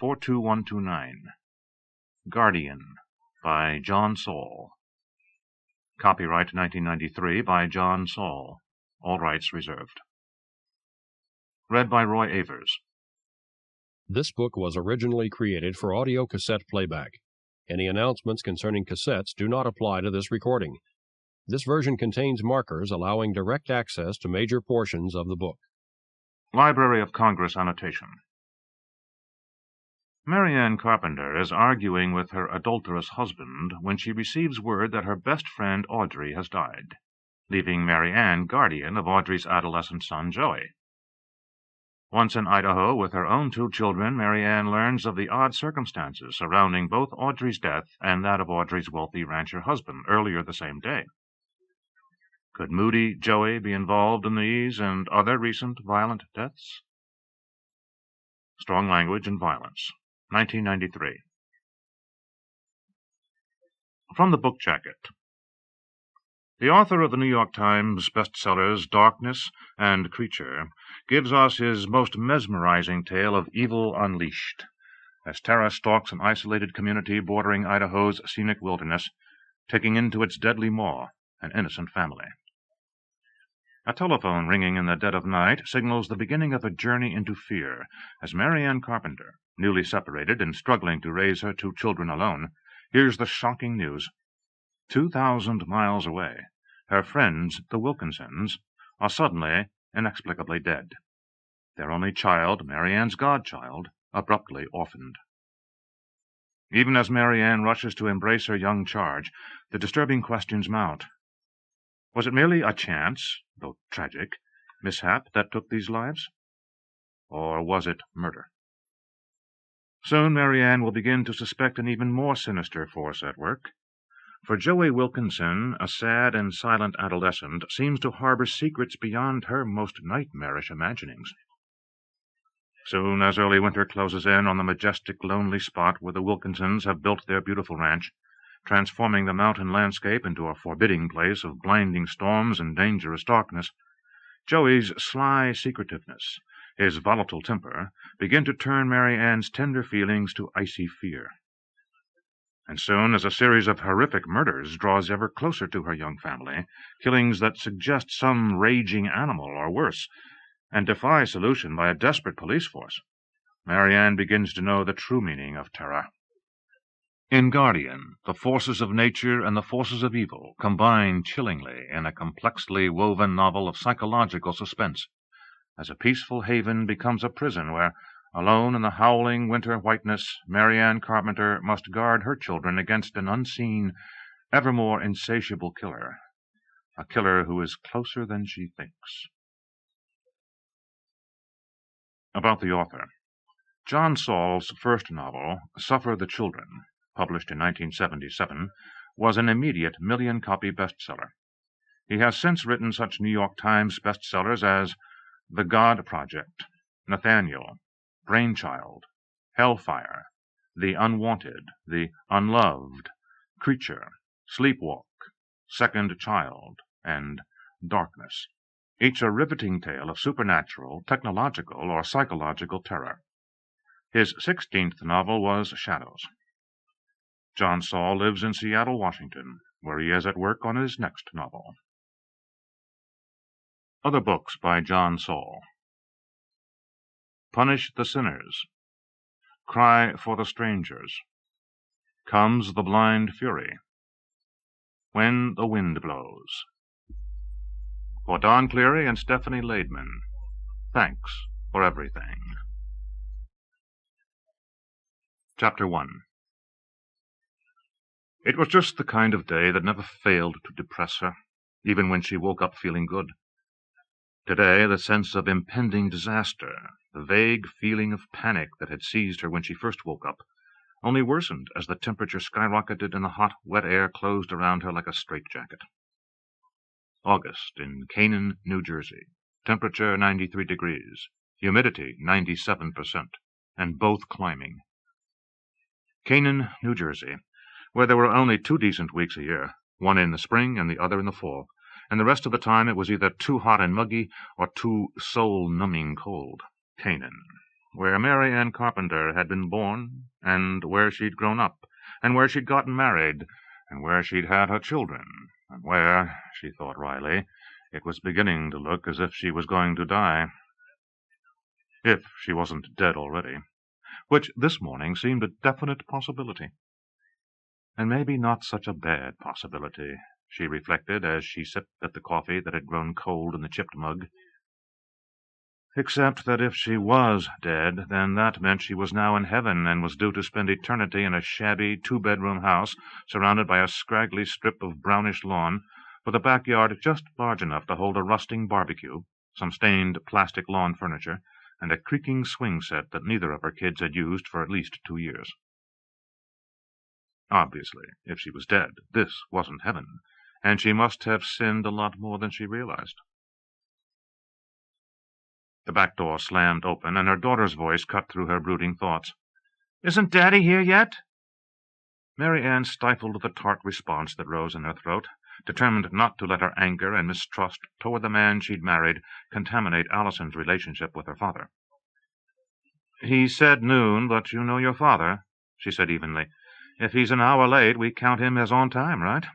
42129. Guardian by John Saul. Copyright 1993 by John Saul. All rights reserved. Read by Roy Avers. This book was originally created for audio cassette playback. Any announcements concerning cassettes do not apply to this recording. This version contains markers allowing direct access to major portions of the book. Library of Congress annotation. MaryAnne Carpenter is arguing with her adulterous husband when she receives word that her best friend Audrey has died, leaving MaryAnne guardian of Audrey's adolescent son Joey. Once in Idaho with her own 2 children, MaryAnne learns of the odd circumstances surrounding both Audrey's death and that of Audrey's wealthy rancher husband earlier the same day. Could moody Joey be involved in these and other recent violent deaths? Strong language and violence. 1993. From the book jacket. The author of the New York Times bestsellers Darkness and Creature gives us his most mesmerizing tale of evil unleashed, as terror stalks an isolated community bordering Idaho's scenic wilderness, taking into its deadly maw an innocent family. A telephone ringing in the dead of night signals the beginning of a journey into fear, as MaryAnne Carpenter, newly separated and struggling to raise her 2 children alone, hears the shocking news. 2,000 miles away, her friends, the Wilkinsons, are suddenly, inexplicably dead. Their only child, MaryAnne's godchild, abruptly orphaned. Even as MaryAnne rushes to embrace her young charge, the disturbing questions mount. Was it merely a chance, though tragic, mishap that took these lives? Or was it murder? Soon MaryAnne will begin to suspect an even more sinister force at work. For Joey Wilkinson, a sad and silent adolescent, seems to harbor secrets beyond her most nightmarish imaginings. Soon as early winter closes in on the majestic, lonely spot where the Wilkinsons have built their beautiful ranch, transforming the mountain landscape into a forbidding place of blinding storms and dangerous darkness, Joey's sly secretiveness, his volatile temper, begin to turn MaryAnne's tender feelings to icy fear. And soon as a series of horrific murders draws ever closer to her young family, killings that suggest some raging animal or worse, and defy solution by a desperate police force, MaryAnne begins to know the true meaning of terror. In Guardian, the forces of nature and the forces of evil combine chillingly in a complexly woven novel of psychological suspense, as a peaceful haven becomes a prison where, alone in the howling winter whiteness, MaryAnne Carpenter must guard her children against an unseen, ever more insatiable killer, a killer who is closer than she thinks. About the author. John Saul's first novel, Suffer the Children, published in 1977, was an immediate million-copy bestseller. He has since written such New York Times bestsellers as The God Project, Nathaniel, Brainchild, Hellfire, The Unwanted, The Unloved, Creature, Sleepwalk, Second Child, and Darkness, each a riveting tale of supernatural, technological, or psychological terror. His 16th novel was Shadows. John Saul lives in Seattle, Washington, where he is at work on his next novel. Other books by John Saul. Punish the Sinners, Cry for the Strangers, Comes the Blind Fury, When the Wind Blows. For Don Cleary and Stephanie Laidman, thanks for everything. Chapter 1. It was just the kind of day that never failed to depress her, even when she woke up feeling good. Today, the sense of impending disaster, the vague feeling of panic that had seized her when she first woke up, only worsened as the temperature skyrocketed and the hot, wet air closed around her like a straitjacket. August in Canaan, New Jersey. Temperature 93 degrees. Humidity 97%, and both climbing. Canaan, New Jersey, where there were only 2 decent weeks a year, one in the spring and the other in the fall, and the rest of the time it was either too hot and muggy or too soul-numbing cold. Canaan. where MaryAnne Carpenter had been born, and where she'd grown up, and where she'd gotten married, and where she'd had her children, and where, she thought wryly, it was beginning to look as if she was going to die. If she wasn't dead already, which this morning seemed a definite possibility. And maybe not such a bad possibility, she reflected as she sipped at the coffee that had grown cold in the chipped mug. Except that if she was dead, then that meant she was now in heaven and was due to spend eternity in a shabby two-bedroom house surrounded by a scraggly strip of brownish lawn, with a backyard just large enough to hold a rusting barbecue, some stained plastic lawn furniture, and a creaking swing set that neither of her kids had used for at least 2 years. Obviously, if she was dead, this wasn't heaven, and she must have sinned a lot more than she realized. The back door slammed open, and her daughter's voice cut through her brooding thoughts. "Isn't Daddy here yet?" MaryAnne stifled the tart response that rose in her throat, determined not to let her anger and mistrust toward the man she'd married contaminate Allison's relationship with her father. "He said noon, but you know your father," she said evenly. "If he's an hour late, we count him as on time, right?"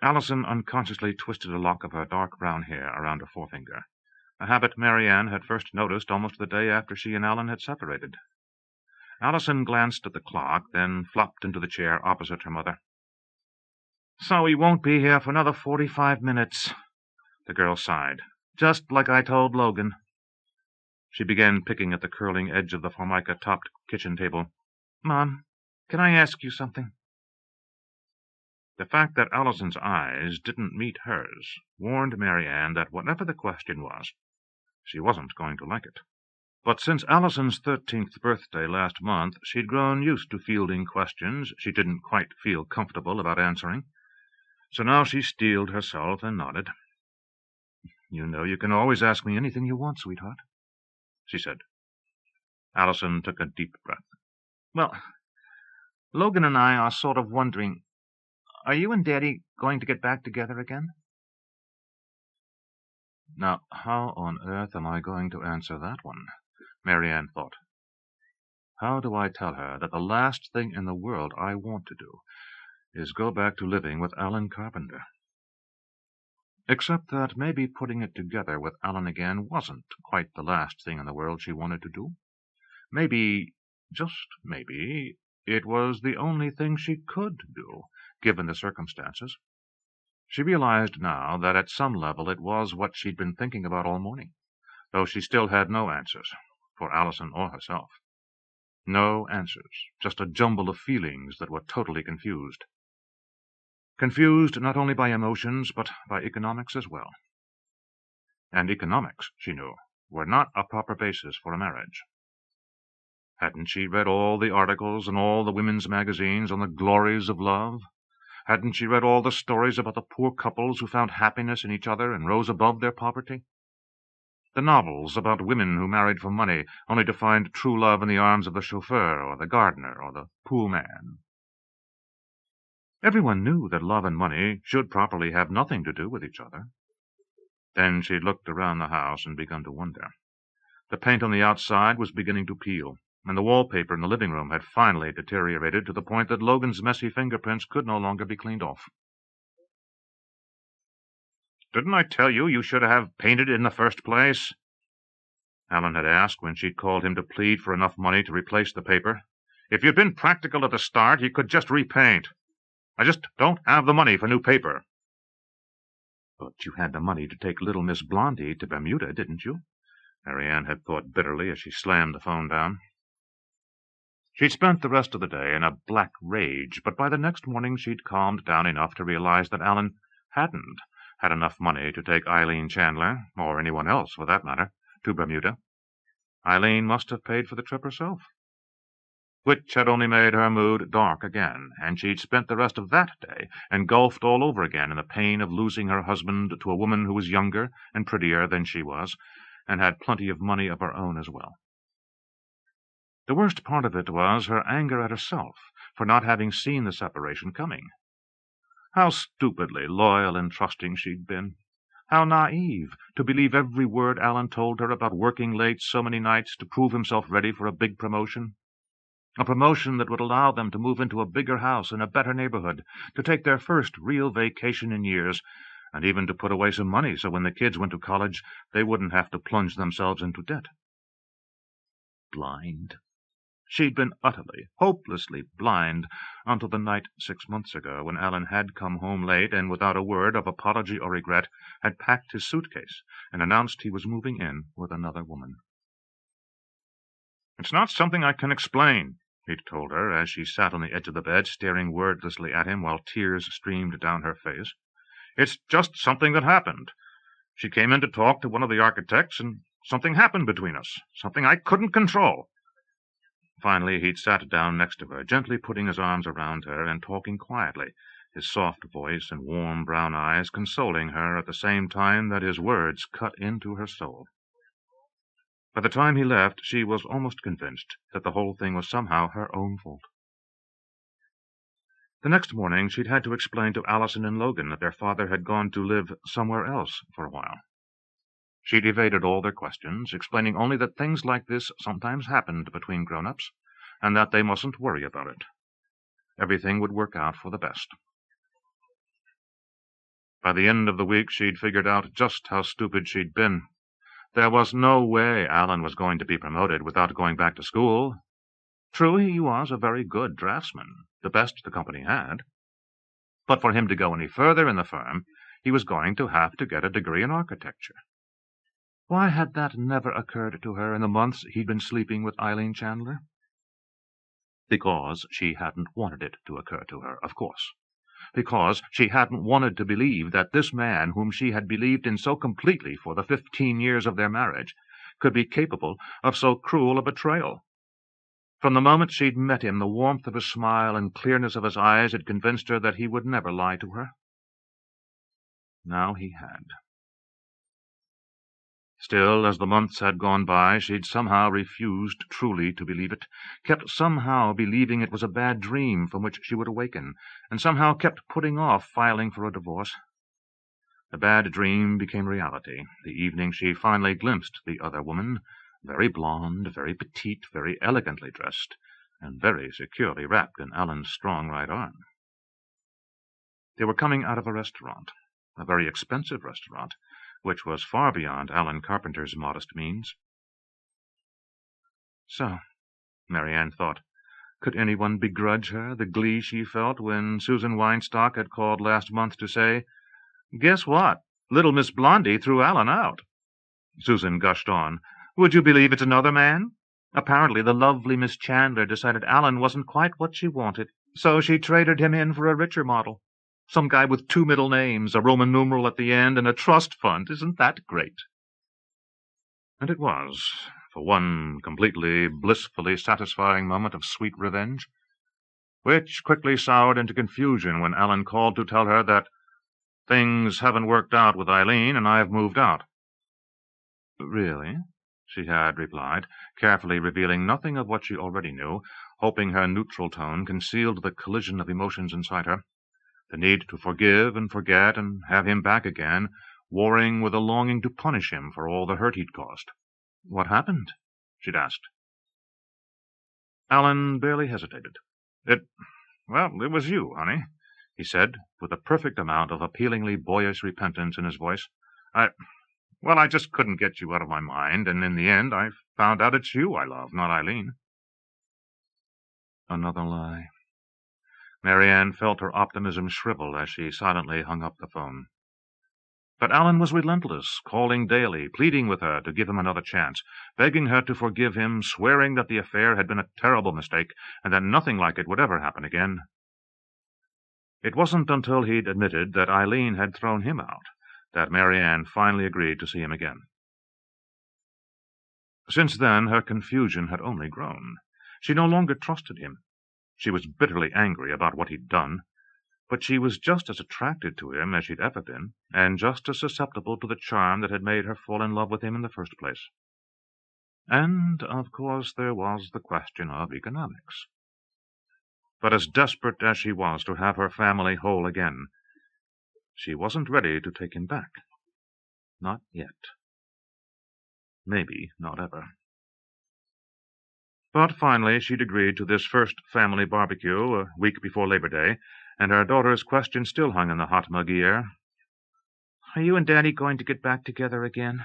Allison unconsciously twisted a lock of her dark brown hair around her forefinger, a habit MaryAnne had first noticed almost the day after she and Alan had separated. Allison glanced at the clock, then flopped into the chair opposite her mother. "So he won't be here for another 45 minutes, the girl sighed. "Just like I told Logan." She began picking at the curling edge of the formica-topped kitchen table. "Mom, can I ask you something?" The fact that Allison's eyes didn't meet hers warned MaryAnne that whatever the question was, she wasn't going to like it. But since Allison's 13th birthday last month, she'd grown used to fielding questions she didn't quite feel comfortable about answering. So now she steeled herself and nodded. "You know you can always ask me anything you want, sweetheart," she said. Allison took a deep breath. "Well, Logan and I are sort of wondering, are you and Daddy going to get back together again?" Now, how on earth am I going to answer that one? MaryAnne thought. How do I tell her that the last thing in the world I want to do is go back to living with Alan Carpenter? Except that maybe putting it together with Alan again wasn't quite the last thing in the world she wanted to do. Maybe, just maybe, it was the only thing she could do, given the circumstances. She realized now that at some level it was what she'd been thinking about all morning, though she still had no answers, for Allison or herself. No answers, just a jumble of feelings that were totally confused. Confused not only by emotions, but by economics as well. And economics, she knew, were not a proper basis for a marriage. Hadn't she read all the articles in all the women's magazines on the glories of love? Hadn't she read all the stories about the poor couples who found happiness in each other and rose above their poverty? The novels about women who married for money, only to find true love in the arms of the chauffeur or the gardener or the pool man. Everyone knew that love and money should properly have nothing to do with each other. Then she looked around the house and begun to wonder. The paint on the outside was beginning to peel, and the wallpaper in the living room had finally deteriorated to the point that Logan's messy fingerprints could no longer be cleaned off. "Didn't I tell you should have painted in the first place?" Alan had asked when she'd called him to plead for enough money to replace the paper. "If you'd been practical at the start, you could just repaint. I just don't have the money for new paper." "But you had the money to take little Miss Blondie to Bermuda, didn't you?" MaryAnne had thought bitterly as she slammed the phone down. She'd spent the rest of the day in a black rage, but by the next morning she'd calmed down enough to realize that Alan hadn't had enough money to take Eileen Chandler, or anyone else for that matter, to Bermuda. Eileen must have paid for the trip herself, which had only made her mood dark again, and she'd spent the rest of that day engulfed all over again in the pain of losing her husband to a woman who was younger and prettier than she was, and had plenty of money of her own as well. The worst part of it was her anger at herself for not having seen the separation coming. How stupidly loyal and trusting she'd been. How naive to believe every word Alan told her about working late so many nights to prove himself ready for a big promotion. A promotion that would allow them to move into a bigger house in a better neighborhood, to take their first real vacation in years, and even to put away some money so when the kids went to college they wouldn't have to plunge themselves into debt. Blind. She'd been utterly, hopelessly blind until the night 6 months ago when Alan had come home late and, without a word of apology or regret, had packed his suitcase and announced he was moving in with another woman. "It's not something I can explain," he'd told her as she sat on the edge of the bed staring wordlessly at him while tears streamed down her face. "It's just something that happened. She came in to talk to one of the architects, and something happened between us, something I couldn't control." Finally, he'd sat down next to her, gently putting his arms around her and talking quietly, his soft voice and warm brown eyes consoling her at the same time that his words cut into her soul. By the time he left, she was almost convinced that the whole thing was somehow her own fault. The next morning, she'd had to explain to Allison and Logan that their father had gone to live somewhere else for a while. She'd evaded all their questions, explaining only that things like this sometimes happened between grown-ups, and that they mustn't worry about it. Everything would work out for the best. By the end of the week, she'd figured out just how stupid she'd been. There was no way Alan was going to be promoted without going back to school. True, he was a very good draftsman, the best the company had. But for him to go any further in the firm, he was going to have to get a degree in architecture. Why had that never occurred to her in the months he'd been sleeping with Eileen Chandler? Because she hadn't wanted it to occur to her, of course. Because she hadn't wanted to believe that this man, whom she had believed in so completely for the 15 years of their marriage, could be capable of so cruel a betrayal. From the moment she'd met him, the warmth of his smile and clearness of his eyes had convinced her that he would never lie to her. Now he had. Still, as the months had gone by, she'd somehow refused truly to believe it, kept somehow believing it was a bad dream from which she would awaken, and somehow kept putting off filing for a divorce. The bad dream became reality the evening she finally glimpsed the other woman, very blonde, very petite, very elegantly dressed, and very securely wrapped in Alan's strong right arm. They were coming out of a restaurant, a very expensive restaurant, which was far beyond Alan Carpenter's modest means. So, MaryAnne thought, could anyone begrudge her the glee she felt when Susan Weinstock had called last month to say, "Guess what? Little Miss Blondie threw Alan out." Susan gushed on, "Would you believe it's another man? Apparently the lovely Miss Chandler decided Alan wasn't quite what she wanted, so she traded him in for a richer model. Some guy with 2 middle names, a Roman numeral at the end, and a trust fund. Isn't that great?" And it was, for one completely, blissfully satisfying moment of sweet revenge, which quickly soured into confusion when Alan called to tell her that things haven't worked out with Eileen and I've moved out. "Really?" she had replied, carefully revealing nothing of what she already knew, hoping her neutral tone concealed the collision of emotions inside her. The need to forgive and forget and have him back again, warring with a longing to punish him for all the hurt he'd caused. "What happened?" she'd asked. Alan barely hesitated. It was you, honey," he said, with a perfect amount of appealingly boyish repentance in his voice. I just couldn't get you out of my mind, and in the end I found out it's you I love, not Eileen." Another lie. MaryAnne felt her optimism shrivel as she silently hung up the phone. But Alan was relentless, calling daily, pleading with her to give him another chance, begging her to forgive him, swearing that the affair had been a terrible mistake, and that nothing like it would ever happen again. It wasn't until he'd admitted that Eileen had thrown him out that MaryAnne finally agreed to see him again. Since then, her confusion had only grown. She no longer trusted him. She was bitterly angry about what he'd done, but she was just as attracted to him as she'd ever been, and just as susceptible to the charm that had made her fall in love with him in the first place. And, of course, there was the question of economics. But as desperate as she was to have her family whole again, she wasn't ready to take him back. Not yet. Maybe not ever. But finally she'd agreed to this first family barbecue a week before Labor Day, and her daughter's question still hung in the hot, muggy air. "Are you and Daddy going to get back together again?"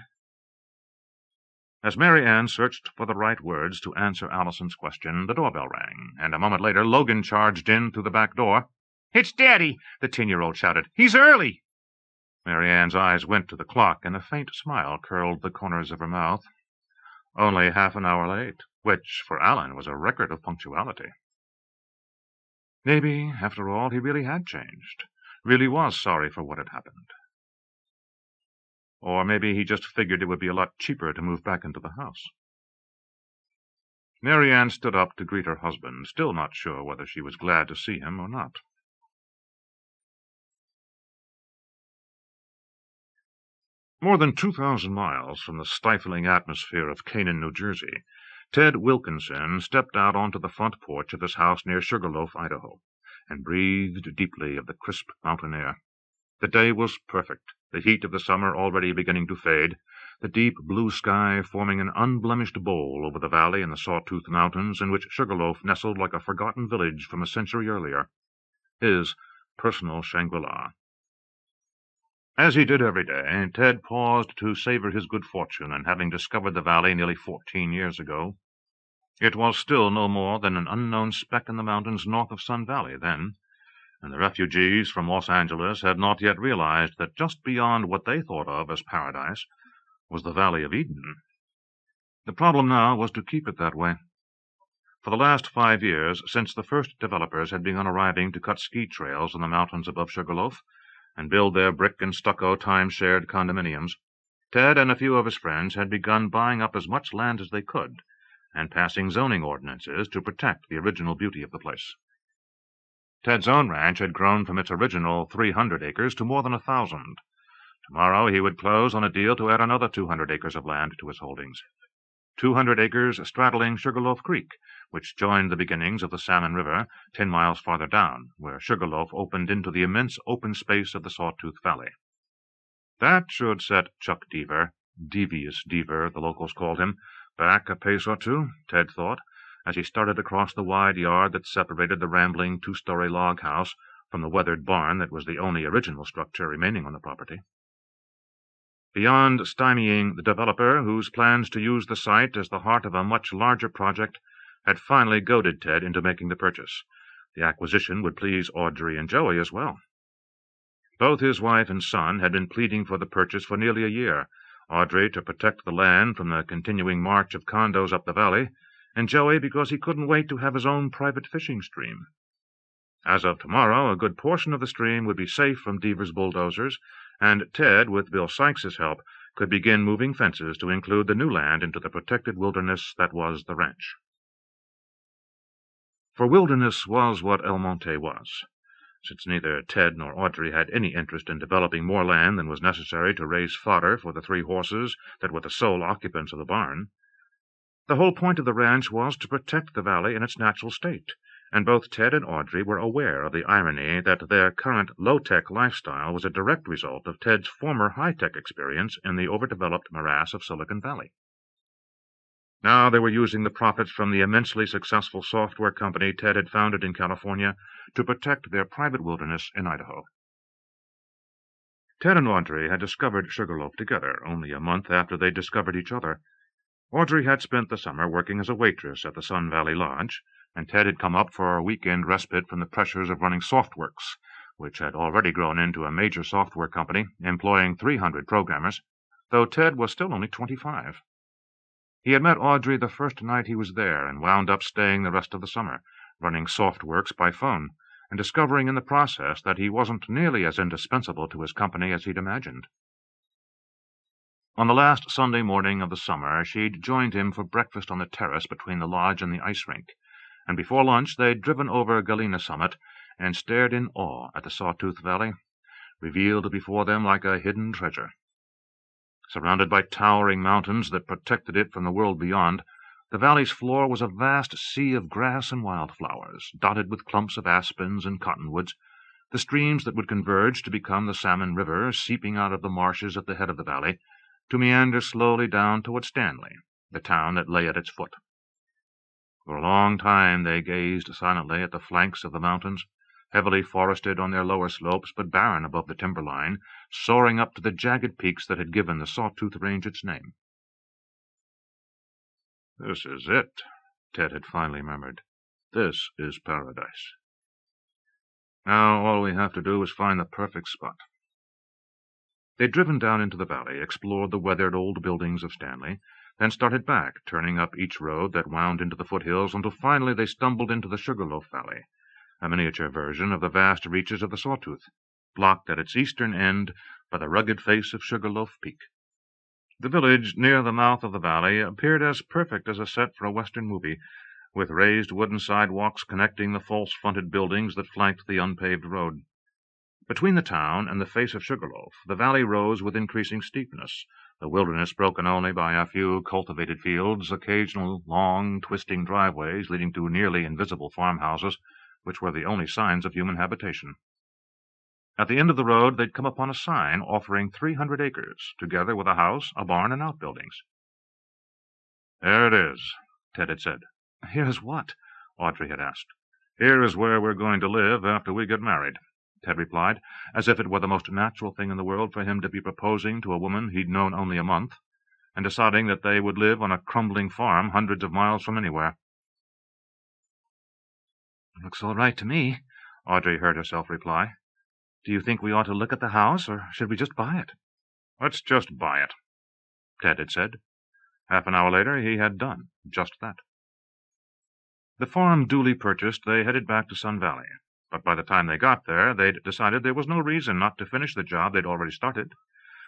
As MaryAnne searched for the right words to answer Allison's question, the doorbell rang, and a moment later Logan charged in through the back door. "It's Daddy!" the 10-year-old shouted. "He's early!" MaryAnne's eyes went to the clock, and a faint smile curled the corners of her mouth. Only half an hour late, which, for Alan, was a record of punctuality. Maybe, after all, he really had changed, really was sorry for what had happened. Or maybe he just figured it would be a lot cheaper to move back into the house. MaryAnne stood up to greet her husband, still not sure whether she was glad to see him or not. More than 2,000 miles from the stifling atmosphere of Canaan, New Jersey, Ted Wilkinson stepped out onto the front porch of his house near Sugarloaf, Idaho, and breathed deeply of the crisp mountain air. The day was perfect, the heat of the summer already beginning to fade, the deep blue sky forming an unblemished bowl over the valley in the Sawtooth Mountains in which Sugarloaf nestled like a forgotten village from a century earlier, his personal Shangri-La. As he did every day, Ted paused to savor his good fortune in having discovered the valley nearly 14 years ago. It was still no more than an unknown speck in the mountains north of Sun Valley then, and the refugees from Los Angeles had not yet realized that just beyond what they thought of as paradise was the Valley of Eden. The problem now was to keep it that way. For the last 5 years, since the first developers had begun arriving to cut ski trails in the mountains above Sugarloaf, and build their brick and stucco time-shared condominiums, Ted and a few of his friends had begun buying up as much land as they could, and passing zoning ordinances to protect the original beauty of the place. Ted's own ranch had grown from its original 300 acres to more than 1,000. Tomorrow he would close on a deal to add another 200 acres of land to his holdings. 200 acres straddling Sugarloaf Creek, which joined the beginnings of the Salmon River 10 miles farther down, where Sugarloaf opened into the immense open space of the Sawtooth Valley. That should set Chuck Deaver, Devious Deaver the locals called him, back a pace or two, Ted thought, as he started across the wide yard that separated the rambling 2-story log house from the weathered barn that was the only original structure remaining on the property. Beyond stymieing the developer, whose plans to use the site as the heart of a much larger project had finally goaded Ted into making the purchase, the acquisition would please Audrey and Joey as well. Both his wife and son had been pleading for the purchase for nearly a year, Audrey to protect the land from the continuing march of condos up the valley, and Joey because he couldn't wait to have his own private fishing stream. As of tomorrow, a good portion of the stream would be safe from Deaver's bulldozers, and Ted, with Bill Sykes's help, could begin moving fences to include the new land into the protected wilderness that was the ranch. For wilderness was what El Monte was. Since neither Ted nor Audrey had any interest in developing more land than was necessary to raise fodder for the 3 horses that were the sole occupants of the barn, the whole point of the ranch was to protect the valley in its natural state, and both Ted and Audrey were aware of the irony that their current low-tech lifestyle was a direct result of Ted's former high-tech experience in the overdeveloped morass of Silicon Valley. Now they were using the profits from the immensely successful software company Ted had founded in California to protect their private wilderness in Idaho. Ted and Audrey had discovered Sugarloaf together only a month after they discovered each other. Audrey had spent the summer working as a waitress at the Sun Valley Lodge, and Ted had come up for a weekend respite from the pressures of running Softworks, which had already grown into a major software company employing 300 programmers, though Ted was still only 25. He had met Audrey the first night he was there and wound up staying the rest of the summer, running Softworks by phone, and discovering in the process that he wasn't nearly as indispensable to his company as he'd imagined. On the last Sunday morning of the summer, she'd joined him for breakfast on the terrace between the lodge and the ice rink, and before lunch they'd driven over Galena Summit and stared in awe at the Sawtooth Valley, revealed before them like a hidden treasure. Surrounded by towering mountains that protected it from the world beyond, the valley's floor was a vast sea of grass and wildflowers, dotted with clumps of aspens and cottonwoods, the streams that would converge to become the Salmon River seeping out of the marshes at the head of the valley, to meander slowly down toward Stanley, the town that lay at its foot. For a long time they gazed silently at the flanks of the mountains, heavily forested on their lower slopes, but barren above the timberline, soaring up to the jagged peaks that had given the Sawtooth Range its name. "This is it," Ted had finally murmured. "This is paradise. Now all we have to do is find the perfect spot." They'd driven down into the valley, explored the weathered old buildings of Stanley, then started back, turning up each road that wound into the foothills, until finally they stumbled into the Sugarloaf Valley, a miniature version of the vast reaches of the Sawtooth, blocked at its eastern end by the rugged face of Sugarloaf Peak. The village near the mouth of the valley appeared as perfect as a set for a Western movie, with raised wooden sidewalks connecting the false-fronted buildings that flanked the unpaved road. Between the town and the face of Sugarloaf, the valley rose with increasing steepness, the wilderness broken only by a few cultivated fields, occasional long, twisting driveways leading to nearly invisible farmhouses, which were the only signs of human habitation. At the end of the road they'd come upon a sign offering 300 acres, together with a house, a barn, and outbuildings. "There it is," Ted had said. "Here is what?" Audrey had asked. "Here is where we're going to live after we get married," Ted replied, as if it were the most natural thing in the world for him to be proposing to a woman he'd known only a month, and deciding that they would live on a crumbling farm hundreds of miles from anywhere. "Looks all right to me," Audrey heard herself reply. "Do you think we ought to look at the house, or should we just buy it?" "Let's just buy it," Ted had said. Half an hour later he had done just that. The farm duly purchased, they headed back to Sun Valley, but by the time they got there, they'd decided there was no reason not to finish the job they'd already started.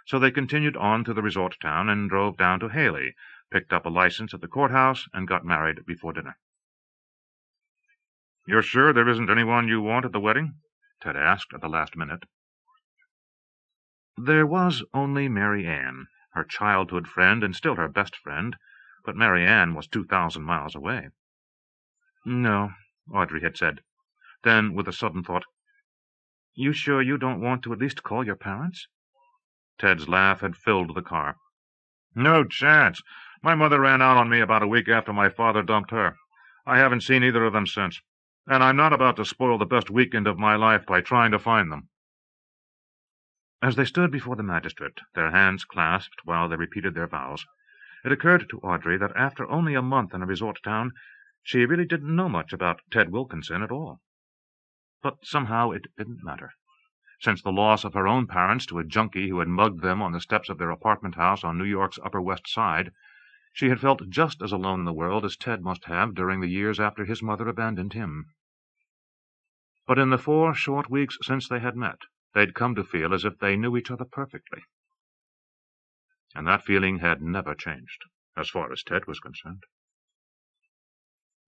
So they continued on to the resort town and drove down to Haley, picked up a license at the courthouse, and got married before dinner. "You're sure there isn't anyone you want at the wedding?" Ted asked at the last minute. There was only MaryAnne, her childhood friend and still her best friend, but MaryAnne was 2,000 miles away. "No," Audrey had said. Then, with a sudden thought, "You sure you don't want to at least call your parents?" Ted's laugh had filled the car. "No chance. My mother ran out on me about a week after my father dumped her. I haven't seen either of them since, and I'm not about to spoil the best weekend of my life by trying to find them." As they stood before the magistrate, their hands clasped while they repeated their vows, it occurred to Audrey that after only a month in a resort town, she really didn't know much about Ted Wilkinson at all. But somehow it didn't matter. Since the loss of her own parents to a junkie who had mugged them on the steps of their apartment house on New York's Upper West Side, she had felt just as alone in the world as Ted must have during the years after his mother abandoned him. But in the 4 short weeks since they had met, they'd come to feel as if they knew each other perfectly. And that feeling had never changed, as far as Ted was concerned.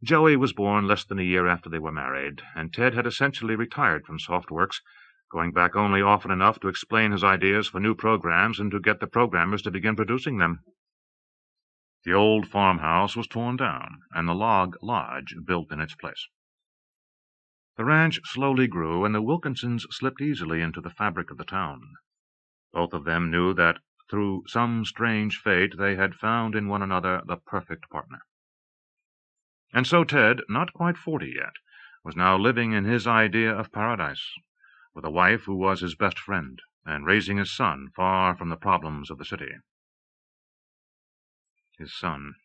Joey was born less than a year after they were married, and Ted had essentially retired from Softworks, going back only often enough to explain his ideas for new programs and to get the programmers to begin producing them. The old farmhouse was torn down, and the log lodge built in its place. The ranch slowly grew, and the Wilkinsons slipped easily into the fabric of the town. Both of them knew that, through some strange fate, they had found in one another the perfect partner. And so Ted, not quite 40 yet, was now living in his idea of paradise, with a wife who was his best friend, and raising his son far from the problems of the city. His son.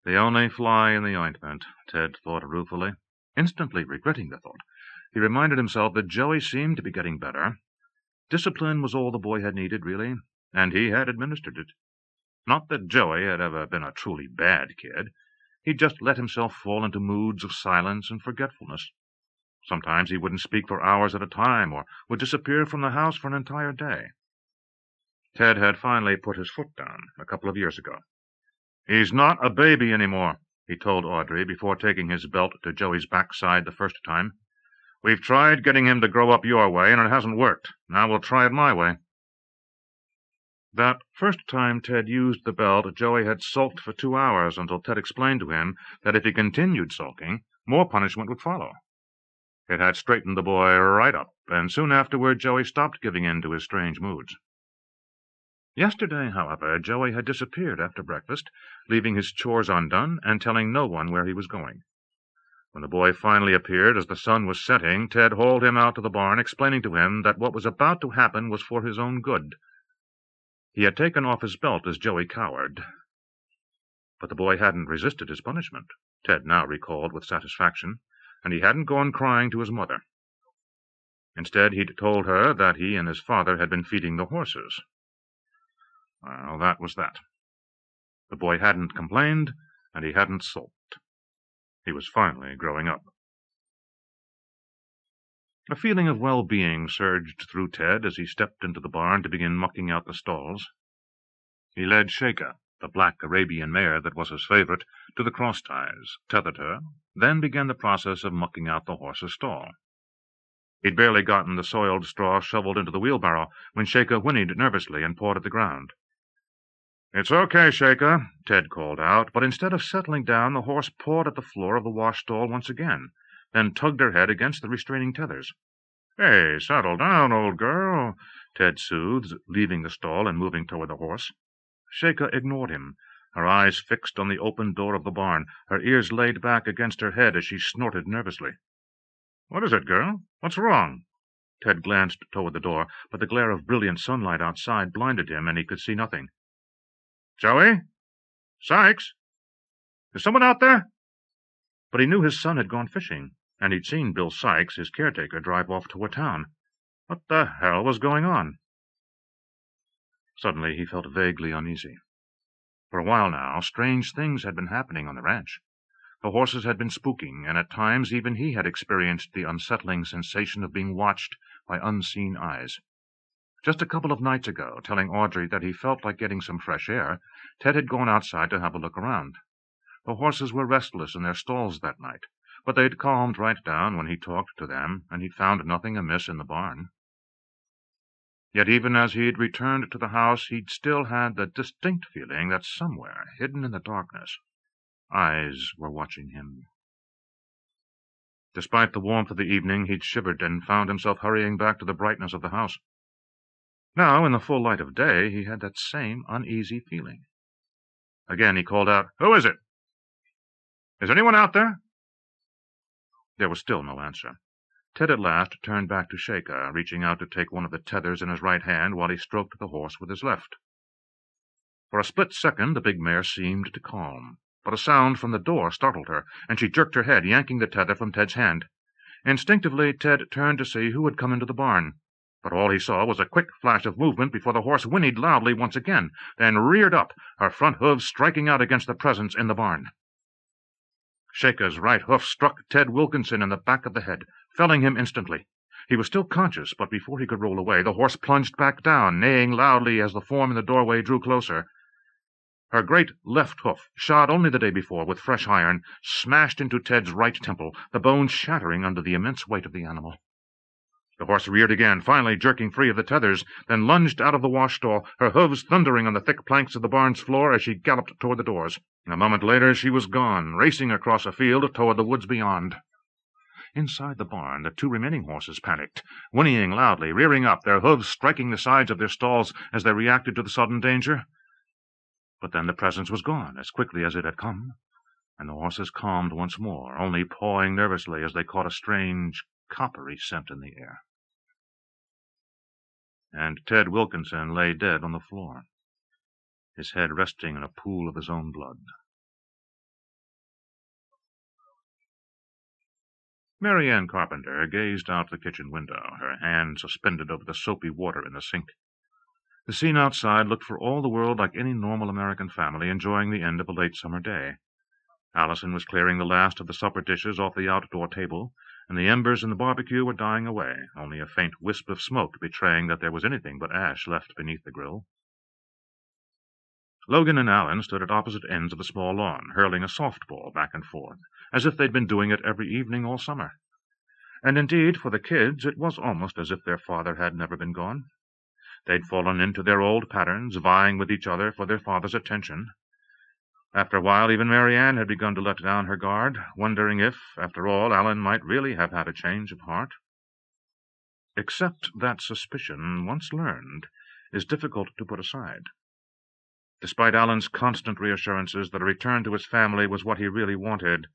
The only fly in the ointment, Ted thought ruefully. Instantly regretting the thought, he reminded himself that Joey seemed to be getting better. Discipline was all the boy had needed, really, and he had administered it. Not that Joey had ever been a truly bad kid. He'd just let himself fall into moods of silence and forgetfulness. Sometimes he wouldn't speak for hours at a time, or would disappear from the house for an entire day. Ted had finally put his foot down a couple of years ago. "He's not a baby anymore," he told Audrey before taking his belt to Joey's backside the first time. "We've tried getting him to grow up your way, and it hasn't worked. Now we'll try it my way." That first time Ted used the belt, Joey had sulked for 2 hours until Ted explained to him that if he continued sulking, more punishment would follow. It had straightened the boy right up, and soon afterward Joey stopped giving in to his strange moods. Yesterday, however, Joey had disappeared after breakfast, leaving his chores undone and telling no one where he was going. When the boy finally appeared as the sun was setting, Ted hauled him out to the barn, explaining to him that what was about to happen was for his own good. He had taken off his belt as Joey cowered. But the boy hadn't resisted his punishment, Ted now recalled with satisfaction, and he hadn't gone crying to his mother. Instead, he'd told her that he and his father had been feeding the horses. Well, that was that. The boy hadn't complained, and he hadn't sulked. He was finally growing up. A feeling of well-being surged through Ted as he stepped into the barn to begin mucking out the stalls. He led Sheikah, the black Arabian mare that was his favorite, to the cross-ties, tethered her, then began the process of mucking out the horse's stall. He'd barely gotten the soiled straw shoveled into the wheelbarrow when Sheikah whinnied nervously and pawed at the ground. "It's okay, Sheikah," Ted called out, but instead of settling down, the horse pawed at the floor of the wash stall once again, then tugged her head against the restraining tethers. "Hey, settle down, old girl," Ted soothed, leaving the stall and moving toward the horse. Sheikah ignored him, her eyes fixed on the open door of the barn, her ears laid back against her head as she snorted nervously. "What is it, girl? What's wrong?" Ted glanced toward the door, but the glare of brilliant sunlight outside blinded him, and he could see nothing. "Joey? Sykes? Is someone out there?" But he knew his son had gone fishing, and he'd seen Bill Sykes, his caretaker, drive off toward town. What the hell was going on? Suddenly he felt vaguely uneasy. For a while now, strange things had been happening on the ranch. The horses had been spooking, and at times even he had experienced the unsettling sensation of being watched by unseen eyes. Just a couple of nights ago, telling Audrey that he felt like getting some fresh air, Ted had gone outside to have a look around. The horses were restless in their stalls that night, but they'd calmed right down when he talked to them, and he'd found nothing amiss in the barn. Yet even as he'd returned to the house, he'd still had the distinct feeling that somewhere, hidden in the darkness, eyes were watching him. Despite the warmth of the evening, he'd shivered and found himself hurrying back to the brightness of the house. Now, in the full light of day, he had that same uneasy feeling. Again he called out, "Who is it? Is anyone out there?" There was still no answer. Ted at last turned back to Sheikah, reaching out to take one of the tethers in his right hand while he stroked the horse with his left. For a split second the big mare seemed to calm, but a sound from the door startled her, and she jerked her head, yanking the tether from Ted's hand. Instinctively, Ted turned to see who had come into the barn, but all he saw was a quick flash of movement before the horse whinnied loudly once again, then reared up, her front hooves striking out against the presence in the barn. Sheikah's right hoof struck Ted Wilkinson in the back of the head, felling him instantly. He was still conscious, but before he could roll away, the horse plunged back down, neighing loudly as the form in the doorway drew closer. Her great left hoof, shod only the day before with fresh iron, smashed into Ted's right temple, the bones shattering under the immense weight of the animal. The horse reared again, finally jerking free of the tethers, then lunged out of the wash stall, her hooves thundering on the thick planks of the barn's floor as she galloped toward the doors. A moment later she was gone, racing across a field toward the woods beyond. Inside the barn, the two remaining horses panicked, whinnying loudly, rearing up, their hooves striking the sides of their stalls as they reacted to the sudden danger. But then the presence was gone as quickly as it had come, and the horses calmed once more, only pawing nervously as they caught a strange, coppery scent in the air. And Ted Wilkinson lay dead on the floor, his head resting in a pool of his own blood. MaryAnne Carpenter gazed out the kitchen window, her hand suspended over the soapy water in the sink. The scene outside looked for all the world like any normal American family enjoying the end of a late summer day. Allison was clearing the last of the supper dishes off the outdoor table, and the embers in the barbecue were dying away, only a faint wisp of smoke betraying that there was anything but ash left beneath the grill. Logan and Allen stood at opposite ends of the small lawn, hurling a softball back and forth, as if they'd been doing it every evening all summer. And indeed, for the kids, it was almost as if their father had never been gone. They'd fallen into their old patterns, vying with each other for their father's attention. After a while, even MaryAnne had begun to let down her guard, wondering if, after all, Alan might really have had a change of heart. Except that suspicion, once learned, is difficult to put aside. Despite Alan's constant reassurances that a return to his family was what he really wanted,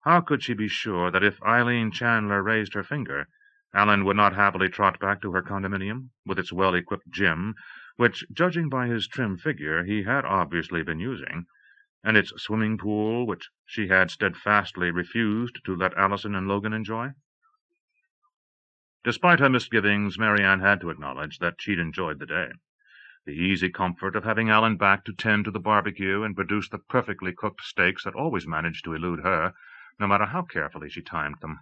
how could she be sure that if Eileen Chandler raised her finger, Alan would not happily trot back to her condominium, with its well-equipped gym, which, judging by his trim figure, he had obviously been using, and its swimming pool, which she had steadfastly refused to let Allison and Logan enjoy? Despite her misgivings, MaryAnne had to acknowledge that she'd enjoyed the day. The easy comfort of having Alan back to tend to the barbecue and produce the perfectly cooked steaks that always managed to elude her, no matter how carefully she timed them.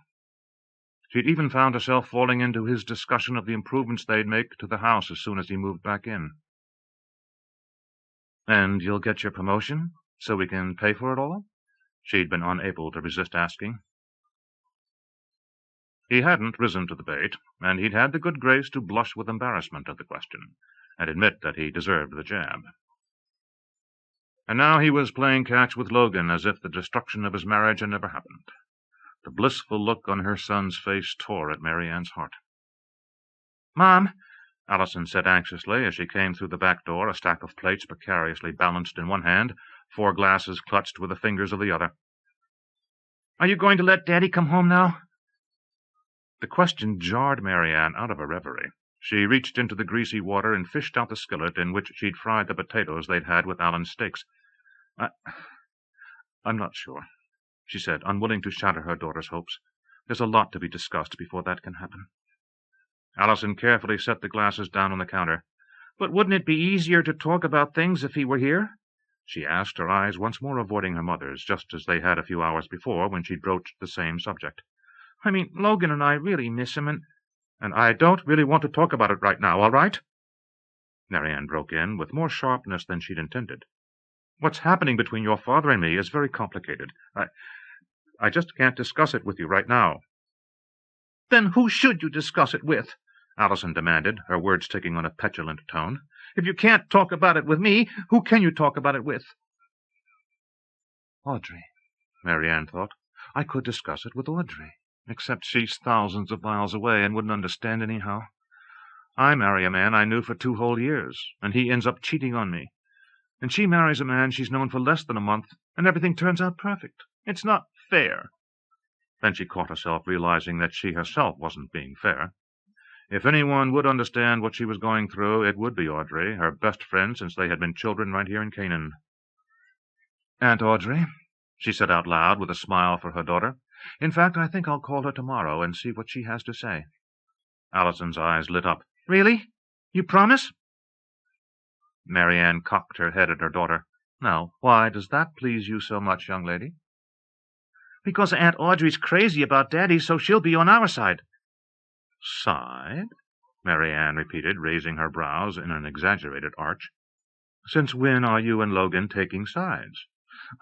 She'd even found herself falling into his discussion of the improvements they'd make to the house as soon as he moved back in. "And you'll get your promotion, so we can pay for it all?" she'd been unable to resist asking. He hadn't risen to the bait, and he'd had the good grace to blush with embarrassment at the question, and admit that he deserved the jab. And now he was playing catch with Logan as if the destruction of his marriage had never happened. The blissful look on her son's face tore at MaryAnne's heart. "Mom," Allison said anxiously as she came through the back door, a stack of plates precariously balanced in one hand, 4 glasses clutched with the fingers of the other. "Are you going to let Daddy come home now?" The question jarred MaryAnne out of her reverie. She reached into the greasy water and fished out the skillet in which she'd fried the potatoes they'd had with Alan's steaks. I'm not sure," she said, unwilling to shatter her daughter's hopes. "There's a lot to be discussed before that can happen." Allison carefully set the glasses down on the counter. "But wouldn't it be easier to talk about things if he were here?" she asked, her eyes once more avoiding her mother's, just as they had a few hours before when she'd broached the same subject. "I mean, Logan and I really miss him, and I don't really want to talk about it right now, all right?" MaryAnne broke in, with more sharpness than she'd intended. "What's happening between your father and me is very complicated. I just can't discuss it with you right now." "Then who should you discuss it with?" Allison demanded, her words taking on a petulant tone. "If you can't talk about it with me, who can you talk about it with?" "Audrey," MaryAnne thought. "I could discuss it with Audrey, except she's thousands of miles away and wouldn't understand anyhow. I marry a man I knew for 2 whole years, and he ends up cheating on me. And she marries a man she's known for less than a month, and everything turns out perfect. It's not fair." Then she caught herself realizing that she herself wasn't being fair. If anyone would understand what she was going through, it would be Audrey, her best friend since they had been children right here in Canaan. "Aunt Audrey," she said out loud with a smile for her daughter. "In fact, I think I'll call her tomorrow and see what she has to say." Allison's eyes lit up. "Really? You promise?" MaryAnne cocked her head at her daughter. "Now, why does that please you so much, young lady?" "Because Aunt Audrey's crazy about Daddy, so she'll be on our side." "Side?" MaryAnne repeated, raising her brows in an exaggerated arch. "Since when are you and Logan taking sides?"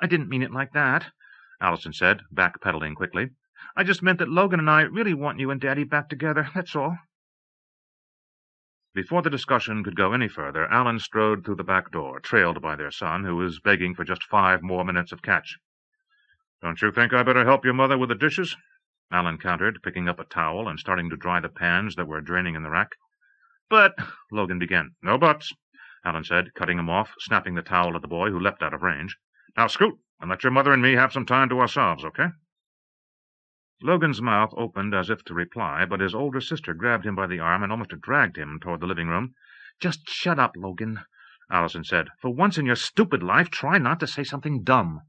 "I didn't mean it like that," Allison said, backpedaling quickly. "I just meant that Logan and I really want you and Daddy back together, that's all." Before the discussion could go any further, Alan strode through the back door, trailed by their son, who was begging for just 5 more minutes of catch. "Don't you think I better help your mother with the dishes?" Alan countered, picking up a towel and starting to dry the pans that were draining in the rack. "But—" Logan began. "No buts," Alan said, cutting him off, snapping the towel at the boy, who leapt out of range. "Now scoot, and let your mother and me have some time to ourselves, okay?" Logan's mouth opened as if to reply, but his older sister grabbed him by the arm and almost dragged him toward the living room. "Just shut up, Logan," Allison said. "For once in your stupid life, try not to say something dumb."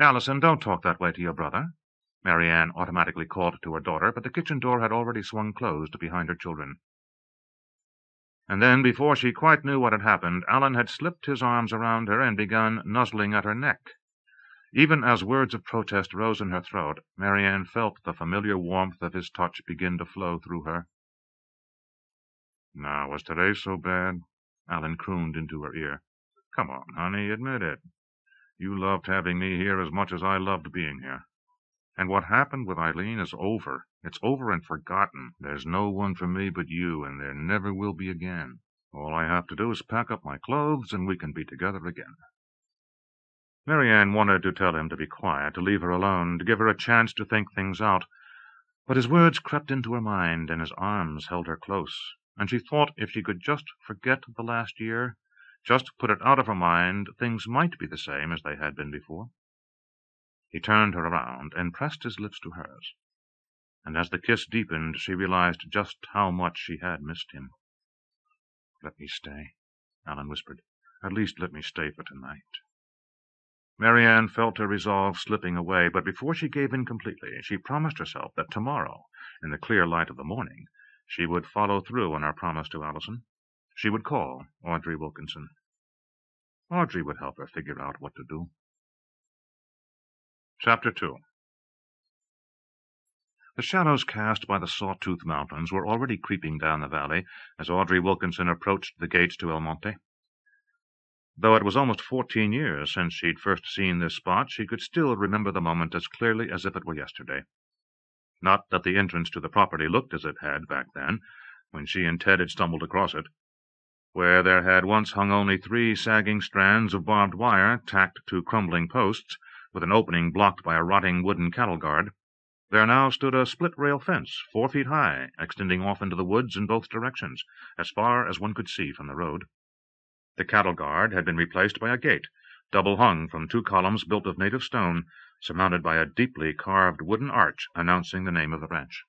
"Allison, don't talk that way to your brother," MaryAnne automatically called to her daughter, but the kitchen door had already swung closed behind her children. And then, before she quite knew what had happened, Alan had slipped his arms around her and begun nuzzling at her neck. Even as words of protest rose in her throat, MaryAnne felt the familiar warmth of his touch begin to flow through her. "Now, was today so bad?" Alan crooned into her ear. "Come on, honey, admit it. You loved having me here as much as I loved being here. And what happened with Eileen is over. It's over and forgotten. There's no one for me but you, and there never will be again." All I have to do is pack up my clothes, and we can be together again." MaryAnne wanted to tell him to be quiet, to leave her alone, to give her a chance to think things out. But his words crept into her mind, and his arms held her close, and she thought if she could just forget the last year, just put it out of her mind, things might be the same as they had been before. He turned her around and pressed his lips to hers, and as the kiss deepened, she realized just how much she had missed him. "Let me stay," Alan whispered. "At least let me stay for tonight." MaryAnne felt her resolve slipping away, but before she gave in completely, she promised herself that tomorrow, in the clear light of the morning, she would follow through on her promise to Allison. She would call Audrey Wilkinson. Audrey would help her figure out what to do. Chapter 2. The shadows cast by the Sawtooth Mountains were already creeping down the valley as Audrey Wilkinson approached the gates to El Monte. Though it was almost 14 years since she'd first seen this spot, she could still remember the moment as clearly as if it were yesterday. Not that the entrance to the property looked as it had back then, when she and Ted had stumbled across it. Where there had once hung only 3 sagging strands of barbed wire tacked to crumbling posts, with an opening blocked by a rotting wooden cattle guard, there now stood a split-rail fence 4 feet high, extending off into the woods in both directions, as far as one could see from the road. The cattle guard had been replaced by a gate, double-hung from 2 columns built of native stone, surmounted by a deeply carved wooden arch announcing the name of the ranch.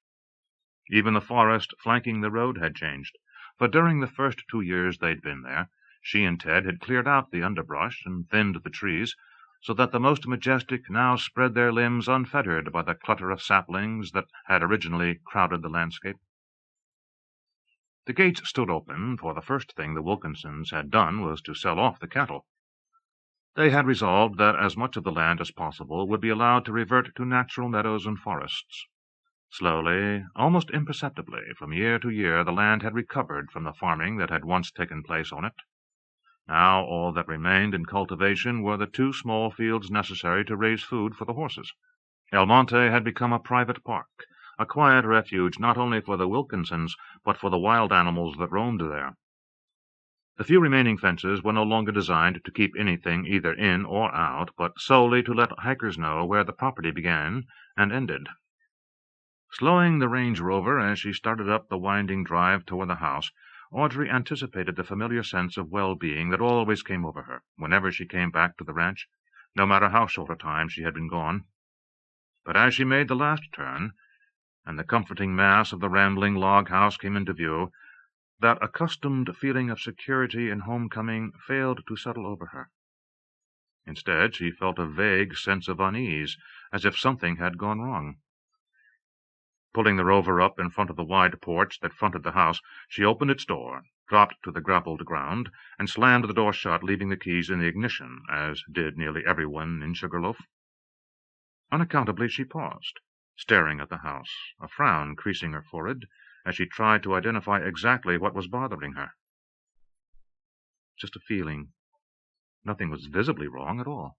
Even the forest flanking the road had changed, for during the first 2 years they'd been there, she and Ted had cleared out the underbrush and thinned the trees, so that the most majestic now spread their limbs unfettered by the clutter of saplings that had originally crowded the landscape. The gates stood open, for the first thing the Wilkinsons had done was to sell off the cattle. They had resolved that as much of the land as possible would be allowed to revert to natural meadows and forests. Slowly, almost imperceptibly, from year to year, the land had recovered from the farming that had once taken place on it. Now all that remained in cultivation were the 2 small fields necessary to raise food for the horses. El Monte had become a private park, a quiet refuge not only for the Wilkinsons, but for the wild animals that roamed there. The few remaining fences were no longer designed to keep anything either in or out, but solely to let hikers know where the property began and ended. Slowing the Range Rover as she started up the winding drive toward the house, Audrey anticipated the familiar sense of well-being that always came over her whenever she came back to the ranch, no matter how short a time she had been gone. But as she made the last turn, and the comforting mass of the rambling log house came into view, that accustomed feeling of security and homecoming failed to settle over her. Instead, she felt a vague sense of unease, as if something had gone wrong. Pulling the Rover up in front of the wide porch that fronted the house, she opened its door, dropped to the grappled ground, and slammed the door shut, leaving the keys in the ignition, as did nearly everyone in Sugarloaf. Unaccountably she paused, staring at the house, a frown creasing her forehead, as she tried to identify exactly what was bothering her. Just a feeling. Nothing was visibly wrong at all.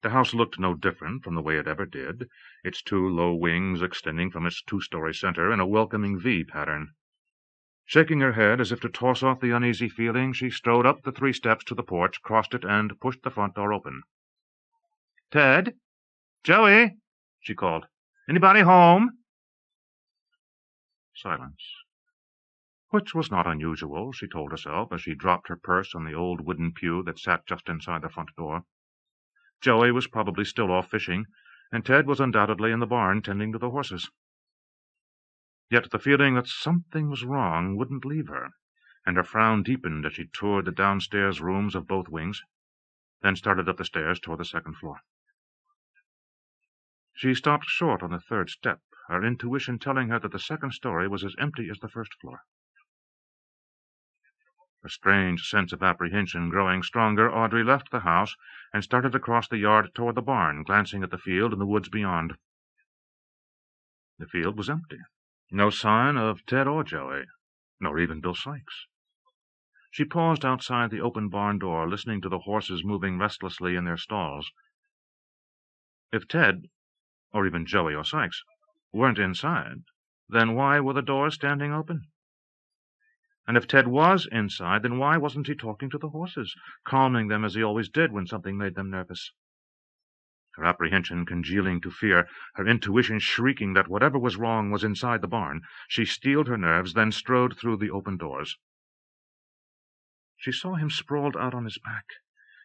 The house looked no different from the way it ever did, its 2 low wings extending from its 2-story center in a welcoming V pattern. Shaking her head as if to toss off the uneasy feeling, she strode up the 3 steps to the porch, crossed it, and pushed the front door open. "Ted? Joey?" she called. "Anybody home?" Silence. Which was not unusual, she told herself, as she dropped her purse on the old wooden pew that sat just inside the front door. Joey was probably still off fishing, and Ted was undoubtedly in the barn tending to the horses. Yet the feeling that something was wrong wouldn't leave her, and her frown deepened as she toured the downstairs rooms of both wings, then started up the stairs toward the 2nd floor. She stopped short on the 3rd step, her intuition telling her that the 2nd story was as empty as the 1st floor. A strange sense of apprehension growing stronger, Audrey left the house and started across the yard toward the barn, glancing at the field and the woods beyond. The field was empty. No sign of Ted or Joey, nor even Bill Sykes. She paused outside the open barn door, listening to the horses moving restlessly in their stalls. If Ted, or even Joey or Sykes, weren't inside, then why were the doors standing open? And if Ted was inside, then why wasn't he talking to the horses, calming them as he always did when something made them nervous? Her apprehension congealing to fear, her intuition shrieking that whatever was wrong was inside the barn, she steeled her nerves, then strode through the open doors. She saw him sprawled out on his back,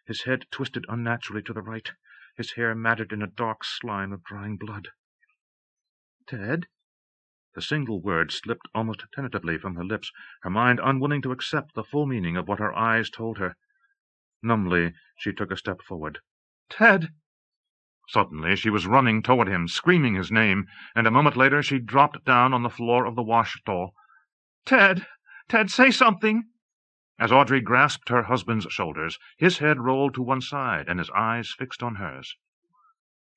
his head twisted unnaturally to the right, his hair matted in a dark slime of drying blood. "Ted?" The single word slipped almost tentatively from her lips, her mind unwilling to accept the full meaning of what her eyes told her. Numbly, she took a step forward. "Ted!" Suddenly, she was running toward him, screaming his name, and a moment later she dropped down on the floor of the wash stall. "Ted! Ted, say something!" As Audrey grasped her husband's shoulders, his head rolled to one side and his eyes fixed on hers.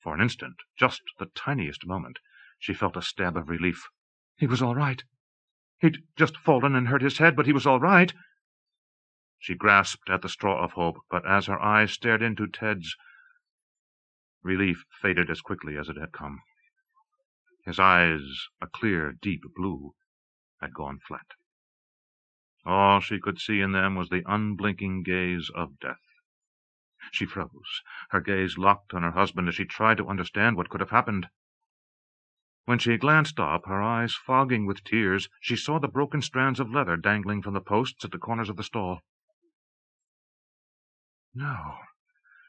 For an instant, just the tiniest moment, she felt a stab of relief. He was all right. He'd just fallen and hurt his head, but he was all right. She grasped at the straw of hope, but as her eyes stared into Ted's, relief faded as quickly as it had come. His eyes, a clear, deep blue, had gone flat. All she could see in them was the unblinking gaze of death. She froze, her gaze locked on her husband as she tried to understand what could have happened. When she glanced up, her eyes fogging with tears, she saw the broken strands of leather dangling from the posts at the corners of the stall. "No,"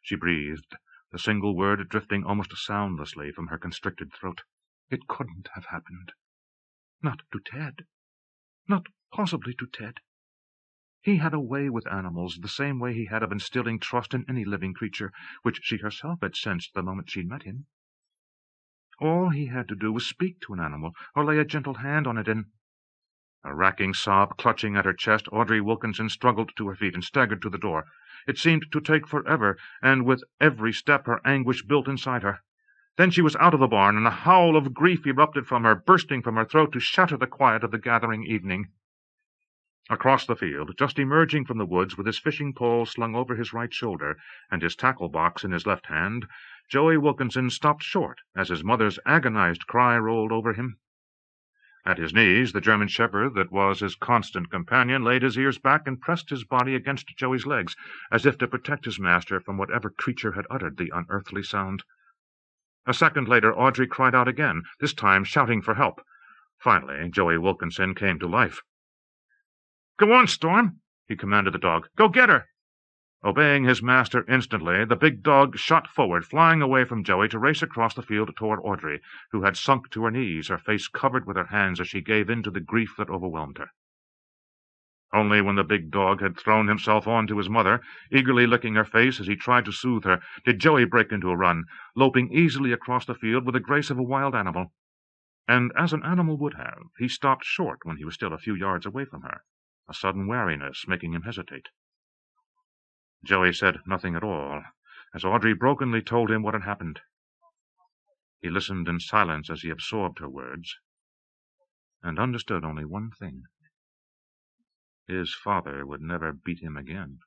she breathed, the single word drifting almost soundlessly from her constricted throat. "It couldn't have happened. Not to Ted. Not possibly to Ted. He had a way with animals, the same way he had of instilling trust in any living creature, which she herself had sensed the moment she'd met him. All he had to do was speak to an animal, or lay a gentle hand on it, and—" A racking sob clutching at her chest, Audrey Wilkinson struggled to her feet and staggered to the door. It seemed to take forever, and with every step her anguish built inside her. Then she was out of the barn, and a howl of grief erupted from her, bursting from her throat to shatter the quiet of the gathering evening. Across the field, just emerging from the woods with his fishing pole slung over his right shoulder and his tackle box in his left hand, Joey Wilkinson stopped short as his mother's agonized cry rolled over him. At his knees, the German shepherd that was his constant companion laid his ears back and pressed his body against Joey's legs, as if to protect his master from whatever creature had uttered the unearthly sound. A second later, Audrey cried out again, this time shouting for help. Finally, Joey Wilkinson came to life. "Go on, Storm," he commanded the dog. "Go get her." Obeying his master instantly, the big dog shot forward, flying away from Joey to race across the field toward Audrey, who had sunk to her knees, her face covered with her hands as she gave in to the grief that overwhelmed her. Only when the big dog had thrown himself on to his mother, eagerly licking her face as he tried to soothe her, did Joey break into a run, loping easily across the field with the grace of a wild animal. And as an animal would have, he stopped short when he was still a few yards away from her, a sudden wariness making him hesitate. Joey said nothing at all, as Audrey brokenly told him what had happened. He listened in silence as he absorbed her words, and understood only one thing. His father would never beat him again.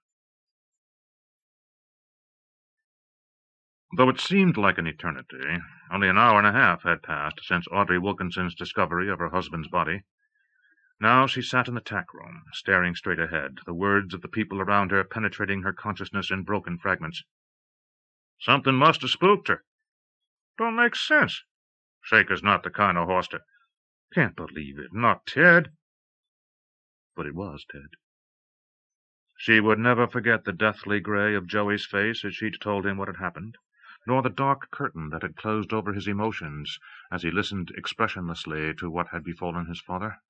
Though it seemed like an eternity, only an hour and a half had passed since Audrey Wilkinson's discovery of her husband's body. Now she sat in the tack room, staring straight ahead, the words of the people around her penetrating her consciousness in broken fragments. "Something must have spooked her. Don't make sense. Shaker's not the kind of horse to— Can't believe it. Not Ted." But it was Ted. She would never forget the deathly gray of Joey's face as she'd told him what had happened, nor the dark curtain that had closed over his emotions as he listened expressionlessly to what had befallen his father.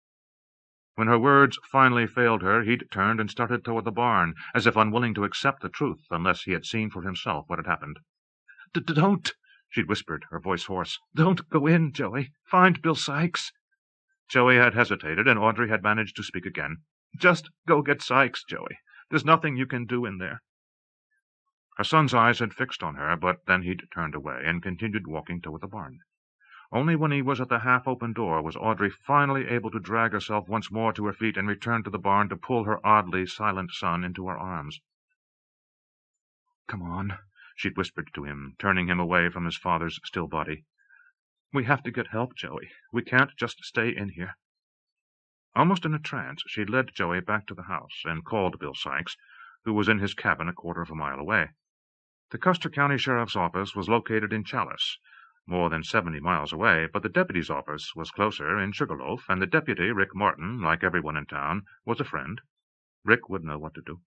When her words finally failed her, he'd turned and started toward the barn, as if unwilling to accept the truth unless he had seen for himself what had happened. "Don't," she'd whispered, her voice hoarse. "Don't go in, Joey. Find Bill Sykes." Joey had hesitated, and Audrey had managed to speak again. "Just go get Sykes, Joey. There's nothing you can do in there." Her son's eyes had fixed on her, but then he'd turned away and continued walking toward the barn. Only when he was at the half-open door was Audrey finally able to drag herself once more to her feet and return to the barn to pull her oddly silent son into her arms. "Come on," she'd whispered to him, turning him away from his father's still body. "We have to get help, Joey. We can't just stay in here." Almost in a trance, she led Joey back to the house and called Bill Sykes, who was in his cabin a quarter of a mile away. The Custer County Sheriff's Office was located in Challis, more than 70 miles away, but the deputy's office was closer in Sugarloaf, and the deputy, Rick Martin, like everyone in town, was a friend. Rick would know what to do.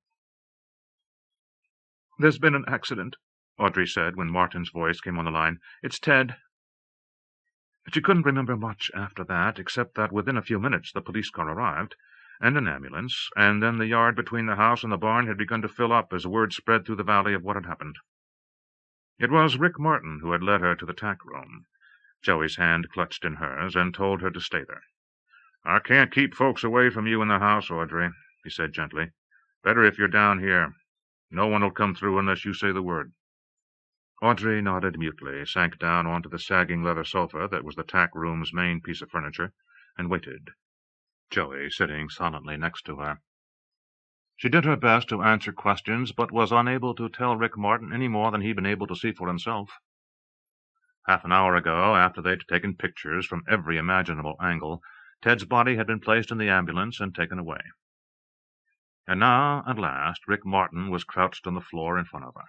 "There's been an accident," Audrey said when Martin's voice came on the line. "It's Ted." She couldn't remember much after that, except that within a few minutes the police car arrived, and an ambulance, and then the yard between the house and the barn had begun to fill up as word spread through the valley of what had happened. It was Rick Martin who had led her to the tack room. Joey's hand clutched in hers and told her to stay there. "I can't keep folks away from you in the house, Audrey," he said gently. "Better if you're down here. No one will come through unless you say the word." Audrey nodded mutely, sank down onto the sagging leather sofa that was the tack room's main piece of furniture, and waited, Joey sitting silently next to her. She did her best to answer questions, but was unable to tell Rick Martin any more than he'd been able to see for himself. Half an hour ago, after they'd taken pictures from every imaginable angle, Ted's body had been placed in the ambulance and taken away. And now, at last, Rick Martin was crouched on the floor in front of her.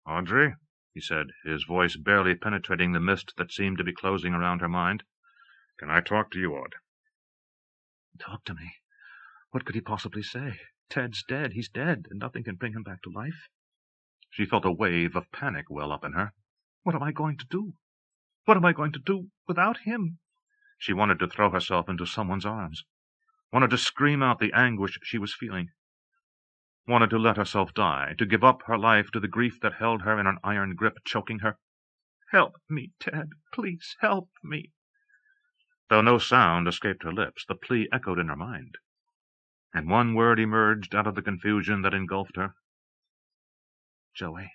"Audrey," he said, his voice barely penetrating the mist that seemed to be closing around her mind. "Can I talk to you, Aud?" "Talk to me? What could he possibly say? Ted's dead. He's dead, and nothing can bring him back to life." She felt a wave of panic well up in her. What am I going to do? What am I going to do without him? She wanted to throw herself into someone's arms, wanted to scream out the anguish she was feeling, wanted to let herself die, to give up her life to the grief that held her in an iron grip, choking her. "Help me, Ted. Please help me." Though no sound escaped her lips, the plea echoed in her mind, and one word emerged out of the confusion that engulfed her. "Joey."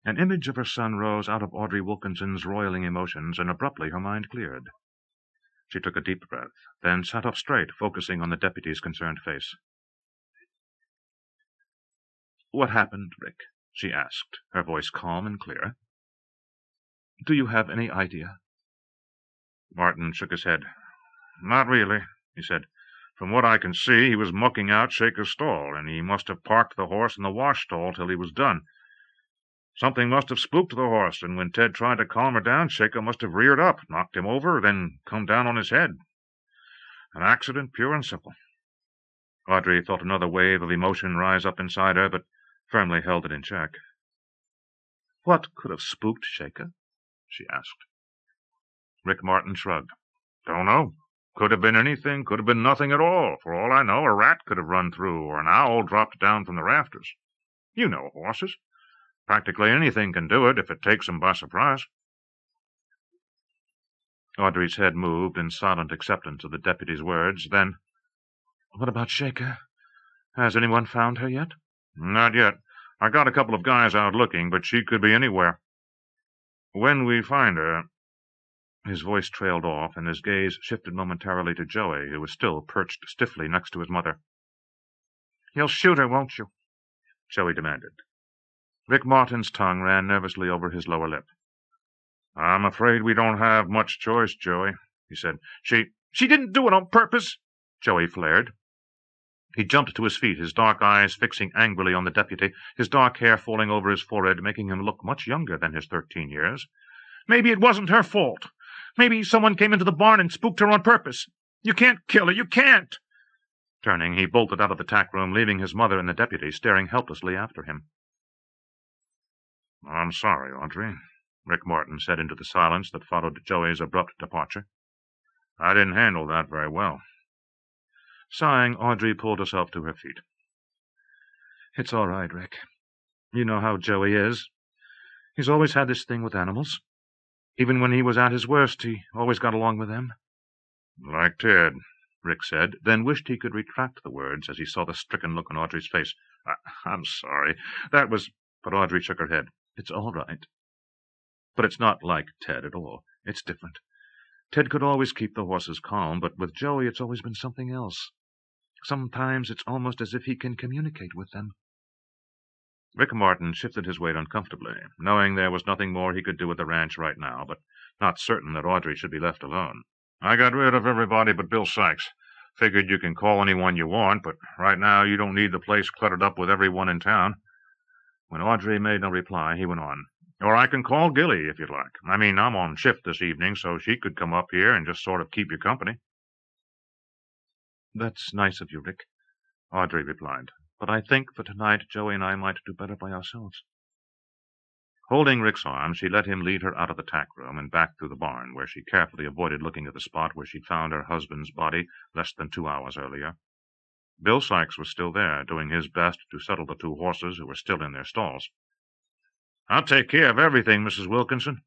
An image of her son rose out of Audrey Wilkinson's roiling emotions, and abruptly her mind cleared. She took a deep breath, then sat up straight, focusing on the deputy's concerned face. "What happened, Rick?" she asked, her voice calm and clear. "Do you have any idea?" Martin shook his head. "Not really," he said. "From what I can see, he was mucking out Shaker's stall, and he must have parked the horse in the wash stall till he was done. Something must have spooked the horse, and when Ted tried to calm her down, Shaker must have reared up, knocked him over, then come down on his head. An accident, pure and simple." Audrey felt another wave of emotion rise up inside her, but firmly held it in check. "What could have spooked Shaker?" she asked. Rick Martin shrugged. "Don't know. Could have been anything, could have been nothing at all. For all I know, a rat could have run through, or an owl dropped down from the rafters. You know horses. Practically anything can do it if it takes them by surprise." Audrey's head moved in silent acceptance of the deputy's words. Then, "What about Shaker? Has anyone found her yet?" "Not yet. I got a couple of guys out looking, but she could be anywhere. When we find her—" His voice trailed off, and his gaze shifted momentarily to Joey, who was still perched stiffly next to his mother. "You'll shoot her, won't you?" Joey demanded. Rick Martin's tongue ran nervously over his lower lip. "I'm afraid we don't have much choice, Joey," he said. She didn't do it on purpose," Joey flared. He jumped to his feet, his dark eyes fixing angrily on the deputy, his dark hair falling over his forehead, making him look much younger than his 13 years. "Maybe it wasn't her fault. Maybe someone came into the barn and spooked her on purpose. You can't kill her, you can't." Turning, he bolted out of the tack room, leaving his mother and the deputy staring helplessly after him. "I'm sorry, Audrey," Rick Martin said into the silence that followed Joey's abrupt departure. "I didn't handle that very well." Sighing, Audrey pulled herself to her feet. "It's all right, Rick. You know how Joey is. He's always had this thing with animals. Even when he was at his worst, he always got along with them." "Like Ted," Rick said, then wished he could retract the words as he saw the stricken look on Audrey's face. I'm sorry. That was—" But Audrey shook her head. "It's all right. But it's not like Ted at all. It's different. Ted could always keep the horses calm, but with Joey it's always been something else. Sometimes it's almost as if he can communicate with them." Rick Martin shifted his weight uncomfortably, knowing there was nothing more he could do at the ranch right now, but not certain that Audrey should be left alone. I got rid of everybody but Bill Sykes. Figured you can call anyone you want, but right now you don't need the place cluttered up with everyone in town. When Audrey made no reply, he went on. Or I can call Gilly, if you'd like. I mean, I'm on shift this evening, so she could come up here and just sort of keep you company. That's nice of you, Rick, Audrey replied. But I think for tonight Joey and I might do better by ourselves. Holding Rick's arm, she let him lead her out of the tack room and back through the barn, where she carefully avoided looking at the spot where she'd found her husband's body less than 2 hours earlier. Bill Sykes was still there, doing his best to settle the 2 horses who were still in their stalls. I'll take care of everything, Mrs. Wilkinson,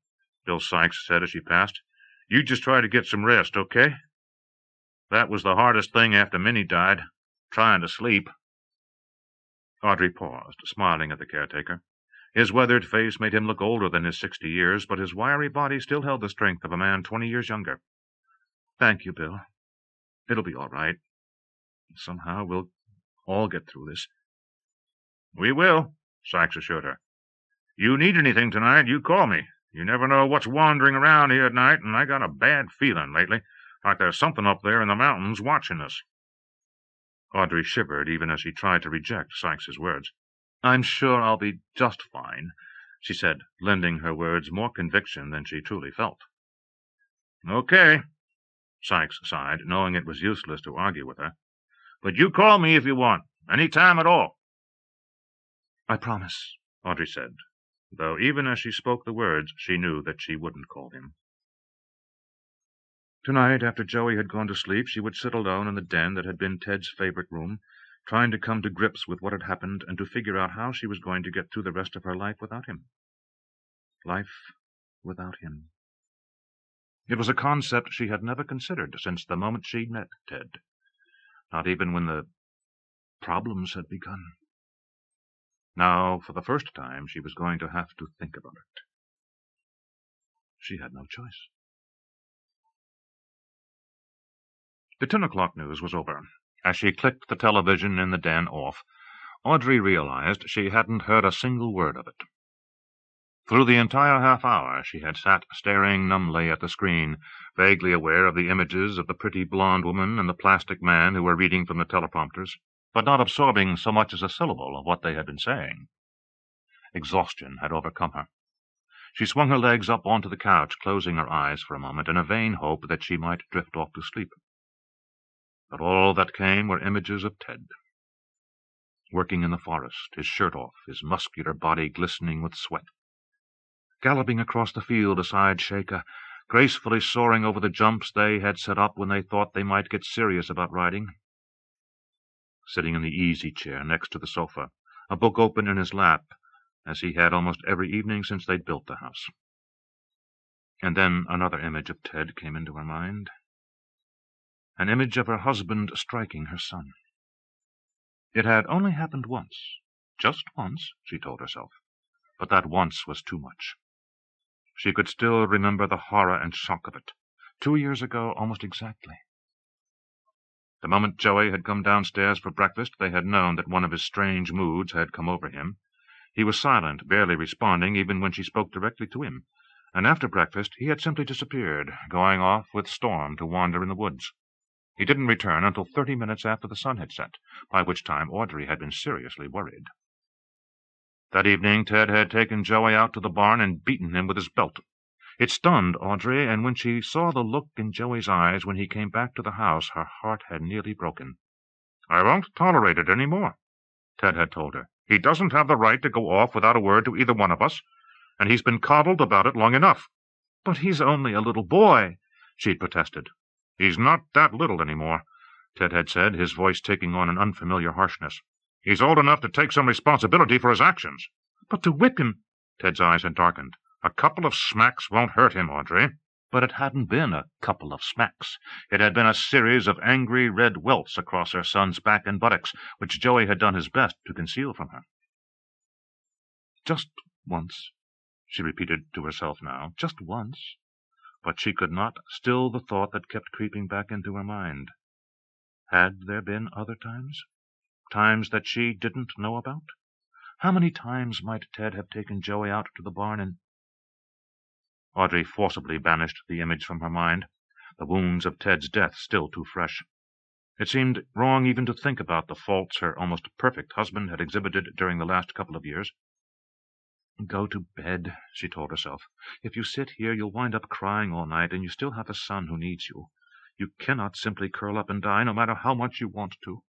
Bill Sykes said as she passed. You just try to get some rest, okay? That was the hardest thing after Minnie died, trying to sleep. Audrey paused, smiling at the caretaker. His weathered face made him look older than his 60 years, but his wiry body still held the strength of a man 20 years younger. Thank you, Bill. It'll be all right. Somehow we'll all get through this. We will, Sykes assured her. You need anything tonight, you call me. You never know what's wandering around here at night, and I got a bad feeling lately, like there's something up there in the mountains watching us. Audrey shivered even as she tried to reject Sykes's words. I'm sure I'll be just fine, she said, lending her words more conviction than she truly felt. Okay, Sykes sighed, knowing it was useless to argue with her. But you call me if you want, any time at all. I promise, Audrey said, though even as she spoke the words, she knew that she wouldn't call him. Tonight, after Joey had gone to sleep, she would sit alone in the den that had been Ted's favorite room, trying to come to grips with what had happened and to figure out how she was going to get through the rest of her life without him. Life without him. It was a concept she had never considered since the moment she'd met Ted, not even when the problems had begun. Now, for the first time, she was going to have to think about it. She had no choice. The 10 o'clock news was over. As she clicked the television in the den off, Audrey realized she hadn't heard a single word of it. Through the entire half-hour she had sat staring numbly at the screen, vaguely aware of the images of the pretty blonde woman and the plastic man who were reading from the teleprompters, but not absorbing so much as a syllable of what they had been saying. Exhaustion had overcome her. She swung her legs up onto the couch, closing her eyes for a moment in a vain hope that she might drift off to sleep. But all that came were images of Ted. Working in the forest, his shirt off, his muscular body glistening with sweat. Galloping across the field beside Shaker, gracefully soaring over the jumps they had set up when they thought they might get serious about riding. Sitting in the easy chair next to the sofa, a book open in his lap, as he had almost every evening since they'd built the house. And then another image of Ted came into her mind. An image of her husband striking her son. It had only happened once, just once, she told herself, but that once was too much. She could still remember the horror and shock of it, 2 years ago almost exactly. The moment Joey had come downstairs for breakfast, they had known that one of his strange moods had come over him. He was silent, barely responding even when she spoke directly to him, and after breakfast he had simply disappeared, going off with Storm to wander in the woods. He didn't return until 30 minutes after the sun had set, by which time Audrey had been seriously worried. That evening Ted had taken Joey out to the barn and beaten him with his belt. It stunned Audrey, and when she saw the look in Joey's eyes when he came back to the house, her heart had nearly broken. I won't tolerate it any more, Ted had told her. He doesn't have the right to go off without a word to either one of us, and he's been coddled about it long enough. But he's only a little boy, she'd protested. He's not that little any more, Ted had said, his voice taking on an unfamiliar harshness. He's old enough to take some responsibility for his actions. But to whip him— Ted's eyes had darkened. A couple of smacks won't hurt him, Audrey. But it hadn't been a couple of smacks. It had been a series of angry red welts across her son's back and buttocks, which Joey had done his best to conceal from her. Just once, she repeated to herself now, just once. But she could not still the thought that kept creeping back into her mind. Had there been other times? Times that she didn't know about? How many times might Ted have taken Joey out to the barn and— Audrey forcibly banished the image from her mind. the wounds of Ted's death still too fresh. It seemed wrong even to think about the faults her almost perfect husband had exhibited during the last couple of years. "Go to bed," she told herself. "If you sit here, you'll wind up crying all night, and you still have a son who needs you. You cannot simply curl up and die, no matter how much you want to."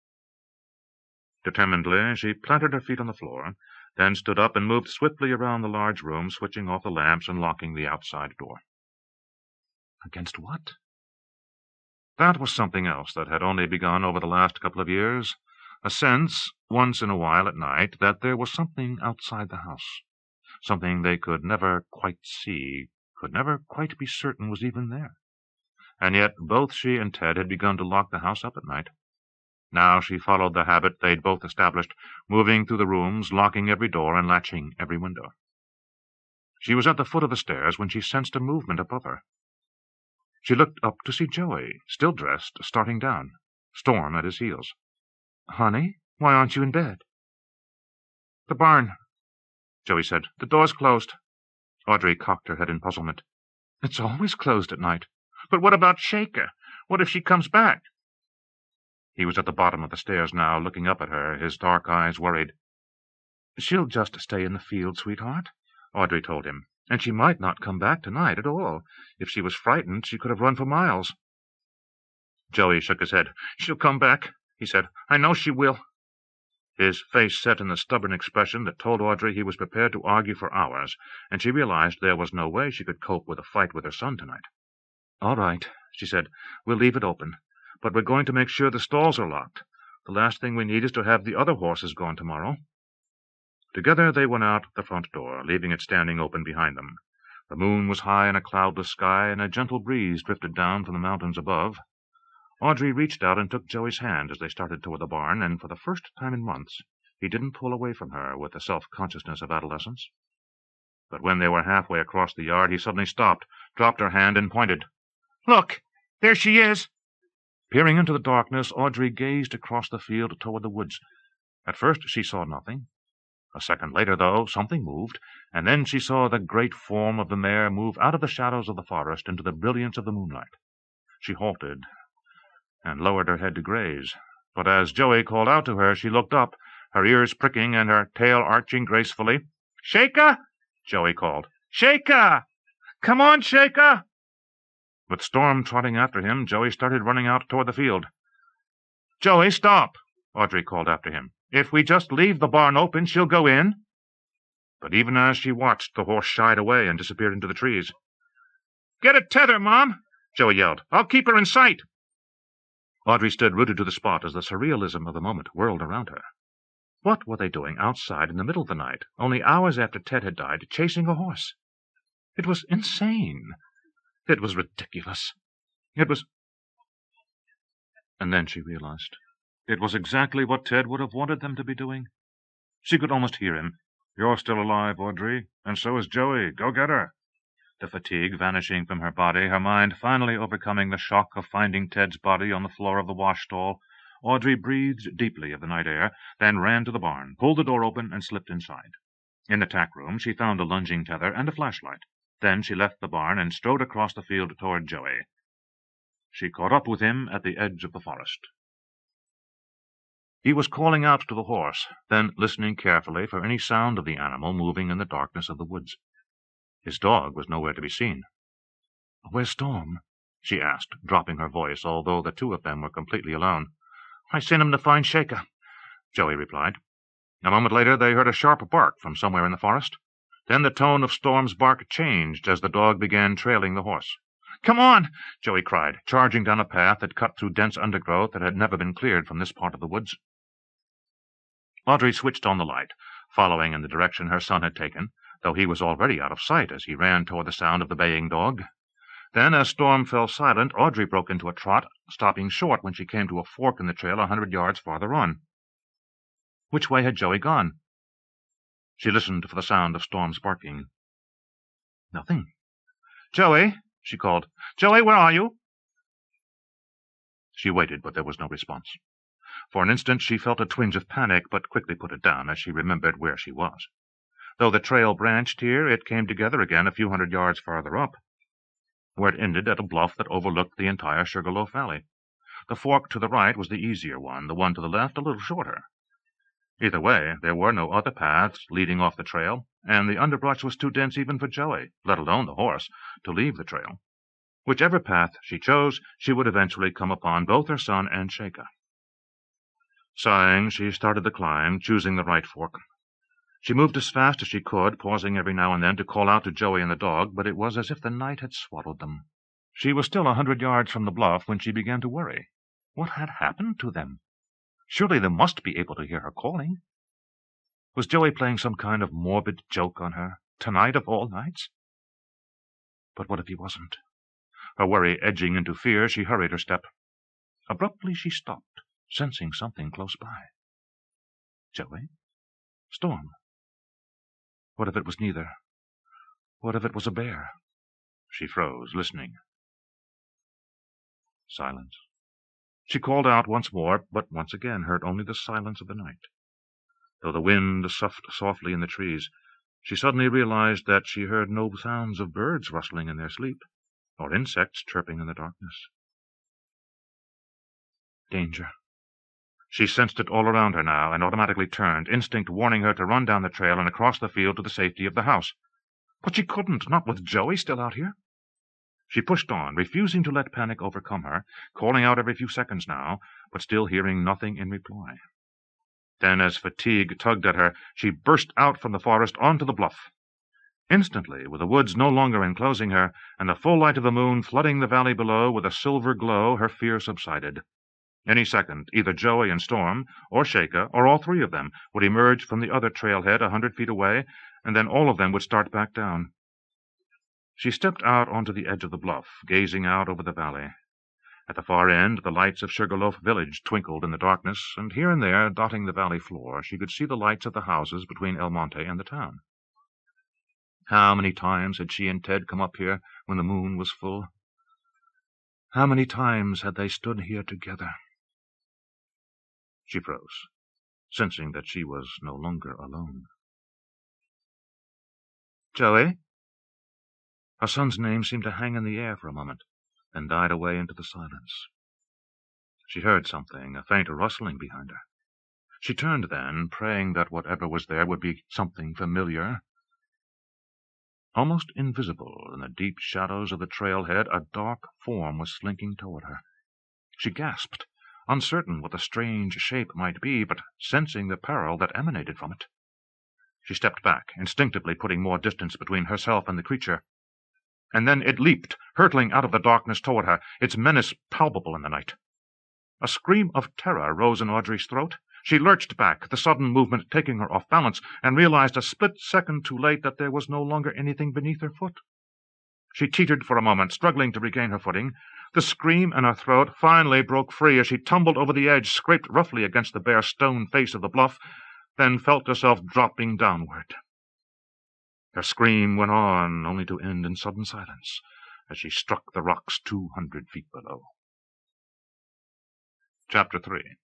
Determinedly, she planted her feet on the floor, then stood up and moved swiftly around the large room, switching off the lamps and locking the outside door. Against what? That was something else that had only begun over the last couple of years, a sense, once in a while at night, that there was something outside the house, something they could never quite see, could never quite be certain was even there. And yet both she and Ted had begun to lock the house up at night. Now she followed the habit they'd both established, moving through the rooms, locking every door and latching every window. She was at the foot of the stairs when she sensed a movement above her. She looked up to see Joey, still dressed, starting down, Storm at his heels. "Honey, why aren't you in bed?" "The barn," Joey said. "The door's closed." Audrey cocked her head in puzzlement. "It's always closed at night." "But what about Shaker? What if she comes back?" He was at the bottom of the stairs now, looking up at her, his dark eyes worried. "She'll just stay in the field, sweetheart," Audrey told him. "And she might not come back tonight at all. If she was frightened, she could have run for miles." Joey shook his head. "She'll come back," he said. "I know she will." His face set in the stubborn expression that told Audrey he was prepared to argue for hours, and she realized there was no way she could cope with a fight with her son tonight. "All right," she said. "We'll leave it open. But we're going to make sure the stalls are locked. The last thing we need is to have the other horses gone tomorrow." Together they went out the front door, leaving it standing open behind them. The moon was high in a cloudless sky, and a gentle breeze drifted down from the mountains above. Audrey reached out and took Joey's hand as they started toward the barn, and for the first time in months he didn't pull away from her with the self-consciousness of adolescence. But when they were halfway across the yard, he suddenly stopped, dropped her hand, and pointed. "Look! There she is!" Peering into the darkness, Audrey gazed across the field toward the woods. At first she saw nothing. A second later, though, something moved, and then she saw the great form of the mare move out of the shadows of the forest into the brilliance of the moonlight. She halted and lowered her head to graze, but as Joey called out to her, she looked up, her ears pricking and her tail arching gracefully. "Shaker!" Joey called. "Shaker! Come on, Shaker!" With Storm trotting after him, Joey started running out toward the field. "Joey, stop!" Audrey called after him. "If we just leave the barn open, she'll go in." But even as she watched, the horse shied away and disappeared into the trees. "Get a tether, Mom!" Joey yelled. "I'll keep her in sight." Audrey stood rooted to the spot as the surrealism of the moment whirled around her. What were they doing outside in the middle of the night, only hours after Ted had died, chasing a horse? It was insane. It was ridiculous. It was... And then she realized. It was exactly what Ted would have wanted them to be doing. She could almost hear him. "You're still alive, Audrey, and so is Joey. Go get her." The fatigue vanishing from her body, her mind finally overcoming the shock of finding Ted's body on the floor of the wash stall, Audrey breathed deeply of the night air, then ran to the barn, pulled the door open, and slipped inside. In the tack room she found a lunging tether and a flashlight. Then she left the barn and strode across the field toward Joey. She caught up with him at the edge of the forest. He was calling out to the horse, then listening carefully for any sound of the animal moving in the darkness of the woods. His dog was nowhere to be seen. "Where's Storm?" she asked, dropping her voice, although the two of them were completely alone. "I sent him to find Shaker," Joey replied. A moment later they heard a sharp bark from somewhere in the forest. Then the tone of Storm's bark changed as the dog began trailing the horse. "Come on!" Joey cried, charging down a path that cut through dense undergrowth that had never been cleared from this part of the woods. Audrey switched on the light, following in the direction her son had taken, though he was already out of sight as he ran toward the sound of the baying dog. Then, as Storm fell silent, Audrey broke into a trot, stopping short when she came to a fork in the trail 100 yards farther on. Which way had Joey gone? She listened for the sound of Storm's barking. Nothing. "Joey," she called. "Joey, where are you?" She waited, but there was no response. For an instant she felt a twinge of panic, but quickly put it down as she remembered where she was. Though the trail branched here, it came together again a few hundred yards farther up. where it ended at a bluff that overlooked the entire Sugarloaf Valley. The fork to the right was the easier one, the one to the left a little shorter. Either way, there were no other paths leading off the trail, and the underbrush was too dense even for Joey, let alone the horse, to leave the trail. Whichever path she chose, she would eventually come upon both her son and Shaka. Sighing, she started the climb, choosing the right fork. She moved as fast as she could, pausing every now and then to call out to Joey and the dog, but it was as if the night had swallowed them. She was still 100 yards from the bluff when she began to worry. What had happened to them? Surely they must be able to hear her calling. Was Joey playing some kind of morbid joke on her, tonight of all nights? But what if he wasn't? Her worry edging into fear, she hurried her step. Abruptly she stopped, sensing something close by. Joey? Storm? What if it was neither? What if it was a bear? She froze, listening. Silence. She called out once more, but once again heard only the silence of the night. Though the wind soughed softly in the trees, she suddenly realized that she heard no sounds of birds rustling in their sleep, or insects chirping in the darkness. Danger. She sensed it all around her now, and automatically turned, instinct warning her to run down the trail and across the field to the safety of the house. But she couldn't, not with Joey still out here. She pushed on, refusing to let panic overcome her, calling out every few seconds now, but still hearing nothing in reply. Then, as fatigue tugged at her, she burst out from the forest onto the bluff. Instantly, with the woods no longer enclosing her, and the full light of the moon flooding the valley below with a silver glow, her fear subsided. Any second, either Joey and Storm, or Shaka, or all three of them, would emerge from the other trailhead 100 feet away, and then all of them would start back down. She stepped out onto the edge of the bluff, gazing out over the valley. At the far end, the lights of Sugarloaf Village twinkled in the darkness, and here and there, dotting the valley floor, she could see the lights of the houses between El Monte and the town. How many times had she and Ted come up here when the moon was full? How many times had they stood here together? She froze, sensing that she was no longer alone. Joey? Her son's name seemed to hang in the air for a moment, then died away into the silence. She heard something, a faint rustling behind her. She turned then, praying that whatever was there would be something familiar. Almost invisible in the deep shadows of the trailhead, a dark form was slinking toward her. She gasped, uncertain what the strange shape might be, but sensing the peril that emanated from it. She stepped back, instinctively putting more distance between herself and the creature. And then it leaped, hurtling out of the darkness toward her, its menace palpable in the night. A scream of terror rose in Audrey's throat. She lurched back, the sudden movement taking her off balance, and realized a split second too late that there was no longer anything beneath her foot. She teetered for a moment, struggling to regain her footing. The scream in her throat finally broke free as she tumbled over the edge, scraped roughly against the bare stone face of the bluff, then felt herself dropping downward. Her scream went on, only to end in sudden silence, as she struck the rocks 200 feet below. Chapter 3.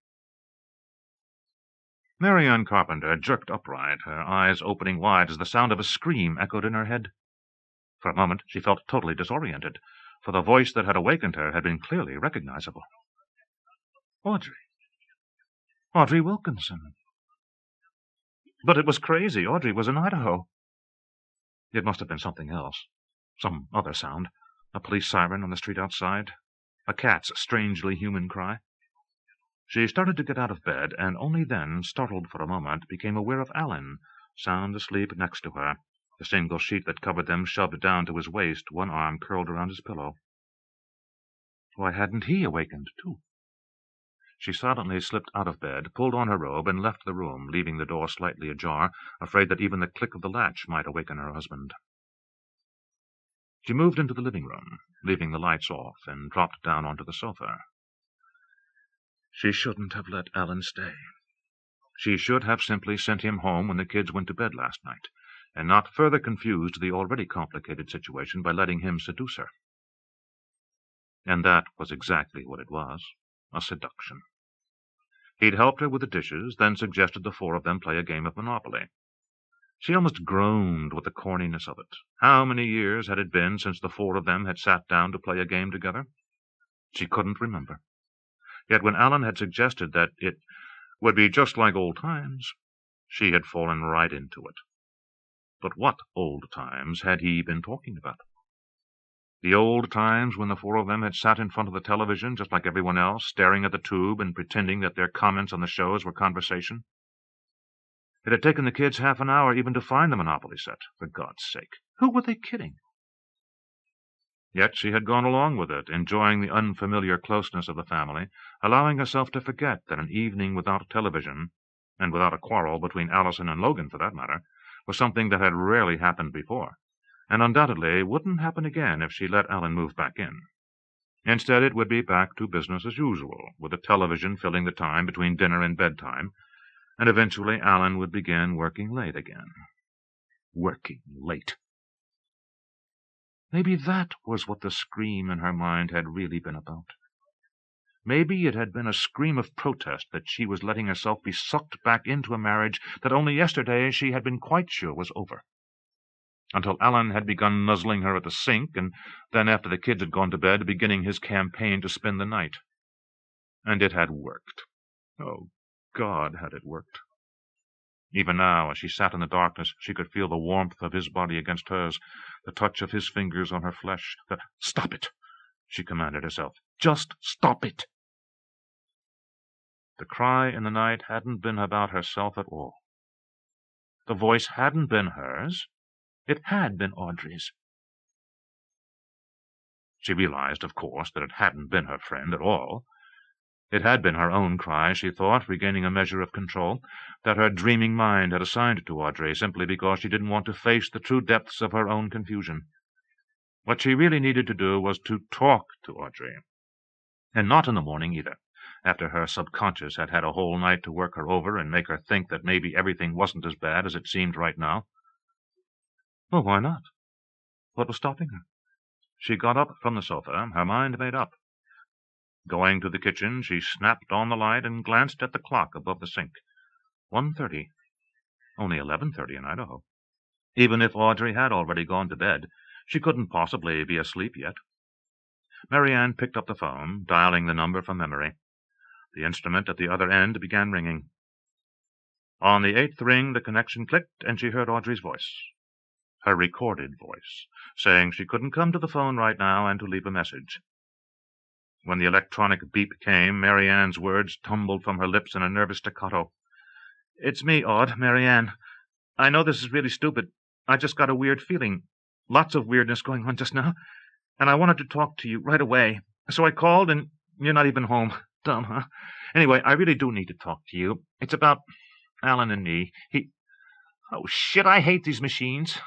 MaryAnne Carpenter jerked upright, her eyes opening wide as the sound of a scream echoed in her head. For a moment she felt totally disoriented, for the voice that had awakened her had been clearly recognizable. Audrey. Audrey Wilkinson. But it was crazy. Audrey was in Idaho. It must have been something else. Some other sound. A police siren on the street outside. A cat's strangely human cry. She started to get out of bed, and only then, startled for a moment, became aware of Alan, sound asleep next to her, the single sheet that covered them shoved down to his waist, one arm curled around his pillow. Why hadn't he awakened, too? She silently slipped out of bed, pulled on her robe, and left the room, leaving the door slightly ajar, afraid that even the click of the latch might awaken her husband. She moved into the living room, leaving the lights off, and dropped down onto the sofa. She shouldn't have let Alan stay. She should have simply sent him home when the kids went to bed last night, and not further confused the already complicated situation by letting him seduce her. And that was exactly what it was, a seduction. He'd helped her with the dishes, then suggested the four of them play a game of Monopoly. She almost groaned with the corniness of it. How many years had it been since the four of them had sat down to play a game together? She couldn't remember. Yet when Alan had suggested that it would be just like old times, she had fallen right into it. But what old times had he been talking about? The old times when the four of them had sat in front of the television just like everyone else, staring at the tube and pretending that their comments on the shows were conversation? It had taken the kids half an hour even to find the Monopoly set, for God's sake. Who were they kidding? Yet she had gone along with it, enjoying the unfamiliar closeness of the family, allowing herself to forget that an evening without television, and without a quarrel between Allison and Logan for that matter, was something that had rarely happened before, and undoubtedly wouldn't happen again if she let Alan move back in. Instead, it would be back to business as usual, with the television filling the time between dinner and bedtime, and eventually Alan would begin working late again. Working late. Maybe that was what the scream in her mind had really been about. Maybe it had been a scream of protest that she was letting herself be sucked back into a marriage that only yesterday she had been quite sure was over. Until Alan had begun nuzzling her at the sink, and then after the kids had gone to bed, beginning his campaign to spend the night. And it had worked. Oh, God, had it worked. Even now, as she sat in the darkness, she could feel the warmth of his body against hers, the touch of his fingers on her flesh. "Stop it," she commanded herself. "Just stop it." The cry in the night hadn't been about herself at all. The voice hadn't been hers. It had been Audrey's. She realized, of course, that it hadn't been her friend at all. It had been her own cry, she thought, regaining a measure of control, that her dreaming mind had assigned to Audrey simply because she didn't want to face the true depths of her own confusion. What she really needed to do was to talk to Audrey. And not in the morning either, after her subconscious had had a whole night to work her over and make her think that maybe everything wasn't as bad as it seemed right now. Well, why not? What was stopping her? She got up from the sofa, her mind made up. Going to the kitchen, she snapped on the light and glanced at the clock above the sink. 1:30. Only 11:30 in Idaho. Even if Audrey had already gone to bed, she couldn't possibly be asleep yet. MaryAnne picked up the phone, dialing the number from memory. The instrument at the other end began ringing. On the 8th ring, the connection clicked, and she heard Audrey's voice. Her recorded voice, saying she couldn't come to the phone right now and to leave a message. When the electronic beep came, MaryAnne's words tumbled from her lips in a nervous staccato. "It's me, Aud, MaryAnne. I know this is really stupid. I just got a weird feeling. Lots of weirdness going on just now. And I wanted to talk to you right away. So I called, and you're not even home. Dumb, huh? Anyway, I really do need to talk to you. It's about Alan and me. Oh, shit, I hate these machines.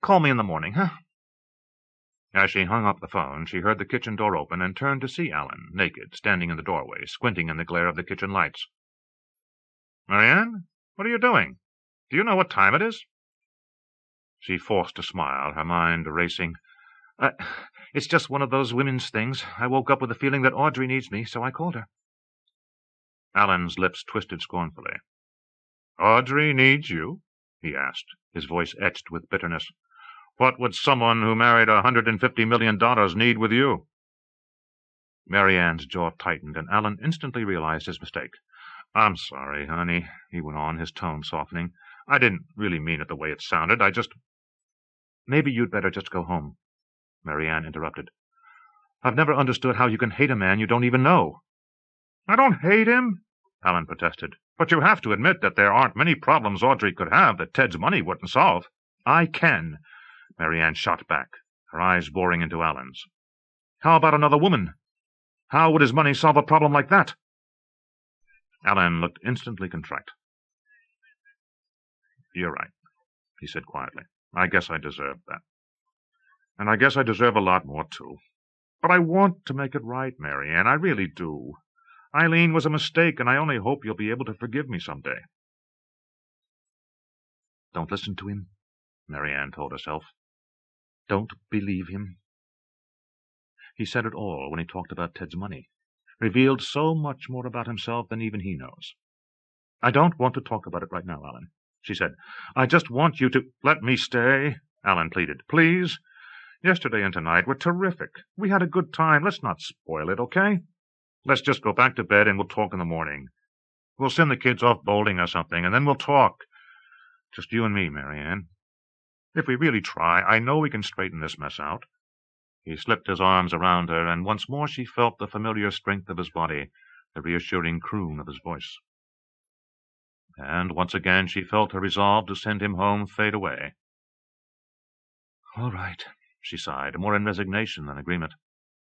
Call me in the morning, huh?" As she hung up the phone, she heard the kitchen door open and turned to see Alan, naked, standing in the doorway, squinting in the glare of the kitchen lights. "MaryAnne, what are you doing? Do you know what time it is?" She forced a smile, her mind racing. It's just one of those women's things. I woke up with the feeling that Audrey needs me, so I called her." Alan's lips twisted scornfully. "Audrey needs you?" he asked, his voice etched with bitterness. "What would someone who married $150 million need with you?" MaryAnne's jaw tightened, and Alan instantly realized his mistake. "I'm sorry, honey," he went on, his tone softening. "I didn't really mean it the way it sounded. I just—" "Maybe you'd better just go home," MaryAnne interrupted. "I've never understood how you can hate a man you don't even know." "I don't hate him," Alan protested. "But you have to admit that there aren't many problems Audrey could have that Ted's money wouldn't solve." "I can," MaryAnne shot back, her eyes boring into Alan's. "How about another woman? How would his money solve a problem like that?" Alan looked instantly contrite. "You're right," he said quietly. "I guess I deserved that. And I guess I deserve a lot more, too. But I want to make it right, MaryAnne. I really do. Eileen was a mistake, and I only hope you'll be able to forgive me someday." "Don't listen to him," MaryAnne told herself. "Don't believe him." He said it all when he talked about Ted's money, revealed so much more about himself than even he knows. "I don't want to talk about it right now, Alan. she said. "I just want you to—" "Let me stay," Alan pleaded. "Please. Yesterday and tonight were terrific. We had a good time. Let's not spoil it, okay? Let's just go back to bed and we'll talk in the morning. We'll send the kids off bowling or something, and then we'll talk. Just you and me, MaryAnne. If we really try, I know we can straighten this mess out." He slipped his arms around her, and once more she felt the familiar strength of his body, the reassuring croon of his voice. And once again she felt her resolve to send him home fade away. "All right," she sighed, more in resignation than agreement.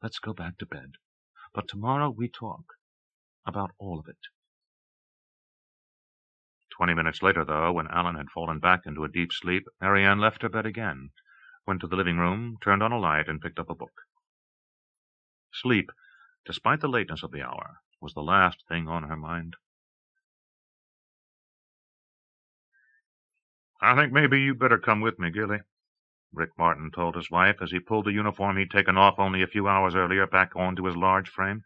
"Let's go back to bed. But tomorrow we talk. About all of it." 20 minutes later, though, when Alan had fallen back into a deep sleep, MaryAnne left her bed again, went to the living room, turned on a light, and picked up a book. Sleep, despite the lateness of the hour, was the last thing on her mind. "I think maybe you'd better come with me, Gilly," Rick Martin told his wife as he pulled the uniform he'd taken off only a few hours earlier back onto his large frame.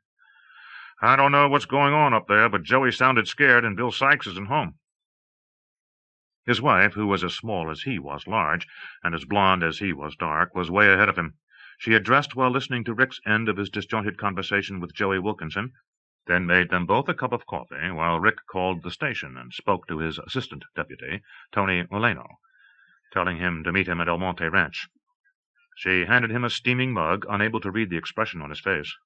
"I don't know what's going on up there, but Joey sounded scared and Bill Sykes isn't home." His wife, who was as small as he was large, and as blonde as he was dark, was way ahead of him. She had dressed while listening to Rick's end of his disjointed conversation with Joey Wilkinson, then made them both a cup of coffee while Rick called the station and spoke to his assistant deputy, Tony Moleno, telling him to meet him at El Monte Ranch. She handed him a steaming mug, unable to read the expression on his face.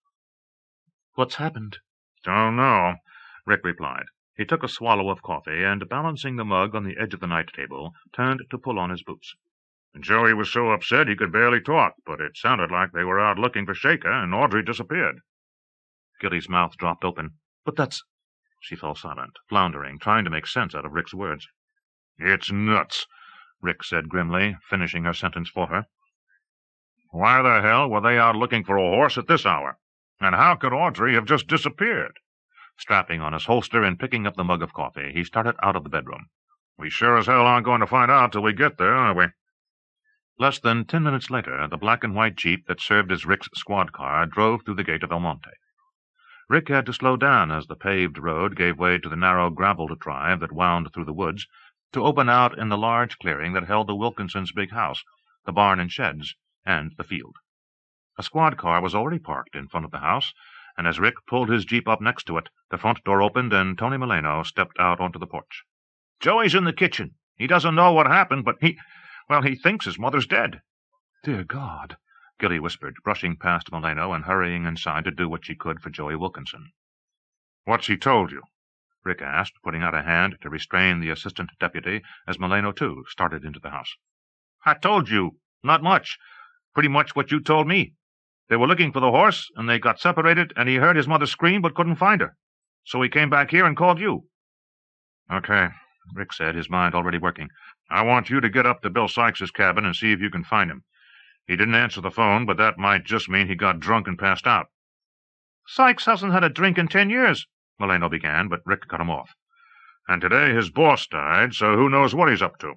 "What's happened?" "Don't know," Rick replied. He took a swallow of coffee and, balancing the mug on the edge of the night table, turned to pull on his boots. "Joey was so upset he could barely talk, but it sounded like they were out looking for Shaker, and Audrey disappeared." Gilly's mouth dropped open. "But that's—" She fell silent, floundering, trying to make sense out of Rick's words. "It's nuts," Rick said grimly, finishing her sentence for her. "Why the hell were they out looking for a horse at this hour? And how could Audrey have just disappeared?" Strapping on his holster and picking up the mug of coffee, he started out of the bedroom. "We sure as hell aren't going to find out till we get there, are we?" Less than 10 minutes later, the black and white Jeep that served as Rick's squad car drove through the gate of El Monte. Rick had to slow down as the paved road gave way to the narrow graveled drive that wound through the woods, to open out in the large clearing that held the Wilkinsons' big house, the barn and sheds, and the field. A squad car was already parked in front of the house, and as Rick pulled his Jeep up next to it, the front door opened and Tony Moleno stepped out onto the porch. "Joey's in the kitchen. He doesn't know what happened, but he thinks his mother's dead." "Dear God," Gilly whispered, brushing past Moleno and hurrying inside to do what she could for Joey Wilkinson. "What's he told you?" Rick asked, putting out a hand to restrain the assistant deputy as Moleno, too, started into the house. "I told you. Not much. Pretty much what you told me. They were looking for the horse, and they got separated, and he heard his mother scream but couldn't find her. So he came back here and called you." "Okay," Rick said, his mind already working. "I want you to get up to Bill Sykes' cabin and see if you can find him. He didn't answer the phone, but that might just mean he got drunk and passed out." "Sykes hasn't had a drink in 10 years, Moleno began, but Rick cut him off. "And today his boss died, so who knows what he's up to.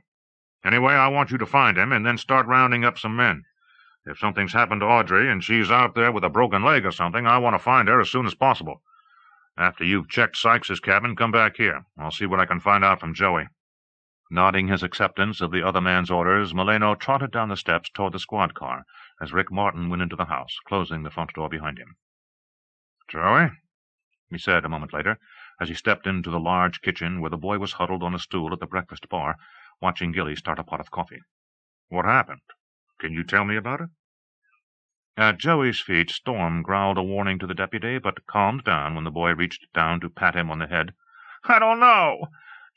Anyway, I want you to find him and then start rounding up some men. If something's happened to Audrey and she's out there with a broken leg or something, I want to find her as soon as possible. After you've checked Sykes' cabin, come back here. I'll see what I can find out from Joey." Nodding his acceptance of the other man's orders, Moleno trotted down the steps toward the squad car as Rick Martin went into the house, closing the front door behind him. "Joey?" he said a moment later, as he stepped into the large kitchen where the boy was huddled on a stool at the breakfast bar, watching Gilly start a pot of coffee. "What happened? Can you tell me about it?" At Joey's feet, Storm growled a warning to the deputy, but calmed down when the boy reached down to pat him on the head. "I don't know,"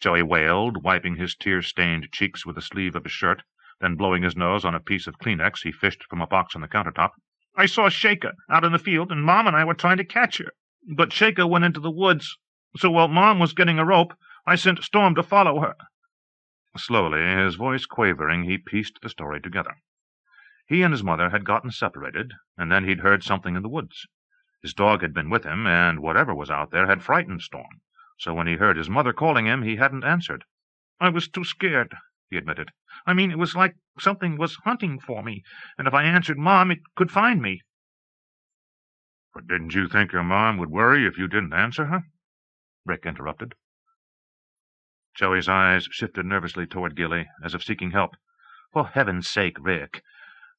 Joey wailed, wiping his tear-stained cheeks with the sleeve of his shirt, then blowing his nose on a piece of Kleenex he fished from a box on the countertop. "I saw Shaker out in the field, and Mom and I were trying to catch her. But Shaker went into the woods, so while Mom was getting a rope, I sent Storm to follow her." Slowly, his voice quavering, he pieced the story together. He and his mother had gotten separated, and then he'd heard something in the woods. His dog had been with him, and whatever was out there had frightened Storm, so when he heard his mother calling him, he hadn't answered. "I was too scared," he admitted. "I mean, it was like something was hunting for me, and if I answered Mom, it could find me." "But didn't you think your Mom would worry if you didn't answer her?" Rick interrupted. Joey's eyes shifted nervously toward Gilly, as if seeking help. "For heaven's sake, Rick,"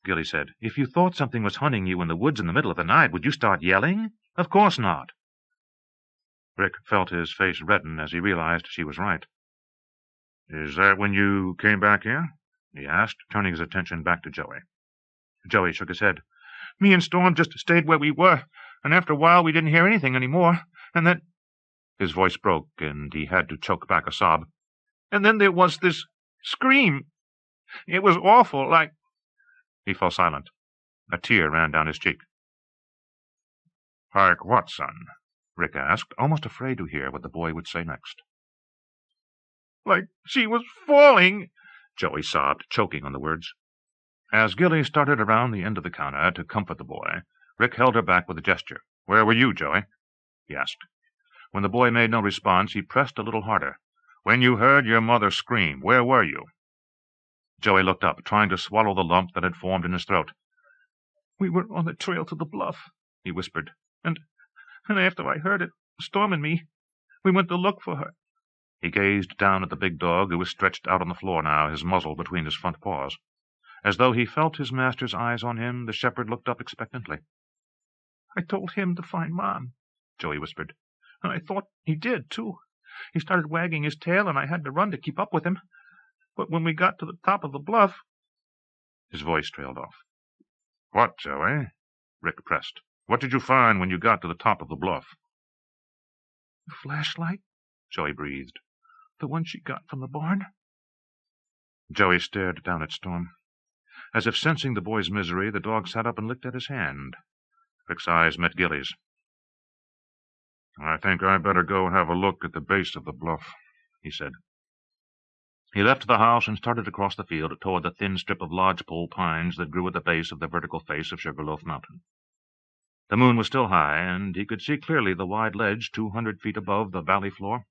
Gilly said. "If you thought something was hunting you in the woods in the middle of the night, would you start yelling? Of course not." Rick felt his face redden as he realized she was right. "Is that when you came back here?" he asked, turning his attention back to Joey. Joey shook his head. "Me and Storm just stayed where we were, and after a while we didn't hear anything any more, and then—" His voice broke, and he had to choke back a sob. "And then there was this scream. It was awful, like—" He fell silent. A tear ran down his cheek. "Like what, son?" Rick asked, almost afraid to hear what the boy would say next. "Like she was falling," Joey sobbed, choking on the words. As Gilly started around the end of the counter to comfort the boy, Rick held her back with a gesture. "Where were you, Joey?" he asked. When the boy made no response, he pressed a little harder. "When you heard your mother scream, where were you?" Joey looked up, trying to swallow the lump that had formed in his throat. "We were on the trail to the bluff," he whispered. And after I heard it, Storm and me, we went to look for her." He gazed down at the big dog, who was stretched out on the floor now, his muzzle between his front paws. As though he felt his master's eyes on him, the shepherd looked up expectantly. "I told him to find Mom," Joey whispered. "And I thought he did, too. He started wagging his tail, and I had to run to keep up with him. But when we got to the top of the bluff—" His voice trailed off. "What, Joey?" Rick pressed. "What did you find when you got to the top of the bluff?" "The flashlight," Joey breathed. "The one she got from the barn." Joey stared down at Storm. As if sensing the boy's misery, the dog sat up and licked at his hand. Rick's eyes met Gilly's. "I think I'd better go have a look at the base of the bluff," he said. He left the house and started across the field toward the thin strip of lodgepole pines that grew at the base of the vertical face of Sugarloaf Mountain. The moon was still high, and he could see clearly the wide ledge 200 feet above the valley floor.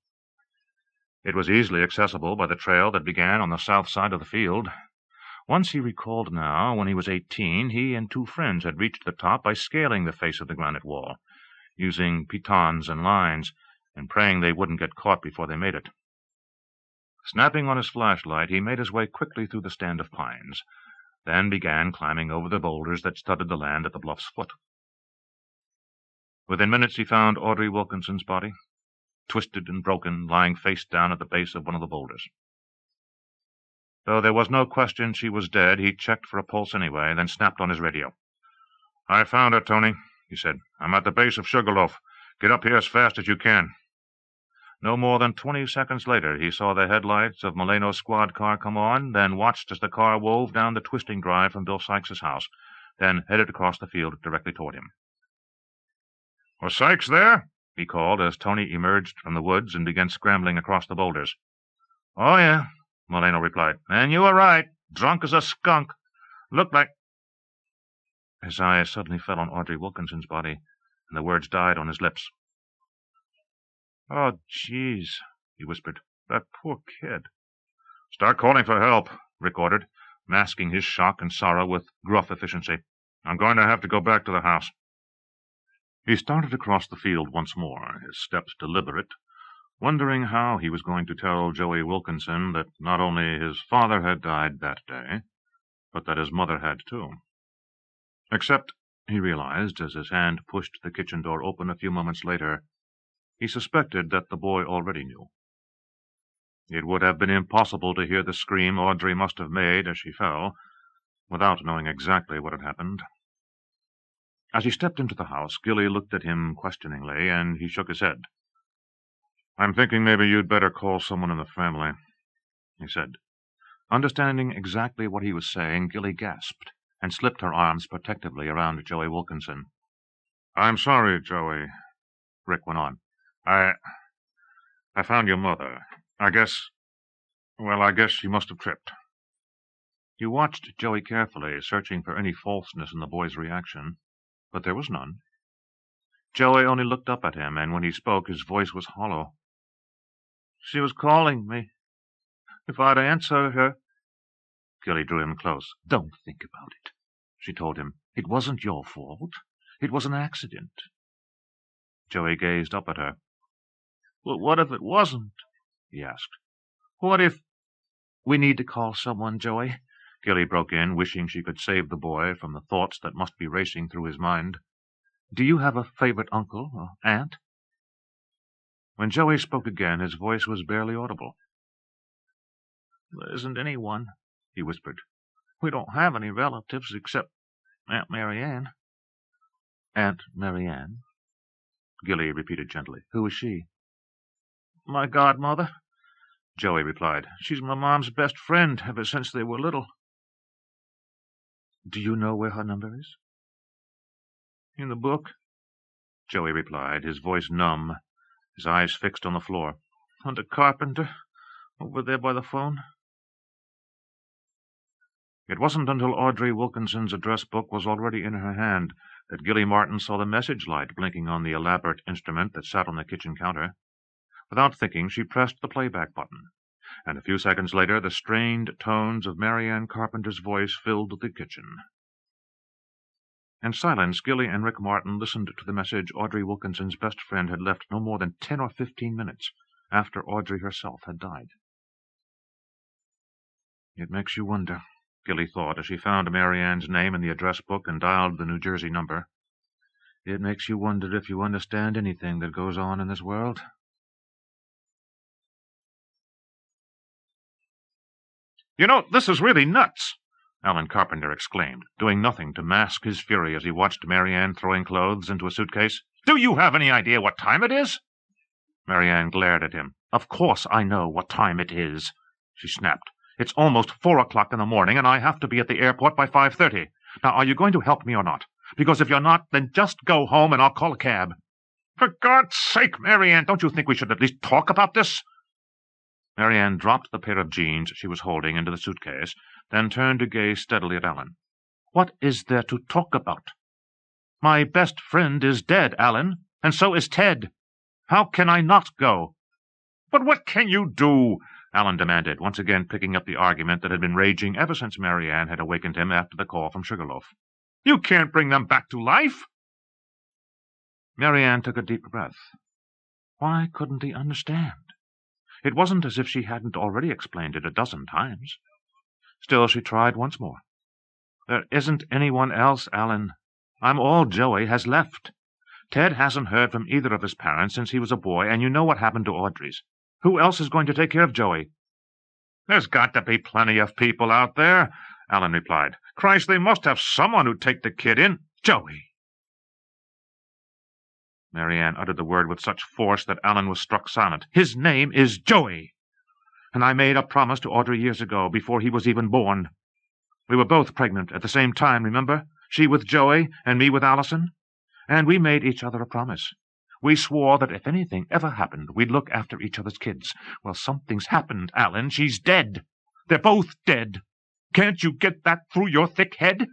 It was easily accessible by the trail that began on the south side of the field. Once he recalled now, when he was 18, he and 2 friends had reached the top by scaling the face of the granite wall, using pitons and lines, and praying they wouldn't get caught before they made it. Snapping on his flashlight, he made his way quickly through the stand of pines, then began climbing over the boulders that studded the land at the bluff's foot. Within minutes he found Audrey Wilkinson's body, twisted and broken, lying face down at the base of one of the boulders. Though there was no question she was dead, he checked for a pulse anyway, then snapped on his radio. "I found her, Tony," he said. "I'm at the base of Sugarloaf. Get up here as fast as you can." No more than 20 seconds later, he saw the headlights of Moleno's squad car come on, then watched as the car wove down the twisting drive from Bill Sykes' house, then headed across the field directly toward him. "Was Sykes there?" he called as Tony emerged from the woods and began scrambling across the boulders. "Oh, yeah," Moleno replied. "And you were right. Drunk as a skunk. Looked like—" His eyes suddenly fell on Audrey Wilkinson's body, and the words died on his lips. "Oh, jeez," he whispered. "That poor kid." "Start calling for help," Rick ordered, masking his shock and sorrow with gruff efficiency. "I'm going to have to go back to the house." He started across the field once more, his steps deliberate, wondering how he was going to tell Joey Wilkinson that not only his father had died that day, but that his mother had too. Except, he realized, as his hand pushed the kitchen door open a few moments later, he suspected that the boy already knew. It would have been impossible to hear the scream Audrey must have made as she fell, without knowing exactly what had happened. As he stepped into the house, Gilly looked at him questioningly, and he shook his head. "I'm thinking maybe you'd better call someone in the family," he said. Understanding exactly what he was saying, Gilly gasped and slipped her arms protectively around Joey Wilkinson. "I'm sorry, Joey," Rick went on. I found your mother. I guess she must have tripped." He watched Joey carefully, searching for any falseness in the boy's reaction, but there was none. Joey only looked up at him, and when he spoke, his voice was hollow. "She was calling me. If I'd answer her—" Gilly drew him close. "Don't think about it," she told him. "It wasn't your fault. It was an accident." Joey gazed up at her. "But what if it wasn't?" he asked. What if we need to call someone, Joey? Gilly broke in, wishing she could save the boy from the thoughts that must be racing through his mind. Do you have a favorite uncle or aunt? When Joey spoke again, his voice was barely audible. There isn't anyone, he whispered. We don't have any relatives except Aunt MaryAnne. Aunt MaryAnne? Gilly repeated gently. Who is she? My godmother, Joey replied. She's my mom's best friend ever since they were little. Do you know where her number is? In the book, Joey replied, his voice numb, his eyes fixed on the floor. Under Carpenter, over there by the phone. It wasn't until Audrey Wilkinson's address book was already in her hand that Gilly Martin saw the message light blinking on the elaborate instrument that sat on the kitchen counter. Without thinking, she pressed the playback button, and a few seconds later the strained tones of MaryAnne Carpenter's voice filled the kitchen. In silence, Gilly and Rick Martin listened to the message Audrey Wilkinson's best friend had left no more than 10 or 15 minutes after Audrey herself had died. It makes you wonder, Gilly thought, as she found MaryAnne's name in the address book and dialed the New Jersey number. It makes you wonder if you understand anything that goes on in this world. You know, this is really nuts, Alan Carpenter exclaimed, doing nothing to mask his fury as he watched MaryAnne throwing clothes into a suitcase. Do you have any idea what time it is? MaryAnne glared at him. Of course I know what time it is, she snapped. It's almost 4 o'clock in the morning, and I have to be at the airport by 5:30. Now, are you going to help me or not? Because if you're not, then just go home and I'll call a cab. For God's sake, MaryAnne, don't you think we should at least talk about this? MaryAnne dropped the pair of jeans she was holding into the suitcase, then turned to gaze steadily at Alan. What is there to talk about? My best friend is dead, Alan, and so is Ted. How can I not go? But what can you do? Alan demanded, once again picking up the argument that had been raging ever since MaryAnne had awakened him after the call from Sugarloaf. You can't bring them back to life. MaryAnne took a deep breath. Why couldn't he understand? It wasn't as if she hadn't already explained it a dozen times. Still, she tried once more. There isn't anyone else, Alan. I'm all Joey has left. Ted hasn't heard from either of his parents since he was a boy, and you know what happened to Audrey's. Who else is going to take care of Joey? There's got to be plenty of people out there, Alan replied. Christ, they must have someone who'd take the kid in. Joey. MaryAnne uttered the word with such force that Alan was struck silent. His name is Joey, and I made a promise to Audrey years ago, before he was even born. We were both pregnant at the same time, remember? She with Joey and me with Allison. And we made each other a promise. We swore that if anything ever happened, we'd look after each other's kids. Well, something's happened, Alan. She's dead. They're both dead. Can't you get that through your thick head?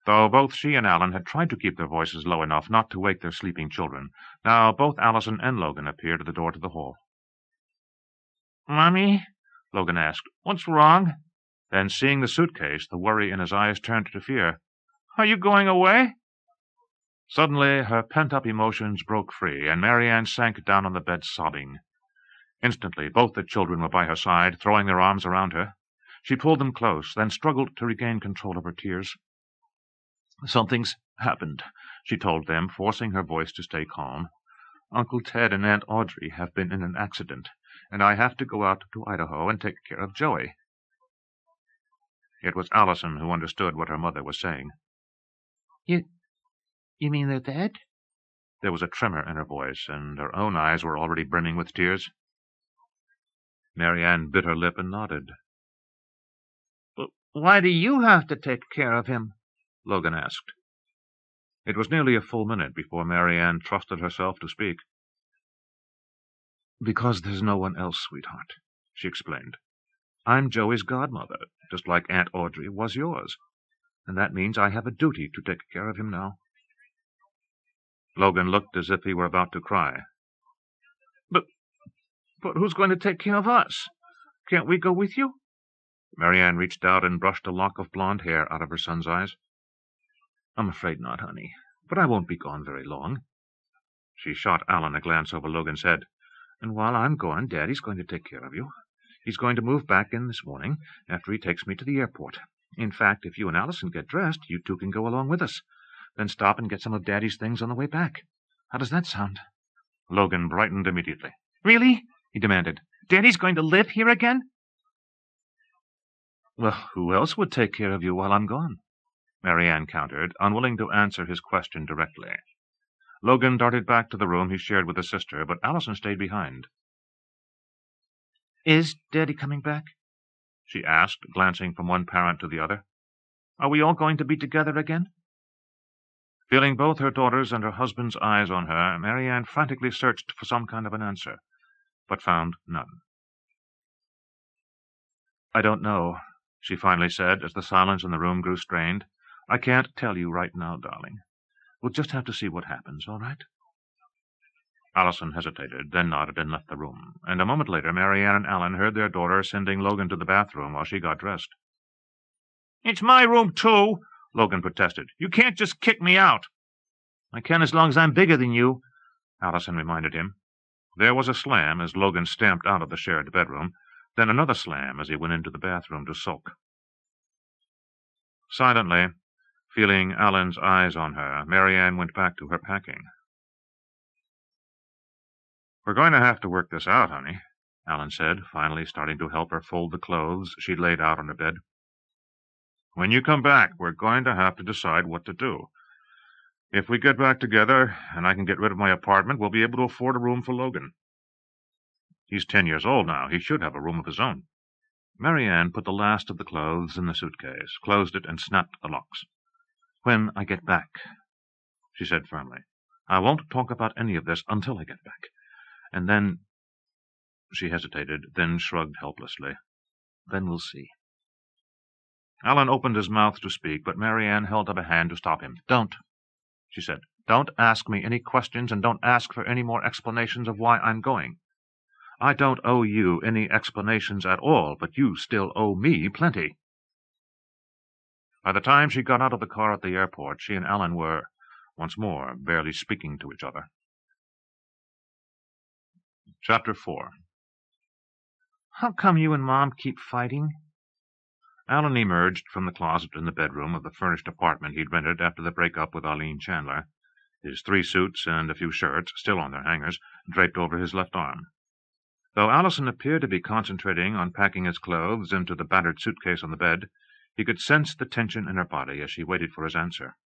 Though both she and Alan had tried to keep their voices low enough not to wake their sleeping children, now both Allison and Logan appeared at the door to the hall. Mommy? Logan asked. What's wrong? Then, seeing the suitcase, the worry in his eyes turned to fear. Are you going away? Suddenly, her pent-up emotions broke free, and MaryAnne sank down on the bed sobbing. Instantly, both the children were by her side, throwing their arms around her. She pulled them close, then struggled to regain control of her tears. Something's happened, she told them, forcing her voice to stay calm. Uncle Ted and Aunt Audrey have been in an accident, and I have to go out to Idaho and take care of Joey. It was Allison who understood what her mother was saying. You mean they're dead? There was a tremor in her voice, and her own eyes were already brimming with tears. MaryAnne bit her lip and nodded. But why do you have to take care of him? Logan asked. It was nearly a full minute before MaryAnne trusted herself to speak. Because there's no one else, sweetheart, she explained. I'm Joey's godmother, just like Aunt Audrey was yours, and that means I have a duty to take care of him now. Logan looked as if he were about to cry. But who's going to take care of us? Can't we go with you? MaryAnne reached out and brushed a lock of blonde hair out of her son's eyes. I'm afraid not, honey, but I won't be gone very long. She shot Alan a glance over Logan's head. And while I'm gone, Daddy's going to take care of you. He's going to move back in this morning after he takes me to the airport. In fact, if you and Allison get dressed, you two can go along with us. Then stop and get some of Daddy's things on the way back. How does that sound?" Logan brightened immediately. "Really?" he demanded. "Daddy's going to live here again?" "Well, who else would take care of you while I'm gone?" MaryAnne countered, unwilling to answer his question directly. Logan darted back to the room he shared with his sister, but Allison stayed behind. "Is Daddy coming back?" she asked, glancing from one parent to the other. "Are we all going to be together again?" Feeling both her daughter's and her husband's eyes on her, MaryAnne frantically searched for some kind of an answer, but found none. "I don't know," she finally said, as the silence in the room grew strained. "I can't tell you right now, darling. We'll just have to see what happens, all right?" Allison hesitated, then nodded and left the room, and a moment later MaryAnne and Alan heard their daughter sending Logan to the bathroom while she got dressed. "It's my room, too," Logan protested. "You can't just kick me out." "I can as long as I'm bigger than you," Allison reminded him. There was a slam as Logan stamped out of the shared bedroom, then another slam as he went into the bathroom to sulk. Silently, feeling Alan's eyes on her, MaryAnne went back to her packing. "We're going to have to work this out, honey," Alan said, finally starting to help her fold the clothes she'd laid out on her bed. "When you come back, we're going to have to decide what to do. If we get back together and I can get rid of my apartment, we'll be able to afford a room for Logan. He's 10 years old now. He should have a room of his own." MaryAnne put the last of the clothes in the suitcase, closed it, and snapped the locks. "When I get back," she said firmly. "I won't talk about any of this until I get back. And then—" She hesitated, then shrugged helplessly. "Then we'll see." Alan opened his mouth to speak, but MaryAnne held up a hand to stop him. "Don't," she said. "Don't ask me any questions, and don't ask for any more explanations of why I'm going. I don't owe you any explanations at all, but you still owe me plenty." By the time she got out of the car at the airport, she and Alan were, once more, barely speaking to each other. Chapter 4. "How come you and Mom keep fighting?" Alan emerged from the closet in the bedroom of the furnished apartment he'd rented after the break-up with Eileen Chandler, his 3 suits and a few shirts, still on their hangers, draped over his left arm. Though Allison appeared to be concentrating on packing his clothes into the battered suitcase on the bed, he could sense the tension in her body as she waited for his answer.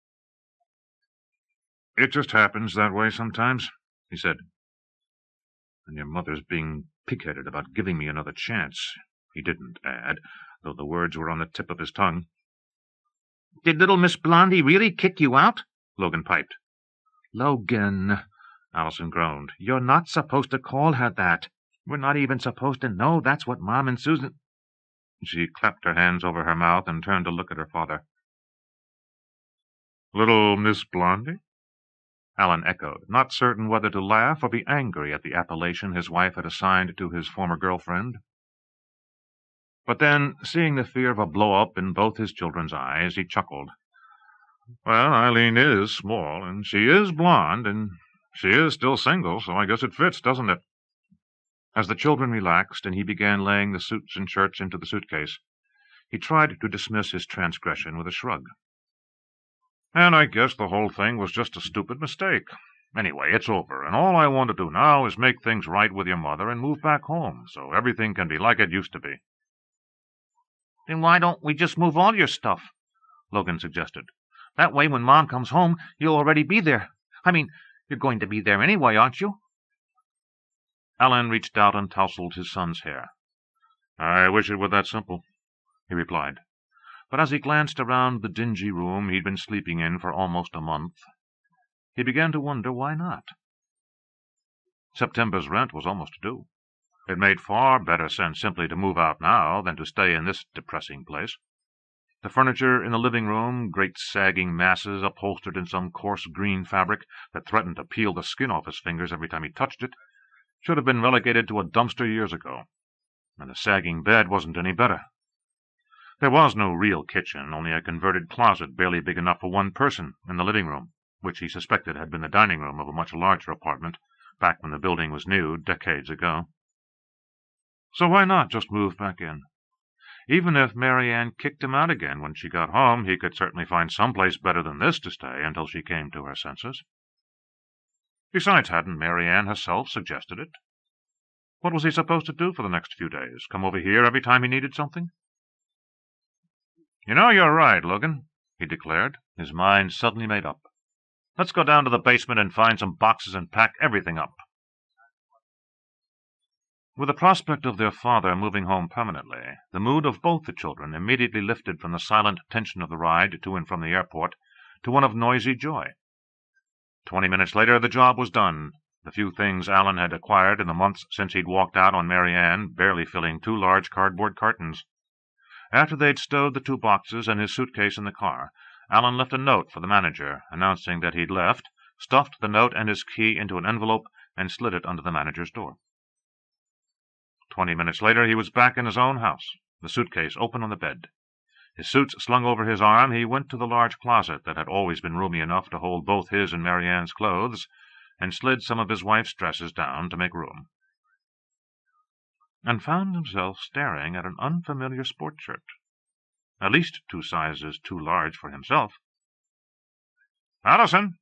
"It just happens that way sometimes," he said. "And your mother's being pig-headed about giving me another chance," he didn't add, though the words were on the tip of his tongue. "Did little Miss Blondie really kick you out?" Logan piped. "Logan," Allison groaned, "you're not supposed to call her that. We're not even supposed to know that's what Mom and Susan—" She clapped her hands over her mouth and turned to look at her father. "Little Miss Blondie?" Alan echoed, not certain whether to laugh or be angry at the appellation his wife had assigned to his former girlfriend. But then, seeing the fear of a blow-up in both his children's eyes, he chuckled. "Well, Eileen is small, and she is blonde, and she is still single, so I guess it fits, doesn't it?" As the children relaxed and he began laying the suits and shirts into the suitcase, he tried to dismiss his transgression with a shrug. "And I guess the whole thing was just a stupid mistake. Anyway, it's over, and all I want to do now is make things right with your mother and move back home, so everything can be like it used to be." "Then why don't we just move all your stuff?" Logan suggested. "That way, when Mom comes home, you'll already be there. I mean, you're going to be there anyway, aren't you?" Alan reached out and tousled his son's hair. "I wish it were that simple," he replied. But as he glanced around the dingy room he'd been sleeping in for almost a month, he began to wonder why not. September's rent was almost due. It made far better sense simply to move out now than to stay in this depressing place. The furniture in the living room, great sagging masses upholstered in some coarse green fabric that threatened to peel the skin off his fingers every time he touched it, should have been relegated to a dumpster years ago, and the sagging bed wasn't any better. There was no real kitchen, only a converted closet barely big enough for one person in the living room, which he suspected had been the dining room of a much larger apartment, back when the building was new, decades ago. So why not just move back in? Even if MaryAnne kicked him out again when she got home, he could certainly find some place better than this to stay until she came to her senses. Besides, hadn't MaryAnne herself suggested it? What was he supposed to do for the next few days? Come over here every time he needed something? You know, you're right, Logan, he declared, his mind suddenly made up. Let's go down to the basement and find some boxes and pack everything up. With the prospect of their father moving home permanently, the mood of both the children immediately lifted from the silent tension of the ride to and from the airport to one of noisy joy. 20 minutes later, the job was done. The few things Alan had acquired in the months since he'd walked out on MaryAnne barely filling 2 large cardboard cartons. After they'd stowed the 2 boxes and his suitcase in the car, Alan left a note for the manager, announcing that he'd left, stuffed the note and his key into an envelope, and slid it under the manager's door. 20 minutes later, he was back in his own house, the suitcase open on the bed. His suits slung over his arm, he went to the large closet that had always been roomy enough to hold both his and MaryAnne's clothes, and slid some of his wife's dresses down to make room, and found himself staring at an unfamiliar sport shirt, at least 2 sizes too large for himself. "Allison!"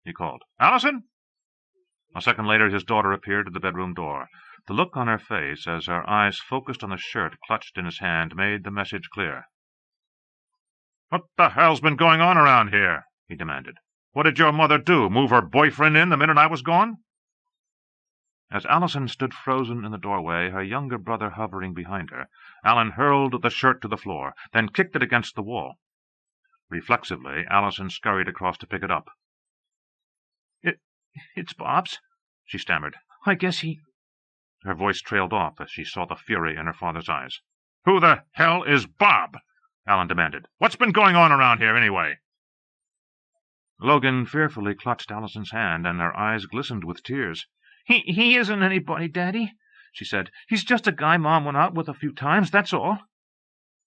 he called. "Allison!" A second later, his daughter appeared at the bedroom door. The look on her face, as her eyes focused on the shirt clutched in his hand, made the message clear. "What the hell's been going on around here?" he demanded. "What did your mother do, move her boyfriend in the minute I was gone?" As Allison stood frozen in the doorway, her younger brother hovering behind her, Alan hurled the shirt to the floor, then kicked it against the wall. Reflexively, Allison scurried across to pick it up. It's Bob's," she stammered. "I guess he—" Her voice trailed off as she saw the fury in her father's eyes. "Who the hell is Bob?" Alan demanded. "What's been going on around here, anyway?" Logan fearfully clutched Allison's hand, and her eyes glistened with tears. He isn't anybody, Daddy," she said. "He's just a guy Mom went out with a few times, that's all."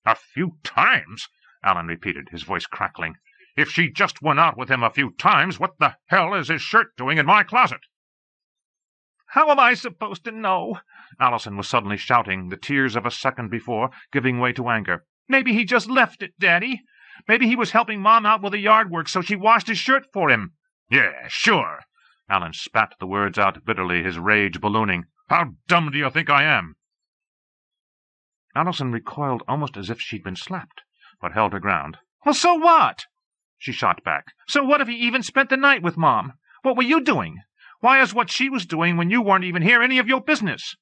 "A few times?" Alan repeated, his voice crackling. "If she just went out with him a few times, what the hell is his shirt doing in my closet?" "How am I supposed to know?" Allison was suddenly shouting, the tears of a second before giving way to anger. "Maybe he just left it, Daddy. Maybe he was helping Mom out with the yard work, so she washed his shirt for him." "Yeah, sure." Alan spat the words out bitterly, his rage ballooning. "How dumb do you think I am?" Allison recoiled almost as if she'd been slapped, but held her ground. "Well, so what?" she shot back. "So what if he even spent the night with Mom? What were you doing? Why is what she was doing when you weren't even here any of your business?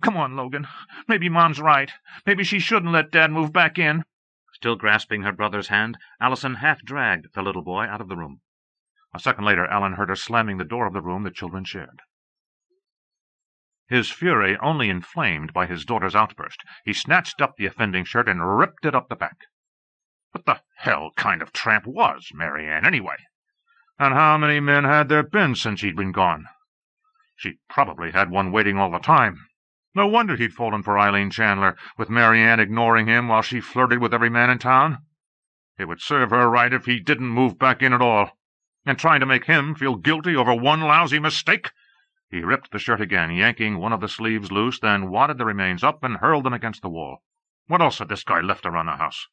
Come on, Logan. Maybe Mom's right. Maybe she shouldn't let Dad move back in." Still grasping her brother's hand, Allison half-dragged the little boy out of the room. A second later, Alan heard her slamming the door of the room the children shared. His fury only inflamed by his daughter's outburst, he snatched up the offending shirt and ripped it up the back. What the hell kind of tramp was MaryAnne, anyway? And how many men had there been since she'd been gone? She probably had one waiting all the time. No wonder he'd fallen for Eileen Chandler, with MaryAnne ignoring him while she flirted with every man in town. It would serve her right if he didn't move back in at all. And trying to make him feel guilty over one lousy mistake? He ripped the shirt again, yanking one of the sleeves loose, then wadded the remains up and hurled them against the wall. What else had this guy left around the house?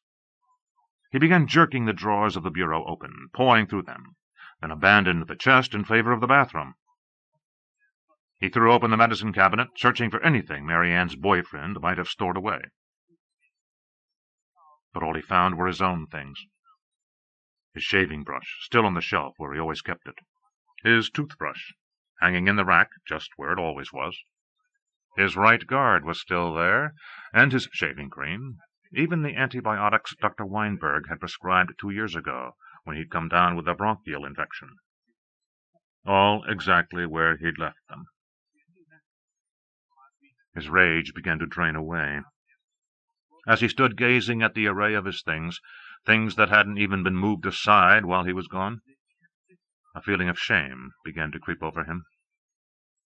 He began jerking the drawers of the bureau open, pawing through them, then abandoned the chest in favor of the bathroom. He threw open the medicine cabinet, searching for anything MaryAnne's boyfriend might have stored away. But all he found were his own things. His shaving brush, still on the shelf where he always kept it. His toothbrush, hanging in the rack just where it always was. His right guard was still there, and his shaving cream, even the antibiotics Dr. Weinberg had prescribed 2 years ago when he'd come down with a bronchial infection. All exactly where he'd left them. His rage began to drain away. As he stood gazing at the array of his things that hadn't even been moved aside while he was gone, a feeling of shame began to creep over him.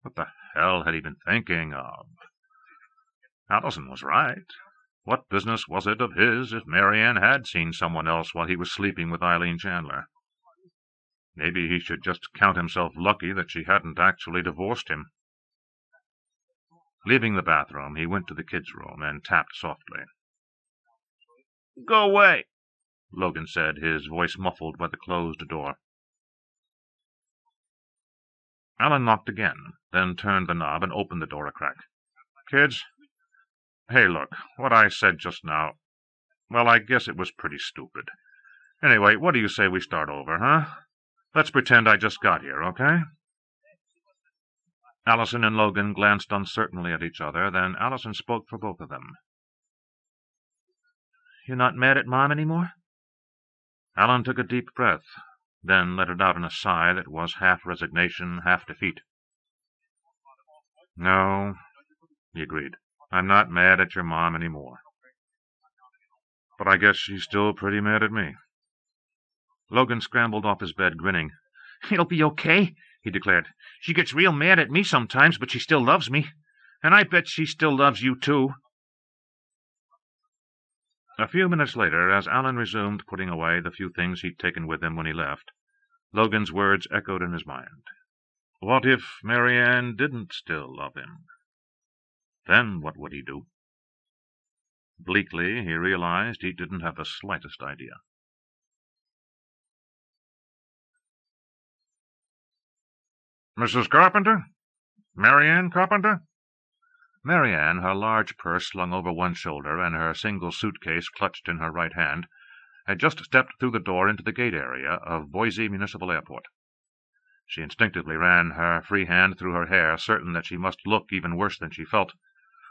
What the hell had he been thinking of? Allison was right. What business was it of his if MaryAnne had seen someone else while he was sleeping with Eileen Chandler? Maybe he should just count himself lucky that she hadn't actually divorced him. Leaving the bathroom, he went to the kids' room and tapped softly. "Go away," Logan said, his voice muffled by the closed door. Alan knocked again, then turned the knob and opened the door a crack. "Kids? Hey, look, what I said just now, well, I guess it was pretty stupid. Anyway, what do you say we start over, huh? Let's pretend I just got here, okay?" Allison and Logan glanced uncertainly at each other, then Allison spoke for both of them. "You're not mad at Mom anymore?" Alan took a deep breath, then let it out in a sigh that was half resignation, half defeat. "No," he agreed. "I'm not mad at your Mom anymore. But I guess she's still pretty mad at me." Logan scrambled off his bed, grinning. "It'll be okay," he declared. "She gets real mad at me sometimes, but she still loves me. And I bet she still loves you, too." A few minutes later, as Alan resumed putting away the few things he'd taken with him when he left, Logan's words echoed in his mind. What if MaryAnne didn't still love him? Then what would he do? Bleakly, he realized he didn't have the slightest idea. "Mrs. Carpenter? MaryAnne Carpenter?" MaryAnne, her large purse slung over one shoulder and her single suitcase clutched in her right hand, had just stepped through the door into the gate area of Boise Municipal Airport. She instinctively ran her free hand through her hair, certain that she must look even worse than she felt.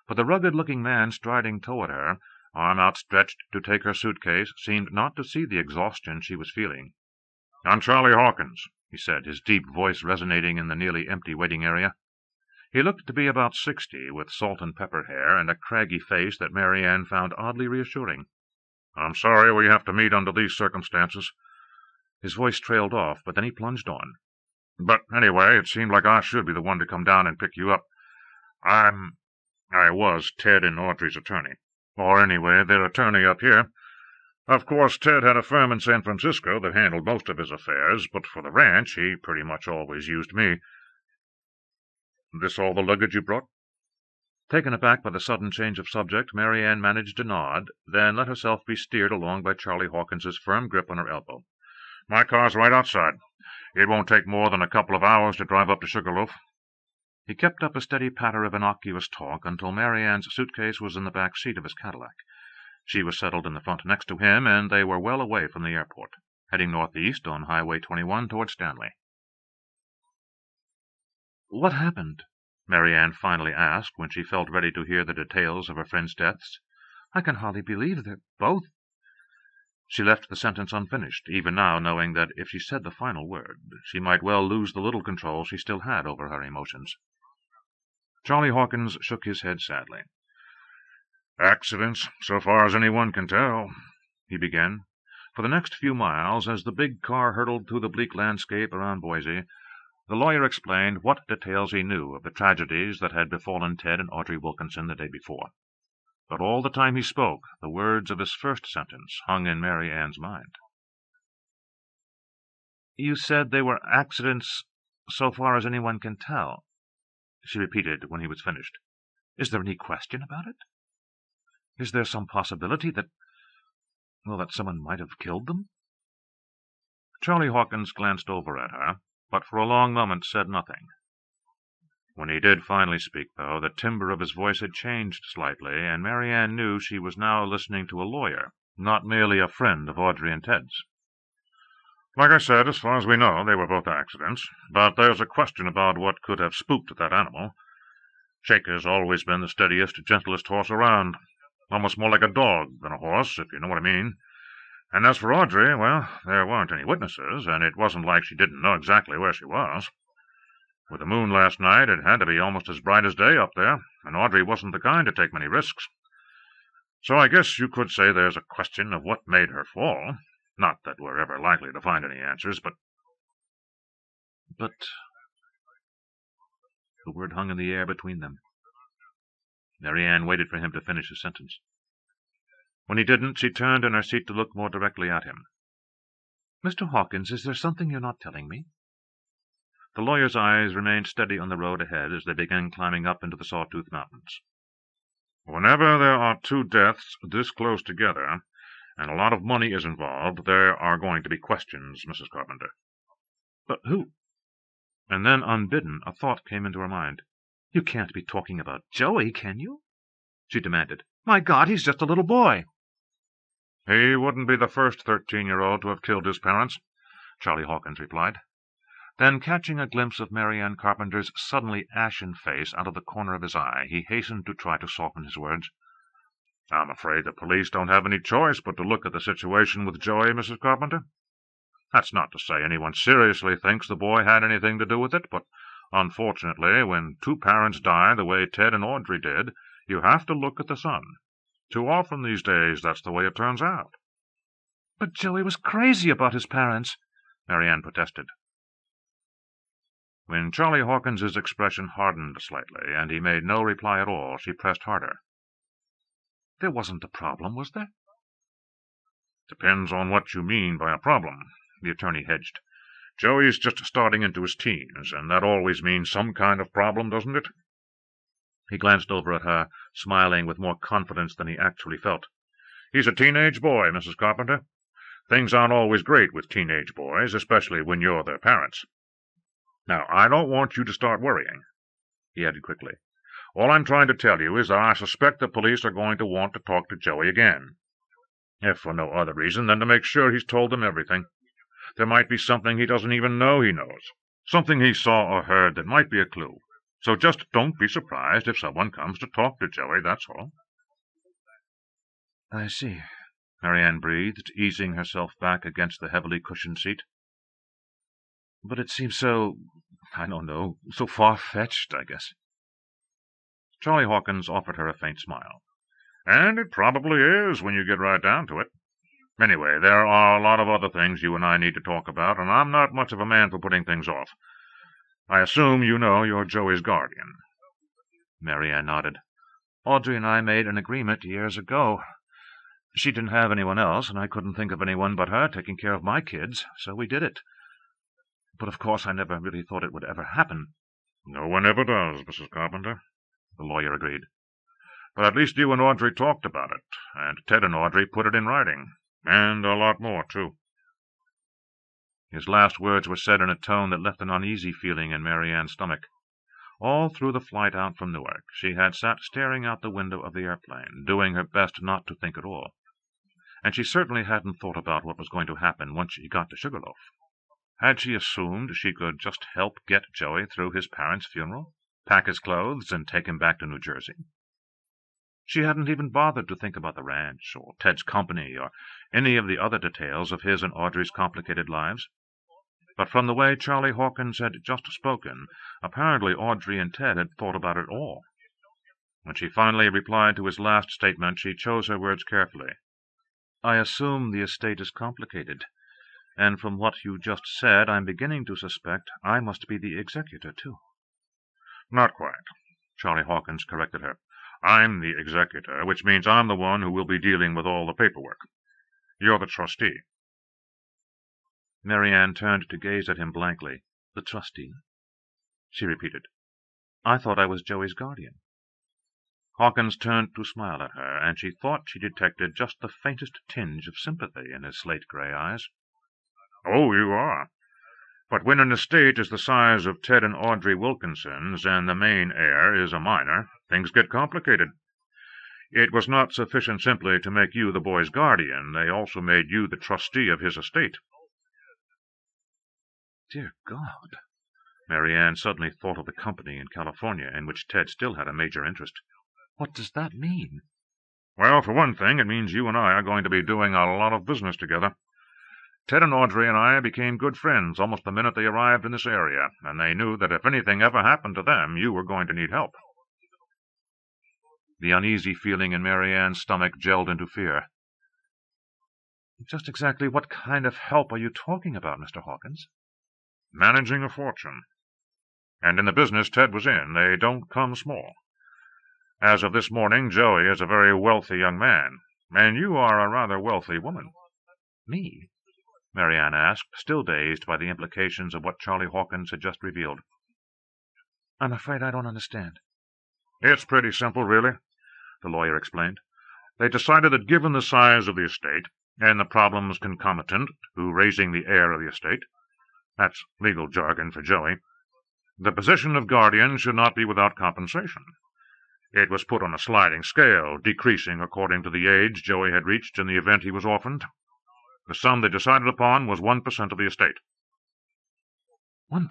But the rugged-looking man striding toward her, arm outstretched to take her suitcase, seemed not to see the exhaustion she was feeling. "I'm Charlie Hawkins," he said, his deep voice resonating in the nearly empty waiting area. He looked to be about 60, with salt-and-pepper hair and a craggy face that MaryAnne found oddly reassuring. "I'm sorry we have to meet under these circumstances." His voice trailed off, but then he plunged on. "But anyway, it seemed like I should be the one to come down and pick you up. I was Ted and Audrey's attorney. Or anyway, their attorney up here. Of course, Ted had a firm in San Francisco that handled most of his affairs, but for the ranch he pretty much always used me. This all the luggage you brought?" Taken aback by the sudden change of subject, MaryAnne managed to nod, then let herself be steered along by Charlie Hawkins's firm grip on her elbow. "My car's right outside. It won't take more than a couple of hours to drive up to Sugarloaf." He kept up a steady patter of innocuous talk until MaryAnne's suitcase was in the back seat of his Cadillac. She was settled in the front next to him, and they were well away from the airport, heading northeast on Highway 21 toward Stanley. "What happened?" MaryAnne finally asked when she felt ready to hear the details of her friends' deaths. "I can hardly believe they're both—" She left the sentence unfinished, even now knowing that if she said the final word, she might well lose the little control she still had over her emotions. Charlie Hawkins shook his head sadly. "Accidents, so far as anyone can tell," he began. For the next few miles, as the big car hurtled through the bleak landscape around Boise, the lawyer explained what details he knew of the tragedies that had befallen Ted and Audrey Wilkinson the day before. But all the time he spoke, the words of his first sentence hung in MaryAnne's mind. "You said they were accidents so far as anyone can tell," she repeated when he was finished. "Is there any question about it? Is there some possibility that someone might have killed them?" Charlie Hawkins glanced over at her, but for a long moment said nothing. When he did finally speak, though, the timbre of his voice had changed slightly, and MaryAnne knew she was now listening to a lawyer, not merely a friend of Audrey and Ted's. "Like I said, as far as we know, they were both accidents, but there's a question about what could have spooked that animal. Shaker's always been the steadiest, gentlest horse around, almost more like a dog than a horse, if you know what I mean. And as for Audrey, well, there weren't any witnesses, and it wasn't like she didn't know exactly where she was. With the moon last night, it had to be almost as bright as day up there, and Audrey wasn't the kind to take many risks. So I guess you could say there's a question of what made her fall. Not that we're ever likely to find any answers, but—" "But—" The word hung in the air between them. MaryAnne waited for him to finish his sentence. When he didn't, she turned in her seat to look more directly at him. Mr. Hawkins, is there something you're not telling me? The lawyer's eyes remained steady on the road ahead as they began climbing up into the Sawtooth Mountains. Whenever there are two deaths this close together, and a lot of money is involved, there are going to be questions, Mrs. Carpenter. But who? And then, unbidden, a thought came into her mind. You can't be talking about Joey, can you? She demanded. My God, he's just a little boy. He wouldn't be the first 13-year-old to have killed his parents, Charlie Hawkins replied. Then, catching a glimpse of MaryAnne Carpenter's suddenly ashen face out of the corner of his eye, he hastened to try to soften his words. I'm afraid the police don't have any choice but to look at the situation with Joey, Mrs. Carpenter. That's not to say anyone seriously thinks the boy had anything to do with it, but unfortunately, when two parents die the way Ted and Audrey did, you have to look at the son. Too often these days, that's the way it turns out. But Joey was crazy about his parents, MaryAnne protested. When Charlie Hawkins's expression hardened slightly, and he made no reply at all, she pressed harder. There wasn't a problem, was there? Depends on what you mean by a problem, the attorney hedged. Joey's just starting into his teens, and that always means some kind of problem, doesn't it? He glanced over at her, smiling with more confidence than he actually felt. He's a teenage boy, Mrs. Carpenter. Things aren't always great with teenage boys, especially when you're their parents. Now, I don't want you to start worrying, he added quickly. All I'm trying to tell you is that I suspect the police are going to want to talk to Joey again. If for no other reason than to make sure he's told them everything. There might be something he doesn't even know he knows. Something he saw or heard that might be a clue. So just don't be surprised if someone comes to talk to Joey, that's all. I see, MaryAnne breathed, easing herself back against the heavily cushioned seat. But it seems so, I don't know, so far-fetched, I guess. Charlie Hawkins offered her a faint smile. And it probably is when you get right down to it. Anyway, there are a lot of other things you and I need to talk about, and I'm not much of a man for putting things off. I assume you know you're Joey's guardian. MaryAnne nodded. Audrey and I made an agreement years ago. She didn't have anyone else, and I couldn't think of anyone but her taking care of my kids, so we did it. But of course I never really thought it would ever happen. No one ever does, Mrs. Carpenter, the lawyer agreed. But at least you and Audrey talked about it, and Ted and Audrey put it in writing, and a lot more, too. His last words were said in a tone that left an uneasy feeling in MaryAnne's stomach. All through the flight out from Newark, she had sat staring out the window of the airplane, doing her best not to think at all. And she certainly hadn't thought about what was going to happen once she got to Sugarloaf. Had she assumed she could just help get Joey through his parents' funeral, pack his clothes, and take him back to New Jersey? She hadn't even bothered to think about the ranch, or Ted's company, or any of the other details of his and Audrey's complicated lives. But from the way Charlie Hawkins had just spoken, apparently Audrey and Ted had thought about it all. When she finally replied to his last statement, she chose her words carefully. I assume the estate is complicated, and from what you just said, I'm beginning to suspect I must be the executor, too. Not quite, Charlie Hawkins corrected her. I'm the executor, which means I'm the one who will be dealing with all the paperwork. You're the trustee. MaryAnne turned to gaze at him blankly. The trustee? She repeated. I thought I was Joey's guardian. Hawkins turned to smile at her, and she thought she detected just the faintest tinge of sympathy in his slate-gray eyes. Oh, you are. But when an estate is the size of Ted and Audrey Wilkinson's, and the main heir is a minor, things get complicated. It was not sufficient simply to make you the boy's guardian. They also made you the trustee of his estate. Dear God! MaryAnne suddenly thought of the company in California in which Ted still had a major interest. What does that mean? Well, for one thing, it means you and I are going to be doing a lot of business together. Ted and Audrey and I became good friends almost the minute they arrived in this area, and they knew that if anything ever happened to them, you were going to need help. The uneasy feeling in MaryAnne's stomach gelled into fear. Just exactly what kind of help are you talking about, Mr. Hawkins? Managing a fortune. And in the business Ted was in, they don't come small. As of this morning, Joey is a very wealthy young man, and you are a rather wealthy woman. Me? MaryAnne asked, still dazed by the implications of what Charlie Hawkins had just revealed. I'm afraid I don't understand. It's pretty simple, really, the lawyer explained. They decided that given the size of the estate, and the problems concomitant to raising the heir of the estate, that's legal jargon for Joey, the position of guardian should not be without compensation. It was put on a sliding scale, decreasing according to the age Joey had reached in the event he was orphaned. The sum they decided upon was 1% of the estate. 1%?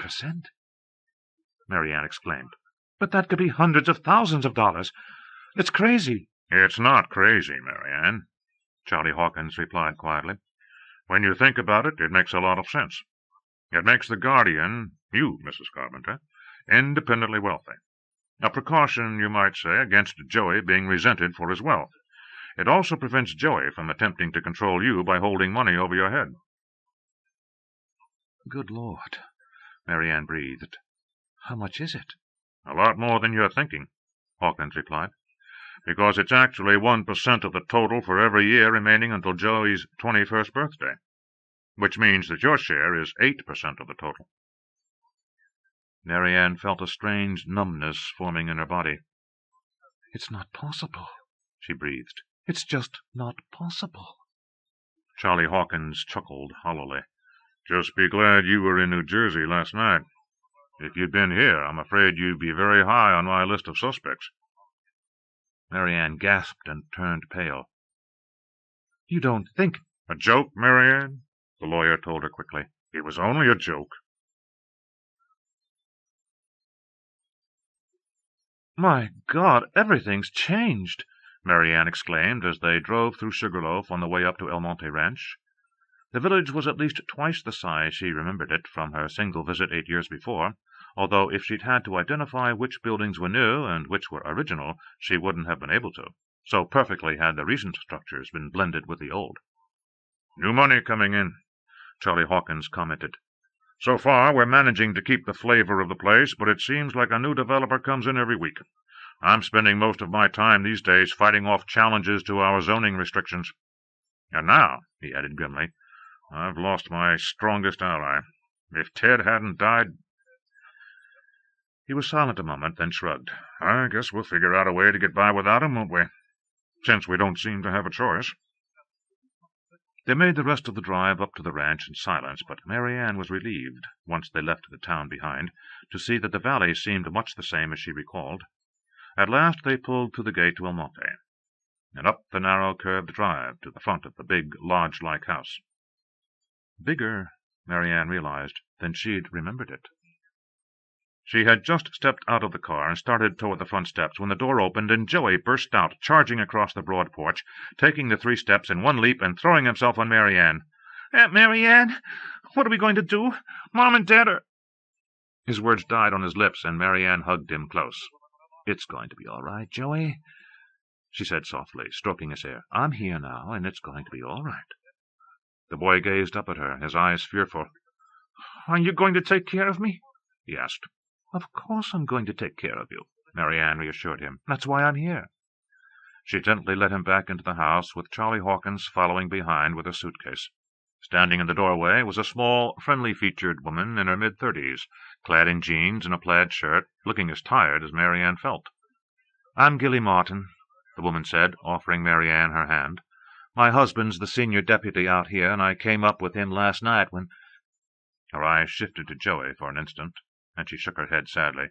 MaryAnne exclaimed. But that could be hundreds of thousands of dollars. It's crazy. It's not crazy, MaryAnne, Charlie Hawkins replied quietly. When you think about it, it makes a lot of sense. It makes the guardian, you, Mrs. Carpenter, independently wealthy. A precaution, you might say, against Joey being resented for his wealth. It also prevents Joey from attempting to control you by holding money over your head. Good Lord, MaryAnne breathed. How much is it? A lot more than you're thinking, Hawkins replied, because it's actually 1% of the total for every year remaining until Joey's 21st birthday, which means that your share is 8% of the total. MaryAnne felt a strange numbness forming in her body. It's not possible, she breathed. It's just not possible. Charlie Hawkins chuckled hollowly. Just be glad you were in New Jersey last night. If you'd been here, I'm afraid you'd be very high on my list of suspects. MaryAnne gasped and turned pale. You don't think— A joke, MaryAnne? The lawyer told her quickly. It was only a joke. My God, everything's changed, MaryAnne exclaimed as they drove through Sugarloaf on the way up to El Monte Ranch. The village was at least twice the size she remembered it from her single visit 8 years before, although if she'd had to identify which buildings were new and which were original, she wouldn't have been able to. So perfectly had the recent structures been blended with the old. New money coming in, Charlie Hawkins commented. So far, we're managing to keep the flavor of the place, but it seems like a new developer comes in every week. I'm spending most of my time these days fighting off challenges to our zoning restrictions. And now, he added grimly, I've lost my strongest ally. If Ted hadn't died— He was silent a moment, then shrugged. I guess we'll figure out a way to get by without him, won't we? Since we don't seem to have a choice. They made the rest of the drive up to the ranch in silence, but MaryAnne was relieved, once they left the town behind, to see that the valley seemed much the same as she recalled. At last they pulled through the gate to El Monte, and up the narrow curved drive to the front of the big lodge-like house. Bigger, MaryAnne realized, than she'd remembered it. She had just stepped out of the car and started toward the front steps when the door opened and Joey burst out, charging across the broad porch, taking the 3 steps in one leap and throwing himself on MaryAnne. Aunt MaryAnne, what are we going to do? Mom and Dad are— His words died on his lips, and MaryAnne hugged him close. It's going to be all right, Joey, she said softly, stroking his hair. I'm here now, and it's going to be all right. The boy gazed up at her, his eyes fearful. Are you going to take care of me? He asked. Of course I'm going to take care of you, MaryAnne reassured him. That's why I'm here. She gently led him back into the house, with Charlie Hawkins following behind with a suitcase. Standing in the doorway was a small, friendly-featured woman in her mid-30s, clad in jeans and a plaid shirt, looking as tired as MaryAnne felt. I'm Gilly Martin, the woman said, offering MaryAnne her hand. My husband's the senior deputy out here, and I came up with him last night when— Her eyes shifted to Joey for an instant, and she shook her head sadly.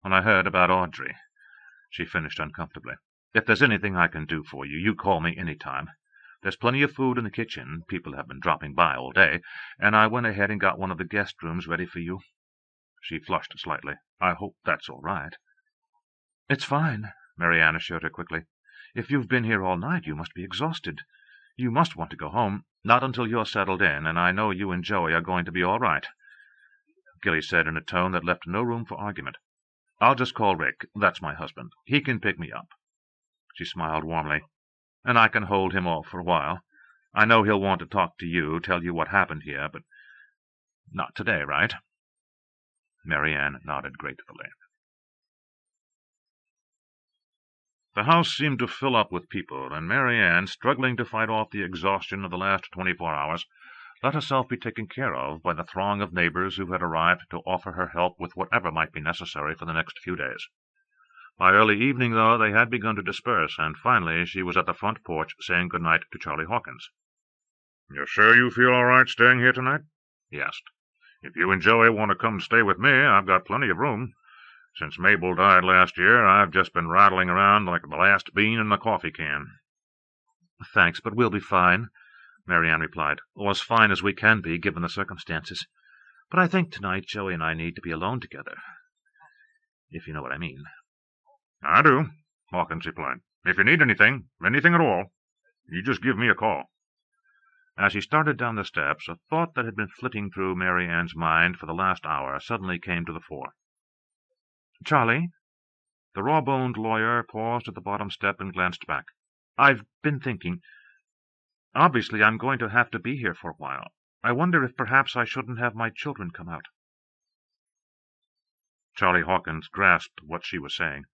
When I heard about Audrey, she finished uncomfortably. If there's anything I can do for you, you call me any time. There's plenty of food in the kitchen. People have been dropping by all day, and I went ahead and got one of the guest rooms ready for you. She flushed slightly. I hope that's all right. It's fine, MaryAnne assured her quickly. If you've been here all night, you must be exhausted. You must want to go home. Not until you're settled in, and I know you and Joey are going to be all right, Gilly said in a tone that left no room for argument. I'll just call Rick. That's my husband. He can pick me up. She smiled warmly. And I can hold him off for a while. I know he'll want to talk to you, tell you what happened here, but not today, right? MaryAnne nodded gratefully. The house seemed to fill up with people, and MaryAnne, struggling to fight off the exhaustion of the last 24 hours, let herself be taken care of by the throng of neighbors who had arrived to offer her help with whatever might be necessary for the next few days. By early evening, though, they had begun to disperse, and finally she was at the front porch saying good night to Charlie Hawkins. "You're sure you feel all right staying here tonight?" he asked. "If you and Joey want to come stay with me, I've got plenty of room. Since Mabel died last year, I've just been rattling around like the last bean in the coffee can." "Thanks, but we'll be fine," MaryAnne replied, "or as fine as we can be, given the circumstances. But I think tonight Joey and I need to be alone together, if you know what I mean." "I do," Hawkins replied. "If you need anything at all, you just give me a call." As he started down the steps, a thought that had been flitting through MaryAnne's mind for the last hour suddenly came to the fore. "Charlie?" The raw-boned lawyer paused at the bottom step and glanced back. "I've been thinking. Obviously, I'm going to have to be here for a while. I wonder if perhaps I shouldn't have my children come out." Charlie Hawkins grasped what she was saying.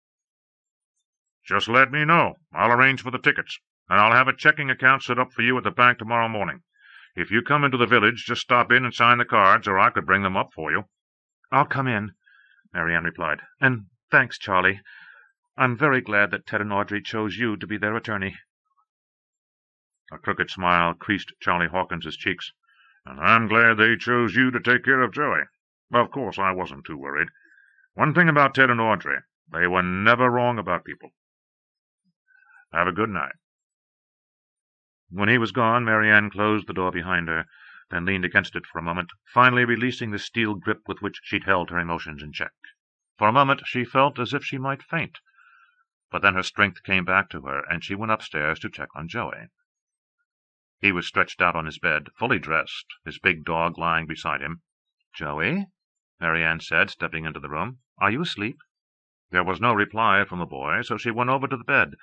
"Just let me know. I'll arrange for the tickets, and I'll have a checking account set up for you at the bank tomorrow morning. If you come into the village, just stop in and sign the cards, or I could bring them up for you." "I'll come in," MaryAnne replied. "And thanks, Charlie. I'm very glad that Ted and Audrey chose you to be their attorney." A crooked smile creased Charlie Hawkins's cheeks. "And I'm glad they chose you to take care of Joey. Of course, I wasn't too worried. One thing about Ted and Audrey, they were never wrong about people. Have a good night." When he was gone, MaryAnne closed the door behind her, then leaned against it for a moment, finally releasing the steel grip with which she'd held her emotions in check. For a moment she felt as if she might faint, but then her strength came back to her, and she went upstairs to check on Joey. He was stretched out on his bed, fully dressed, his big dog lying beside him. "Joey?" MaryAnne said, stepping into the room. "Are you asleep?" There was no reply from the boy, so she went over to the bed,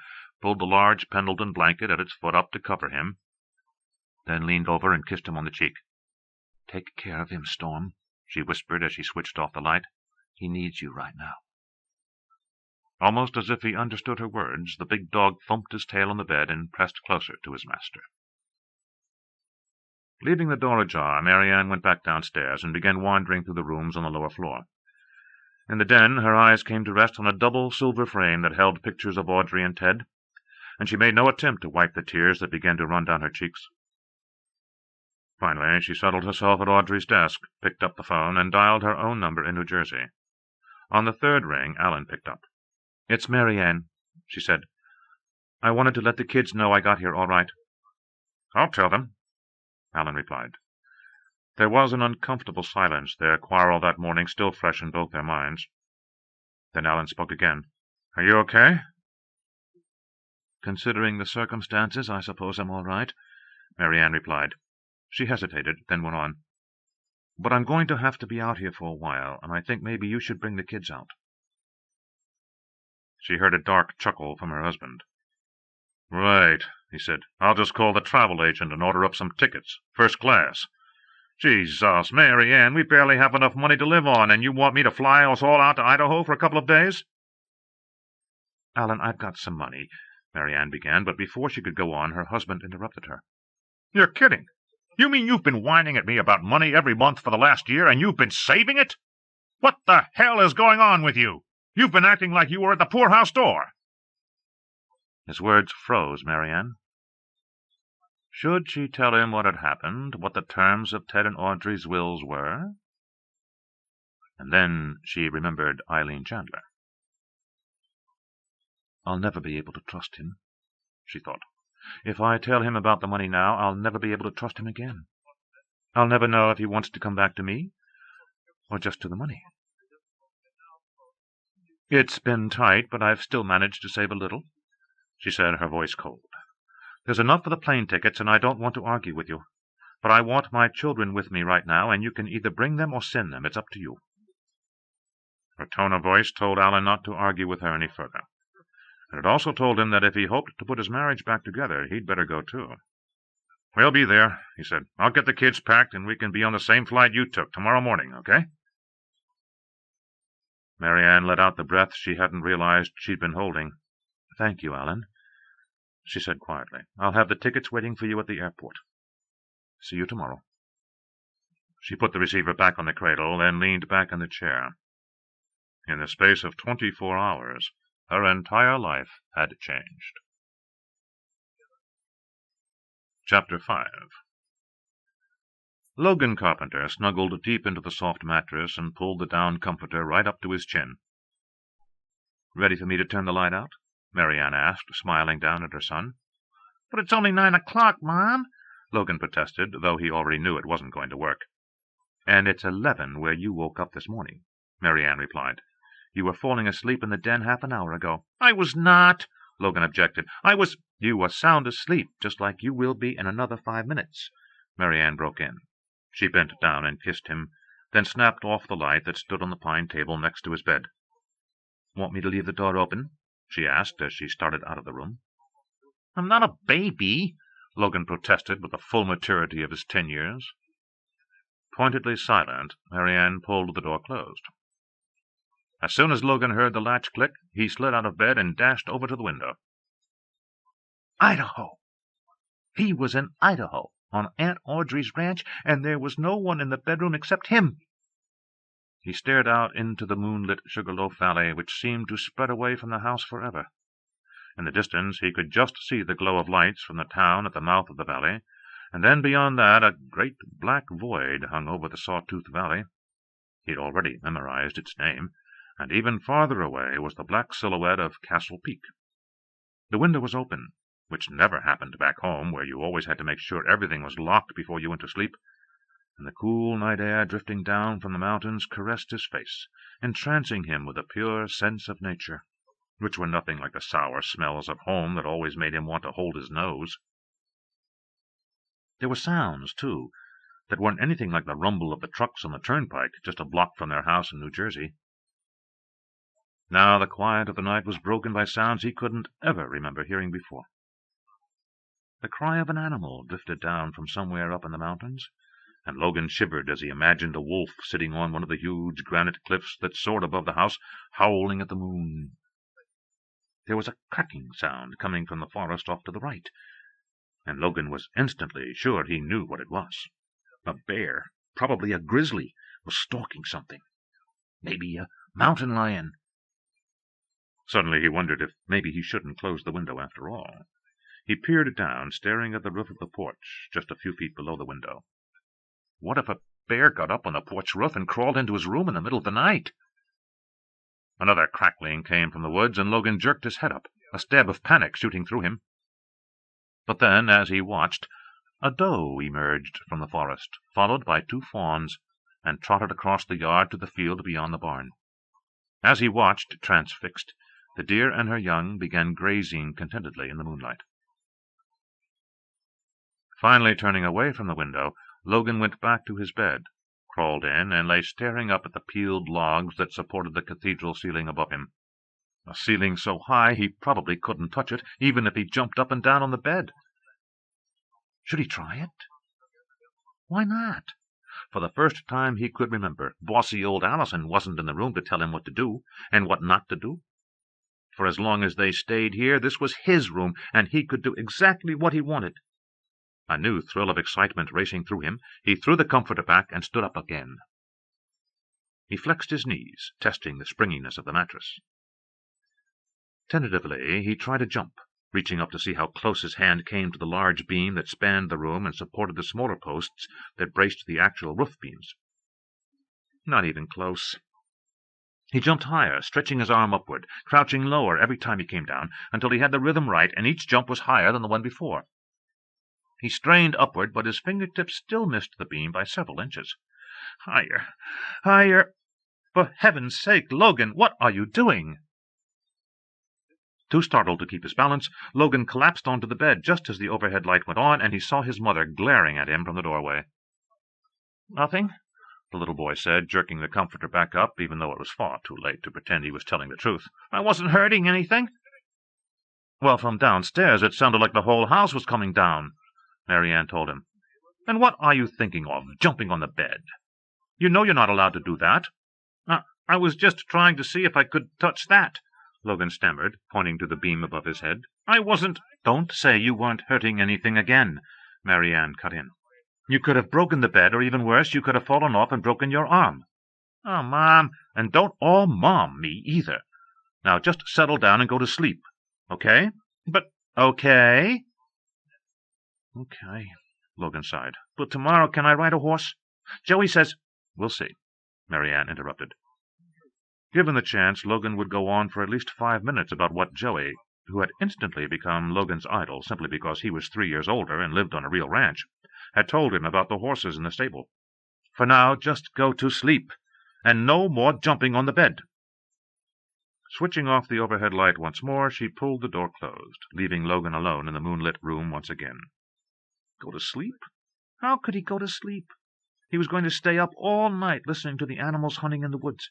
pulled the large Pendleton blanket at its foot up to cover him, then leaned over and kissed him on the cheek. "Take care of him, Storm," she whispered as she switched off the light. "He needs you right now." Almost as if he understood her words, the big dog thumped his tail on the bed and pressed closer to his master. Leaving the door ajar, MaryAnne went back downstairs and began wandering through the rooms on the lower floor. In the den, her eyes came to rest on a double silver frame that held pictures of Audrey and Ted, and she made no attempt to wipe the tears that began to run down her cheeks. Finally, she settled herself at Audrey's desk, picked up the phone, and dialed her own number in New Jersey. On the third ring, Alan picked up. "It's MaryAnne," she said. "I wanted to let the kids know I got here all right." "I'll tell them," Alan replied. There was an uncomfortable silence, their quarrel that morning still fresh in both their minds. Then Alan spoke again. "Are you okay?" "Considering the circumstances, I suppose I'm all right," MaryAnne replied. She hesitated, then went on. "But I'm going to have to be out here for a while, and I think maybe you should bring the kids out." She heard a dark chuckle from her husband. "Right," he said. "I'll just call the travel agent and order up some tickets, first class. Jesus, MaryAnne, we barely have enough money to live on, and you want me to fly us all out to Idaho for a couple of days?" "Alan, I've got some money," MaryAnne began, but before she could go on, her husband interrupted her. "You're kidding. You mean you've been whining at me about money every month for the last year, and you've been saving it? What the hell is going on with you? You've been acting like you were at the poorhouse door." His words froze MaryAnne. Should she tell him what had happened, what the terms of Ted and Audrey's wills were? And then she remembered Eileen Chandler. "I'll never be able to trust him," she thought. "If I tell him about the money now, I'll never be able to trust him again. I'll never know if he wants to come back to me, or just to the money. It's been tight, but I've still managed to save a little," she said, her voice cold. "There's enough for the plane tickets, and I don't want to argue with you. But I want my children with me right now, and you can either bring them or send them. It's up to you." Her tone of voice told Alan not to argue with her any further. And it also told him that if he hoped to put his marriage back together, he'd better go too. "We'll be there," he said. "I'll get the kids packed, and we can be on the same flight you took tomorrow morning, okay?" MaryAnne let out the breath she hadn't realized she'd been holding. "Thank you, Alan," she said quietly. "I'll have the tickets waiting for you at the airport. See you tomorrow." She put the receiver back on the cradle, then leaned back in the chair. In the space of 24 hours, her entire life had changed. Chapter 5. Logan Carpenter snuggled deep into the soft mattress and pulled the down comforter right up to his chin. "Ready for me to turn the light out?" MaryAnne asked, smiling down at her son. "But it's only 9 o'clock, Mom," Logan protested, though he already knew it wasn't going to work. "And it's 11 where you woke up this morning," MaryAnne replied. "You were falling asleep in the den half an hour ago." "I was not," Logan objected. You were sound asleep, just like you will be in another 5 minutes," MaryAnne broke in. She bent down and kissed him, then snapped off the light that stood on the pine table next to his bed. "Want me to leave the door open?" she asked as she started out of the room. "I'm not a baby," Logan protested with the full maturity of his 10 years. Pointedly silent, MaryAnne pulled the door closed. As soon as Logan heard the latch click, he slid out of bed and dashed over to the window. Idaho! He was in Idaho, on Aunt Audrey's ranch, and there was no one in the bedroom except him. He stared out into the moonlit Sugarloaf Valley, which seemed to spread away from the house forever. In the distance he could just see the glow of lights from the town at the mouth of the valley, and then beyond that a great black void hung over the Sawtooth Valley. He'd already memorized its name, and even farther away was the black silhouette of Castle Peak. The window was open, which never happened back home, where you always had to make sure everything was locked before you went to sleep, and the cool night air drifting down from the mountains caressed his face, entrancing him with a pure sense of nature, which were nothing like the sour smells of home that always made him want to hold his nose. There were sounds, too, that weren't anything like the rumble of the trucks on the turnpike just a block from their house in New Jersey. Now the quiet of the night was broken by sounds he couldn't ever remember hearing before. The cry of an animal drifted down from somewhere up in the mountains, and Logan shivered as he imagined a wolf sitting on one of the huge granite cliffs that soared above the house, howling at the moon. There was a cracking sound coming from the forest off to the right, and Logan was instantly sure he knew what it was. A bear, probably a grizzly, was stalking something. Maybe a mountain lion. Suddenly he wondered if maybe he shouldn't close the window after all. He peered down, staring at the roof of the porch, just a few feet below the window. What if a bear got up on the porch roof and crawled into his room in the middle of the night? Another crackling came from the woods, and Logan jerked his head up, a stab of panic shooting through him. But then, as he watched, a doe emerged from the forest, followed by 2 fawns, and trotted across the yard to the field beyond the barn. As he watched, transfixed, the deer and her young began grazing contentedly in the moonlight. Finally turning away from the window, Logan went back to his bed, crawled in, and lay staring up at the peeled logs that supported the cathedral ceiling above him. A ceiling so high he probably couldn't touch it, even if he jumped up and down on the bed. Should he try it? Why not? For the first time he could remember, bossy old Allison wasn't in the room to tell him what to do and what not to do. For as long as they stayed here, this was his room, and he could do exactly what he wanted. A new thrill of excitement racing through him, he threw the comforter back and stood up again. He flexed his knees, testing the springiness of the mattress. Tentatively, he tried to jump, reaching up to see how close his hand came to the large beam that spanned the room and supported the smaller posts that braced the actual roof beams. Not even close. He jumped higher, stretching his arm upward, crouching lower every time he came down, until he had the rhythm right, and each jump was higher than the one before. He strained upward, but his fingertips still missed the beam by several inches. Higher, higher! For heaven's sake, Logan, what are you doing? Too startled to keep his balance, Logan collapsed onto the bed just as the overhead light went on, and he saw his mother glaring at him from the doorway. "Nothing," the little boy said, jerking the comforter back up, even though it was far too late to pretend he was telling the truth. "I wasn't hurting anything." "Well, from downstairs it sounded like the whole house was coming down," MaryAnne told him. "And what are you thinking of, jumping on the bed? You know you're not allowed to do that." I was just trying to see if I could touch that," Logan stammered, pointing to the beam above his head. "I wasn't—" "Don't say you weren't hurting anything again," MaryAnne cut in. You could have broken the bed, or even worse, you could have fallen off and broken your arm. Oh, Mom, and don't all Mom me either. Now just settle down and go to sleep, okay? But, okay? Okay, Logan sighed. But tomorrow can I ride a horse? Joey says— We'll see, MaryAnne interrupted. Given the chance, Logan would go on for at least 5 minutes about what Joey, who had instantly become Logan's idol simply because he was 3 years older and lived on a real ranch, had told him about the horses in the stable. For now, just go to sleep, and no more jumping on the bed. Switching off the overhead light once more, she pulled the door closed, leaving Logan alone in the moonlit room once again. Go to sleep? How could he go to sleep? He was going to stay up all night listening to the animals hunting in the woods.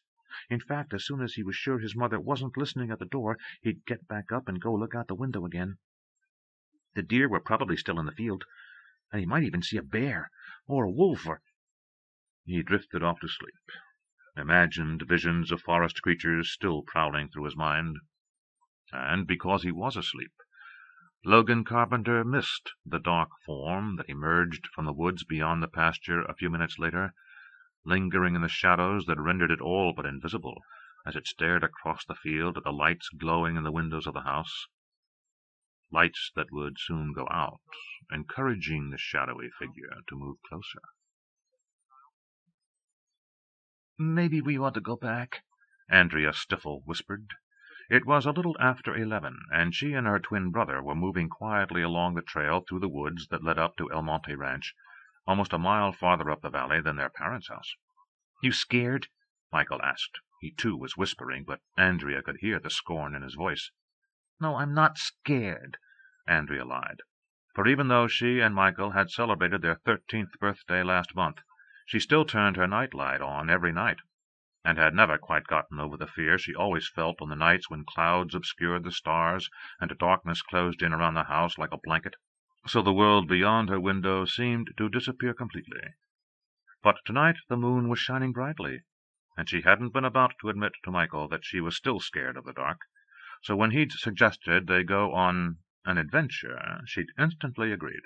In fact, as soon as he was sure his mother wasn't listening at the door, he'd get back up and go look out the window again. The deer were probably still in the field, and he might even see a bear, or a wolf, or— He drifted off to sleep, imagined visions of forest creatures still prowling through his mind. And because he was asleep, Logan Carpenter missed the dark form that emerged from the woods beyond the pasture a few minutes later, lingering in the shadows that rendered it all but invisible as it stared across the field at the lights glowing in the windows of the house. Lights that would soon go out, encouraging the shadowy figure to move closer. "Maybe we ought to go back," Andrea Stiffle whispered. It was a little after 11, and she and her twin brother were moving quietly along the trail through the woods that led up to El Monte Ranch, almost a mile farther up the valley than their parents' house. "You scared?" Michael asked. He, too, was whispering, but Andrea could hear the scorn in his voice. "No, I'm not scared," Andrea lied. For even though she and Michael had celebrated their 13th birthday last month, she still turned her nightlight on every night, and had never quite gotten over the fear she always felt on the nights when clouds obscured the stars and darkness closed in around the house like a blanket, so the world beyond her window seemed to disappear completely. But tonight the moon was shining brightly, and she hadn't been about to admit to Michael that she was still scared of the dark, so when he'd suggested they go on an adventure, she'd instantly agreed.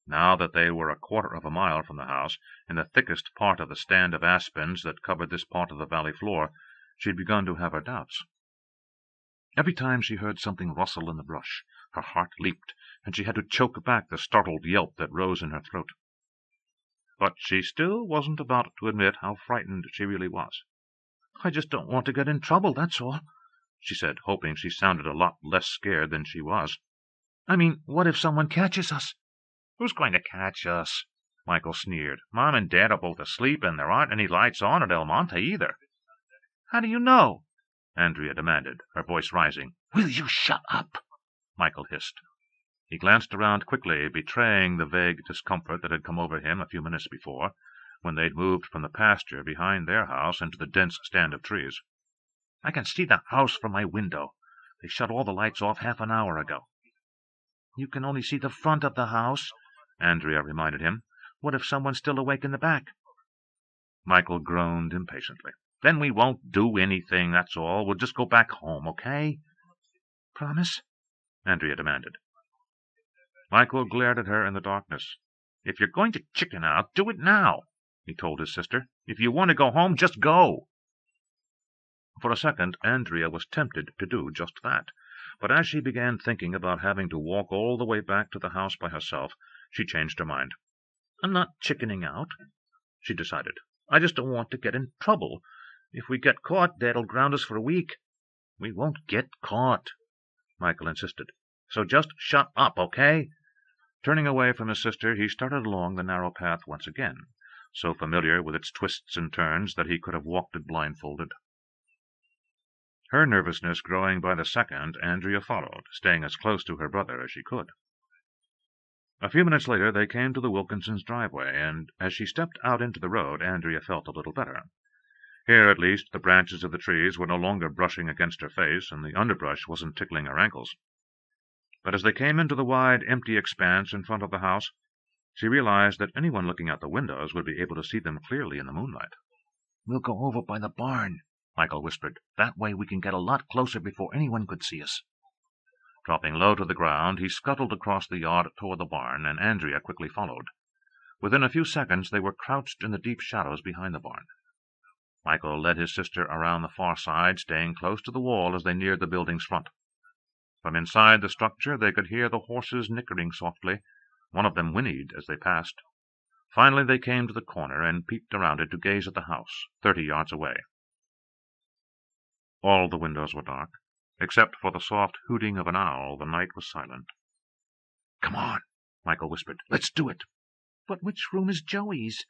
Now that they were a quarter of a mile from the house, in the thickest part of the stand of aspens that covered this part of the valley floor, she'd begun to have her doubts. Every time she heard something rustle in the brush, her heart leaped, and she had to choke back the startled yelp that rose in her throat. But she still wasn't about to admit how frightened she really was. "I just don't want to get in trouble, that's all," she said, hoping she sounded a lot less scared than she was. "I mean, what if someone catches us?" "Who's going to catch us?" Michael sneered. "Mom and Dad are both asleep, and there aren't any lights on at El Monte either." "How do you know?" Andrea demanded, her voice rising. "Will you shut up?" Michael hissed. He glanced around quickly, betraying the vague discomfort that had come over him a few minutes before, when they'd moved from the pasture behind their house into the dense stand of trees. "I can see the house from my window. They shut all the lights off half an hour ago." "You can only see the front of the house," Andrea reminded him. "What if someone's still awake in the back?" Michael groaned impatiently. "Then we won't do anything, that's all. We'll just go back home, okay?" "Promise?" Andrea demanded. Michael glared at her in the darkness. "If you're going to chicken out, do it now," he told his sister. "If you want to go home, just go." For a second, Andrea was tempted to do just that, but as she began thinking about having to walk all the way back to the house by herself, she changed her mind. "I'm not chickening out," she decided. "I just don't want to get in trouble. If we get caught, Dad'll ground us for a week." "We won't get caught," Michael insisted. "So just shut up, okay?" Turning away from his sister, he started along the narrow path once again, so familiar with its twists and turns that he could have walked it blindfolded. Her nervousness growing by the second, Andrea followed, staying as close to her brother as she could. A few minutes later they came to the Wilkinsons' driveway, and as she stepped out into the road, Andrea felt a little better. Here, at least, the branches of the trees were no longer brushing against her face, and the underbrush wasn't tickling her ankles. But as they came into the wide, empty expanse in front of the house, she realized that anyone looking out the windows would be able to see them clearly in the moonlight. "We'll go over by the barn," Michael whispered. "That way we can get a lot closer before anyone could see us." Dropping low to the ground, he scuttled across the yard toward the barn, and Andrea quickly followed. Within a few seconds they were crouched in the deep shadows behind the barn. Michael led his sister around the far side, staying close to the wall as they neared the building's front. From inside the structure they could hear the horses nickering softly. One of them whinnied as they passed. Finally they came to the corner and peeped around it to gaze at the house, 30 yards away. All the windows were dark. Except for the soft hooting of an owl, the night was silent. "Come on," Michael whispered. "Let's do it." "But which room is Joey's?"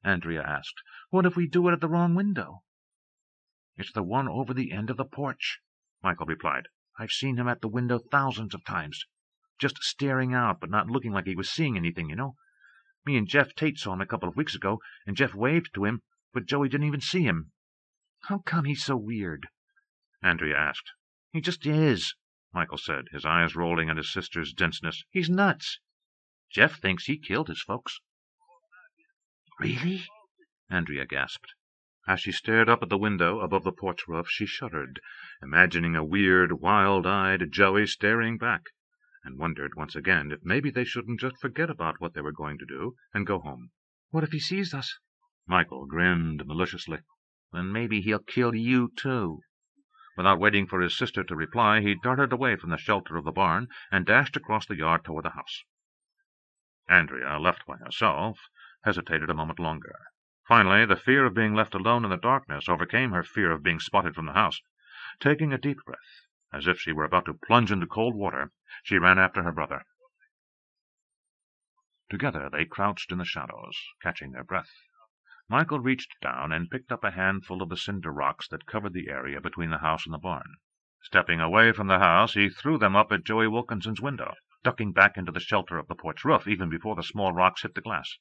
Andrea asked. "What if we do it at the wrong window?" "It's the one over the end of the porch," Michael replied. "I've seen him at the window thousands of times. Just staring out, but not looking like he was seeing anything, you know. Me and Jeff Tate saw him a couple of weeks ago, and Jeff waved to him, but Joey didn't even see him." "How come he's so weird?" Andrea asked. "He just is," Michael said, his eyes rolling at his sister's denseness. "He's nuts. Jeff thinks he killed his folks." "Really?" Andrea gasped. As she stared up at the window above the porch roof, she shuddered, imagining a weird, wild-eyed Joey staring back, and wondered once again if maybe they shouldn't just forget about what they were going to do and go home. "What if he sees us?" Michael grinned maliciously. "Then maybe he'll kill you, too." Without waiting for his sister to reply, he darted away from the shelter of the barn and dashed across the yard toward the house. Andrea, left by herself, hesitated a moment longer. Finally, the fear of being left alone in the darkness overcame her fear of being spotted from the house. Taking a deep breath, as if she were about to plunge into cold water, she ran after her brother. Together they crouched in the shadows, catching their breath. Michael reached down and picked up a handful of the cinder rocks that covered the area between the house and the barn. Stepping away from the house, he threw them up at Joey Wilkinson's window, ducking back into the shelter of the porch roof even before the small rocks hit the glass.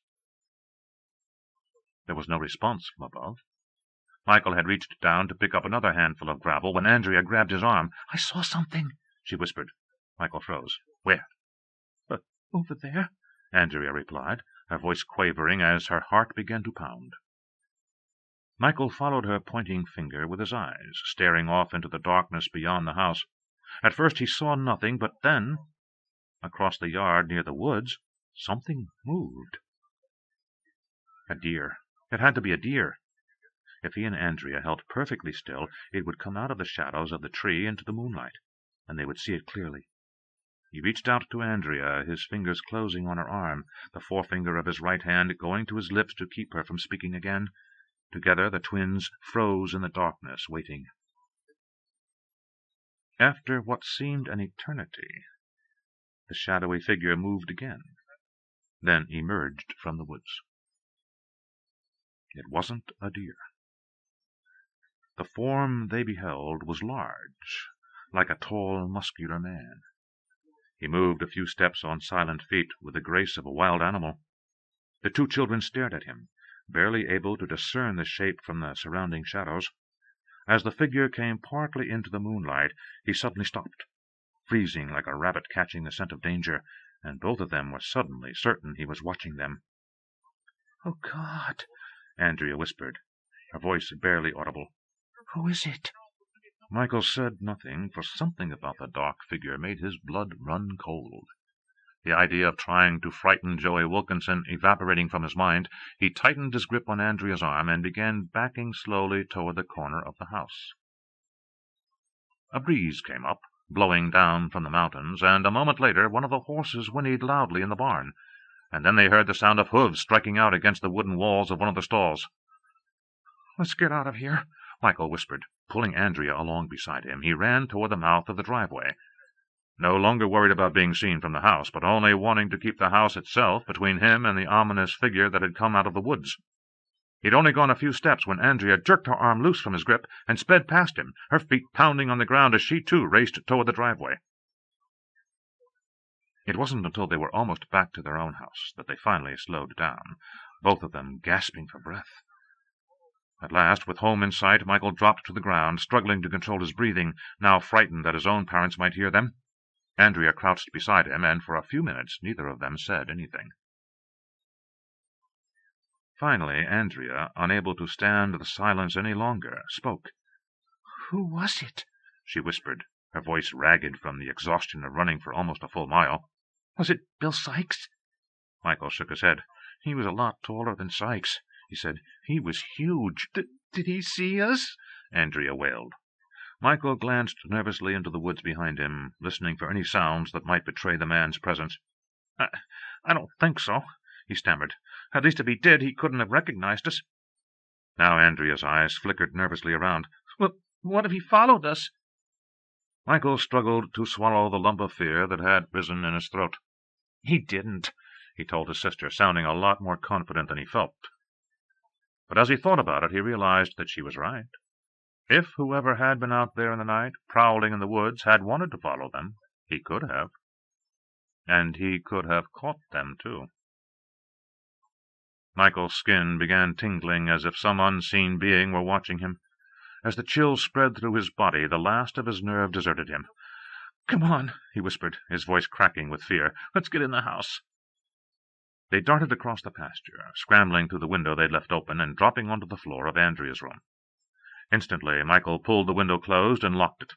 There was no response from above. Michael had reached down to pick up another handful of gravel when Andrea grabbed his arm. "I saw something," she whispered. Michael froze. "Where?" "Over there," Andrea replied, her voice quavering as her heart began to pound. Michael followed her pointing finger with his eyes, staring off into the darkness beyond the house. At first he saw nothing, but then, across the yard near the woods, something moved. A deer. It had to be a deer. If he and Andrea held perfectly still, it would come out of the shadows of the tree into the moonlight, and they would see it clearly. He reached out to Andrea, his fingers closing on her arm, the forefinger of his right hand going to his lips to keep her from speaking again. Together the twins froze in the darkness, waiting. After what seemed an eternity, the shadowy figure moved again, then emerged from the woods. It wasn't a deer. The form they beheld was large, like a tall, muscular man. He moved a few steps on silent feet with the grace of a wild animal. The two children stared at him, barely able to discern the shape from the surrounding shadows. As the figure came partly into the moonlight, he suddenly stopped, freezing like a rabbit catching the scent of danger, and both of them were suddenly certain he was watching them. "Oh, God," Andrea whispered, her voice barely audible. "Who is it?" Michael said nothing, for something about the dark figure made his blood run cold. The idea of trying to frighten Joey Wilkinson evaporating from his mind, he tightened his grip on Andrea's arm and began backing slowly toward the corner of the house. A breeze came up, blowing down from the mountains, and a moment later one of the horses whinnied loudly in the barn, and then they heard the sound of hooves striking out against the wooden walls of one of the stalls. "Let's get out of here," Michael whispered. Pulling Andrea along beside him, he ran toward the mouth of the driveway, no longer worried about being seen from the house, but only wanting to keep the house itself between him and the ominous figure that had come out of the woods. He'd only gone a few steps when Andrea jerked her arm loose from his grip and sped past him, her feet pounding on the ground as she too raced toward the driveway. It wasn't until they were almost back to their own house that they finally slowed down, both of them gasping for breath. At last, with home in sight, Michael dropped to the ground, struggling to control his breathing, now frightened that his own parents might hear them. Andrea crouched beside him, and for a few minutes neither of them said anything. Finally, Andrea, unable to stand the silence any longer, spoke. "Who was it?" she whispered, her voice ragged from the exhaustion of running for almost a full mile. Was it Bill Sykes? Michael shook his head. He was a lot taller than Sykes, he said. He was huge. Did he see us? Andrea wailed. Michael glanced nervously into the woods behind him, listening for any sounds that might betray the man's presence. I don't think so, he stammered. At least if he did, he couldn't have recognized us. Now Andrea's eyes flickered nervously around. Well, what if he followed us? Michael struggled to swallow the lump of fear that had risen in his throat. He didn't, he told his sister, sounding a lot more confident than he felt. But as he thought about it, he realized that she was right. If whoever had been out there in the night, prowling in the woods, had wanted to follow them, he could have. And he could have caught them, too. Michael's skin began tingling as if some unseen being were watching him. As the chill spread through his body, the last of his nerve deserted him. "Come on," he whispered, his voice cracking with fear. "Let's get in the house." They darted across the pasture, scrambling through the window they'd left open and dropping onto the floor of Andrea's room. Instantly, Michael pulled the window closed and locked it.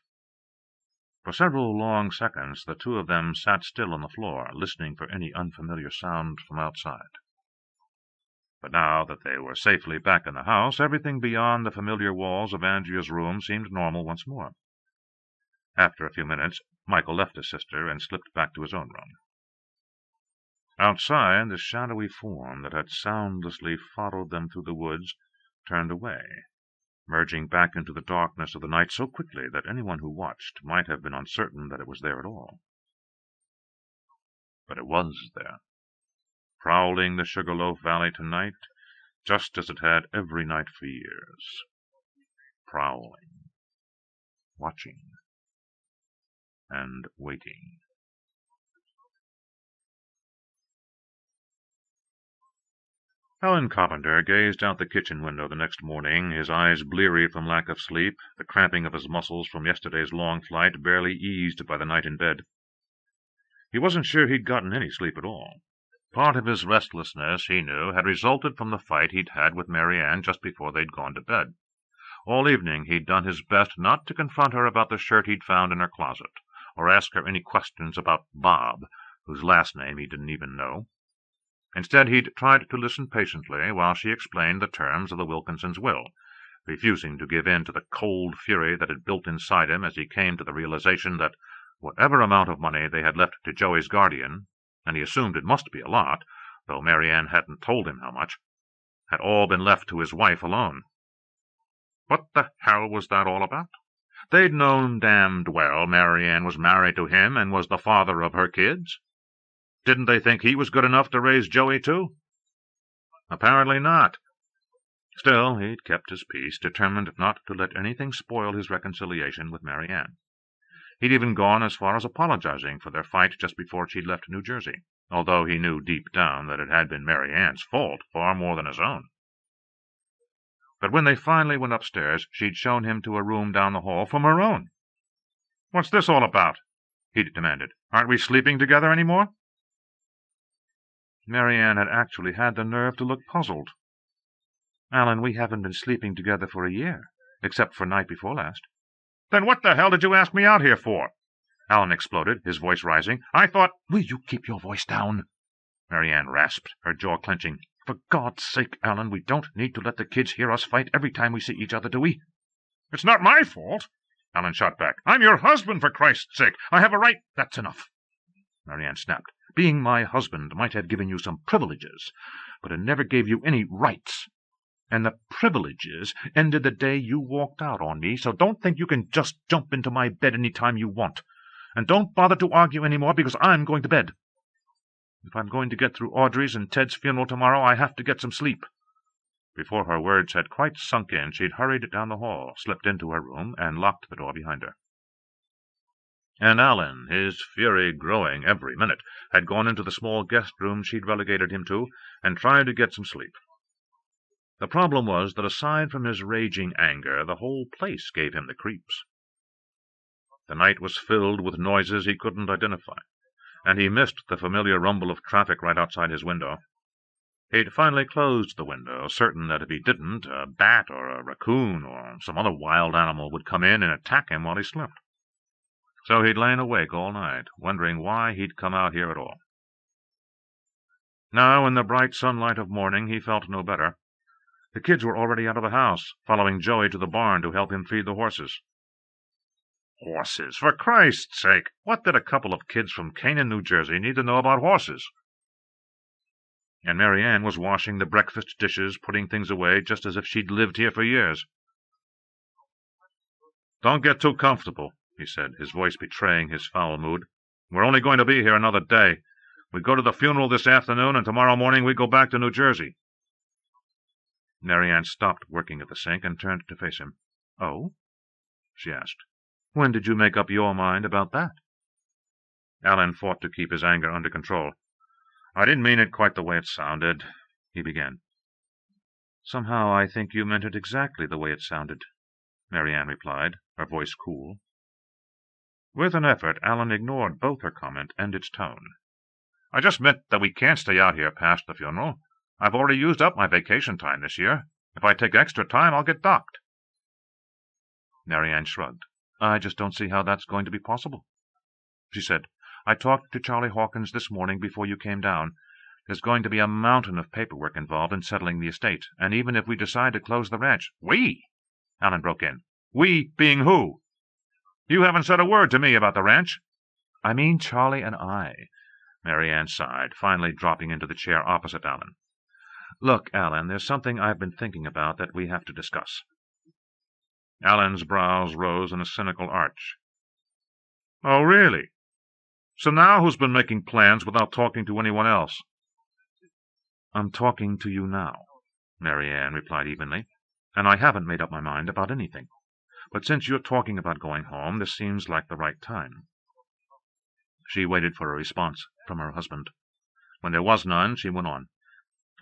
For several long seconds, the two of them sat still on the floor, listening for any unfamiliar sound from outside. But now that they were safely back in the house, everything beyond the familiar walls of Andrea's room seemed normal once more. After a few minutes, Michael left his sister and slipped back to his own room. Outside, the shadowy form that had soundlessly followed them through the woods turned away, merging back into the darkness of the night so quickly that anyone who watched might have been uncertain that it was there at all. But it was there, prowling the Sugarloaf Valley tonight, just as it had every night for years. Prowling, watching, and waiting. Alan Carpenter gazed out the kitchen window the next morning, his eyes bleary from lack of sleep, the cramping of his muscles from yesterday's long flight barely eased by the night in bed. He wasn't sure he'd gotten any sleep at all. Part of his restlessness, he knew, had resulted from the fight he'd had with MaryAnne just before they'd gone to bed. All evening he'd done his best not to confront her about the shirt he'd found in her closet, or ask her any questions about Bob, whose last name he didn't even know. Instead, he'd tried to listen patiently while she explained the terms of the Wilkinsons' will, refusing to give in to the cold fury that had built inside him as he came to the realization that whatever amount of money they had left to Joey's guardian, and he assumed it must be a lot, though MaryAnne hadn't told him how much, had all been left to his wife alone. What the hell was that all about? They'd known damned well MaryAnne was married to him and was the father of her kids. Didn't they think he was good enough to raise Joey, too? Apparently not. Still, he'd kept his peace, determined not to let anything spoil his reconciliation with MaryAnne. He'd even gone as far as apologizing for their fight just before she'd left New Jersey, although he knew deep down that it had been MaryAnne's fault far more than his own. But when they finally went upstairs, she'd shown him to a room down the hall from her own. "What's this all about?" he'd demanded. "Aren't we sleeping together any more?" MaryAnne had actually had the nerve to look puzzled. "Alan, we haven't been sleeping together for a year, except for night before last." "Then what the hell did you ask me out here for?" Alan exploded, his voice rising. "I thought—" "Will you keep your voice down?" MaryAnne rasped, her jaw clenching. "For God's sake, Alan, we don't need to let the kids hear us fight every time we see each other, do we?" "It's not my fault," Alan shot back. "I'm your husband, for Christ's sake. I have a right—" "That's enough," MaryAnne snapped. "Being my husband might have given you some privileges, but it never gave you any rights. And the privileges ended the day you walked out on me, so don't think you can just jump into my bed any time you want. And don't bother to argue any more, because I'm going to bed. If I'm going to get through Audrey's and Ted's funeral tomorrow, I have to get some sleep." Before her words had quite sunk in, she'd hurried down the hall, slipped into her room, and locked the door behind her. And Alan, his fury growing every minute, had gone into the small guest room she'd relegated him to, and tried to get some sleep. The problem was that aside from his raging anger, the whole place gave him the creeps. The night was filled with noises he couldn't identify, and he missed the familiar rumble of traffic right outside his window. He'd finally closed the window, certain that if he didn't, a bat or a raccoon or some other wild animal would come in and attack him while he slept. So he'd lain awake all night, wondering why he'd come out here at all. Now, in the bright sunlight of morning, he felt no better. The kids were already out of the house, following Joey to the barn to help him feed the horses. Horses? For Christ's sake! What did a couple of kids from Canaan, New Jersey, need to know about horses? And MaryAnne was washing the breakfast dishes, putting things away, just as if she'd lived here for years. "Don't get too comfortable," he said, his voice betraying his foul mood. "We're only going to be here another day. We go to the funeral this afternoon, and tomorrow morning we go back to New Jersey." MaryAnne stopped working at the sink and turned to face him. "Oh?" she asked. "When did you make up your mind about that?" Alan fought to keep his anger under control. "I didn't mean it quite the way it sounded," he began. "Somehow I think you meant it exactly the way it sounded," MaryAnne replied, her voice cool. With an effort, Alan ignored both her comment and its tone. "I just meant that we can't stay out here past the funeral. I've already used up my vacation time this year. If I take extra time, I'll get docked." MaryAnne shrugged. "I just don't see how that's going to be possible," she said. "I talked to Charlie Hawkins this morning before you came down. There's going to be a mountain of paperwork involved in settling the estate, and even if we decide to close the ranch—" "We?" Alan broke in. "We being who? You haven't said a word to me about the ranch." "I mean Charlie and I," MaryAnne sighed, finally dropping into the chair opposite Alan. "Look, Alan, there's something I've been thinking about that we have to discuss." Alan's brows rose in a cynical arch. "Oh, really? So now who's been making plans without talking to anyone else?" "I'm talking to you now," MaryAnne replied evenly, "and I haven't made up my mind about anything. But since you're talking about going home, this seems like the right time." She waited for a response from her husband. When there was none, she went on.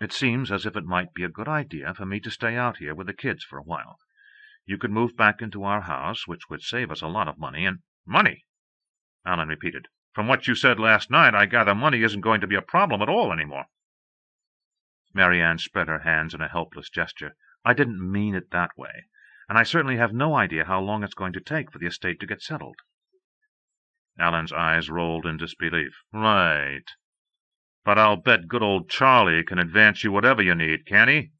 "It seems as if it might be a good idea for me to stay out here with the kids for a while. You could move back into our house, which would save us a lot of money, and—" "Money?" Alan repeated. "From what you said last night, I gather money isn't going to be a problem at all anymore." MaryAnne spread her hands in a helpless gesture. "I didn't mean it that way, and I certainly have no idea how long it's going to take for the estate to get settled." Alan's eyes rolled in disbelief. "Right. But I'll bet good old Charlie can advance you whatever you need, can't he?"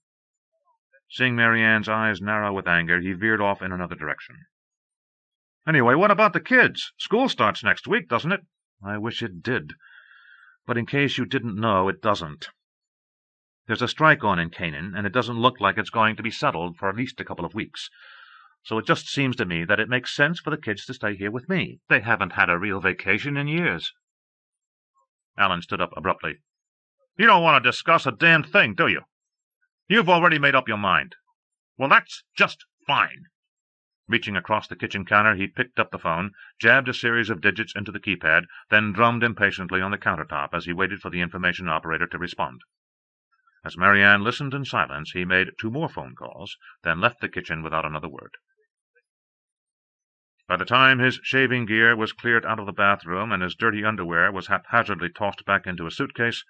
Seeing MaryAnne's eyes narrow with anger, he veered off in another direction. "Anyway, what about the kids? School starts next week, doesn't it?" "I wish it did. But in case you didn't know, it doesn't. There's a strike on in Canaan, and it doesn't look like it's going to be settled for at least a couple of weeks. So it just seems to me that it makes sense for the kids to stay here with me. They haven't had a real vacation in years." Alan stood up abruptly. "You don't want to discuss a damn thing, do you? You've already made up your mind. Well, that's just fine." Reaching across the kitchen counter, he picked up the phone, jabbed a series of digits into the keypad, then drummed impatiently on the countertop as he waited for the information operator to respond. As MaryAnne listened in silence, he made 2 more phone calls, then left the kitchen without another word. By the time his shaving gear was cleared out of the bathroom and his dirty underwear was haphazardly tossed back into a suitcase,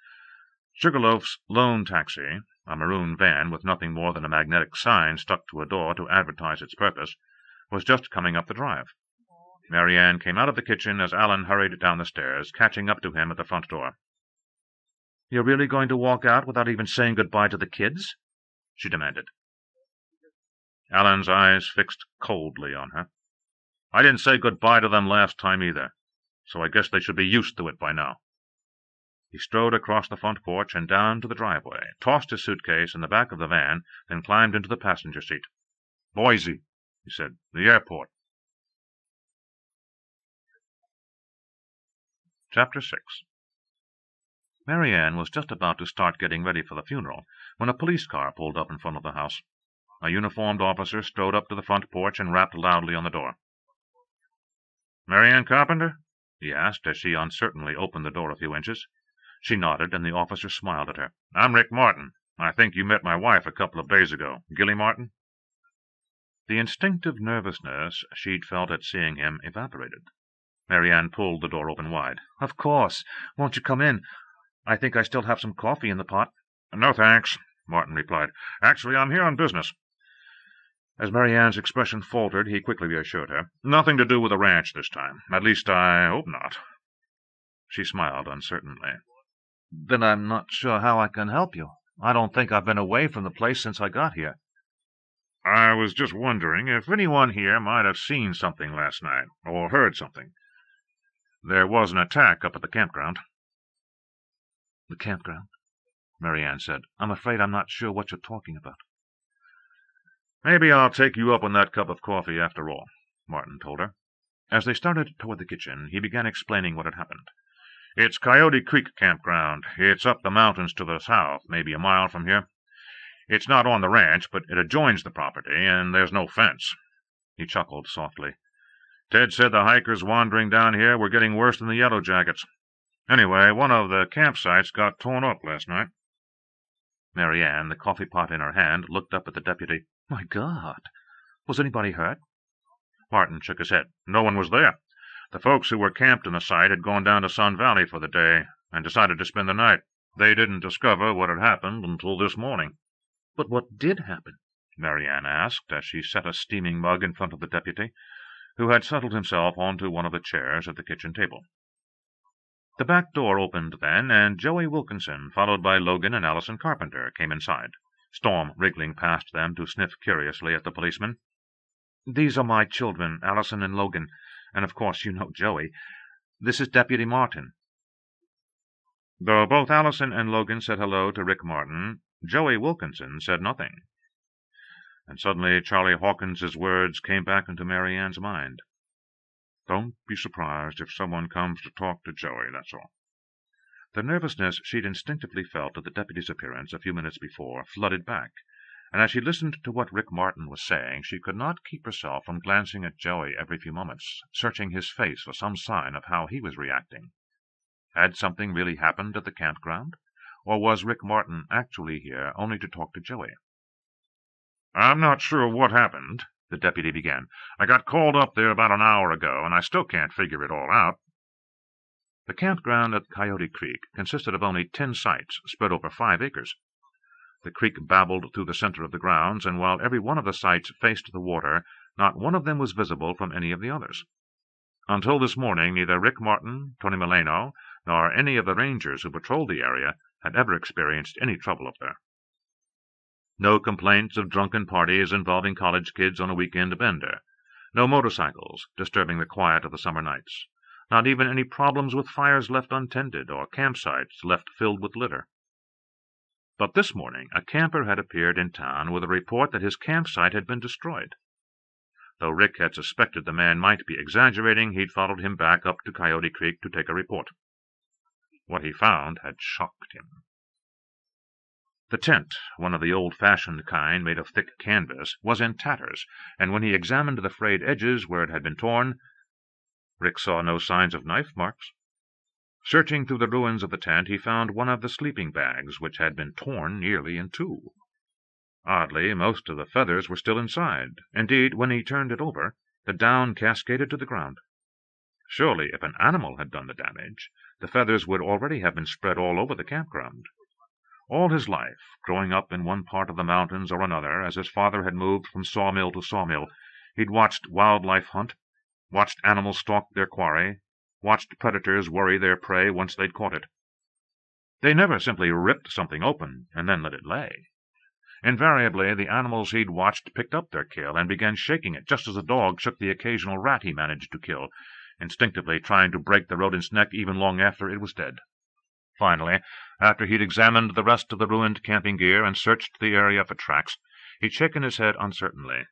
Sugarloaf's lone taxi, a maroon van with nothing more than a magnetic sign stuck to a door to advertise its purpose, was just coming up the drive. MaryAnne came out of the kitchen as Alan hurried down the stairs, catching up to him at the front door. "You're really going to walk out without even saying goodbye to the kids?" she demanded. Alan's eyes fixed coldly on her. "I didn't say goodbye to them last time either, so I guess they should be used to it by now." He strode across the front porch and down to the driveway, tossed his suitcase in the back of the van, then climbed into the passenger seat. "Boise," he said. "The airport." Chapter 6. MaryAnne was just about to start getting ready for the funeral when a police car pulled up in front of the house. A uniformed officer strode up to the front porch and rapped loudly on the door. "MaryAnne Carpenter?" he asked as she uncertainly opened the door a few inches. She nodded, and the officer smiled at her. "I'm Rick Martin. I think you met my wife a couple of days ago. Gilly Martin?" The instinctive nervousness she'd felt at seeing him evaporated. MaryAnne pulled the door open wide. "Of course. Won't you come in? I think I still have some coffee in the pot." "No, thanks," Martin replied. "Actually, I'm here on business." As MaryAnne's expression faltered, he quickly reassured her. "Nothing to do with the ranch this time. At least, I hope not." She smiled uncertainly. "Then I'm not sure how I can help you. I don't think I've been away from the place since I got here." "I was just wondering if anyone here might have seen something last night, or heard something. There was an attack up at the campground." "The campground?" MaryAnne said. "I'm afraid I'm not sure what you're talking about." "Maybe I'll take you up on that cup of coffee after all," Martin told her. As they started toward the kitchen, he began explaining what had happened. "It's Coyote Creek campground. It's up the mountains to the south, maybe a mile from here. It's not on the ranch, but it adjoins the property, and there's no fence." He chuckled softly. "Ted said the hikers wandering down here were getting worse than the Yellow Jackets. Anyway, one of the campsites got torn up last night." MaryAnne, the coffee pot in her hand, looked up at the deputy. "My God! Was anybody hurt?" Martin shook his head. "No one was there. The folks who were camped in the site had gone down to Sun Valley for the day and decided to spend the night. They didn't discover what had happened until this morning." "But what did happen?" MaryAnne asked, as she set a steaming mug in front of the deputy, who had settled himself onto one of the chairs at the kitchen table. The back door opened then, and Joey Wilkinson, followed by Logan and Allison Carpenter, came inside, Storm wriggling past them to sniff curiously at the policeman. "These are my children, Allison and Logan, and of course you know Joey. This is Deputy Martin." Though both Allison and Logan said hello to Rick Martin, Joey Wilkinson said nothing. And suddenly Charlie Hawkins's words came back into MaryAnne's mind. "Don't be surprised if someone comes to talk to Joey, that's all." The nervousness she'd instinctively felt at the deputy's appearance a few minutes before flooded back, and as she listened to what Rick Martin was saying, she could not keep herself from glancing at Joey every few moments, searching his face for some sign of how he was reacting. Had something really happened at the campground, or was Rick Martin actually here only to talk to Joey? "I'm not sure what happened," the deputy began. "I got called up there about an hour ago, and I still can't figure it all out." The campground at Coyote Creek consisted of only 10 sites spread over 5 acres. The creek babbled through the center of the grounds, and while every one of the sites faced the water, not one of them was visible from any of the others. Until this morning, neither Rick Martin, Tony Milano, nor any of the rangers who patrolled the area had ever experienced any trouble up there. No complaints of drunken parties involving college kids on a weekend bender. No motorcycles disturbing the quiet of the summer nights. Not even any problems with fires left untended or campsites left filled with litter. But this morning a camper had appeared in town with a report that his campsite had been destroyed. Though Rick had suspected the man might be exaggerating, he'd followed him back up to Coyote Creek to take a report. What he found had shocked him. The tent, one of the old-fashioned kind made of thick canvas, was in tatters, and when he examined the frayed edges where it had been torn, Rick saw no signs of knife marks. Searching through the ruins of the tent, he found one of the sleeping bags, which had been torn nearly in 2. Oddly, most of the feathers were still inside. Indeed, when he turned it over, the down cascaded to the ground. Surely, if an animal had done the damage, the feathers would already have been spread all over the campground. All his life, growing up in one part of the mountains or another, as his father had moved from sawmill to sawmill, he'd watched wildlife hunt, watched animals stalk their quarry, watched predators worry their prey once they'd caught it. They never simply ripped something open and then let it lay. Invariably, the animals he'd watched picked up their kill and began shaking it, just as a dog shook the occasional rat he managed to kill, instinctively trying to break the rodent's neck even long after it was dead. Finally, after he'd examined the rest of the ruined camping gear and searched the area for tracks, he'd shaken his head uncertainly.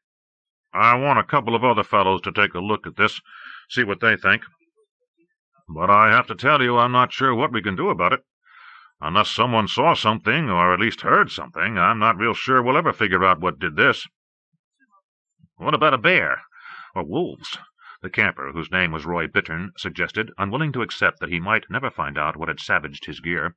"I want a couple of other fellows to take a look at this, see what they think. But I have to tell you I'm not sure what we can do about it. Unless someone saw something, or at least heard something, I'm not real sure we'll ever figure out what did this." "What about a bear? Or wolves?" the camper, whose name was Roy Bittern, suggested, unwilling to accept that he might never find out what had savaged his gear.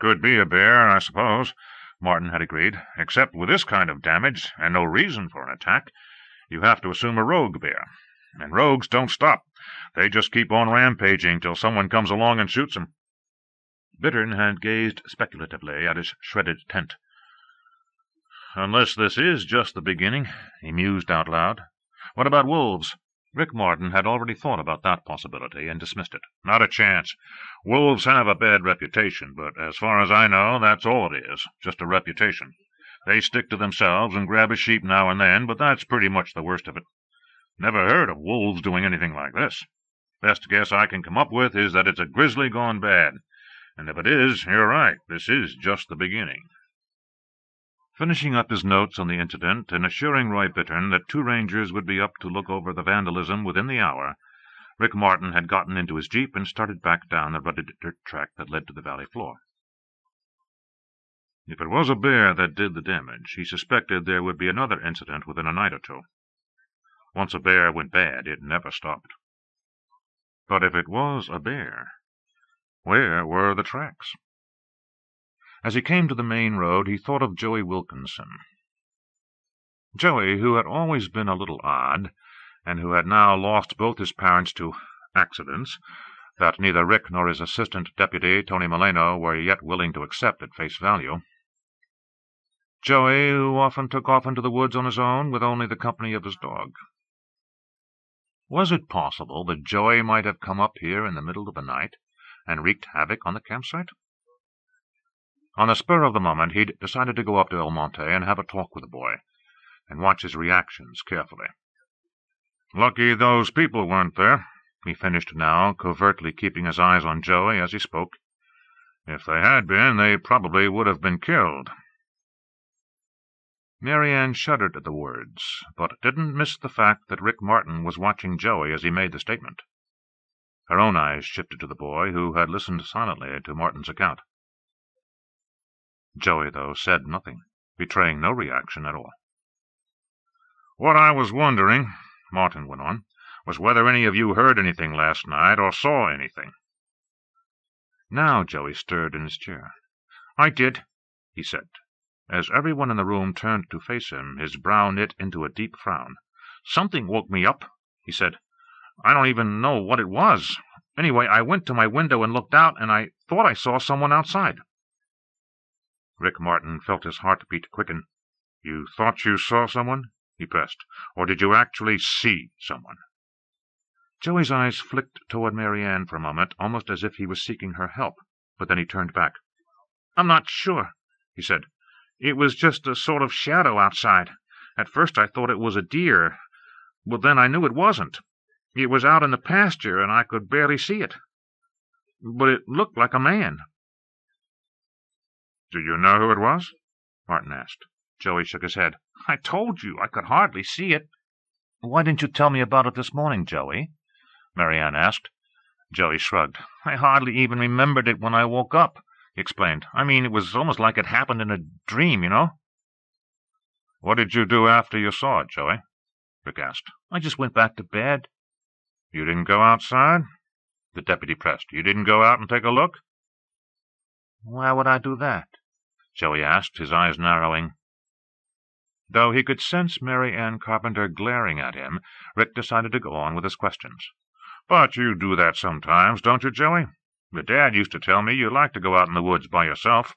"Could be a bear, I suppose," Martin had agreed. "Except with this kind of damage, and no reason for an attack, you have to assume a rogue bear. And rogues don't stop. They just keep on rampaging till someone comes along and shoots them." Bittern had gazed speculatively at his shredded tent. unless this is just the beginning," he mused out loud. "What about wolves?" Rick Martin had already thought about that possibility and dismissed it. "Not a chance. Wolves have a bad reputation, but as far as I know, that's all it is, just a reputation. They stick to themselves and grab a sheep now and then, but that's pretty much the worst of it. Never heard of wolves doing anything like this. Best guess I can come up with is that it's a grizzly gone bad. And if it is, you're right, this is just the beginning." Finishing up his notes on the incident and assuring Roy Bittern that 2 rangers would be up to look over the vandalism within the hour, Rick Martin had gotten into his jeep and started back down the rutted dirt track that led to the valley floor. If it was a bear that did the damage, he suspected there would be another incident within a night or 2. Once a bear went bad, it never stopped. But if it was a bear, where were the tracks? As he came to the main road, he thought of Joey Wilkinson. Joey, who had always been a little odd, and who had now lost both his parents to accidents that neither Rick nor his assistant deputy, Tony Moleno, were yet willing to accept at face value. Joey, who often took off into the woods on his own with only the company of his dog. Was it possible that Joey might have come up here in the middle of the night and wreaked havoc on the campsite? On the spur of the moment, he'd decided to go up to El Monte and have a talk with the boy, and watch his reactions carefully. "Lucky those people weren't there," he finished now, covertly keeping his eyes on Joey as he spoke. "If they had been, they probably would have been killed." MaryAnne shuddered at the words, but didn't miss the fact that Rick Martin was watching Joey as he made the statement. Her own eyes shifted to the boy, who had listened silently to Martin's account. Joey, though, said nothing, betraying no reaction at all. "What I was wondering," Martin went on, "was whether any of you heard anything last night or saw anything." Now Joey stirred in his chair. "I did," he said. As everyone in the room turned to face him, his brow knit into a deep frown. "Something woke me up," he said. "I don't even know what it was. Anyway, I went to my window and looked out, and I thought I saw someone outside." Rick Martin felt his heartbeat quicken. "You thought you saw someone?" he pressed. "Or did you actually see someone?" Joey's eyes flicked toward MaryAnne for a moment, almost as if he was seeking her help, but then he turned back. "I'm not sure," he said. "It was just a sort of shadow outside. At first I thought it was a deer, but then I knew it wasn't. It was out in the pasture, and I could barely see it. But it looked like a man." "Do you know who it was?" Martin asked. Joey shook his head. "I told you I could hardly see it." "Why didn't you tell me about it this morning, Joey?" MaryAnne asked. Joey shrugged. "I hardly even remembered it when I woke up," he explained. "I mean, it was almost like it happened in a dream, you know." "What did you do after you saw it, Joey?" Rick asked. "I just went back to bed." "You didn't go outside?" The deputy pressed. "You didn't go out and take a look?" "Why would I do that?" Joey asked, his eyes narrowing. Though he could sense MaryAnne Carpenter glaring at him, Rick decided to go on with his questions. "But you do that sometimes, don't you, Joey? Your dad used to tell me you like to go out in the woods by yourself."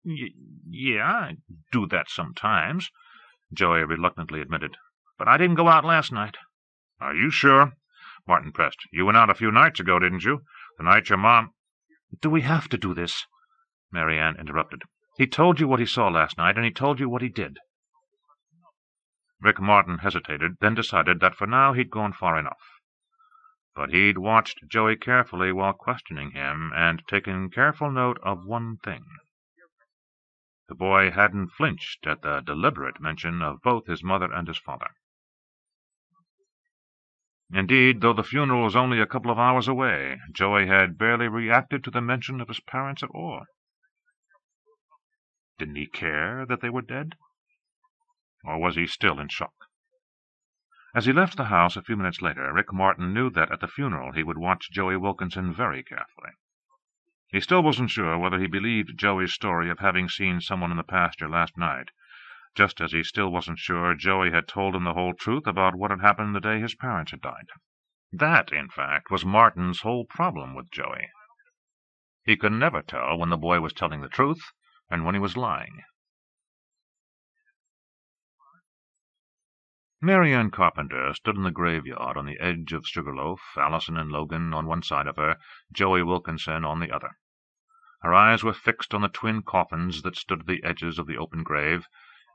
Yeah, I do that sometimes," Joey reluctantly admitted. "But I didn't go out last night." "Are you sure?" Martin pressed. "You went out a few nights ago, didn't you? The night your mom—" "Do we have to do this?" MaryAnne interrupted. "He told you what he saw last night, and he told you what he did." Rick Martin hesitated, then decided that for now he'd gone far enough. But he'd watched Joey carefully while questioning him, and taken careful note of one thing. The boy hadn't flinched at the deliberate mention of both his mother and his father. Indeed, though the funeral was only a couple of hours away, Joey had barely reacted to the mention of his parents at all. Didn't he care that they were dead? Or was he still in shock? As he left the house a few minutes later, Rick Martin knew that at the funeral he would watch Joey Wilkinson very carefully. He still wasn't sure whether he believed Joey's story of having seen someone in the pasture last night, just as he still wasn't sure Joey had told him the whole truth about what had happened the day his parents had died. That, in fact, was Martin's whole problem with Joey. He could never tell when the boy was telling the truth and when he was lying. MaryAnne Carpenter stood in the graveyard on the edge of Sugarloaf, Allison and Logan on one side of her, Joey Wilkinson on the other. Her eyes were fixed on the twin coffins that stood at the edges of the open grave,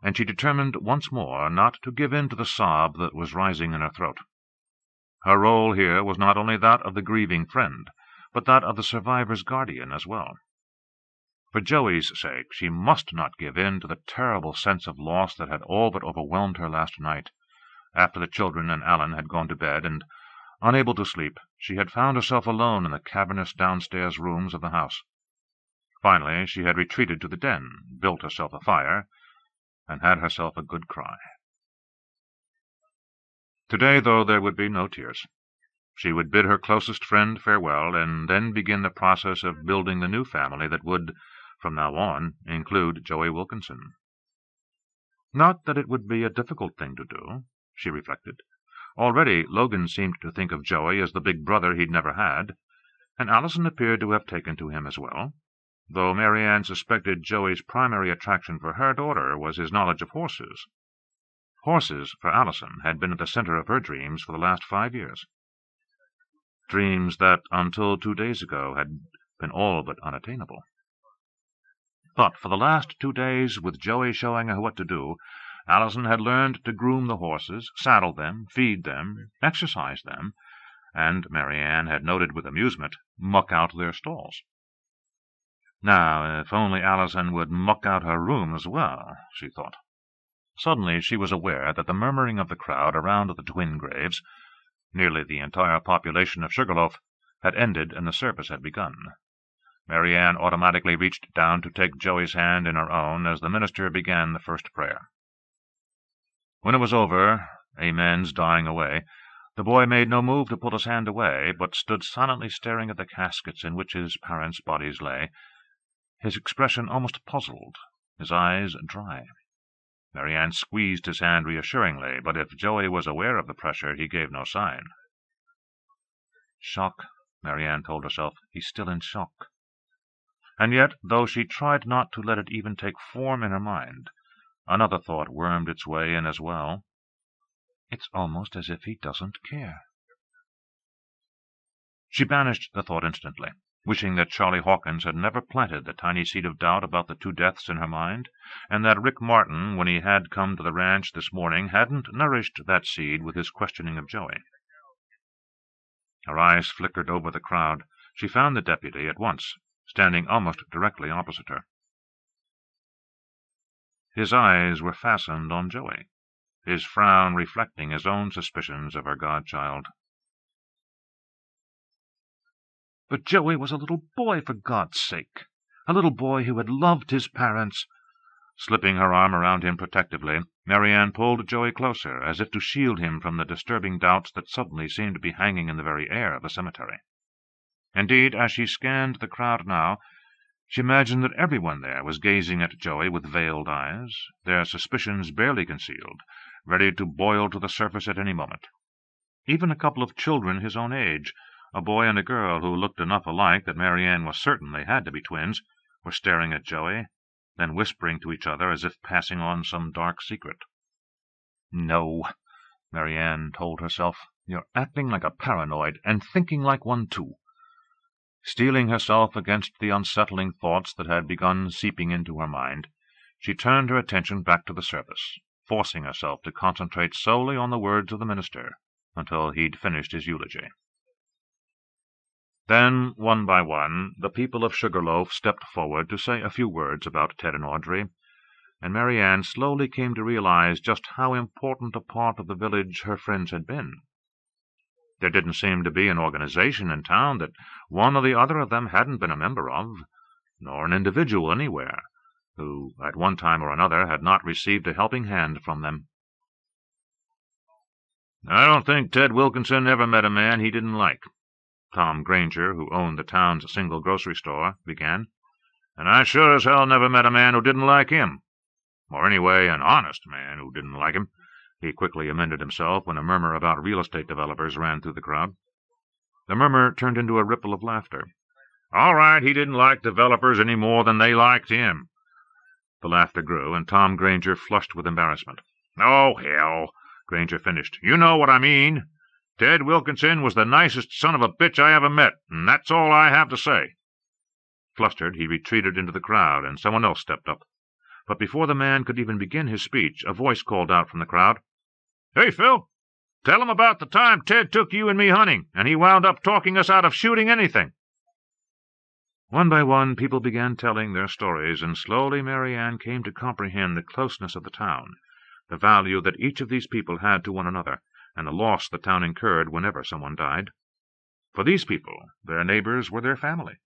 and she determined once more not to give in to the sob that was rising in her throat. Her role here was not only that of the grieving friend, but that of the survivor's guardian as well. For Joey's sake, she must not give in to the terrible sense of loss that had all but overwhelmed her last night. After the children and Alan had gone to bed, and, unable to sleep, she had found herself alone in the cavernous downstairs rooms of the house. Finally, she had retreated to the den, built herself a fire, and had herself a good cry. Today, though, there would be no tears. She would bid her closest friend farewell, and then begin the process of building the new family that would, from now on, include Joey Wilkinson. Not that it would be a difficult thing to do, she reflected. Already Logan seemed to think of Joey as the big brother he'd never had, and Allison appeared to have taken to him as well, though MaryAnne suspected Joey's primary attraction for her daughter was his knowledge of horses. Horses, for Allison, had been at the center of her dreams for the last 5 years. Dreams that, until 2 days ago, had been all but unattainable. But for the last 2 days, with Joey showing her what to do, Allison had learned to groom the horses, saddle them, feed them, exercise them, and, MaryAnne had noted with amusement, muck out their stalls. Now, if only Allison would muck out her room as well, she thought. Suddenly she was aware that the murmuring of the crowd around the twin graves, nearly the entire population of Sugarloaf, had ended and the service had begun. MaryAnne automatically reached down to take Joey's hand in her own as the minister began the first prayer. When it was over, amens dying away, the boy made no move to pull his hand away, but stood silently staring at the caskets in which his parents' bodies lay, his expression almost puzzled, his eyes dry. MaryAnne squeezed his hand reassuringly, but if Joey was aware of the pressure, he gave no sign. Shock, MaryAnne told herself. He's still in shock. And yet, though she tried not to let it even take form in her mind, another thought wormed its way in as well. It's almost as if he doesn't care. She banished the thought instantly, wishing that Charlie Hawkins had never planted the tiny seed of doubt about the 2 deaths in her mind, and that Rick Martin, when he had come to the ranch this morning, hadn't nourished that seed with his questioning of Joey. Her eyes flickered over the crowd. She found the deputy at once, standing almost directly opposite her. His eyes were fastened on Joey, his frown reflecting his own suspicions of her godchild. But Joey was a little boy, for God's sake, a little boy who had loved his parents. Slipping her arm around him protectively, MaryAnne pulled Joey closer, as if to shield him from the disturbing doubts that suddenly seemed to be hanging in the very air of the cemetery. Indeed, as she scanned the crowd now, she imagined that everyone there was gazing at Joey with veiled eyes, their suspicions barely concealed, ready to boil to the surface at any moment. Even a couple of children his own age, a boy and a girl who looked enough alike that MaryAnne was certain they had to be twins, were staring at Joey, then whispering to each other as if passing on some dark secret. "No," MaryAnne told herself, "you're acting like a paranoid, and thinking like one, too." Steeling herself against the unsettling thoughts that had begun seeping into her mind, she turned her attention back to the service, forcing herself to concentrate solely on the words of the minister until he'd finished his eulogy. Then, one by one, the people of Sugarloaf stepped forward to say a few words about Ted and Audrey, and MaryAnne slowly came to realize just how important a part of the village her friends had been. There didn't seem to be an organization in town that one or the other of them hadn't been a member of, nor an individual anywhere, who, at one time or another, had not received a helping hand from them. "I don't think Ted Wilkinson ever met a man he didn't like," Tom Granger, who owned the town's single grocery store, began. "And I sure as hell never met a man who didn't like him. Or anyway, an honest man who didn't like him," he quickly amended himself when a murmur about real estate developers ran through the crowd. The murmur turned into a ripple of laughter. "All right, he didn't like developers any more than they liked him." The laughter grew, and Tom Granger flushed with embarrassment. "Oh, hell," Granger finished. "You know what I mean. Ted Wilkinson was the nicest son of a bitch I ever met, and that's all I have to say." Flustered, he retreated into the crowd, and someone else stepped up. But before the man could even begin his speech, a voice called out from the crowd, "Hey, Phil, tell him about the time Ted took you and me hunting, and he wound up talking us out of shooting anything." One by one, people began telling their stories, and slowly MaryAnne came to comprehend the closeness of the town, the value that each of these people had to one another, and the loss the town incurred whenever someone died. For these people, their neighbors were their family.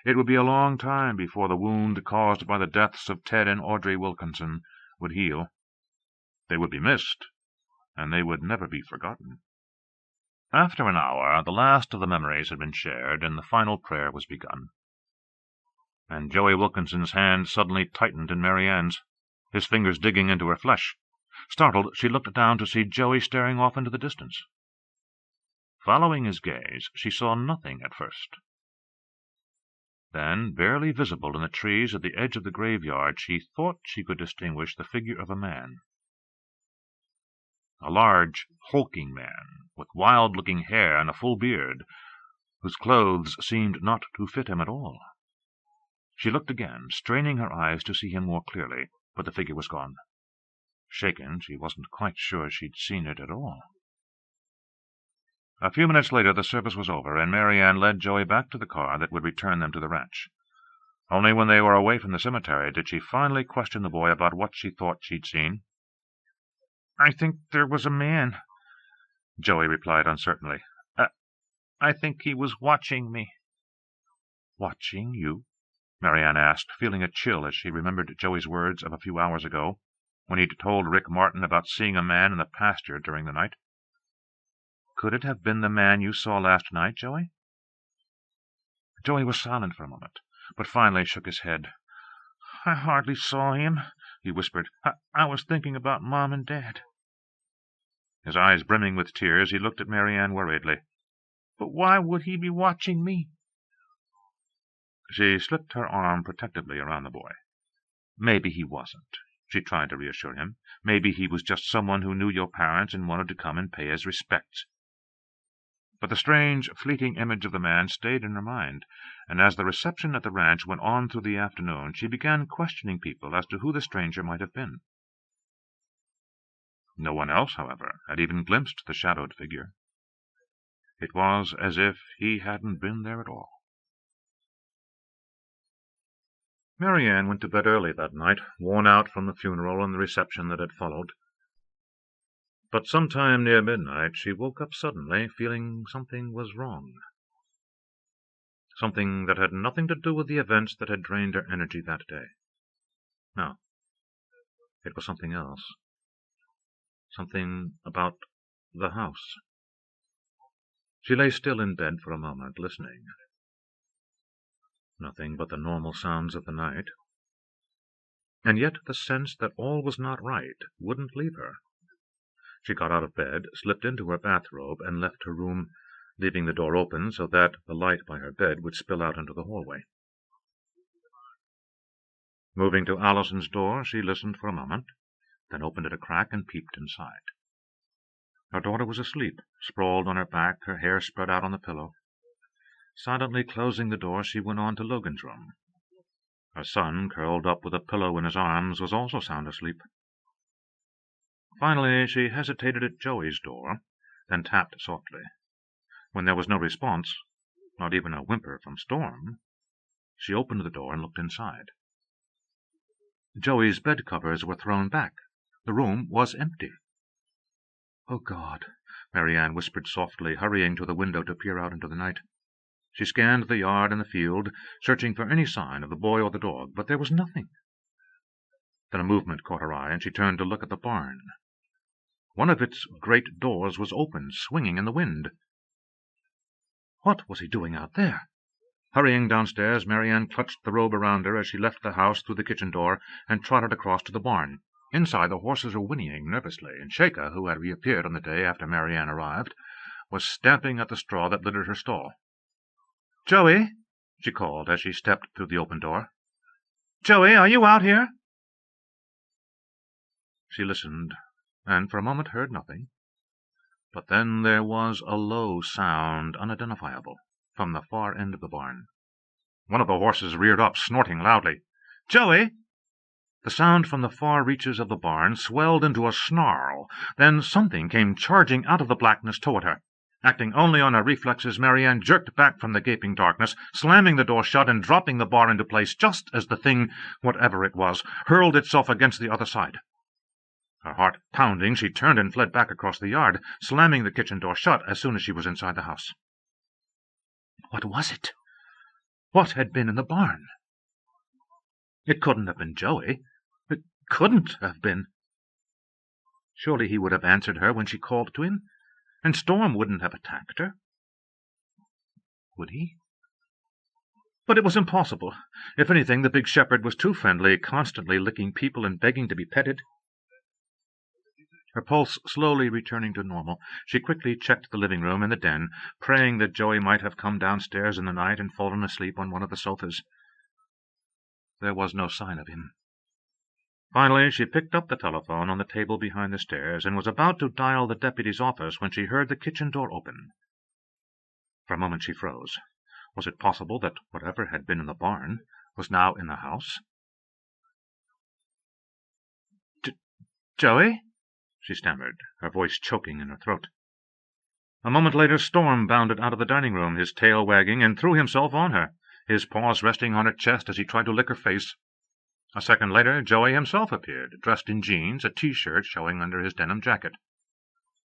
It would be a long time before the wound caused by the deaths of Ted and Audrey Wilkinson would heal. They would be missed, and they would never be forgotten. After an hour, the last of the memories had been shared, and the final prayer was begun. And Joey Wilkinson's hand suddenly tightened in MaryAnne's, his fingers digging into her flesh. Startled, she looked down to see Joey staring off into the distance. Following his gaze, she saw nothing at first. Then, barely visible in the trees at the edge of the graveyard, she thought she could distinguish the figure of a man. A large, hulking man, with wild-looking hair and a full beard, whose clothes seemed not to fit him at all. She looked again, straining her eyes to see him more clearly, but the figure was gone. Shaken, she wasn't quite sure she'd seen it at all. A few minutes later the service was over, and MaryAnne led Joey back to the car that would return them to the ranch. Only when they were away from the cemetery did she finally question the boy about what she thought she'd seen. "I think there was a man," Joey replied uncertainly. I think he was watching me." "Watching you?" MaryAnne asked, feeling a chill as she remembered Joey's words of a few hours ago, when he'd told Rick Martin about seeing a man in the pasture during the night. "Could it have been the man you saw last night, Joey?" Joey was silent for a moment, but finally shook his head. "I hardly saw him," he whispered. I was thinking about Mom and Dad." His eyes brimming with tears, he looked at MaryAnne worriedly. "But why would he be watching me?" She slipped her arm protectively around the boy. "Maybe he wasn't," she tried to reassure him. "Maybe he was just someone who knew your parents and wanted to come and pay his respects." But the strange, fleeting image of the man stayed in her mind, and as the reception at the ranch went on through the afternoon, she began questioning people as to who the stranger might have been. No one else, however, had even glimpsed the shadowed figure. It was as if he hadn't been there at all. MaryAnne went to bed early that night, worn out from the funeral and the reception that had followed. But sometime near midnight she woke up suddenly, feeling something was wrong. Something that had nothing to do with the events that had drained her energy that day. No, it was something else. Something about the house. She lay still in bed for a moment, listening. Nothing but the normal sounds of the night. And yet the sense that all was not right wouldn't leave her. She got out of bed, slipped into her bathrobe, and left her room, leaving the door open so that the light by her bed would spill out into the hallway. Moving to Allison's door, she listened for a moment, then opened it a crack and peeped inside. Her daughter was asleep, sprawled on her back, her hair spread out on the pillow. Silently closing the door, she went on to Logan's room. Her son, curled up with a pillow in his arms, was also sound asleep. Finally, she hesitated at Joey's door, then tapped softly. When there was no response, not even a whimper from Storm, she opened the door and looked inside. Joey's bed covers were thrown back. The room was empty. "Oh, God," MaryAnne whispered softly, hurrying to the window to peer out into the night. She scanned the yard and the field, searching for any sign of the boy or the dog, but there was nothing. Then a movement caught her eye, and she turned to look at the barn. One of its great doors was open, swinging in the wind. What was he doing out there? Hurrying downstairs, MaryAnne clutched the robe around her as she left the house through the kitchen door and trotted across to the barn. Inside, the horses were whinnying nervously, and Shaka, who had reappeared on the day after MaryAnne arrived, was stamping at the straw that littered her stall. "Joey," she called as she stepped through the open door. "Joey, are you out here?" She listened, and for a moment heard nothing. But then there was a low sound, unidentifiable, from the far end of the barn. One of the horses reared up, snorting loudly. "Joey!" The sound from the far reaches of the barn swelled into a snarl. Then something came charging out of the blackness toward her. Acting only on her reflexes, MaryAnne jerked back from the gaping darkness, slamming the door shut and dropping the bar into place just as the thing, whatever it was, hurled itself against the other side. Her heart pounding, she turned and fled back across the yard, slamming the kitchen door shut as soon as she was inside the house. What was it? What had been in the barn? It couldn't have been Joey. It couldn't have been. Surely he would have answered her when she called to him, and Storm wouldn't have attacked her. Would he? But it was impossible. If anything, the big shepherd was too friendly, constantly licking people and begging to be petted. Her pulse slowly returning to normal, she quickly checked the living room and the den, praying that Joey might have come downstairs in the night and fallen asleep on one of the sofas. There was no sign of him. Finally, she picked up the telephone on the table behind the stairs and was about to dial the deputy's office when she heard the kitchen door open. For a moment she froze. Was it possible that whatever had been in the barn was now in the house? "Joey?" she stammered, her voice choking in her throat. A moment later Storm bounded out of the dining room, his tail wagging, and threw himself on her, his paws resting on her chest as he tried to lick her face. A second later, Joey himself appeared, dressed in jeans, a T-shirt showing under his denim jacket.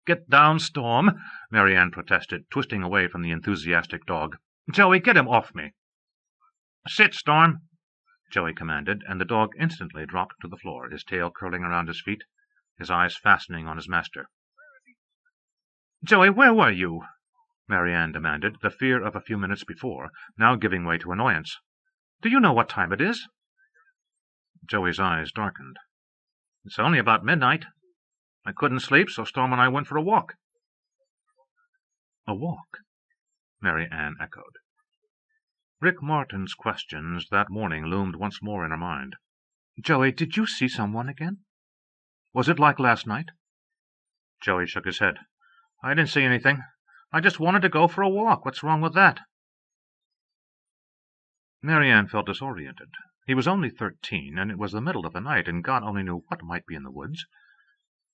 "Get down, Storm," MaryAnne protested, twisting away from the enthusiastic dog. "Joey, get him off me." "Sit, Storm," Joey commanded, and the dog instantly dropped to the floor, his tail curling around his feet, his eyes fastening on his master. "Joey, where were you?" MaryAnne demanded, the fear of a few minutes before now giving way to annoyance. "Do you know what time it is?" Joey's eyes darkened. "It's only about midnight. I couldn't sleep, so Storm and I went for a walk." "A walk?" MaryAnne echoed. Rick Martin's questions that morning loomed once more in her mind. "Joey, did you see someone again? Was it like last night?" Joey shook his head. "I didn't see anything. I just wanted to go for a walk. What's wrong with that?" MaryAnne felt disoriented. He was only 13, and it was the middle of the night, and God only knew what might be in the woods.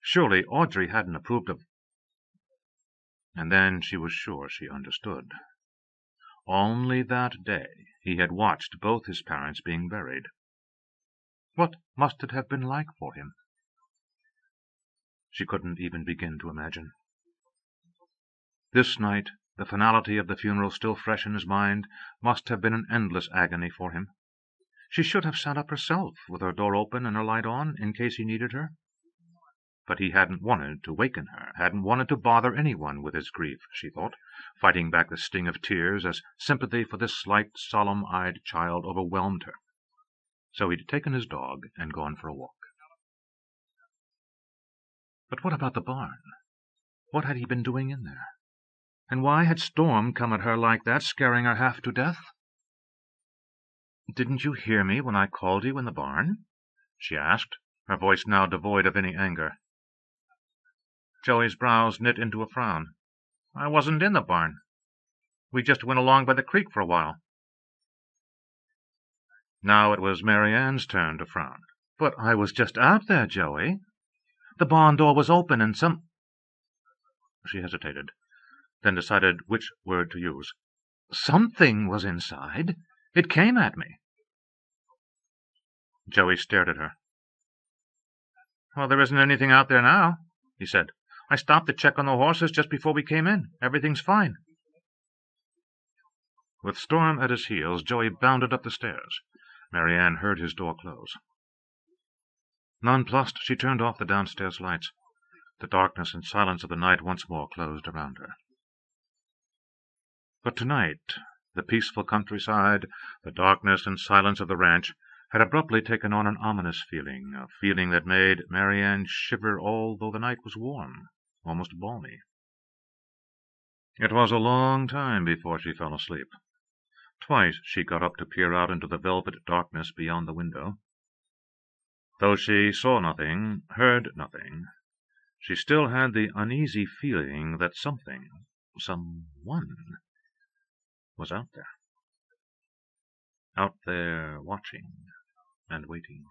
Surely Audrey hadn't approved of... And then she was sure she understood. Only that day he had watched both his parents being buried. What must it have been like for him? She couldn't even begin to imagine. This night, the finality of the funeral still fresh in his mind, must have been an endless agony for him. She should have sat up herself, with her door open and her light on, in case he needed her. But he hadn't wanted to waken her, hadn't wanted to bother anyone with his grief, she thought, fighting back the sting of tears as sympathy for this slight, solemn-eyed child overwhelmed her. So he'd taken his dog and gone for a walk. But what about the barn? What had he been doing in there? And why had Storm come at her like that, scaring her half to death? "Didn't you hear me when I called you in the barn?" she asked, her voice now devoid of any anger. Joey's brows knit into a frown. "I wasn't in the barn. We just went along by the creek for a while." Now it was MaryAnne's turn to frown. "But I was just out there, Joey. The barn door was open and some—" She hesitated, then decided which word to use. "Something was inside. It came at me." Joey stared at her. "Well, there isn't anything out there now," he said. "I stopped to check on the horses just before we came in. Everything's fine." With Storm at his heels, Joey bounded up the stairs. MaryAnne heard his door close. Nonplussed, she turned off the downstairs lights. The darkness and silence of the night once more closed around her. But tonight, the peaceful countryside, the darkness and silence of the ranch, had abruptly taken on an ominous feeling, a feeling that made MaryAnne shiver although the night was warm, almost balmy. It was a long time before she fell asleep. Twice she got up to peer out into the velvet darkness beyond the window. Though she saw nothing, heard nothing, she still had the uneasy feeling that something, someone, was out there watching and waiting.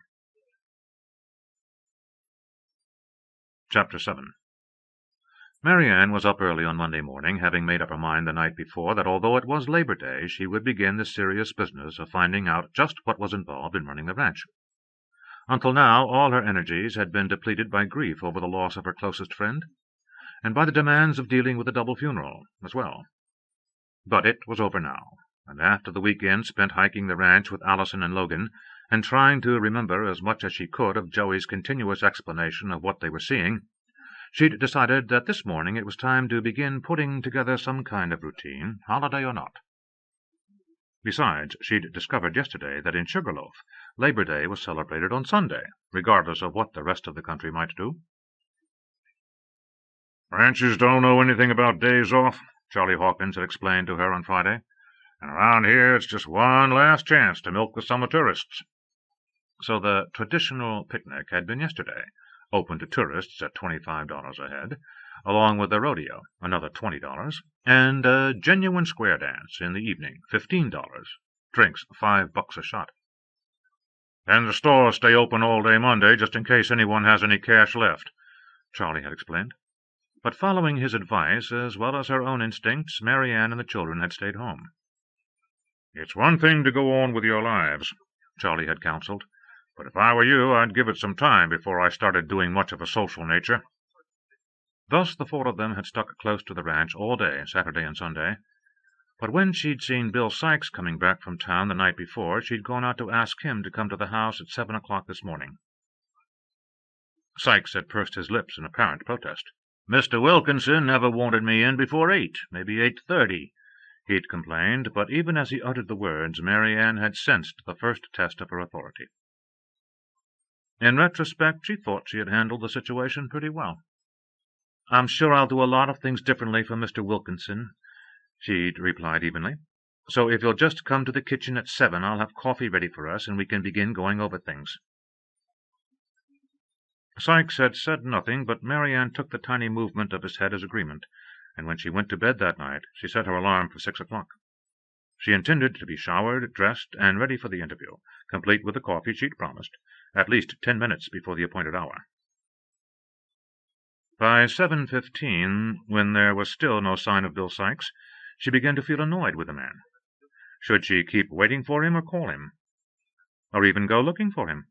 Chapter 7. MaryAnne was up early on Monday morning, having made up her mind the night before that although it was Labor Day, she would begin the serious business of finding out just what was involved in running the ranch. Until now, all her energies had been depleted by grief over the loss of her closest friend, and by the demands of dealing with a double funeral as well. But it was over now, and after the weekend spent hiking the ranch with Allison and Logan, and trying to remember as much as she could of Joey's continuous explanation of what they were seeing, she'd decided that this morning it was time to begin putting together some kind of routine, holiday or not. Besides, she'd discovered yesterday that in Sugarloaf, Labor Day was celebrated on Sunday, regardless of what the rest of the country might do. Ranchers don't know anything about days off, Charlie Hawkins had explained to her on Friday, and around here it's just one last chance to milk the summer tourists. So the traditional picnic had been yesterday, open to tourists at $25 a head, along with the rodeo, another $20, and a genuine square dance in the evening, $15, drinks $5 a shot. And the stores stay open all day Monday, just in case anyone has any cash left, Charlie had explained. But following his advice, as well as her own instincts, MaryAnne and the children had stayed home. It's one thing to go on with your lives, Charlie had counseled, but if I were you, I'd give it some time before I started doing much of a social nature. Thus the four of them had stuck close to the ranch all day, Saturday and Sunday. But when she'd seen Bill Sykes coming back from town the night before, she'd gone out to ask him to come to the house at 7 o'clock this morning. Sykes had pursed his lips in apparent protest. "Mr. Wilkinson never wanted me in before 8, maybe 8:30, he'd complained, but even as he uttered the words, MaryAnne had sensed the first test of her authority. In retrospect, she thought she had handled the situation pretty well. "I'm sure I'll do a lot of things differently from Mr. Wilkinson," she'd replied evenly. "So if you'll just come to the kitchen at 7, I'll have coffee ready for us, and we can begin going over things." Sykes had said nothing, but MaryAnne took the tiny movement of his head as agreement, and when she went to bed that night, she set her alarm for 6 o'clock. She intended to be showered, dressed, and ready for the interview, complete with the coffee she'd promised, at least 10 minutes before the appointed hour. By 7:15, when there was still no sign of Bill Sykes, she began to feel annoyed with the man. Should she keep waiting for him or call him? Or even go looking for him?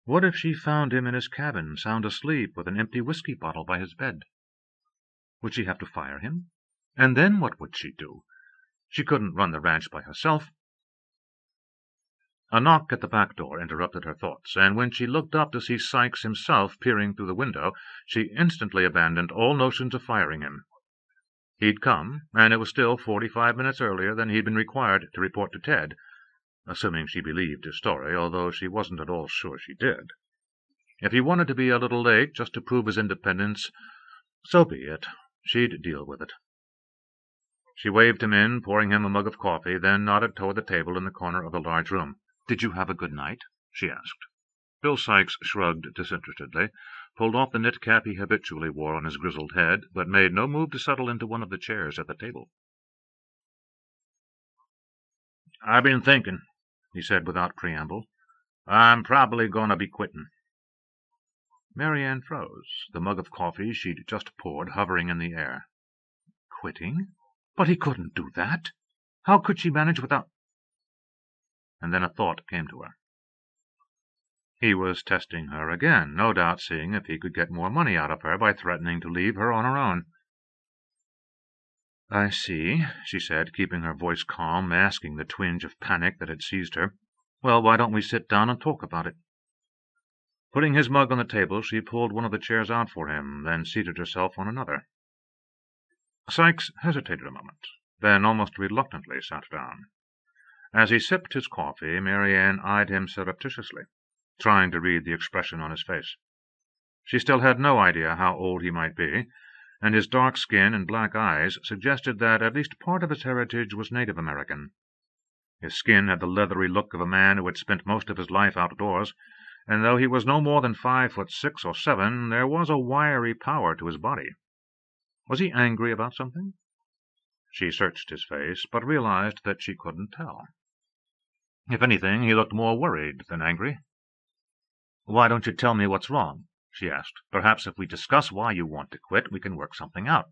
What if she found him in his cabin, sound asleep, with an empty whiskey bottle by his bed? Would she have to fire him? And then what would she do? She couldn't run the ranch by herself. A knock at the back door interrupted her thoughts, and when she looked up to see Sykes himself peering through the window, she instantly abandoned all notions of firing him. He'd come, and it was still 45 minutes earlier than he'd been required to report to Ted, assuming she believed his story, although she wasn't at all sure she did. If he wanted to be a little late just to prove his independence, so be it. She'd deal with it. She waved him in, pouring him a mug of coffee, then nodded toward the table in the corner of the large room. "Did you have a good night?" she asked. Bill Sykes shrugged disinterestedly, pulled off the knit cap he habitually wore on his grizzled head, but made no move to settle into one of the chairs at the table. "I've been thinking," he said without preamble. "I'm probably going to be quitting." MaryAnne froze, the mug of coffee she'd just poured hovering in the air. Quitting? But he couldn't do that. How could she manage without— And then a thought came to her. He was testing her again, no doubt seeing if he could get more money out of her by threatening to leave her on her own. "I see," she said, keeping her voice calm, masking the twinge of panic that had seized her. "Well, why don't we sit down and talk about it?" Putting his mug on the table, she pulled one of the chairs out for him, then seated herself on another. Sykes hesitated a moment, then almost reluctantly sat down. As he sipped his coffee, MaryAnne eyed him surreptitiously, trying to read the expression on his face. She still had no idea how old he might be, and his dark skin and black eyes suggested that at least part of his heritage was Native American. His skin had the leathery look of a man who had spent most of his life outdoors, and though he was no more than 5'6" or 7, there was a wiry power to his body. Was he angry about something? She searched his face, but realized that she couldn't tell. If anything, he looked more worried than angry. "Why don't you tell me what's wrong?" she asked. "Perhaps if we discuss why you want to quit, we can work something out."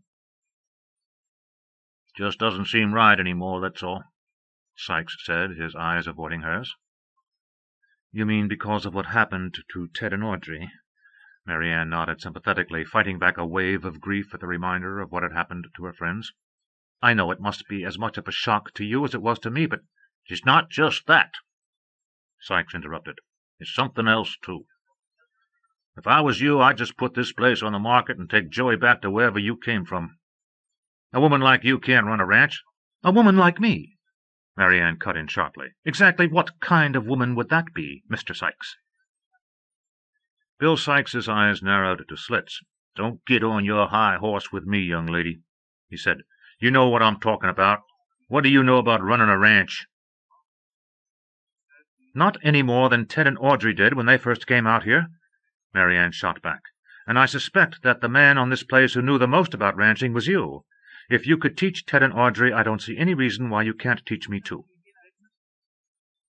"Just doesn't seem right any more, that's all," Sykes said, his eyes avoiding hers. "You mean because of what happened to Ted and Audrey?" MaryAnne nodded sympathetically, fighting back a wave of grief at the reminder of what had happened to her friends. "I know it must be as much of a shock to you as it was to me, but—" "It's not just that," Sykes interrupted. "It's something else, too. If I was you, I'd just put this place on the market and take Joey back to wherever you came from. A woman like you can't run a ranch." "A woman like me?" MaryAnne cut in sharply. "Exactly what kind of woman would that be, Mr. Sykes?" Bill Sykes's eyes narrowed to slits. "Don't get on your high horse with me, young lady," he said. "You know what I'm talking about. What do you know about running a ranch?" "Not any more than Ted and Audrey did when they first came out here," MaryAnne shot back. "And I suspect that the man on this place who knew the most about ranching was you. If you could teach Ted and Audrey, I don't see any reason why you can't teach me too."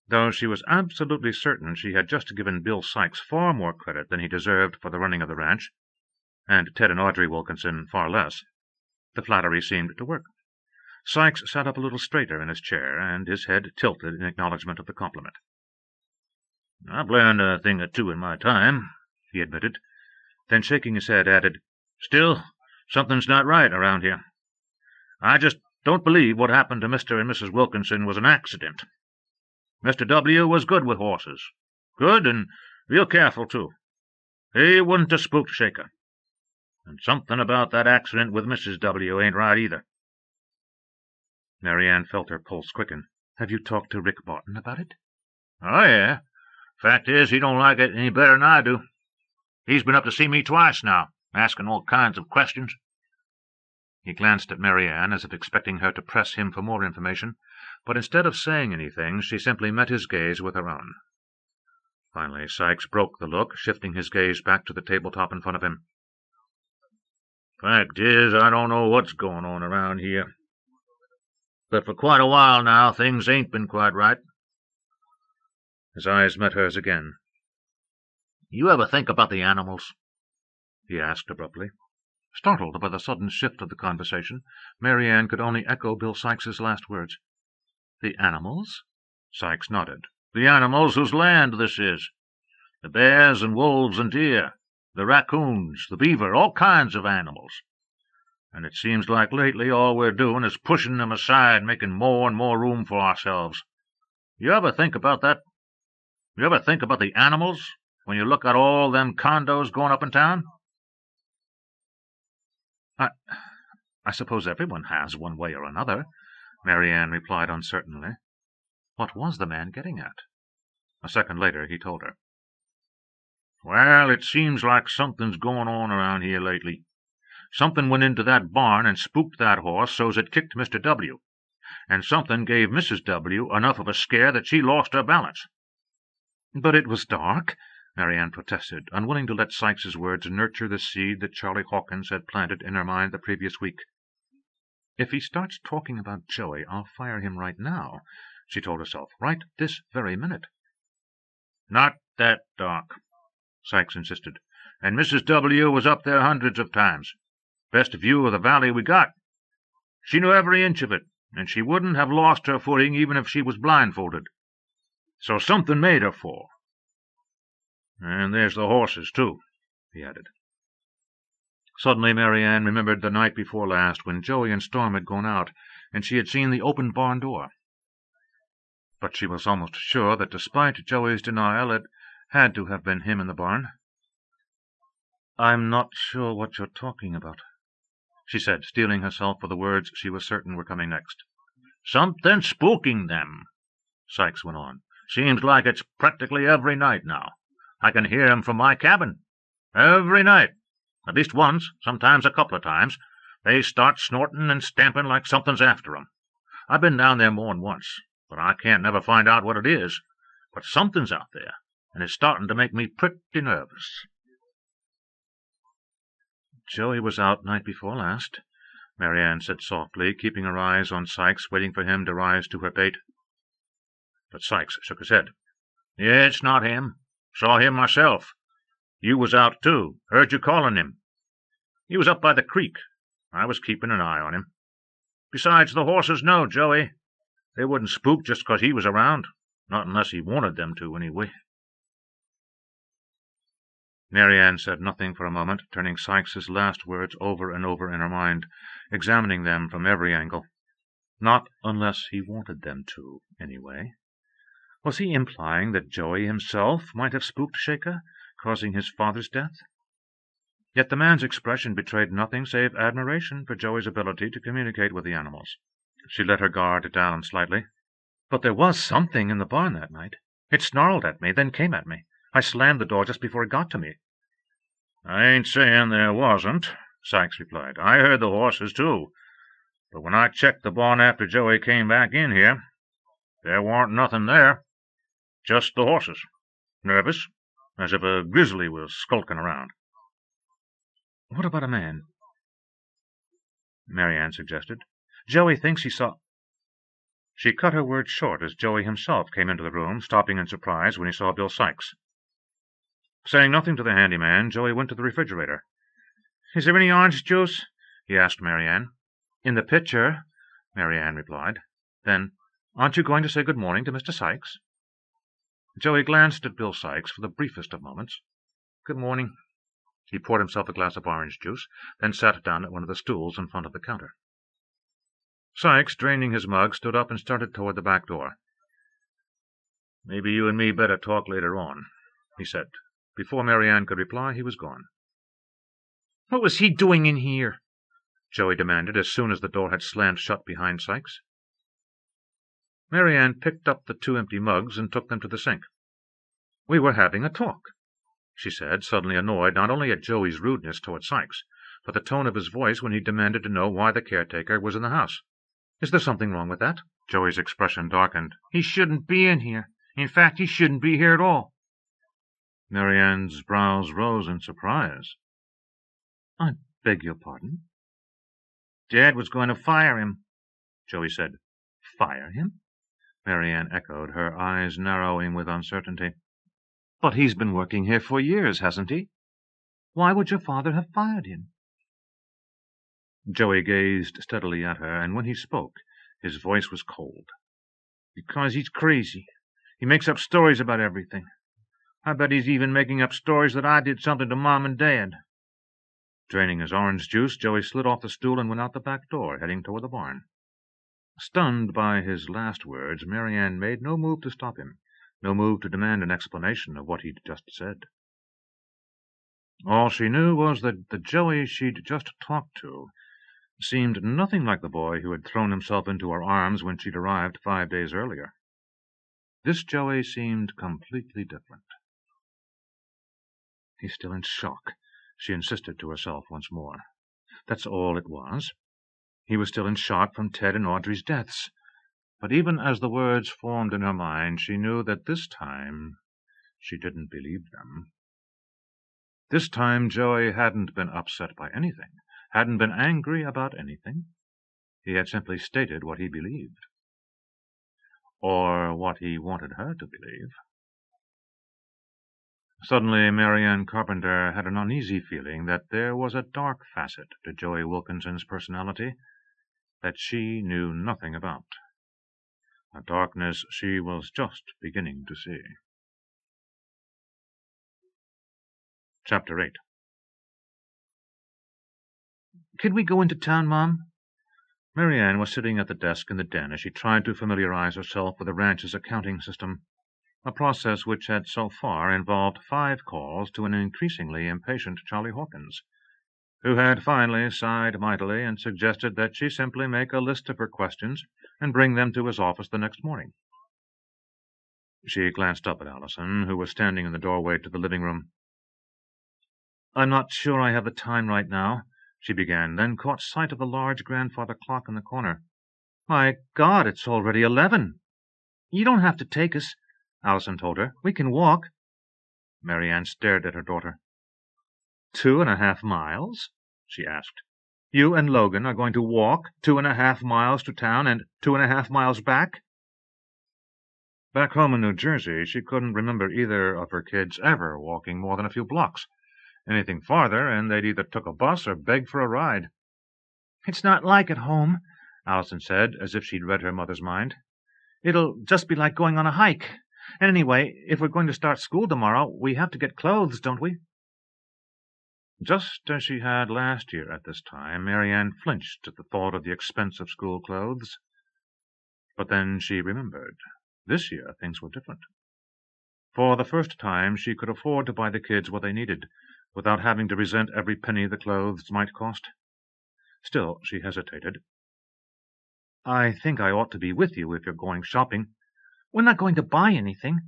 Though she was absolutely certain she had just given Bill Sykes far more credit than he deserved for the running of the ranch, and Ted and Audrey Wilkinson far less, the flattery seemed to work. Sykes sat up a little straighter in his chair, and his head tilted in acknowledgment of the compliment. "I've learned a thing or two in my time," he admitted, then shaking his head added, "Still, something's not right around here. I just don't believe what happened to Mr. and Mrs. Wilkinson was an accident. Mr. W. was good with horses. Good and real careful, too. He wouldn't have spooked Shaker. And something about that accident with Mrs. W. ain't right either." MaryAnne felt her pulse quicken. "Have you talked to Rick Barton about it?" "Oh, yeah. Fact is, he don't like it any better than I do. He's been up to see me twice now, asking all kinds of questions." He glanced at MaryAnne as if expecting her to press him for more information, but instead of saying anything, she simply met his gaze with her own. Finally, Sykes broke the look, shifting his gaze back to the tabletop in front of him. "Fact is, I don't know what's going on around here. But for quite a while now, things ain't been quite right." His eyes met hers again. "You ever think about the animals?" he asked abruptly. Startled by the sudden shift of the conversation, MaryAnne could only echo Bill Sykes's last words. "The animals?" Sykes nodded. "The animals whose land this is. The bears and wolves and deer, the raccoons, the beaver, all kinds of animals. And it seems like lately all we're doing is pushing them aside, making more and more room for ourselves. You ever think about that? You ever think about the animals when you look at all them condos going up in town?" I suppose everyone has, one way or another," MaryAnne replied uncertainly. What was the man getting at? A second later he told her. "Well, it seems like something's going on around here lately. Something went into that barn and spooked that horse so's it kicked Mr. W. And something gave Mrs. W. enough of a scare that she lost her balance." "But it was dark," MaryAnne protested, unwilling to let Sykes's words nurture the seed that Charlie Hawkins had planted in her mind the previous week. "If he starts talking about Joey, I'll fire him right now," she told herself, "right this very minute." "Not that dark," Sykes insisted. "And Mrs. W. was up there hundreds of times. Best view of the valley we got. She knew every inch of it, and she wouldn't have lost her footing even if she was blindfolded. So something made her fall. And there's the horses, too," he added. Suddenly MaryAnne remembered the night before last when Joey and Storm had gone out, and she had seen the open barn door. But she was almost sure that despite Joey's denial it had to have been him in the barn. "I'm not sure what you're talking about," she said, steeling herself for the words she was certain were coming next. "Something spooking them," Sykes went on. "Seems like it's practically every night now. I can hear 'em from my cabin. Every night. At least once, sometimes a couple of times. They start snorting and stamping like something's after 'em. I've been down there more than once, but I can't never find out what it is. But something's out there, and it's starting to make me pretty nervous. Joey was out night before last, MaryAnne said softly, keeping her eyes on Sykes, waiting for him to rise to her bait. But Sykes shook his head. Yeah, it's not him. Saw him myself. You was out, too. Heard you calling him. He was up by the creek. I was keeping an eye on him. Besides, the horses know, Joey. They wouldn't spook just 'cause he was around. Not unless he wanted them to, anyway. MaryAnne said nothing for a moment, turning Sykes's last words over and over in her mind, examining them from every angle. Not unless he wanted them to, anyway. Was he implying that Joey himself might have spooked Shaker, causing his father's death? Yet the man's expression betrayed nothing save admiration for Joey's ability to communicate with the animals. She let her guard down slightly. But there was something in the barn that night. It snarled at me, then came at me. I slammed the door just before it got to me. I ain't saying there wasn't, Sykes replied. I heard the horses, too. But when I checked the barn after Joey came back in here, there warn't nothing there. Just the horses. Nervous, as if a grizzly was skulking around. What about a man? MaryAnne suggested. Joey thinks he saw... She cut her words short as Joey himself came into the room, stopping in surprise when he saw Bill Sykes. Saying nothing to the handyman, Joey went to the refrigerator. "Is there any orange juice?" he asked MaryAnne. "In the pitcher," MaryAnne replied. Then, "Aren't you going to say good morning to Mr. Sykes?" Joey glanced at Bill Sykes for the briefest of moments. "Good morning." He poured himself a glass of orange juice, then sat down at one of the stools in front of the counter. Sykes, draining his mug, stood up and started toward the back door. "Maybe you and me better talk later on," he said. Before MaryAnne could reply, he was gone. "What was he doing in here?" Joey demanded as soon as the door had slammed shut behind Sykes. MaryAnne picked up the 2 empty mugs and took them to the sink. "We were having a talk," she said, suddenly annoyed not only at Joey's rudeness toward Sykes, but the tone of his voice when he demanded to know why the caretaker was in the house. "Is there something wrong with that?" Joey's expression darkened. "He shouldn't be in here. In fact, he shouldn't be here at all." MaryAnne's brows rose in surprise. "I beg your pardon?" "Dad was going to fire him," Joey said. "Fire him?" MaryAnne echoed, her eyes narrowing with uncertainty. "But he's been working here for years, hasn't he? Why would your father have fired him?" Joey gazed steadily at her, and when he spoke, his voice was cold. "Because he's crazy. He makes up stories about everything. I bet he's even making up stories that I did something to Mom and Dad." Draining his orange juice, Joey slid off the stool and went out the back door, heading toward the barn. Stunned by his last words, MaryAnne made no move to stop him, no move to demand an explanation of what he'd just said. All she knew was that the Joey she'd just talked to seemed nothing like the boy who had thrown himself into her arms when she'd arrived 5 days earlier. This Joey seemed completely different. "He's still in shock," she insisted to herself once more. That's all it was. He was still in shock from Ted and Audrey's deaths. But even as the words formed in her mind, she knew that this time she didn't believe them. This time Joey hadn't been upset by anything, hadn't been angry about anything. He had simply stated what he believed. Or what he wanted her to believe. Suddenly, MaryAnne Carpenter had an uneasy feeling that there was a dark facet to Joey Wilkinson's personality that she knew nothing about. A darkness she was just beginning to see. Chapter 8. "Can we go into town, Mom?" MaryAnne was sitting at the desk in the den as she tried to familiarize herself with the ranch's accounting system, a process which had so far involved 5 calls to an increasingly impatient Charlie Hawkins, who had finally sighed mightily and suggested that she simply make a list of her questions and bring them to his office the next morning. She glanced up at Allison, who was standing in the doorway to the living room. "I'm not sure I have the time right now," she began, then caught sight of the large grandfather clock in the corner. "My God, it's already 11. "You don't have to take us," Allison told her. "We can walk." MaryAnne stared at her daughter. 2.5 miles? She asked. You and Logan are going to walk 2.5 miles to town and 2.5 miles back? Back home in New Jersey, she couldn't remember either of her kids ever walking more than a few blocks. Anything farther, and they'd either took a bus or begged for a ride. It's not like at home, Allison said, as if she'd read her mother's mind. It'll just be like going on a hike. And anyway, if we're going to start school tomorrow, we have to get clothes, don't we? Just as she had last year at this time, MaryAnne flinched at the thought of the expense of school clothes. But then she remembered. This year things were different. For the first time she could afford to buy the kids what they needed, without having to resent every penny the clothes might cost. Still, she hesitated. I think I ought to be with you if you're going shopping. We're not going to buy anything.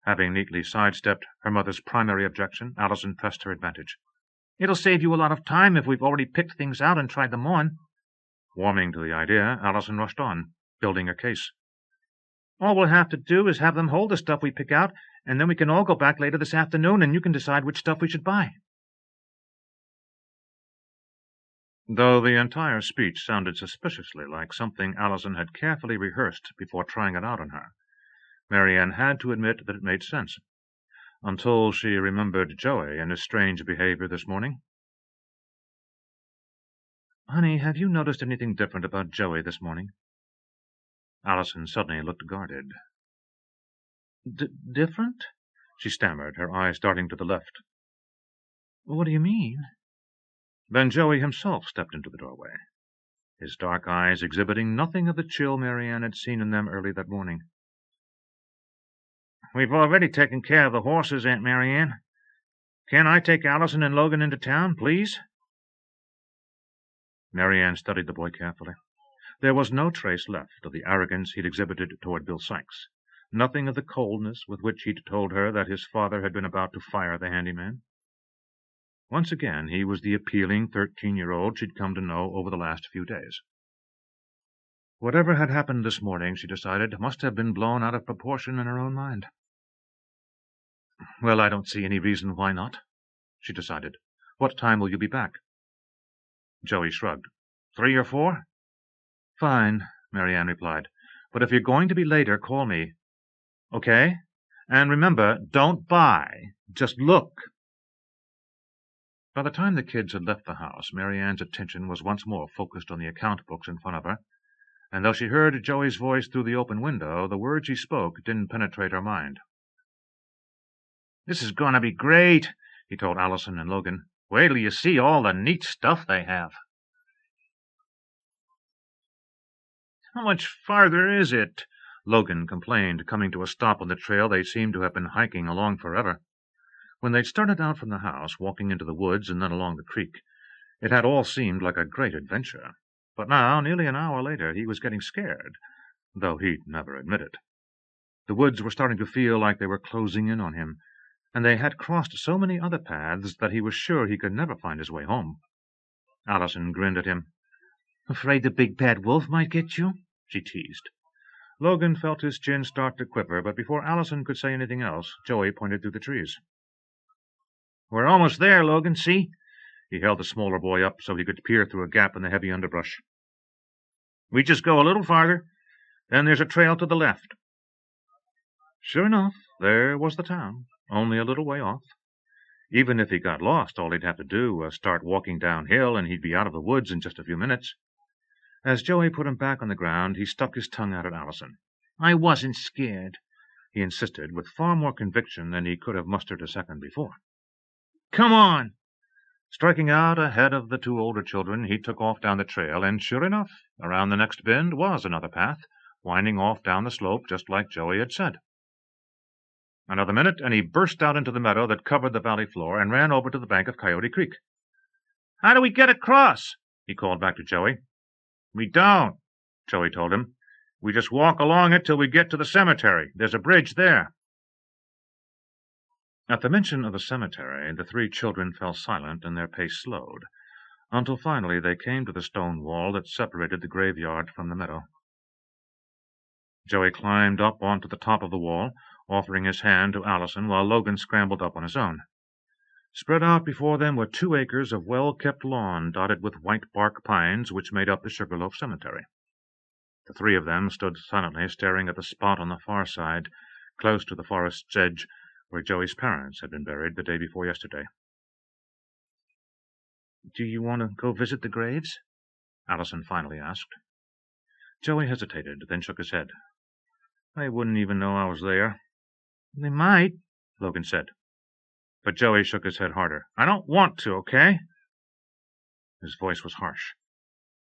Having neatly sidestepped her mother's primary objection, Allison pressed her advantage. It'll save you a lot of time if we've already picked things out and tried them on. Warming to the idea, Allison rushed on, building a case. All we'll have to do is have them hold the stuff we pick out, and then we can all go back later this afternoon, and you can decide which stuff we should buy. Though the entire speech sounded suspiciously like something Allison had carefully rehearsed before trying it out on her, MaryAnne had to admit that it made sense, until she remembered Joey and his strange behavior this morning. Honey, have you noticed anything different about Joey this morning? Allison suddenly looked guarded. Different? She stammered, her eyes darting to the left. What do you mean? Then Joey himself stepped into the doorway, his dark eyes exhibiting nothing of the chill MaryAnne had seen in them early that morning. We've already taken care of the horses, Aunt MaryAnne. Can I take Allison and Logan into town, please? MaryAnne studied the boy carefully. There was no trace left of the arrogance he'd exhibited toward Bill Sykes, nothing of the coldness with which he'd told her that his father had been about to fire the handyman. Once again, he was the appealing 13-year-old she'd come to know over the last few days. Whatever had happened this morning, she decided, must have been blown out of proportion in her own mind. Well, I don't see any reason why not, she decided. What time will you be back? Joey shrugged. 3 or 4? Fine, MaryAnne replied. But if you're going to be later, call me. Okay? And remember, don't buy. Just look. By the time the kids had left the house, MaryAnne's attention was once more focused on the account books in front of her, and though she heard Joey's voice through the open window, the words he spoke didn't penetrate her mind. This is going to be great, he told Allison and Logan. Wait till you see all the neat stuff they have. How much farther is it? Logan complained, coming to a stop on the trail they seemed to have been hiking along forever. When they'd started out from the house, walking into the woods and then along the creek, it had all seemed like a great adventure. But now, nearly an hour later, he was getting scared, though he'd never admit it. The woods were starting to feel like they were closing in on him, and they had crossed so many other paths that he was sure he could never find his way home. Allison grinned at him. Afraid the big bad wolf might get you? She teased. Logan felt his chin start to quiver, but before Allison could say anything else, Joey pointed through the trees. We're almost there, Logan, see? He held the smaller boy up so he could peer through a gap in the heavy underbrush. We just go a little farther, then there's a trail to the left. Sure enough, there was the town, only a little way off. Even if he got lost, all he'd have to do was start walking downhill, and he'd be out of the woods in just a few minutes. As Joey put him back on the ground, he stuck his tongue out at Allison. I wasn't scared, he insisted, with far more conviction than he could have mustered a second before. Come on! Striking out ahead of the two older children, he took off down the trail, and sure enough, around the next bend was another path, winding off down the slope just like Joey had said. Another minute, and he burst out into the meadow that covered the valley floor and ran over to the bank of Coyote Creek. How do we get across? He called back to Joey. We don't, Joey told him. We just walk along it till we get to the cemetery. There's a bridge there. At the mention of the cemetery, the three children fell silent and their pace slowed, until finally they came to the stone wall that separated the graveyard from the meadow. Joey climbed up onto the top of the wall, offering his hand to Allison while Logan scrambled up on his own. Spread out before them were 2 acres of well-kept lawn dotted with white-bark pines which made up the Sugarloaf Cemetery. The 3 of them stood silently staring at the spot on the far side, close to the forest's edge, where Joey's parents had been buried the day before yesterday. "Do you want to go visit the graves?" Allison finally asked. Joey hesitated, then shook his head. "They wouldn't even know I was there." "They might," Logan said. But Joey shook his head harder. "I don't want to, okay?" His voice was harsh.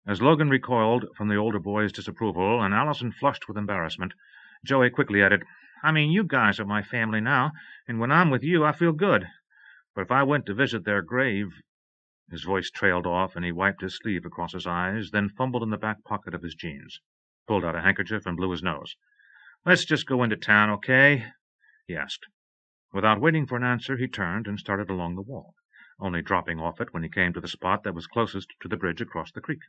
As Logan recoiled from the older boy's disapproval and Allison flushed with embarrassment, Joey quickly added, "I mean, you guys are my family now, and when I'm with you I feel good. But if I went to visit their grave—" His voice trailed off, and he wiped his sleeve across his eyes, then fumbled in the back pocket of his jeans, pulled out a handkerchief, and blew his nose. "Let's just go into town, okay?" he asked. Without waiting for an answer, he turned and started along the wall, only dropping off it when he came to the spot that was closest to the bridge across the creek.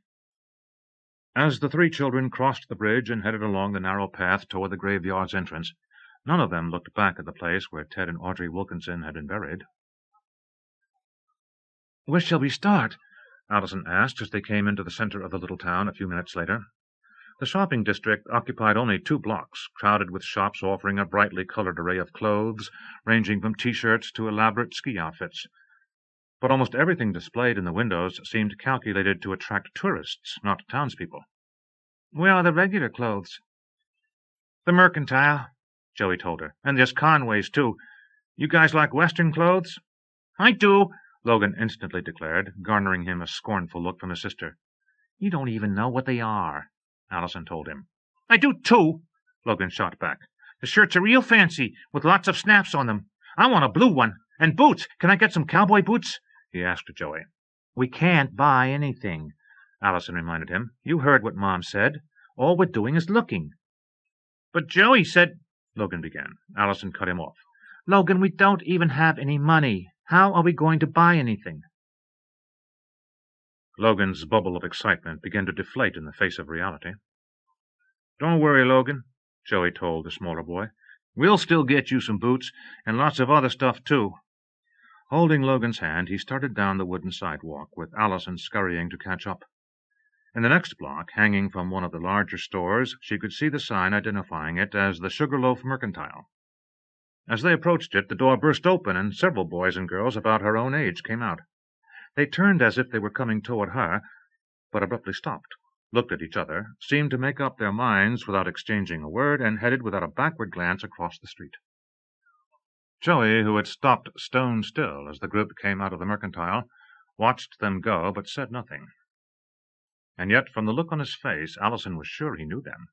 As the 3 children crossed the bridge and headed along the narrow path toward the graveyard's entrance, none of them looked back at the place where Ted and Audrey Wilkinson had been buried. "Where shall we start?" Allison asked as they came into the center of the little town a few minutes later. The shopping district occupied only 2 blocks, crowded with shops offering a brightly colored array of clothes, ranging from T-shirts to elaborate ski outfits. But almost everything displayed in the windows seemed calculated to attract tourists, not townspeople. "Where are the regular clothes?" "The Mercantile," Joey told her. "And there's Conway's, too. You guys like Western clothes?" "I do," Logan instantly declared, garnering him a scornful look from his sister. "You don't even know what they are," Allison told him. "I do, too," Logan shot back. "The shirts are real fancy, with lots of snaps on them. I want a blue one. And boots. Can I get some cowboy boots?" he asked Joey. "We can't buy anything," Allison reminded him. "You heard what Mom said. All we're doing is looking." "But Joey said—" Logan began. Allison cut him off. "Logan, we don't even have any money. How are we going to buy anything?" Logan's bubble of excitement began to deflate in the face of reality. "Don't worry, Logan," Joey told the smaller boy. "We'll still get you some boots, and lots of other stuff, too." Holding Logan's hand, he started down the wooden sidewalk, with Allison scurrying to catch up. In the next block, hanging from one of the larger stores, she could see the sign identifying it as the Sugarloaf Mercantile. As they approached it, the door burst open, and several boys and girls about her own age came out. They turned as if they were coming toward her, but abruptly stopped, looked at each other, seemed to make up their minds without exchanging a word, and headed without a backward glance across the street. Joey, who had stopped stone still as the group came out of the Mercantile, watched them go, but said nothing. And yet, from the look on his face, Allison was sure he knew them.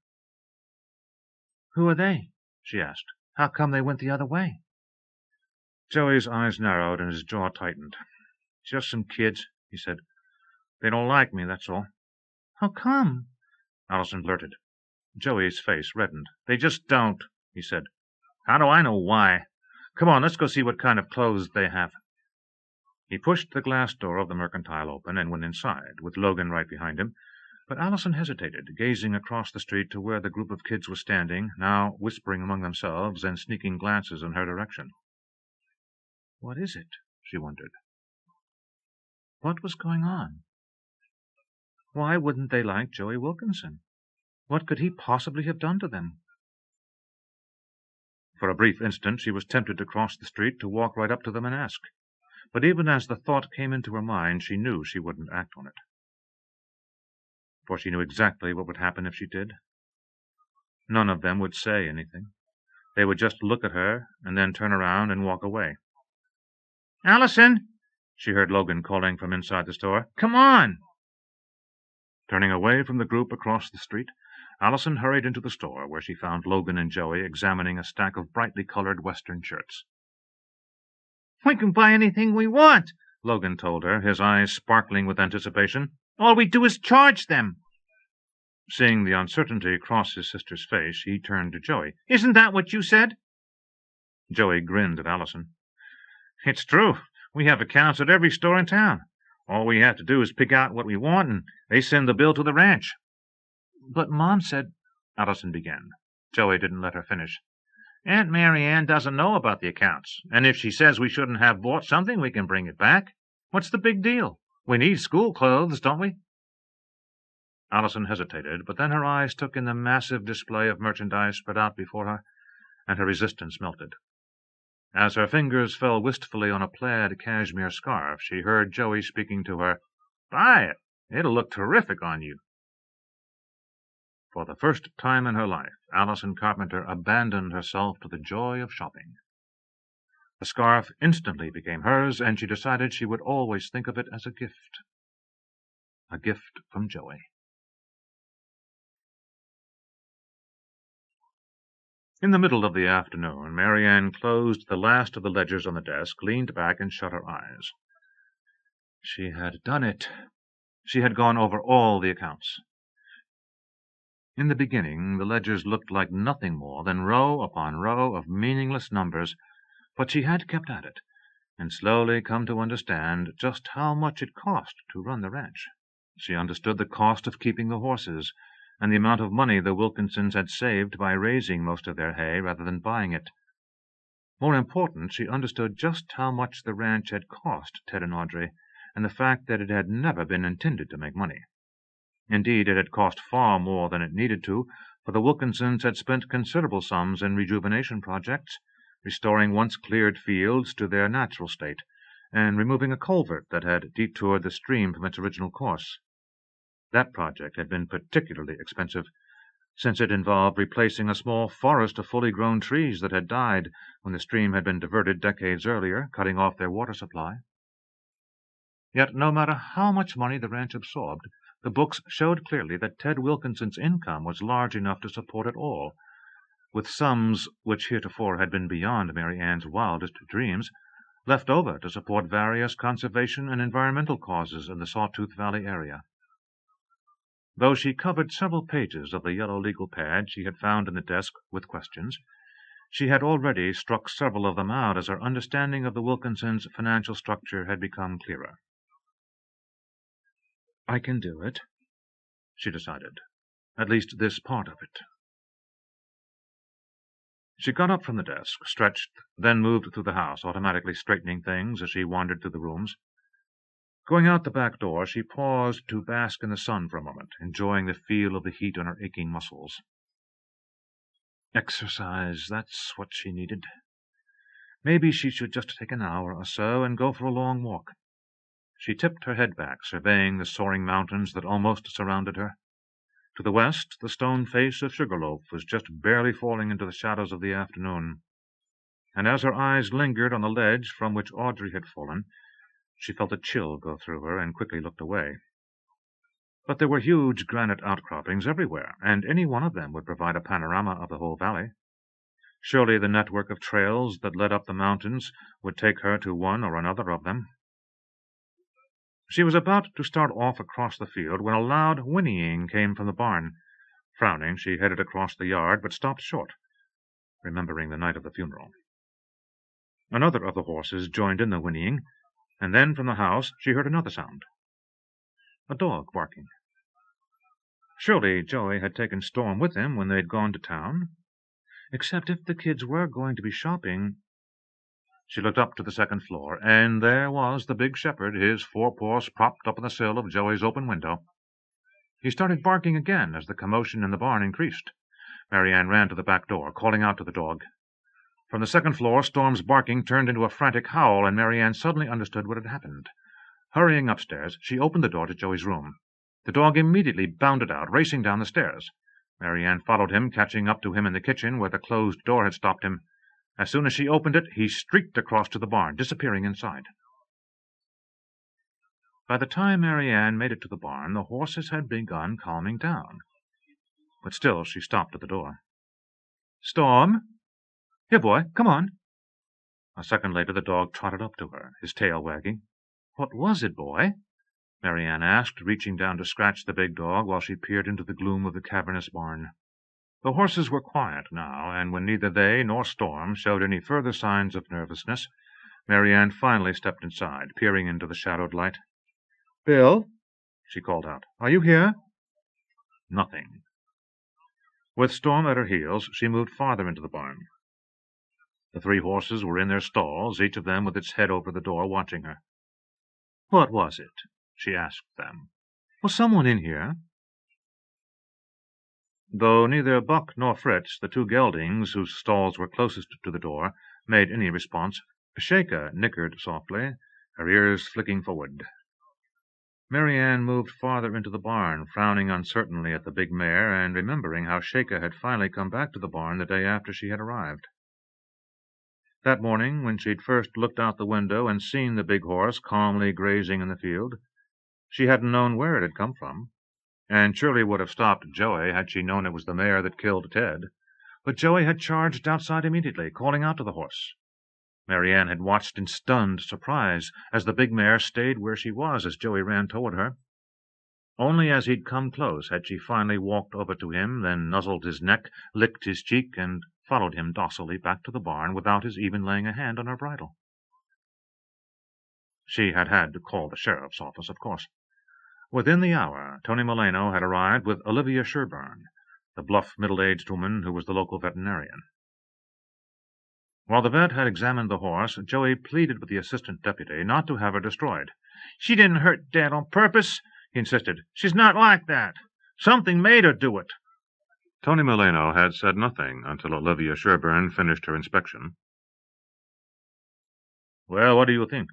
"Who are they?" she asked. "How come they went the other way?" Joey's eyes narrowed and his jaw tightened. "Just some kids," he said. "They don't like me, that's all." "How come?" Allison blurted. Joey's face reddened. "They just don't," he said. "How do I know why? Come on, let's go see what kind of clothes they have." He pushed the glass door of the Mercantile open and went inside, with Logan right behind him, but Allison hesitated, gazing across the street to where the group of kids was standing, now whispering among themselves and sneaking glances in her direction. What is it? She wondered. What was going on? Why wouldn't they like Joey Wilkinson? What could he possibly have done to them? For a brief instant she was tempted to cross the street, to walk right up to them and ask. But even as the thought came into her mind, she knew she wouldn't act on it. For she knew exactly what would happen if she did. None of them would say anything. They would just look at her and then turn around and walk away. "Allison!" she heard Logan calling from inside the store. "Come on!" Turning away from the group across the street, Allison hurried into the store, where she found Logan and Joey examining a stack of brightly colored Western shirts. "We can buy anything we want," Logan told her, his eyes sparkling with anticipation. "All we do is charge them." Seeing the uncertainty cross his sister's face, he turned to Joey. "Isn't that what you said?" Joey grinned at Allison. "It's true. We have accounts at every store in town. All we have to do is pick out what we want, and they send the bill to the ranch." "But Mom said—" Allison began. Joey didn't let her finish. Aunt MaryAnne doesn't know about the accounts, and if she says we shouldn't have bought something, we can bring it back. What's the big deal? We need school clothes, don't we?" Allison hesitated, but then her eyes took in the massive display of merchandise spread out before her, and her resistance melted. As her fingers fell wistfully on a plaid cashmere scarf, she heard Joey speaking to her. "Buy it. It'll look terrific on you." For the first time in her life, Allison Carpenter abandoned herself to the joy of shopping. The scarf instantly became hers, and she decided she would always think of it as a gift. A gift from Joey. In the middle of the afternoon, MaryAnne closed the last of the ledgers on the desk, leaned back, and shut her eyes. She had done it. She had gone over all the accounts. In the beginning, the ledgers looked like nothing more than row upon row of meaningless numbers, but she had kept at it, and slowly come to understand just how much it cost to run the ranch. She understood the cost of keeping the horses, and the amount of money the Wilkinsons had saved by raising most of their hay rather than buying it. More important, she understood just how much the ranch had cost Ted and Audrey, and the fact that it had never been intended to make money. Indeed, it had cost far more than it needed to, for the Wilkinsons had spent considerable sums in rejuvenation projects, restoring once cleared fields to their natural state, and removing a culvert that had detoured the stream from its original course. That project had been particularly expensive, since it involved replacing a small forest of fully grown trees that had died when the stream had been diverted decades earlier, cutting off their water supply. Yet no matter how much money the ranch absorbed, the books showed clearly that Ted Wilkinson's income was large enough to support it all, with sums which heretofore had been beyond MaryAnne's wildest dreams, left over to support various conservation and environmental causes in the Sawtooth Valley area. Though she covered several pages of the yellow legal pad she had found in the desk with questions, she had already struck several of them out as her understanding of the Wilkinsons' financial structure had become clearer. "I can do it," she decided. "At least this part of it." She got up from the desk, stretched, then moved through the house, automatically straightening things as she wandered through the rooms. Going out the back door, she paused to bask in the sun for a moment, enjoying the feel of the heat on her aching muscles. Exercise, that's what she needed. Maybe she should just take an hour or so and go for a long walk. She tipped her head back, surveying the soaring mountains that almost surrounded her. To the west, the stone face of Sugarloaf was just barely falling into the shadows of the afternoon, and as her eyes lingered on the ledge from which Audrey had fallen, she felt a chill go through her and quickly looked away. But there were huge granite outcroppings everywhere, and any one of them would provide a panorama of the whole valley. Surely the network of trails that led up the mountains would take her to one or another of them. She was about to start off across the field when a loud whinnying came from the barn. Frowning, she headed across the yard, but stopped short, remembering the night of the funeral. Another of the horses joined in the whinnying, and then from the house she heard another sound. A dog barking. Surely Joey had taken Storm with him when they'd gone to town. Except if the kids were going to be shopping. She looked up to the second floor, and there was the big shepherd, his forepaws propped up on the sill of Joey's open window. He started barking again as the commotion in the barn increased. MaryAnne ran to the back door, calling out to the dog. From the second floor, Storm's barking turned into a frantic howl, and MaryAnne suddenly understood what had happened. Hurrying upstairs, she opened the door to Joey's room. The dog immediately bounded out, racing down the stairs. MaryAnne followed him, catching up to him in the kitchen, where the closed door had stopped him. As soon as she opened it, he streaked across to the barn, disappearing inside. By the time MaryAnne made it to the barn, the horses had begun calming down. But still she stopped at the door. "Storm? Here, boy, come on." A second later the dog trotted up to her, his tail wagging. "What was it, boy?" MaryAnne asked, reaching down to scratch the big dog while she peered into the gloom of the cavernous barn. The horses were quiet now, and when neither they nor Storm showed any further signs of nervousness, MaryAnne finally stepped inside, peering into the shadowed light. "Bill," she called out, "are you here?" Nothing. With Storm at her heels, she moved farther into the barn. The 3 horses were in their stalls, each of them with its head over the door, watching her. "What was it?" she asked them. "Was someone in here?" Though neither Buck nor Fritz, the 2 geldings whose stalls were closest to the door, made any response, Sheka nickered softly, her ears flicking forward. MaryAnne moved farther into the barn, frowning uncertainly at the big mare, and remembering how Sheka had finally come back to the barn the day after she had arrived. That morning, when she'd first looked out the window and seen the big horse calmly grazing in the field, she hadn't known where it had come from, and surely would have stopped Joey had she known it was the mare that killed Ted. But Joey had charged outside immediately, calling out to the horse. MaryAnne had watched in stunned surprise as the big mare stayed where she was as Joey ran toward her. Only as he'd come close had she finally walked over to him, then nuzzled his neck, licked his cheek, and followed him docilely back to the barn without his even laying a hand on her bridle. She had had to call the sheriff's office, of course. Within the hour, Tony Milano had arrived with Olivia Sherburne, the bluff middle-aged woman who was the local veterinarian. While the vet had examined the horse, Joey pleaded with the assistant deputy not to have her destroyed. "She didn't hurt Dad on purpose," he insisted. "She's not like that. Something made her do it." Tony Milano had said nothing until Olivia Sherburne finished her inspection. "Well, what do you think?"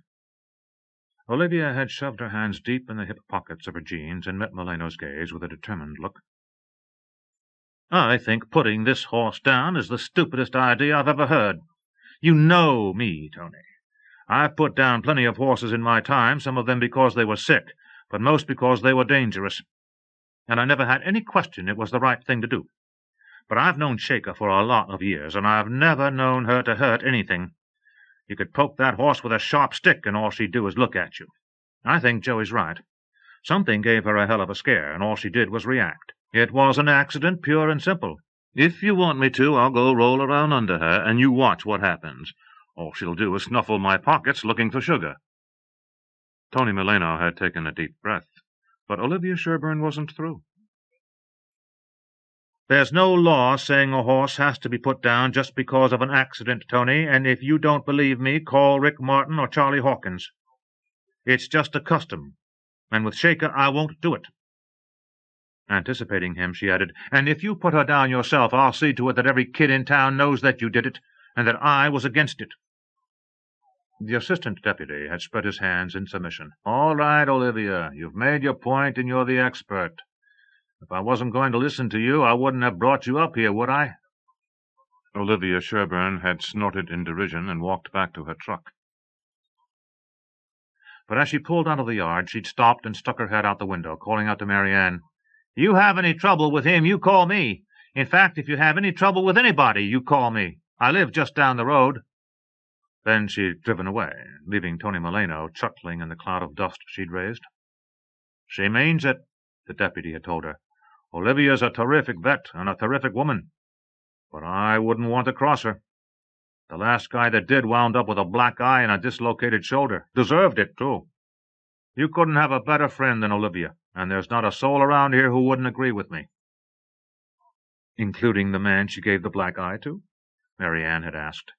Olivia had shoved her hands deep in the hip pockets of her jeans and met Milano's gaze with a determined look. "I think putting this horse down is the stupidest idea I've ever heard. You know me, Tony. I've put down plenty of horses in my time, some of them because they were sick, but most because they were dangerous. And I never had any question it was the right thing to do. But I've known Sheka for a lot of years, and I've never known her to hurt anything. You could poke that horse with a sharp stick, and all she'd do is look at you. I think Joey's right. Something gave her a hell of a scare, and all she did was react. It was an accident, pure and simple. If you want me to, I'll go roll around under her, and you watch what happens. All she'll do is snuffle my pockets looking for sugar." Tony Milano had taken a deep breath, but Olivia Sherburne wasn't through. "There's no law saying a horse has to be put down just because of an accident, Tony, and if you don't believe me, call Rick Martin or Charlie Hawkins. It's just a custom, and with Sheka I won't do it." Anticipating him, she added, "And if you put her down yourself, I'll see to it that every kid in town knows that you did it, and that I was against it." The assistant deputy had spread his hands in submission. "All right, Olivia, you've made your point, and you're the expert. If I wasn't going to listen to you, I wouldn't have brought you up here, would I?" Olivia Sherburne had snorted in derision and walked back to her truck. But as she pulled out of the yard, she'd stopped and stuck her head out the window, calling out to MaryAnne, "You have any trouble with him, you call me. In fact, if you have any trouble with anybody, you call me. I live just down the road." Then she'd driven away, leaving Tony Milano chuckling in the cloud of dust she'd raised. "She means it," the deputy had told her. "Olivia's a terrific vet and a terrific woman, but I wouldn't want to cross her. The last guy that did wound up with a black eye and a dislocated shoulder. Deserved it, too. You couldn't have a better friend than Olivia, and there's not a soul around here who wouldn't agree with me." "Including the man she gave the black eye to?" MaryAnne had asked.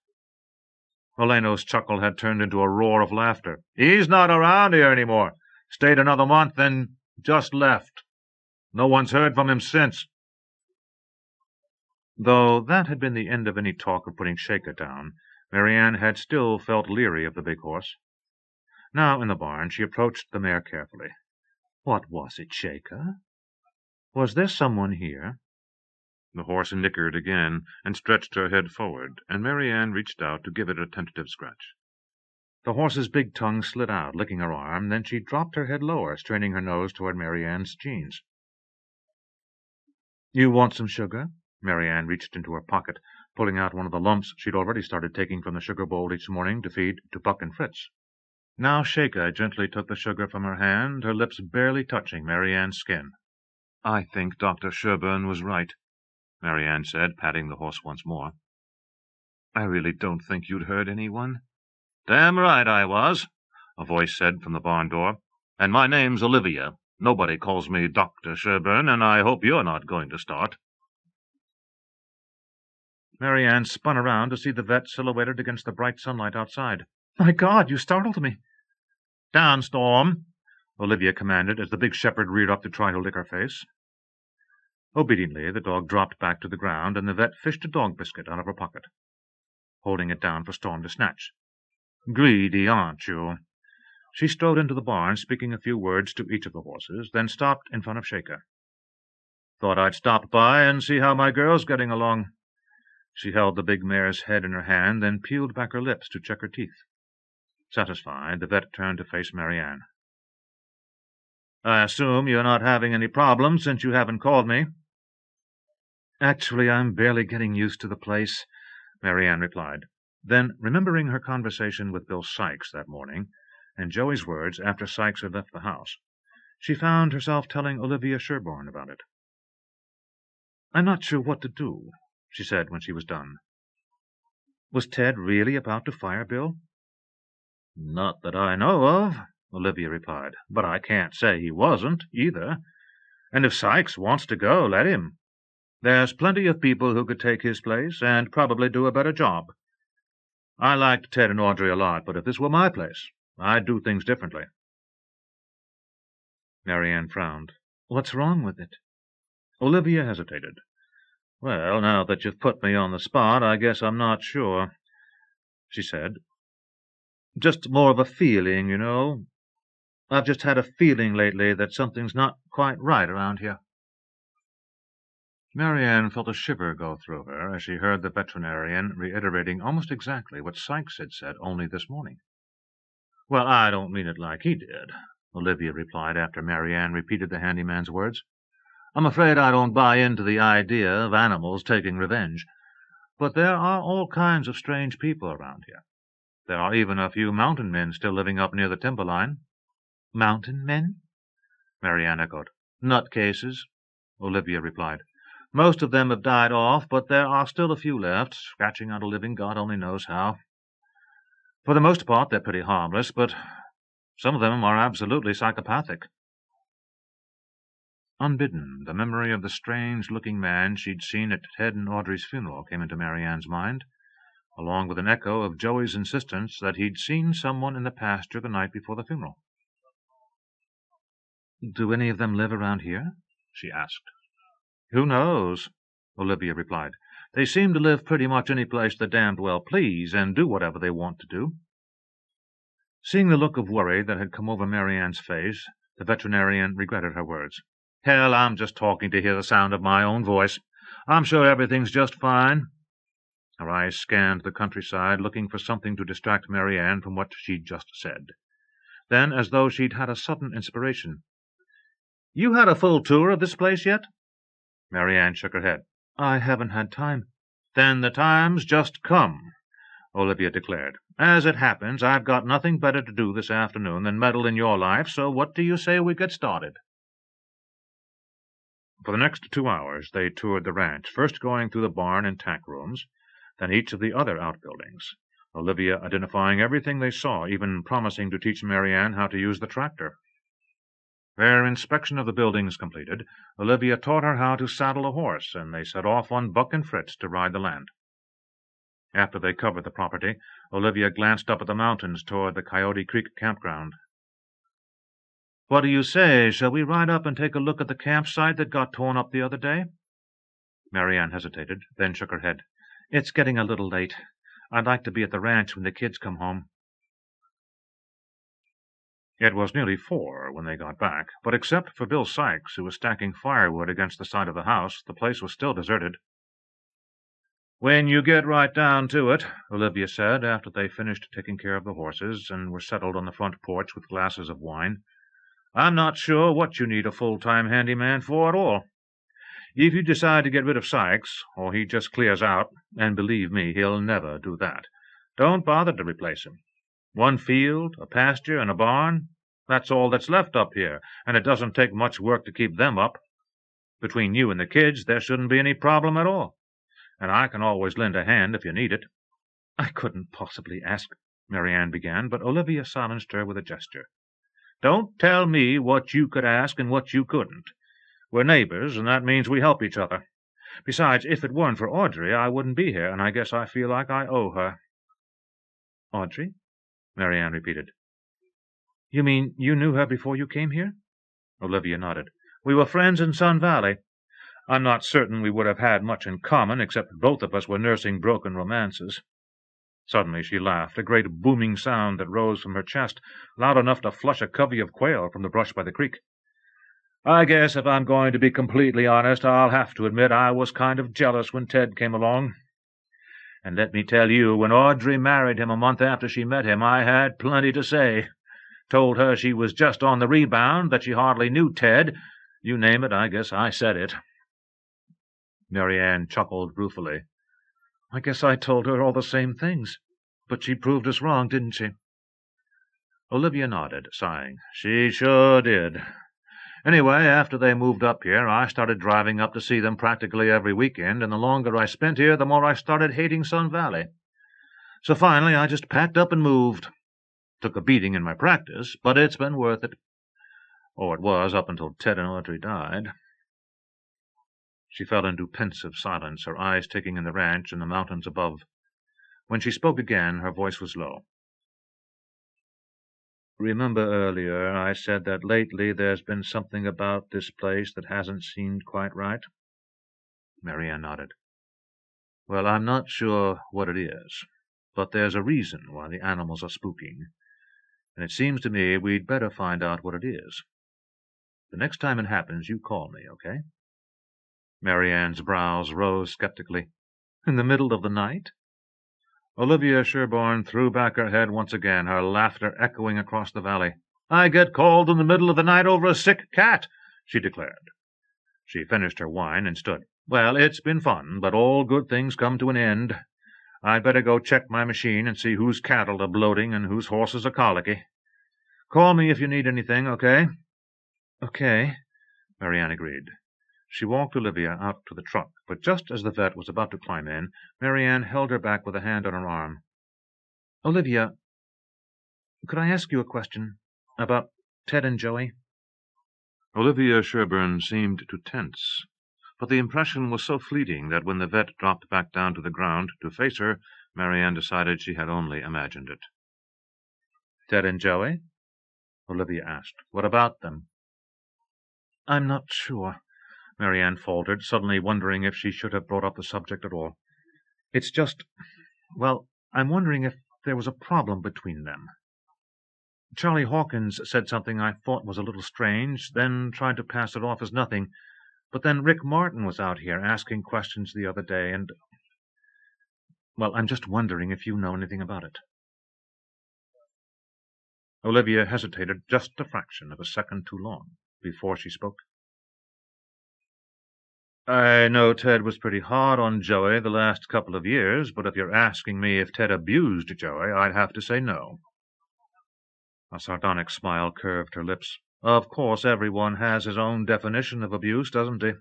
Milano's chuckle had turned into a roar of laughter. "He's not around here any more. Stayed another month, then just left. No one's heard from him since." Though that had been the end of any talk of putting Sheka down, MaryAnne had still felt leery of the big horse. Now, in the barn, she approached the mare carefully. "What was it, Sheka? Was there someone here?" The horse nickered again and stretched her head forward, and MaryAnne reached out to give it a tentative scratch. The horse's big tongue slid out, licking her arm, then she dropped her head lower, straining her nose toward MaryAnne's jeans. "You want some sugar?" MaryAnne reached into her pocket, pulling out one of the lumps she'd already started taking from the sugar bowl each morning to feed to Buck and Fritz. Now Sheka gently took the sugar from her hand, her lips barely touching MaryAnne's skin. "I think Dr. Sherburne was right," MaryAnne said, patting the horse once more. "I really don't think you'd hurt anyone." "Damn right I was," a voice said from the barn door. "And my name's Olivia. Nobody calls me Dr. Sherburne, and I hope you're not going to start." MaryAnne spun around to see the vet silhouetted against the bright sunlight outside. My God, you startled me. Down, Storm, Olivia commanded as the big shepherd reared up to try to lick her face. Obediently, the dog dropped back to the ground, and the vet fished a dog biscuit out of her pocket, holding it down for Storm to snatch. Greedy, aren't you? She strode into the barn, speaking a few words to each of the horses, then stopped in front of Shaker. Thought I'd stop by and see how my girl's getting along. She held the big mare's head in her hand, then peeled back her lips to check her teeth. Satisfied, the vet turned to face MaryAnne. I assume you're not having any problems since you haven't called me. Actually, I'm barely getting used to the place, MaryAnne replied. Then, remembering her conversation with Bill Sykes that morning, and Joey's words after Sykes had left the house, she found herself telling Olivia Sherborne about it. I'm not sure what to do, she said when she was done. Was Ted really about to fire Bill? Not that I know of, Olivia replied, but I can't say he wasn't, either. And if Sykes wants to go, let him. There's plenty of people who could take his place and probably do a better job. I liked Ted and Audrey a lot, but if this were my place, I'd do things differently. MaryAnne frowned. What's wrong with it? Olivia hesitated. Well, now that you've put me on the spot, I guess I'm not sure, she said. Just more of a feeling, you know. I've just had a feeling lately that something's not quite right around here. MaryAnne felt a shiver go through her as she heard the veterinarian reiterating almost exactly what Sykes had said only this morning. Well, I don't mean it like he did, Olivia replied after MaryAnne repeated the handyman's words. I'm afraid I don't buy into the idea of animals taking revenge. But there are all kinds of strange people around here. There are even a few mountain men still living up near the timberline. Mountain men? MaryAnne echoed. Nutcases, Olivia replied. Most of them have died off, but there are still a few left, scratching out a living God only knows how. For the most part, they're pretty harmless, but some of them are absolutely psychopathic. Unbidden, the memory of the strange-looking man she'd seen at Ted and Audrey's funeral came into MaryAnne's mind, along with an echo of Joey's insistence that he'd seen someone in the pasture the night before the funeral. Do any of them live around here? She asked. Who knows? Olivia replied. They seem to live pretty much any place they damned well please, and do whatever they want to do. Seeing the look of worry that had come over MaryAnne's face, the veterinarian regretted her words. Hell, I'm just talking to hear the sound of my own voice. I'm sure everything's just fine. Her eyes scanned the countryside, looking for something to distract MaryAnne from what she'd just said. Then, as though she'd had a sudden inspiration, You had a full tour of this place yet? MaryAnne shook her head. I haven't had time. Then the time's just come, Olivia declared. As it happens, I've got nothing better to do this afternoon than meddle in your life, so what do you say we get started? For the next 2 hours they toured the ranch, first going through the barn and tack rooms, then each of the other outbuildings, Olivia identifying everything they saw, even promising to teach MaryAnne how to use the tractor. Their inspection of the buildings completed, Olivia taught her how to saddle a horse, and they set off on Buck and Fritz to ride the land. After they covered the property, Olivia glanced up at the mountains toward the Coyote Creek campground. What do you say? Shall we ride up and take a look at the campsite that got torn up the other day? MaryAnne hesitated, then shook her head. It's getting a little late. I'd like to be at the ranch when the kids come home. It was nearly 4 when they got back, but except for Bill Sykes, who was stacking firewood against the side of the house, the place was still deserted. When you get right down to it, Olivia said, after they finished taking care of the horses and were settled on the front porch with glasses of wine, I'm not sure what you need a full-time handyman for at all. If you decide to get rid of Sykes, or he just clears out, and believe me, he'll never do that, don't bother to replace him. 1 field, a pasture, and a barn, that's all that's left up here, and it doesn't take much work to keep them up. Between you and the kids, there shouldn't be any problem at all, and I can always lend a hand if you need it. I couldn't possibly ask, MaryAnne began, but Olivia silenced her with a gesture. Don't tell me what you could ask and what you couldn't. We're neighbors, and that means we help each other. Besides, if it weren't for Audrey, I wouldn't be here, and I guess I feel like I owe her." "Audrey?" MaryAnne repeated. "You mean you knew her before you came here?" Olivia nodded. "We were friends in Sun Valley. I'm not certain we would have had much in common, except that both of us were nursing broken romances." Suddenly she laughed, a great booming sound that rose from her chest, loud enough to flush a covey of quail from the brush by the creek. "I guess if I'm going to be completely honest, I'll have to admit I was kind of jealous when Ted came along. And let me tell you, when Audrey married him a month after she met him, I had plenty to say. Told her she was just on the rebound, that she hardly knew Ted. You name it, I guess I said it." MaryAnne chuckled ruefully. "I guess I told her all the same things, but she proved us wrong, didn't she?" Olivia nodded, sighing. "She sure did. Anyway, after they moved up here, I started driving up to see them practically every weekend, and the longer I spent here, the more I started hating Sun Valley. So finally I just packed up and moved. Took a beating in my practice, but it's been worth it. Or it was, up until Ted and Audrey died." She fell into pensive silence, her eyes taking in the ranch and the mountains above. When she spoke again, her voice was low. "Remember earlier I said that lately there's been something about this place that hasn't seemed quite right?" MaryAnne nodded. "Well, I'm not sure what it is, but there's a reason why the animals are spooking, and it seems to me we'd better find out what it is. The next time it happens, you call me, okay?" MaryAnne's brows rose skeptically. "In the middle of the night?" Olivia Sherborne threw back her head once again, her laughter echoing across the valley. "I get called in the middle of the night over a sick cat," she declared. She finished her wine and stood. "Well, it's been fun, but all good things come to an end. I'd better go check my machine and see whose cattle are bloating and whose horses are colicky. Call me if you need anything, okay?" "Okay," MaryAnne agreed. She walked Olivia out to the truck, but just as the vet was about to climb in, MaryAnne held her back with a hand on her arm. "Olivia, could I ask you a question about Ted and Joey?" Olivia Sherburne seemed to tense, but the impression was so fleeting that when the vet dropped back down to the ground to face her, MaryAnne decided she had only imagined it. "Ted and Joey?" Olivia asked. "What about them?" "I'm not sure," MaryAnne faltered, suddenly wondering if she should have brought up the subject at all. "It's just, well, I'm wondering if there was a problem between them. Charlie Hawkins said something I thought was a little strange, then tried to pass it off as nothing. But then Rick Martin was out here asking questions the other day, and, well, I'm just wondering if you know anything about it." Olivia hesitated just a fraction of a second too long before she spoke. "I know Ted was pretty hard on Joey the last couple of years, but if you're asking me if Ted abused Joey, I'd have to say no." A sardonic smile curved her lips. "Of course, everyone has his own definition of abuse, doesn't he?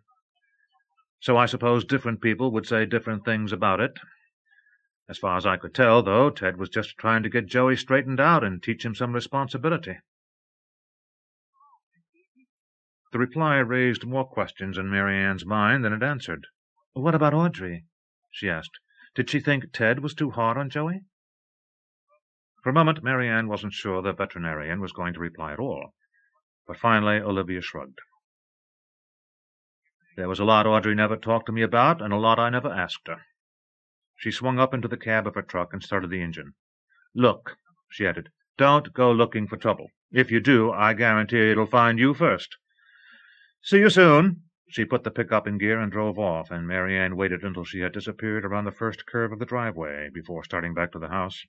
So I suppose different people would say different things about it. As far as I could tell, though, Ted was just trying to get Joey straightened out and teach him some responsibility." The reply raised more questions in MaryAnne's mind than it answered. "What about Audrey?" she asked. "Did she think Ted was too hard on Joey?" For a moment, MaryAnne wasn't sure the veterinarian was going to reply at all, but finally Olivia shrugged. "There was a lot Audrey never talked to me about, and a lot I never asked her." She swung up into the cab of her truck and started the engine. "Look," she added, "don't go looking for trouble. If you do, I guarantee it'll find you first. See you soon." She put the pickup in gear and drove off, and MaryAnne waited until she had disappeared around the first curve of the driveway before starting back to the house.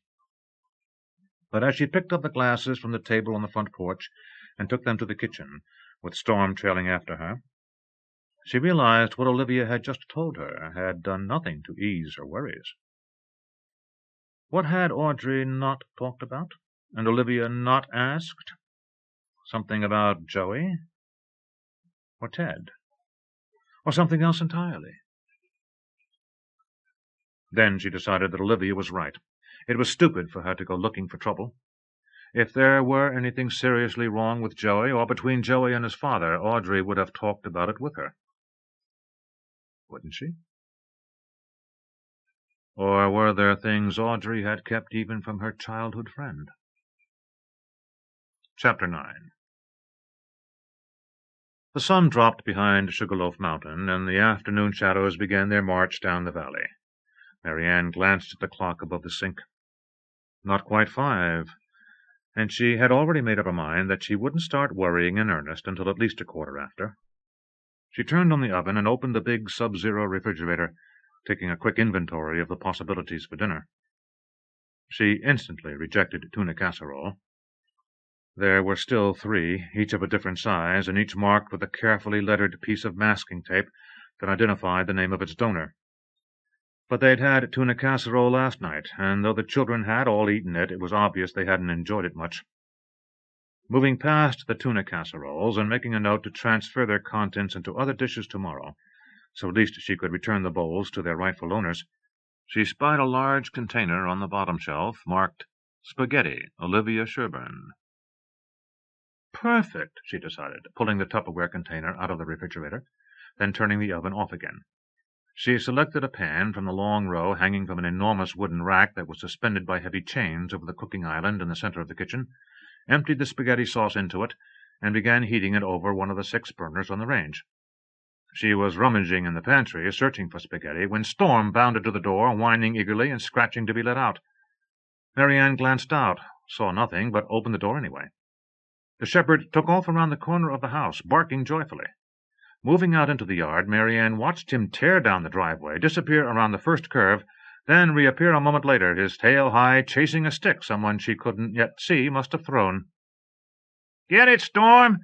But as she picked up the glasses from the table on the front porch and took them to the kitchen, with Storm trailing after her, she realized what Olivia had just told her had done nothing to ease her worries. What had Audrey not talked about, and Olivia not asked? Something about Joey? Or Ted? Or something else entirely? Then she decided that Olivia was right. It was stupid for her to go looking for trouble. If there were anything seriously wrong with Joey, or between Joey and his father, Audrey would have talked about it with her. wouldn't she? Or were there things Audrey had kept even from her childhood friend? Chapter 9. The sun dropped behind Sugarloaf Mountain, and the afternoon shadows began their march down the valley. MaryAnne glanced at the clock above the sink. Not quite 5, and she had already made up her mind that she wouldn't start worrying in earnest until at least a quarter after. She turned on the oven and opened the big sub-zero refrigerator, taking a quick inventory of the possibilities for dinner. She instantly rejected tuna casserole. There were still 3, each of a different size, and each marked with a carefully lettered piece of masking tape that identified the name of its donor. But they'd had tuna casserole last night, and though the children had all eaten it, it was obvious they hadn't enjoyed it much. Moving past the tuna casseroles and making a note to transfer their contents into other dishes tomorrow, so at least she could return the bowls to their rightful owners, she spied a large container on the bottom shelf marked Spaghetti, Olivia Sherburne. Perfect, she decided, pulling the Tupperware container out of the refrigerator, then turning the oven off again. She selected a pan from the long row hanging from an enormous wooden rack that was suspended by heavy chains over the cooking island in the center of the kitchen, emptied the spaghetti sauce into it, and began heating it over one of the 6 burners on the range. She was rummaging in the pantry, searching for spaghetti, when Storm bounded to the door, whining eagerly and scratching to be let out. MaryAnne glanced out, saw nothing, but opened the door anyway. The shepherd took off around the corner of the house, barking joyfully. Moving out into the yard, MaryAnne watched him tear down the driveway, disappear around the first curve, then reappear a moment later, his tail high, chasing a stick someone she couldn't yet see must have thrown. "Get it, Storm!"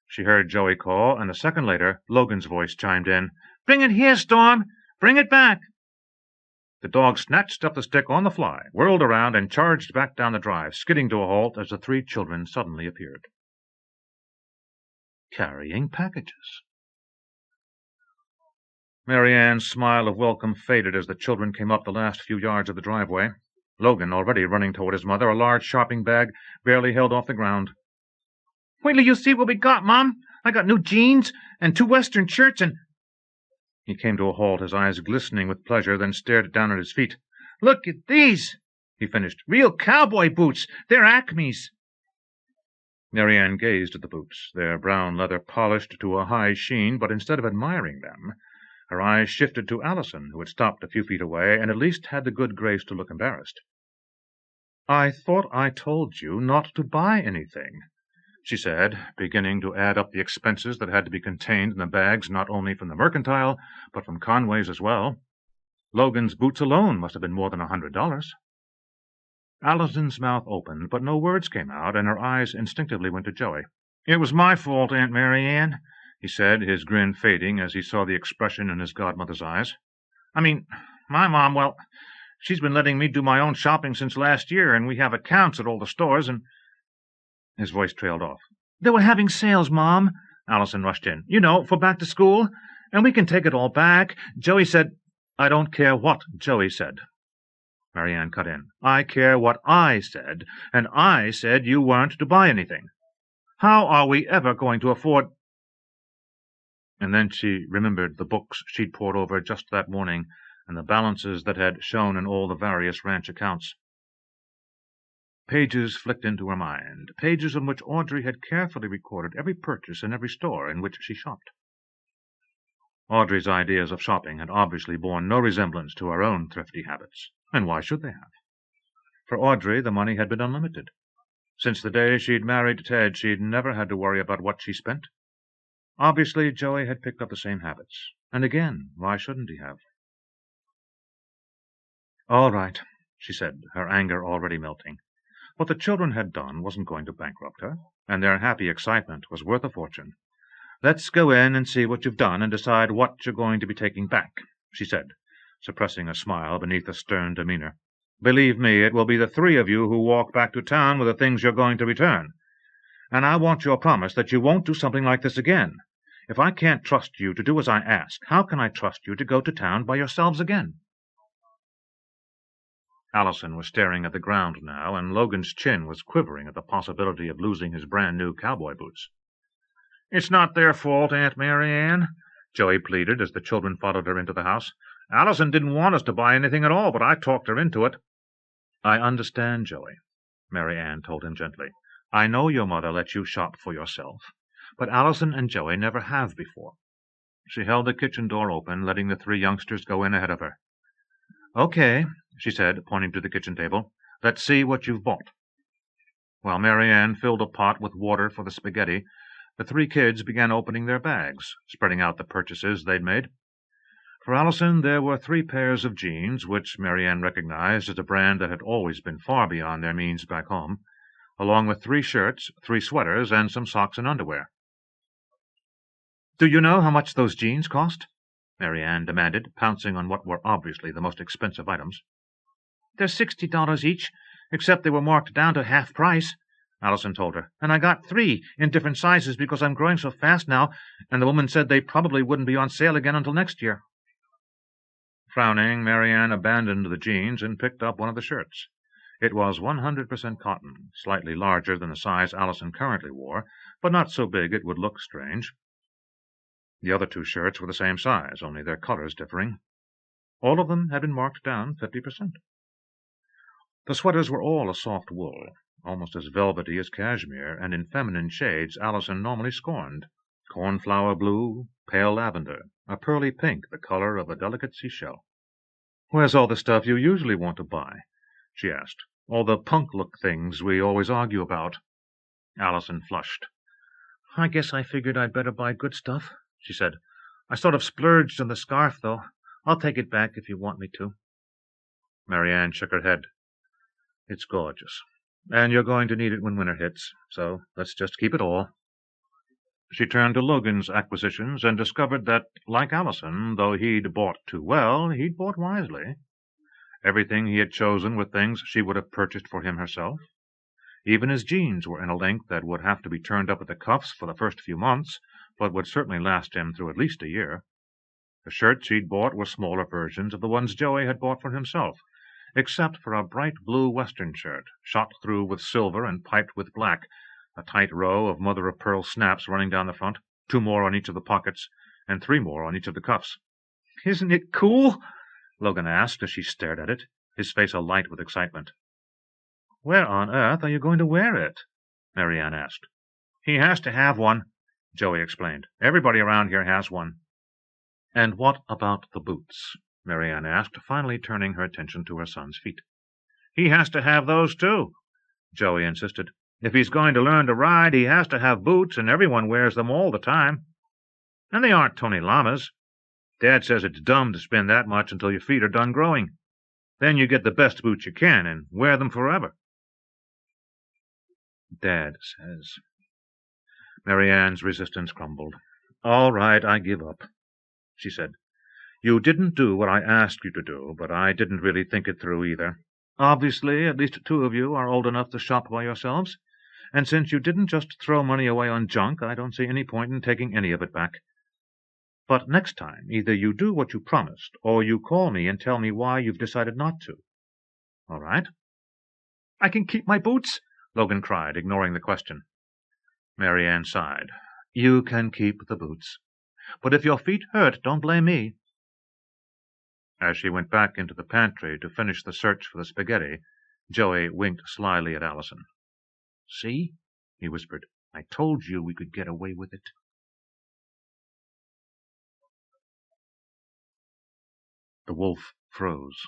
she heard Joey call, and a second later Logan's voice chimed in. "Bring it here, Storm! Bring it back!" The dog snatched up the stick on the fly, whirled around, and charged back down the drive, skidding to a halt as the 3 children suddenly appeared. Carrying packages. MaryAnne's smile of welcome faded as the children came up the last few yards of the driveway. Logan, already running toward his mother, a large shopping bag barely held off the ground. "Wait till you see what we got, Mom. I got new jeans and 2 Western shirts and—" He came to a halt, his eyes glistening with pleasure, then stared down at his feet. "Look at these," he finished. "Real cowboy boots. They're Acme's." MaryAnne gazed at the boots, their brown leather polished to a high sheen, but instead of admiring them, her eyes shifted to Allison, who had stopped a few feet away and at least had the good grace to look embarrassed. "I thought I told you not to buy anything," she said, beginning to add up the expenses that had to be contained in the bags not only from the mercantile, but from Conway's as well. Logan's boots alone must have been more than $100. Allison's mouth opened, but no words came out, and her eyes instinctively went to Joey. "It was my fault, Aunt MaryAnne," he said, his grin fading as he saw the expression in his godmother's eyes. "I mean, my mom, well, she's been letting me do my own shopping since last year, and we have accounts at all the stores, and—" His voice trailed off. "They were having sales, Mom," Allison rushed in. "You know, for back to school, and we can take it all back. Joey said—" "I don't care what Joey said," MaryAnne cut in. "I care what I said, and I said you weren't to buy anything. How are we ever going to afford—" And then she remembered the books she'd pored over just that morning and the balances that had shown in all the various ranch accounts. Pages flicked into her mind, pages in which Audrey had carefully recorded every purchase in every store in which she shopped. Audrey's ideas of shopping had obviously borne no resemblance to her own thrifty habits, and why should they have? For Audrey, the money had been unlimited. Since the day she'd married Ted, she'd never had to worry about what she spent. Obviously, Joey had picked up the same habits, and again, why shouldn't he have? "All right," she said, her anger already melting. What the children had done wasn't going to bankrupt her, and their happy excitement was worth a fortune. "Let's go in and see what you've done and decide what you're going to be taking back," she said, suppressing a smile beneath a stern demeanor. "Believe me, it will be the 3 of you who walk back to town with the things you're going to return. And I want your promise that you won't do something like this again. If I can't trust you to do as I ask, how can I trust you to go to town by yourselves again?" Allison was staring at the ground now, and Logan's chin was quivering at the possibility of losing his brand-new cowboy boots. "It's not their fault, Aunt MaryAnne. Joey pleaded as the children followed her into the house. "Allison didn't want us to buy anything at all, but I talked her into it." "I understand, Joey," MaryAnne told him gently. "I know your mother let you shop for yourself, but Allison and Joey never have before." She held the kitchen door open, letting the three youngsters go in ahead of her. "Okay," she said, pointing to the kitchen table. "Let's see what you've bought." While MaryAnne filled a pot with water for the spaghetti, the three kids began opening their bags, spreading out the purchases they'd made. For Allison, there were 3 pairs of jeans, which MaryAnne recognized as a brand that had always been far beyond their means back home, along with 3 shirts, 3 sweaters, and some socks and underwear. "Do you know how much those jeans cost?" MaryAnne demanded, pouncing on what were obviously the most expensive items. "They're $60 each, except they were marked down to half price," Allison told her. "And I got 3 in different sizes because I'm growing so fast now, and the woman said they probably wouldn't be on sale again until next year." Frowning, MaryAnne abandoned the jeans and picked up one of the shirts. It was 100% cotton, slightly larger than the size Allison currently wore, but not so big it would look strange. The other 2 shirts were the same size, only their colors differing. All of them had been marked down 50%. The sweaters were all a soft wool, almost as velvety as cashmere, and in feminine shades Allison normally scorned: cornflower blue, pale lavender, a pearly pink, the color of a delicate seashell. "Where's all the stuff you usually want to buy?" she asked. "All the punk-look things we always argue about." Allison flushed. "I guess I figured I'd better buy good stuff," she said. "I sort of splurged on the scarf, though. I'll take it back if you want me to." MaryAnne shook her head. "It's gorgeous, and you're going to need it when winter hits, so let's just keep it all." She turned to Logan's acquisitions and discovered that, like Allison, though he'd bought too well, he'd bought wisely. Everything he had chosen were things she would have purchased for him herself. Even his jeans were in a length that would have to be turned up at the cuffs for the first few months, but would certainly last him through at least a year. The shirts he'd bought were smaller versions of the ones Joey had bought for himself, except for a bright blue western shirt, shot through with silver and piped with black, a tight row of mother-of-pearl snaps running down the front, 2 more on each of the pockets, and 3 more on each of the cuffs. "Isn't it cool?" Logan asked as she stared at it, his face alight with excitement. "Where on earth are you going to wear it?" MaryAnne asked. "He has to have one," Joey explained. "Everybody around here has one." "And what about the boots?" MaryAnne asked, finally turning her attention to her son's feet. "He has to have those, too," Joey insisted. "If he's going to learn to ride, he has to have boots, and everyone wears them all the time. And they aren't Tony Llamas. Dad says it's dumb to spend that much until your feet are done growing. Then you get the best boots you can and wear them forever." "Dad says." MaryAnne's resistance crumbled. "All right, I give up," she said. "You didn't do what I asked you to do, but I didn't really think it through either. Obviously, at least 2 of you are old enough to shop by yourselves, and since you didn't just throw money away on junk, I don't see any point in taking any of it back. But next time, either you do what you promised, or you call me and tell me why you've decided not to. All right?" "I can keep my boots?" Logan cried, ignoring the question. MaryAnne sighed. "You can keep the boots. But if your feet hurt, don't blame me." As she went back into the pantry to finish the search for the spaghetti, Joey winked slyly at Allison. "See?" he whispered. "I told you we could get away with it." The wolf froze,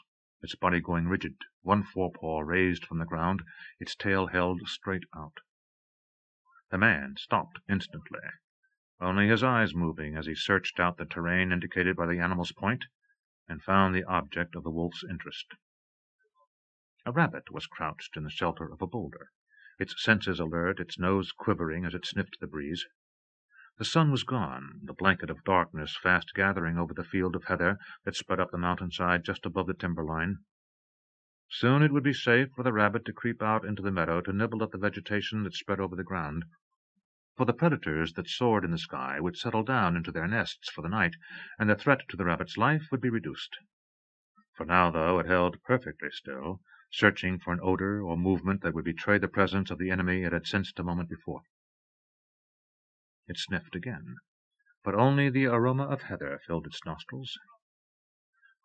its body going rigid, one forepaw raised from the ground, its tail held straight out. The man stopped instantly, only his eyes moving as he searched out the terrain indicated by the animal's point, and found the object of the wolf's interest. A rabbit was crouched in the shelter of a boulder, its senses alert, its nose quivering as it sniffed the breeze. The sun was gone, the blanket of darkness fast gathering over the field of heather that spread up the mountainside just above the timber-line. Soon it would be safe for the rabbit to creep out into the meadow to nibble at the vegetation that spread over the ground. For the predators that soared in the sky would settle down into their nests for the night, and the threat to the rabbit's life would be reduced. For now, though, it held perfectly still, searching for an odor or movement that would betray the presence of the enemy it had sensed a moment before. It sniffed again, but only the aroma of heather filled its nostrils.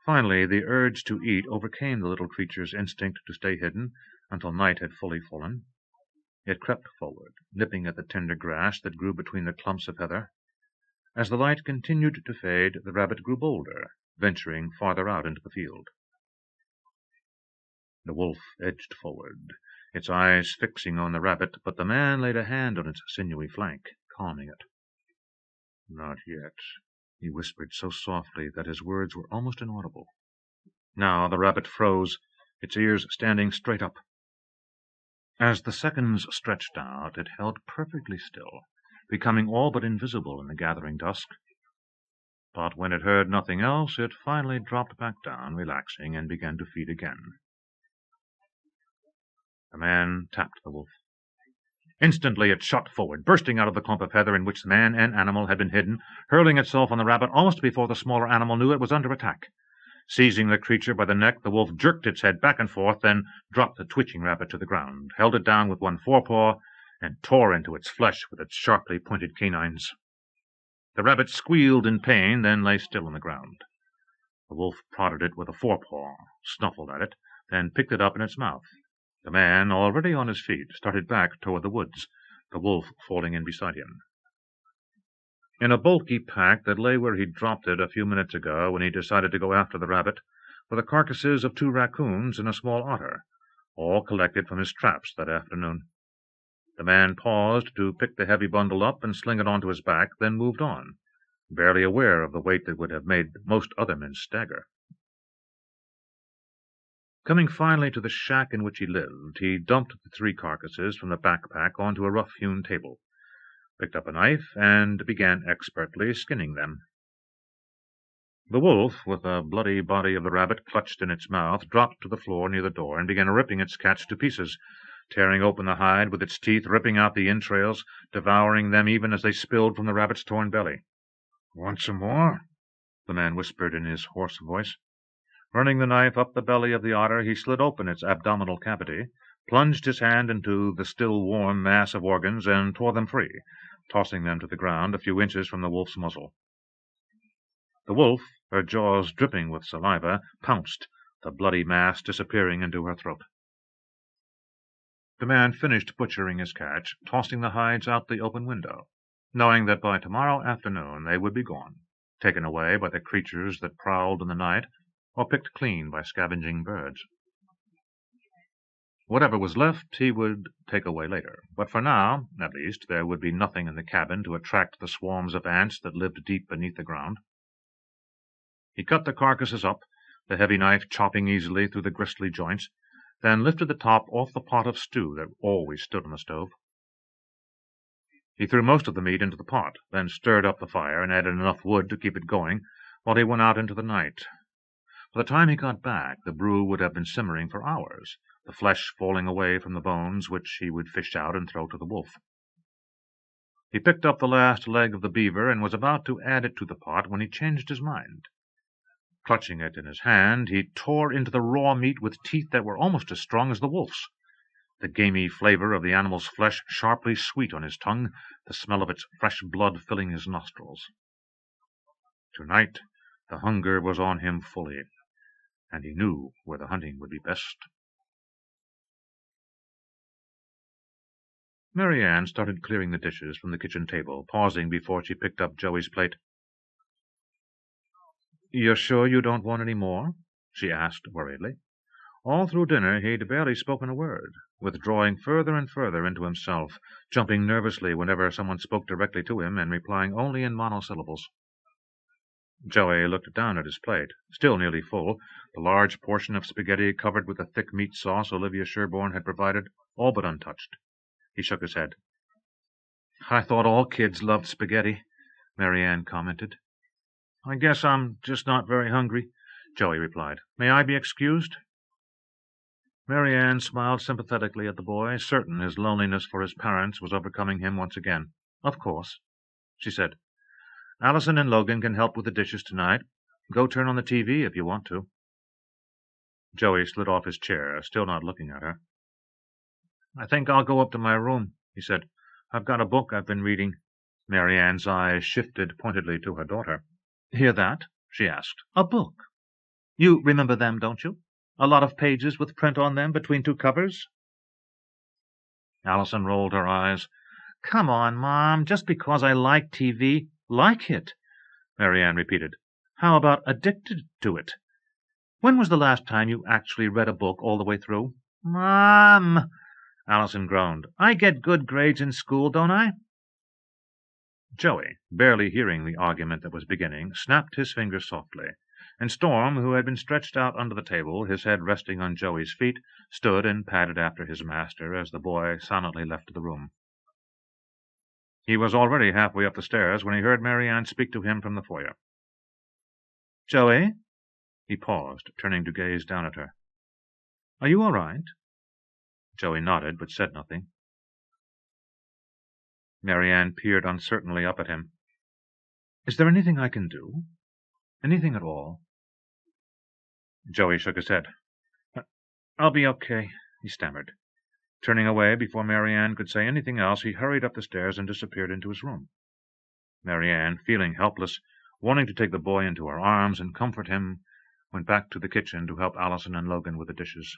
Finally, the urge to eat overcame the little creature's instinct to stay hidden until night had fully fallen. It crept forward, nipping at the tender grass that grew between the clumps of heather. As the light continued to fade, the rabbit grew bolder, venturing farther out into the field. The wolf edged forward, its eyes fixing on the rabbit, but the man laid a hand on its sinewy flank, calming it. "Not yet," he whispered so softly that his words were almost inaudible. Now the rabbit froze, its ears standing straight up. As the seconds stretched out, it held perfectly still, becoming all but invisible in the gathering dusk. But when it heard nothing else, it finally dropped back down, relaxing, and began to feed again. The man tapped the wolf. Instantly it shot forward, bursting out of the clump of heather in which the man and animal had been hidden, hurling itself on the rabbit almost before the smaller animal knew it was under attack. Seizing the creature by the neck, the wolf jerked its head back and forth, then dropped the twitching rabbit to the ground, held it down with one forepaw, and tore into its flesh with its sharply pointed canines. The rabbit squealed in pain, then lay still on the ground. The wolf prodded it with a forepaw, snuffled at it, then picked it up in its mouth. The man, already on his feet, started back toward the woods, the wolf falling in beside him. In a bulky pack that lay where he'd dropped it a few minutes ago when he decided to go after the rabbit were the carcasses of 2 raccoons and a small otter, all collected from his traps that afternoon. The man paused to pick the heavy bundle up and sling it onto his back, then moved on, barely aware of the weight that would have made most other men stagger. Coming finally to the shack in which he lived, he dumped the 3 carcasses from the backpack onto a rough-hewn table, picked up a knife, and began expertly skinning them. The wolf, with the bloody body of the rabbit clutched in its mouth, dropped to the floor near the door and began ripping its catch to pieces, tearing open the hide with its teeth, ripping out the entrails, devouring them even as they spilled from the rabbit's torn belly. "Want some more?" the man whispered in his hoarse voice. Running the knife up the belly of the otter, he slit open its abdominal cavity, plunged his hand into the still warm mass of organs, and tore them free, tossing them to the ground a few inches from the wolf's muzzle. The wolf, her jaws dripping with saliva, pounced, the bloody mass disappearing into her throat. The man finished butchering his catch, tossing the hides out the open window, knowing that by tomorrow afternoon they would be gone, taken away by the creatures that prowled in the night, or picked clean by scavenging birds. Whatever was left he would take away later, but for now, at least, there would be nothing in the cabin to attract the swarms of ants that lived deep beneath the ground. He cut the carcasses up, the heavy knife chopping easily through the gristly joints, then lifted the top off the pot of stew that always stood on the stove. He threw most of the meat into the pot, then stirred up the fire and added enough wood to keep it going while he went out into the night. By the time he got back, the brew would have been simmering for hours, the flesh falling away from the bones, which he would fish out and throw to the wolf. He picked up the last leg of the beaver and was about to add it to the pot when he changed his mind. Clutching it in his hand, he tore into the raw meat with teeth that were almost as strong as the wolf's, the gamey flavor of the animal's flesh sharply sweet on his tongue, the smell of its fresh blood filling his nostrils. Tonight the hunger was on him fully, and he knew where the hunting would be best. MaryAnne started clearing the dishes from the kitchen table, pausing before she picked up Joey's plate. "You're sure you don't want any more?" she asked worriedly. All through dinner he'd barely spoken a word, withdrawing further and further into himself, jumping nervously whenever someone spoke directly to him, and replying only in monosyllables. Joey looked down at his plate, still nearly full, the large portion of spaghetti covered with the thick meat sauce Olivia Sherborne had provided, all but untouched. He shook his head. "I thought all kids loved spaghetti," MaryAnne commented. "I guess I'm just not very hungry," Joey replied. "May I be excused?" MaryAnne smiled sympathetically at the boy, certain his loneliness for his parents was overcoming him once again. "Of course," she said. "Allison and Logan can help with the dishes tonight. Go turn on the TV if you want to." Joey slid off his chair, still not looking at her. "I think I'll go up to my room," he said. "I've got a book I've been reading." MaryAnne's eyes shifted pointedly to her daughter. "Hear that?" she asked. "A book. You remember them, don't you? A lot of pages with print on them between two covers?" Allison rolled her eyes. "Come on, Mom, just because I like TV." "Like it?" MaryAnne repeated. "How about addicted to it? When was the last time you actually read a book all the way through?" "Mom!" Allison groaned. "I get good grades in school, don't I?" Joey, barely hearing the argument that was beginning, snapped his fingers softly, and Storm, who had been stretched out under the table, his head resting on Joey's feet, stood and padded after his master as the boy silently left the room. He was already halfway up the stairs when he heard MaryAnne speak to him from the foyer. "Joey?" He paused, turning to gaze down at her. "Are you all right?" Joey nodded, but said nothing. MaryAnne peered uncertainly up at him. "Is there anything I can do? Anything at all?" Joey shook his head. "I'll be okay," he stammered. Turning away before MaryAnne could say anything else, he hurried up the stairs and disappeared into his room. MaryAnne, feeling helpless, wanting to take the boy into her arms and comfort him, went back to the kitchen to help Allison and Logan with the dishes.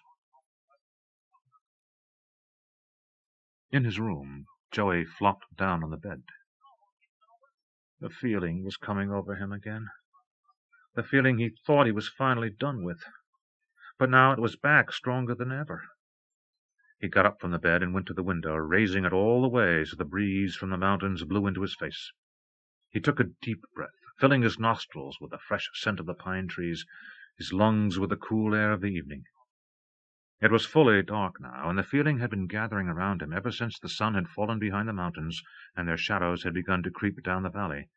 In his room, Joey flopped down on the bed. The feeling was coming over him again. The feeling he thought he was finally done with. But now it was back stronger than ever. He got up from the bed and went to the window, raising it all the way so the breeze from the mountains blew into his face. He took a deep breath, filling his nostrils with the fresh scent of the pine trees, his lungs with the cool air of the evening. It was fully dark now, and the feeling had been gathering around him ever since the sun had fallen behind the mountains and their shadows had begun to creep down the valley.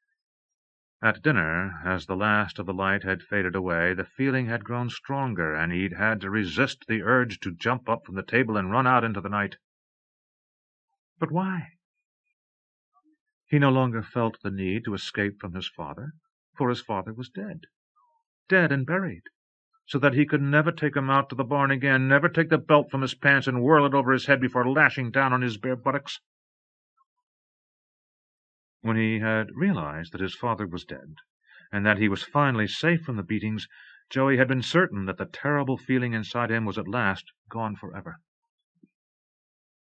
At dinner, as the last of the light had faded away, the feeling had grown stronger, and he'd had to resist the urge to jump up from the table and run out into the night. But why? He no longer felt the need to escape from his father, for his father was dead. Dead and buried, so that he could never take him out to the barn again, never take the belt from his pants and whirl it over his head before lashing down on his bare buttocks. When he had realized that his father was dead, and that he was finally safe from the beatings, Joey had been certain that the terrible feeling inside him was at last gone forever.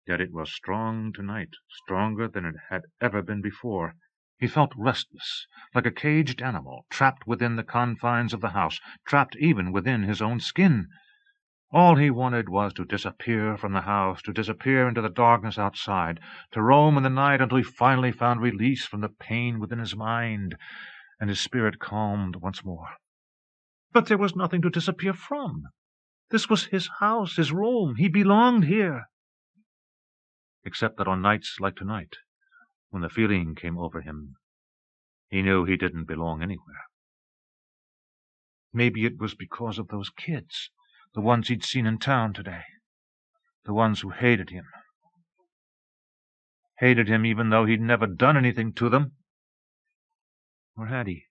Yet it was strong tonight, stronger than it had ever been before. He felt restless, like a caged animal, trapped within the confines of the house, trapped even within his own skin. All he wanted was to disappear from the house, to disappear into the darkness outside, to roam in the night until he finally found release from the pain within his mind, and his spirit calmed once more. But there was nothing to disappear from. This was his house, his room. He belonged here. Except that on nights like tonight, when the feeling came over him, he knew he didn't belong anywhere. Maybe it was because of those kids, the ones he'd seen in town today, the ones who hated him. Hated him even though he'd never done anything to them. Or had he?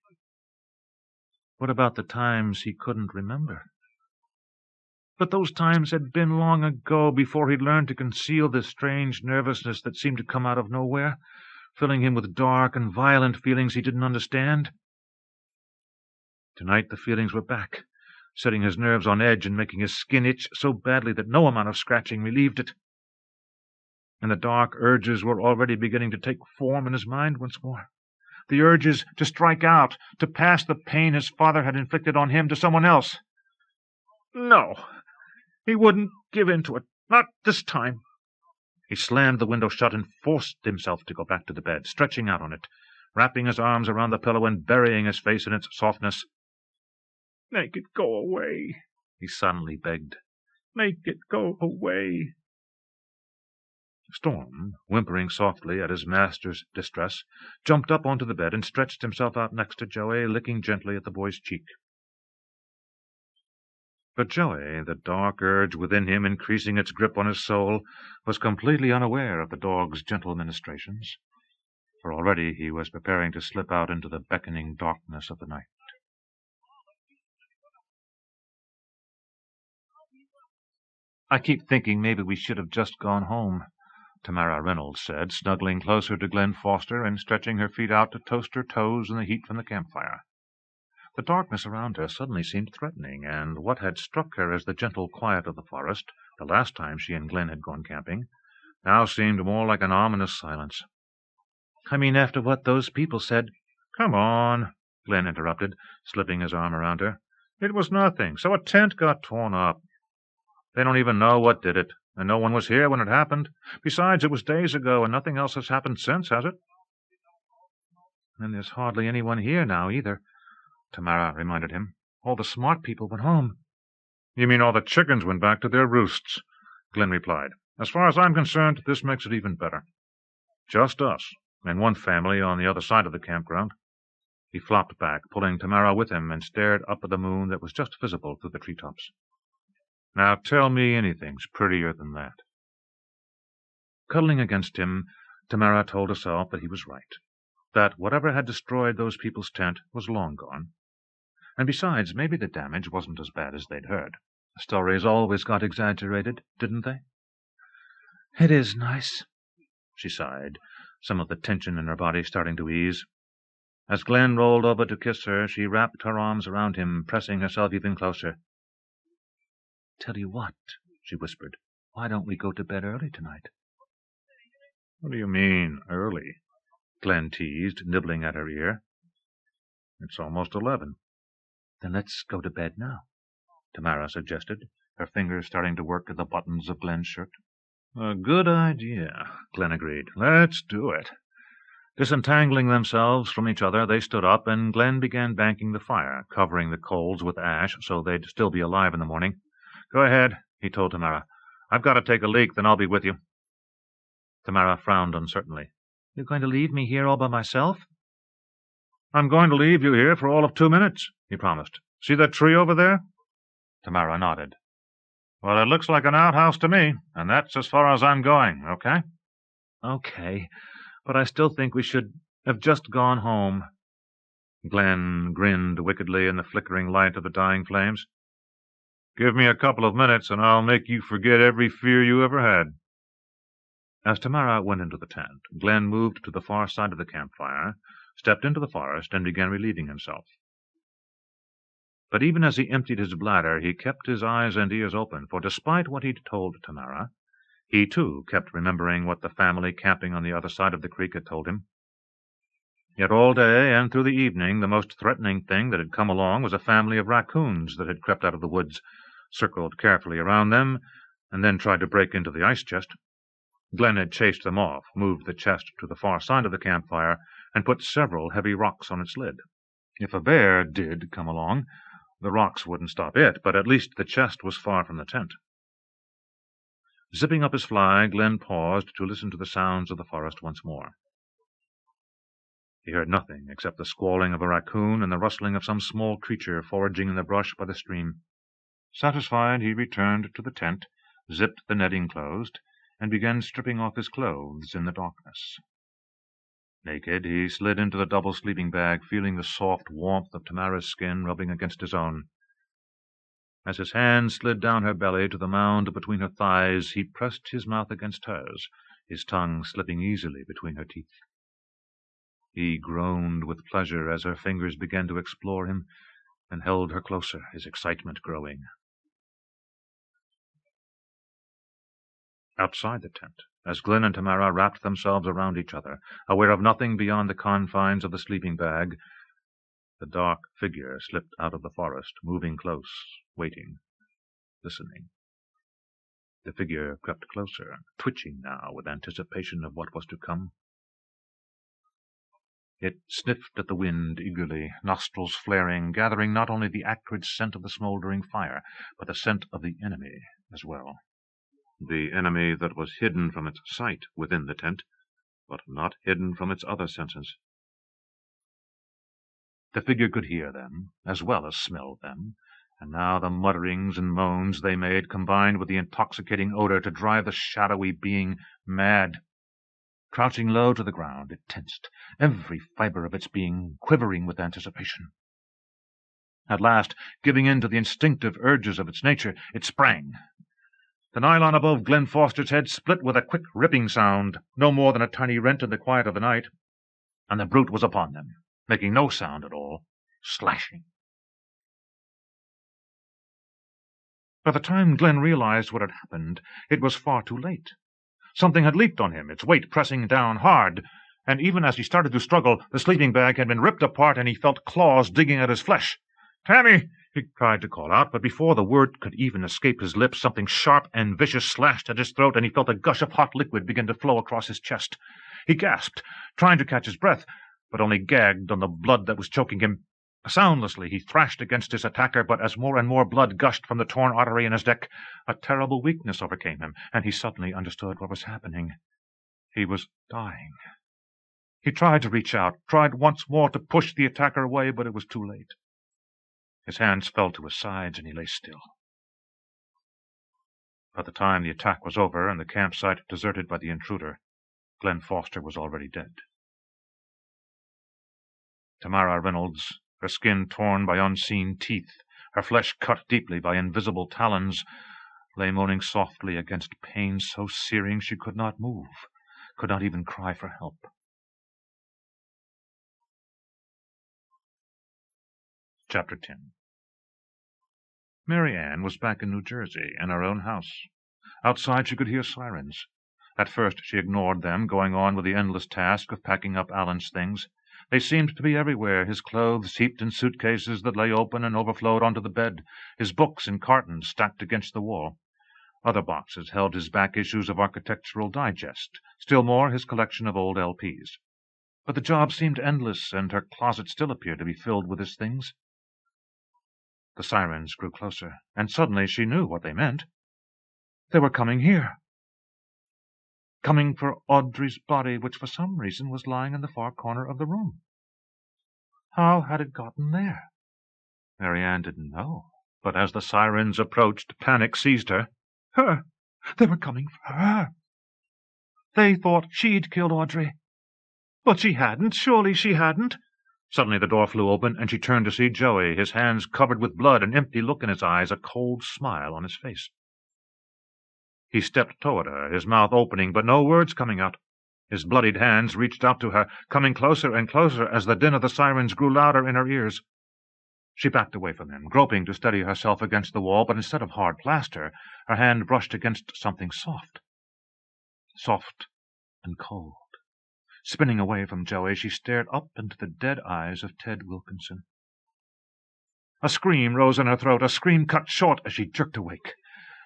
What about the times he couldn't remember? But those times had been long ago, before he'd learned to conceal this strange nervousness that seemed to come out of nowhere, filling him with dark and violent feelings he didn't understand. Tonight the feelings were back, setting his nerves on edge and making his skin itch so badly that no amount of scratching relieved it. And the dark urges were already beginning to take form in his mind once more. The urges to strike out, to pass the pain his father had inflicted on him to someone else. No, he wouldn't give in to it. Not this time. He slammed the window shut and forced himself to go back to the bed, stretching out on it, wrapping his arms around the pillow and burying his face in its softness. "Make it go away," he suddenly begged. "Make it go away." Storm, whimpering softly at his master's distress, jumped up onto the bed and stretched himself out next to Joey, licking gently at the boy's cheek. But Joey, the dark urge within him increasing its grip on his soul, was completely unaware of the dog's gentle ministrations, for already he was preparing to slip out into the beckoning darkness of the night. "I keep thinking maybe we should have just gone home," Tamara Reynolds said, snuggling closer to Glenn Foster and stretching her feet out to toast her toes in the heat from the campfire. The darkness around her suddenly seemed threatening, and what had struck her as the gentle quiet of the forest, the last time she and Glenn had gone camping, now seemed more like an ominous silence. "I mean after what those people said." "Come on," Glenn interrupted, slipping his arm around her. "It was nothing, so a tent got torn up. They don't even know what did it, and no one was here when it happened. Besides, it was days ago, and nothing else has happened since, has it?" "And there's hardly anyone here now, either," Tamara reminded him. "All the smart people went home." "You mean all the chickens went back to their roosts," Glenn replied. "As far as I'm concerned, this makes it even better. Just us, and one family on the other side of the campground." He flopped back, pulling Tamara with him, and stared up at the moon that was just visible through the treetops. "Now tell me anything's prettier than that." Cuddling against him, Tamara told herself that he was right, that whatever had destroyed those people's tent was long gone. And besides, maybe the damage wasn't as bad as they'd heard. Stories always got exaggerated, didn't they? "It is nice," she sighed, some of the tension in her body starting to ease. As Glenn rolled over to kiss her, she wrapped her arms around him, pressing herself even closer. "Tell you what," she whispered, "why don't we go to bed early tonight?" "What do you mean, early?" Glenn teased, nibbling at her ear. "It's almost 11. "Then let's go to bed now," Tamara suggested, her fingers starting to work at the buttons of Glenn's shirt. "A good idea," Glenn agreed. "Let's do it." Disentangling themselves from each other, they stood up, and Glenn began banking the fire, covering the coals with ash so they'd still be alive in the morning. "Go ahead," he told Tamara. "I've got to take a leak, then I'll be with you." Tamara frowned uncertainly. "You're going to leave me here all by myself?" "I'm going to leave you here for all of 2 minutes," he promised. "See that tree over there?" Tamara nodded. "Well, it looks like an outhouse to me, and that's as far as I'm going, okay?" "Okay, but I still think we should have just gone home." Glenn grinned wickedly in the flickering light of the dying flames. "Give me a couple of minutes, and I'll make you forget every fear you ever had." As Tamara went into the tent, Glenn moved to the far side of the campfire, stepped into the forest, and began relieving himself. But even as he emptied his bladder, he kept his eyes and ears open, for despite what he'd told Tamara, he too kept remembering what the family camping on the other side of the creek had told him. Yet all day and through the evening, the most threatening thing that had come along was a family of raccoons that had crept out of the woods, circled carefully around them, and then tried to break into the ice chest. Glenn had chased them off, moved the chest to the far side of the campfire, and put several heavy rocks on its lid. If a bear did come along, the rocks wouldn't stop it, but at least the chest was far from the tent. Zipping up his fly, Glenn paused to listen to the sounds of the forest once more. He heard nothing except the squalling of a raccoon and the rustling of some small creature foraging in the brush by the stream. Satisfied, he returned to the tent, zipped the netting closed, and began stripping off his clothes in the darkness. Naked, he slid into the double sleeping bag, feeling the soft warmth of Tamara's skin rubbing against his own. As his hand slid down her belly to the mound between her thighs, he pressed his mouth against hers, his tongue slipping easily between her teeth. He groaned with pleasure as her fingers began to explore him, and held her closer, his excitement growing. Outside the tent, as Glenn and Tamara wrapped themselves around each other, aware of nothing beyond the confines of the sleeping bag, the dark figure slipped out of the forest, moving close, waiting, listening. The figure crept closer, twitching now with anticipation of what was to come. It sniffed at the wind eagerly, nostrils flaring, gathering not only the acrid scent of the smoldering fire, but the scent of the enemy as well. The enemy that was hidden from its sight within the tent, but not hidden from its other senses. The figure could hear them, as well as smell them, and now the mutterings and moans they made combined with the intoxicating odor to drive the shadowy being mad. Crouching low to the ground, it tensed, every fiber of its being quivering with anticipation. At last, giving in to the instinctive urges of its nature, it sprang. The nylon above Glenn Foster's head split with a quick ripping sound, no more than a tiny rent in the quiet of the night, and the brute was upon them, making no sound at all, slashing. By the time Glenn realized what had happened, it was far too late. Something had leaped on him, its weight pressing down hard, and even as he started to struggle, the sleeping bag had been ripped apart and he felt claws digging at his flesh. "Tammy!" he tried to call out, but before the word could even escape his lips, something sharp and vicious slashed at his throat, and he felt a gush of hot liquid begin to flow across his chest. He gasped, trying to catch his breath, but only gagged on the blood that was choking him. Soundlessly he thrashed against his attacker, but as more and more blood gushed from the torn artery in his neck, a terrible weakness overcame him, and he suddenly understood what was happening. He was dying. He tried to reach out, tried once more to push the attacker away, but it was too late. His hands fell to his sides, and he lay still. By the time the attack was over and the campsite deserted by the intruder, Glenn Foster was already dead. Tamara Reynolds, her skin torn by unseen teeth, her flesh cut deeply by invisible talons, lay moaning softly against pain so searing she could not move, could not even cry for help. Chapter 10. MaryAnne was back in New Jersey, in her own house. Outside she could hear sirens. At first she ignored them, going on with the endless task of packing up Alan's things. They seemed to be everywhere, his clothes heaped in suitcases that lay open and overflowed onto the bed, his books in cartons stacked against the wall. Other boxes held his back issues of Architectural Digest, still more his collection of old LPs. But the job seemed endless, and her closet still appeared to be filled with his things. The sirens grew closer, and suddenly she knew what they meant. They were coming here. Coming for Audrey's body, which for some reason was lying in the far corner of the room. How had it gotten there? MaryAnne didn't know, but as the sirens approached, panic seized her. Her! They were coming for her! They thought she'd killed Audrey. But she hadn't, surely she hadn't. Suddenly the door flew open, and she turned to see Joey, his hands covered with blood, an empty look in his eyes, a cold smile on his face. He stepped toward her, his mouth opening, but no words coming out. His bloodied hands reached out to her, coming closer and closer as the din of the sirens grew louder in her ears. She backed away from him, groping to steady herself against the wall, but instead of hard plaster, her hand brushed against something soft. Soft and cold. Spinning away from Joey, she stared up into the dead eyes of Ted Wilkinson. A scream rose in her throat, a scream cut short as she jerked awake,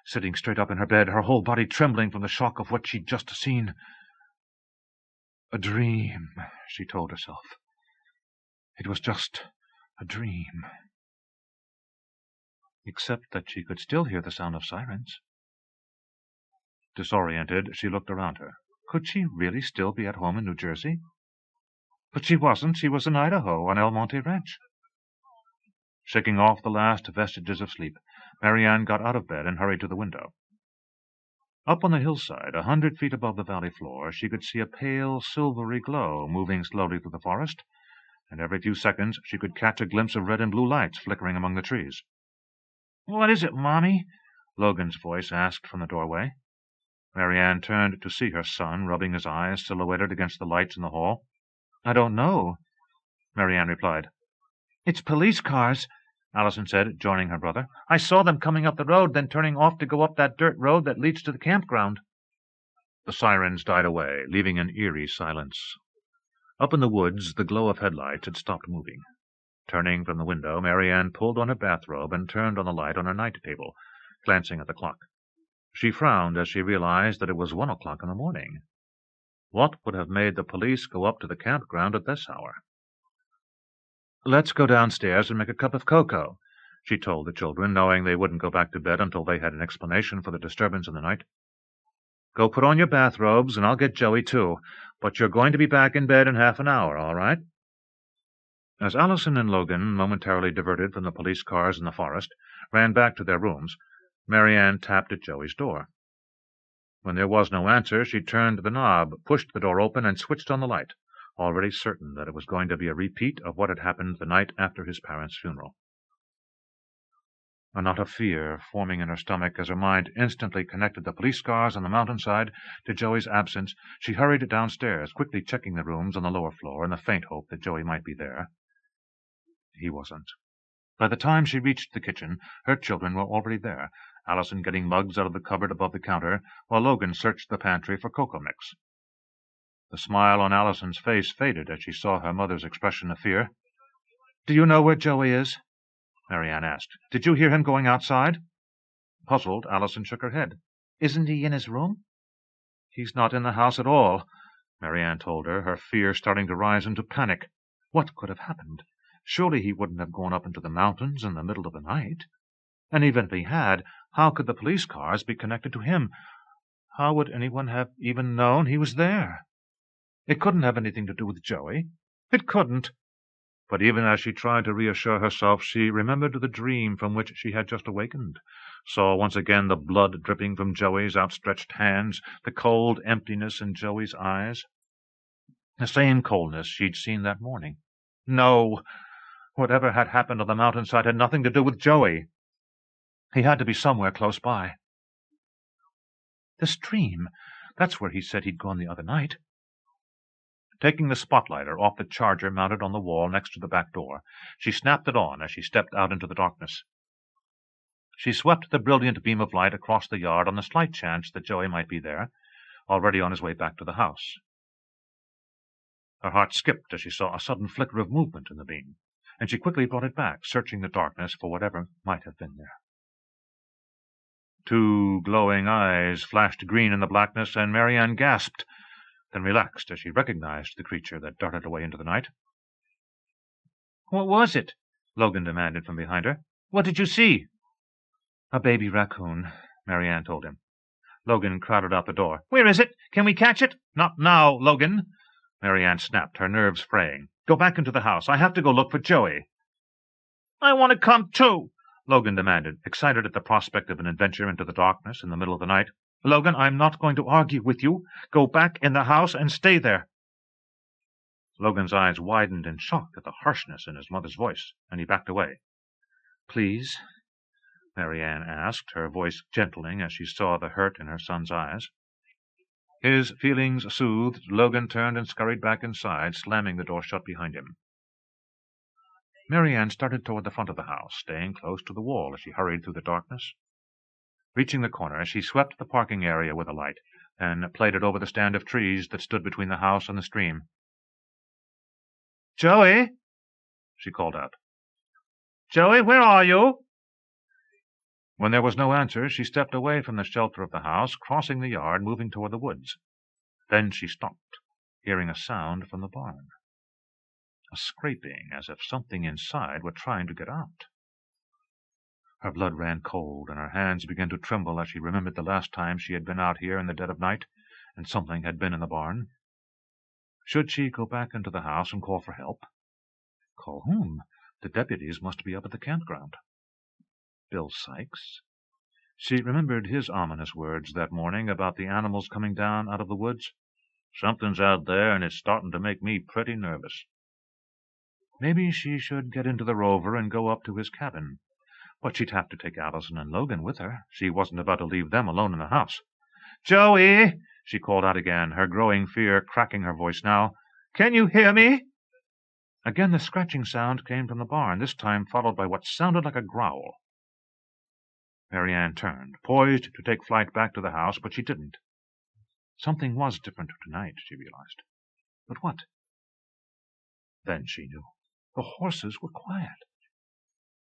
sitting straight up in her bed, her whole body trembling from the shock of what she'd just seen. A dream, she told herself. It was just a dream. Except that she could still hear the sound of sirens. Disoriented, she looked around her. Could she really still be at home in New Jersey? But she wasn't. She was in Idaho, on El Monte Ranch. Shaking off the last vestiges of sleep, MaryAnne got out of bed and hurried to the window. Up on the hillside, 100 feet above the valley floor, she could see a pale, silvery glow moving slowly through the forest, and every few seconds she could catch a glimpse of red and blue lights flickering among the trees. "What is it, Mommy?" Logan's voice asked from the doorway. MaryAnne turned to see her son, rubbing his eyes, silhouetted against the lights in the hall. "I don't know," MaryAnne replied. "It's police cars," Allison said, joining her brother. "I saw them coming up the road, then turning off to go up that dirt road that leads to the campground." The sirens died away, leaving an eerie silence. Up in the woods, the glow of headlights had stopped moving. Turning from the window, MaryAnne pulled on her bathrobe and turned on the light on her night table, glancing at the clock. She frowned as she realized that it was 1 o'clock in the morning. What would have made the police go up to the campground at this hour? "Let's go downstairs and make a cup of cocoa," she told the children, knowing they wouldn't go back to bed until they had an explanation for the disturbance in the night. "Go put on your bathrobes, and I'll get Joey, too. But you're going to be back in bed in half an hour, all right?" As Allison and Logan, momentarily diverted from the police cars in the forest, ran back to their rooms, MaryAnne tapped at Joey's door. When there was no answer, she turned the knob, pushed the door open, and switched on the light, already certain that it was going to be a repeat of what had happened the night after his parents' funeral. A knot of fear forming in her stomach as her mind instantly connected the police cars on the mountainside to Joey's absence, she hurried downstairs, quickly checking the rooms on the lower floor in the faint hope that Joey might be there. He wasn't. By the time she reached the kitchen, her children were already there, Allison getting mugs out of the cupboard above the counter, while Logan searched the pantry for cocoa mix. The smile on Allison's face faded as she saw her mother's expression of fear. "Do you know where Joey is?" MaryAnne asked. "Did you hear him going outside?" Puzzled, Allison shook her head. "Isn't he in his room?" "He's not in the house at all," MaryAnne told her, her fear starting to rise into panic. What could have happened? Surely he wouldn't have gone up into the mountains in the middle of the night. And even if he had, how could the police cars be connected to him? How would anyone have even known he was there? It couldn't have anything to do with Joey. It couldn't. But even as she tried to reassure herself, she remembered the dream from which she had just awakened, saw once again the blood dripping from Joey's outstretched hands, the cold emptiness in Joey's eyes. The same coldness she'd seen that morning. No! Whatever had happened on the mountainside had nothing to do with Joey. He had to be somewhere close by. The stream. That's where he said he'd gone the other night. Taking the spotlighter off the charger mounted on the wall next to the back door, she snapped it on as she stepped out into the darkness. She swept the brilliant beam of light across the yard on the slight chance that Joey might be there, already on his way back to the house. Her heart skipped as she saw a sudden flicker of movement in the beam, and she quickly brought it back, searching the darkness for whatever might have been there. 2 glowing eyes flashed green in the blackness, and MaryAnne gasped, then relaxed as she recognized the creature that darted away into the night. "What was it?" Logan demanded from behind her. "What did you see?" "A baby raccoon," MaryAnne told him. Logan crowded out the door. "Where is it? Can we catch it?" "Not now, Logan," MaryAnne snapped, her nerves fraying. "Go back into the house. I have to go look for Joey." "I want to come too," Logan demanded, excited at the prospect of an adventure into the darkness in the middle of the night. "Logan, I'm not going to argue with you. Go back in the house and stay there." Logan's eyes widened in shock at the harshness in his mother's voice, and he backed away. "Please?" MaryAnne asked, her voice gentling as she saw the hurt in her son's eyes. His feelings soothed, Logan turned and scurried back inside, slamming the door shut behind him. MaryAnne started toward the front of the house, staying close to the wall as she hurried through the darkness. Reaching the corner, she swept the parking area with a light, and played it over the stand of trees that stood between the house and the stream. "Joey!" she called out. "Joey, where are you?" When there was no answer, she stepped away from the shelter of the house, crossing the yard, moving toward the woods. Then she stopped, hearing a sound from the barn. A scraping, as if something inside were trying to get out. Her blood ran cold, and her hands began to tremble as she remembered the last time she had been out here in the dead of night, and something had been in the barn. Should she go back into the house and call for help? Call whom? The deputies must be up at the campground. Bill Sykes? She remembered his ominous words that morning about the animals coming down out of the woods. "Something's out there, and it's starting to make me pretty nervous." Maybe she should get into the Rover and go up to his cabin. But she'd have to take Allison and Logan with her. She wasn't about to leave them alone in the house. "Joey!" she called out again, her growing fear cracking her voice now. "Can you hear me?" Again the scratching sound came from the barn, this time followed by what sounded like a growl. MaryAnne turned, poised to take flight back to the house, but she didn't. Something was different tonight, she realized. But what? Then she knew. The horses were quiet.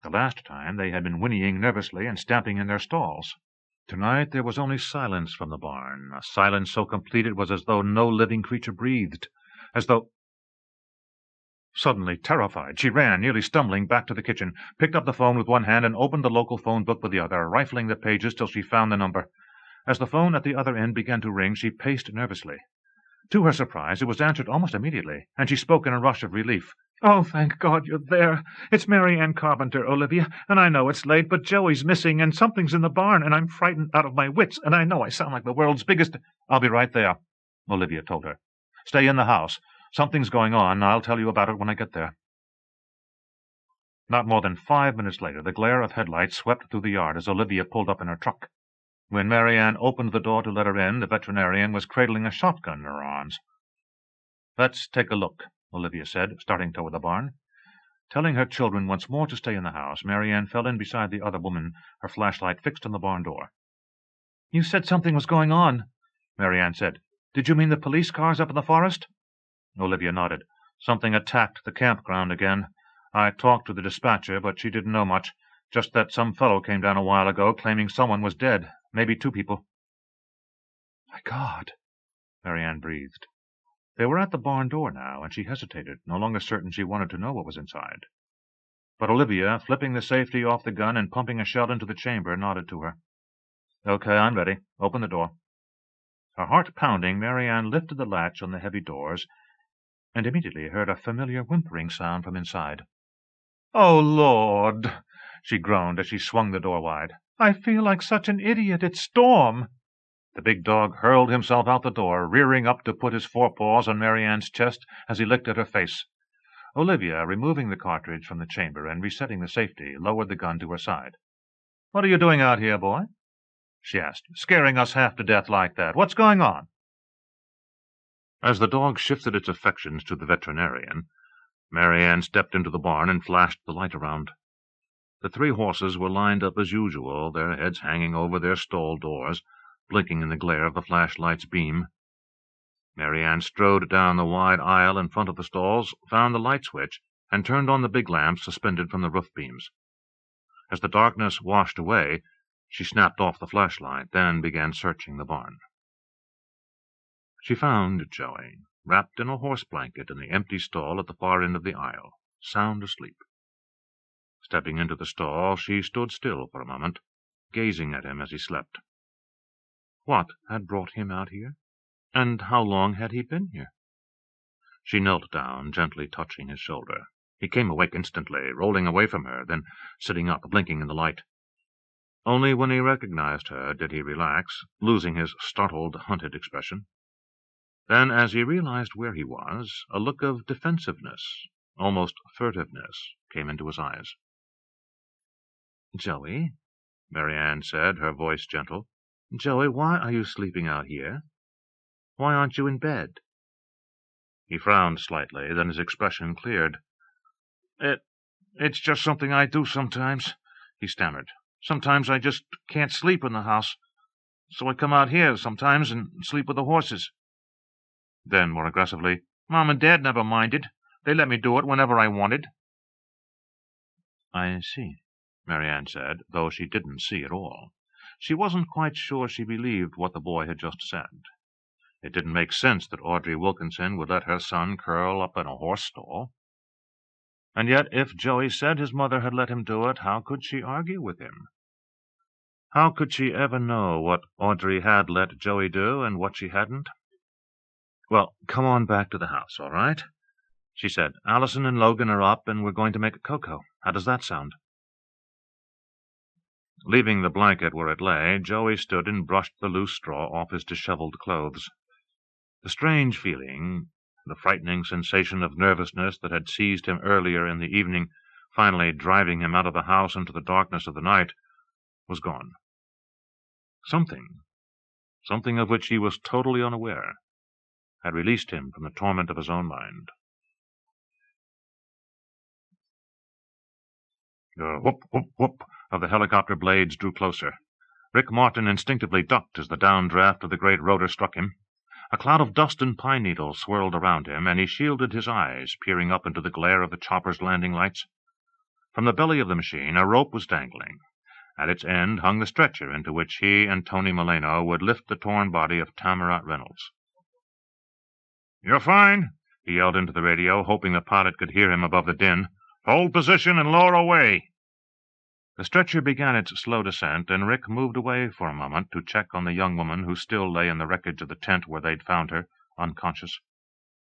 The last time they had been whinnying nervously and stamping in their stalls. Tonight there was only silence from the barn, a silence so complete it was as though no living creature breathed, as though... Suddenly, terrified, she ran, nearly stumbling, back to the kitchen, picked up the phone with one hand and opened the local phone book with the other, rifling the pages till she found the number. As the phone at the other end began to ring, she paced nervously. To her surprise, it was answered almost immediately, and she spoke in a rush of relief. "Oh, thank God you're there. It's MaryAnne Carpenter, Olivia, and I know it's late, but Joey's missing, and something's in the barn, and I'm frightened out of my wits, and I know I sound like the world's biggest—" "I'll be right there," Olivia told her. "Stay in the house. Something's going on. I'll tell you about it when I get there." Not more than 5 minutes later, the glare of headlights swept through the yard as Olivia pulled up in her truck. When MaryAnne opened the door to let her in, the veterinarian was cradling a shotgun in her arms. "Let's take a look," Olivia said, starting toward the barn. Telling her children once more to stay in the house, MaryAnne fell in beside the other woman, her flashlight fixed on the barn door. "You said something was going on," MaryAnne said. "Did you mean the police cars up in the forest?" Olivia nodded. "Something attacked the campground again. I talked to the dispatcher, but she didn't know much. Just that some fellow came down a while ago claiming someone was dead. Maybe 2 people. "My God," MaryAnne breathed. They were at the barn door now, and she hesitated, no longer certain she wanted to know what was inside. But Olivia, flipping the safety off the gun and pumping a shell into the chamber, nodded to her. "Okay, I'm ready. Open the door." Her heart pounding, MaryAnne lifted the latch on the heavy doors, and immediately heard a familiar whimpering sound from inside. "Oh, Lord!" she groaned as she swung the door wide. "I feel like such an idiot. It's Storm!" The big dog hurled himself out the door, rearing up to put his forepaws on MaryAnne's chest as he licked at her face. Olivia, removing the cartridge from the chamber and resetting the safety, lowered the gun to her side. "What are you doing out here, boy?" she asked. "Scaring us half to death like that. What's going on?" As the dog shifted its affections to the veterinarian, MaryAnne stepped into the barn and flashed the light around. The 3 horses were lined up as usual, their heads hanging over their stall doors, blinking in the glare of the flashlight's beam. MaryAnne strode down the wide aisle in front of the stalls, found the light switch, and turned on the big lamps suspended from the roof beams. As the darkness washed away, she snapped off the flashlight, then began searching the barn. She found Joey, wrapped in a horse blanket in the empty stall at the far end of the aisle, sound asleep. Stepping into the stall, she stood still for a moment, gazing at him as he slept. What had brought him out here? And how long had he been here? She knelt down, gently touching his shoulder. He came awake instantly, rolling away from her, then sitting up, blinking in the light. Only when he recognized her did he relax, losing his startled, hunted expression. Then, as he realized where he was, a look of defensiveness, almost furtiveness, came into his eyes. "Joey," MaryAnne said, her voice gentle. "Joey, why are you sleeping out here? Why aren't you in bed?" He frowned slightly, then his expression cleared. It's just something I do sometimes," he stammered. "Sometimes I just can't sleep in the house, so I come out here sometimes and sleep with the horses." Then, more aggressively, "Mom and Dad never minded. They let me do it whenever I wanted." "I see," MaryAnne said, though she didn't see at all. She wasn't quite sure she believed what the boy had just said. It didn't make sense that Audrey Wilkinson would let her son curl up in a horse stall. And yet, if Joey said his mother had let him do it, how could she argue with him? How could she ever know what Audrey had let Joey do and what she hadn't? "Well, come on back to the house, all right?" she said. "Allison and Logan are up, and we're going to make a cocoa. How does that sound?" Leaving the blanket where it lay, Joey stood and brushed the loose straw off his disheveled clothes. The strange feeling, the frightening sensation of nervousness that had seized him earlier in the evening, finally driving him out of the house into the darkness of the night, was gone. Something of which he was totally unaware, had released him from the torment of his own mind. The whoop, whoop, whoop of the helicopter blades drew closer. Rick Martin instinctively ducked as the downdraft of the great rotor struck him. A cloud of dust and pine needles swirled around him, and he shielded his eyes, peering up into the glare of the chopper's landing lights. From the belly of the machine, a rope was dangling. At its end hung the stretcher into which he and Tony Moreno would lift the torn body of Tamara Reynolds. "You're fine," he yelled into the radio, hoping the pilot could hear him above the din. "Hold position and lower away." The stretcher began its slow descent, and Rick moved away for a moment to check on the young woman who still lay in the wreckage of the tent where they'd found her, unconscious.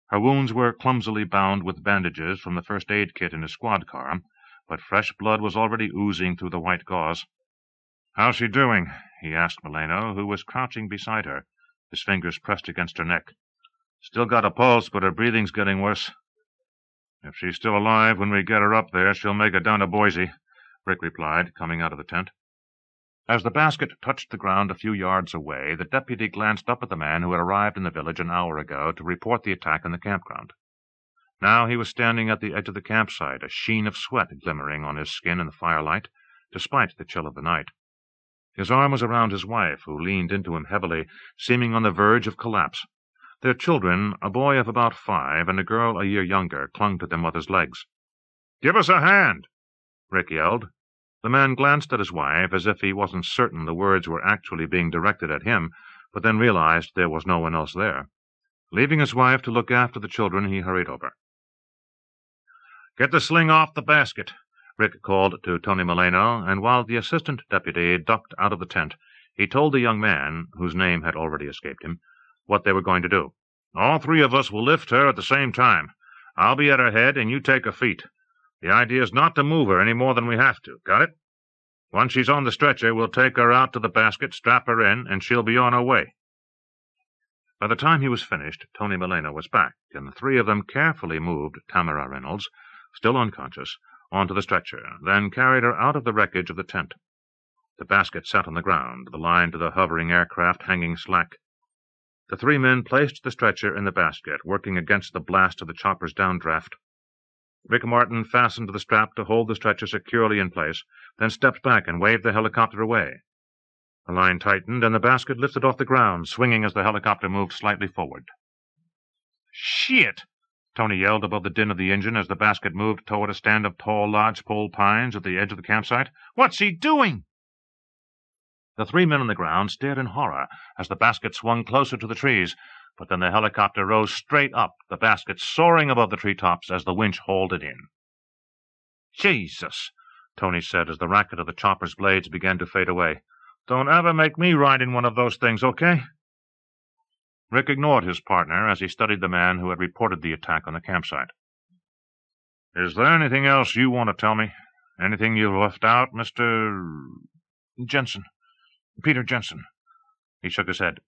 Her wounds were clumsily bound with bandages from the first aid kit in his squad car, but fresh blood was already oozing through the white gauze. "How's she doing?" he asked Moreno, who was crouching beside her, his fingers pressed against her neck. "Still got a pulse, but her breathing's getting worse." If she's still alive when we get her up there, she'll make it down to Boise, Rick replied, coming out of the tent. As the basket touched the ground a few yards away, the deputy glanced up at the man who had arrived in the village an hour ago to report the attack in the campground. Now he was standing at the edge of the campsite, a sheen of sweat glimmering on his skin in the firelight, despite the chill of the night. His arm was around his wife, who leaned into him heavily, seeming on the verge of collapse. Their children, a boy of about 5 and a girl a year younger, clung to their mother's legs. "Give us a hand!" Rick yelled. The man glanced at his wife as if he wasn't certain the words were actually being directed at him, but then realized there was no one else there. Leaving his wife to look after the children, he hurried over. "Get the sling off the basket," Rick called to Tony Moreno, and while the assistant deputy ducked out of the tent, he told the young man, whose name had already escaped him, what they were going to do. "All 3 of us will lift her at the same time. I'll be at her head, and you take her feet. The idea is not to move her any more than we have to. Got it? Once she's on the stretcher, we'll take her out to the basket, strap her in, and she'll be on her way." By the time he was finished, Tony Moreno was back, and the 3 of them carefully moved Tamara Reynolds, still unconscious, onto the stretcher, then carried her out of the wreckage of the tent. The basket sat on the ground, the line to the hovering aircraft hanging slack. The 3 men placed the stretcher in the basket, working against the blast of the chopper's downdraft. Rick Martin fastened the strap to hold the stretcher securely in place, then stepped back and waved the helicopter away. The line tightened, and the basket lifted off the ground, swinging as the helicopter moved slightly forward. "Shit!" Tony yelled above the din of the engine as the basket moved toward a stand of tall lodgepole pines at the edge of the campsite. "What's he doing?" The 3 men on the ground stared in horror as the basket swung closer to the trees, but then the helicopter rose straight up, the basket soaring above the treetops as the winch hauled it in. "Jesus," Tony said as the racket of the chopper's blades began to fade away. "Don't ever make me ride in one of those things, okay?" Rick ignored his partner as he studied the man who had reported the attack on the campsite. "Is there anything else you want to tell me? Anything you've left out, Mr. Jensen. Peter Jensen." He shook his head.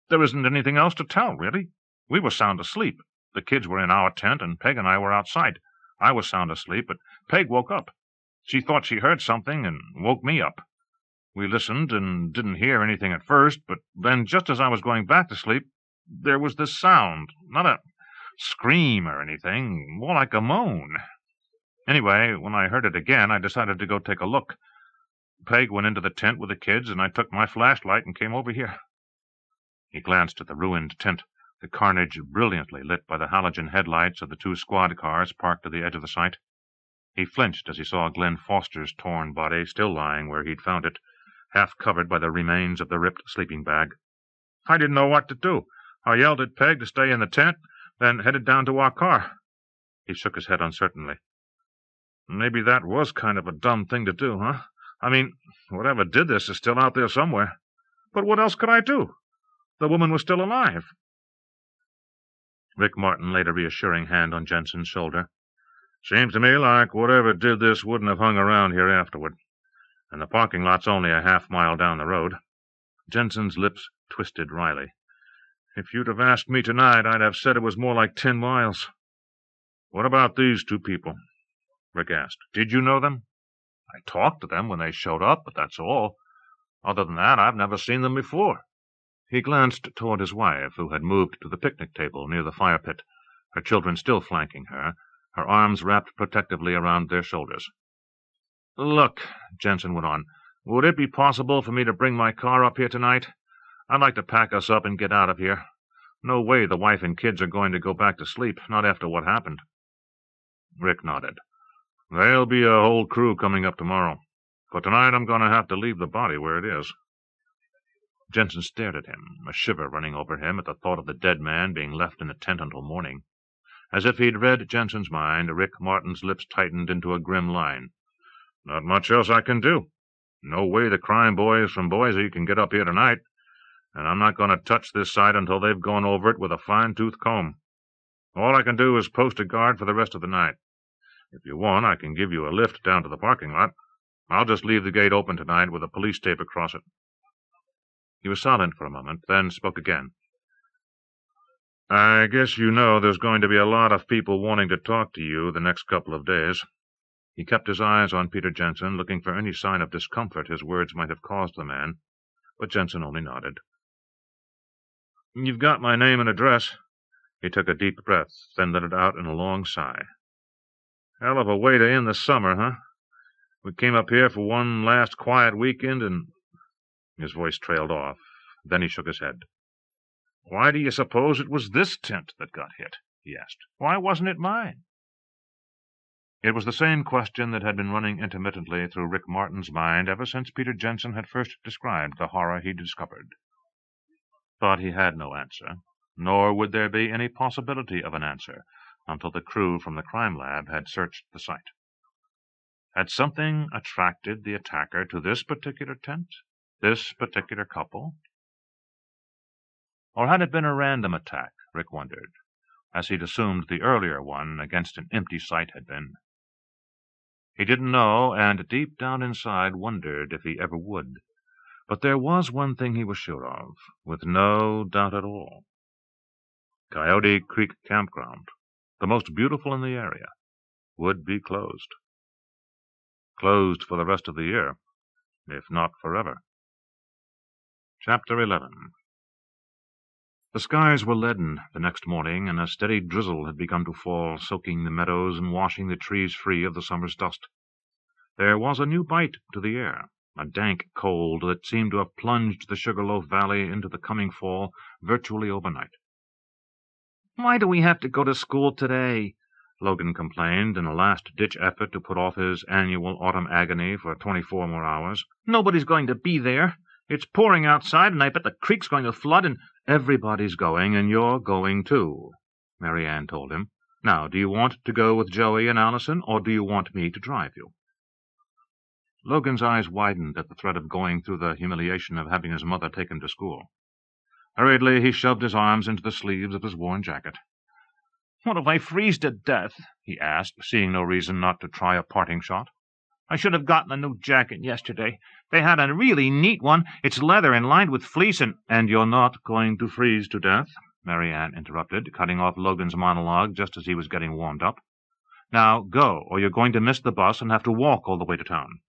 "There isn't anything else to tell, really. We were sound asleep. The kids were in our tent, and Peg and I were outside. I was sound asleep, but Peg woke up. She thought she heard something and woke me up. We listened and didn't hear anything at first, but then just as I was going back to sleep, there was this sound. Not a scream or anything, more like a moan. Anyway, when I heard it again, I decided to go take a look. Peg went into the tent with the kids, and I took my flashlight and came over here." He glanced at the ruined tent, the carnage brilliantly lit by the halogen headlights of the 2 squad cars parked at the edge of the site. He flinched as he saw Glenn Foster's torn body still lying where he'd found it, half covered by the remains of the ripped sleeping bag. "I didn't know what to do. I yelled at Peg to stay in the tent, then headed down to our car." He shook his head uncertainly. "Maybe that was kind of a dumb thing to do, huh? I mean, whatever did this is still out there somewhere. But what else could I do? The woman was still alive." Rick Martin laid a reassuring hand on Jensen's shoulder. "Seems to me like whatever did this wouldn't have hung around here afterward. And the parking lot's only a half-mile down the road." Jensen's lips twisted wryly. "If you'd have asked me tonight, I'd have said it was more like 10 miles. "What about these 2 people?" Rick asked. "Did you know them?" "I talked to them when they showed up, but that's all. Other than that, I've never seen them before." He glanced toward his wife, who had moved to the picnic table near the fire pit, her children still flanking her, her arms wrapped protectively around their shoulders. "Look," Jensen went on, "would it be possible for me to bring my car up here tonight? I'd like to pack us up and get out of here. No way the wife and kids are going to go back to sleep, not after what happened." Rick nodded. "There'll be a whole crew coming up tomorrow. But tonight I'm going to have to leave the body where it is." Jensen stared at him, a shiver running over him at the thought of the dead man being left in the tent until morning. As if he'd read Jensen's mind, Rick Martin's lips tightened into a grim line. "Not much else I can do. No way the crime boys from Boise can get up here tonight, and I'm not going to touch this site until they've gone over it with a fine-tooth comb. All I can do is post a guard for the rest of the night. If you want, I can give you a lift down to the parking lot. I'll just leave the gate open tonight with a police tape across it." He was silent for a moment, then spoke again. I guess you know there's going to be a lot of people wanting to talk to you the next couple of days. He kept his eyes on Peter Jensen, looking for any sign of discomfort his words might have caused the man, but Jensen only nodded. You've got my name and address. He took a deep breath, then let it out in a long sigh. Hell of a way to end the summer, huh? We came up here for one last quiet weekend, and... His voice trailed off. Then he shook his head. Why do you suppose it was this tent that got hit? He asked. Why wasn't it mine? It was the same question that had been running intermittently through Rick Martin's mind ever since Peter Jensen had first described the horror he'd discovered. But he had no answer, nor would there be any possibility of an answer until the crew from the crime lab had searched the site. Had something attracted the attacker to this particular tent, this particular couple? Or had it been a random attack, Rick wondered, as he'd assumed the earlier one against an empty site had been? He didn't know, and deep down inside wondered if he ever would. But there was one thing he was sure of, with no doubt at all. Coyote Creek Campground, the most beautiful in the area, would be closed. Closed for the rest of the year, if not forever. Chapter 11. The skies were leaden the next morning, and a steady drizzle had begun to fall, soaking the meadows and washing the trees free of the summer's dust. There was a new bite to the air, a dank cold that seemed to have plunged the Sugarloaf Valley into the coming fall virtually overnight. "Why do we have to go to school today?" Logan complained in a last-ditch effort to put off his annual autumn agony for 24 more hours. "Nobody's going to be there. It's pouring outside, and I bet the creek's going to flood, and—" "Everybody's going, and you're going too," MaryAnne told him. "Now, do you want to go with Joey and Allison, or do you want me to drive you?" Logan's eyes widened at the threat of going through the humiliation of having his mother take him to school. Hurriedly, he shoved his arms into the sleeves of his worn jacket. "What if I freeze to death?" he asked, seeing no reason not to try a parting shot. "I should have gotten a new jacket yesterday. They had a really neat one. It's leather and lined with fleece and—" "And you're not going to freeze to death?" MaryAnne interrupted, cutting off Logan's monologue just as he was getting warmed up. "Now go, or you're going to miss the bus and have to walk all the way to town."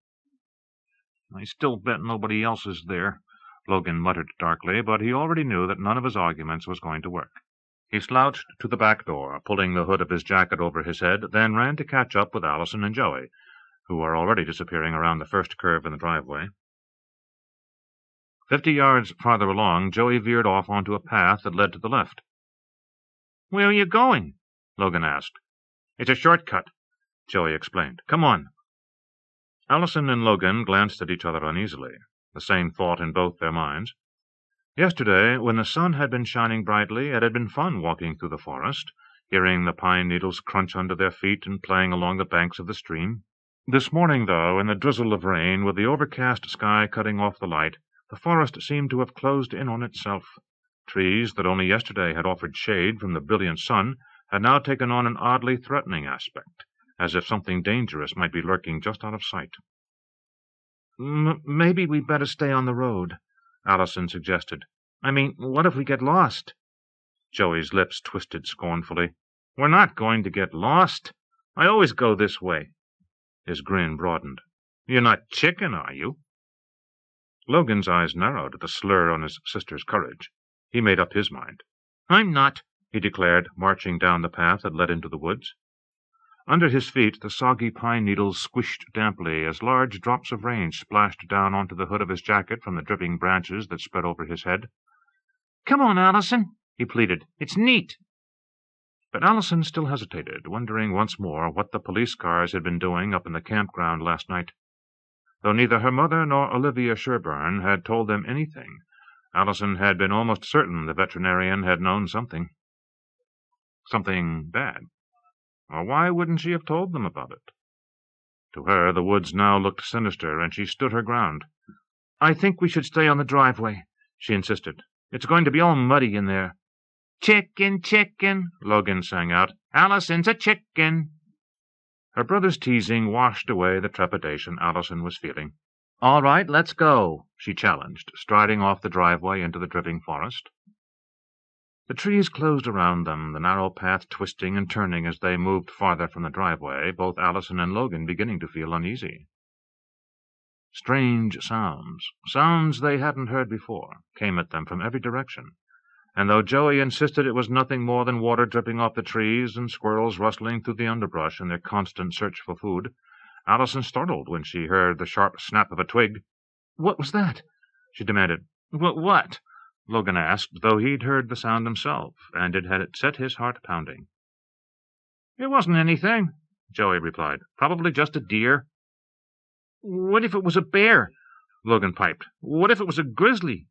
"I still bet nobody else is there," Logan muttered darkly, but he already knew that none of his arguments was going to work. He slouched to the back door, pulling the hood of his jacket over his head, then ran to catch up with Allison and Joey, who were already disappearing around the first curve in the driveway. 50 yards farther along, Joey veered off onto a path that led to the left. "Where are you going?" Logan asked. "It's a shortcut," Joey explained. "Come on." Allison and Logan glanced at each other uneasily, the same thought in both their minds. Yesterday, when the sun had been shining brightly, it had been fun walking through the forest, hearing the pine needles crunch under their feet and playing along the banks of the stream. This morning, though, in the drizzle of rain, with the overcast sky cutting off the light, the forest seemed to have closed in on itself. Trees that only yesterday had offered shade from the brilliant sun had now taken on an oddly threatening aspect, as if something dangerous might be lurking just out of sight. "Maybe we'd better stay on the road," Allison suggested. "I mean, what if we get lost?" Joey's lips twisted scornfully. "We're not going to get lost. I always go this way." His grin broadened. "You're not chicken, are you?" Logan's eyes narrowed at the slur on his sister's courage. He made up his mind. "I'm not," he declared, marching down the path that led into the woods. Under his feet, the soggy pine needles squished damply as large drops of rain splashed down onto the hood of his jacket from the dripping branches that spread over his head. "Come on, Allison," he pleaded. "It's neat." But Allison still hesitated, wondering once more what the police cars had been doing up in the campground last night. Though neither her mother nor Olivia Sherburne had told them anything, Allison had been almost certain the veterinarian had known something. Something bad. Or why wouldn't she have told them about it? To her, the woods now looked sinister, and she stood her ground. "I think we should stay on the driveway," she insisted. "It's going to be all muddy in there." "Chicken, chicken," Logan sang out. "Allison's a chicken." Her brother's teasing washed away the trepidation Allison was feeling. "All right, let's go," she challenged, striding off the driveway into the dripping forest. The trees closed around them, the narrow path twisting and turning as they moved farther from the driveway, both Allison and Logan beginning to feel uneasy. Strange sounds they hadn't heard before, came at them from every direction, and though Joey insisted it was nothing more than water dripping off the trees and squirrels rustling through the underbrush in their constant search for food, Allison startled when she heard the sharp snap of a twig. "What was that?" she demanded. "What?" Logan asked, though he'd heard the sound himself, and it had set his heart pounding. "It wasn't anything," Joey replied. "Probably just a deer." "What if it was a bear?" Logan piped. "What if it was a grizzly?"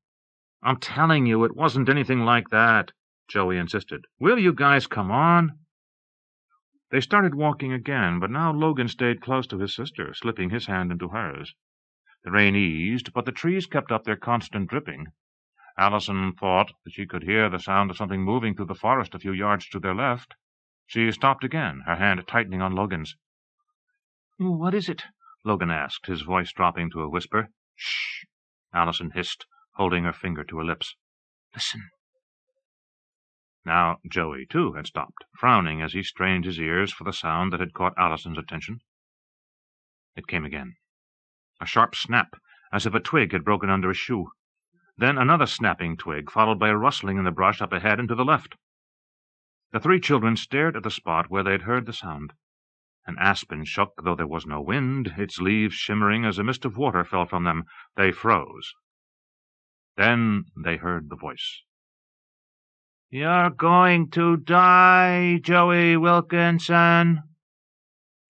"I'm telling you, it wasn't anything like that," Joey insisted. "Will you guys come on?" They started walking again, but now Logan stayed close to his sister, slipping his hand into hers. The rain eased, but the trees kept up their constant dripping. Allison thought that she could hear the sound of something moving through the forest a few yards to their left. She stopped again, her hand tightening on Logan's. "What is it?" Logan asked, his voice dropping to a whisper. "Shh," Allison hissed, holding her finger to her lips. "Listen." Now Joey, too, had stopped, frowning as he strained his ears for the sound that had caught Allison's attention. It came again. A sharp snap, as if a twig had broken under a shoe. Then another snapping twig, followed by a rustling in the brush up ahead and to the left. The three children stared at the spot where they had heard the sound. An aspen shook, though there was no wind, its leaves shimmering as a mist of water fell from them. They froze. Then they heard the voice. "You're going to die, Joey Wilkinson."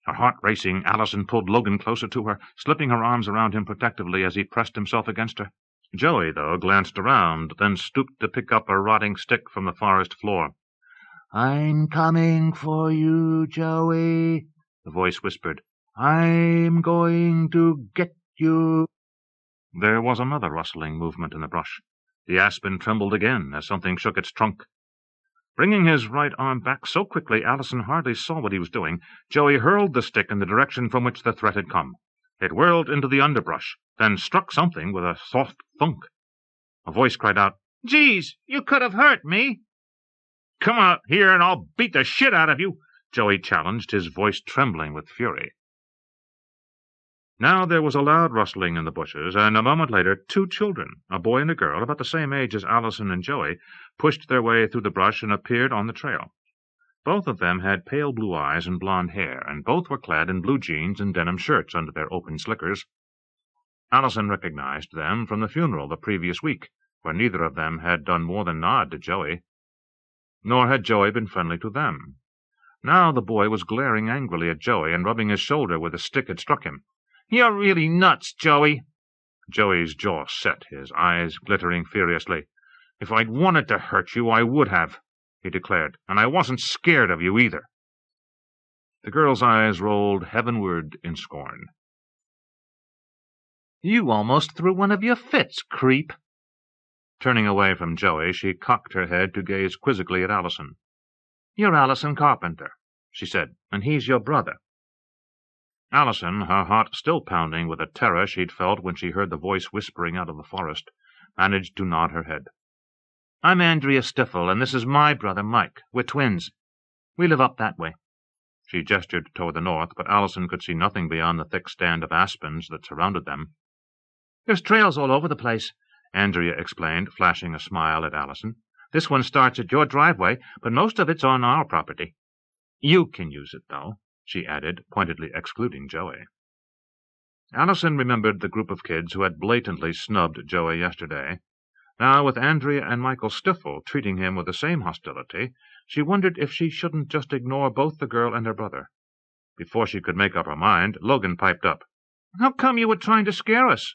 Her heart racing, Allison pulled Logan closer to her, slipping her arms around him protectively as he pressed himself against her. Joey, though, glanced around, then stooped to pick up a rotting stick from the forest floor. "I'm coming for you, Joey," the voice whispered. "I'm going to get you." There was another rustling movement in the brush. The aspen trembled again as something shook its trunk. Bringing his right arm back so quickly Allison hardly saw what he was doing, Joey hurled the stick in the direction from which the threat had come. It whirled into the underbrush, then struck something with a soft thunk. A voice cried out, "Geez, you could have hurt me." "Come out here and I'll beat the shit out of you," Joey challenged, his voice trembling with fury. Now there was a loud rustling in the bushes, and a moment later 2 children, a boy and a girl, about the same age as Allison and Joey, pushed their way through the brush and appeared on the trail. Both of them had pale blue eyes and blonde hair, and both were clad in blue jeans and denim shirts under their open slickers. Allison recognized them from the funeral the previous week, where neither of them had done more than nod to Joey. Nor had Joey been friendly to them. Now the boy was glaring angrily at Joey and rubbing his shoulder where the stick had struck him. "You're really nuts, Joey." Joey's jaw set, his eyes glittering furiously. "If I'd wanted to hurt you, I would have," he declared, "and I wasn't scared of you either." The girl's eyes rolled heavenward in scorn. "You almost threw one of your fits, creep." Turning away from Joey, she cocked her head to gaze quizzically at Allison. "You're Allison Carpenter," she said, "and he's your brother." Allison, her heart still pounding with the terror she'd felt when she heard the voice whispering out of the forest, managed to nod her head. "I'm Andrea Stiffel, and this is my brother, Mike. We're twins. We live up that way." She gestured toward the north, but Allison could see nothing beyond the thick stand of aspens that surrounded them. "There's trails all over the place," Andrea explained, flashing a smile at Allison. "This one starts at your driveway, but most of it's on our property. You can use it, though," she added, pointedly excluding Joey. Allison remembered the group of kids who had blatantly snubbed Joey yesterday. Now, with Andrea and Michael Stiffel treating him with the same hostility, she wondered if she shouldn't just ignore both the girl and her brother. Before she could make up her mind, Logan piped up. "How come you were trying to scare us?"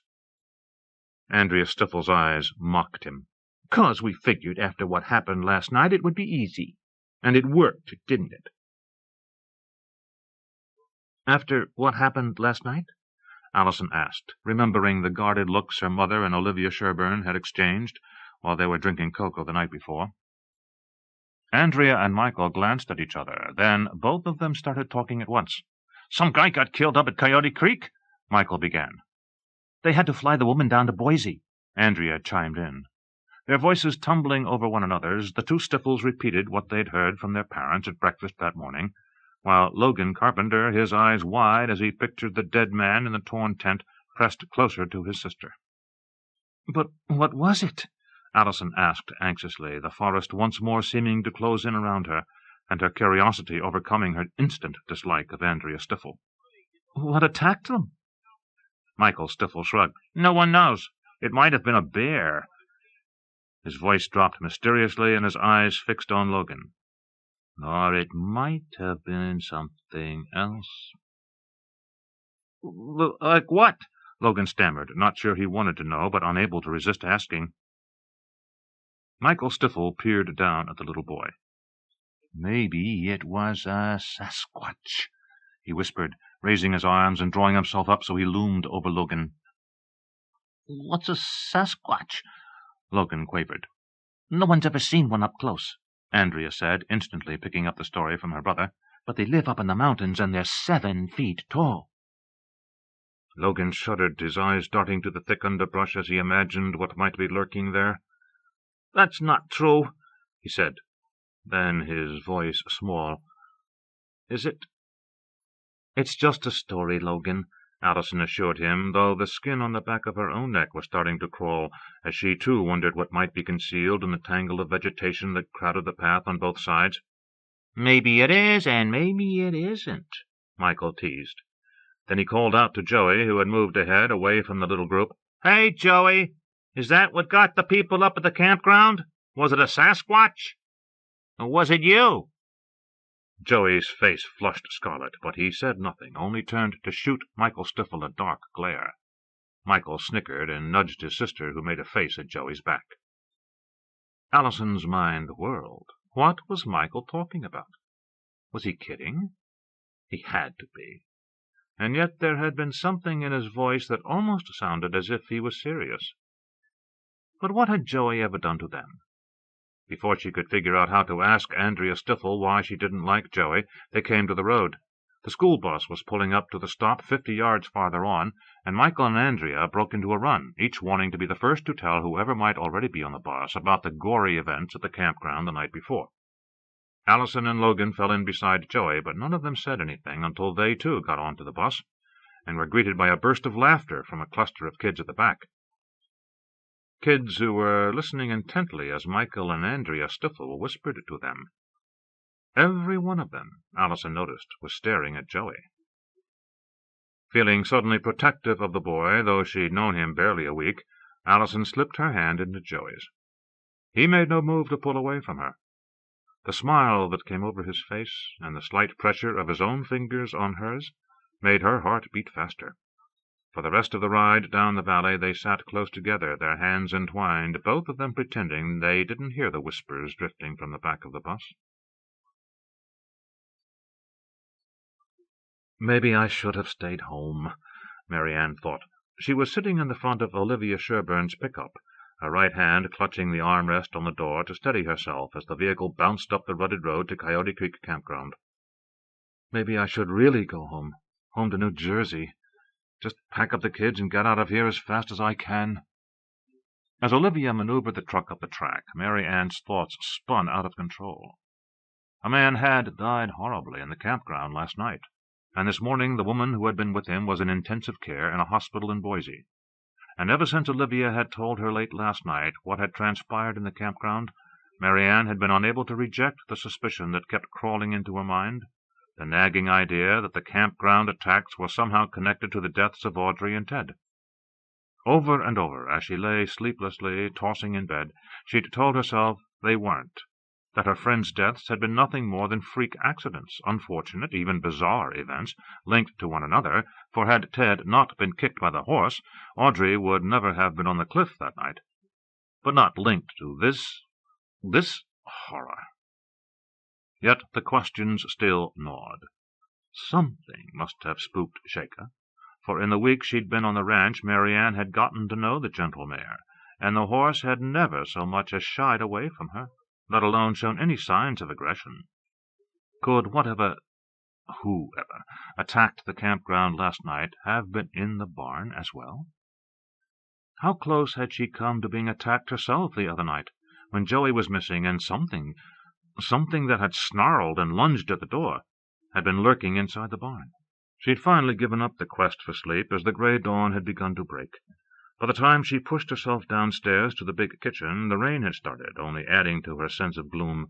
Andrea Stiffel's eyes mocked him. "'Cause we figured after what happened last night it would be easy. And it worked, didn't it?" "After what happened last night?" Allison asked, remembering the guarded looks her mother and Olivia Sherburne had exchanged while they were drinking cocoa the night before. Andrea and Michael glanced at each other. Then both of them started talking at once. "Some guy got killed up at Coyote Creek," Michael began. "They had to fly the woman down to Boise," Andrea chimed in. Their voices tumbling over one another's, the two Stiffles repeated what they'd heard from their parents at breakfast that morning, while Logan Carpenter, his eyes wide as he pictured the dead man in the torn tent, pressed closer to his sister. "But what was it?" Allison asked anxiously, the forest once more seeming to close in around her, and her curiosity overcoming her instant dislike of Andrea Stiffle. "What attacked them?" Michael Stiffle shrugged. "No one knows. It might have been a bear." His voice dropped mysteriously, and his eyes fixed on Logan. "Or it might have been something else." "Like what?" Logan stammered, not sure he wanted to know, but unable to resist asking. Michael Stiffle peered down at the little boy. "Maybe it was a Sasquatch," he whispered, raising his arms and drawing himself up so he loomed over Logan. "What's a Sasquatch?" Logan quavered. "No one's ever seen one up close," Andrea said, instantly picking up the story from her brother. "But they live up in the mountains, and they're 7 feet tall." Logan shuddered, his eyes darting to the thick underbrush as he imagined what might be lurking there. "That's not true," he said. Then, his voice small, "Is it?" "It's just a story, Logan," Allison assured him, though the skin on the back of her own neck was starting to crawl, as she too wondered what might be concealed in the tangle of vegetation that crowded the path on both sides. "Maybe it is, and maybe it isn't," Michael teased. Then he called out to Joey, who had moved ahead, away from the little group. "Hey, Joey, is that what got the people up at the campground? Was it a Sasquatch? Or was it you?" Joey's face flushed scarlet, but he said nothing, only turned to shoot Michael Stiffle a dark glare. Michael snickered and nudged his sister, who made a face at Joey's back. Allison's mind whirled. What was Michael talking about? Was he kidding? He had to be. And yet there had been something in his voice that almost sounded as if he was serious. But what had Joey ever done to them? Before she could figure out how to ask Andrea Stiffle why she didn't like Joey, they came to the road. The school bus was pulling up to the stop 50 yards farther on, and Michael and Andrea broke into a run, each wanting to be the first to tell whoever might already be on the bus about the gory events at the campground the night before. Allison and Logan fell in beside Joey, but none of them said anything until they, too, got onto the bus, and were greeted by a burst of laughter from a cluster of kids at the back. Kids who were listening intently as Michael and Andrea Stiffle whispered to them. Every one of them, Allison noticed, was staring at Joey. Feeling suddenly protective of the boy, though she'd known him barely a week, Allison slipped her hand into Joey's. He made no move to pull away from her. The smile that came over his face, and the slight pressure of his own fingers on hers, made her heart beat faster. For the rest of the ride down the valley they sat close together, their hands entwined, both of them pretending they didn't hear the whispers drifting from the back of the bus. "Maybe I should have stayed home," MaryAnne thought. She was sitting in the front of Olivia Sherburne's pickup, her right hand clutching the armrest on the door to steady herself as the vehicle bounced up the rutted road to Coyote Creek Campground. "Maybe I should really go home to New Jersey. Just pack up the kids and get out of here as fast as I can." As Olivia maneuvered the truck up the track, MaryAnne's thoughts spun out of control. A man had died horribly in the campground last night, and this morning the woman who had been with him was in intensive care in a hospital in Boise. And ever since Olivia had told her late last night what had transpired in the campground, MaryAnne had been unable to reject the suspicion that kept crawling into her mind, the nagging idea that the campground attacks were somehow connected to the deaths of Audrey and Ted. Over and over, as she lay sleeplessly tossing in bed, she'd told herself they weren't, that her friends' deaths had been nothing more than freak accidents, unfortunate, even bizarre events, linked to one another, for had Ted not been kicked by the horse, Audrey would never have been on the cliff that night. But not linked to this horror. Yet the questions still gnawed. Something must have spooked Shaker, for in the week she'd been on the ranch MaryAnne had gotten to know the gentle mare, and the horse had never so much as shied away from her, let alone shown any signs of aggression. Could whoever attacked the campground last night have been in the barn as well? How close had she come to being attacked herself the other night, when Joey was missing, and something that had snarled and lunged at the door, had been lurking inside the barn? She'd finally given up the quest for sleep as the gray dawn had begun to break. By the time she pushed herself downstairs to the big kitchen, the rain had started, only adding to her sense of gloom.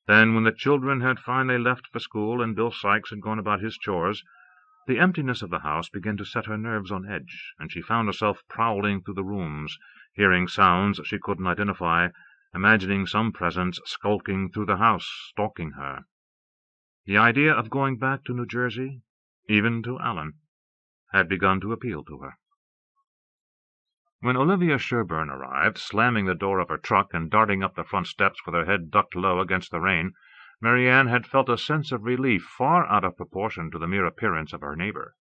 Then, when the children had finally left for school and Bill Sikes had gone about his chores, the emptiness of the house began to set her nerves on edge, and she found herself prowling through the rooms, hearing sounds she couldn't identify, imagining some presence skulking through the house, stalking her. The idea of going back to New Jersey, even to Allen, had begun to appeal to her. When Olivia Sherburne arrived, slamming the door of her truck and darting up the front steps with her head ducked low against the rain, MaryAnne had felt a sense of relief far out of proportion to the mere appearance of her neighbor.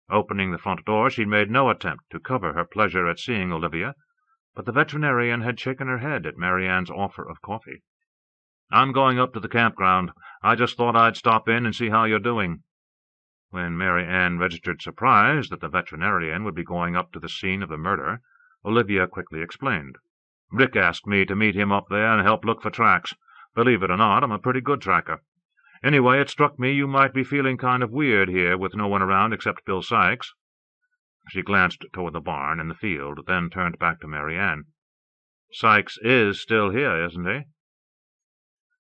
Opening the front door, she made no attempt to cover her pleasure at seeing Olivia, but the veterinarian had shaken her head at MaryAnne's offer of coffee. "I'm going up to the campground. I just thought I'd stop in and see how you're doing." When MaryAnne registered surprise that the veterinarian would be going up to the scene of the murder, Olivia quickly explained. "Rick asked me to meet him up there and help look for tracks. Believe it or not, I'm a pretty good tracker. Anyway, it struck me you might be feeling kind of weird here with no one around except Bill Sikes." She glanced toward the barn and the field, then turned back to MaryAnne. "Sikes is still here, isn't he?"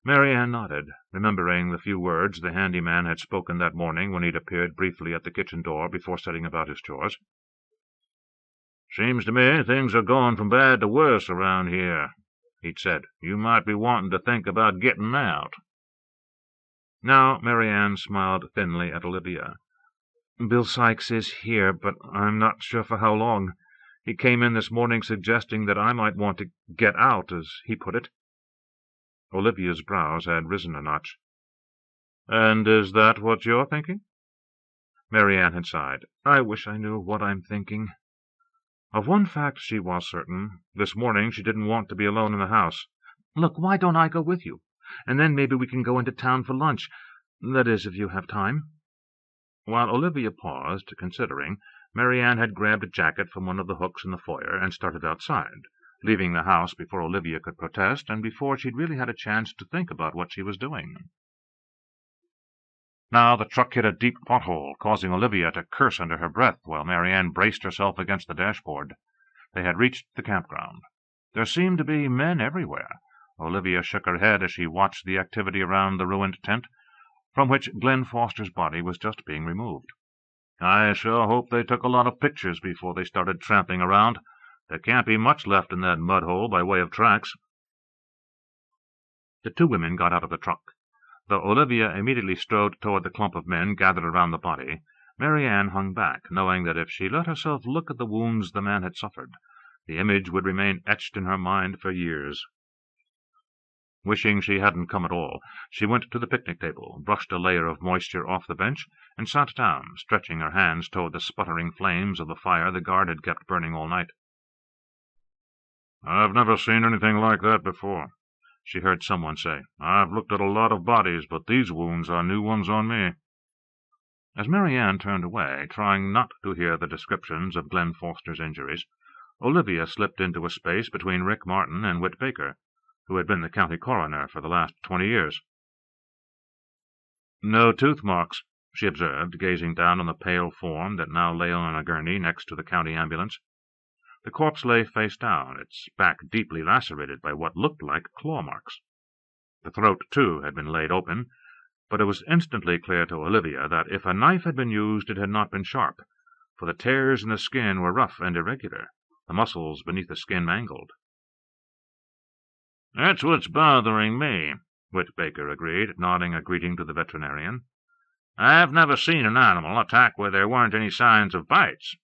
MaryAnne nodded, remembering the few words the handyman had spoken that morning when he'd appeared briefly at the kitchen door before setting about his chores. "Seems to me things are going from bad to worse around here," he'd said. "You might be wanting to think about getting out." Now MaryAnne smiled thinly at Olivia. "Bill Sikes is here, but I'm not sure for how long. He came in this morning suggesting that I might want to get out, as he put it." Olivia's brows had risen a notch. "And is that what you're thinking?" MaryAnne had sighed. "I wish I knew what I'm thinking." Of one fact she was certain. This morning she didn't want to be alone in the house. "Look, why don't I go with you? And then maybe we can go into town for lunch. That is, if you have time." While Olivia paused, considering, MaryAnne had grabbed a jacket from one of the hooks in the foyer and started outside, leaving the house before Olivia could protest and before she'd really had a chance to think about what she was doing. Now the truck hit a deep pothole, causing Olivia to curse under her breath while MaryAnne braced herself against the dashboard. They had reached the campground. There seemed to be men everywhere. Olivia shook her head as she watched the activity around the ruined tent, from which Glenn Foster's body was just being removed. "I sure hope they took a lot of pictures before they started tramping around. There can't be much left in that mud hole by way of tracks." The two women got out of the truck. Though Olivia immediately strode toward the clump of men gathered around the body, MaryAnne hung back, knowing that if she let herself look at the wounds the man had suffered, the image would remain etched in her mind for years. Wishing she hadn't come at all, she went to the picnic table, brushed a layer of moisture off the bench, and sat down, stretching her hands toward the sputtering flames of the fire the guard had kept burning all night. "I've never seen anything like that before," she heard someone say. "I've looked at a lot of bodies, but these wounds are new ones on me." As MaryAnne turned away, trying not to hear the descriptions of Glenn Foster's injuries, Olivia slipped into a space between Rick Martin and Whit Baker, who had been the county coroner for the last 20 years. "No tooth marks," she observed, gazing down on the pale form that now lay on a gurney next to the county ambulance. The corpse lay face down, its back deeply lacerated by what looked like claw marks. The throat, too, had been laid open, but it was instantly clear to Olivia that if a knife had been used it had not been sharp, for the tears in the skin were rough and irregular, the muscles beneath the skin mangled. "That's what's bothering me," Whit Baker agreed, nodding a greeting to the veterinarian. "I've never seen an animal attack where there weren't any signs of bites."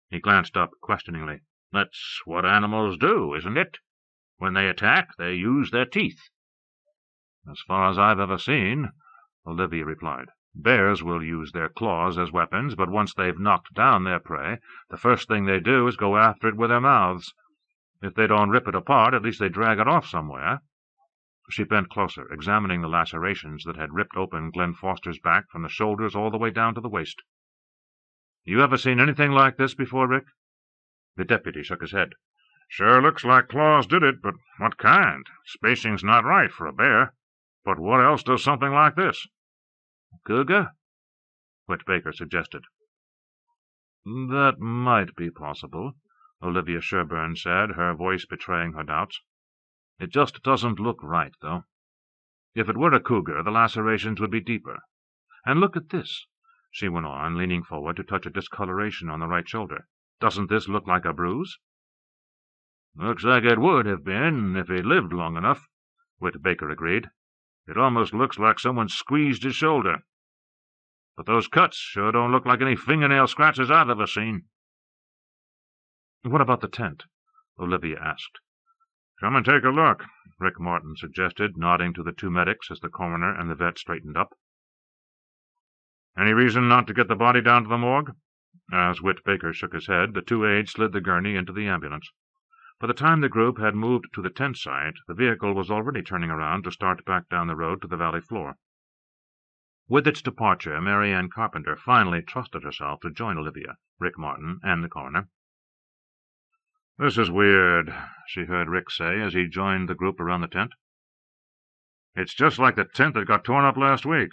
He glanced up questioningly. "That's what animals do, isn't it? When they attack, they use their teeth." "As far as I've ever seen," Olivia replied. "Bears will use their claws as weapons, but once they've knocked down their prey, the first thing they do is go after it with their mouths. If they don't rip it apart, at least they drag it off somewhere." She bent closer, examining the lacerations that had ripped open Glenn Foster's back from the shoulders all the way down to the waist. "You ever seen anything like this before, Rick?" The deputy shook his head. "Sure looks like claws did it, but what kind? Spacing's not right for a bear. But what else does something like this?" "Cougar?" Whit Baker suggested. "That might be possible," Olivia Sherburne said, her voice betraying her doubts. "It just doesn't look right, though. If it were a cougar, the lacerations would be deeper. And look at this," she went on, leaning forward to touch a discoloration on the right shoulder. "Doesn't this look like a bruise?" "Looks like it would have been if he'd lived long enough," Whit Baker agreed. "It almost looks like someone squeezed his shoulder. But those cuts sure don't look like any fingernail scratches I've ever seen." "What about the tent?" Olivia asked. "Come and take a look," Rick Martin suggested, nodding to the two medics as the coroner and the vet straightened up. "Any reason not to get the body down to the morgue?" As Whit Baker shook his head, the two aides slid the gurney into the ambulance. By the time the group had moved to the tent site, the vehicle was already turning around to start back down the road to the valley floor. With its departure, MaryAnne Carpenter finally trusted herself to join Olivia, Rick Martin, and the coroner. "This is weird," she heard Rick say as he joined the group around the tent. "It's just like the tent that got torn up last week.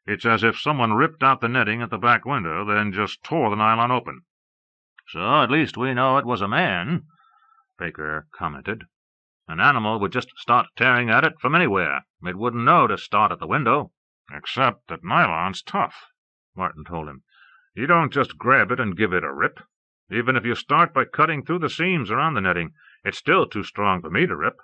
It's as if someone ripped out the netting at the back window, then just tore the nylon open." "So at least we know it was a man," Baker commented. "An animal would just start tearing at it from anywhere. It wouldn't know to start at the window." "Except that nylon's tough," Martin told him. "You don't just grab it and give it a rip. Even if you start by cutting through the seams around the netting, it's still too strong for me to rip.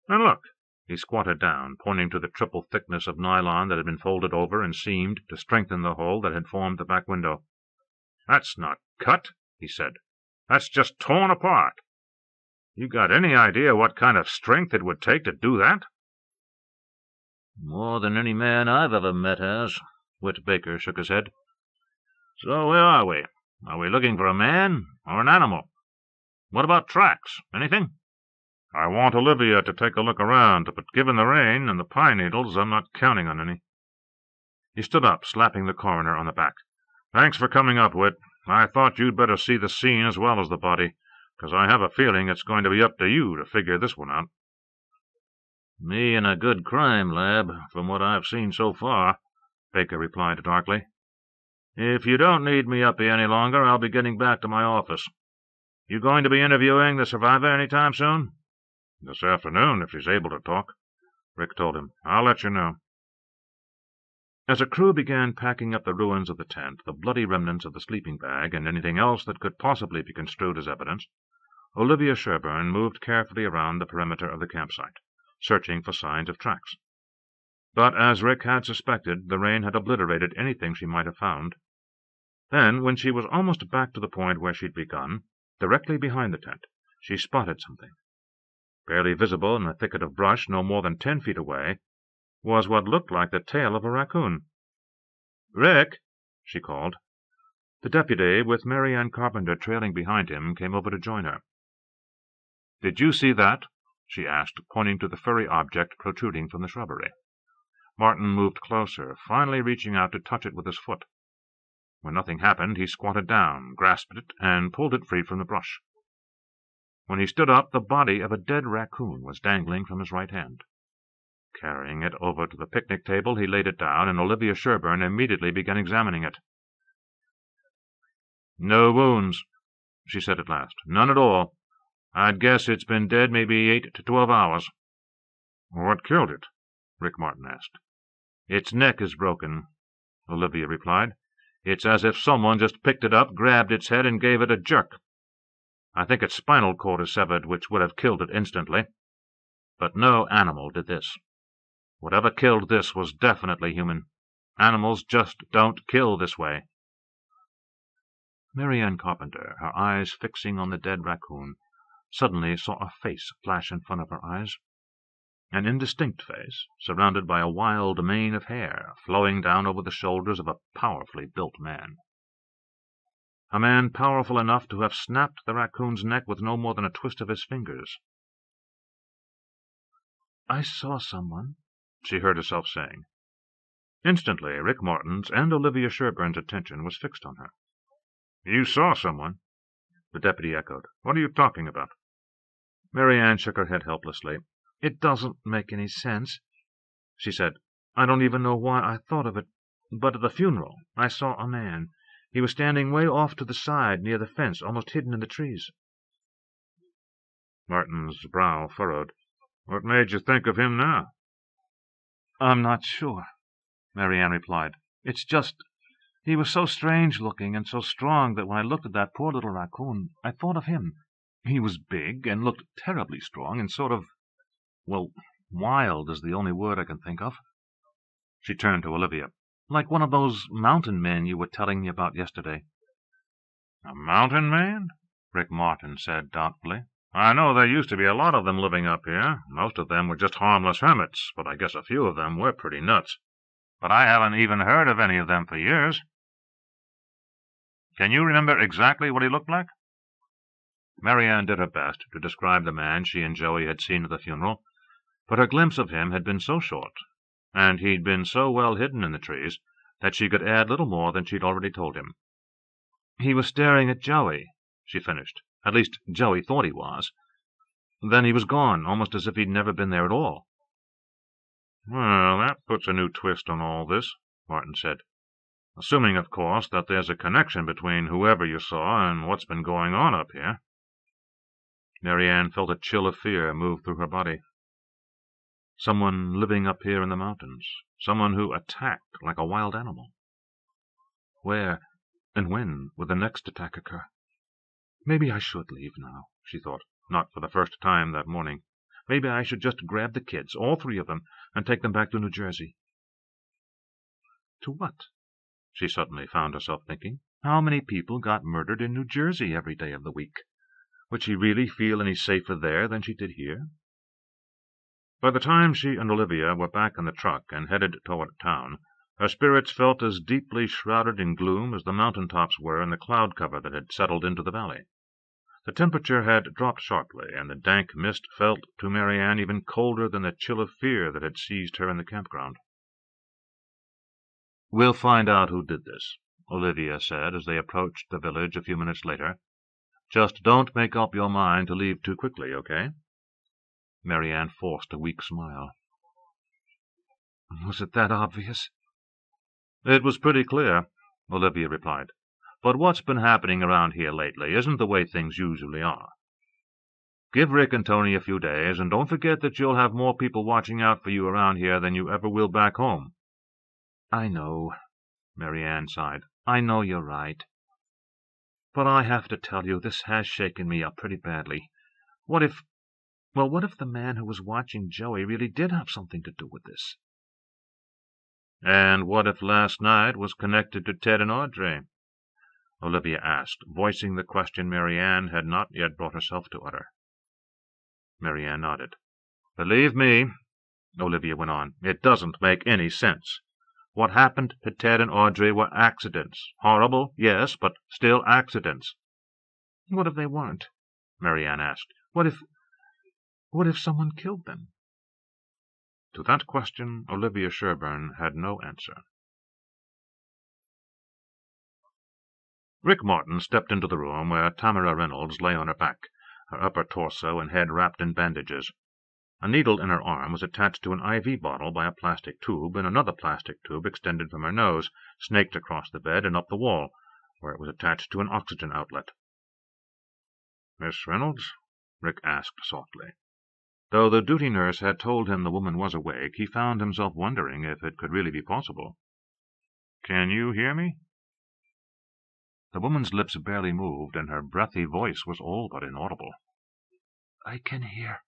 And look." He squatted down, pointing to the triple thickness of nylon that had been folded over and seamed to strengthen the hole that had formed the back window. "That's not cut," he said. "That's just torn apart. You got any idea what kind of strength it would take to do that?" "More than any man I've ever met has." Whit Baker shook his head. "So where are we? Are we looking for a man or an animal? What about tracks? Anything?" "I want Olivia to take a look around, but given the rain and the pine needles, I'm not counting on any." He stood up, slapping the coroner on the back. "Thanks for coming up, Whit. I thought you'd better see the scene as well as the body, because I have a feeling it's going to be up to you to figure this one out." "Me and a good crime lab, from what I've seen so far," Baker replied darkly. "If you don't need me up here any longer, I'll be getting back to my office. You going to be interviewing the survivor any time soon?" "This afternoon, if she's able to talk," Rick told him. "I'll let you know." As a crew began packing up the ruins of the tent, the bloody remnants of the sleeping bag, and anything else that could possibly be construed as evidence, Olivia Sherburne moved carefully around the perimeter of the campsite, searching for signs of tracks. But, as Rick had suspected, the rain had obliterated anything she might have found. Then, when she was almost back to the point where she'd begun, directly behind the tent, she spotted something. Barely visible in a thicket of brush no more than 10 feet away was what looked like the tail of a raccoon. "Rick!" she called. The deputy, with MaryAnne Carpenter trailing behind him, came over to join her. "Did you see that?" she asked, pointing to the furry object protruding from the shrubbery. Martin moved closer, finally reaching out to touch it with his foot. When nothing happened, he squatted down, grasped it, and pulled it free from the brush. When he stood up, the body of a dead raccoon was dangling from his right hand. Carrying it over to the picnic table, he laid it down, and Olivia Sherburne immediately began examining it. "No wounds," she said at last. "None at all. I'd guess it's been dead maybe 8 to 12 hours. "What killed it?" Rick Martin asked. "Its neck is broken," Olivia replied. "It's as if someone just picked it up, grabbed its head, and gave it a jerk. I think its spinal cord is severed, which would have killed it instantly. But no animal did this. Whatever killed this was definitely human. Animals just don't kill this way." MaryAnne Carpenter, her eyes fixing on the dead raccoon, suddenly saw a face flash in front of her eyes. An indistinct face, surrounded by a wild mane of hair, flowing down over the shoulders of a powerfully built man. A man powerful enough to have snapped the raccoon's neck with no more than a twist of his fingers. "I saw someone," she heard herself saying. Instantly, Rick Martin's and Olivia Sherburne's attention was fixed on her. "You saw someone?" The deputy echoed. What are you talking about? MaryAnne shook her head helplessly. It doesn't make any sense, she said. I don't even know why I thought of it, but at the funeral I saw a man. He was standing way off to the side near the fence, almost hidden in the trees. Martin's brow furrowed. What made you think of him now? I'm not sure, MaryAnne replied. It's just, he was so strange-looking and so strong that when I looked at that poor little raccoon, I thought of him. He was big and looked terribly strong and sort of, well, wild is the only word I can think of. She turned to Olivia. Like one of those mountain men you were telling me about yesterday. A mountain man? Rick Martin said doubtfully. I know there used to be a lot of them living up here. Most of them were just harmless hermits, but I guess a few of them were pretty nuts. But I haven't even heard of any of them for years. Can you remember exactly what he looked like? MaryAnne did her best to describe the man she and Joey had seen at the funeral, but her glimpse of him had been so short, and he'd been so well hidden in the trees, that she could add little more than she'd already told him. He was staring at Joey, she finished. At least, Joey thought he was. Then he was gone, almost as if he'd never been there at all. Well, that puts a new twist on all this, Martin said. Assuming, of course, that there's a connection between whoever you saw and what's been going on up here. MaryAnne felt a chill of fear move through her body. Someone living up here in the mountains. Someone who attacked like a wild animal. Where and when would the next attack occur? Maybe I should leave now, she thought, not for the first time that morning. Maybe I should just grab the kids, all three of them, and take them back to New Jersey. To what? She suddenly found herself thinking. How many people got murdered in New Jersey every day of the week? Would she really feel any safer there than she did here? By the time she and Olivia were back in the truck and headed toward town, her spirits felt as deeply shrouded in gloom as the mountain-tops were in the cloud cover that had settled into the valley. The temperature had dropped sharply, and the dank mist felt to MaryAnne even colder than the chill of fear that had seized her in the campground. We'll find out who did this, Olivia said as they approached the village a few minutes later. Just don't make up your mind to leave too quickly, okay? MaryAnne forced a weak smile. Was it that obvious? It was pretty clear, Olivia replied. But what's been happening around here lately isn't the way things usually are. Give Rick and Tony a few days, and don't forget that you'll have more people watching out for you around here than you ever will back home. I know, MaryAnne sighed. I know you're right. But I have to tell you, this has shaken me up pretty badly. What if the man who was watching Joey really did have something to do with this? And what if last night was connected to Ted and Audrey? Olivia asked, voicing the question MaryAnne had not yet brought herself to utter. MaryAnne nodded. Believe me, Olivia went on, it doesn't make any sense. What happened to Ted and Audrey were accidents. Horrible, yes, but still accidents. What if they weren't? MaryAnne asked. What if someone killed them? To that question, Olivia Sherburne had no answer. Rick Martin stepped into the room where Tamara Reynolds lay on her back, her upper torso and head wrapped in bandages. A needle in her arm was attached to an IV bottle by a plastic tube, and another plastic tube extended from her nose, snaked across the bed and up the wall, where it was attached to an oxygen outlet. Miss Reynolds? Rick asked softly. Though the duty nurse had told him the woman was awake, he found himself wondering if it could really be possible. Can you hear me? The woman's lips barely moved, and her breathy voice was all but inaudible. I can hear.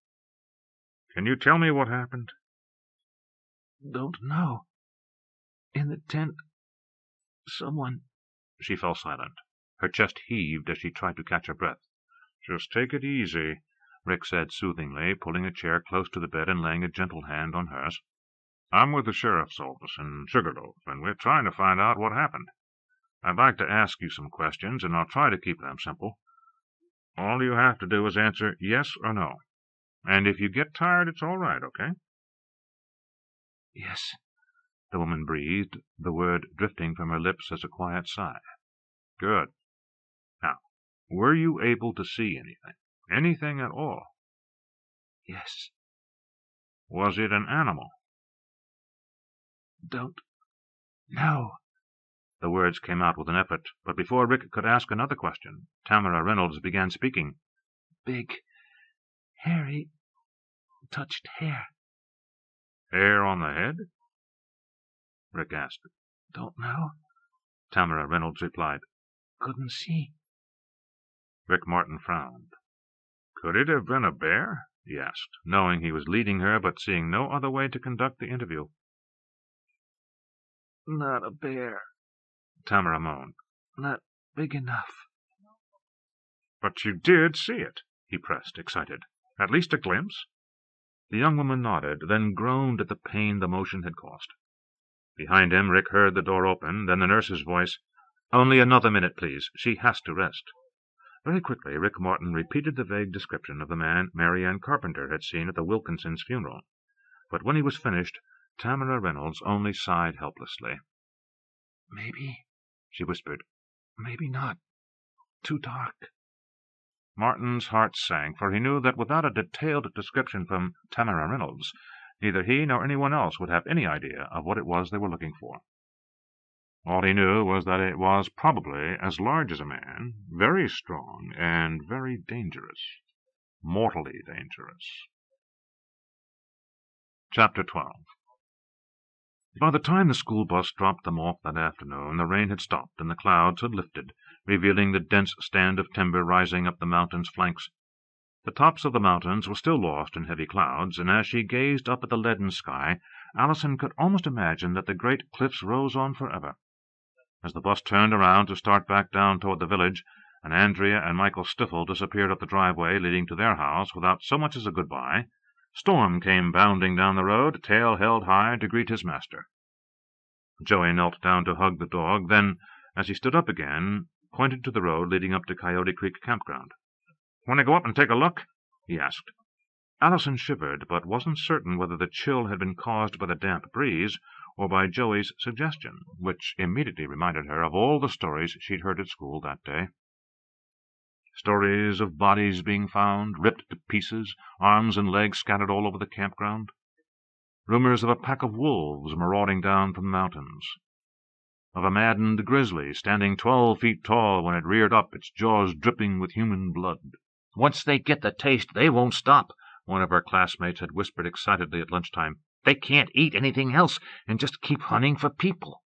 Can you tell me what happened? Don't know. In the tent, someone... She fell silent. Her chest heaved as she tried to catch her breath. Just take it easy, Rick said soothingly, pulling a chair close to the bed and laying a gentle hand on hers. I'm with the sheriff's office in Sugarloaf, and we're trying to find out what happened. I'd like to ask you some questions, and I'll try to keep them simple. All you have to do is answer yes or no. And if you get tired, it's all right, okay? Yes, the woman breathed, the word drifting from her lips as a quiet sigh. Good. Now, Were you able to see anything? Anything at all? Yes. Was it an animal? Don't know. The words came out with an effort, but before Rick could ask another question, Tamara Reynolds began speaking. Big, hairy, touched hair. Hair on the head? Rick asked. Don't know. Tamara Reynolds replied. Couldn't see. Rick Martin frowned. Could it have been a bear? He asked, knowing he was leading her, but seeing no other way to conduct the interview. Not a bear. Tamara moaned. Not big enough. But you did see it, he pressed, excited. At least a glimpse? The young woman nodded, then groaned at the pain the motion had caused. Behind him, Rick heard the door open, then the nurse's voice. Only another minute, please. She has to rest. Very quickly, Rick Martin repeated the vague description of the man MaryAnne Carpenter had seen at the Wilkinsons' funeral. But when he was finished, Tamara Reynolds only sighed helplessly. Maybe, she whispered. Maybe not. Too dark. Martin's heart sank, for he knew that without a detailed description from Tamara Reynolds, neither he nor anyone else would have any idea of what it was they were looking for. All he knew was that it was probably as large as a man, very strong, and very dangerous. Mortally dangerous. Chapter 12. By the time the school bus dropped them off that afternoon, the rain had stopped and the clouds had lifted, revealing the dense stand of timber rising up the mountain's flanks. The tops of the mountains were still lost in heavy clouds, and as she gazed up at the leaden sky, Allison could almost imagine that the great cliffs rose on forever. As the bus turned around to start back down toward the village, and Andrea and Michael Stiffle disappeared up the driveway leading to their house without so much as a goodbye, Storm came bounding down the road, tail held high, to greet his master. Joey knelt down to hug the dog, then, as he stood up again, pointed to the road leading up to Coyote Creek campground. "Want to go up and take a look?" he asked. Allison shivered, but wasn't certain whether the chill had been caused by the damp breeze or by Joey's suggestion, which immediately reminded her of all the stories she'd heard at school that day. Stories of bodies being found, ripped to pieces, arms and legs scattered all over the campground. Rumors of a pack of wolves marauding down from the mountains. Of a maddened grizzly standing 12 feet tall when it reared up, its jaws dripping with human blood. "Once they get the taste, they won't stop," one of her classmates had whispered excitedly at lunchtime. "They can't eat anything else and just keep hunting for people."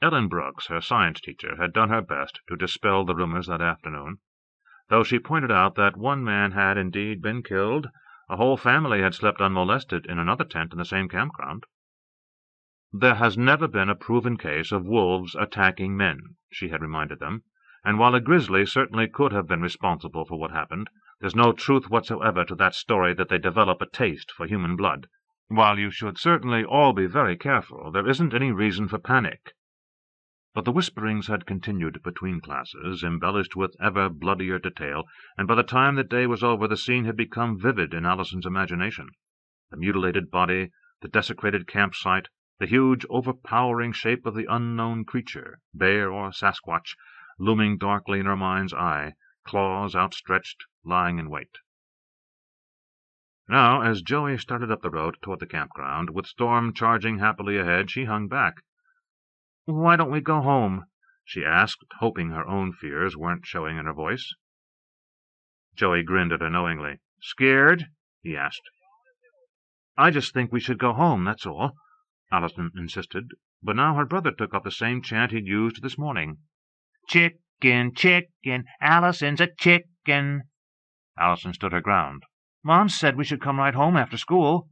Ellen Brooks, her science teacher, had done her best to dispel the rumors that afternoon. Though she pointed out that one man had indeed been killed, a whole family had slept unmolested in another tent in the same campground. "There has never been a proven case of wolves attacking men," she had reminded them, "and while a grizzly certainly could have been responsible for what happened, there's no truth whatsoever to that story that they develop a taste for human blood. While you should certainly all be very careful, there isn't any reason for panic." But the whisperings had continued between classes, embellished with ever bloodier detail, and by the time the day was over the scene had become vivid in Allison's imagination. The mutilated body, the desecrated campsite, the huge, overpowering shape of the unknown creature, bear or Sasquatch, looming darkly in her mind's eye, claws outstretched, lying in wait. Now, as Joey started up the road toward the campground, with Storm charging happily ahead, she hung back. "Why don't we go home?" she asked, hoping her own fears weren't showing in her voice. Joey grinned at her knowingly. "Scared?" he asked. "I just think we should go home, that's all," Allison insisted, but now her brother took up the same chant he'd used this morning. "Chicken, chicken, Allison's a chicken." Allison stood her ground. "Mom said we should come right home after school."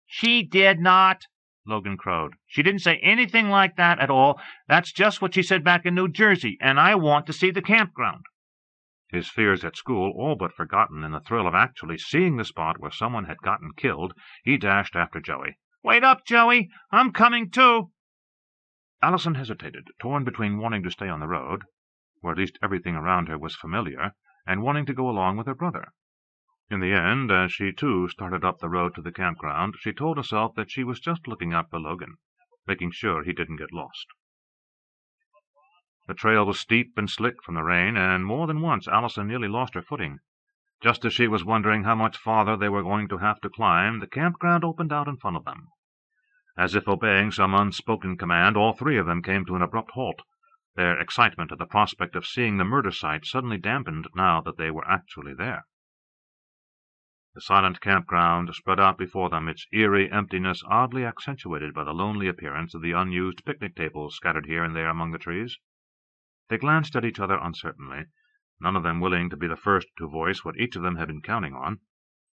"She did not," Logan crowed. "She didn't say anything like that at all. That's just what she said back in New Jersey, and I want to see the campground." His fears at school all but forgotten in the thrill of actually seeing the spot where someone had gotten killed, he dashed after Joey. "Wait up, Joey! I'm coming too!" Allison hesitated, torn between wanting to stay on the road, where at least everything around her was familiar, and wanting to go along with her brother. In the end, as she too started up the road to the campground, she told herself that she was just looking out for Logan, making sure he didn't get lost. The trail was steep and slick from the rain, and more than once Allison nearly lost her footing. Just as she was wondering how much farther they were going to have to climb, the campground opened out in front of them. As if obeying some unspoken command, all three of them came to an abrupt halt, their excitement at the prospect of seeing the murder site suddenly dampened now that they were actually there. The silent campground spread out before them, its eerie emptiness oddly accentuated by the lonely appearance of the unused picnic tables scattered here and there among the trees. They glanced at each other uncertainly, none of them willing to be the first to voice what each of them had been counting on,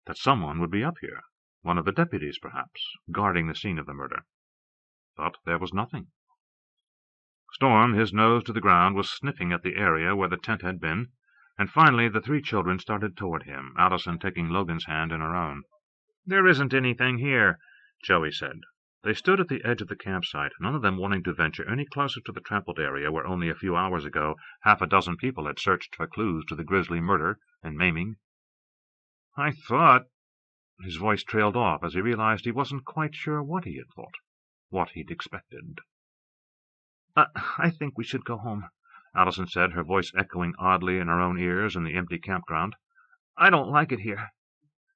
that someone would be up here, one of the deputies, perhaps, guarding the scene of the murder. But there was nothing. Storm, his nose to the ground, was sniffing at the area where the tent had been, and finally the three children started toward him, Allison taking Logan's hand in her own. "There isn't anything here," Joey said. They stood at the edge of the campsite, none of them wanting to venture any closer to the trampled area where only a few hours ago half a dozen people had searched for clues to the grisly murder and maiming. "I thought—" His voice trailed off as he realized he wasn't quite sure what he had thought, what he'd expected. I think we should go home," Allison said, her voice echoing oddly in her own ears in the empty campground. "I don't like it here."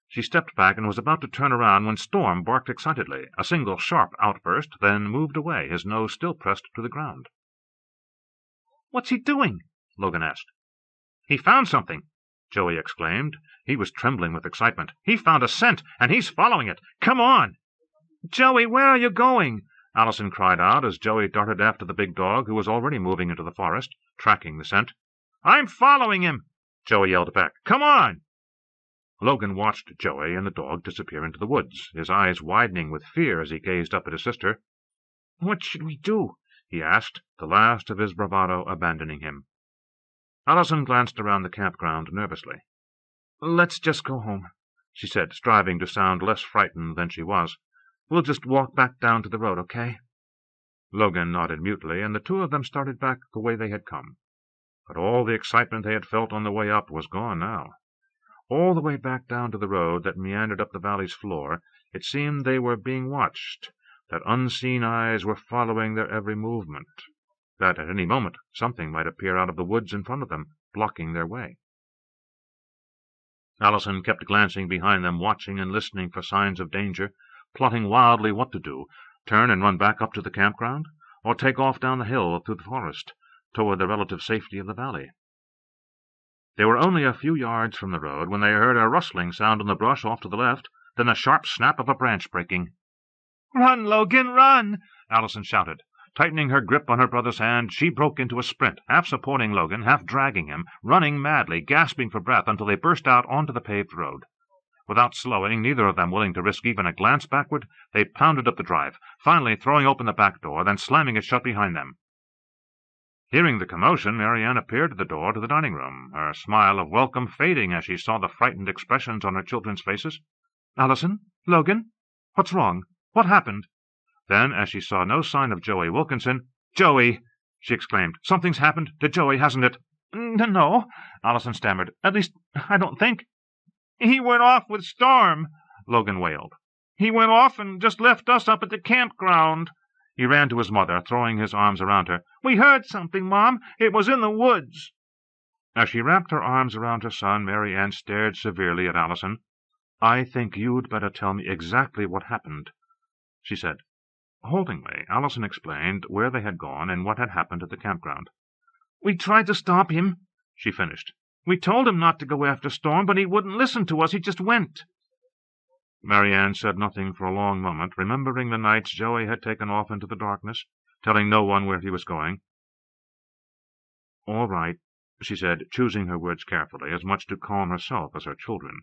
She stepped back and was about to turn around when Storm barked excitedly, a single sharp outburst, then moved away, his nose still pressed to the ground. "What's he doing?" Logan asked. "He found something," Joey exclaimed. He was trembling with excitement. "He found a scent, and he's following it. Come on!" "Joey, where are you going?" Allison cried out as Joey darted after the big dog, who was already moving into the forest, tracking the scent. "I'm following him!" Joey yelled back. "Come on!" Logan watched Joey and the dog disappear into the woods, his eyes widening with fear as he gazed up at his sister. "What should we do?" he asked, the last of his bravado abandoning him. Allison glanced around the campground nervously. "Let's just go home," she said, striving to sound less frightened than she was. "We'll just walk back down to the road, okay?" Logan nodded mutely, and the two of them started back the way they had come. But all the excitement they had felt on the way up was gone now. All the way back down to the road that meandered up the valley's floor, it seemed they were being watched, that unseen eyes were following their every movement, that at any moment something might appear out of the woods in front of them, blocking their way. Allison kept glancing behind them, watching and listening for signs of danger, plotting wildly what to do, turn and run back up to the campground, or take off down the hill through the forest, toward the relative safety of the valley. They were only a few yards from the road when they heard a rustling sound in the brush off to the left, then a sharp snap of a branch breaking. "Run, Logan, run!" Allison shouted. Tightening her grip on her brother's hand, she broke into a sprint, half supporting Logan, half dragging him, running madly, gasping for breath until they burst out onto the paved road. Without slowing, neither of them willing to risk even a glance backward, they pounded up the drive, finally throwing open the back door, then slamming it shut behind them. Hearing the commotion, MaryAnne appeared at the door to the dining room, her smile of welcome fading as she saw the frightened expressions on her children's faces. "Allison? Logan? What's wrong? What happened?" Then, as she saw no sign of Joey Wilkinson, "Joey!" she exclaimed. "Something's happened to Joey, hasn't it?" "No," Allison stammered. "At least, I don't think—" "He went off with Storm," Logan wailed. "He went off and just left us up at the campground." He ran to his mother, throwing his arms around her. "We heard something, Mom. It was in the woods." As she wrapped her arms around her son, MaryAnne stared severely at Allison. "I think you'd better tell me exactly what happened," she said. Haltingly, Allison explained where they had gone and what had happened at the campground. "We tried to stop him," she finished. "We told him not to go after Storm, but he wouldn't listen to us. He just went." MaryAnne said nothing for a long moment, remembering the nights Joey had taken off into the darkness, telling no one where he was going. "All right," she said, choosing her words carefully, as much to calm herself as her children.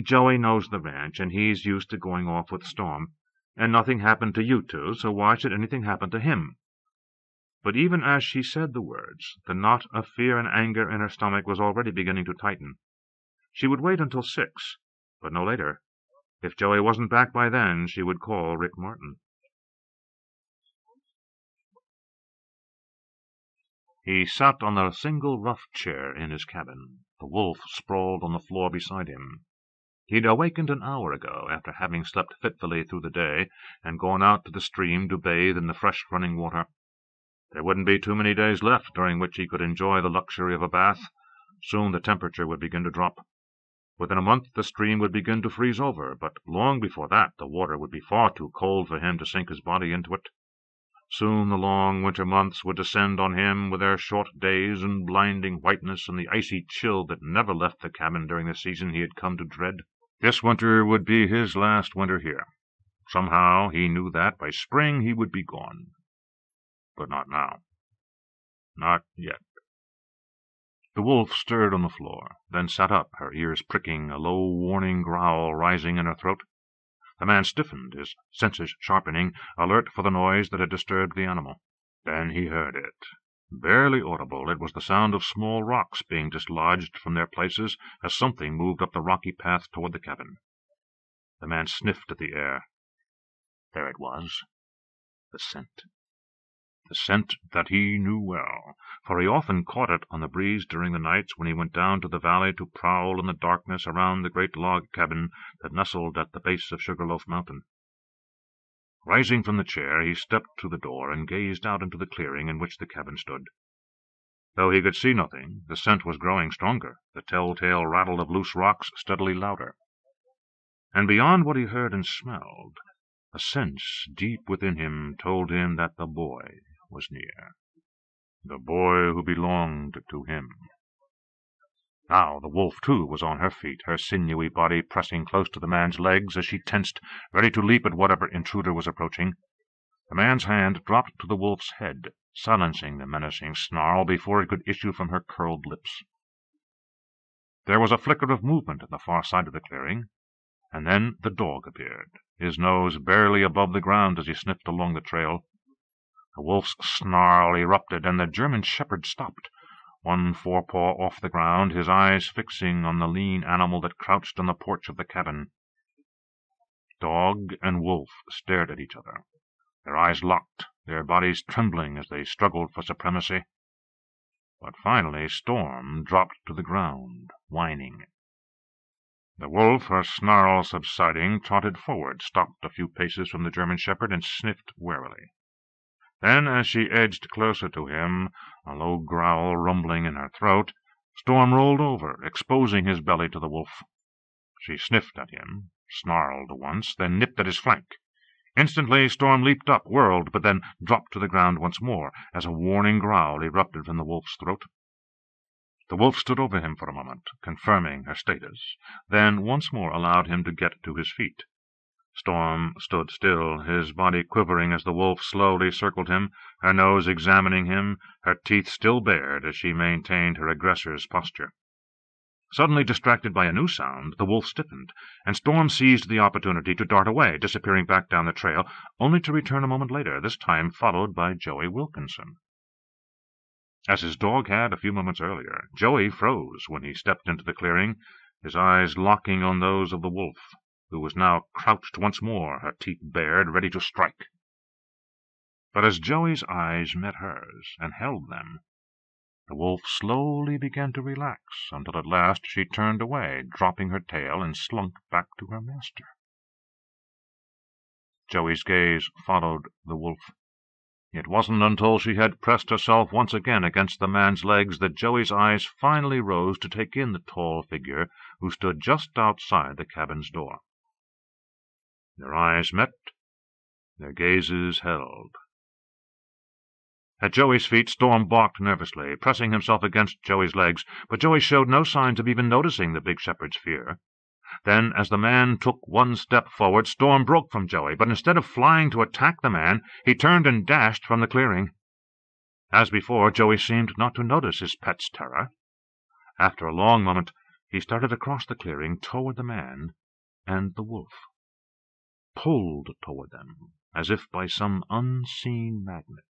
"Joey knows the ranch, and he's used to going off with Storm, and nothing happened to you two, so why should anything happen to him?" But even as she said the words, the knot of fear and anger in her stomach was already beginning to tighten. She would wait until 6, but no later. If Joey wasn't back by then, she would call Rick Martin. He sat on the single rough chair in his cabin, the wolf sprawled on the floor beside him. He'd awakened an hour ago, after having slept fitfully through the day, and gone out to the stream to bathe in the fresh running water. There wouldn't be too many days left during which he could enjoy the luxury of a bath. Soon the temperature would begin to drop. Within a month the stream would begin to freeze over, but long before that the water would be far too cold for him to sink his body into it. Soon the long winter months would descend on him with their short days and blinding whiteness and the icy chill that never left the cabin during the season he had come to dread. This winter would be his last winter here. Somehow he knew that by spring he would be gone. But not now. Not yet. The wolf stirred on the floor, then sat up, her ears pricking, a low warning growl rising in her throat. The man stiffened, his senses sharpening, alert for the noise that had disturbed the animal. Then he heard it. Barely audible, it was the sound of small rocks being dislodged from their places as something moved up the rocky path toward the cabin. The man sniffed at the air. There it was, the scent. The scent that he knew well, for he often caught it on the breeze during the nights when he went down to the valley to prowl in the darkness around the great log cabin that nestled at the base of Sugarloaf Mountain. Rising from the chair, he stepped to the door and gazed out into the clearing in which the cabin stood. Though he could see nothing, the scent was growing stronger, the telltale rattle of loose rocks steadily louder. And beyond what he heard and smelled, a sense deep within him told him that the boy was near, the boy who belonged to him. Now the wolf, too, was on her feet, her sinewy body pressing close to the man's legs as she tensed, ready to leap at whatever intruder was approaching. The man's hand dropped to the wolf's head, silencing the menacing snarl before it could issue from her curled lips. There was a flicker of movement at the far side of the clearing, and then the dog appeared, his nose barely above the ground as he sniffed along the trail. The wolf's snarl erupted, and the German shepherd stopped, one forepaw off the ground, his eyes fixing on the lean animal that crouched on the porch of the cabin. Dog and wolf stared at each other, their eyes locked, their bodies trembling as they struggled for supremacy. But finally Storm dropped to the ground, whining. The wolf, her snarl subsiding, trotted forward, stopped a few paces from the German shepherd, and sniffed warily. Then, as she edged closer to him, a low growl rumbling in her throat, Storm rolled over, exposing his belly to the wolf. She sniffed at him, snarled once, then nipped at his flank. Instantly Storm leaped up, whirled, but then dropped to the ground once more, as a warning growl erupted from the wolf's throat. The wolf stood over him for a moment, confirming her status, then once more allowed him to get to his feet. Storm stood still, his body quivering as the wolf slowly circled him, her nose examining him, her teeth still bared as she maintained her aggressor's posture. Suddenly distracted by a new sound, the wolf stiffened, and Storm seized the opportunity to dart away, disappearing back down the trail, only to return a moment later, this time followed by Joey Wilkinson. As his dog had a few moments earlier, Joey froze when he stepped into the clearing, his eyes locking on those of the wolf, who was now crouched once more, her teeth bared, ready to strike. But as Joey's eyes met hers and held them, the wolf slowly began to relax, until at last she turned away, dropping her tail, and slunk back to her master. Joey's gaze followed the wolf. It wasn't until she had pressed herself once again against the man's legs that Joey's eyes finally rose to take in the tall figure who stood just outside the cabin's door. Their eyes met, their gazes held. At Joey's feet, Storm balked nervously, pressing himself against Joey's legs, but Joey showed no signs of even noticing the big shepherd's fear. Then, as the man took one step forward, Storm broke from Joey, but instead of flying to attack the man, he turned and dashed from the clearing. As before, Joey seemed not to notice his pet's terror. After a long moment, he started across the clearing toward the man and the wolf, pulled toward them as if by some unseen magnet.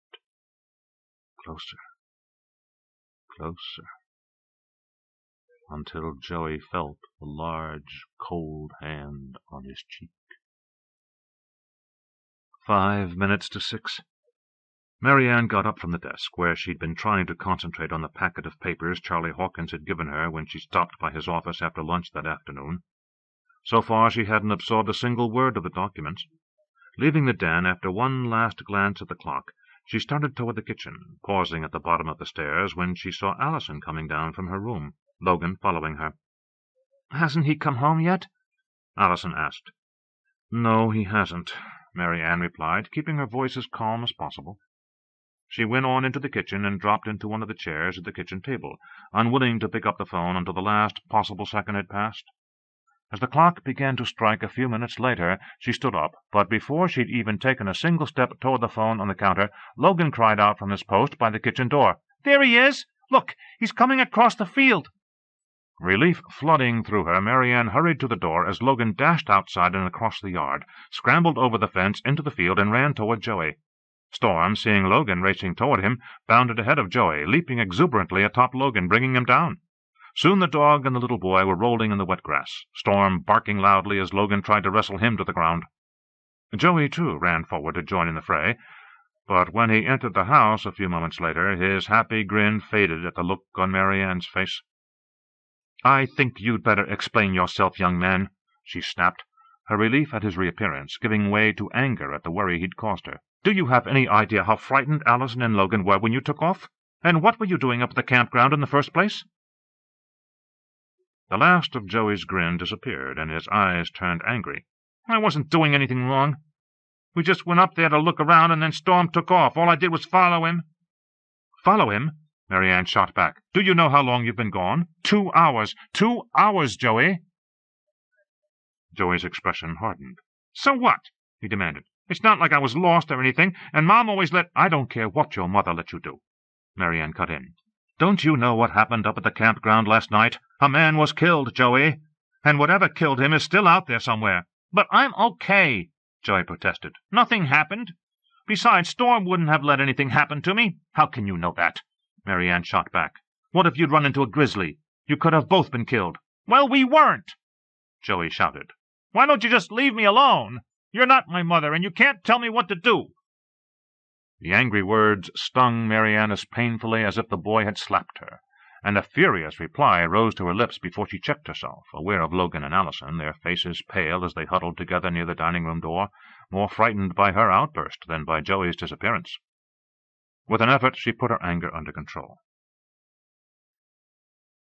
Closer, closer, until Joey felt the large, cold hand on his cheek. 5 minutes to 6. MaryAnne got up from the desk, where she'd been trying to concentrate on the packet of papers Charlie Hawkins had given her when she stopped by his office after lunch that afternoon. So far she hadn't absorbed a single word of the documents. Leaving the den after one last glance at the clock, She started toward the kitchen, pausing at the bottom of the stairs when she saw Allison coming down from her room, Logan following her. "Hasn't he come home yet?" Allison asked. "No, he hasn't," MaryAnne replied, keeping her voice as calm as possible. She went on into the kitchen and dropped into one of the chairs at the kitchen table, unwilling to pick up the phone until the last possible second had passed. As the clock began to strike a few minutes later, she stood up, but before she'd even taken a single step toward the phone on the counter, Logan cried out from his post by the kitchen door. "There he is! Look, he's coming across the field!" Relief flooding through her, MaryAnne hurried to the door as Logan dashed outside and across the yard, scrambled over the fence into the field, and ran toward Joey. Storm, seeing Logan racing toward him, bounded ahead of Joey, leaping exuberantly atop Logan, bringing him down. Soon the dog and the little boy were rolling in the wet grass, Storm barking loudly as Logan tried to wrestle him to the ground. Joey, too, ran forward to join in the fray, but when he entered the house a few moments later, his happy grin faded at the look on MaryAnne's face. "I think you'd better explain yourself, young man," she snapped, her relief at his reappearance giving way to anger at the worry he'd caused her. "Do you have any idea how frightened Allison and Logan were when you took off? And what were you doing up at the campground in the first place?" The last of Joey's grin disappeared, and his eyes turned angry. "I wasn't doing anything wrong. We just went up there to look around, and then Storm took off. All I did was follow him." "Follow him?" MaryAnne shot back. "Do you know how long you've been gone?" 2 hours. 2 hours, Joey." Joey's expression hardened. "So what?" he demanded. "It's not like I was lost or anything, and Mom always let—" "I don't care what your mother let you do," MaryAnne cut in. "Don't you know what happened up at the campground last night? A man was killed, Joey, and whatever killed him is still out there somewhere." "But I'm okay," Joey protested. "Nothing happened. Besides, Storm wouldn't have let anything happen to me." "How can you know that?" MaryAnne shot back. "What if you'd run into a grizzly? You could have both been killed." "Well, we weren't," Joey shouted. "Why don't you just leave me alone? You're not my mother, and you can't tell me what to do." The angry words stung MaryAnne as painfully as if the boy had slapped her, and a furious reply rose to her lips before she checked herself, aware of Logan and Allison, their faces pale as they huddled together near the dining-room door, more frightened by her outburst than by Joey's disappearance. With an effort, she put her anger under control.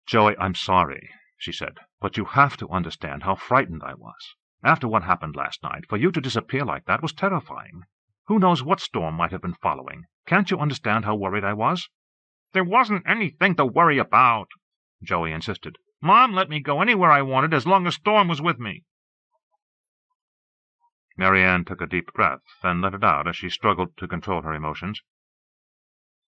"Joey, I'm sorry," she said, "but you have to understand how frightened I was. After what happened last night, for you to disappear like that was terrifying. Who knows what Storm might have been following? Can't you understand how worried I was?" "There wasn't anything to worry about," Joey insisted. "Mom let me go anywhere I wanted as long as Storm was with me." MaryAnne took a deep breath, then let it out as she struggled to control her emotions.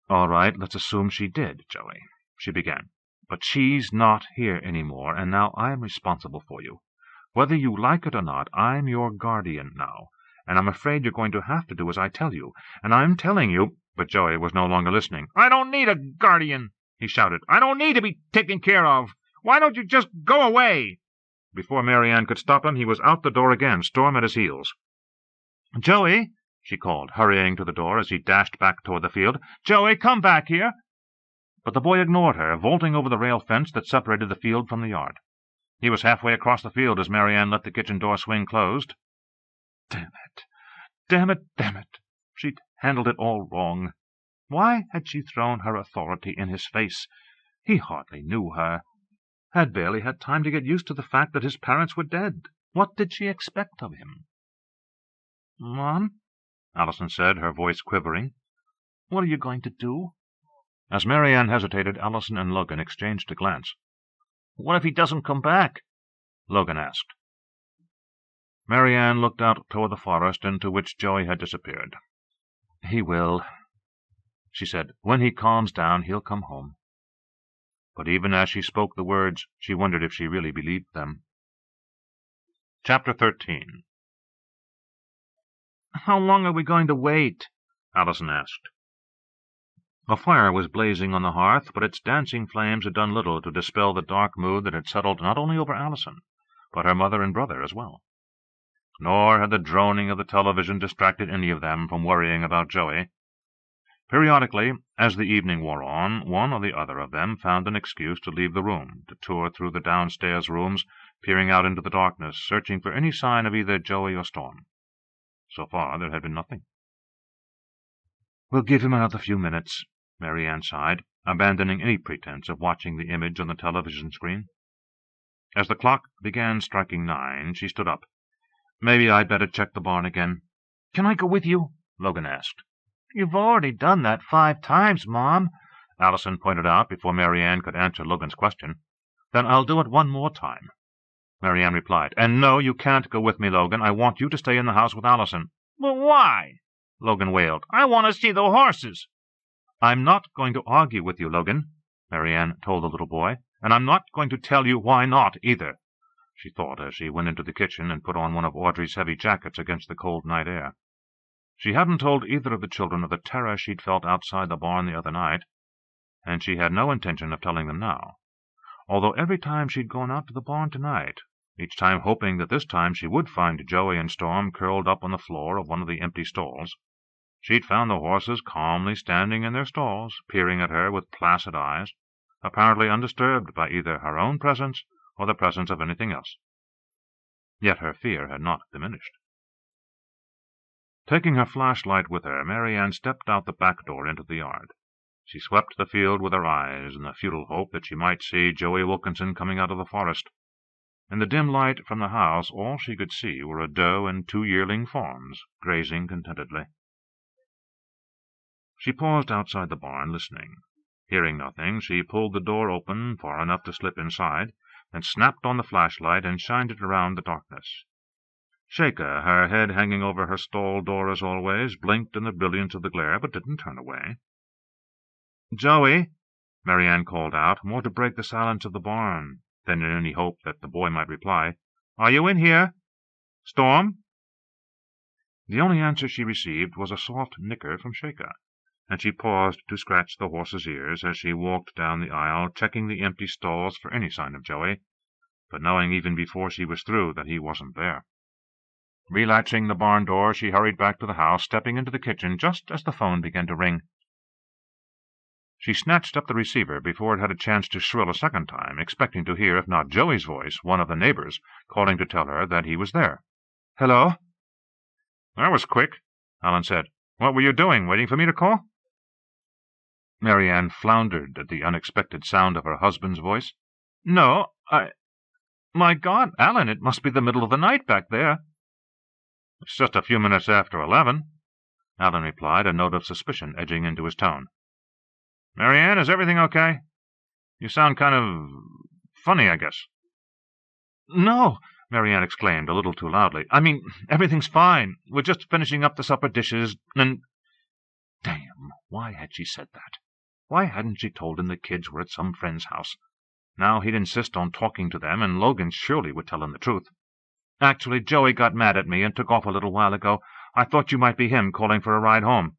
"All right, let's assume she did, Joey," she began. "But she's not here anymore, and now I'm responsible for you. Whether you like it or not, I'm your guardian now, and I'm afraid you're going to have to do as I tell you. And I'm telling you—" But Joey was no longer listening. "I don't need a guardian," he shouted. "I don't need to be taken care of. Why don't you just go away?" Before MaryAnne could stop him, he was out the door again, Storm at his heels. "Joey," she called, hurrying to the door as he dashed back toward the field. "Joey, come back here." But the boy ignored her, vaulting over the rail fence that separated the field from the yard. He was halfway across the field as MaryAnne let the kitchen door swing closed. Damn it! Damn it! Damn it! She'd handled it all wrong. Why had she thrown her authority in his face? He hardly knew her. Had barely had time to get used to the fact that his parents were dead. What did she expect of him? "Mom," Allison said, her voice quivering, "what are you going to do?" As MaryAnne hesitated, Allison and Logan exchanged a glance. "What if he doesn't come back?" Logan asked. MaryAnne looked out toward the forest into which Joey had disappeared. "He will," she said. "When he calms down, he'll come home." But even as she spoke the words, she wondered if she really believed them. Chapter 13. "How long are we going to wait?" Allison asked. A fire was blazing on the hearth, but its dancing flames had done little to dispel the dark mood that had settled not only over Allison, but her mother and brother as well. Nor had the droning of the television distracted any of them from worrying about Joey. Periodically, as the evening wore on, one or the other of them found an excuse to leave the room, to tour through the downstairs rooms, peering out into the darkness, searching for any sign of either Joey or Storm. So far there had been nothing. We'll give him another few minutes, MaryAnne sighed, abandoning any pretense of watching the image on the television screen. As the clock began striking 9, she stood up. Maybe I'd better check the barn again. Can I go with you? Logan asked. You've already done that 5 times, Mom, Allison pointed out before MaryAnne could answer Logan's question. Then I'll do it one more time, MaryAnne replied. And no, you can't go with me, Logan. I want you to stay in the house with Allison. But why? Logan wailed. I want to see the horses. I'm not going to argue with you, Logan, MaryAnne told the little boy, and I'm not going to tell you why not, either, she thought as she went into the kitchen and put on one of Audrey's heavy jackets against the cold night air. She hadn't told either of the children of the terror she'd felt outside the barn the other night, and she had no intention of telling them now, although every time she'd gone out to the barn tonight, each time hoping that this time she would find Joey and Storm curled up on the floor of one of the empty stalls, she'd found the horses calmly standing in their stalls, peering at her with placid eyes, apparently undisturbed by either her own presence or the presence of anything else. Yet her fear had not diminished. Taking her flashlight with her, MaryAnne stepped out the back door into the yard. She swept the field with her eyes in the futile hope that she might see Joey Wilkinson coming out of the forest. In the dim light from the house, all she could see were a doe and 2 yearling fawns grazing contentedly. She paused outside the barn, listening. Hearing nothing, she pulled the door open far enough to slip inside, then snapped on the flashlight and shined it around the darkness. Sheikah, her head hanging over her stall door as always, blinked in the brilliance of the glare, but didn't turn away. "Joey," MaryAnne called out, more to break the silence of the barn than in any hope that the boy might reply. "Are you in here? Storm?" The only answer she received was a soft nicker from Sheikah, and she paused to scratch the horse's ears as she walked down the aisle, checking the empty stalls for any sign of Joey, but knowing even before she was through that he wasn't there. Relatching the barn door, she hurried back to the house, stepping into the kitchen just as the phone began to ring. She snatched up the receiver before it had a chance to shrill a second time, expecting to hear, if not Joey's voice, one of the neighbors, calling to tell her that he was there. "Hello?" "That was quick," Alan said. "What were you doing, waiting for me to call?" MaryAnne floundered at the unexpected sound of her husband's voice. "No, My God, Alan, it must be the middle of the night back there." "It's just a few minutes after 11, Alan replied, a note of suspicion edging into his tone. "MaryAnne, is everything okay? You sound kind of funny, I guess." "No," MaryAnne exclaimed, a little too loudly. "I mean, everything's fine. We're just finishing up the supper dishes, and—" Damn, why had she said that? Why hadn't she told him the kids were at some friend's house? Now he'd insist on talking to them, and Logan surely would tell him the truth. "Actually, Joey got mad at me and took off a little while ago. I thought you might be him calling for a ride home."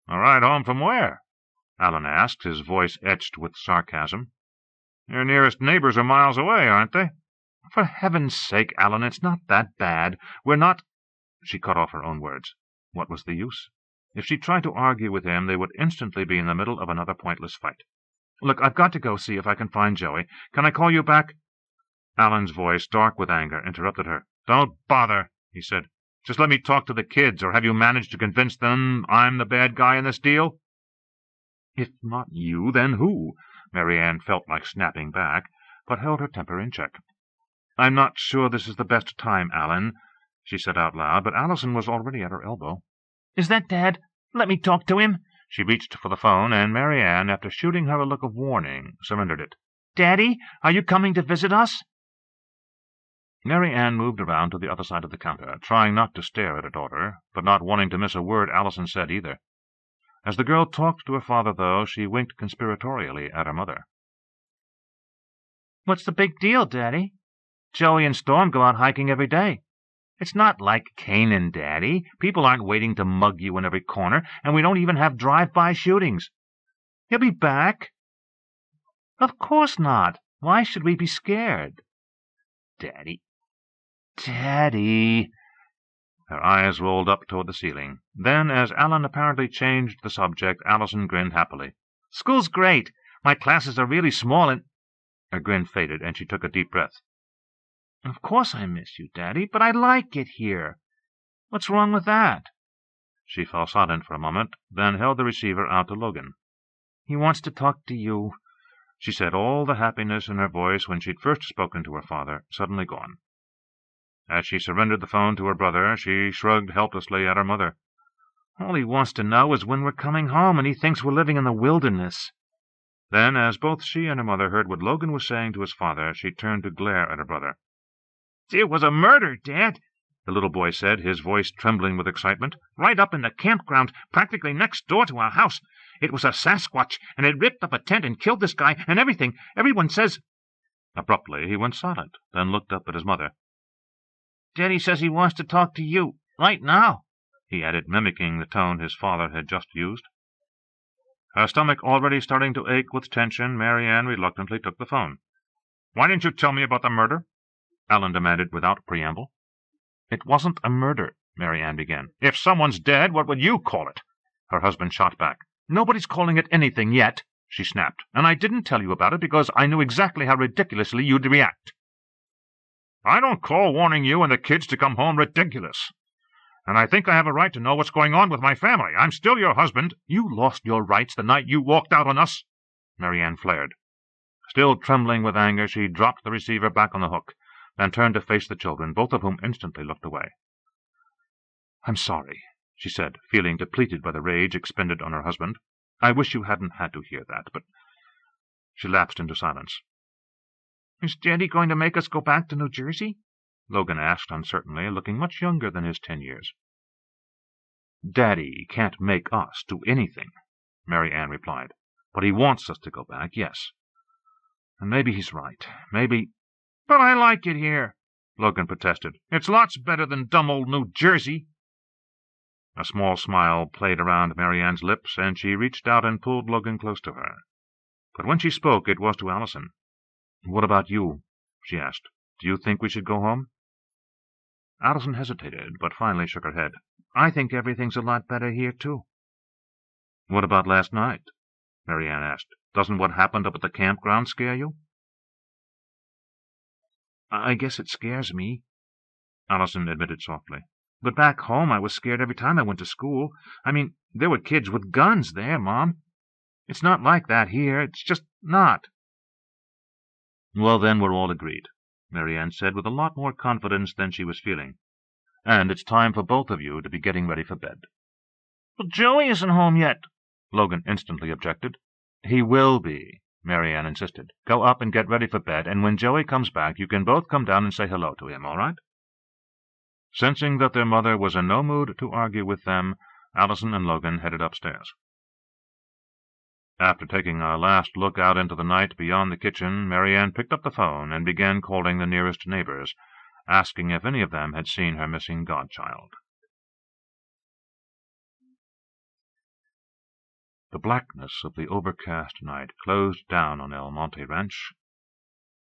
"A ride home from where?" Alan asked, his voice etched with sarcasm. "Your nearest neighbors are miles away, aren't they?" "For heaven's sake, Alan, it's not that bad. We're not—" She cut off her own words. What was the use? If she tried to argue with him, they would instantly be in the middle of another pointless fight. "Look, I've got to go see if I can find Joey. Can I call you back?" Alan's voice, dark with anger, interrupted her. "Don't bother," he said. "Just let me talk to the kids, or have you managed to convince them I'm the bad guy in this deal?" "If not you, then who?" MaryAnne felt like snapping back, but held her temper in check. "I'm not sure this is the best time, Alan," she said out loud, but Allison was already at her elbow. "Is that Dad? Let me talk to him." She reached for the phone, and MaryAnne, after shooting her a look of warning, surrendered it. "Daddy, are you coming to visit us?" MaryAnne moved around to the other side of the counter, trying not to stare at her daughter, but not wanting to miss a word Allison said either. As the girl talked to her father, though, she winked conspiratorially at her mother. "What's the big deal, Daddy? Joey and Storm go out hiking every day. It's not like Canaan, Daddy. People aren't waiting to mug you in every corner, and we don't even have drive-by shootings. He'll be back." "Of course not. Why should we be scared?" "Daddy. Daddy." Her eyes rolled up toward the ceiling. Then, as Alan apparently changed the subject, Allison grinned happily. "School's great. My classes are really small, and—" Her grin faded, and she took a deep breath. "Of course I miss you, Daddy, but I like it here. What's wrong with that?" She fell silent for a moment, then held the receiver out to Logan. "He wants to talk to you," she said, all the happiness in her voice when she'd first spoken to her father suddenly gone. As she surrendered the phone to her brother, she shrugged helplessly at her mother. "All he wants to know is when we're coming home, and he thinks we're living in the wilderness." Then, as both she and her mother heard what Logan was saying to his father, she turned to glare at her brother. "There was a murder, Dad," the little boy said, his voice trembling with excitement. "Right up in the campground, practically next door to our house. It was a Sasquatch, and it ripped up a tent and killed this guy and everything. Everyone says—" Abruptly he went silent, then looked up at his mother. "Daddy says he wants to talk to you, right now," he added, mimicking the tone his father had just used. Her stomach already starting to ache with tension, MaryAnne reluctantly took the phone. "Why didn't you tell me about the murder?" Alan demanded without preamble. "It wasn't a murder," MaryAnne began. "If someone's dead, what would you call it?" Her husband shot back. "Nobody's calling it anything yet," she snapped, "and I didn't tell you about it because I knew exactly how ridiculously you'd react." "I don't call warning you and the kids to come home ridiculous. And I think I have a right to know what's going on with my family. I'm still your husband." "You lost your rights the night you walked out on us," MaryAnne flared. Still trembling with anger, she dropped the receiver back on the hook, then turned to face the children, both of whom instantly looked away. "I'm sorry," she said, feeling depleted by the rage expended on her husband. "I wish you hadn't had to hear that, but—" She lapsed into silence. "Is Daddy going to make us go back to New Jersey?" Logan asked uncertainly, looking much younger than his 10 years. "Daddy can't make us do anything," MaryAnne replied. "But he wants us to go back, yes. And maybe he's right. Maybe—" "But I like it here," Logan protested. "It's lots better than dumb old New Jersey." A small smile played around MaryAnne's lips, and she reached out and pulled Logan close to her. But when she spoke, it was to Allison. "What about you?" she asked. "Do you think we should go home?" Allison hesitated, but finally shook her head. "I think everything's a lot better here, too." "What about last night?" MaryAnne asked. "Doesn't what happened up at the campground scare you?" "I guess it scares me," Allison admitted softly. "But back home I was scared every time I went to school. I mean, there were kids with guns there, Mom. It's not like that here. It's just not." "Well, then we're all agreed," MaryAnne said with a lot more confidence than she was feeling. "And it's time for both of you to be getting ready for bed." "But Joey isn't home yet," Logan instantly objected. "He will be," MaryAnne insisted. "Go up and get ready for bed, and when Joey comes back you can both come down and say hello to him, all right?" Sensing that their mother was in no mood to argue with them, Allison and Logan headed upstairs. After taking a last look out into the night beyond the kitchen, MaryAnne picked up the phone and began calling the nearest neighbors, asking if any of them had seen her missing godchild. The blackness of the overcast night closed down on El Monte Ranch.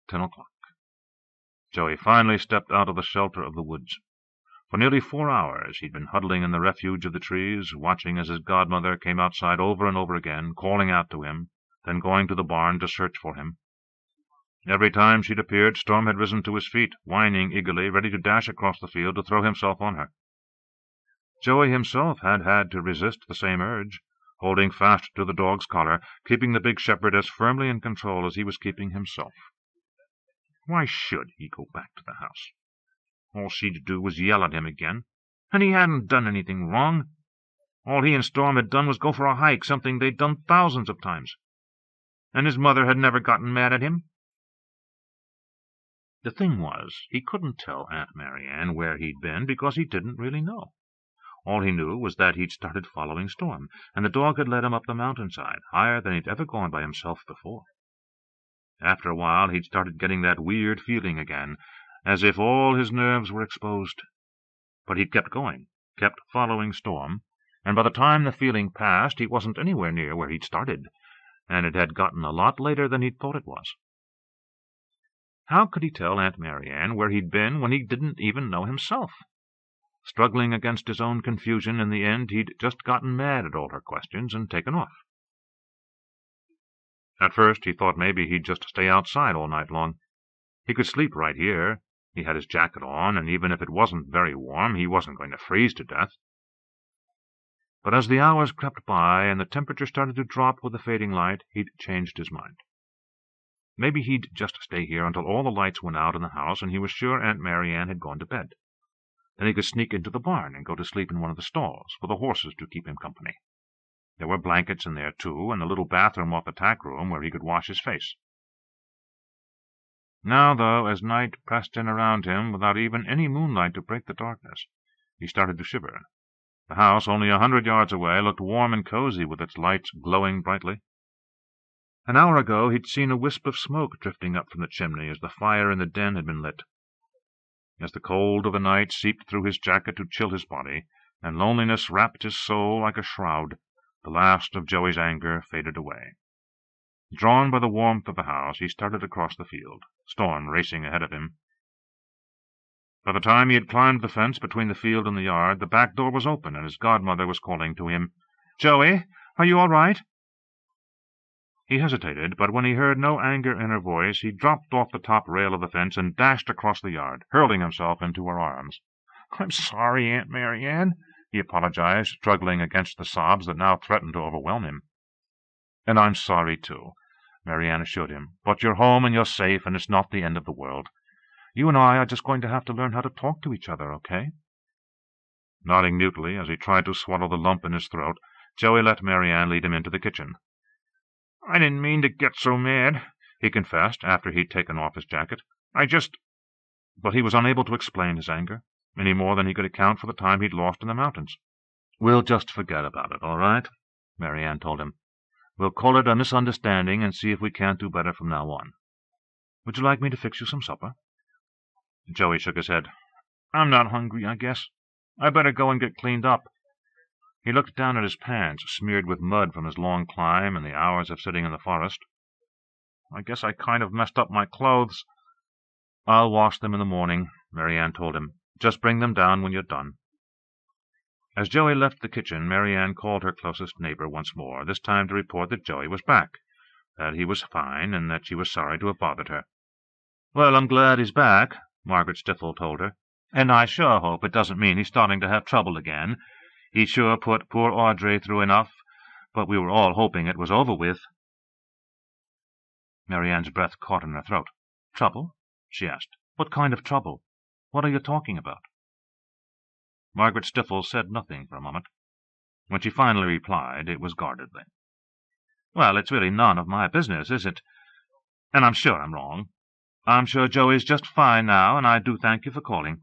10 o'clock. Joey finally stepped out of the shelter of the woods. For nearly 4 hours he'd been huddling in the refuge of the trees, watching as his godmother came outside over and over again, calling out to him, then going to the barn to search for him. Every time she'd appeared, Storm had risen to his feet, whining eagerly, ready to dash across the field to throw himself on her. Joey himself had had to resist the same urge, holding fast to the dog's collar, keeping the big shepherd as firmly in control as he was keeping himself. Why should he go back to the house? All she'd do was yell at him again, and he hadn't done anything wrong. All he and Storm had done was go for a hike, something they'd done thousands of times. And his mother had never gotten mad at him. The thing was, he couldn't tell Aunt MaryAnne where he'd been because he didn't really know. All he knew was that he'd started following Storm, and the dog had led him up the mountainside, higher than he'd ever gone by himself before. After a while he'd started getting that weird feeling again, as if all his nerves were exposed. But he'd kept going, kept following Storm, and by the time the feeling passed he wasn't anywhere near where he'd started, and it had gotten a lot later than he'd thought it was. How could he tell Aunt MaryAnne where he'd been when he didn't even know himself? Struggling against his own confusion, in the end he'd just gotten mad at all her questions and taken off. At first he thought maybe he'd just stay outside all night long. He could sleep right here. He had his jacket on, and even if it wasn't very warm, he wasn't going to freeze to death. But as the hours crept by and the temperature started to drop with the fading light, he'd changed his mind. Maybe he'd just stay here until all the lights went out in the house and he was sure Aunt MaryAnne had gone to bed. Then he could sneak into the barn and go to sleep in one of the stalls, for the horses to keep him company. There were blankets in there, too, and a little bathroom off the tack room where he could wash his face. Now, though, as night pressed in around him without even any moonlight to break the darkness, he started to shiver. The house, only 100 yards away, looked warm and cozy with its lights glowing brightly. An hour ago he'd seen a wisp of smoke drifting up from the chimney as the fire in the den had been lit. As the cold of the night seeped through his jacket to chill his body, and loneliness wrapped his soul like a shroud, the last of Joey's anger faded away. Drawn by the warmth of the house, he started across the field, Storm racing ahead of him. By the time he had climbed the fence between the field and the yard, the back door was open, and his godmother was calling to him. "Joey, are you all right?" He hesitated, but when he heard no anger in her voice, he dropped off the top rail of the fence and dashed across the yard, hurling himself into her arms. "I'm sorry, Aunt MaryAnne," he apologized, struggling against the sobs that now threatened to overwhelm him. "And I'm sorry, too," MaryAnne assured him. "But you're home and you're safe, and it's not the end of the world. You and I are just going to have to learn how to talk to each other, okay?" Nodding mutely as he tried to swallow the lump in his throat, Joey let MaryAnne lead him into the kitchen. "I didn't mean to get so mad," he confessed, after he'd taken off his jacket. "I just—" But he was unable to explain his anger, any more than he could account for the time he'd lost in the mountains. "We'll just forget about it, all right?" MaryAnne told him. "We'll call it a misunderstanding and see if we can't do better from now on. Would you like me to fix you some supper?" Joey shook his head. "I'm not hungry, I guess. I better go and get cleaned up." He looked down at his pants, smeared with mud from his long climb and the hours of sitting in the forest. "I guess I kind of messed up my clothes." "I'll wash them in the morning," MaryAnne told him. "Just bring them down when you're done." As Joey left the kitchen, MaryAnne called her closest neighbor once more, this time to report that Joey was back, that he was fine, and that she was sorry to have bothered her. "Well, I'm glad he's back," Margaret Stiffel told her. "And I sure hope it doesn't mean he's starting to have trouble again. He sure put poor Audrey through enough, but we were all hoping it was over with." MaryAnne's breath caught in her throat. "Trouble?" she asked. "What kind of trouble? What are you talking about?" Margaret Stiffel said nothing for a moment. When she finally replied, it was guardedly. "Well, it's really none of my business, is it? And I'm sure I'm wrong. I'm sure Joey's just fine now, and I do thank you for calling."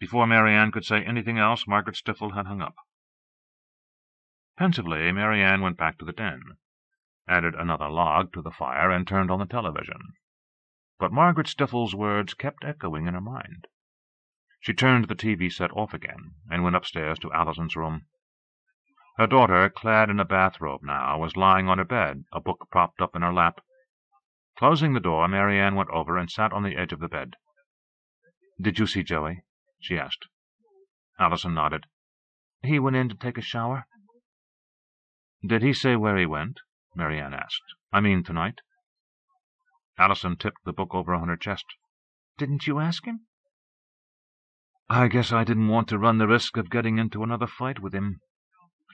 Before MaryAnne could say anything else, Margaret Stiffel had hung up. Pensively, MaryAnne went back to the den, added another log to the fire, and turned on the television. But Margaret Stiffel's words kept echoing in her mind. She turned the TV set off again, and went upstairs to Allison's room. Her daughter, clad in a bathrobe now, was lying on her bed, a book propped up in her lap. Closing the door, MaryAnne went over and sat on the edge of the bed. "Did you see Joey?" she asked. Allison nodded. "He went in to take a shower." "Did he say where he went?" MaryAnne asked. "I mean tonight." Allison tipped the book over on her chest. "Didn't you ask him?" "I guess I didn't want to run the risk of getting into another fight with him."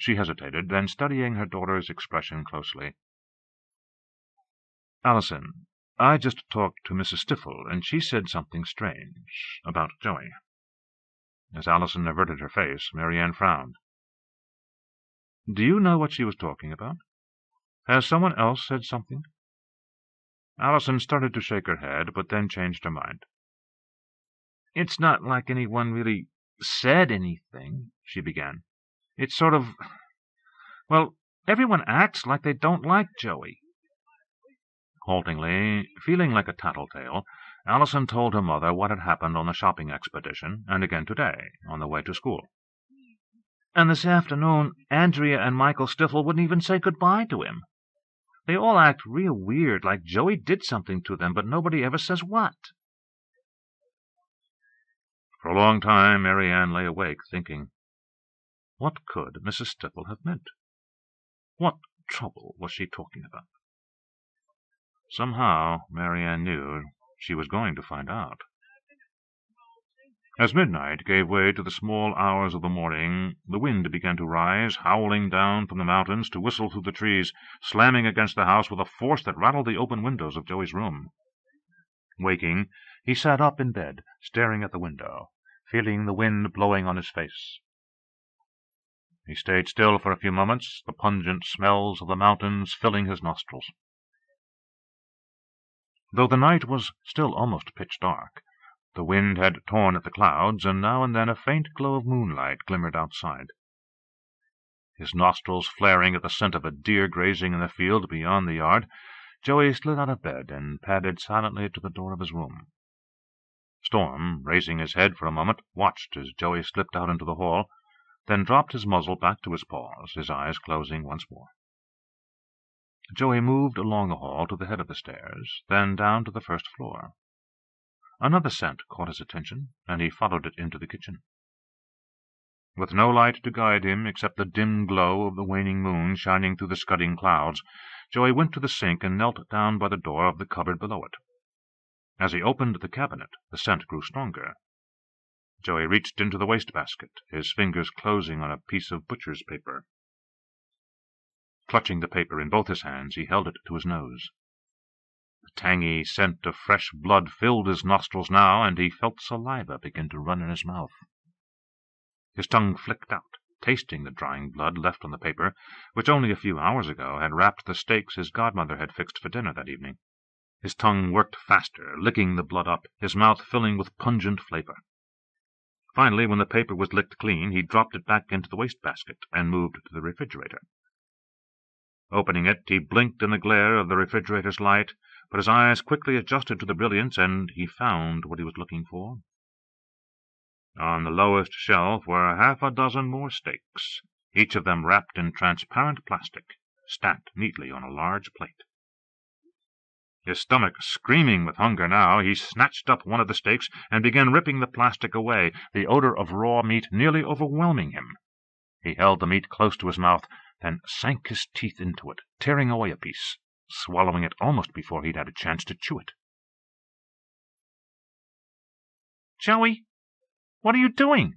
She hesitated, then studying her daughter's expression closely. "Allison, I just talked to Mrs. Stiffel, and she said something strange about Joey." As Allison averted her face, MaryAnne frowned. "Do you know what she was talking about? Has someone else said something?" Allison started to shake her head, but then changed her mind. "It's not like anyone really said anything," she began. "It's sort of... well, everyone acts like they don't like Joey." Haltingly, feeling like a tattletale, Allison told her mother what had happened on the shopping expedition, and again today, on the way to school. "And this afternoon, Andrea and Michael Stiffel wouldn't even say goodbye to him. They all act real weird, like Joey did something to them, but nobody ever says what." For a long time, MaryAnne lay awake, thinking. What could Mrs. Stiffel have meant? What trouble was she talking about? Somehow, MaryAnne knew she was going to find out. As midnight gave way to the small hours of the morning, the wind began to rise, howling down from the mountains to whistle through the trees, slamming against the house with a force that rattled the open windows of Joey's room. Waking, he sat up in bed, staring at the window, feeling the wind blowing on his face. He stayed still for a few moments, the pungent smells of the mountains filling his nostrils. Though the night was still almost pitch dark, the wind had torn at the clouds, and now and then a faint glow of moonlight glimmered outside. His nostrils flaring at the scent of a deer grazing in the field beyond the yard, Joey slid out of bed and padded silently to the door of his room. Storm, raising his head for a moment, watched as Joey slipped out into the hall, then dropped his muzzle back to his paws, his eyes closing once more. Joey moved along the hall to the head of the stairs, then down to the first floor. Another scent caught his attention, and he followed it into the kitchen. With no light to guide him except the dim glow of the waning moon shining through the scudding clouds, Joey went to the sink and knelt down by the door of the cupboard below it. As he opened the cabinet, the scent grew stronger. Joey reached into the wastebasket, his fingers closing on a piece of butcher's paper. Clutching the paper in both his hands, he held it to his nose. The tangy scent of fresh blood filled his nostrils now, and he felt saliva begin to run in his mouth. His tongue flicked out, tasting the drying blood left on the paper, which only a few hours ago had wrapped the steaks his godmother had fixed for dinner that evening. His tongue worked faster, licking the blood up, his mouth filling with pungent flavor. Finally, when the paper was licked clean, he dropped it back into the wastebasket and moved to the refrigerator. Opening it, he blinked in the glare of the refrigerator's light, but his eyes quickly adjusted to the brilliance, and he found what he was looking for. On the lowest shelf were half a dozen more steaks, each of them wrapped in transparent plastic, stacked neatly on a large plate. His stomach screaming with hunger now, he snatched up one of the steaks and began ripping the plastic away, the odor of raw meat nearly overwhelming him. He held the meat close to his mouth, then sank his teeth into it, tearing away a piece, swallowing it almost before he'd had a chance to chew it. "Joey, what are you doing?"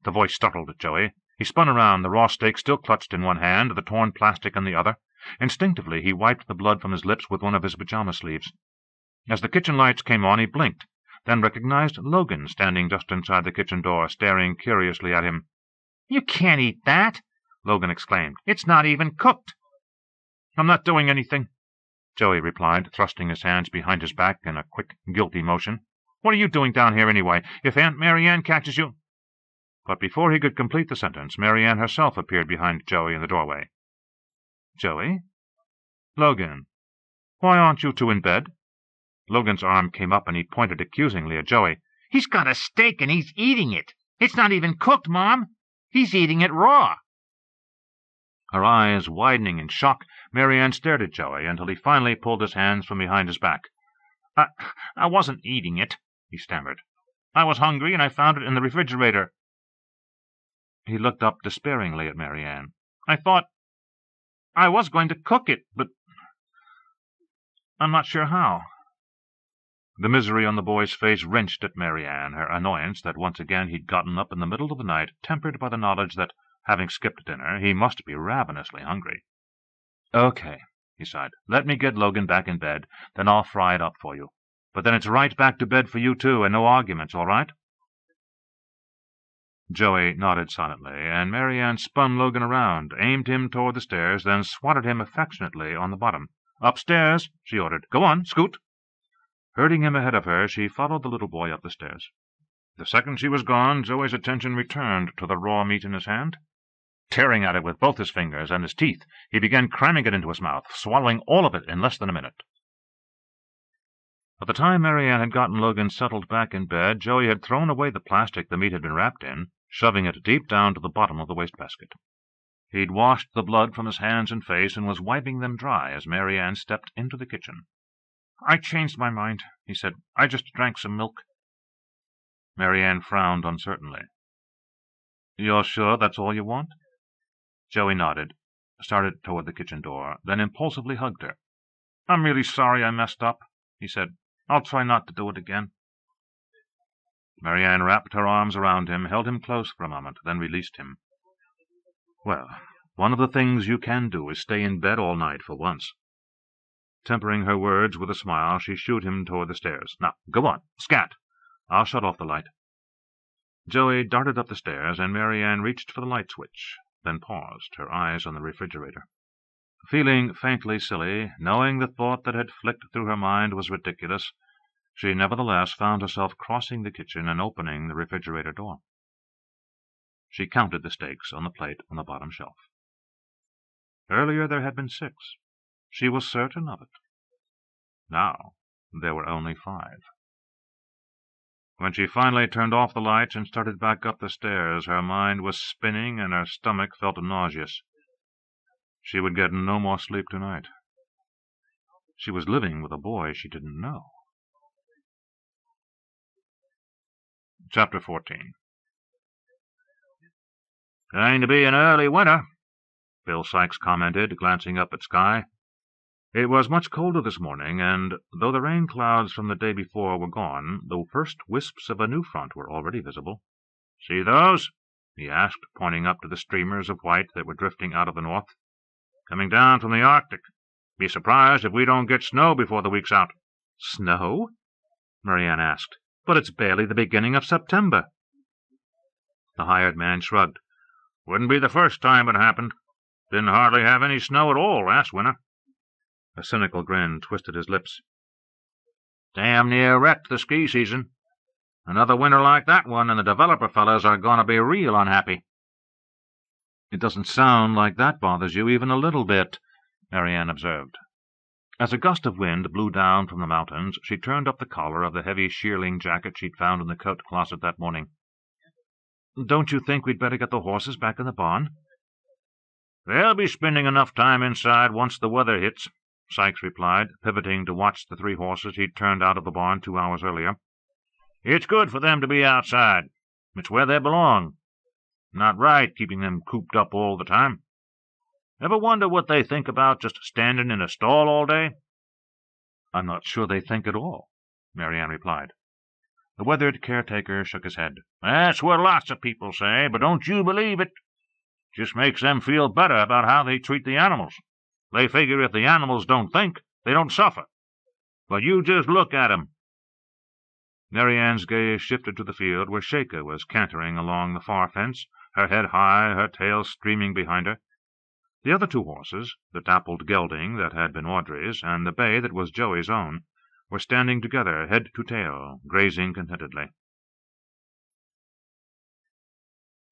The voice startled Joey. He spun around, the raw steak still clutched in one hand, the torn plastic in the other. Instinctively, he wiped the blood from his lips with one of his pajama sleeves. As the kitchen lights came on, he blinked, then recognized Logan standing just inside the kitchen door, staring curiously at him. "You can't eat that," Logan exclaimed. "It's not even cooked." "I'm not doing anything," Joey replied, thrusting his hands behind his back in a quick, guilty motion. "What are you doing down here, anyway? If Aunt MaryAnne catches you—" But before he could complete the sentence, MaryAnne herself appeared behind Joey in the doorway. "Joey? Logan, why aren't you two in bed?" Logan's arm came up and he pointed accusingly at Joey. "He's got a steak and he's eating it. It's not even cooked, Mom. He's eating it raw." Her eyes widening in shock, MaryAnne stared at Joey until he finally pulled his hands from behind his back. I wasn't eating it," he stammered. "I was hungry and I found it in the refrigerator." He looked up despairingly at MaryAnne. "I thought I was going to cook it, but I'm not sure how." The misery on the boy's face wrenched at MaryAnne, her annoyance that once again he'd gotten up in the middle of the night, tempered by the knowledge that, having skipped dinner, he must be ravenously hungry. "Okay," he sighed. "Let me get Logan back in bed, then I'll fry it up for you. But then it's right back to bed for you, too, and no arguments, all right?" Joey nodded silently, and MaryAnne spun Logan around, aimed him toward the stairs, then swatted him affectionately on the bottom. "Upstairs," she ordered. "Go on, scoot." Herding him ahead of her, she followed the little boy up the stairs. The second she was gone, Joey's attention returned to the raw meat in his hand. Tearing at it with both his fingers and his teeth, he began cramming it into his mouth, swallowing all of it in less than a minute. By the time MaryAnne had gotten Logan settled back in bed, Joey had thrown away the plastic the meat had been wrapped in, shoving it deep down to the bottom of the wastebasket. He'd washed the blood from his hands and face and was wiping them dry as MaryAnne stepped into the kitchen. "I changed my mind," he said. "I just drank some milk." MaryAnne frowned uncertainly. "You're sure that's all you want?" Joey nodded, started toward the kitchen door, then impulsively hugged her. "I'm really sorry I messed up," he said. "I'll try not to do it again." MaryAnne wrapped her arms around him, held him close for a moment, then released him. "Well, one of the things you can do is stay in bed all night for once." Tempering her words with a smile, she shooed him toward the stairs. "Now, go on, scat. I'll shut off the light." Joey darted up the stairs, and MaryAnne reached for the light switch, then paused, her eyes on the refrigerator. Feeling faintly silly, knowing the thought that had flicked through her mind was ridiculous, she nevertheless found herself crossing the kitchen and opening the refrigerator door. She counted the steaks on the plate on the bottom shelf. Earlier there had been 6. She was certain of it. Now there were only 5. When she finally turned off the lights and started back up the stairs, her mind was spinning and her stomach felt nauseous. She would get no more sleep tonight. She was living with a boy she didn't know. Chapter 14. "Going to be an early winter," Bill Sykes commented, glancing up at sky. It was much colder this morning, and though the rain clouds from the day before were gone, the first wisps of a new front were already visible. "See those?" he asked, pointing up to the streamers of white that were drifting out of the north. "Coming down from the Arctic. Be surprised if we don't get snow before the week's out." "Snow?" MaryAnne asked. "But it's barely the beginning of September." The hired man shrugged. "Wouldn't be the first time it happened. Didn't hardly have any snow at all last winter." A cynical grin twisted his lips. "Damn near wrecked the ski season. Another winter like that one, and the developer fellows are going to be real unhappy." "It doesn't sound like that bothers you even a little bit," MaryAnne observed. As a gust of wind blew down from the mountains, she turned up the collar of the heavy shearling jacket she'd found in the coat closet that morning. "Don't you think we'd better get the horses back in the barn?" "They'll be spending enough time inside once the weather hits," Sykes replied, pivoting to watch the 3 horses he'd turned out of the barn 2 hours earlier. "It's good for them to be outside. It's where they belong. Not right keeping them cooped up all the time. Ever wonder what they think about just standing in a stall all day?" "I'm not sure they think at all," MaryAnne replied. The weathered caretaker shook his head. "That's what lots of people say, but don't you believe it. Just makes them feel better about how they treat the animals. They figure if the animals don't think, they don't suffer. But you just look at 'em." MaryAnne's gaze shifted to the field where Shaker was cantering along the far fence, her head high, her tail streaming behind her. The other 2 horses, the dappled gelding that had been Audrey's, and the bay that was Joey's own, were standing together, head to tail, grazing contentedly.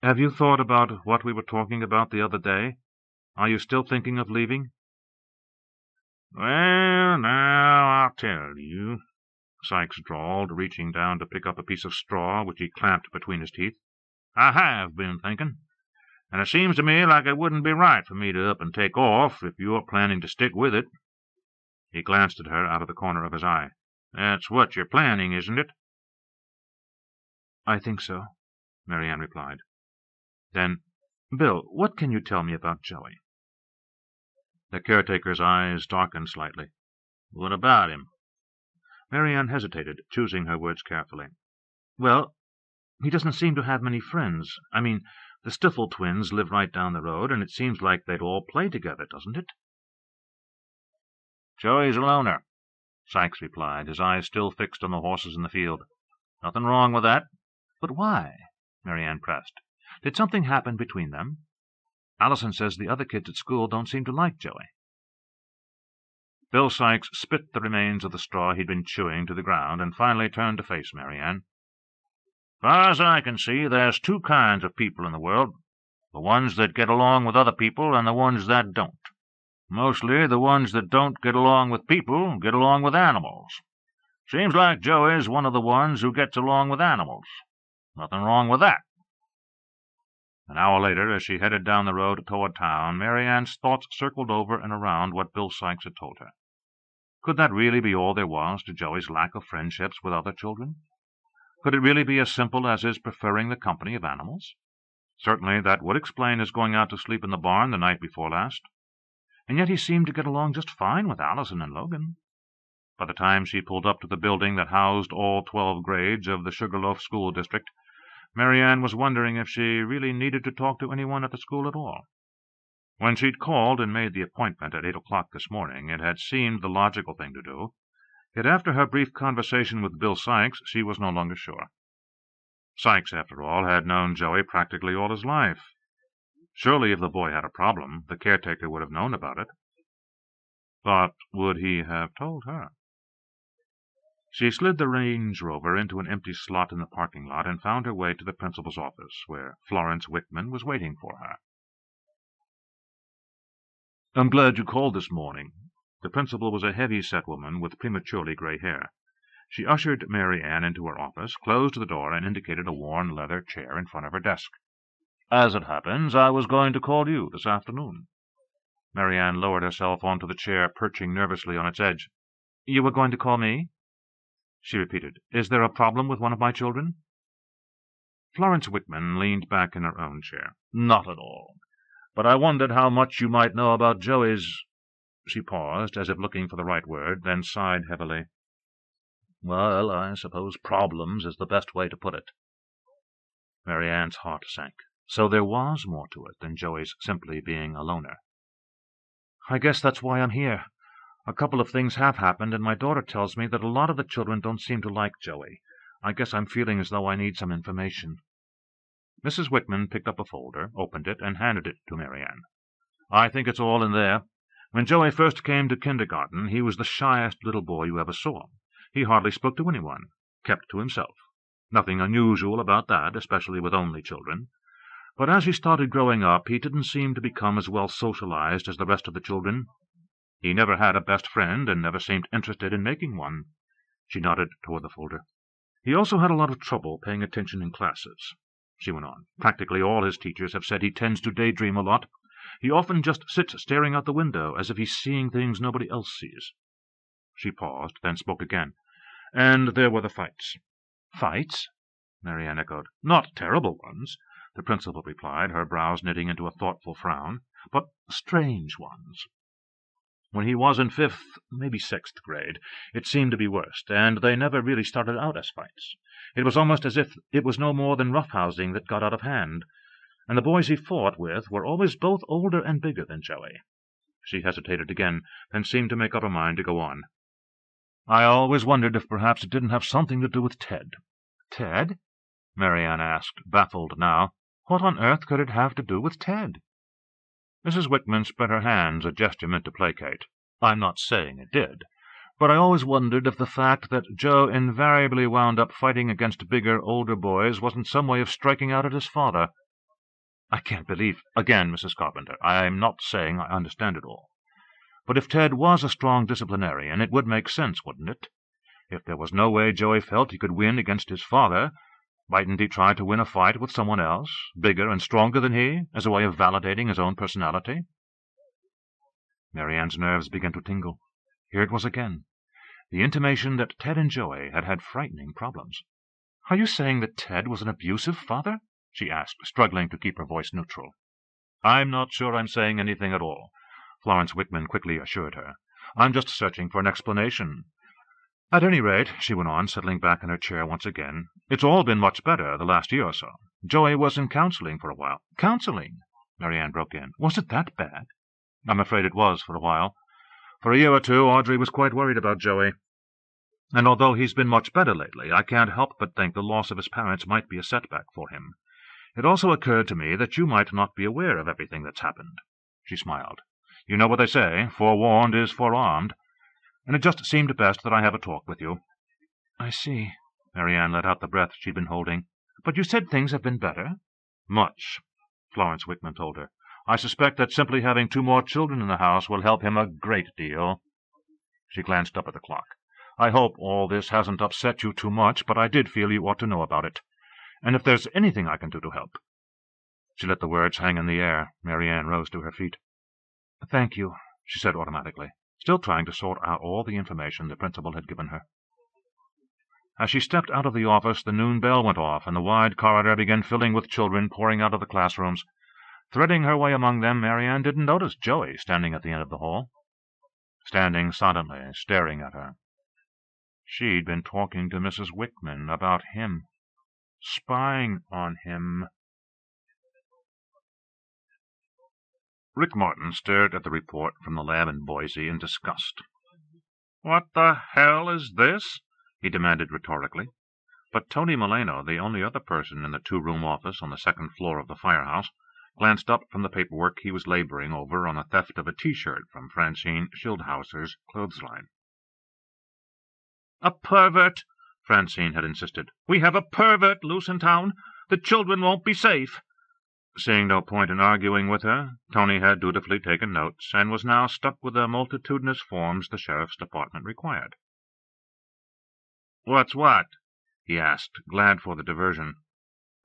"Have you thought about what we were talking about the other day? Are you still thinking of leaving?" "Well, now, I'll tell you," Sykes drawled, reaching down to pick up a piece of straw which he clamped between his teeth. "I have been thinking, and it seems to me like it wouldn't be right for me to up and take off if you're planning to stick with it." He glanced at her out of the corner of his eye. "That's what you're planning, isn't it?" "I think so," MaryAnne replied. Then, "Bill, what can you tell me about Joey?" The caretaker's eyes darkened slightly. "What about him?" MaryAnne hesitated, choosing her words carefully. "Well, he doesn't seem to have many friends. I mean, the Stiffle twins live right down the road, and it seems like they'd all play together, doesn't it?" "Joey's a loner," Sykes replied, his eyes still fixed on the horses in the field. "Nothing wrong with that." "But why?" MaryAnne pressed. "Did something happen between them? Allison says the other kids at school don't seem to like Joey." Bill Sykes spit the remains of the straw he'd been chewing to the ground, and finally turned to face MaryAnne. "Far as I can see, there's 2 kinds of people in the world. The ones that get along with other people and the ones that don't. Mostly the ones that don't get along with people get along with animals. Seems like Joey's one of the ones who gets along with animals. Nothing wrong with that." An hour later, as she headed down the road toward town, MaryAnne's thoughts circled over and around what Bill Sykes had told her. Could that really be all there was to Joey's lack of friendships with other children? Could it really be as simple as his preferring the company of animals? Certainly that would explain his going out to sleep in the barn the night before last. And yet he seemed to get along just fine with Allison and Logan. By the time she pulled up to the building that housed all 12 grades of the Sugarloaf School District, MaryAnne was wondering if she really needed to talk to anyone at the school at all. When she'd called and made the appointment at 8 o'clock this morning, it had seemed the logical thing to do, yet after her brief conversation with Bill Sykes, she was no longer sure. Sykes, after all, had known Joey practically all his life. Surely if the boy had a problem, the caretaker would have known about it. But would he have told her? She slid the Range Rover into an empty slot in the parking lot and found her way to the principal's office, where Florence Wickman was waiting for her. "I'm glad you called this morning." The principal was a heavy-set woman with prematurely gray hair. She ushered MaryAnne into her office, closed the door, and indicated a worn leather chair in front of her desk. "As it happens, I was going to call you this afternoon." MaryAnne lowered herself onto the chair, perching nervously on its edge. "You were going to call me?" She repeated. "Is there a problem with one of my children?" Florence Wickman leaned back in her own chair. "Not at all. But I wondered how much you might know about Joey's—" She paused, as if looking for the right word, then sighed heavily. "Well, I suppose problems is the best way to put it." MaryAnne's heart sank. So there was more to it than Joey's simply being a loner. "I guess that's why I'm here. A couple of things have happened, and my daughter tells me that a lot of the children don't seem to like Joey. I guess I'm feeling as though I need some information." Mrs. Wickman picked up a folder, opened it, and handed it to MaryAnne. "I think it's all in there. When Joey first came to kindergarten, he was the shyest little boy you ever saw. He hardly spoke to anyone, kept to himself. Nothing unusual about that, especially with only children. But as he started growing up, he didn't seem to become as well socialized as the rest of the children. He never had a best friend and never seemed interested in making one." She nodded toward the folder. "He also had a lot of trouble paying attention in classes," she went on. "Practically all his teachers have said he tends to daydream a lot. He often just sits staring out the window as if he's seeing things nobody else sees." She paused, then spoke again. "And there were the fights." "Fights?" MaryAnne echoed. "Not terrible ones," the principal replied, her brows knitting into a thoughtful frown, "but strange ones. When he was in 5th, maybe 6th grade, it seemed to be worst, and they never really started out as fights. It was almost as if it was no more than roughhousing that got out of hand, and the boys he fought with were always both older and bigger than Joey." She hesitated again, then seemed to make up her mind to go on. "I always wondered if perhaps it didn't have something to do with Ted." "Ted?" MaryAnne asked, baffled now. "What on earth could it have to do with Ted?" Mrs. Wickman spread her hands, a gesture meant to placate. "I'm not saying it did, but I always wondered if the fact that Joe invariably wound up fighting against bigger, older boys wasn't some way of striking out at his father. I can't believe—" "Again, Mrs. Carpenter, I'm not saying I understand it all. But if Ted was a strong disciplinarian, it would make sense, wouldn't it? If there was no way Joey felt he could win against his father, mightn't he try to win a fight with someone else, bigger and stronger than he, as a way of validating his own personality?" MaryAnne's nerves began to tingle. Here it was again, the intimation that Ted and Joey had had frightening problems. "Are you saying that Ted was an abusive father?" she asked, struggling to keep her voice neutral. "I'm not sure I'm saying anything at all," Florence Wickman quickly assured her. "I'm just searching for an explanation. At any rate," she went on, settling back in her chair once again, "it's all been much better the last year or so. Joey was in counseling for a while." "Counseling?" MaryAnne broke in. "Was it that bad?" "I'm afraid it was for a while. For a year or two, Audrey was quite worried about Joey. And although he's been much better lately, I can't help but think the loss of his parents might be a setback for him. It also occurred to me that you might not be aware of everything that's happened." She smiled. "You know what they say, forewarned is forearmed. And it just seemed best that I have a talk with you." "I see." MaryAnne let out the breath she'd been holding. "But you said things have been better?" "Much," Florence Wickman told her. "I suspect that simply having 2 more children in the house will help him a great deal." She glanced up at the clock. "I hope all this hasn't upset you too much, but I did feel you ought to know about it. And if there's anything I can do to help—" She let the words hang in the air. MaryAnne rose to her feet. "Thank you," she said automatically, still trying to sort out all the information the principal had given her. As she stepped out of the office, the noon bell went off, and the wide corridor began filling with children pouring out of the classrooms. Threading her way among them, MaryAnne didn't notice Joey standing at the end of the hall. Standing silently, staring at her. She'd been talking to Mrs. Wickman about him, spying on him. Rick Martin stared at the report from the lab in Boise in disgust. "What the hell is this?" he demanded rhetorically. But Tony Milano, the only other person in the two-room office on the second floor of the firehouse, glanced up from the paperwork he was laboring over on the theft of a T-shirt from Francine Schildhauser's clothesline. "A pervert!" Francine had insisted. "We have a pervert loose in town. The children won't be safe." Seeing no point in arguing with her, Tony had dutifully taken notes, and was now stuck with the multitudinous forms the sheriff's department required. "What's what?" he asked, glad for the diversion.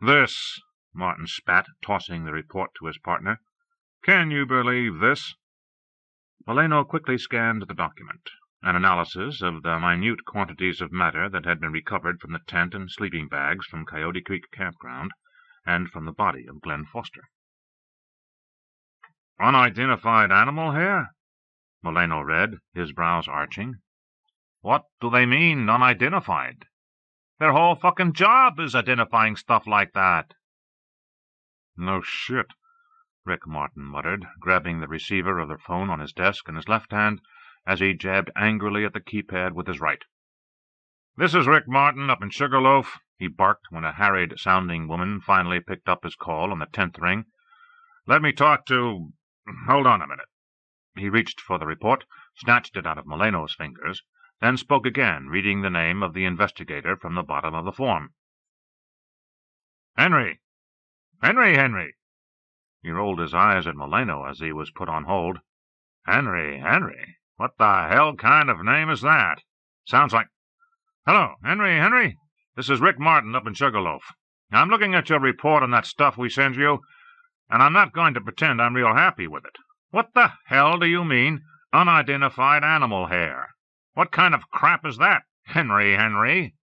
"This," Martin spat, tossing the report to his partner. "Can you believe this?" Milano quickly scanned the document, an analysis of the minute quantities of matter that had been recovered from the tent and sleeping bags from Coyote Creek campground, and from the body of Glenn Foster. "Unidentified animal hair?" Milano read, his brows arching. "What do they mean, unidentified? Their whole fucking job is identifying stuff like that." "No shit," Rick Martin muttered, grabbing the receiver of the phone on his desk in his left hand as he jabbed angrily at the keypad with his right. "This is Rick Martin up in Sugarloaf," he barked when a harried-sounding woman finally picked up his call on the 10th ring. "Let me talk to— Hold on a minute." He reached for the report, snatched it out of Milano's fingers, then spoke again, reading the name of the investigator from the bottom of the form. "Henry! Henry!" He rolled his eyes at Milano as he was put on hold. "Henry? What the hell kind of name is that? Sounds like— Hello, Henry? This is Rick Martin up in Sugarloaf. I'm looking at your report on that stuff we send you, and I'm not going to pretend I'm real happy with it. What the hell do you mean, unidentified animal hair? What kind of crap is that, Henry?"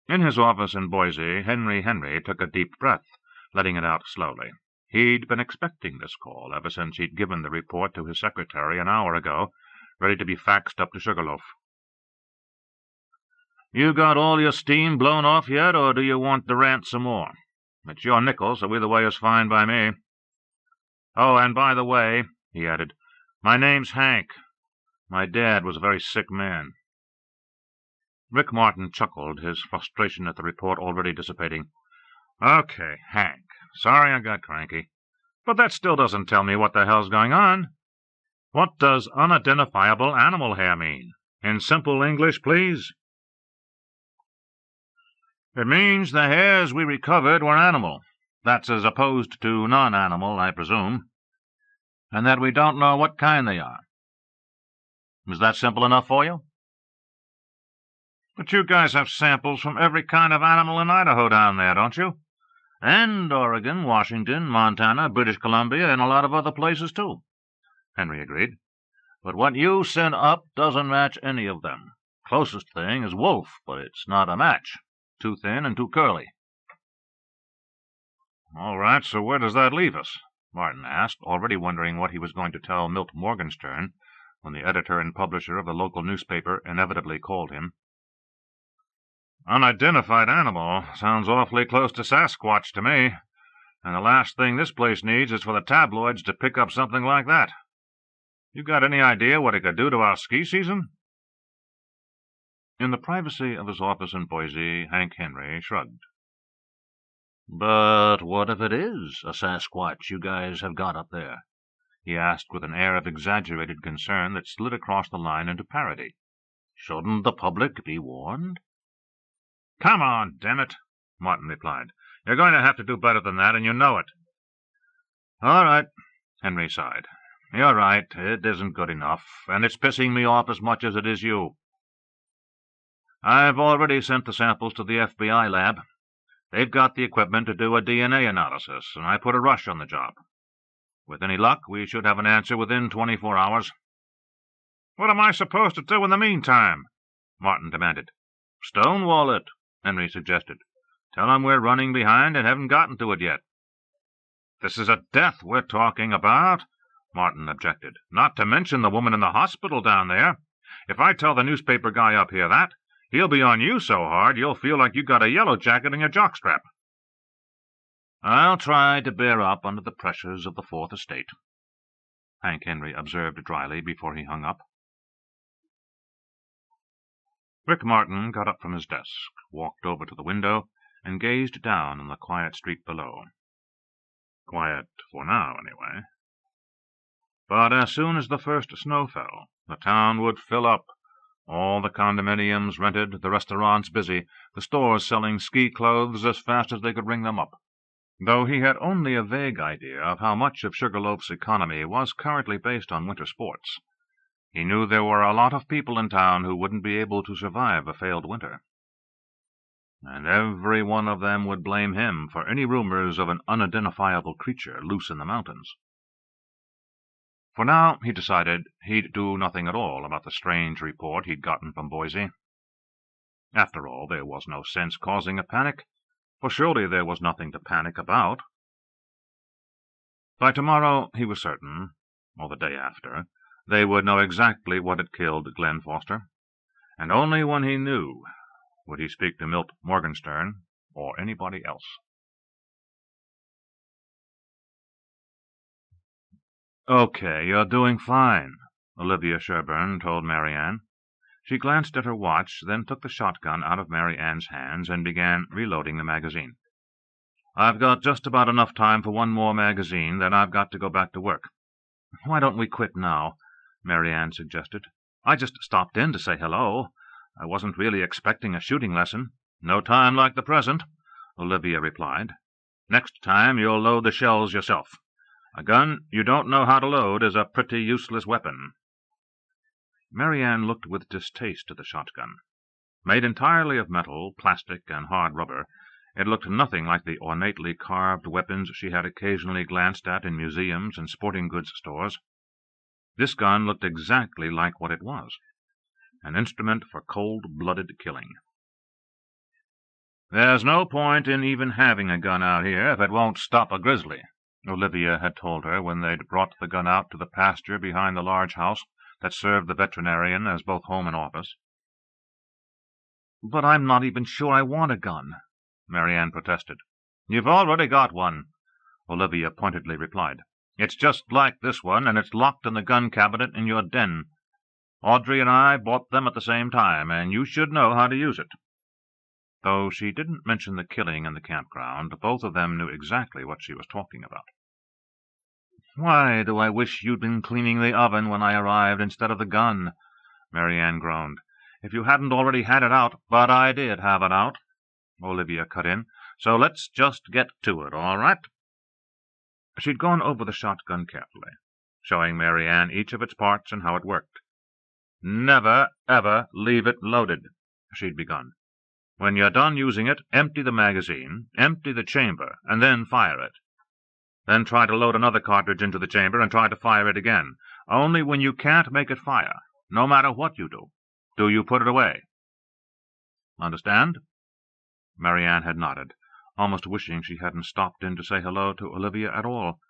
In his office in Boise, Henry took a deep breath, letting it out slowly. He'd been expecting this call ever since he'd given the report to his secretary an hour ago, ready to be faxed up to Sugarloaf. "You got all your steam blown off yet, or do you want to rant some more? It's your nickel, so either way is fine by me. Oh, and by the way," he added, "my name's Hank. My dad was a very sick man." Rick Martin chuckled, his frustration at the report already dissipating. "Okay, Hank. Sorry I got cranky. But that still doesn't tell me what the hell's going on. What does unidentifiable animal hair mean? In simple English, please." "It means the hairs we recovered were animal. That's as opposed to non-animal, I presume. And that we don't know what kind they are. Is that simple enough for you?" "But you guys have samples from every kind of animal in Idaho down there, don't you?" "And Oregon, Washington, Montana, British Columbia, and a lot of other places, too," Henry agreed. "But what you sent up doesn't match any of them. Closest thing is wolf, but it's not a match. Too thin and too curly." "All right, so where does that leave us?" Martin asked, already wondering what he was going to tell Milt Morgenstern when the editor and publisher of the local newspaper inevitably called him. "Unidentified animal sounds awfully close to Sasquatch to me, and the last thing this place needs is for the tabloids to pick up something like that. You got any idea what it could do to our ski season?" In the privacy of his office in Boise, Hank Henry shrugged. "But what if it is a Sasquatch you guys have got up there?" he asked with an air of exaggerated concern that slid across the line into parody. "Shouldn't the public be warned?" "Come on, damn it," Martin replied. "You're going to have to do better than that, and you know it." "All right," Henry sighed. "You're right. It isn't good enough, and it's pissing me off as much as it is you. I've already sent the samples to the FBI lab. They've got the equipment to do a DNA analysis, and I put a rush on the job. With any luck, we should have an answer within 24 hours. "What am I supposed to do in the meantime?" Martin demanded. "Stonewall it," Henry suggested. "Tell 'em we're running behind and haven't gotten to it yet." "This is a death we're talking about," Martin objected, "not to mention the woman in the hospital down there. If I tell the newspaper guy up here that, he'll be on you so hard you'll feel like you got a yellow jacket in your jockstrap. I'll try to bear up under the pressures of the Fourth Estate, Hank Henry observed dryly before he hung up. Rick Martin got up from his desk, walked over to the window, and gazed down on the quiet street below. Quiet for now, anyway. But as soon as the first snow fell, the town would fill up. All the condominiums rented, the restaurants busy, the stores selling ski clothes as fast as they could ring them up. Though he had only a vague idea of how much of Sugarloaf's economy was currently based on winter sports, he knew there were a lot of people in town who wouldn't be able to survive a failed winter. And every one of them would blame him for any rumors of an unidentifiable creature loose in the mountains. For now, he decided he'd do nothing at all about the strange report he'd gotten from Boise. After all, there was no sense causing a panic, for surely there was nothing to panic about. By tomorrow, he was certain, or the day after, they would know exactly what had killed Glenn Foster, and only when he knew would he speak to Milt Morgenstern or anybody else. "Okay, you're doing fine," Olivia Sherburne told MaryAnne. She glanced at her watch, then took the shotgun out of MaryAnne's hands and began reloading the magazine. "I've got just about enough time for one more magazine, then I've got to go back to work." "Why don't we quit now?" MaryAnne suggested. "I just stopped in to say hello. I wasn't really expecting a shooting lesson." "No time like the present," Olivia replied. "Next time you'll load the shells yourself. A gun you don't know how to load is a pretty useless weapon." MaryAnne looked with distaste at the shotgun. Made entirely of metal, plastic, and hard rubber, it looked nothing like the ornately carved weapons she had occasionally glanced at in museums and sporting goods stores. This gun looked exactly like what it was, an instrument for cold-blooded killing. "There's no point in even having a gun out here if it won't stop a grizzly," Olivia had told her when they'd brought the gun out to the pasture behind the large house that served the veterinarian as both home and office. "But I'm not even sure I want a gun," MaryAnne protested. "You've already got one," Olivia pointedly replied. "It's just like this one, and it's locked in the gun cabinet in your den. Audrey and I bought them at the same time, and you should know how to use it." Though she didn't mention the killing in the campground, both of them knew exactly what she was talking about. "Why do I wish you'd been cleaning the oven when I arrived instead of the gun?" MaryAnne groaned. "If you hadn't already had it out—" "But I did have it out," Olivia cut in, "so let's just get to it, all right?" She'd gone over the shotgun carefully, showing MaryAnne each of its parts and how it worked. "Never, ever leave it loaded," she'd begun. "When you're done using it, empty the magazine, empty the chamber, and then fire it. Then try to load another cartridge into the chamber and try to fire it again. Only when you can't make it fire, no matter what you do you put it away. Understand?" MaryAnne had nodded, almost wishing she hadn't stopped in to say hello to Olivia at all,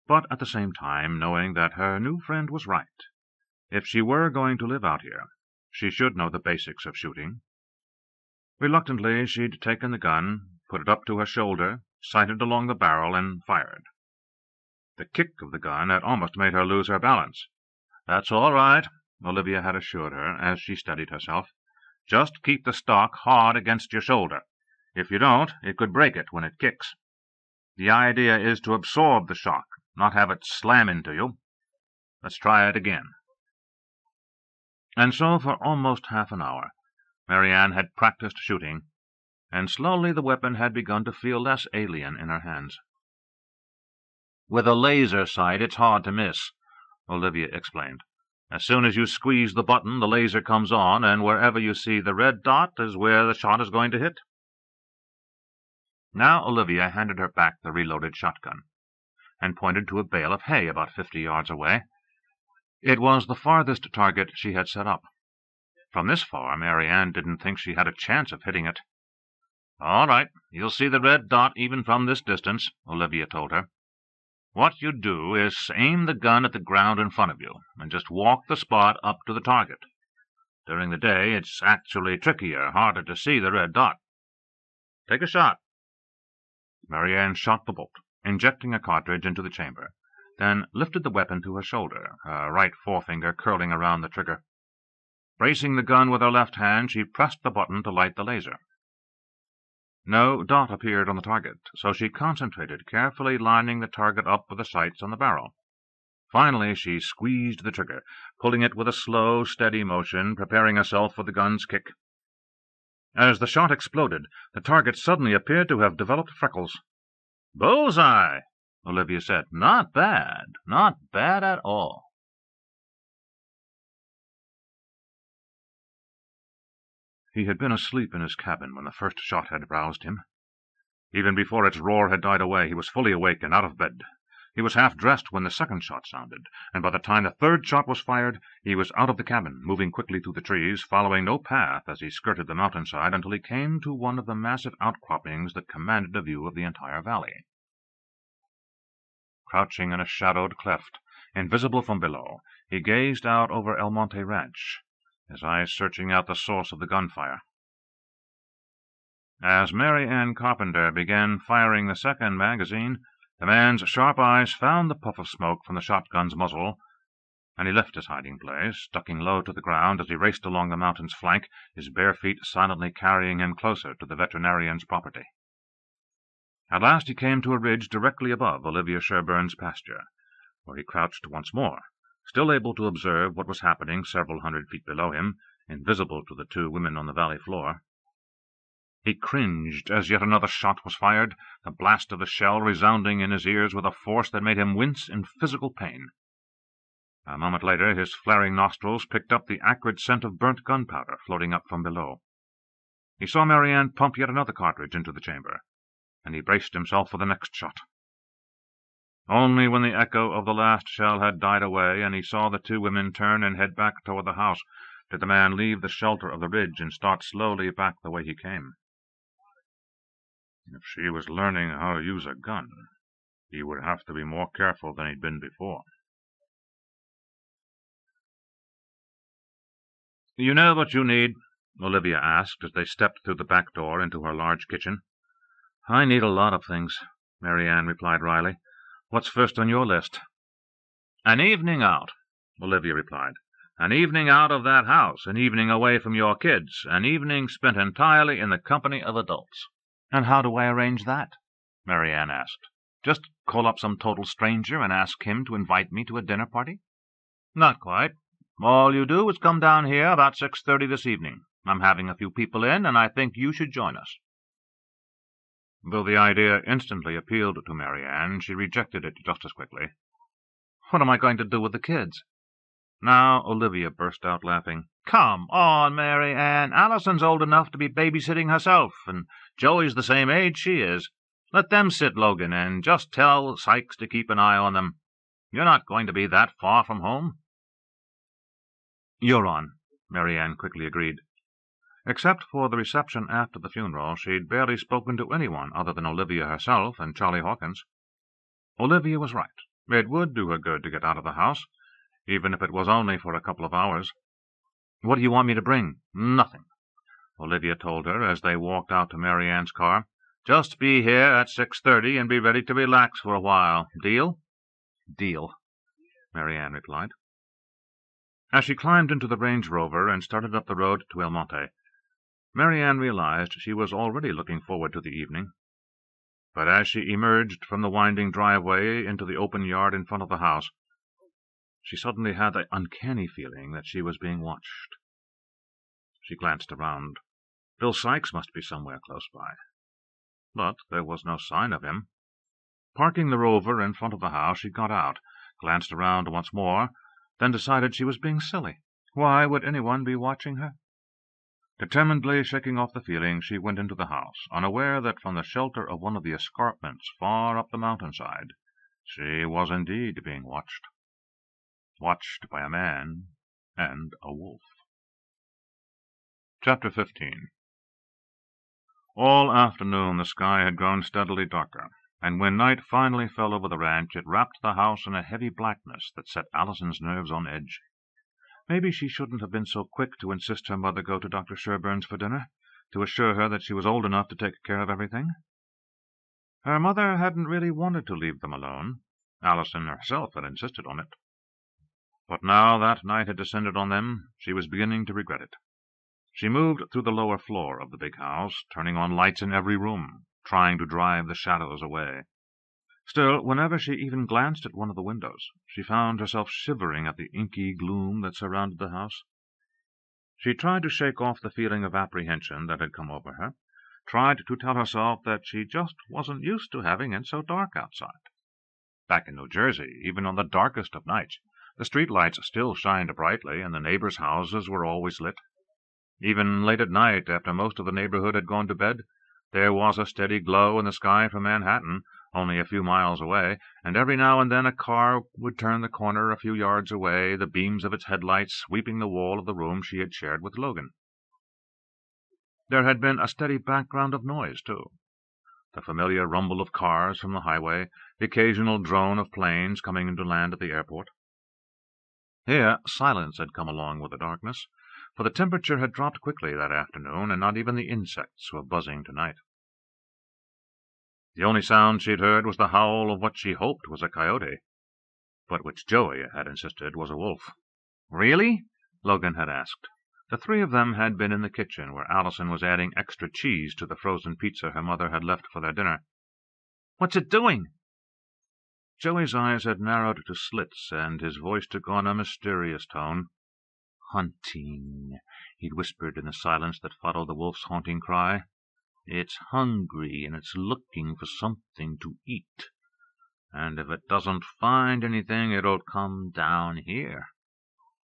but at the same time knowing that her new friend was right. If she were going to live out here, she should know the basics of shooting. Reluctantly, she'd taken the gun, put it up to her shoulder, sighted along the barrel, and fired. The kick of the gun had almost made her lose her balance. "That's all right," Olivia had assured her as she steadied herself. "Just keep the stock hard against your shoulder. If you don't, it could break it when it kicks. The idea is to absorb the shock, not have it slam into you. Let's try it again." And so for almost half an hour, MaryAnne had practiced shooting, and slowly the weapon had begun to feel less alien in her hands. "With a laser sight, it's hard to miss," Olivia explained. "As soon as you squeeze the button, the laser comes on, and wherever you see the red dot is where the shot is going to hit." Now Olivia handed her back the reloaded shotgun, and pointed to a bale of hay about 50 yards away. It was the farthest target she had set up. From this far, MaryAnne didn't think she had a chance of hitting it. "All right, you'll see the red dot even from this distance," Olivia told her. "What you do is aim the gun at the ground in front of you, and just walk the spot up to the target. During the day, it's actually trickier, harder to see the red dot. Take a shot." MaryAnne shot the bolt, injecting a cartridge into the chamber, then lifted the weapon to her shoulder, her right forefinger curling around the trigger. Bracing the gun with her left hand, she pressed the button to light the laser. No dot appeared on the target, so she concentrated, carefully lining the target up with the sights on the barrel. Finally, she squeezed the trigger, pulling it with a slow, steady motion, preparing herself for the gun's kick. As the shot exploded, the target suddenly appeared to have developed freckles. "Bullseye," Olivia said. "Not bad. Not bad at all." He had been asleep in his cabin when the first shot had roused him. Even before its roar had died away, he was fully awake and out of bed. He was half-dressed when the second shot sounded, and by the time the third shot was fired, he was out of the cabin, moving quickly through the trees, following no path as he skirted the mountainside until he came to one of the massive outcroppings that commanded a view of the entire valley. Crouching in a shadowed cleft, invisible from below, he gazed out over El Monte Ranch, his eyes searching out the source of the gunfire. As MaryAnne Carpenter began firing the second magazine, the man's sharp eyes found the puff of smoke from the shotgun's muzzle, and he left his hiding place, ducking low to the ground as he raced along the mountain's flank, his bare feet silently carrying him closer to the veterinarian's property. At last he came to a ridge directly above Olivia Sherburne's pasture, where he crouched once more, still able to observe what was happening several hundred feet below him, invisible to the two women on the valley floor. He cringed as yet another shot was fired, the blast of the shell resounding in his ears with a force that made him wince in physical pain. A moment later his flaring nostrils picked up the acrid scent of burnt gunpowder floating up from below. He saw MaryAnne pump yet another cartridge into the chamber, and he braced himself for the next shot. Only when the echo of the last shell had died away and he saw the two women turn and head back toward the house did the man leave the shelter of the ridge and start slowly back the way he came. If she was learning how to use a gun, he would have to be more careful than he'd been before. "You know what you need?" Olivia asked as they stepped through the back door into her large kitchen. "I need a lot of things," MaryAnne replied wryly. "What's first on your list?" "An evening out," Olivia replied. "An evening out of that house, an evening away from your kids, an evening spent entirely in the company of adults." "And how do I arrange that?" MaryAnne asked. "Just call up some total stranger and ask him to invite me to a dinner party?" "Not quite. All you do is come down here about 6:30 this evening. I'm having a few people in, and I think you should join us." Though the idea instantly appealed to MaryAnne, she rejected it just as quickly. "What am I going to do with the kids?" Now Olivia burst out laughing. "Come on, MaryAnne. Allison's old enough to be babysitting herself, and Joey's the same age she is. Let them sit, Logan, and just tell Sykes to keep an eye on them. You're not going to be that far from home." "You're on," MaryAnne quickly agreed. Except for the reception after the funeral, she'd barely spoken to anyone other than Olivia herself and Charlie Hawkins. Olivia was right. It would do her good to get out of the house, even if it was only for a couple of hours. "What do you want me to bring?" "Nothing," Olivia told her as they walked out to MaryAnne's car. "Just be here at 6:30 and be ready to relax for a while. Deal?" "Deal," MaryAnne replied. As she climbed into the Range Rover and started up the road to El Monte, MaryAnne realized she was already looking forward to the evening. But as she emerged from the winding driveway into the open yard in front of the house, she suddenly had the uncanny feeling that she was being watched. She glanced around. Bill Sykes must be somewhere close by. But there was no sign of him. Parking the Rover in front of the house, she got out, glanced around once more, then decided she was being silly. Why would anyone be watching her? Determinedly shaking off the feeling, she went into the house, unaware that from the shelter of one of the escarpments far up the mountainside, she was indeed being watched. Watched by a man and a wolf. Chapter 15. All afternoon the sky had grown steadily darker, and when night finally fell over the ranch, it wrapped the house in a heavy blackness that set Allison's nerves on edge. Maybe she shouldn't have been so quick to insist her mother go to Dr. Sherburn's for dinner, to assure her that she was old enough to take care of everything. Her mother hadn't really wanted to leave them alone. Allison herself had insisted on it. But now that night had descended on them, she was beginning to regret it. She moved through the lower floor of the big house, turning on lights in every room, trying to drive the shadows away. Still, whenever she even glanced at one of the windows, she found herself shivering at the inky gloom that surrounded the house. She tried to shake off the feeling of apprehension that had come over her, tried to tell herself that she just wasn't used to having it so dark outside. Back in New Jersey, even on the darkest of nights, the street lights still shined brightly, and the neighbors' houses were always lit. Even late at night, after most of the neighborhood had gone to bed, there was a steady glow in the sky from Manhattan, only a few miles away, and every now and then a car would turn the corner a few yards away, the beams of its headlights sweeping the wall of the room she had shared with Logan. There had been a steady background of noise, too. The familiar rumble of cars from the highway, the occasional drone of planes coming into land at the airport. Here silence had come along with the darkness, for the temperature had dropped quickly that afternoon, and not even the insects were buzzing tonight. The only sound she had heard was the howl of what she hoped was a coyote, but which Joey had insisted was a wolf. "Really?" Logan had asked. The three of them had been in the kitchen, where Allison was adding extra cheese to the frozen pizza her mother had left for their dinner. "What's it doing?" Joey's eyes had narrowed to slits, and his voice took on a mysterious tone. "Hunting," he'd whispered in the silence that followed the wolf's haunting cry. "It's hungry, and it's looking for something to eat. And if it doesn't find anything, it'll come down here."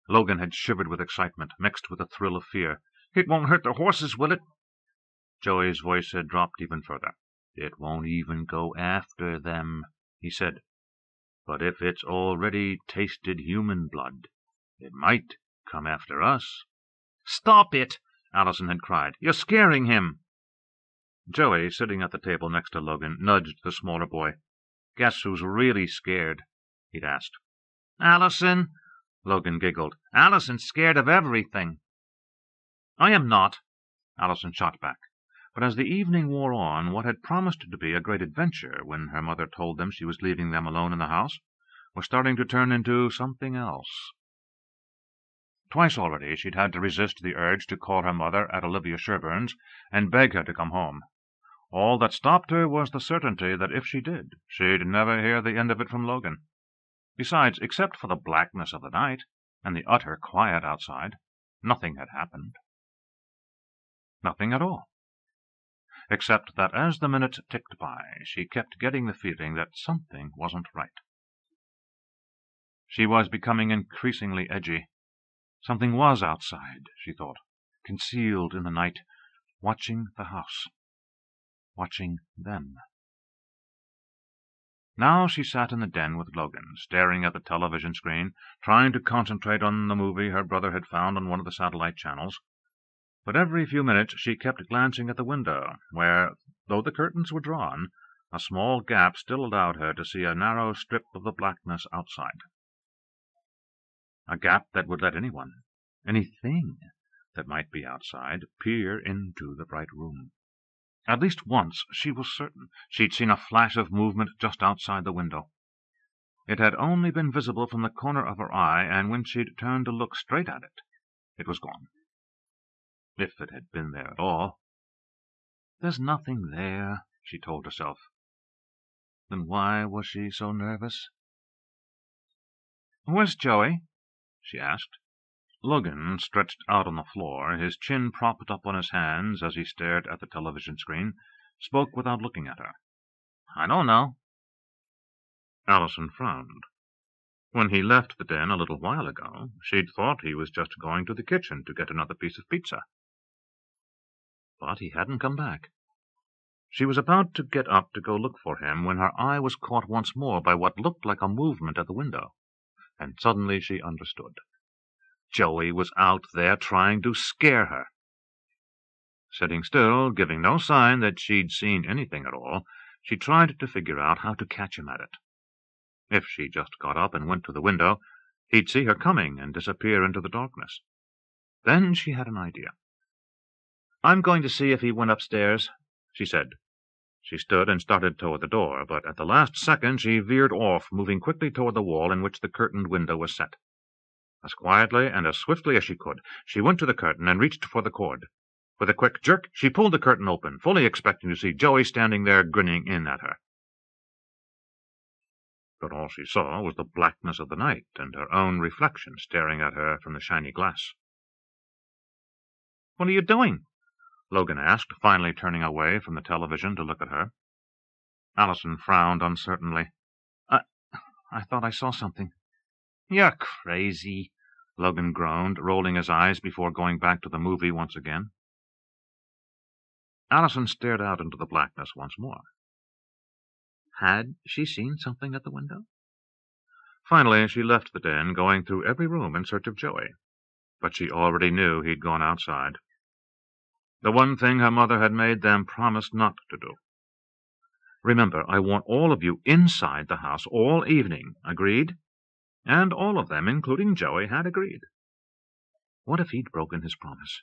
Logan had shivered with excitement, mixed with a thrill of fear. "It won't hurt the horses, will it?" Joey's voice had dropped even further. "It won't even go after them," he said. "But if it's already tasted human blood, it might come after us." "Stop it!" Allison had cried. "You're scaring him." Joey, sitting at the table next to Logan, nudged the smaller boy. "Guess who's really scared?" he'd asked. "Allison," Logan giggled. "Allison's scared of everything." "I am not," Allison shot back. But as the evening wore on, what had promised to be a great adventure when her mother told them she was leaving them alone in the house was starting to turn into something else. Twice already she'd had to resist the urge to call her mother at Olivia Sherburn's and beg her to come home. All that stopped her was the certainty that if she did, she'd never hear the end of it from Logan. Besides, except for the blackness of the night and the utter quiet outside, nothing had happened. Nothing at all. Except that as the minutes ticked by, she kept getting the feeling that something wasn't right. She was becoming increasingly edgy. Something was outside, she thought, concealed in the night, watching the house, watching them. Now she sat in the den with Logan, staring at the television screen, trying to concentrate on the movie her brother had found on one of the satellite channels. But every few minutes she kept glancing at the window, where, though the curtains were drawn, a small gap still allowed her to see a narrow strip of the blackness outside. A gap that would let anything that might be outside, peer into the bright room. At least once, she was certain, she'd seen a flash of movement just outside the window. It had only been visible from the corner of her eye, and when she'd turned to look straight at it, it was gone. If it had been there at all. "There's nothing there," she told herself. Then why was she so nervous? "Where's Joey?" she asked. Logan, stretched out on the floor, his chin propped up on his hands as he stared at the television screen, spoke without looking at her. "I don't know." Allison frowned. When he left the den a little while ago, she'd thought he was just going to the kitchen to get another piece of pizza. But he hadn't come back. She was about to get up to go look for him when her eye was caught once more by what looked like a movement at the window, and suddenly she understood. Joey was out there trying to scare her. Sitting still, giving no sign that she'd seen anything at all, she tried to figure out how to catch him at it. If she just got up and went to the window, He'd see her coming and disappear into the darkness. Then she had an idea. "I'm going to see if he went upstairs," she said. She stood and started toward the door, but at the last second she veered off, moving quickly toward the wall in which the curtained window was set. As quietly and as swiftly as she could, she went to the curtain and reached for the cord. With a quick jerk, she pulled the curtain open, fully expecting to see Joey standing there grinning in at her. But all she saw was the blackness of the night and her own reflection staring at her from the shiny glass. "What are you doing?" Logan asked, finally turning away from the television to look at her. Allison frowned uncertainly. I thought I saw something." "You're crazy," Logan groaned, rolling his eyes before going back to the movie once again. Allison stared out into the blackness once more. Had she seen something at the window? Finally, she left the den, going through every room in search of Joey. But she already knew he'd gone outside. The one thing her mother had made them promise not to do. "Remember, I want all of you inside the house all evening. Agreed?" And all of them, including Joey, had agreed. What if he'd broken his promise?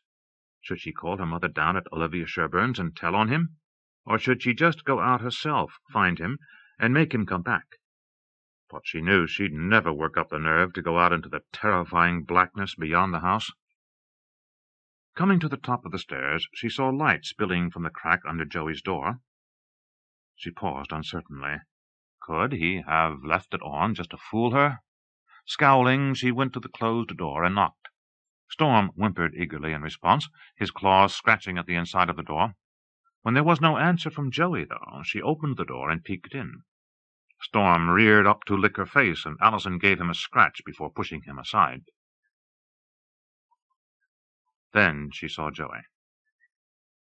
Should she call her mother down at Olivia Sherburne's and tell on him? Or should she just go out herself, find him, and make him come back? But she knew she'd never work up the nerve to go out into the terrifying blackness beyond the house. Coming to the top of the stairs, she saw light spilling from the crack under Joey's door. She paused uncertainly. Could he have left it on just to fool her? Scowling, she went to the closed door and knocked. Storm whimpered eagerly in response, his claws scratching at the inside of the door. When there was no answer from Joey, though, she opened the door and peeked in. Storm reared up to lick her face, and Allison gave him a scratch before pushing him aside. Then she saw Joey.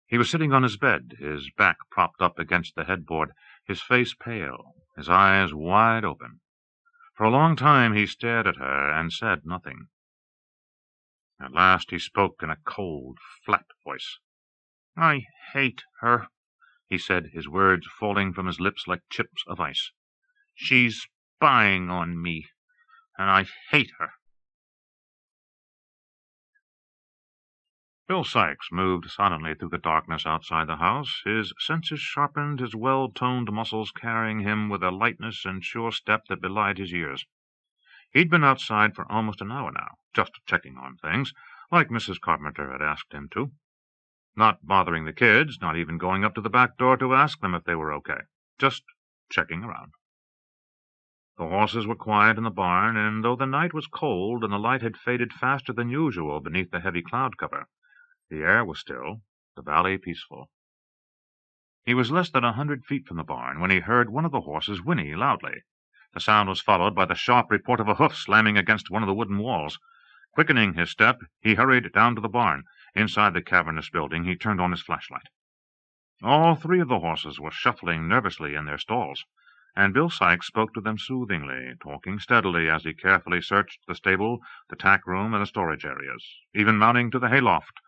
He was sitting on his bed, his back propped up against the headboard, his face pale, his eyes wide open. For a long time he stared at her and said nothing. At last he spoke in a cold, flat voice. "I hate her," he said, his words falling from his lips like chips of ice. "She's spying on me, and I hate her." Bill Sikes moved silently through the darkness outside the house, his senses sharpened, his well-toned muscles carrying him with a lightness and sure step that belied his years. He'd been outside for almost an hour now, just checking on things, like Mrs. Carpenter had asked him to. Not bothering the kids, not even going up to the back door to ask them if they were okay. Just checking around. The horses were quiet in the barn, and though the night was cold and the light had faded faster than usual beneath the heavy cloud cover, the air was still, the valley peaceful. He was less than 100 feet from the barn when he heard one of the horses whinny loudly. The sound was followed by the sharp report of a hoof slamming against one of the wooden walls. Quickening his step, he hurried down to the barn. Inside the cavernous building, he turned on his flashlight. All 3 of the horses were shuffling nervously in their stalls, and Bill Sikes spoke to them soothingly, talking steadily as he carefully searched the stable, the tack room, and the storage areas, even mounting to the hayloft,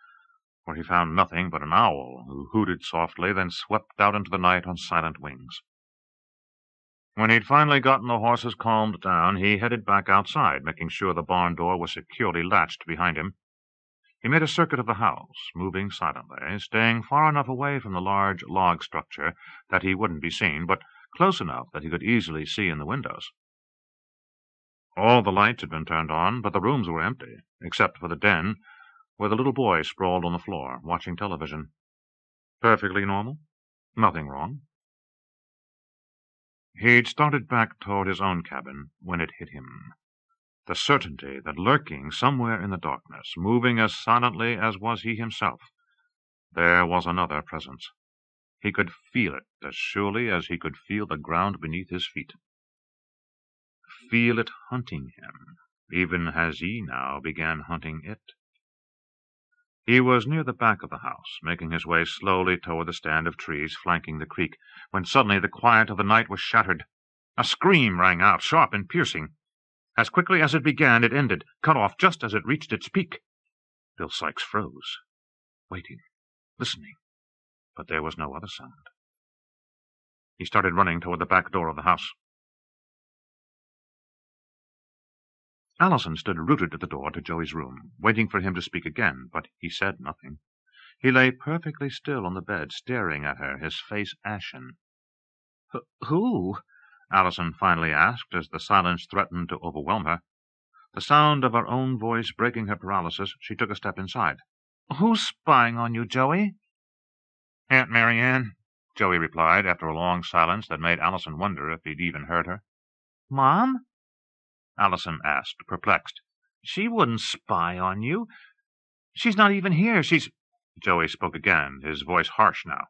where he found nothing but an owl, who hooted softly, then swept out into the night on silent wings. When he'd finally gotten the horses calmed down, he headed back outside, making sure the barn door was securely latched behind him. He made a circuit of the house, moving silently, staying far enough away from the large log structure that he wouldn't be seen, but close enough that he could easily see in the windows. All the lights had been turned on, but the rooms were empty, except for the den, where the little boy sprawled on the floor, watching television. Perfectly normal. Nothing wrong. He'd started back toward his own cabin when it hit him. The certainty that lurking somewhere in the darkness, moving as silently as was he himself, there was another presence. He could feel it as surely as he could feel the ground beneath his feet. Feel it hunting him, even as he now began hunting it. He was near the back of the house, making his way slowly toward the stand of trees flanking the creek, when suddenly the quiet of the night was shattered. A scream rang out, sharp and piercing. As quickly as it began, it ended, cut off just as it reached its peak. Bill Sikes froze, waiting, listening, but there was no other sound. He started running toward the back door of the house. Allison stood rooted at the door to Joey's room, waiting for him to speak again, but he said nothing. He lay perfectly still on the bed, staring at her, his face ashen. "Who?" Allison finally asked, as the silence threatened to overwhelm her. The sound of her own voice breaking her paralysis, she took a step inside. "Who's spying on you, Joey?" "Aunt MaryAnne," Joey replied, after a long silence that made Allison wonder if he'd even heard her. "Mom?" Allison asked, perplexed. "She wouldn't spy on you. She's not even here. She's—" Joey spoke again, his voice harsh now.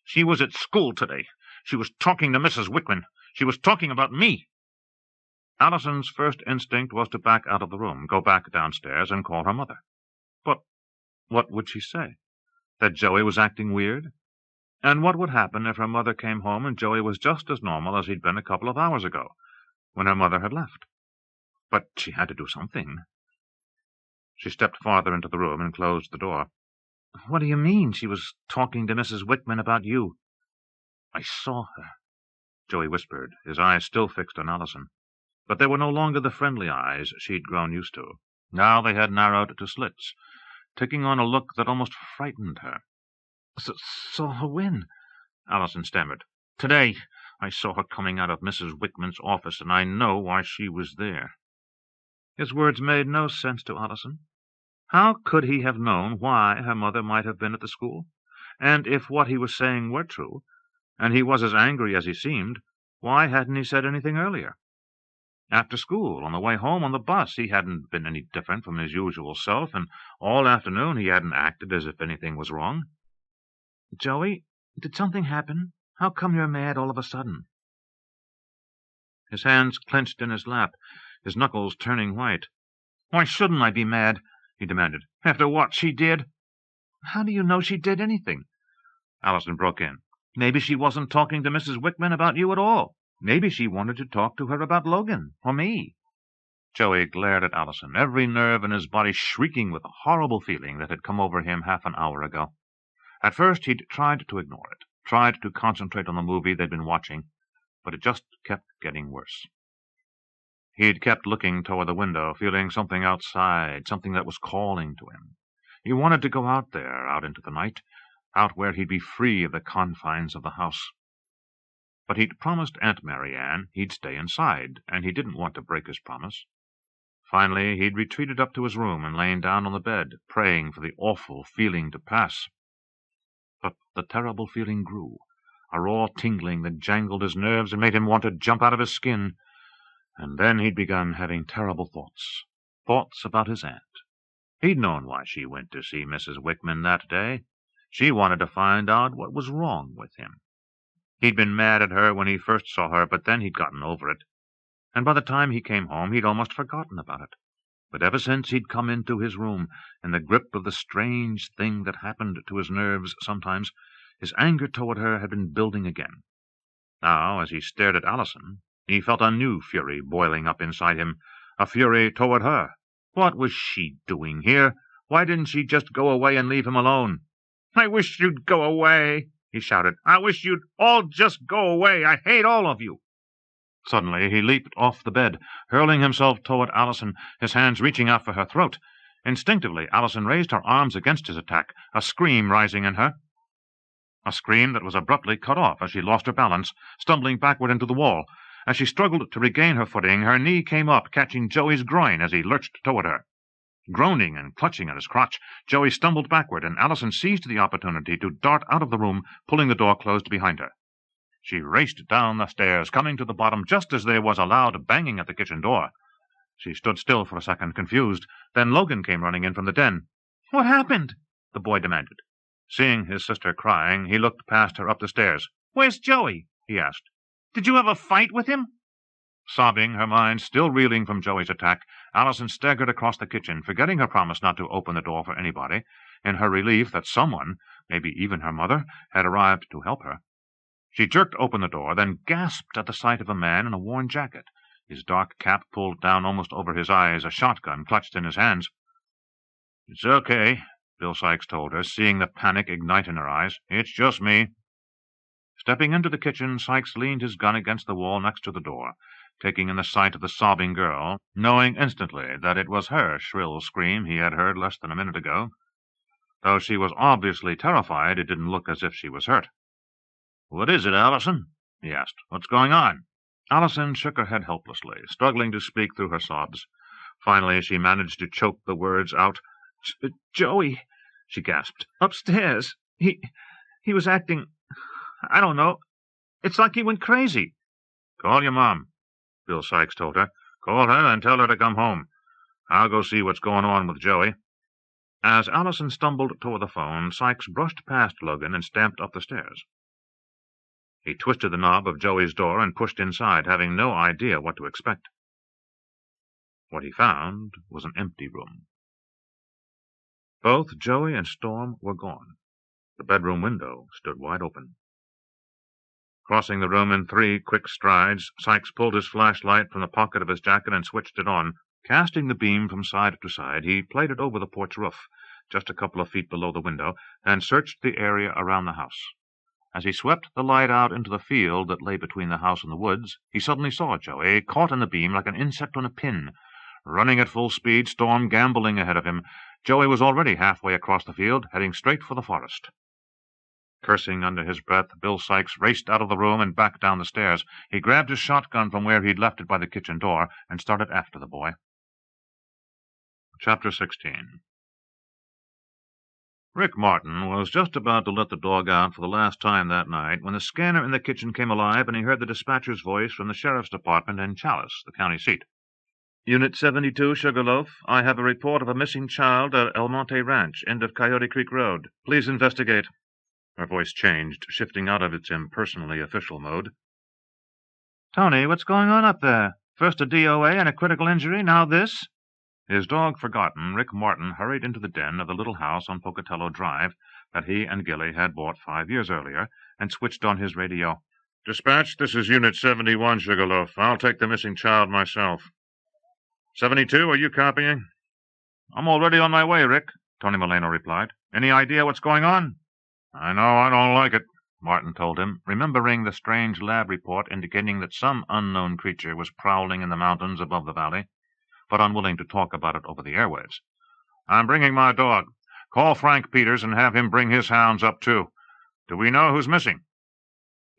"She was at school today. She was talking to Mrs. Wickman. She was talking about me." Allison's first instinct was to back out of the room, go back downstairs, and call her mother. But what would she say? That Joey was acting weird? And what would happen if her mother came home and Joey was just as normal as he'd been a couple of hours ago, when her mother had left? But she had to do something. She stepped farther into the room and closed the door. "What do you mean she was talking to Mrs. Wickman about you?" "I saw her," Joey whispered, his eyes still fixed on Allison. But they were no longer the friendly eyes she'd grown used to. Now they had narrowed to slits, taking on a look that almost frightened her. "Saw her when?" Allison stammered. "Today. I saw her coming out of Mrs. Wickman's office, and I know why she was there." His words made no sense to Allison. How could he have known why her mother might have been at the school? And if what he was saying were true, and he was as angry as he seemed, why hadn't he said anything earlier? After school, on the way home on the bus, he hadn't been any different from his usual self, and all afternoon he hadn't acted as if anything was wrong. "Joey, did something happen? How come you're mad all of a sudden?" His hands clenched in his lap, his knuckles turning white. "Why shouldn't I be mad?" he demanded. "After what she did?" "How do you know she did anything?" Allison broke in. "Maybe she wasn't talking to Mrs. Wickman about you at all. Maybe she wanted to talk to her about Logan, or me." Joey glared at Allison, every nerve in his body shrieking with the horrible feeling that had come over him half an hour ago. At first he'd tried to ignore it, tried to concentrate on the movie they'd been watching, but it just kept getting worse. He'd kept looking toward the window, feeling something outside, something that was calling to him. He wanted to go out there, out into the night, out where he'd be free of the confines of the house. But he'd promised Aunt MaryAnne he'd stay inside, and he didn't want to break his promise. Finally, he'd retreated up to his room and lain down on the bed, praying for the awful feeling to pass. But the terrible feeling grew, a raw tingling that jangled his nerves and made him want to jump out of his skin. And then he'd begun having terrible thoughts about his aunt. He'd known why she went to see Mrs. Wickman that day. She wanted to find out what was wrong with him. He'd been mad at her when he first saw her, but then he'd gotten over it. And by the time he came home, he'd almost forgotten about it. But ever since he'd come into his room, in the grip of the strange thing that happened to his nerves sometimes, his anger toward her had been building again. Now, as he stared at Allison, he felt a new fury boiling up inside him, a fury toward her. What was she doing here? Why didn't she just go away and leave him alone? "I wish you'd go away," he shouted. "I wish you'd all just go away. I hate all of you." Suddenly he leaped off the bed, hurling himself toward Allison, his hands reaching out for her throat. Instinctively, Allison raised her arms against his attack, a scream rising in her. A scream that was abruptly cut off as she lost her balance, stumbling backward into the wall. As she struggled to regain her footing, her knee came up, catching Joey's groin as he lurched toward her. Groaning and clutching at his crotch, Joey stumbled backward, and Allison seized the opportunity to dart out of the room, pulling the door closed behind her. She raced down the stairs, coming to the bottom just as there was a loud banging at the kitchen door. She stood still for a second, confused. Then Logan came running in from the den. "What happened?" the boy demanded. Seeing his sister crying, he looked past her up the stairs. "Where's Joey?" he asked. "Did you have a fight with him?" Sobbing, her mind still reeling from Joey's attack, Allison staggered across the kitchen, forgetting her promise not to open the door for anybody, in her relief that someone, maybe even her mother, had arrived to help her. She jerked open the door, then gasped at the sight of a man in a worn jacket, his dark cap pulled down almost over his eyes, a shotgun clutched in his hands. "It's okay," Bill Sykes told her, seeing the panic ignite in her eyes. "It's just me." Stepping into the kitchen, Sykes leaned his gun against the wall next to the door. taking in the sight of the sobbing girl, knowing instantly that it was her shrill scream he had heard less than a minute ago. Though she was obviously terrified, it didn't look as if she was hurt. "What is it, Allison?" he asked. "What's going on?" Allison shook her head helplessly, struggling to speak through her sobs. Finally, she managed to choke the words out. "Joey," she gasped. "Upstairs. He was acting... I don't know. It's like he went crazy." "Call your mom," Bill Sykes told her. "Call her and tell her to come home. I'll go see what's going on with Joey." As Allison stumbled toward the phone, Sykes brushed past Logan and stamped up the stairs. He twisted the knob of Joey's door and pushed inside, having no idea what to expect. What he found was an empty room. Both Joey and Storm were gone. The bedroom window stood wide open. Crossing the room in 3 quick strides, Sykes pulled his flashlight from the pocket of his jacket and switched it on. Casting the beam from side to side, he played it over the porch roof, just a couple of feet below the window, and searched the area around the house. As he swept the light out into the field that lay between the house and the woods, he suddenly saw Joey, caught in the beam like an insect on a pin. Running at full speed, Storm gamboling ahead of him, Joey was already halfway across the field, heading straight for the forest. Cursing under his breath, Bill Sykes raced out of the room and back down the stairs. He grabbed his shotgun from where he'd left it by the kitchen door and started after the boy. Chapter 16. Rick Martin was just about to let the dog out for the last time that night when the scanner in the kitchen came alive and he heard the dispatcher's voice from the sheriff's department in Challis, the county seat. "Unit 72, Sugarloaf. I have a report of a missing child at El Monte Ranch, end of Coyote Creek Road. Please investigate." Her voice changed, shifting out of its impersonally official mode. "Tony, what's going on up there? First a DOA and a critical injury, now this?" His dog forgotten, Rick Martin hurried into the den of the little house on Pocatello Drive that he and Gilly had bought 5 years earlier, and switched on his radio. "Dispatch, this is Unit 71, Sugarloaf. I'll take the missing child myself." 72, are you copying? "I'm already on my way, Rick," Tony Moreno replied. "Any idea what's going on?" "I know I don't like it," Martin told him, remembering the strange lab report indicating that some unknown creature was prowling in the mountains above the valley, but unwilling to talk about it over the airwaves. "I'm bringing my dog. Call Frank Peters and have him bring his hounds up, too. Do we know who's missing?"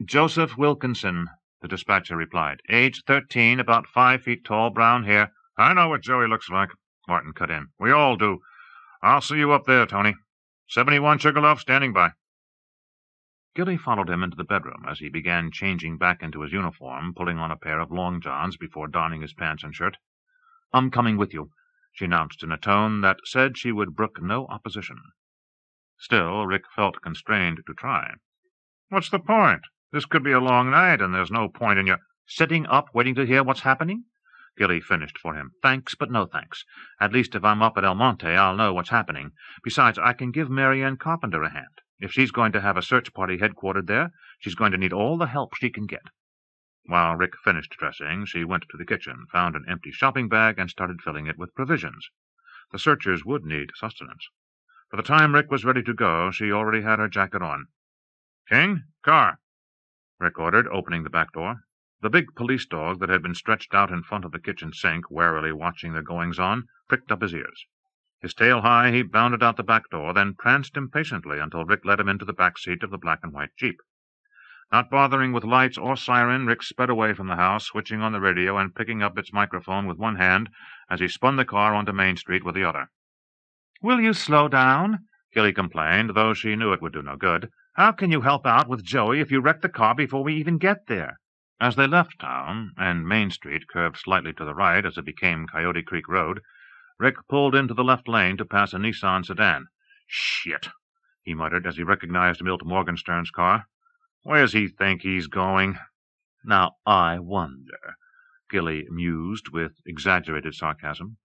"Joseph Wilkinson," the dispatcher replied. "Age 13, about 5 feet tall, brown hair." "I know what Joey looks like," Martin cut in. "We all do. I'll see you up there, Tony. 71 Sugarloaf, standing by." Gilly followed him into the bedroom as he began changing back into his uniform, pulling on a pair of long johns before donning his pants and shirt. "I'm coming with you," she announced in a tone that said she would brook no opposition. Still, Rick felt constrained to try. "What's the point? This could be a long night, and there's no point in your—" "Sitting up waiting to hear what's happening?" Gilly finished for him. "Thanks, but no thanks. At least if I'm up at El Monte, I'll know what's happening. Besides, I can give MaryAnne Carpenter a hand. If she's going to have a search party headquartered there, she's going to need all the help she can get." While Rick finished dressing, she went to the kitchen, found an empty shopping bag, and started filling it with provisions. The searchers would need sustenance. By the time Rick was ready to go, she already had her jacket on. "King, car," Rick ordered, opening the back door. The big police dog that had been stretched out in front of the kitchen sink, warily watching their goings-on, pricked up his ears. His tail high, he bounded out the back door, then pranced impatiently until Rick led him into the back seat of the black-and-white Jeep. Not bothering with lights or siren, Rick sped away from the house, switching on the radio and picking up its microphone with one hand as he spun the car onto Main Street with the other. "Will you slow down?" Gilly complained, though she knew it would do no good. "How can you help out with Joey if you wreck the car before we even get there?" As they left town, and Main Street curved slightly to the right as it became Coyote Creek Road, Rick pulled into the left lane to pass a Nissan sedan. "Shit," he muttered as he recognized Milt Morgenstern's car. "Where's he think he's going?" "Now, I wonder," Gilly mused with exaggerated sarcasm.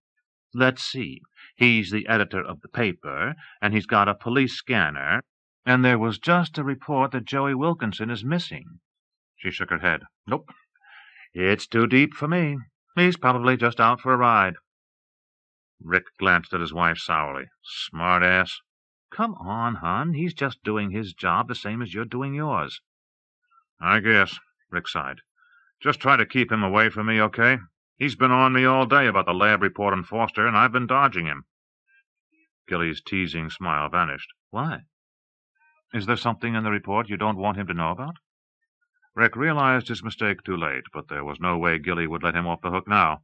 "Let's see. He's the editor of the paper, and he's got a police scanner, and there was just a report that Joey Wilkinson is missing." She shook her head. "Nope. It's too deep for me. He's probably just out for a ride." Rick glanced at his wife sourly. "Smart ass." "Come on, hon. He's just doing his job the same as you're doing yours." "I guess," Rick sighed. Just try to keep him away from me, okay? He's been on me all day about the lab report on Foster, and I've been dodging him." Gilly's teasing smile vanished. "Why? Is there something in the report you don't want him to know about?" Rick realized his mistake too late, but there was no way Gilly would let him off the hook now.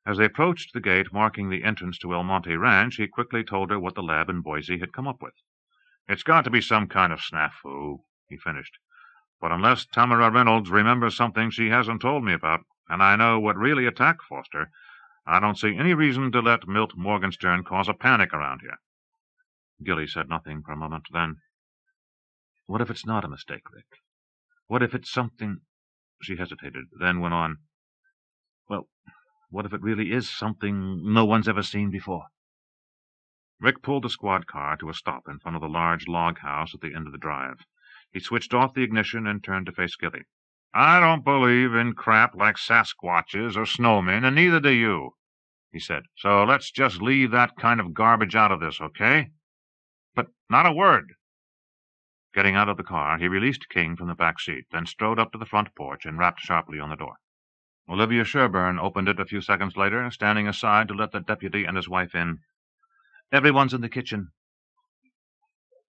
As they approached the gate marking the entrance to El Monte Ranch, he quickly told her what the lab in Boise had come up with. "It's got to be some kind of snafu," he finished. "But unless Tamara Reynolds remembers something she hasn't told me about, and I know what really attacked Foster, I don't see any reason to let Milt Morgenstern cause a panic around here." Gilly said nothing for a moment. Then, "What if it's not a mistake, Rick? What if it's something—" She hesitated, then went on, "Well, what if it really is something no one's ever seen before?" Rick pulled the squad car to a stop in front of the large log house at the end of the drive. He switched off the ignition and turned to face Gilly. "I don't believe in crap like Sasquatches or snowmen, and neither do you," he said. "So let's just leave that kind of garbage out of this, okay? But not a word." Getting out of the car, he released King from the back seat, then strode up to the front porch and rapped sharply on the door. Olivia Sherburne opened it a few seconds later, standing aside to let the deputy and his wife in. "Everyone's in the kitchen."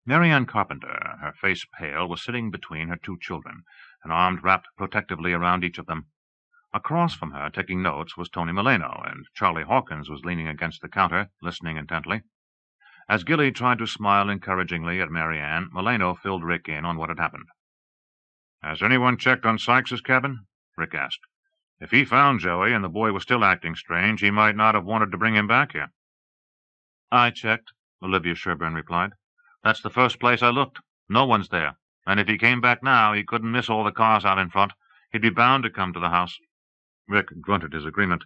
MaryAnne Carpenter, her face pale, was sitting between her two children, an arm wrapped protectively around each of them. Across from her, taking notes, was Tony Milano, and Charlie Hawkins was leaning against the counter, listening intently. As Gilly tried to smile encouragingly at MaryAnne, Milano filled Rick in on what had happened. "Has anyone checked on Sykes's cabin?" Rick asked. "If he found Joey and the boy was still acting strange, he might not have wanted to bring him back here." "I checked," Olivia Sherburne replied. "That's the first place I looked. No one's there. And if he came back now, he couldn't miss all the cars out in front. He'd be bound to come to the house." Rick grunted his agreement,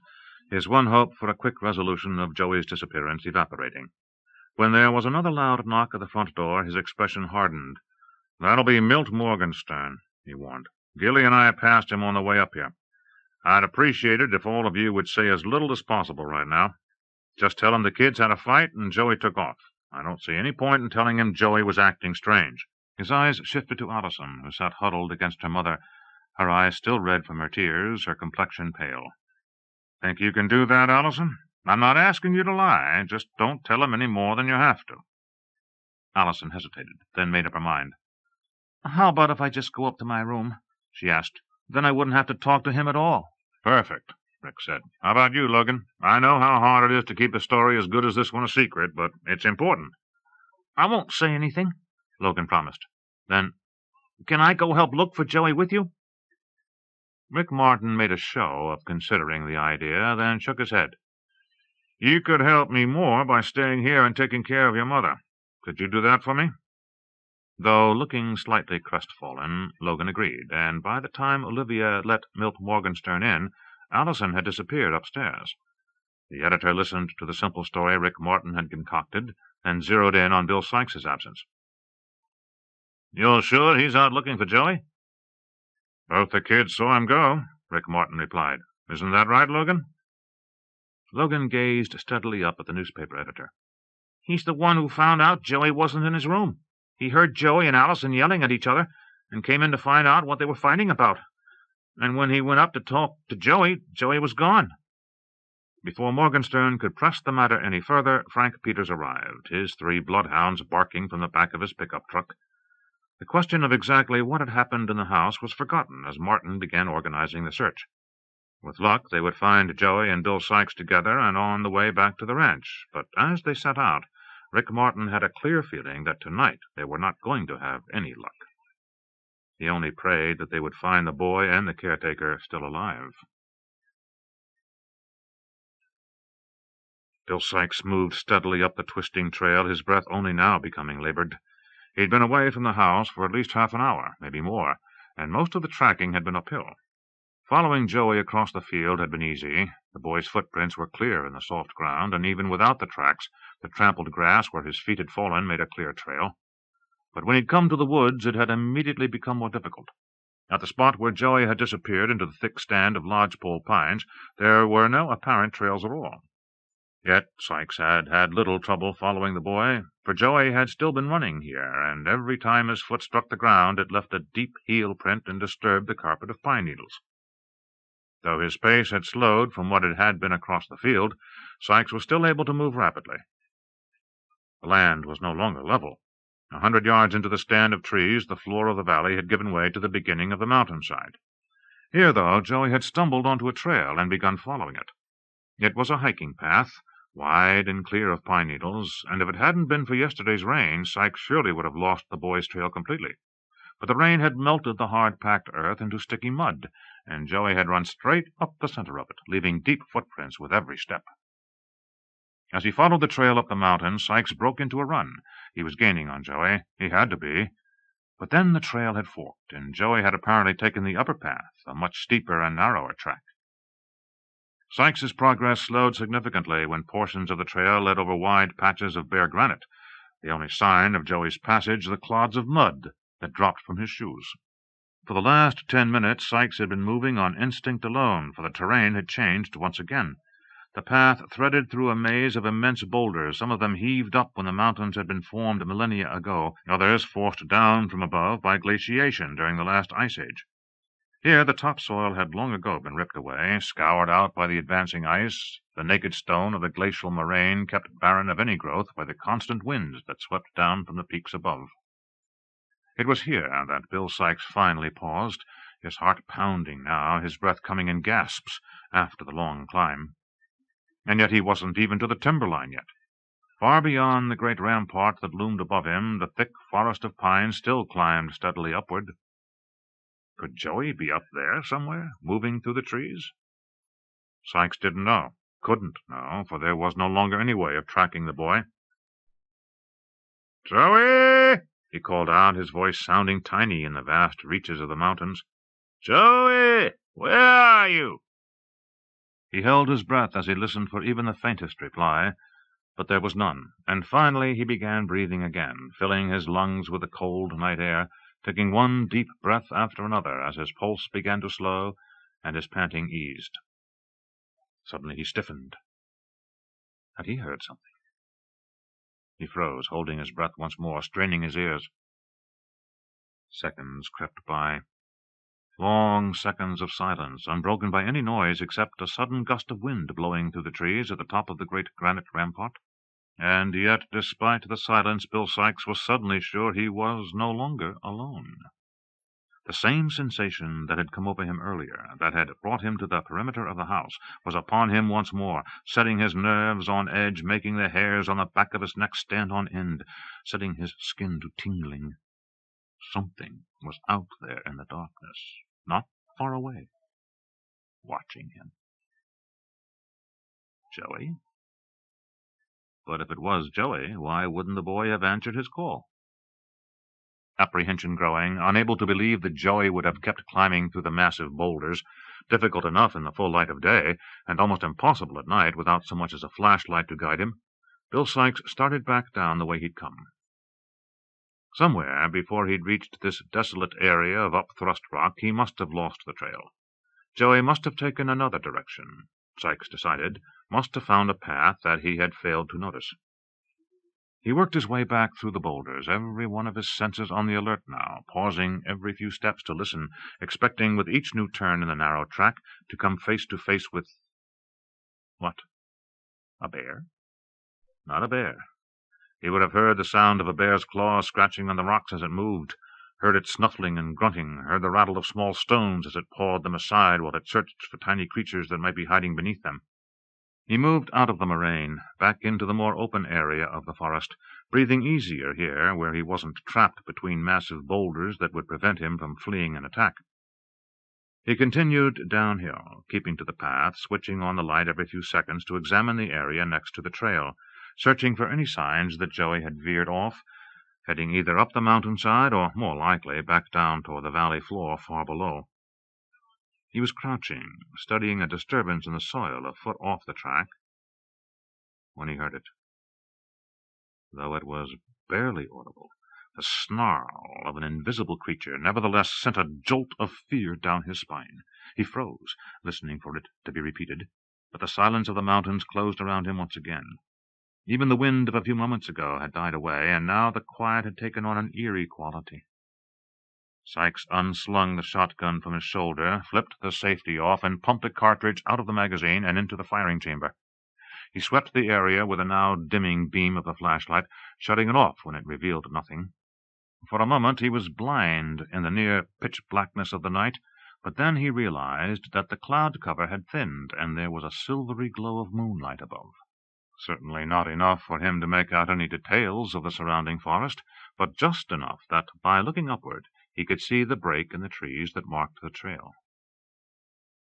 his one hope for a quick resolution of Joey's disappearance evaporating. When there was another loud knock at the front door, his expression hardened. "That'll be Milt Morgenstern," he warned. "Gilly and I passed him on the way up here. I'd appreciate it if all of you would say as little as possible right now. Just tell him the kids had a fight and Joey took off. I don't see any point in telling him Joey was acting strange." His eyes shifted to Allison, who sat huddled against her mother, her eyes still red from her tears, her complexion pale. "Think you can do that, Allison? I'm not asking you to lie. Just don't tell him any more than you have to." Allison hesitated, then made up her mind. "How about if I just go up to my room?" she asked. "Then I wouldn't have to talk to him at all." "Perfect," Rick said. "How about you, Logan? I know how hard it is to keep a story as good as this one a secret, but it's important." "I won't say anything," Logan promised. "Then, can I go help look for Joey with you?" Rick Martin made a show of considering the idea, then shook his head. "You could help me more by staying here and taking care of your mother. Could you do that for me?" Though looking slightly crestfallen, Logan agreed, and by the time Olivia let Milt Morgenstern in, Allison had disappeared upstairs. The editor listened to the simple story Rick Martin had concocted, and zeroed in on Bill Sykes's absence. "You're sure he's out looking for Joey?" "Both the kids saw him go," Rick Martin replied. "Isn't that right, Logan?" Logan gazed steadily up at the newspaper editor. "He's the one who found out Joey wasn't in his room. He heard Joey and Allison yelling at each other, and came in to find out what they were fighting about. And when he went up to talk to Joey, Joey was gone." Before Morgenstern could press the matter any further, Frank Peters arrived, his 3 bloodhounds barking from the back of his pickup truck. The question of exactly what had happened in the house was forgotten as Martin began organizing the search. With luck, they would find Joey and Bill Sykes together and on the way back to the ranch, but as they set out, Rick Martin had a clear feeling that tonight they were not going to have any luck. He only prayed that they would find the boy and the caretaker still alive. Bill Sykes moved steadily up the twisting trail, his breath only now becoming labored. He'd been away from the house for at least half an hour, maybe more, and most of the tracking had been uphill. Following Joey across the field had been easy. The boy's footprints were clear in the soft ground, and even without the tracks, the trampled grass where his feet had fallen made a clear trail. But when he'd come to the woods, it had immediately become more difficult. At the spot where Joey had disappeared into the thick stand of lodgepole pines, there were no apparent trails at all. Yet Sykes had had little trouble following the boy, for Joey had still been running here, and every time his foot struck the ground it left a deep heel print and disturbed the carpet of pine needles. Though his pace had slowed from what it had been across the field, Sykes was still able to move rapidly. The land was no longer level. 100 yards into the stand of trees, the floor of the valley had given way to the beginning of the mountainside. Here, though, Joey had stumbled onto a trail and begun following it. It was a hiking path, wide and clear of pine needles, and if it hadn't been for yesterday's rain, Sykes surely would have lost the boy's trail completely. But the rain had melted the hard-packed earth into sticky mud, and Joey had run straight up the center of it, leaving deep footprints with every step. As he followed the trail up the mountain, Sykes broke into a run. He was gaining on Joey. He had to be. But then the trail had forked, and Joey had apparently taken the upper path, a much steeper and narrower track. Sykes's progress slowed significantly when portions of the trail led over wide patches of bare granite, the only sign of Joey's passage the clods of mud that dropped from his shoes. For the last 10 minutes, Sykes had been moving on instinct alone, for the terrain had changed once again. The path threaded through a maze of immense boulders, some of them heaved up when the mountains had been formed millennia ago, others forced down from above by glaciation during the last ice age. Here the topsoil had long ago been ripped away, scoured out by the advancing ice, the naked stone of the glacial moraine kept barren of any growth by the constant winds that swept down from the peaks above. It was here that Bill Sykes finally paused, his heart pounding now, his breath coming in gasps after the long climb. And yet he wasn't even to the timberline yet. Far beyond the great rampart that loomed above him, the thick forest of pines still climbed steadily upward. Could Joey be up there somewhere, moving through the trees? Sykes didn't know, couldn't know, for there was no longer any way of tracking the boy. "Joey!" he called out, his voice sounding tiny in the vast reaches of the mountains. "Joey! Where are you?" He held his breath as he listened for even the faintest reply, but there was none, and finally he began breathing again, filling his lungs with the cold night air, taking one deep breath after another as his pulse began to slow and his panting eased. Suddenly he stiffened. Had he heard something? He froze, holding his breath once more, straining his ears. Seconds crept by. Long seconds of silence, unbroken by any noise except a sudden gust of wind blowing through the trees at the top of the great granite rampart. And yet, despite the silence, Bill Sykes was suddenly sure he was no longer alone. The same sensation that had come over him earlier, that had brought him to the perimeter of the house, was upon him once more, setting his nerves on edge, making the hairs on the back of his neck stand on end, setting his skin to tingling. Something was out there in the darkness, not far away, watching him. Joey? But if it was Joey, why wouldn't the boy have answered his call? Apprehension growing, unable to believe that Joey would have kept climbing through the massive boulders, difficult enough in the full light of day, and almost impossible at night without so much as a flashlight to guide him, Bill Sykes started back down the way he'd come. Somewhere, before he'd reached this desolate area of up-thrust rock, he must have lost the trail. Joey must have taken another direction, Sykes decided, must have found a path that he had failed to notice. He worked his way back through the boulders, every one of his senses on the alert now, pausing every few steps to listen, expecting with each new turn in the narrow track to come face to face with... What? A bear? Not a bear. He would have heard the sound of a bear's claws scratching on the rocks as it moved, heard it snuffling and grunting, heard the rattle of small stones as it pawed them aside while it searched for tiny creatures that might be hiding beneath them. He moved out of the moraine, back into the more open area of the forest, breathing easier here, where he wasn't trapped between massive boulders that would prevent him from fleeing an attack. He continued downhill, keeping to the path, switching on the light every few seconds to examine the area next to the trail, searching for any signs that Joey had veered off, heading either up the mountainside or, more likely, back down toward the valley floor far below. He was crouching, studying a disturbance in the soil a foot off the track, when he heard it. Though it was barely audible, the snarl of an invisible creature nevertheless sent a jolt of fear down his spine. He froze, listening for it to be repeated, but the silence of the mountains closed around him once again. Even the wind of a few moments ago had died away, and now the quiet had taken on an eerie quality. Sykes unslung the shotgun from his shoulder, flipped the safety off, and pumped a cartridge out of the magazine and into the firing chamber. He swept the area with a now dimming beam of the flashlight, shutting it off when it revealed nothing. For a moment he was blind in the near pitch-blackness of the night, but then he realized that the cloud cover had thinned, and there was a silvery glow of moonlight above. Certainly not enough for him to make out any details of the surrounding forest, but just enough that, by looking upward, he could see the break in the trees that marked the trail.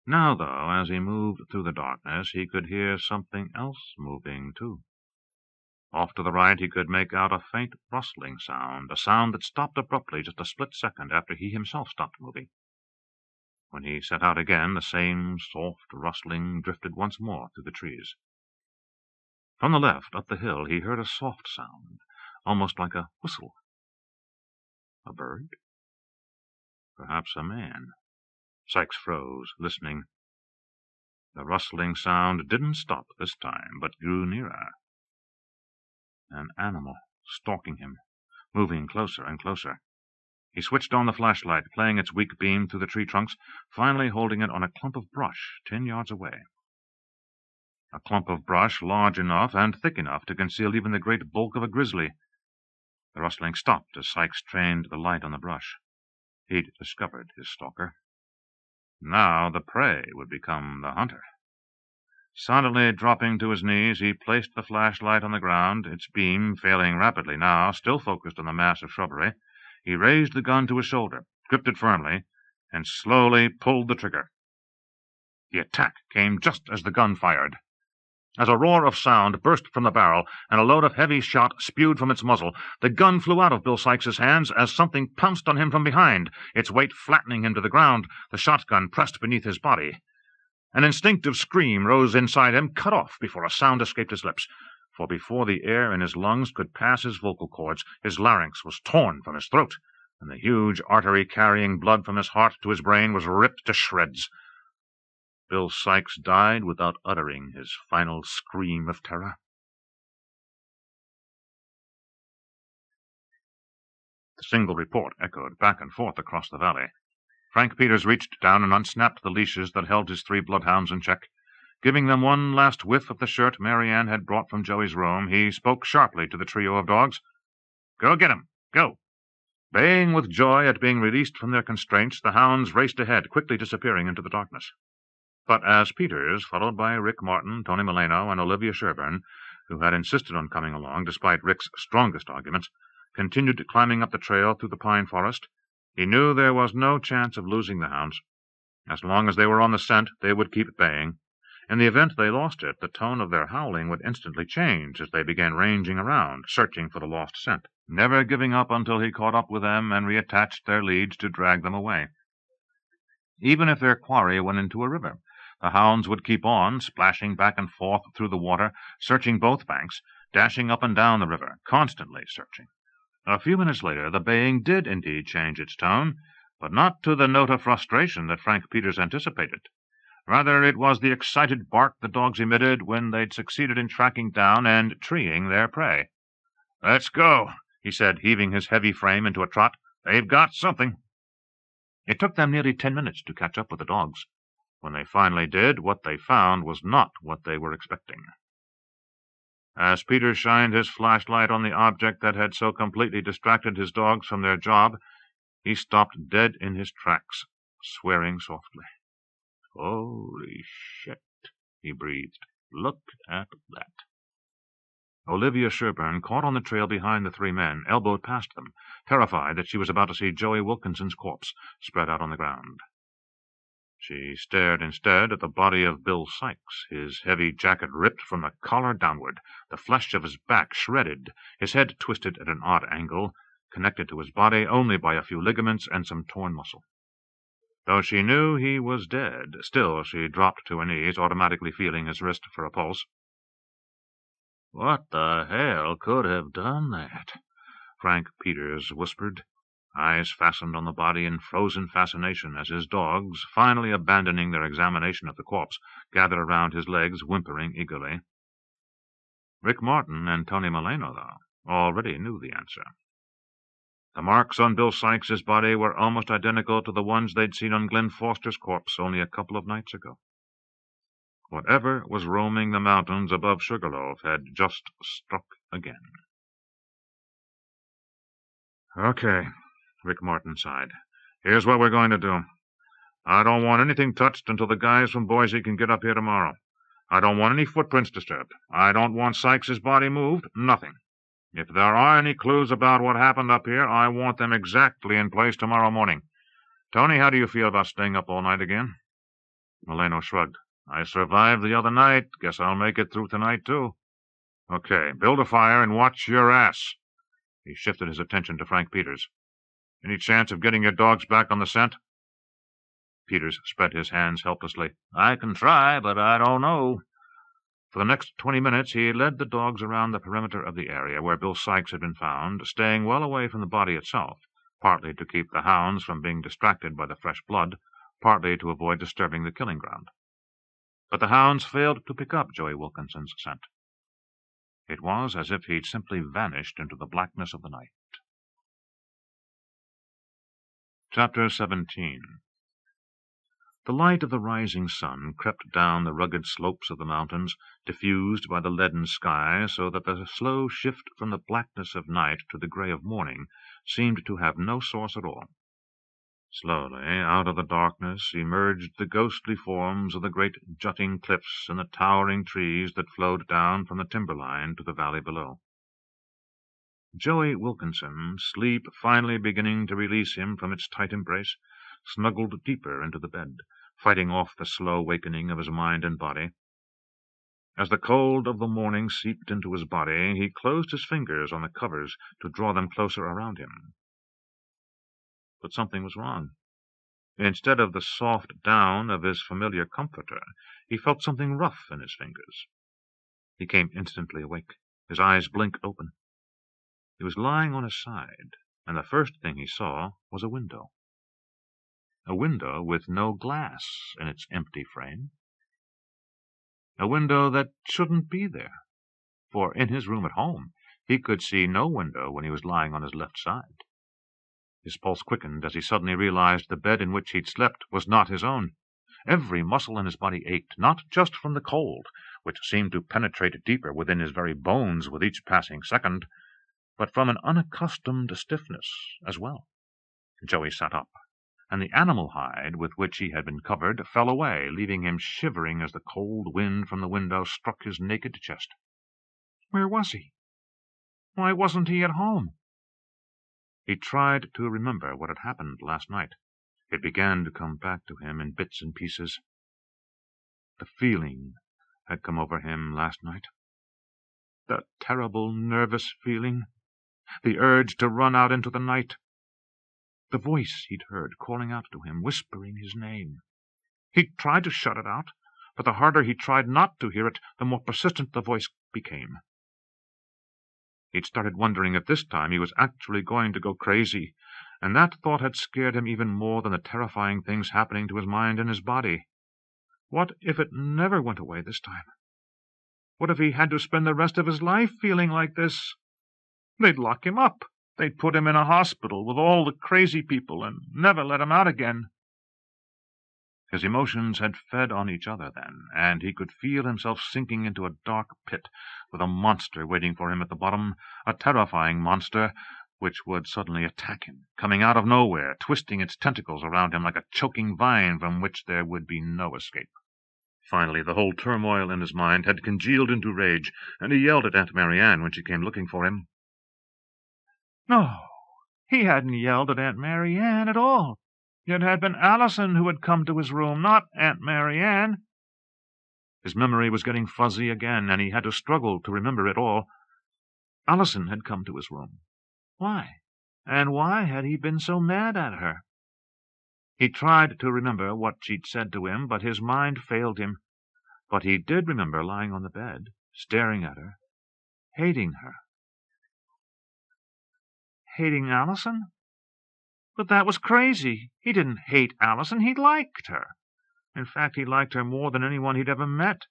Now, though, as he moved through the darkness, he could hear something else moving, too. Off to the right he could make out a faint rustling sound, a sound that stopped abruptly just a split second after he himself stopped moving. When he set out again, the same soft rustling drifted once more through the trees. From the left, up the hill, he heard a soft sound, almost like a whistle. A bird? Perhaps a man. Sykes froze, listening. The rustling sound didn't stop this time, but grew nearer. An animal stalking him, moving closer and closer. He switched on the flashlight, playing its weak beam through the tree trunks, finally holding it on a clump of brush 10 yards away. A clump of brush large enough and thick enough to conceal even the great bulk of a grizzly. The rustling stopped as Sykes trained the light on the brush. He'd discovered his stalker. Now the prey would become the hunter. Silently dropping to his knees, he placed the flashlight on the ground, its beam failing rapidly now, still focused on the mass of shrubbery. He raised the gun to his shoulder, gripped it firmly, and slowly pulled the trigger. The attack came just as the gun fired. As a roar of sound burst from the barrel and a load of heavy shot spewed from its muzzle, the gun flew out of Bill Sykes' hands as something pounced on him from behind, its weight flattening him to the ground, the shotgun pressed beneath his body. An instinctive scream rose inside him, cut off before a sound escaped his lips, for before the air in his lungs could pass his vocal cords, his larynx was torn from his throat, and the huge artery carrying blood from his heart to his brain was ripped to shreds. Bill Sykes died without uttering his final scream of terror. The single report echoed back and forth across the valley. Frank Peters reached down and unsnapped the leashes that held his 3 bloodhounds in check. Giving them one last whiff of the shirt MaryAnne had brought from Joey's room, he spoke sharply to the trio of dogs. "Go get 'em! Go!" Baying with joy at being released from their constraints, the hounds raced ahead, quickly disappearing into the darkness. But as Peters, followed by Rick Martin, Tony Milano, and Olivia Sherburne, who had insisted on coming along despite Rick's strongest arguments, continued climbing up the trail through the pine forest, he knew there was no chance of losing the hounds. As long as they were on the scent, they would keep baying. In the event they lost it, the tone of their howling would instantly change as they began ranging around, searching for the lost scent, never giving up until he caught up with them and reattached their leads to drag them away. Even if their quarry went into a river, the hounds would keep on, splashing back and forth through the water, searching both banks, dashing up and down the river, constantly searching. A few minutes later, the baying did indeed change its tone, but not to the note of frustration that Frank Peters anticipated. Rather, it was the excited bark the dogs emitted when they'd succeeded in tracking down and treeing their prey. "Let's go," he said, heaving his heavy frame into a trot. "They've got something." It took them nearly 10 minutes to catch up with the dogs. When they finally did, what they found was not what they were expecting. As Peter shined his flashlight on the object that had so completely distracted his dogs from their job, he stopped dead in his tracks, swearing softly. "Holy shit," he breathed. "Look at that." Olivia Sherburne, caught on the trail behind the 3 men, elbowed past them, terrified that she was about to see Joey Wilkinson's corpse spread out on the ground. She stared instead at the body of Bill Sykes, his heavy jacket ripped from the collar downward, the flesh of his back shredded, his head twisted at an odd angle, connected to his body only by a few ligaments and some torn muscle. Though she knew he was dead, still she dropped to her knees, automatically feeling his wrist for a pulse. "What the hell could have done that?" Frank Peters whispered, eyes fastened on the body in frozen fascination as his dogs, finally abandoning their examination of the corpse, gathered around his legs, whimpering eagerly. Rick Martin and Tony Milano, though, already knew the answer. The marks on Bill Sykes's body were almost identical to the ones they'd seen on Glenn Foster's corpse only a couple of nights ago. Whatever was roaming the mountains above Sugarloaf had just struck again. Okay, Rick Martin sighed. Here's what we're going to do. I don't want anything touched until the guys from Boise can get up here tomorrow. I don't want any footprints disturbed. I don't want Sykes's body moved. Nothing. If there are any clues about what happened up here, I want them exactly in place tomorrow morning. Tony, how do you feel about staying up all night again? Moreno shrugged. I survived the other night. Guess I'll make it through tonight, too. Okay, build a fire and watch your ass. He shifted his attention to Frank Peters. Any chance of getting your dogs back on the scent? Peters spread his hands helplessly. I can try, but I don't know. For the next 20 minutes he led the dogs around the perimeter of the area where Bill Sykes had been found, staying well away from the body itself, partly to keep the hounds from being distracted by the fresh blood, partly to avoid disturbing the killing ground. But the hounds failed to pick up Joey Wilkinson's scent. It was as if he'd simply vanished into the blackness of the night. Chapter 17. The light of the rising sun crept down the rugged slopes of the mountains, diffused by the leaden sky, so that the slow shift from the blackness of night to the gray of morning seemed to have no source at all. Slowly, out of the darkness, emerged the ghostly forms of the great jutting cliffs and the towering trees that flowed down from the timberline to the valley below. Joey Wilkinson, sleep finally beginning to release him from its tight embrace, snuggled deeper into the bed, fighting off the slow wakening of his mind and body. As the cold of the morning seeped into his body, he closed his fingers on the covers to draw them closer around him. But something was wrong. Instead of the soft down of his familiar comforter, he felt something rough in his fingers. He came instantly awake. His eyes blinked open. He was lying on his side, and the first thing he saw was a window. A window with no glass in its empty frame. A window that shouldn't be there, for in his room at home he could see no window when he was lying on his left side. His pulse quickened as he suddenly realized the bed in which he'd slept was not his own. Every muscle in his body ached, not just from the cold, which seemed to penetrate deeper within his very bones with each passing second, but from an unaccustomed stiffness as well. Joey sat up, and the animal hide with which he had been covered fell away, leaving him shivering as the cold wind from the window struck his naked chest. Where was he? Why wasn't he at home? He tried to remember what had happened last night. It began to come back to him in bits and pieces. The feeling had come over him last night. The terrible, nervous feeling. The urge to run out into the night. The voice he'd heard calling out to him, whispering his name. He'd tried to shut it out, but the harder he tried not to hear it, the more persistent the voice became. He'd started wondering if this time he was actually going to go crazy, and that thought had scared him even more than the terrifying things happening to his mind and his body. What if it never went away this time? What if he had to spend the rest of his life feeling like this? They'd lock him up. They'd put him in a hospital with all the crazy people and never let him out again. His emotions had fed on each other then, and he could feel himself sinking into a dark pit with a monster waiting for him at the bottom, a terrifying monster which would suddenly attack him, coming out of nowhere, twisting its tentacles around him like a choking vine from which there would be no escape. Finally, the whole turmoil in his mind had congealed into rage, and he yelled at Aunt MaryAnne when she came looking for him. No, he hadn't yelled at Aunt MaryAnne at all. It had been Allison who had come to his room, not Aunt MaryAnne. His memory was getting fuzzy again, and he had to struggle to remember it all. Allison had come to his room. Why? And why had he been so mad at her? He tried to remember what she'd said to him, but his mind failed him. But he did remember lying on the bed, staring at her, hating her. Hating Allison? But that was crazy. He didn't hate Allison. He liked her. In fact, he liked her more than anyone he'd ever met.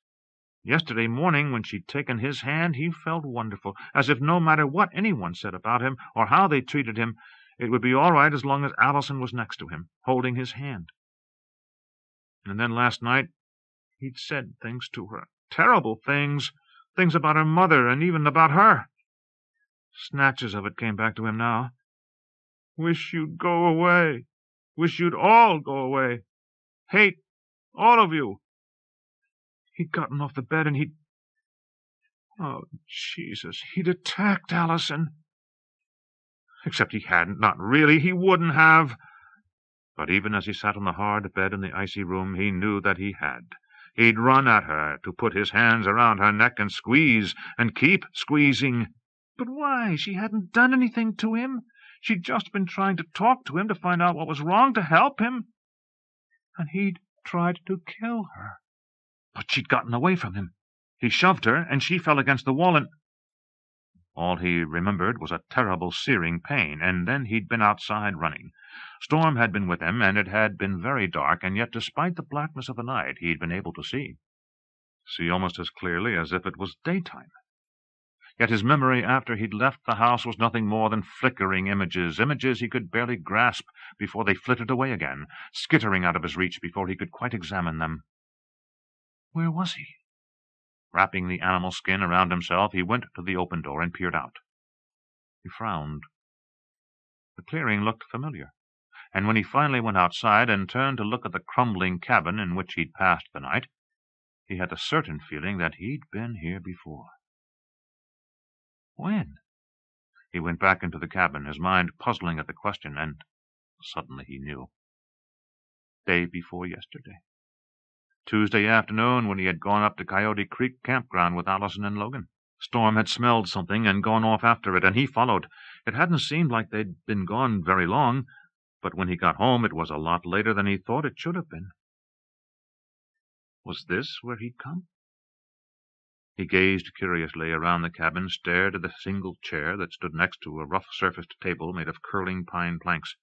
Yesterday morning, when she'd taken his hand, he felt wonderful, as if no matter what anyone said about him or how they treated him, It would be all right as long as Allison was next to him, holding his hand. And then last night he'd said things to her, terrible things, things about her mother and even about her. Snatches of it came back to him now. Wish you'd go away. Wish you'd all go away. Hate all of you. He'd gotten off the bed and he'd... Oh, Jesus, he'd attacked Allison. Except he hadn't, not really, he wouldn't have. But even as he sat on the hard bed in the icy room, he knew that he had. He'd run at her to put his hands around her neck and squeeze, and keep squeezing. But why? She hadn't done anything to him. She'd just been trying to talk to him to find out what was wrong, to help him. And he'd tried to kill her. But she'd gotten away from him. He shoved her, and she fell against the wall, and... All he remembered was a terrible searing pain, and then he'd been outside running. Storm had been with him, and it had been very dark, and yet despite the blackness of the night he'd been able to see almost as clearly as if it was daytime. Yet his memory after he'd left the house was nothing more than flickering images he could barely grasp before they flitted away again, skittering out of his reach before he could quite examine them. Where was he? Wrapping the animal skin around himself, he went to the open door and peered out. He frowned. The clearing looked familiar, and when he finally went outside and turned to look at the crumbling cabin in which he'd passed the night, he had a certain feeling that he'd been here before. When? He went back into the cabin, his mind puzzling at the question, and suddenly he knew. Day before yesterday. Tuesday afternoon, when he had gone up to Coyote Creek campground with Allison and Logan. Storm had smelled something and gone off after it, and he followed. It hadn't seemed like they'd been gone very long, but when he got home it was a lot later than he thought it should have been. Was this where he'd come? He gazed curiously around the cabin, stared at the single chair that stood next to a rough-surfaced table made of curling pine planks.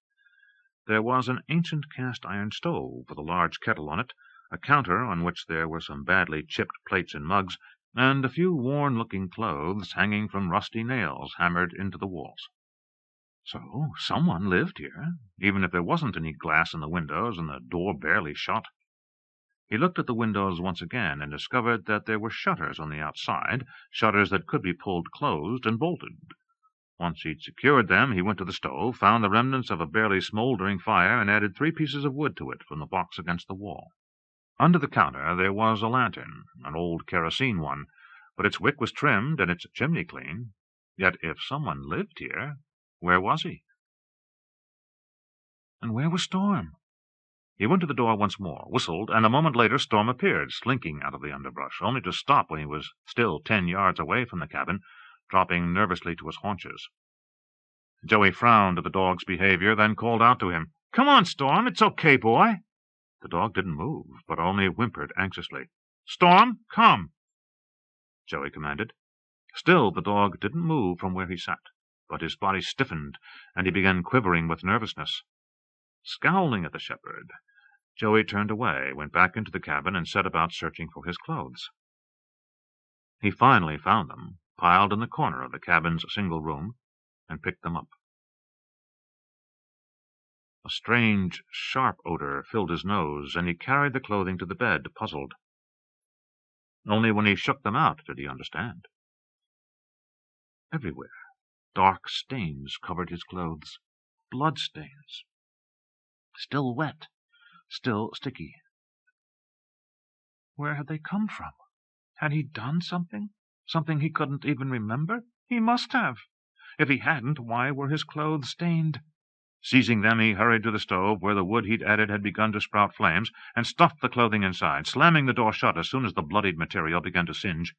There was an ancient cast-iron stove with a large kettle on it, a counter on which there were some badly chipped plates and mugs, and a few worn-looking clothes hanging from rusty nails hammered into the walls. So someone lived here, even if there wasn't any glass in the windows and the door barely shut. He looked at the windows once again and discovered that there were shutters on the outside, shutters that could be pulled closed and bolted. Once he'd secured them, he went to the stove, found the remnants of a barely smoldering fire, and added 3 pieces of wood to it from the box against the wall. Under the counter there was a lantern, an old kerosene one, but its wick was trimmed and its chimney clean. Yet if someone lived here, where was he? And where was Storm? He went to the door once more, whistled, and a moment later Storm appeared, slinking out of the underbrush, only to stop when he was still 10 yards away from the cabin, dropping nervously to his haunches. Joey frowned at the dog's behavior, then called out to him, "Come on, Storm, it's okay, boy." The dog didn't move, but only whimpered anxiously. "Storm, come!" Joey commanded. Still the dog didn't move from where he sat, but his body stiffened, and he began quivering with nervousness. Scowling at the shepherd, Joey turned away, went back into the cabin, and set about searching for his clothes. He finally found them, piled in the corner of the cabin's single room, and picked them up. A strange, sharp odor filled his nose, and he carried the clothing to the bed, puzzled. Only when he shook them out did he understand. Everywhere, dark stains covered his clothes, blood stains. Still wet, still sticky. Where had they come from? Had he done something? Something he couldn't even remember? He must have. If he hadn't, why were his clothes stained? Seizing them, he hurried to the stove, where the wood he'd added had begun to sprout flames, and stuffed the clothing inside, slamming the door shut as soon as the bloodied material began to singe.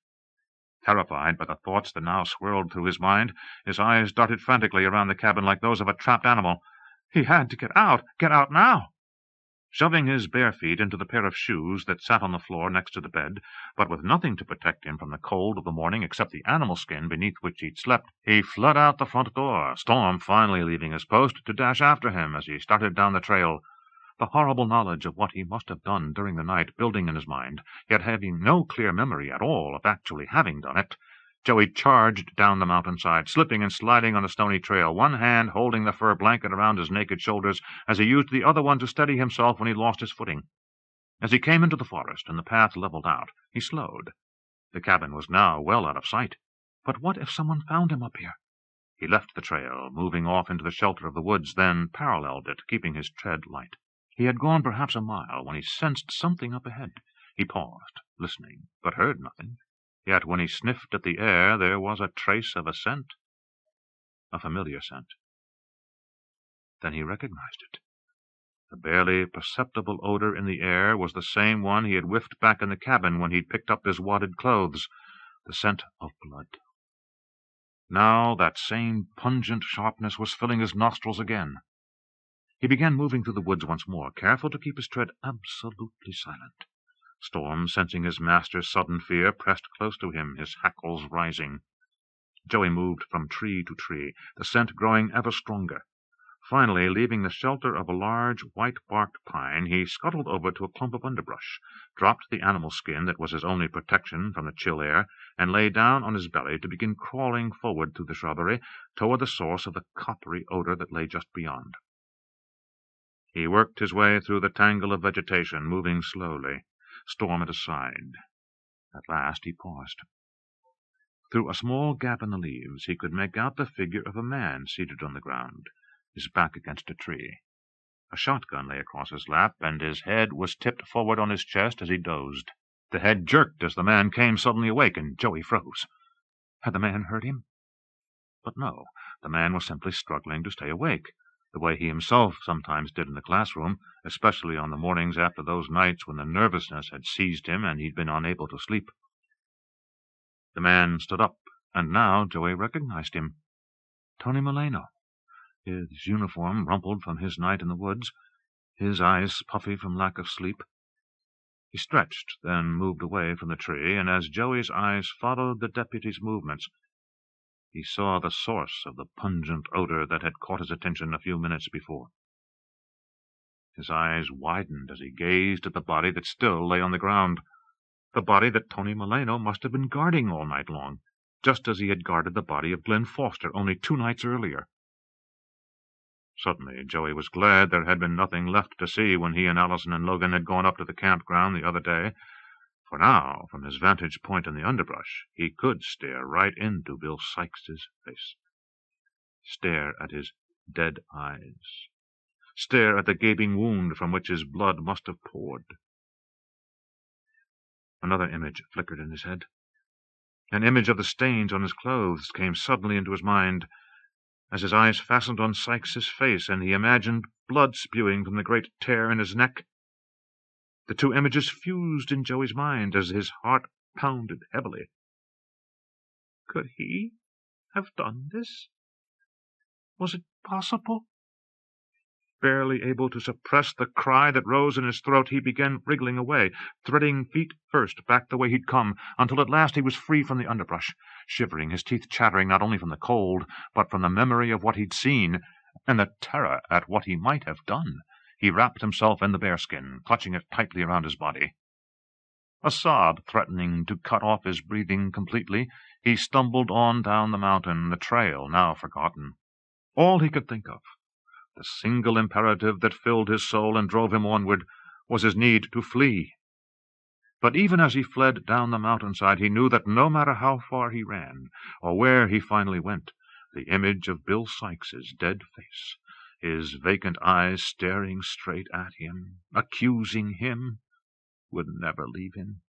Terrified by the thoughts that now swirled through his mind, his eyes darted frantically around the cabin like those of a trapped animal. He had to get out now! Shoving his bare feet into the pair of shoes that sat on the floor next to the bed, but with nothing to protect him from the cold of the morning except the animal skin beneath which he'd slept, he fled out the front door, Storm finally leaving his post to dash after him as he started down the trail. The horrible knowledge of what he must have done during the night building in his mind, yet having no clear memory at all of actually having done it, Joey charged down the mountainside, slipping and sliding on the stony trail, one hand holding the fur blanket around his naked shoulders as he used the other one to steady himself when he lost his footing. As he came into the forest and the path leveled out, he slowed. The cabin was now well out of sight. But what if someone found him up here? He left the trail, moving off into the shelter of the woods, then paralleled it, keeping his tread light. He had gone perhaps a mile when he sensed something up ahead. He paused, listening, but heard nothing. Yet when he sniffed at the air, there was a trace of a scent, a familiar scent. Then he recognized it. The barely perceptible odor in the air was the same one he had whiffed back in the cabin when he'd picked up his wadded clothes, the scent of blood. Now that same pungent sharpness was filling his nostrils again. He began moving through the woods once more, careful to keep his tread absolutely silent. Storm, sensing his master's sudden fear, pressed close to him, his hackles rising. Joey moved from tree to tree, the scent growing ever stronger. Finally, leaving the shelter of a large, white-barked pine, he scuttled over to a clump of underbrush, dropped the animal skin that was his only protection from the chill air, and lay down on his belly to begin crawling forward through the shrubbery toward the source of the coppery odor that lay just beyond. He worked his way through the tangle of vegetation, moving slowly, Storm at his side. At last he paused. Through a small gap in the leaves he could make out the figure of a man seated on the ground, his back against a tree. A shotgun lay across his lap, and his head was tipped forward on his chest as he dozed. The head jerked as the man came suddenly awake, and Joey froze. Had the man heard him? But no, the man was simply struggling to stay awake, the way he himself sometimes did in the classroom, especially on the mornings after those nights when the nervousness had seized him and he'd been unable to sleep. The man stood up, and now Joey recognized him. Tony Milano, his uniform rumpled from his night in the woods, his eyes puffy from lack of sleep. He stretched, then moved away from the tree, and as Joey's eyes followed the deputy's movements, he saw the source of the pungent odor that had caught his attention a few minutes before. His eyes widened as he gazed at the body that still lay on the ground, the body that Tony Milano must have been guarding all night long, just as he had guarded the body of Glenn Foster only 2 nights earlier. Suddenly, Joey was glad there had been nothing left to see when he and Allison and Logan had gone up to the campground the other day, for now, from his vantage point in the underbrush, he could stare right into Bill Sykes's face. Stare at his dead eyes. Stare at the gaping wound from which his blood must have poured. Another image flickered in his head. An image of the stains on his clothes came suddenly into his mind, as his eyes fastened on Sykes's face, and he imagined blood spewing from the great tear in his neck. The 2 images fused in Joey's mind as his heart pounded heavily. Could he have done this? Was it possible? Barely able to suppress the cry that rose in his throat, he began wriggling away, threading feet first back the way he'd come, until at last he was free from the underbrush, shivering, his teeth chattering not only from the cold, but from the memory of what he'd seen, and the terror at what he might have done. He wrapped himself in the bearskin, clutching it tightly around his body. A sob threatening to cut off his breathing completely, he stumbled on down the mountain, the trail now forgotten. All he could think of, the single imperative that filled his soul and drove him onward, was his need to flee. But even as he fled down the mountainside, he knew that no matter how far he ran, or where he finally went, the image of Bill Sykes's dead face, his vacant eyes staring straight at him, accusing him, would never leave him.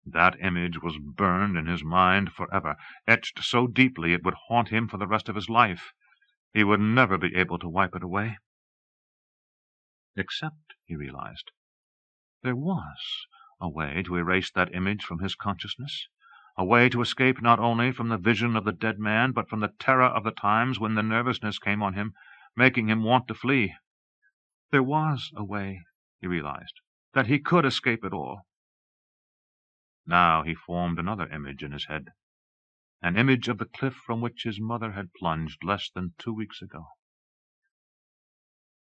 That image was burned in his mind forever, etched so deeply it would haunt him for the rest of his life. He would never be able to wipe it away. Except, he realized, there was a way to erase that image from his consciousness, a way to escape not only from the vision of the dead man, but from the terror of the times when the nervousness came on him, making him want to flee. There was a way, he realized, that he could escape it all. Now he formed another image in his head, an image of the cliff from which his mother had plunged less than 2 weeks ago.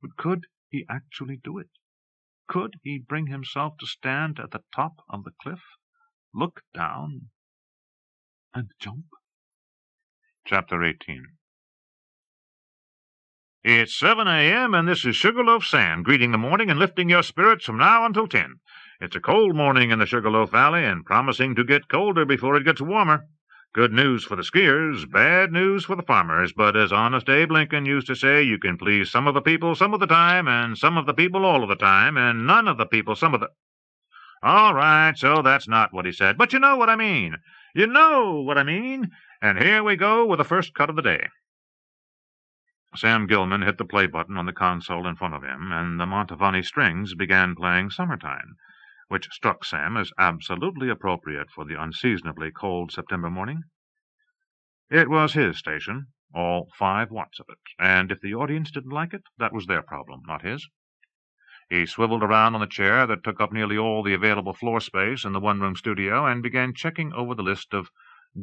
But could he actually do it? Could he bring himself to stand at the top of the cliff, look down, and jump? Chapter 18. It's 7 a.m., and this is Sugarloaf Sam, greeting the morning and lifting your spirits from now until 10. It's a cold morning in the Sugarloaf Valley, and promising to get colder before it gets warmer. Good news for the skiers, bad news for the farmers, but as honest Abe Lincoln used to say, you can please some of the people some of the time, and some of the people all of the time, and none of the people some of the... All right, so that's not what he said, but you know what I mean. You know what I mean. And here we go with the first cut of the day. Sam Gilman hit the play button on the console in front of him, and the Mantovani strings began playing Summertime, which struck Sam as absolutely appropriate for the unseasonably cold September morning. It was his station, all 5 watts of it, and if the audience didn't like it, that was their problem, not his. He swiveled around on the chair that took up nearly all the available floor space in the one-room studio and began checking over the list of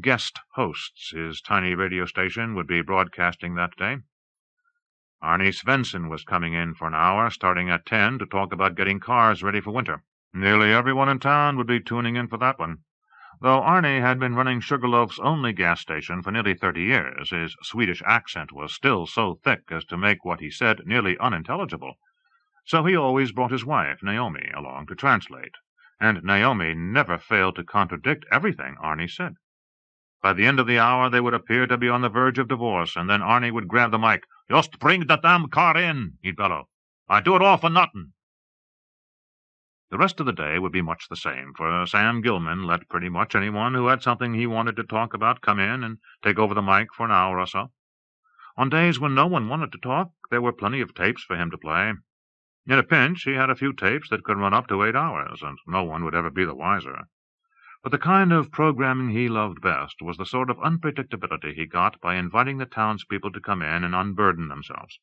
guest hosts his tiny radio station would be broadcasting that day. Arnie Svensson was coming in for an hour, starting at 10, to talk about getting cars ready for winter. Nearly everyone in town would be tuning in for that one. Though Arnie had been running Sugarloaf's only gas station for nearly 30 years, his Swedish accent was still so thick as to make what he said nearly unintelligible. So he always brought his wife, Naomi, along to translate, and Naomi never failed to contradict everything Arnie said. By the end of the hour, they would appear to be on the verge of divorce, and then Arnie would grab the mic. "Just bring the damn car in," he'd bellow. "I do it all for nothing." The rest of the day would be much the same, for Sam Gilman let pretty much anyone who had something he wanted to talk about come in and take over the mic for an hour or so. On days when no one wanted to talk, there were plenty of tapes for him to play. In a pinch, he had a few tapes that could run up to 8 hours, and no one would ever be the wiser. But the kind of programming he loved best was the sort of unpredictability he got by inviting the townspeople to come in and unburden themselves.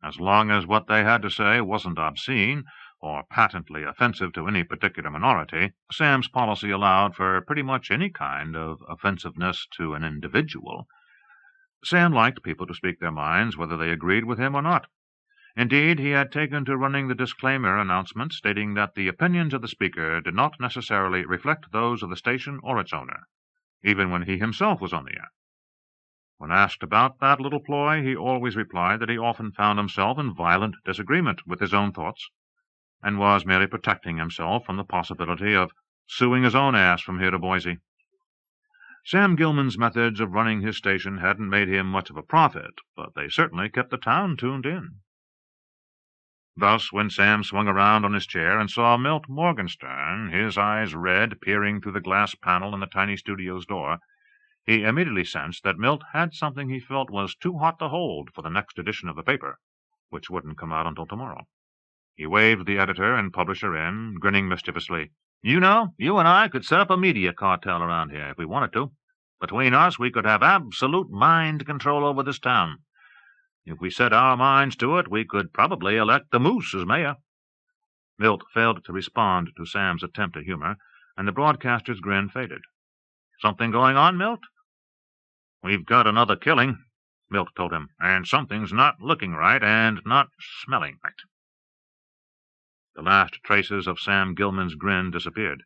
As long as what they had to say wasn't obscene or patently offensive to any particular minority, Sam's policy allowed for pretty much any kind of offensiveness to an individual. Sam liked people to speak their minds, whether they agreed with him or not. Indeed, he had taken to running the disclaimer announcement stating that the opinions of the speaker did not necessarily reflect those of the station or its owner, even when he himself was on the air. When asked about that little ploy, he always replied that he often found himself in violent disagreement with his own thoughts, and was merely protecting himself from the possibility of suing his own ass from here to Boise. Sam Gilman's methods of running his station hadn't made him much of a profit, but they certainly kept the town tuned in. Thus, when Sam swung around on his chair and saw Milt Morgenstern, his eyes red, peering through the glass panel in the tiny studio's door, he immediately sensed that Milt had something he felt was too hot to hold for the next edition of the paper, which wouldn't come out until tomorrow. He waved the editor and publisher in, grinning mischievously. "You know, you and I could set up a media cartel around here if we wanted to. Between us, we could have absolute mind control over this town. If we set our minds to it, we could probably elect the Moose as mayor." Milt failed to respond to Sam's attempt at humor, and the broadcaster's grin faded. "Something going on, Milt?" "We've got another killing," Milt told him, "and something's not looking right and not smelling right." The last traces of Sam Gilman's grin disappeared.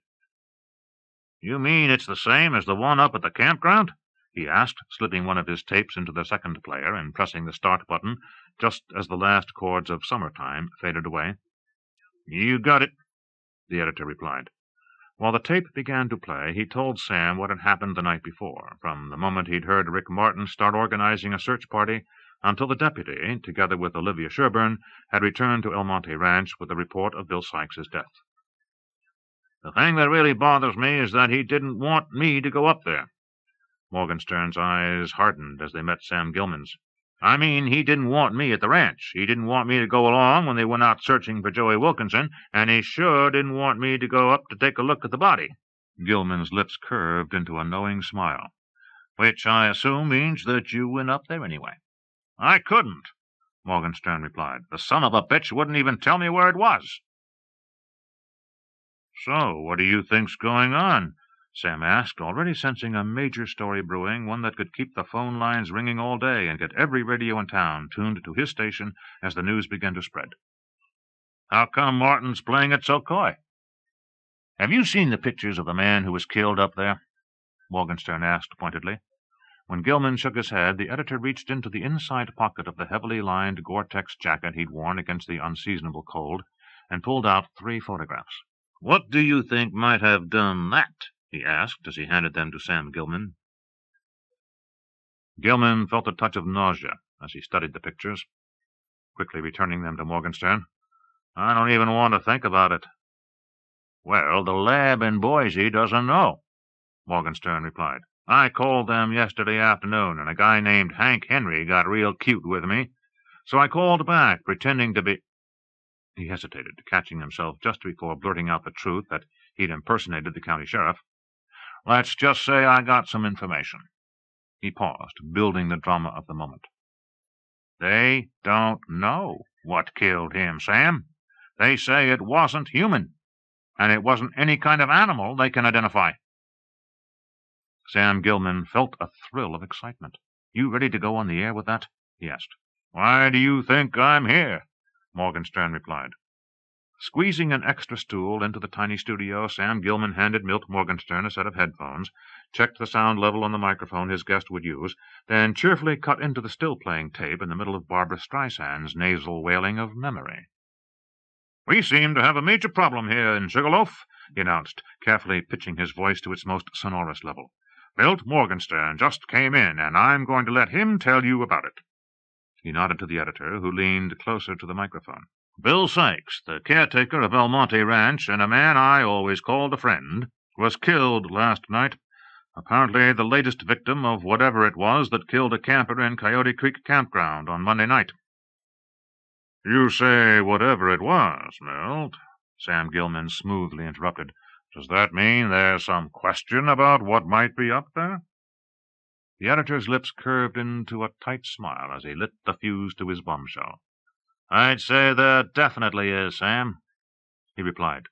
"You mean it's the same as the one up at the campground?" he asked, slipping one of his tapes into the second player and pressing the start button just as the last chords of Summertime faded away. "You got it," the editor replied. While the tape began to play, he told Sam what had happened the night before, from the moment he'd heard Rick Martin start organizing a search party until the deputy, together with Olivia Sherburne, had returned to El Monte Ranch with the report of Bill Sykes's death. "The thing that really bothers me is that he didn't want me to go up there." Morgenstern's eyes hardened as they met Sam Gilman's. "I mean, he didn't want me at the ranch. He didn't want me to go along when they went out searching for Joey Wilkinson, and he sure didn't want me to go up to take a look at the body." Gilman's lips curved into a knowing smile. "Which I assume means that you went up there anyway." "I couldn't," Morgenstern replied. "The son of a bitch wouldn't even tell me where it was." "So, what do you think's going on?" Sam asked, already sensing a major story brewing, one that could keep the phone lines ringing all day and get every radio in town tuned to his station as the news began to spread. "How come Martin's playing it so coy?" "Have you seen the pictures of the man who was killed up there?" Morgenstern asked pointedly. When Gilman shook his head, the editor reached into the inside pocket of the heavily lined Gore-Tex jacket he'd worn against the unseasonable cold and pulled out 3 photographs. "What do you think might have done that?" he asked as he handed them to Sam Gilman. Gilman felt a touch of nausea as he studied the pictures, quickly returning them to Morgenstern. "I don't even want to think about it." "Well, the lab in Boise doesn't know," Morgenstern replied. "I called them yesterday afternoon, and a guy named Hank Henry got real cute with me. So I called back, pretending to be—" He hesitated, catching himself just before blurting out the truth that he'd impersonated the county sheriff. "Let's just say I got some information." He paused, building the drama of the moment. "They don't know what killed him, Sam. They say it wasn't human, and it wasn't any kind of animal they can identify." Sam Gilman felt a thrill of excitement. "You ready to go on the air with that?" he asked. "Why do you think I'm here?" Morgenstern replied. Squeezing an extra stool into the tiny studio, Sam Gilman handed Milt Morgenstern a set of headphones, checked the sound level on the microphone his guest would use, then cheerfully cut into the still-playing tape in the middle of Barbra Streisand's nasal wailing of memory. "We seem to have a major problem here in Sugarloaf," he announced, carefully pitching his voice to its most sonorous level. "Milt Morgenstern just came in, and I'm going to let him tell you about it." He nodded to the editor, who leaned closer to the microphone. "Bill Sykes, the caretaker of El Monte Ranch, and a man I always called a friend, was killed last night. Apparently the latest victim of whatever it was that killed a camper in Coyote Creek Campground on Monday night." "You say whatever it was, Milt," Sam Gilman smoothly interrupted. "Does that mean there's some question about what might be up there?" The editor's lips curved into a tight smile as he lit the fuse to his bombshell. "I'd say there definitely is, Sam," he replied.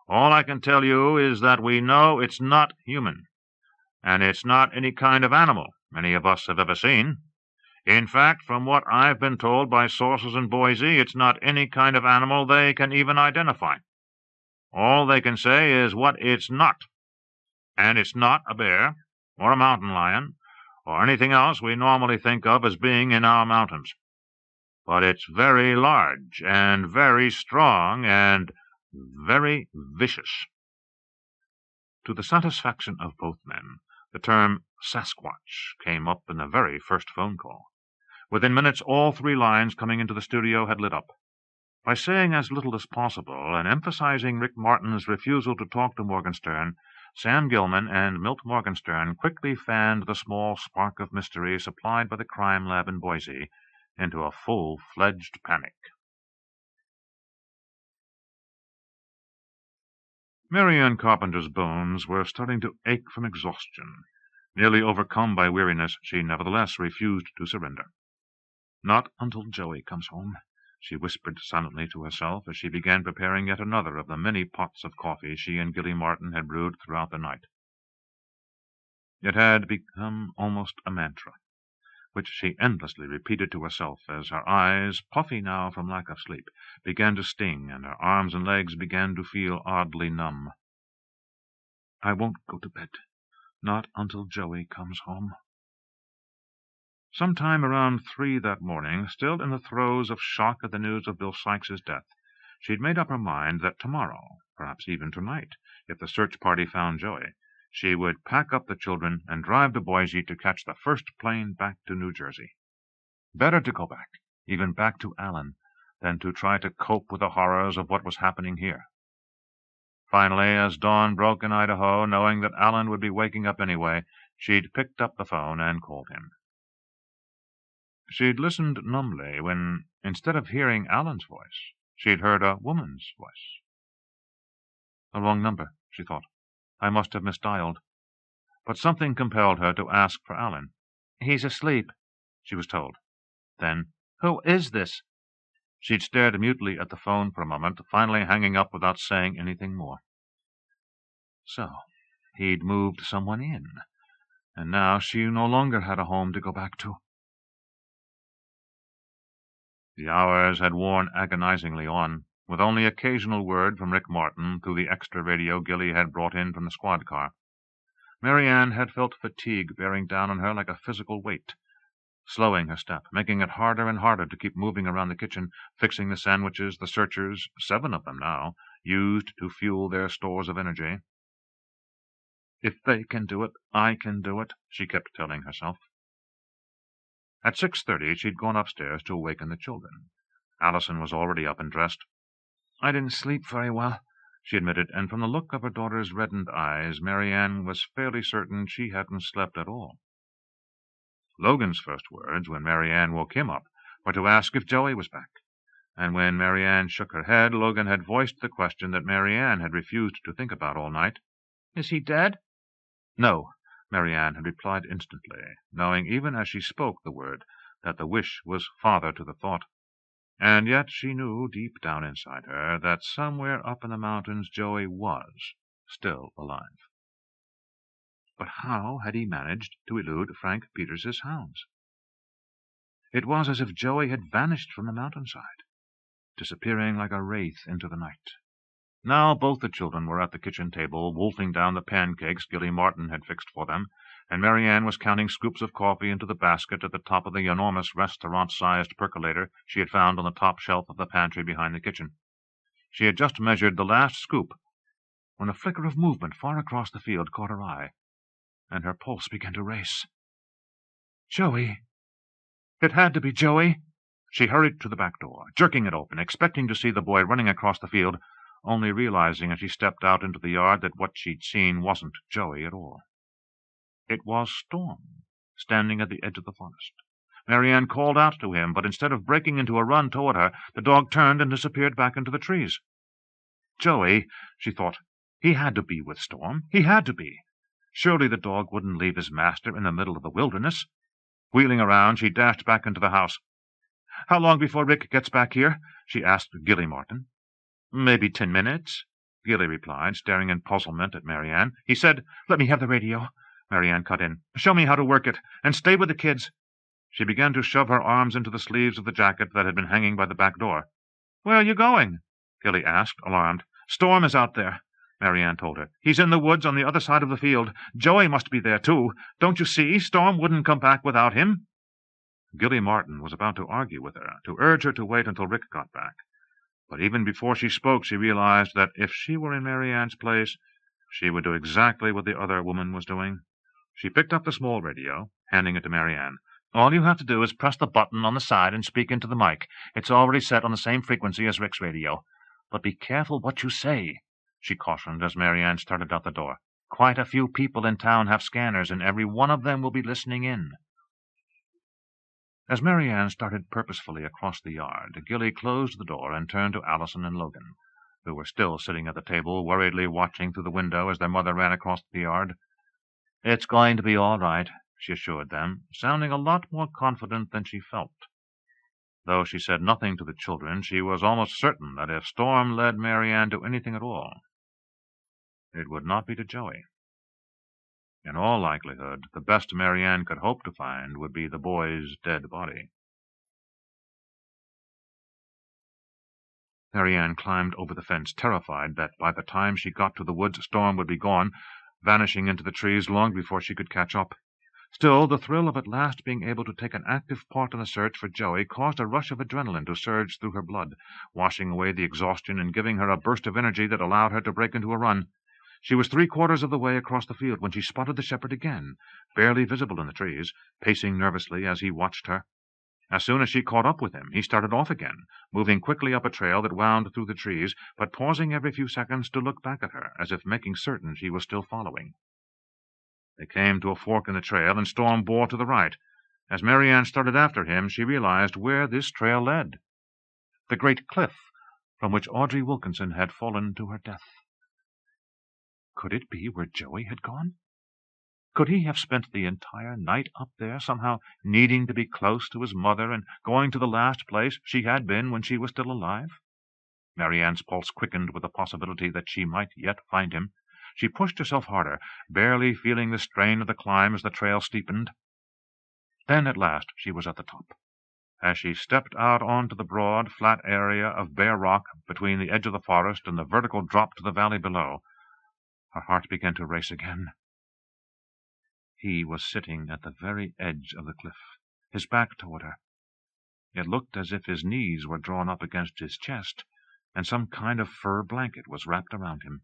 "All I can tell you is that we know it's not human, and it's not any kind of animal any of us have ever seen. In fact, from what I've been told by sources in Boise, it's not any kind of animal they can even identify. All they can say is what it's not. And it's not a bear, or a mountain lion, or anything else we normally think of as being in our mountains. But it's very large, and very strong, and very vicious." To the satisfaction of both men, the term Sasquatch came up in the very first phone call. Within minutes, all 3 lines coming into the studio had lit up. By saying as little as possible, and emphasizing Rick Martin's refusal to talk to Morgenstern, Sam Gilman and Milt Morgenstern quickly fanned the small spark of mystery supplied by the crime lab in Boise into a full-fledged panic. MaryAnne Carpenter's bones were starting to ache from exhaustion. Nearly overcome by weariness, she nevertheless refused to surrender. "Not until Joey comes home," she whispered silently to herself as she began preparing yet another of the many pots of coffee she and Gilly Martin had brewed throughout the night. It had become almost a mantra, which she endlessly repeated to herself as her eyes, puffy now from lack of sleep, began to sting and her arms and legs began to feel oddly numb. "I won't go to bed, not until Joey comes home." Sometime around 3 that morning, still in the throes of shock at the news of Bill Sykes's death, she'd made up her mind that tomorrow, perhaps even tonight, if the search party found Joey, she would pack up the children and drive to Boise to catch the first plane back to New Jersey. Better to go back, even back to Allen, than to try to cope with the horrors of what was happening here. Finally, as dawn broke in Idaho, knowing that Allen would be waking up anyway, she'd picked up the phone and called him. She'd listened numbly when, instead of hearing Allen's voice, she'd heard a woman's voice. "The wrong number," she thought. "I must have misdialed." But something compelled her to ask for Allen. "He's asleep," she was told. Then, "Who is this?" She'd stared mutely at the phone for a moment, finally hanging up without saying anything more. So, he'd moved someone in, and now she no longer had a home to go back to. The hours had worn agonizingly on, with only occasional word from Rick Martin through the extra radio Gilly had brought in from the squad car. MaryAnne had felt fatigue bearing down on her like a physical weight, slowing her step, making it harder and harder to keep moving around the kitchen, fixing the sandwiches the searchers, 7 of them now, used to fuel their stores of energy. "If they can do it, I can do it," she kept telling herself. At 6:30 she'd gone upstairs to awaken the children. Allison was already up and dressed. "I didn't sleep very well," she admitted, and from the look of her daughter's reddened eyes, MaryAnne was fairly certain she hadn't slept at all. Logan's first words, when MaryAnne woke him up, were to ask if Joey was back, and when MaryAnne shook her head, Logan had voiced the question that MaryAnne had refused to think about all night. "Is he dead?" "No," MaryAnne had replied instantly, knowing even as she spoke the word that the wish was father to the thought. And yet she knew deep down inside her that somewhere up in the mountains Joey was still alive. But how had he managed to elude Frank Peters's hounds? It was as if Joey had vanished from the mountainside, disappearing like a wraith into the night. Now both the children were at the kitchen table, wolfing down the pancakes Gilly Martin had fixed for them, and MaryAnne was counting scoops of coffee into the basket at the top of the enormous restaurant-sized percolator she had found on the top shelf of the pantry behind the kitchen. She had just measured the last scoop when a flicker of movement far across the field caught her eye, and her pulse began to race. Joey! It had to be Joey! She hurried to the back door, jerking it open, expecting to see the boy running across the field, only realizing as she stepped out into the yard that what she'd seen wasn't Joey at all. It was Storm, standing at the edge of the forest. MaryAnne called out to him, but instead of breaking into a run toward her, the dog turned and disappeared back into the trees. Joey, she thought. He had to be with Storm. He had to be. Surely the dog wouldn't leave his master in the middle of the wilderness. Wheeling around, she dashed back into the house. "How long before Rick gets back here?" she asked Gilly Martin. "Maybe 10 minutes," Gilly replied, staring in puzzlement at MaryAnne. "He said—" "Let me have the radio," MaryAnne cut in. "Show me how to work it, and stay with the kids." She began to shove her arms into the sleeves of the jacket that had been hanging by the back door. "Where are you going?" Gilly asked, alarmed. "Storm is out there," MaryAnne told her. "He's in the woods on the other side of the field. Joey must be there, too. Don't you see? Storm wouldn't come back without him." Gilly Martin was about to argue with her, to urge her to wait until Rick got back. But even before she spoke, she realized that if she were in MaryAnne's place, she would do exactly what the other woman was doing. She picked up the small radio, handing it to MaryAnne. "All you have to do is press the button on the side and speak into the mic. It's already set on the same frequency as Rick's radio. But be careful what you say," she cautioned as MaryAnne started out the door. "Quite a few people in town have scanners, and every one of them will be listening in." As MaryAnne started purposefully across the yard, Gilly closed the door and turned to Allison and Logan, who were still sitting at the table, worriedly watching through the window as their mother ran across the yard. "It's going to be all right," she assured them, sounding a lot more confident than she felt. Though she said nothing to the children, she was almost certain that if Storm led MaryAnne to anything at all, it would not be to Joey. In all likelihood, the best MaryAnne could hope to find would be the boy's dead body. MaryAnne climbed over the fence, terrified that by the time she got to the woods, Storm would be gone, vanishing into the trees long before she could catch up. Still, the thrill of at last being able to take an active part in the search for Joey caused a rush of adrenaline to surge through her blood, washing away the exhaustion and giving her a burst of energy that allowed her to break into a run. She was 3/4 of the way across the field when she spotted the shepherd again, barely visible in the trees, pacing nervously as he watched her. As soon as she caught up with him, he started off again, moving quickly up a trail that wound through the trees, but pausing every few seconds to look back at her, as if making certain she was still following. They came to a fork in the trail, and Storm bore to the right. As MaryAnne started after him, she realized where this trail led. The great cliff from which Audrey Wilkinson had fallen to her death. Could it be where Joey had gone? Could he have spent the entire night up there, somehow needing to be close to his mother and going to the last place she had been when she was still alive? MaryAnne's pulse quickened with the possibility that she might yet find him. She pushed herself harder, barely feeling the strain of the climb as the trail steepened. Then at last she was at the top. As she stepped out onto the broad, flat area of bare rock between the edge of the forest and the vertical drop to the valley below, her heart began to race again. He was sitting at the very edge of the cliff, his back toward her. It looked as if his knees were drawn up against his chest, and some kind of fur blanket was wrapped around him.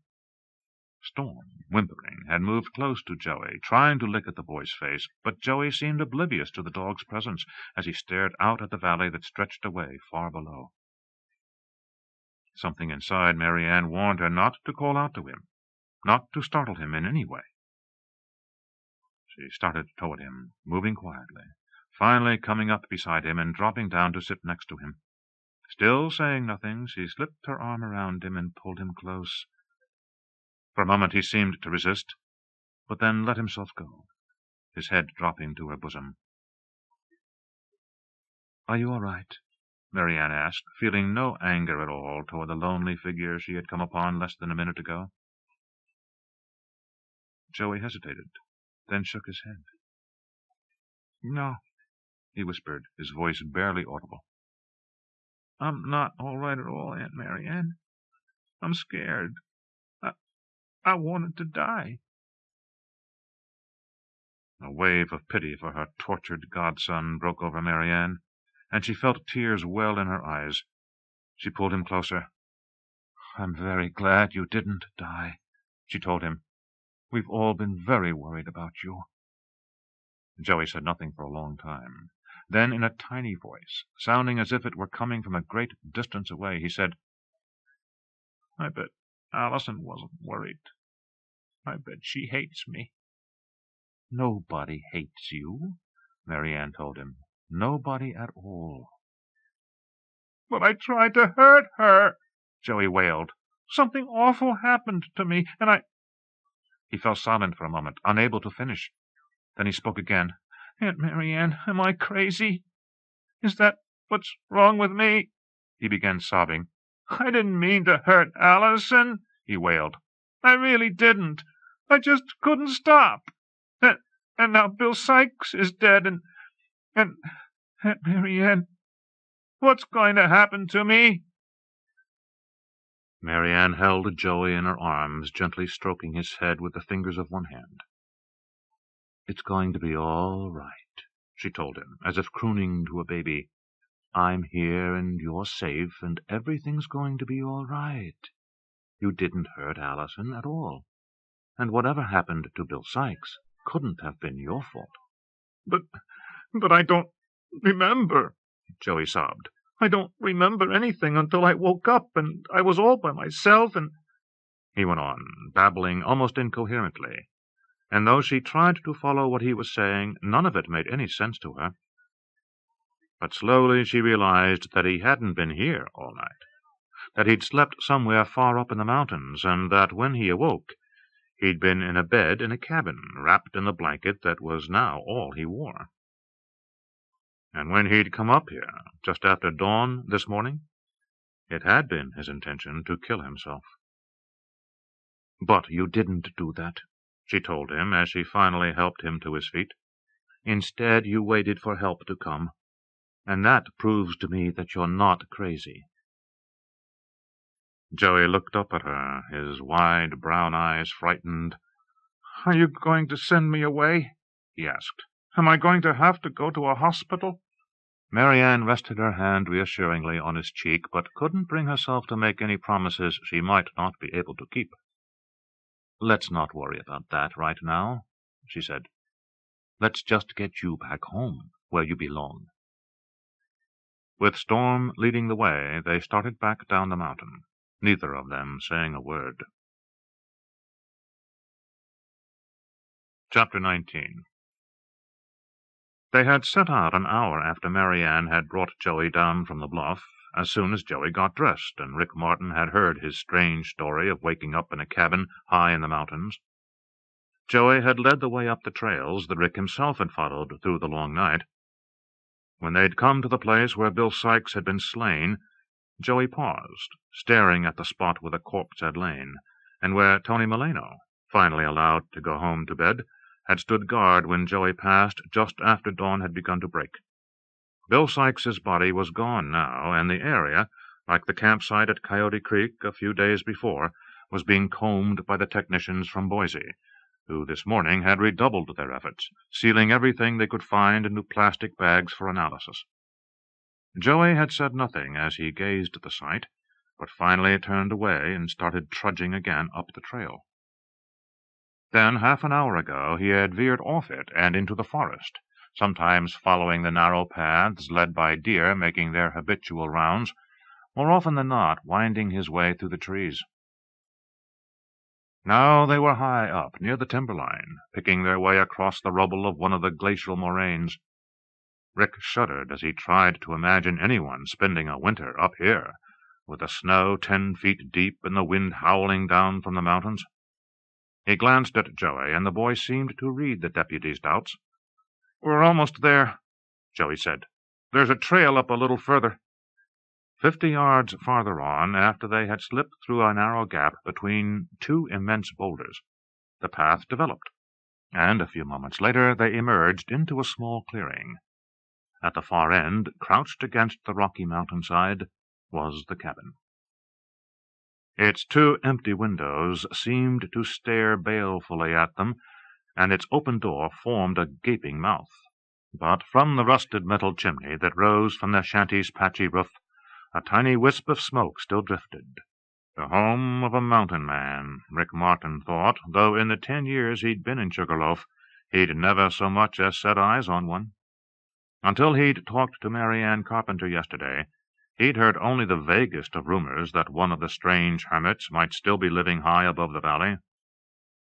Storm, whimpering, had moved close to Joey, trying to lick at the boy's face, but Joey seemed oblivious to the dog's presence as he stared out at the valley that stretched away far below. Something inside MaryAnne warned her not to call out to him, not to startle him in any way. She started toward him, moving quietly, finally coming up beside him and dropping down to sit next to him. Still saying nothing, she slipped her arm around him and pulled him close. For a moment he seemed to resist, but then let himself go, his head dropping to her bosom. "Are you all right?" MaryAnne asked, feeling no anger at all toward the lonely figure she had come upon less than a minute ago. Joey hesitated, then shook his head. "No," he whispered, his voice barely audible. "I'm not all right at all, Aunt MaryAnne. I'm scared. I wanted to die." A wave of pity for her tortured godson broke over MaryAnne, and she felt tears well in her eyes. She pulled him closer. "I'm very glad you didn't die," she told him. "We've all been very worried about you." Joey said nothing for a long time. Then, in a tiny voice, sounding as if it were coming from a great distance away, he said, "I bet Allison wasn't worried. I bet she hates me." "Nobody hates you," MaryAnne told him. "Nobody at all." "But I tried to hurt her," Joey wailed. "Something awful happened to me, and I—" He fell silent for a moment, unable to finish. Then he spoke again. "Aunt MaryAnne, am I crazy? Is that what's wrong with me?" He began sobbing. "I didn't mean to hurt Allison," he wailed. "I really didn't. I just couldn't stop. And now Bill Sykes is dead, and Aunt MaryAnne, what's going to happen to me?" MaryAnne held Joey in her arms, gently stroking his head with the fingers of one hand. "It's going to be all right," she told him, as if crooning to a baby. "I'm here, and you're safe, and everything's going to be all right. You didn't hurt Allison at all, and whatever happened to Bill Sykes couldn't have been your fault." But I don't remember," Joey sobbed. "I don't remember anything until I woke up, and I was all by myself, and—" He went on, babbling almost incoherently, and though she tried to follow what he was saying, none of it made any sense to her. But slowly she realized that he hadn't been here all night, that he'd slept somewhere far up in the mountains, and that when he awoke, he'd been in a bed in a cabin, wrapped in the blanket that was now all he wore. And when he'd come up here, just after dawn this morning, it had been his intention to kill himself. "But you didn't do that," she told him as she finally helped him to his feet. "Instead, you waited for help to come, and that proves to me that you're not crazy." Joey looked up at her, his wide brown eyes frightened. "Are you going to send me away?" he asked. "Am I going to have to go to a hospital?" MaryAnne rested her hand reassuringly on his cheek, but couldn't bring herself to make any promises she might not be able to keep. "Let's not worry about that right now," she said. "Let's just get you back home, where you belong." With Storm leading the way, they started back down the mountain, neither of them saying a word. Chapter 19. They had set out an hour after MaryAnne had brought Joey down from the bluff, as soon as Joey got dressed, and Rick Martin had heard his strange story of waking up in a cabin high in the mountains. Joey had led the way up the trails that Rick himself had followed through the long night. When they'd come to the place where Bill Sykes had been slain, Joey paused, staring at the spot where the corpse had lain, and where Tony Milano, finally allowed to go home to bed, had stood guard when Joey passed just after dawn had begun to break. Bill Sykes's body was gone now, and the area, like the campsite at Coyote Creek a few days before, was being combed by the technicians from Boise, who this morning had redoubled their efforts, sealing everything they could find into plastic bags for analysis. Joey had said nothing as he gazed at the sight, but finally turned away and started trudging again up the trail. Then, half an hour ago, he had veered off it and into the forest, sometimes following the narrow paths led by deer making their habitual rounds, more often than not winding his way through the trees. Now they were high up, near the timberline, picking their way across the rubble of one of the glacial moraines. Rick shuddered as he tried to imagine anyone spending a winter up here, with the snow 10 feet deep and the wind howling down from the mountains. He glanced at Joey, and the boy seemed to read the deputy's doubts. "We're almost there," Joey said. "There's a trail up a little further." 50 yards farther on, after they had slipped through a narrow gap between two immense boulders, the path developed, and a few moments later they emerged into a small clearing. At the far end, crouched against the rocky mountainside, was the cabin. Its 2 empty windows seemed to stare balefully at them, and its open door formed a gaping mouth. But from the rusted metal chimney that rose from the shanty's patchy roof, a tiny wisp of smoke still drifted. The home of a mountain man, Rick Martin thought, though in the 10 years he'd been in Sugarloaf, he'd never so much as set eyes on one. Until he'd talked to MaryAnne Carpenter yesterday, he'd heard only the vaguest of rumors that one of the strange hermits might still be living high above the valley.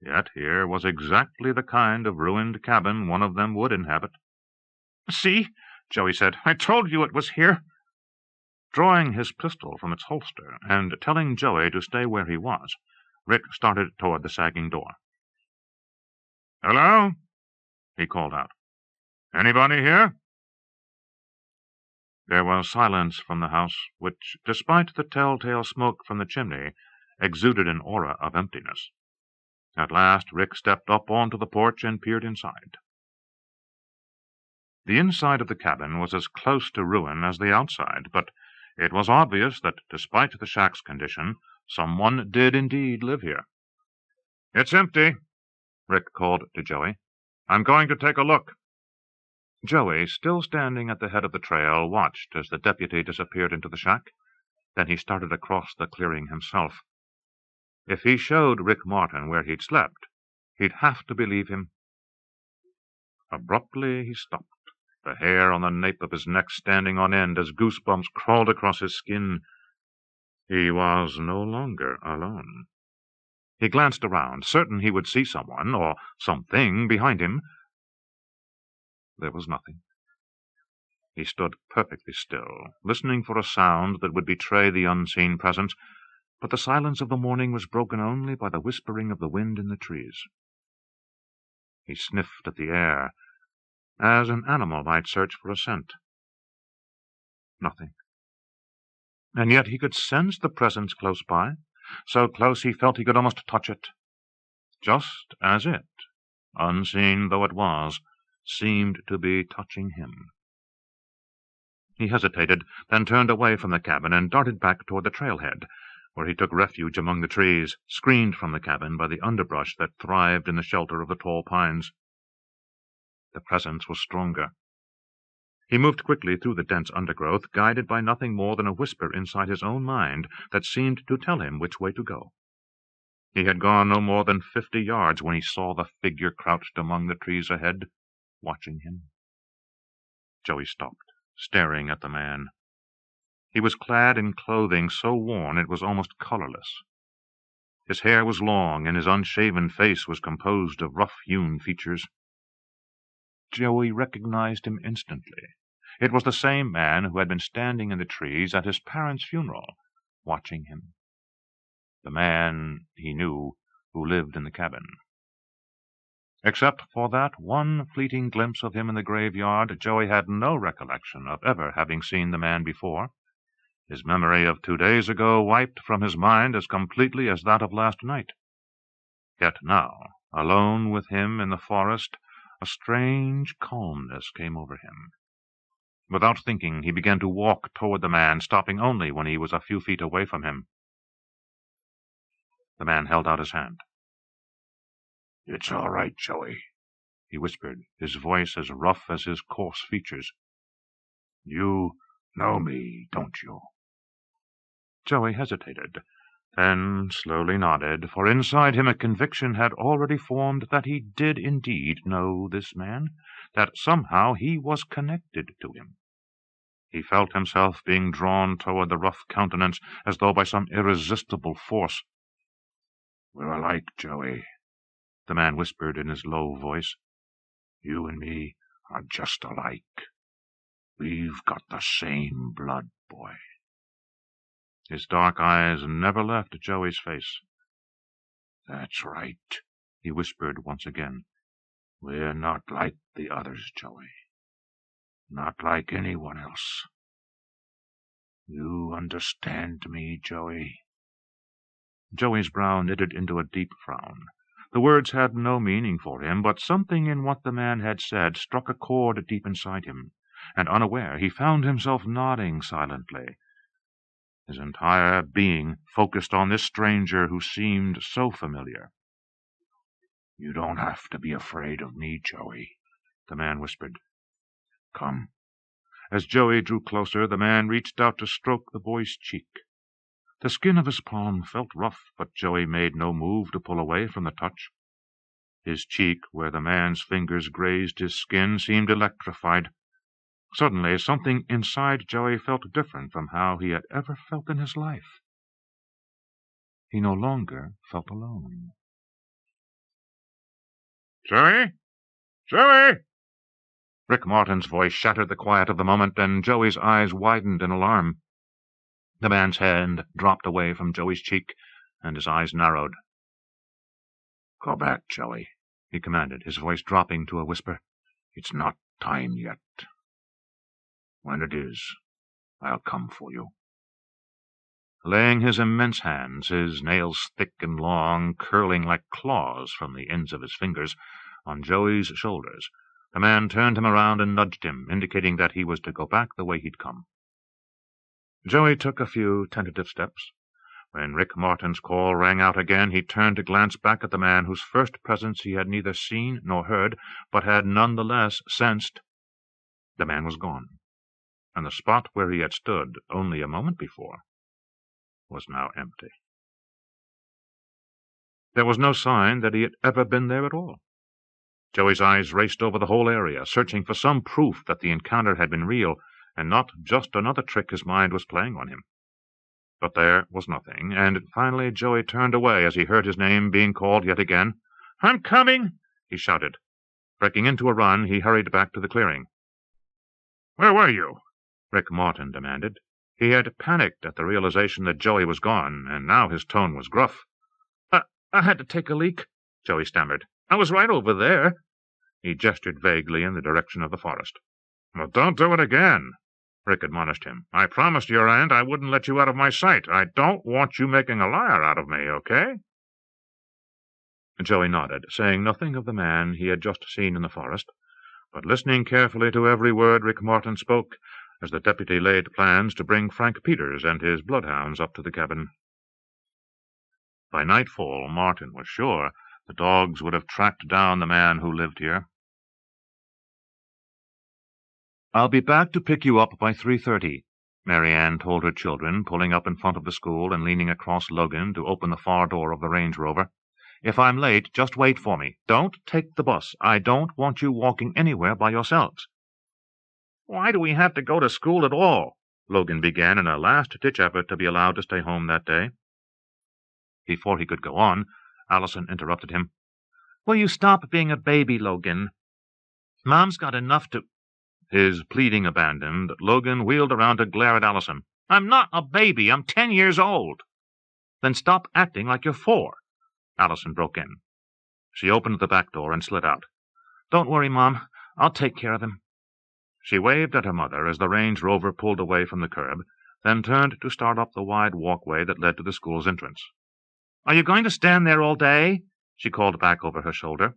Yet here was exactly the kind of ruined cabin one of them would inhabit. "See," Joey said, "I told you it was here." Drawing his pistol from its holster and telling Joey to stay where he was, Rick started toward the sagging door. "Hello?" he called out. "Anybody here?" There was silence from the house, which, despite the telltale smoke from the chimney, exuded an aura of emptiness. At last Rick stepped up onto the porch and peered inside. The inside of the cabin was as close to ruin as the outside, but it was obvious that, despite the shack's condition, someone did indeed live here. "It's empty," Rick called to Joey. "I'm going to take a look." Joey, still standing at the head of the trail, watched as the deputy disappeared into the shack. Then he started across the clearing himself. If he showed Rick Martin where he'd slept, he'd have to believe him. Abruptly he stopped, the hair on the nape of his neck standing on end as goosebumps crawled across his skin. He was no longer alone. He glanced around, certain he would see someone or something behind him. There was nothing. He stood perfectly still, listening for a sound that would betray the unseen presence, but the silence of the morning was broken only by the whispering of the wind in the trees. He sniffed at the air, as an animal might search for a scent. Nothing. And yet he could sense the presence close by, so close he felt he could almost touch it, just as it, unseen though it was, seemed to be touching him. He hesitated, then turned away from the cabin and darted back toward the trailhead, where he took refuge among the trees, screened from the cabin by the underbrush that thrived in the shelter of the tall pines. The presence was stronger. He moved quickly through the dense undergrowth, guided by nothing more than a whisper inside his own mind that seemed to tell him which way to go. He had gone no more than 50 yards when he saw the figure crouched among the trees ahead, watching him. Joey stopped, staring at the man. He was clad in clothing so worn it was almost colorless. His hair was long, and his unshaven face was composed of rough-hewn features. Joey recognized him instantly. It was the same man who had been standing in the trees at his parents' funeral, watching him. The man, he knew, who lived in the cabin. Except for that one fleeting glimpse of him in the graveyard, Joey had no recollection of ever having seen the man before. His memory of 2 days ago wiped from his mind as completely as that of last night. Yet now, alone with him in the forest, a strange calmness came over him. Without thinking, he began to walk toward the man, stopping only when he was a few feet away from him. The man held out his hand. "It's all right, Joey," he whispered, his voice as rough as his coarse features. "You know me, don't you?" Joey hesitated, then slowly nodded, for inside him a conviction had already formed that he did indeed know this man, that somehow he was connected to him. He felt himself being drawn toward the rough countenance as though by some irresistible force. "We're alike, Joey," the man whispered in his low voice. "You and me are just alike. We've got the same blood, boy." His dark eyes never left Joey's face. "That's right," he whispered once again. "We're not like the others, Joey. Not like anyone else. You understand me, Joey?" Joey's brow knitted into a deep frown. The words had no meaning for him, but something in what the man had said struck a chord deep inside him, and unaware he found himself nodding silently. His entire being focused on this stranger who seemed so familiar. "You don't have to be afraid of me, Joey," the man whispered. "Come." As Joey drew closer, the man reached out to stroke the boy's cheek. The skin of his palm felt rough, but Joey made no move to pull away from the touch. His cheek, where the man's fingers grazed his skin, seemed electrified. Suddenly, something inside Joey felt different from how he had ever felt in his life. He no longer felt alone. "Joey? Joey!" Rick Martin's voice shattered the quiet of the moment, and Joey's eyes widened in alarm. The man's hand dropped away from Joey's cheek, and his eyes narrowed. "Go back, Joey," he commanded, his voice dropping to a whisper. "It's not time yet. When it is, I'll come for you." Laying his immense hands, his nails thick and long, curling like claws from the ends of his fingers, on Joey's shoulders, the man turned him around and nudged him, indicating that he was to go back the way he'd come. Joey took a few tentative steps. When Rick Martin's call rang out again, he turned to glance back at the man whose first presence he had neither seen nor heard, but had none the less sensed. The man was gone, and the spot where he had stood only a moment before was now empty. There was no sign that he had ever been there at all. Joey's eyes raced over the whole area, searching for some proof that the encounter had been real, and not just another trick his mind was playing on him. But there was nothing, and finally Joey turned away as he heard his name being called yet again. "I'm coming!" he shouted. Breaking into a run, he hurried back to the clearing. "Where were you?" Rick Martin demanded. He had panicked at the realization that Joey was gone, and now his tone was gruff. I had to take a leak," Joey stammered. "I was right over there." He gestured vaguely in the direction of the forest. "Well, don't do it again," Rick admonished him. "I promised your aunt I wouldn't let you out of my sight. I don't want you making a liar out of me, okay?" Joey nodded, saying nothing of the man he had just seen in the forest, but listening carefully to every word Rick Martin spoke, as the deputy laid plans to bring Frank Peters and his bloodhounds up to the cabin. By nightfall, Martin was sure the dogs would have tracked down the man who lived here. "I'll be back to pick you up by 3:30, MaryAnne told her children, pulling up in front of the school and leaning across Logan to open the far door of the Range Rover. "If I'm late, just wait for me. Don't take the bus. I don't want you walking anywhere by yourselves." "Why do we have to go to school at all?" Logan began in a last-ditch effort to be allowed to stay home that day. Before he could go on, Allison interrupted him. "Will you stop being a baby, Logan? Mom's got enough to—" His pleading abandoned, Logan wheeled around to glare at Allison. "I'm not a baby. I'm 10 years old." "Then stop acting like you're 4, Allison broke in. She opened the back door and slid out. "Don't worry, Mom. I'll take care of him." She waved at her mother as the Range Rover pulled away from the curb, then turned to start up the wide walkway that led to the school's entrance. "Are you going to stand there all day?" she called back over her shoulder.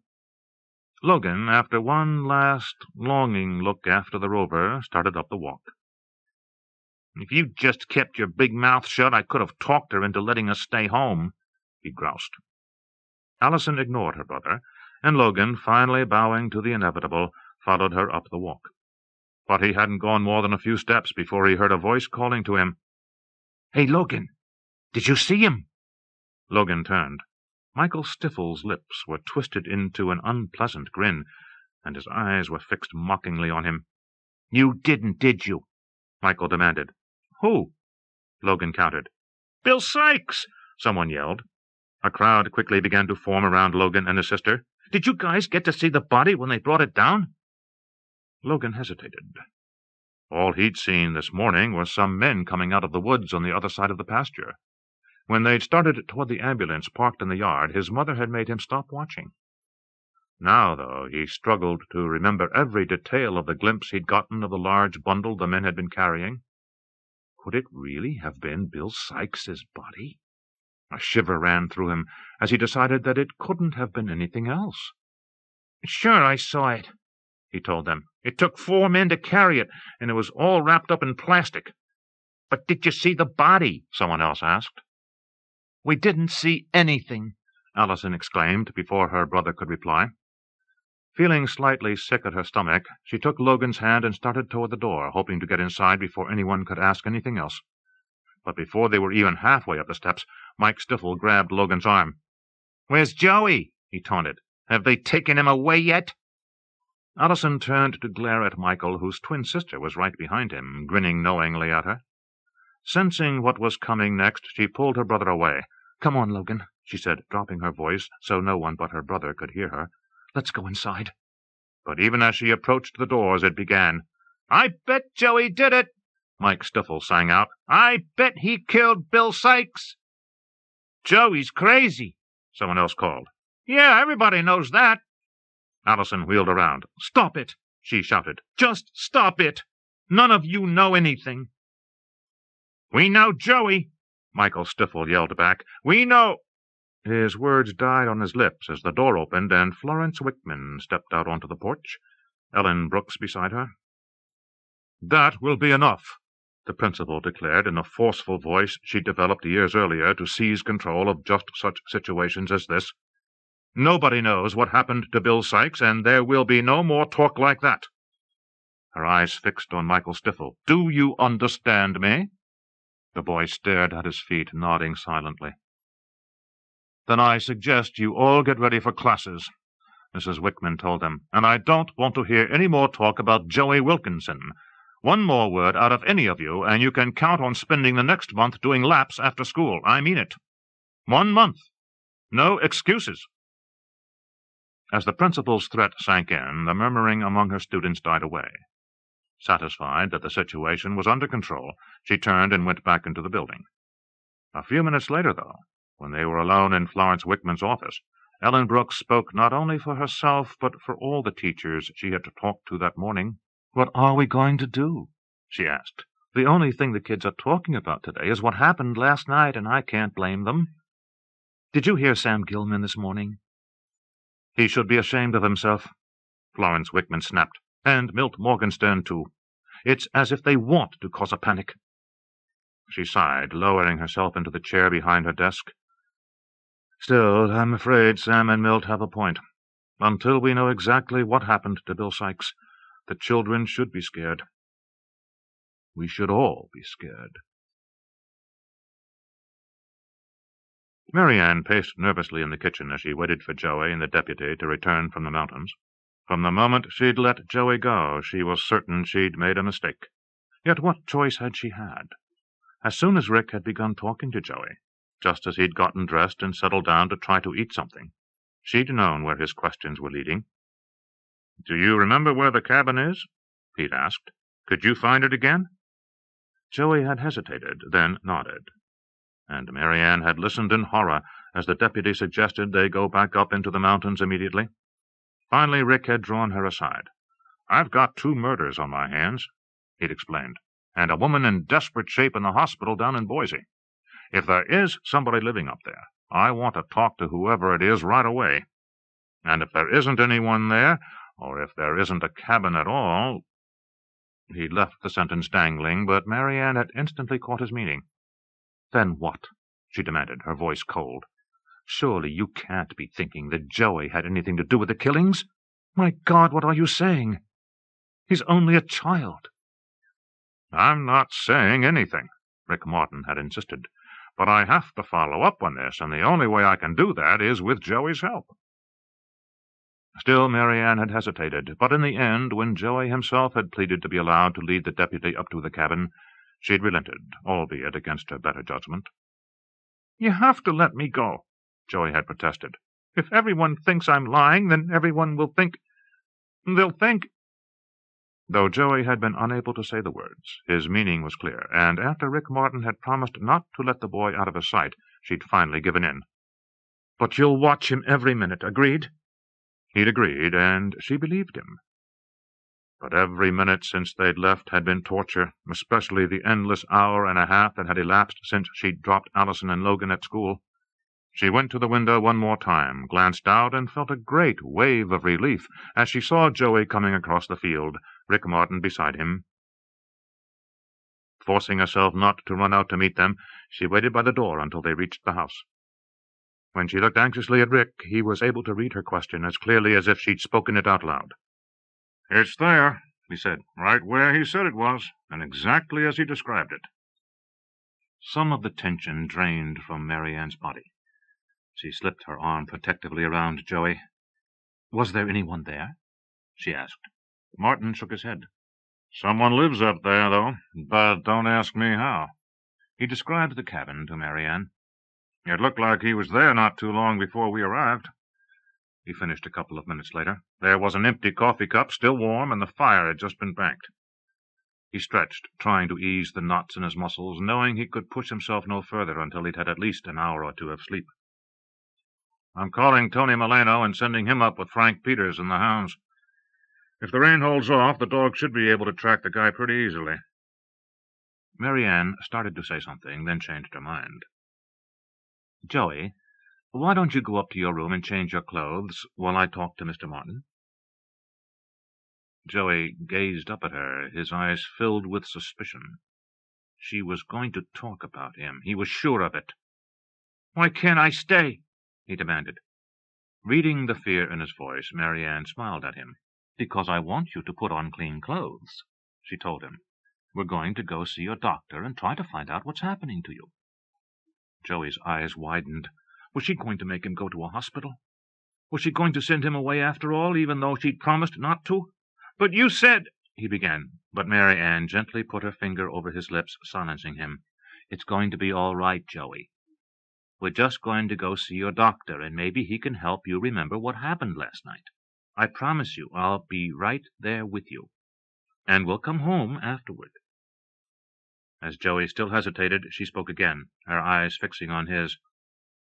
Logan, after one last longing look after the Rover, started up the walk. "If you just kept your big mouth shut, I could have talked her into letting us stay home," he groused. Allison ignored her brother, and Logan, finally bowing to the inevitable, followed her up the walk. But he hadn't gone more than a few steps before he heard a voice calling to him. "Hey, Logan, did you see him?" Logan turned. Michael Stiffel's lips were twisted into an unpleasant grin, and his eyes were fixed mockingly on him. "You didn't, did you?" Michael demanded. "Who?" Logan countered. "Bill Sykes!" someone yelled. A crowd quickly began to form around Logan and his sister. "Did you guys get to see the body when they brought it down?" Logan hesitated. All he'd seen this morning were some men coming out of the woods on the other side of the pasture. When they'd started toward the ambulance parked in the yard, his mother had made him stop watching. Now, though, he struggled to remember every detail of the glimpse he'd gotten of the large bundle the men had been carrying. Could it really have been Bill Sykes's body? A shiver ran through him as he decided that it couldn't have been anything else. "Sure, I saw it," he told them. "It took 4 men to carry it, and it was all wrapped up in plastic." "But did you see the body?" someone else asked. "We didn't see anything," Allison exclaimed before her brother could reply. Feeling slightly sick at her stomach, she took Logan's hand and started toward the door, hoping to get inside before anyone could ask anything else. But before they were even halfway up the steps, Mike Stiffel grabbed Logan's arm. "Where's Joey?" he taunted. "Have they taken him away yet?" Allison turned to glare at Michael, whose twin sister was right behind him, grinning knowingly at her. Sensing what was coming next, she pulled her brother away. "Come on, Logan," she said, dropping her voice so no one but her brother could hear her. "Let's go inside." But even as she approached the doors, it began. "I bet Joey did it," Mike Stiffel sang out. "I bet he killed Bill Sykes." "Joey's crazy," someone else called. "Yeah, everybody knows that." Allison wheeled around. "Stop it," she shouted. "Just stop it. None of you know anything." "We know Joey," Michael Stiffel yelled back. "We know—" His words died on his lips as the door opened and Florence Wickman stepped out onto the porch, Ellen Brooks beside her. "That will be enough," the principal declared in a forceful voice she'd developed years earlier to seize control of just such situations as this. "Nobody knows what happened to Bill Sykes, and there will be no more talk like that." Her eyes fixed on Michael Stiffel. "Do you understand me?" The boy stared at his feet, nodding silently. "Then I suggest you all get ready for classes," Mrs. Wickman told them, "and I don't want to hear any more talk about Joey Wilkinson. One more word out of any of you, and you can count on spending the next month doing laps after school. I mean it. 1 month. No excuses." As the principal's threat sank in, the murmuring among her students died away. Satisfied that the situation was under control, she turned and went back into the building. A few minutes later, though, when they were alone in Florence Wickman's office, Ellen Brooks spoke not only for herself, but for all the teachers she had talked to that morning. "What are we going to do?" she asked. "The only thing the kids are talking about today is what happened last night, and I can't blame them. Did you hear Sam Gilman this morning?" "He should be ashamed of himself," Florence Wickman snapped. "And Milt Morgenstern, too. It's as if they want to cause a panic." She sighed, lowering herself into the chair behind her desk. "Still, I'm afraid Sam and Milt have a point. Until we know exactly what happened to Bill Sykes, the children should be scared. We should all be scared." MaryAnne paced nervously in the kitchen as she waited for Joey and the deputy to return from the mountains. From the moment she'd let Joey go, she was certain she'd made a mistake. Yet what choice had she had? As soon as Rick had begun talking to Joey, just as he'd gotten dressed and settled down to try to eat something, she'd known where his questions were leading. "Do you remember where the cabin is?" he'd asked. "Could you find it again?" Joey had hesitated, then nodded. And MaryAnne had listened in horror as the deputy suggested they go back up into the mountains immediately. Finally, Rick had drawn her aside. "I've got 2 murders on my hands," he'd explained, "and a woman in desperate shape in the hospital down in Boise. If there is somebody living up there, I want to talk to whoever it is right away. And if there isn't anyone there, or if there isn't a cabin at all—" He'd left the sentence dangling, but MaryAnne had instantly caught his meaning. "Then what?" she demanded, her voice cold. Surely you can't be thinking that Joey had anything to do with the killings? My God, what are you saying? He's only a child. I'm not saying anything, Rick Martin had insisted, but I have to follow up on this, and the only way I can do that is with Joey's help. Still, MaryAnne had hesitated, but in the end, when Joey himself had pleaded to be allowed to lead the deputy up to the cabin, she'd relented, albeit against her better judgment. You have to let me go, Joey had protested. If everyone thinks I'm lying, then everyone will think... They'll think... Though Joey had been unable to say the words, his meaning was clear, and after Rick Martin had promised not to let the boy out of his sight, she'd finally given in. But you'll watch him every minute, agreed? He'd agreed, and she believed him. But every minute since they'd left had been torture, especially the endless hour and a half that had elapsed since she'd dropped Allison and Logan at school. She went to the window one more time, glanced out, and felt a great wave of relief as she saw Joey coming across the field, Rick Martin beside him. Forcing herself not to run out to meet them, she waited by the door until they reached the house. When she looked anxiously at Rick, he was able to read her question as clearly as if she'd spoken it out loud. It's there, he said, right where he said it was, and exactly as he described it. Some of the tension drained from MaryAnne's body. She slipped her arm protectively around Joey. Was there anyone there? She asked. Martin shook his head. Someone lives up there, though, but don't ask me how. He described the cabin to MaryAnne. It looked like he was there not too long before we arrived, he finished a couple of minutes later. There was an empty coffee cup, still warm, and the fire had just been banked. He stretched, trying to ease the knots in his muscles, knowing he could push himself no further until he'd had at least an hour or two of sleep. I'm calling Tony Milano and sending him up with Frank Peters and the hounds. If the rain holds off, the dog should be able to track the guy pretty easily. MaryAnne started to say something, then changed her mind. Joey, why don't you go up to your room and change your clothes while I talk to Mr. Martin? Joey gazed up at her, his eyes filled with suspicion. She was going to talk about him. He was sure of it. Why can't I stay? He demanded. Reading the fear in his voice, MaryAnne smiled at him. Because I want you to put on clean clothes, she told him. We're going to go see your doctor and try to find out what's happening to you. Joey's eyes widened. Was she going to make him go to a hospital? Was she going to send him away after all, even though she'd promised not to? But you said, he began, but MaryAnne gently put her finger over his lips, silencing him. It's going to be all right, Joey. We're just going to go see your doctor, and maybe he can help you remember what happened last night. I promise you I'll be right there with you, and we'll come home afterward. As Joey still hesitated, she spoke again, her eyes fixing on his.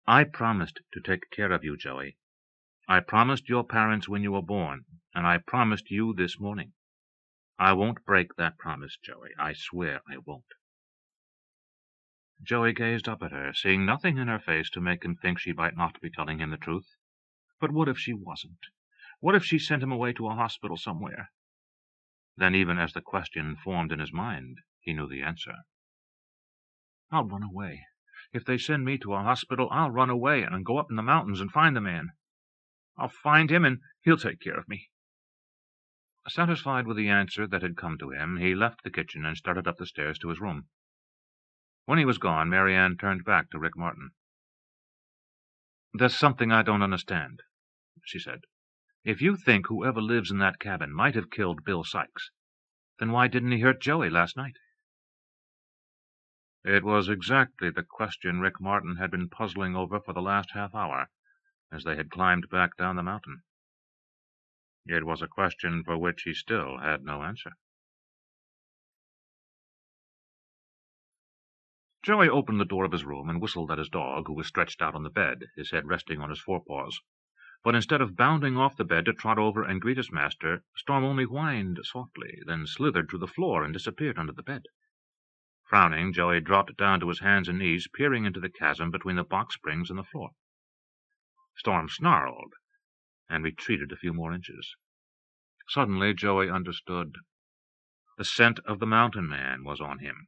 I promised to take care of you, Joey. I promised your parents when you were born, and I promised you this morning. I won't break that promise, Joey. I swear I won't. Joey gazed up at her, seeing nothing in her face to make him think she might not be telling him the truth. But what if she wasn't? What if she sent him away to a hospital somewhere? Then, even as the question formed in his mind, he knew the answer. I'll run away. If they send me to a hospital, I'll run away and go up in the mountains and find the man. I'll find him, and he'll take care of me. Satisfied with the answer that had come to him, he left the kitchen and started up the stairs to his room. When he was gone, MaryAnne turned back to Rick Martin. There's something I don't understand, she said. If you think whoever lives in that cabin might have killed Bill Sykes, then why didn't he hurt Joey last night? It was exactly the question Rick Martin had been puzzling over for the last half hour, as they had climbed back down the mountain. It was a question for which he still had no answer. Joey opened the door of his room and whistled at his dog, who was stretched out on the bed, his head resting on his forepaws. But instead of bounding off the bed to trot over and greet his master, Storm only whined softly, then slithered to the floor and disappeared under the bed. Frowning, Joey dropped down to his hands and knees, peering into the chasm between the box springs and the floor. Storm snarled and retreated a few more inches. Suddenly, Joey understood. The scent of the mountain man was on him.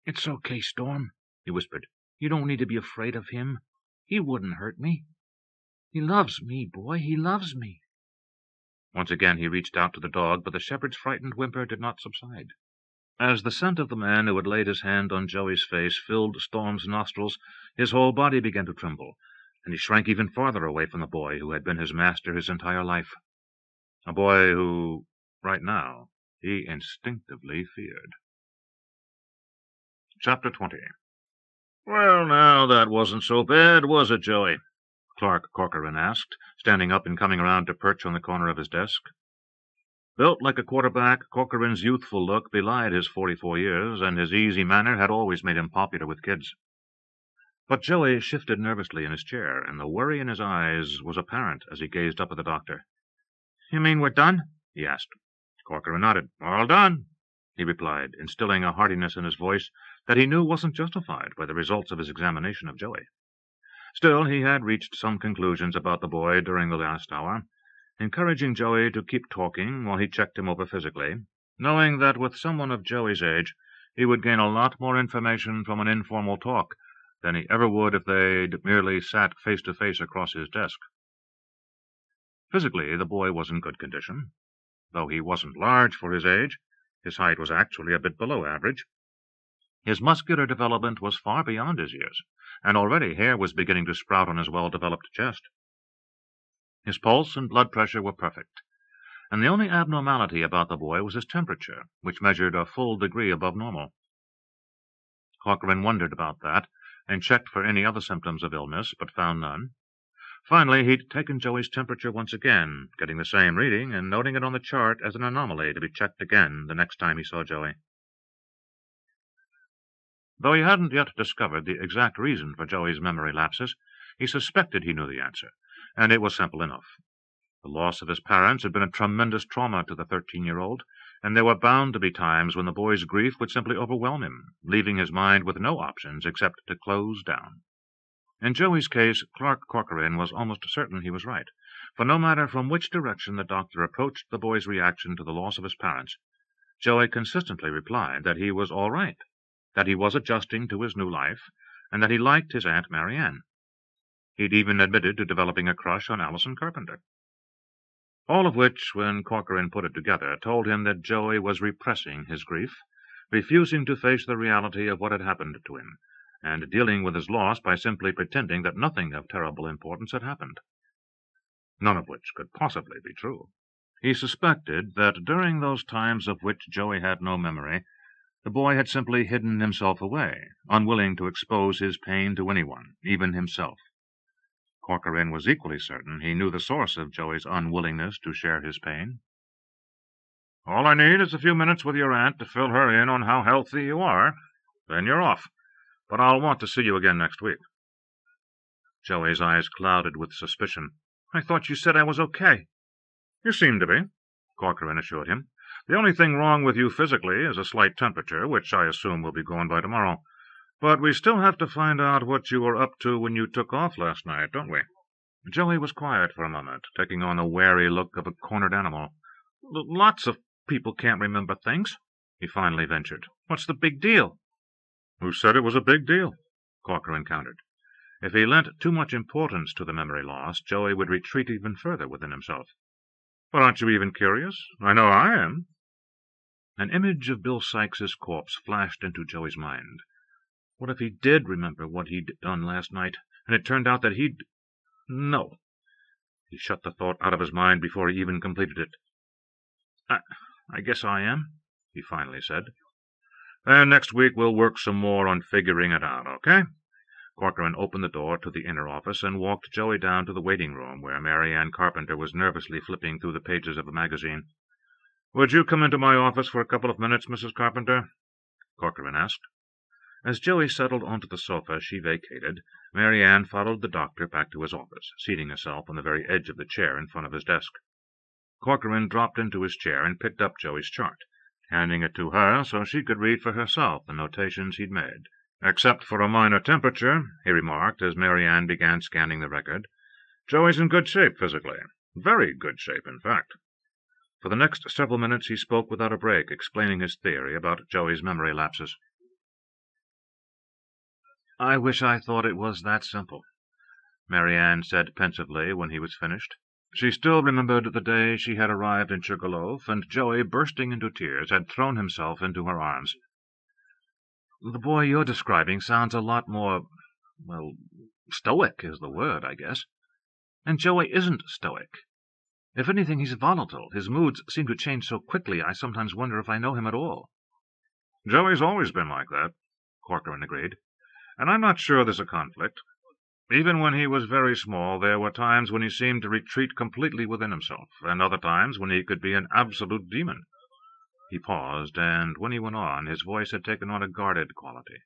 It's okay, Storm, he whispered. You don't need to be afraid of him. He wouldn't hurt me. He loves me, boy, he loves me. Once again he reached out to the dog, but the shepherd's frightened whimper did not subside. As the scent of the man who had laid his hand on Joey's face filled Storm's nostrils, his whole body began to tremble, and he shrank even farther away from the boy who had been his master his entire life. A boy who, right now, he instinctively feared. Chapter 20. Well, now, that wasn't so bad, was it, Joey? Clark Corcoran asked, standing up and coming around to perch on the corner of his desk. Built like a quarterback, Corcoran's youthful look belied his 44 years, and his easy manner had always made him popular with kids. But Joey shifted nervously in his chair, and the worry in his eyes was apparent as he gazed up at the doctor. You mean we're done? He asked. Corcoran nodded. All done, he replied, instilling a heartiness in his voice that he knew wasn't justified by the results of his examination of Joey. Still, he had reached some conclusions about the boy during the last hour, encouraging Joey to keep talking while he checked him over physically, knowing that with someone of Joey's age he would gain a lot more information from an informal talk than he ever would if they'd merely sat face-to-face across his desk. Physically, the boy was in good condition. Though he wasn't large for his age, his height was actually a bit below average. His muscular development was far beyond his years, and already hair was beginning to sprout on his well-developed chest. His pulse and blood pressure were perfect, and the only abnormality about the boy was his temperature, which measured a full degree above normal. Corcoran wondered about that, and checked for any other symptoms of illness, but found none. Finally, he'd taken Joey's temperature once again, getting the same reading and noting it on the chart as an anomaly to be checked again the next time he saw Joey. Though he hadn't yet discovered the exact reason for Joey's memory lapses, he suspected he knew the answer, and it was simple enough. The loss of his parents had been a tremendous trauma to the 13-year-old, and there were bound to be times when the boy's grief would simply overwhelm him, leaving his mind with no options except to close down. In Joey's case, Clark Corcoran was almost certain he was right, for no matter from which direction the doctor approached the boy's reaction to the loss of his parents, Joey consistently replied that he was all right, that he was adjusting to his new life, and that he liked his Aunt MaryAnne. He'd even admitted to developing a crush on Adolescent Carpenter. All of which, when Corcoran put it together, told him that Joey was repressing his grief, refusing to face the reality of what had happened to him, and dealing with his loss by simply pretending that nothing of terrible importance had happened. None of which could possibly be true. He suspected that during those times of which Joey had no memory, the boy had simply hidden himself away, unwilling to expose his pain to anyone, even himself. Corcoran was equally certain he knew the source of Joey's unwillingness to share his pain. All I need is a few minutes with your aunt to fill her in on how healthy you are. Then you're off. But I'll want to see you again next week. Joey's eyes clouded with suspicion. I thought you said I was okay. You seem to be, Corcoran assured him. The only thing wrong with you physically is a slight temperature, which I assume will be gone by tomorrow. But we still have to find out what you were up to when you took off last night, don't we? Joey was quiet for a moment, taking on the wary look of a cornered animal. Lots of people can't remember things, he finally ventured. What's the big deal? Who said it was a big deal? Corcoran countered. If he lent too much importance to the memory loss, Joey would retreat even further within himself. But aren't you even curious? I know I am. An image of Bill Sykes's corpse flashed into Joey's mind. What if he did remember what he'd done last night, and it turned out that he'd... No. He shut the thought out of his mind before he even completed it. I guess I am, he finally said. And next week we'll work some more on figuring it out, okay? Corcoran opened the door to the inner office and walked Joey down to the waiting room where MaryAnne Carpenter was nervously flipping through the pages of a magazine. Would you come into my office for a couple of minutes, Mrs. Carpenter? Corcoran asked. As Joey settled onto the sofa she vacated, MaryAnne followed the doctor back to his office, seating herself on the very edge of the chair in front of his desk. Corcoran dropped into his chair and picked up Joey's chart, handing it to her so she could read for herself the notations he'd made. Except for a minor temperature, he remarked as MaryAnne began scanning the record, Joey's in good shape physically. Very good shape, in fact. For the next several minutes he spoke without a break, explaining his theory about Joey's memory lapses. I wish I thought it was that simple. MaryAnne said pensively when he was finished. She still remembered the day she had arrived in Sugarloaf, and Joey, bursting into tears, had thrown himself into her arms. The boy you're describing sounds a lot more, well, stoic is the word, I guess. And Joey isn't stoic. If anything, he's volatile. His moods seem to change so quickly, I sometimes wonder if I know him at all. Joey's always been like that, Corcoran agreed. And I'm not sure there's a conflict. Even when he was very small, there were times when he seemed to retreat completely within himself, and other times when he could be an absolute demon. He paused, and when he went on, his voice had taken on a guarded quality.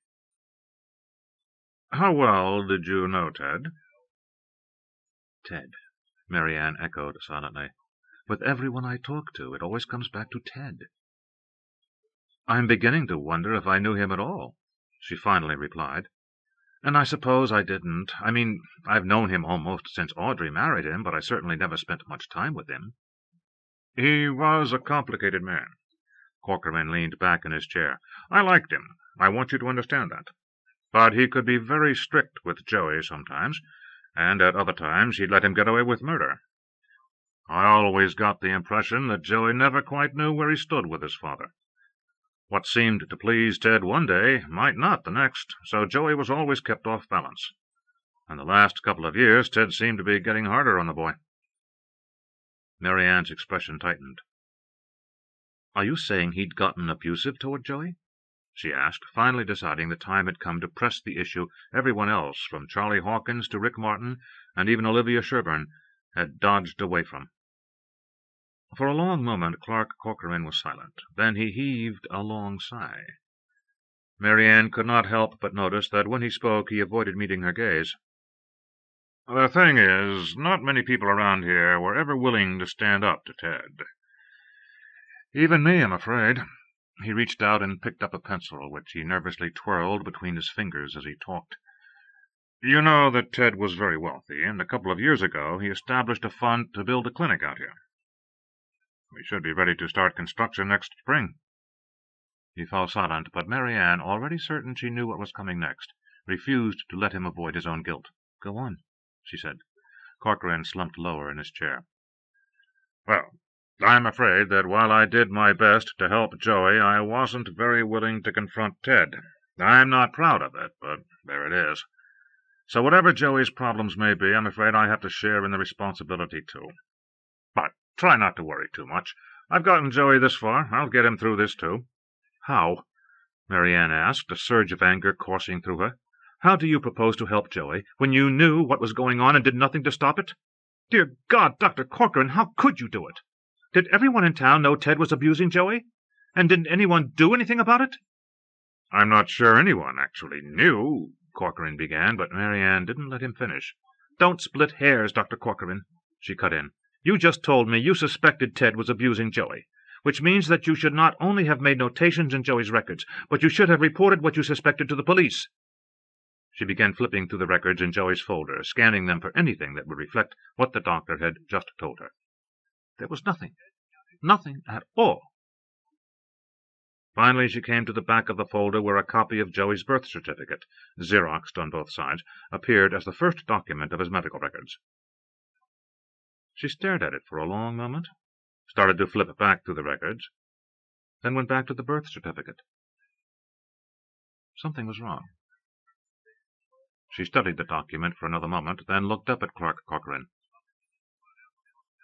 How well did you know Ted? Ted, MaryAnne echoed silently. With everyone I talk to, it always comes back to Ted. I'm beginning to wonder if I knew him at all, she finally replied. And I suppose I didn't. I mean, I've known him almost since Audrey married him, but I certainly never spent much time with him. He was a complicated man. Corcoran leaned back in his chair. I liked him. I want you to understand that. But he could be very strict with Joey sometimes, and at other times he'd let him get away with murder. I always got the impression that Joey never quite knew where he stood with his father. What seemed to please Ted one day might not the next, so Joey was always kept off balance. And the last couple of years, Ted seemed to be getting harder on the boy. MaryAnne's expression tightened. Are you saying he'd gotten abusive toward Joey? She asked, finally deciding the time had come to press the issue everyone else, from Charlie Hawkins to Rick Martin, and even Olivia Sherburne, had dodged away from. For a long moment Clark Corcoran was silent. Then he heaved a long sigh. MaryAnne could not help but notice that when he spoke he avoided meeting her gaze. The thing is, not many people around here were ever willing to stand up to Ted. Even me, I'm afraid. He reached out and picked up a pencil, which he nervously twirled between his fingers as he talked. You know that Ted was very wealthy, and a couple of years ago he established a fund to build a clinic out here. We should be ready to start construction next spring. He fell silent, but MaryAnne, already certain she knew what was coming next, refused to let him avoid his own guilt. Go on, she said. Corcoran slumped lower in his chair. Well, I'm afraid that while I did my best to help Joey, I wasn't very willing to confront Ted. I'm not proud of it, but there it is. So whatever Joey's problems may be, I'm afraid I have to share in the responsibility too. But try not to worry too much. I've gotten Joey this far. I'll get him through this too. How? MaryAnne asked, a surge of anger coursing through her. How do you propose to help Joey, when you knew what was going on and did nothing to stop it? Dear God, Dr. Corcoran, how could you do it? Did everyone in town know Ted was abusing Joey? And didn't anyone do anything about it? I'm not sure anyone actually knew, Corcoran began, but MaryAnne didn't let him finish. Don't split hairs, Dr. Corcoran, she cut in. You just told me you suspected Ted was abusing Joey, which means that you should not only have made notations in Joey's records, but you should have reported what you suspected to the police. She began flipping through the records in Joey's folder, scanning them for anything that would reflect what the doctor had just told her. There was nothing. Nothing at all. Finally, she came to the back of the folder where a copy of Joey's birth certificate, xeroxed on both sides, appeared as the first document of his medical records. She stared at it for a long moment, started to flip back through the records, then went back to the birth certificate. Something was wrong. She studied the document for another moment, then looked up at Clark Corcoran.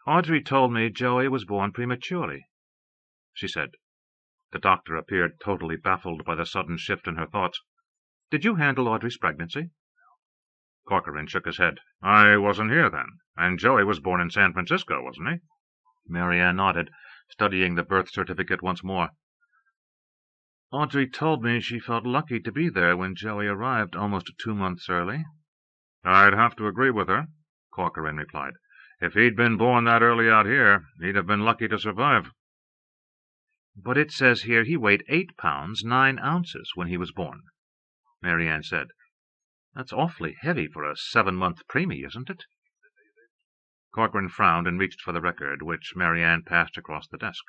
Audrey told me Joey was born prematurely, she said. The doctor appeared totally baffled by the sudden shift in her thoughts. Did you handle Audrey's pregnancy? Corcoran shook his head. I wasn't here then, and Joey was born in San Francisco, wasn't he? MaryAnne nodded, studying the birth certificate once more. Audrey told me she felt lucky to be there when Joey arrived almost 2 months early. I'd have to agree with her, Corcoran replied. If he'd been born that early out here, he'd have been lucky to survive. But it says here he weighed 8 pounds 9 ounces when he was born, MaryAnne said. That's awfully heavy for a 7-month preemie, isn't it? Corcoran frowned and reached for the record, which MaryAnne passed across the desk.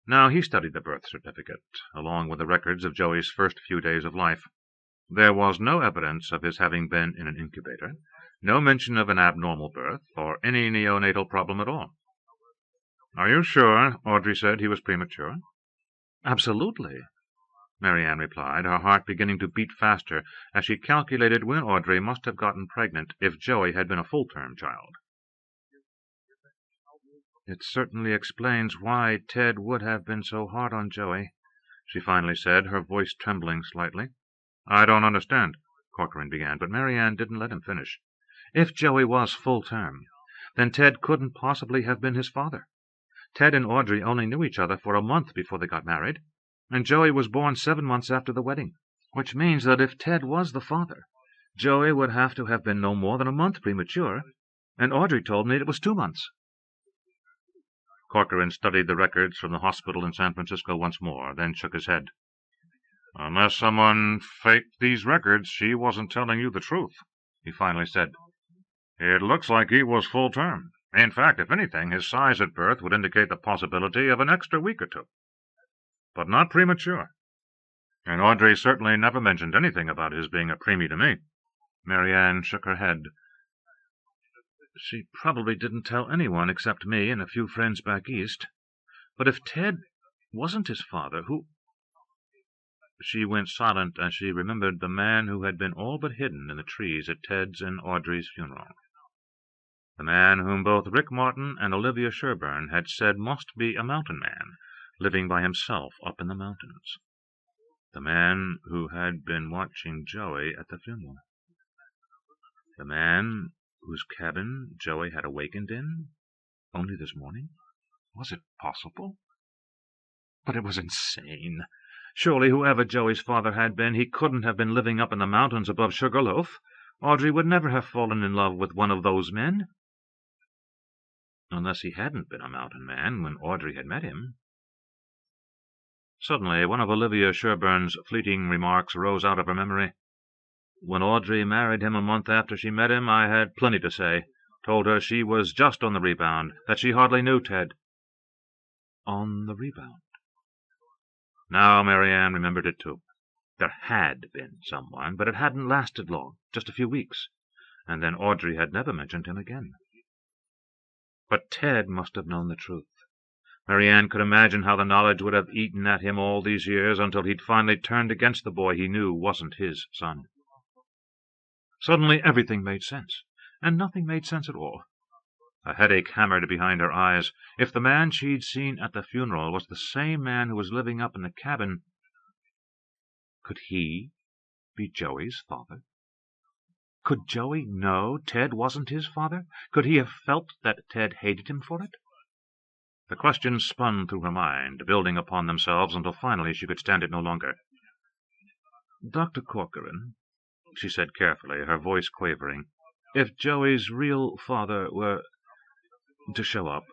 Now he studied the birth certificate, along with the records of Joey's first few days of life. There was no evidence of his having been in an incubator, no mention of an abnormal birth, or any neonatal problem at all. "Are you sure," Audrey said, "he was premature?" "Absolutely," MaryAnne replied, her heart beginning to beat faster as she calculated when Audrey must have gotten pregnant if Joey had been a full-term child. "It certainly explains why Ted would have been so hard on Joey," she finally said, her voice trembling slightly. "I don't understand," Corcoran began, but MaryAnne didn't let him finish. "If Joey was full-term, then Ted couldn't possibly have been his father. Ted and Audrey only knew each other for a month before they got married, and Joey was born 7 months after the wedding, which means that if Ted was the father, Joey would have to have been no more than a month premature, and Audrey told me it was 2 months. Corcoran studied the records from the hospital in San Francisco once more, then shook his head. "Unless someone faked these records, she wasn't telling you the truth," he finally said. "It looks like he was full-term. In fact, if anything, his size at birth would indicate the possibility of an extra week or two. But not premature. And Audrey certainly never mentioned anything about his being a preemie to me." MaryAnne shook her head. "She probably didn't tell anyone except me and a few friends back east. But if Ted wasn't his father, who—" She went silent as she remembered the man who had been all but hidden in the trees at Ted's and Audrey's funeral. The man whom both Rick Martin and Olivia Sherburne had said must be a mountain man, living by himself up in the mountains. The man who had been watching Joey at the funeral. The man whose cabin Joey had awakened in only this morning. Was it possible? But it was insane. Surely whoever Joey's father had been, he couldn't have been living up in the mountains above Sugarloaf. Audrey would never have fallen in love with one of those men. Unless he hadn't been a mountain man when Audrey had met him. Suddenly, one of Olivia Sherburne's fleeting remarks rose out of her memory. "When Audrey married him a month after she met him, I had plenty to say. Told her she was just on the rebound, that she hardly knew Ted." On the rebound. Now MaryAnne remembered it too. There had been someone, but it hadn't lasted long, just a few weeks, and then Audrey had never mentioned him again. But Ted must have known the truth. MaryAnne could imagine how the knowledge would have eaten at him all these years until he'd finally turned against the boy he knew wasn't his son. Suddenly everything made sense, and nothing made sense at all. A headache hammered behind her eyes. If the man she'd seen at the funeral was the same man who was living up in the cabin, could he be Joey's father? Could Joey know Ted wasn't his father? Could he have felt that Ted hated him for it? The questions spun through her mind, building upon themselves until finally she could stand it no longer. "Dr. Corcoran," she said carefully, her voice quavering, "if Joey's real father were to show up,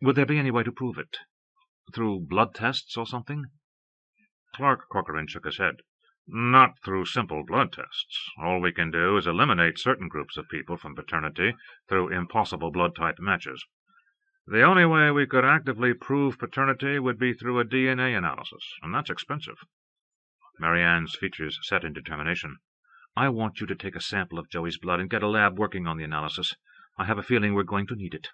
would there be any way to prove it? Through blood tests or something?" Clark Corcoran shook his head. "Not through simple blood tests. All we can do is eliminate certain groups of people from paternity through impossible blood-type matches. The only way we could actively prove paternity would be through a DNA analysis, and that's expensive." MaryAnne's features set in determination. "I want you to take a sample of Joey's blood and get a lab working on the analysis. I have a feeling we're going to need it."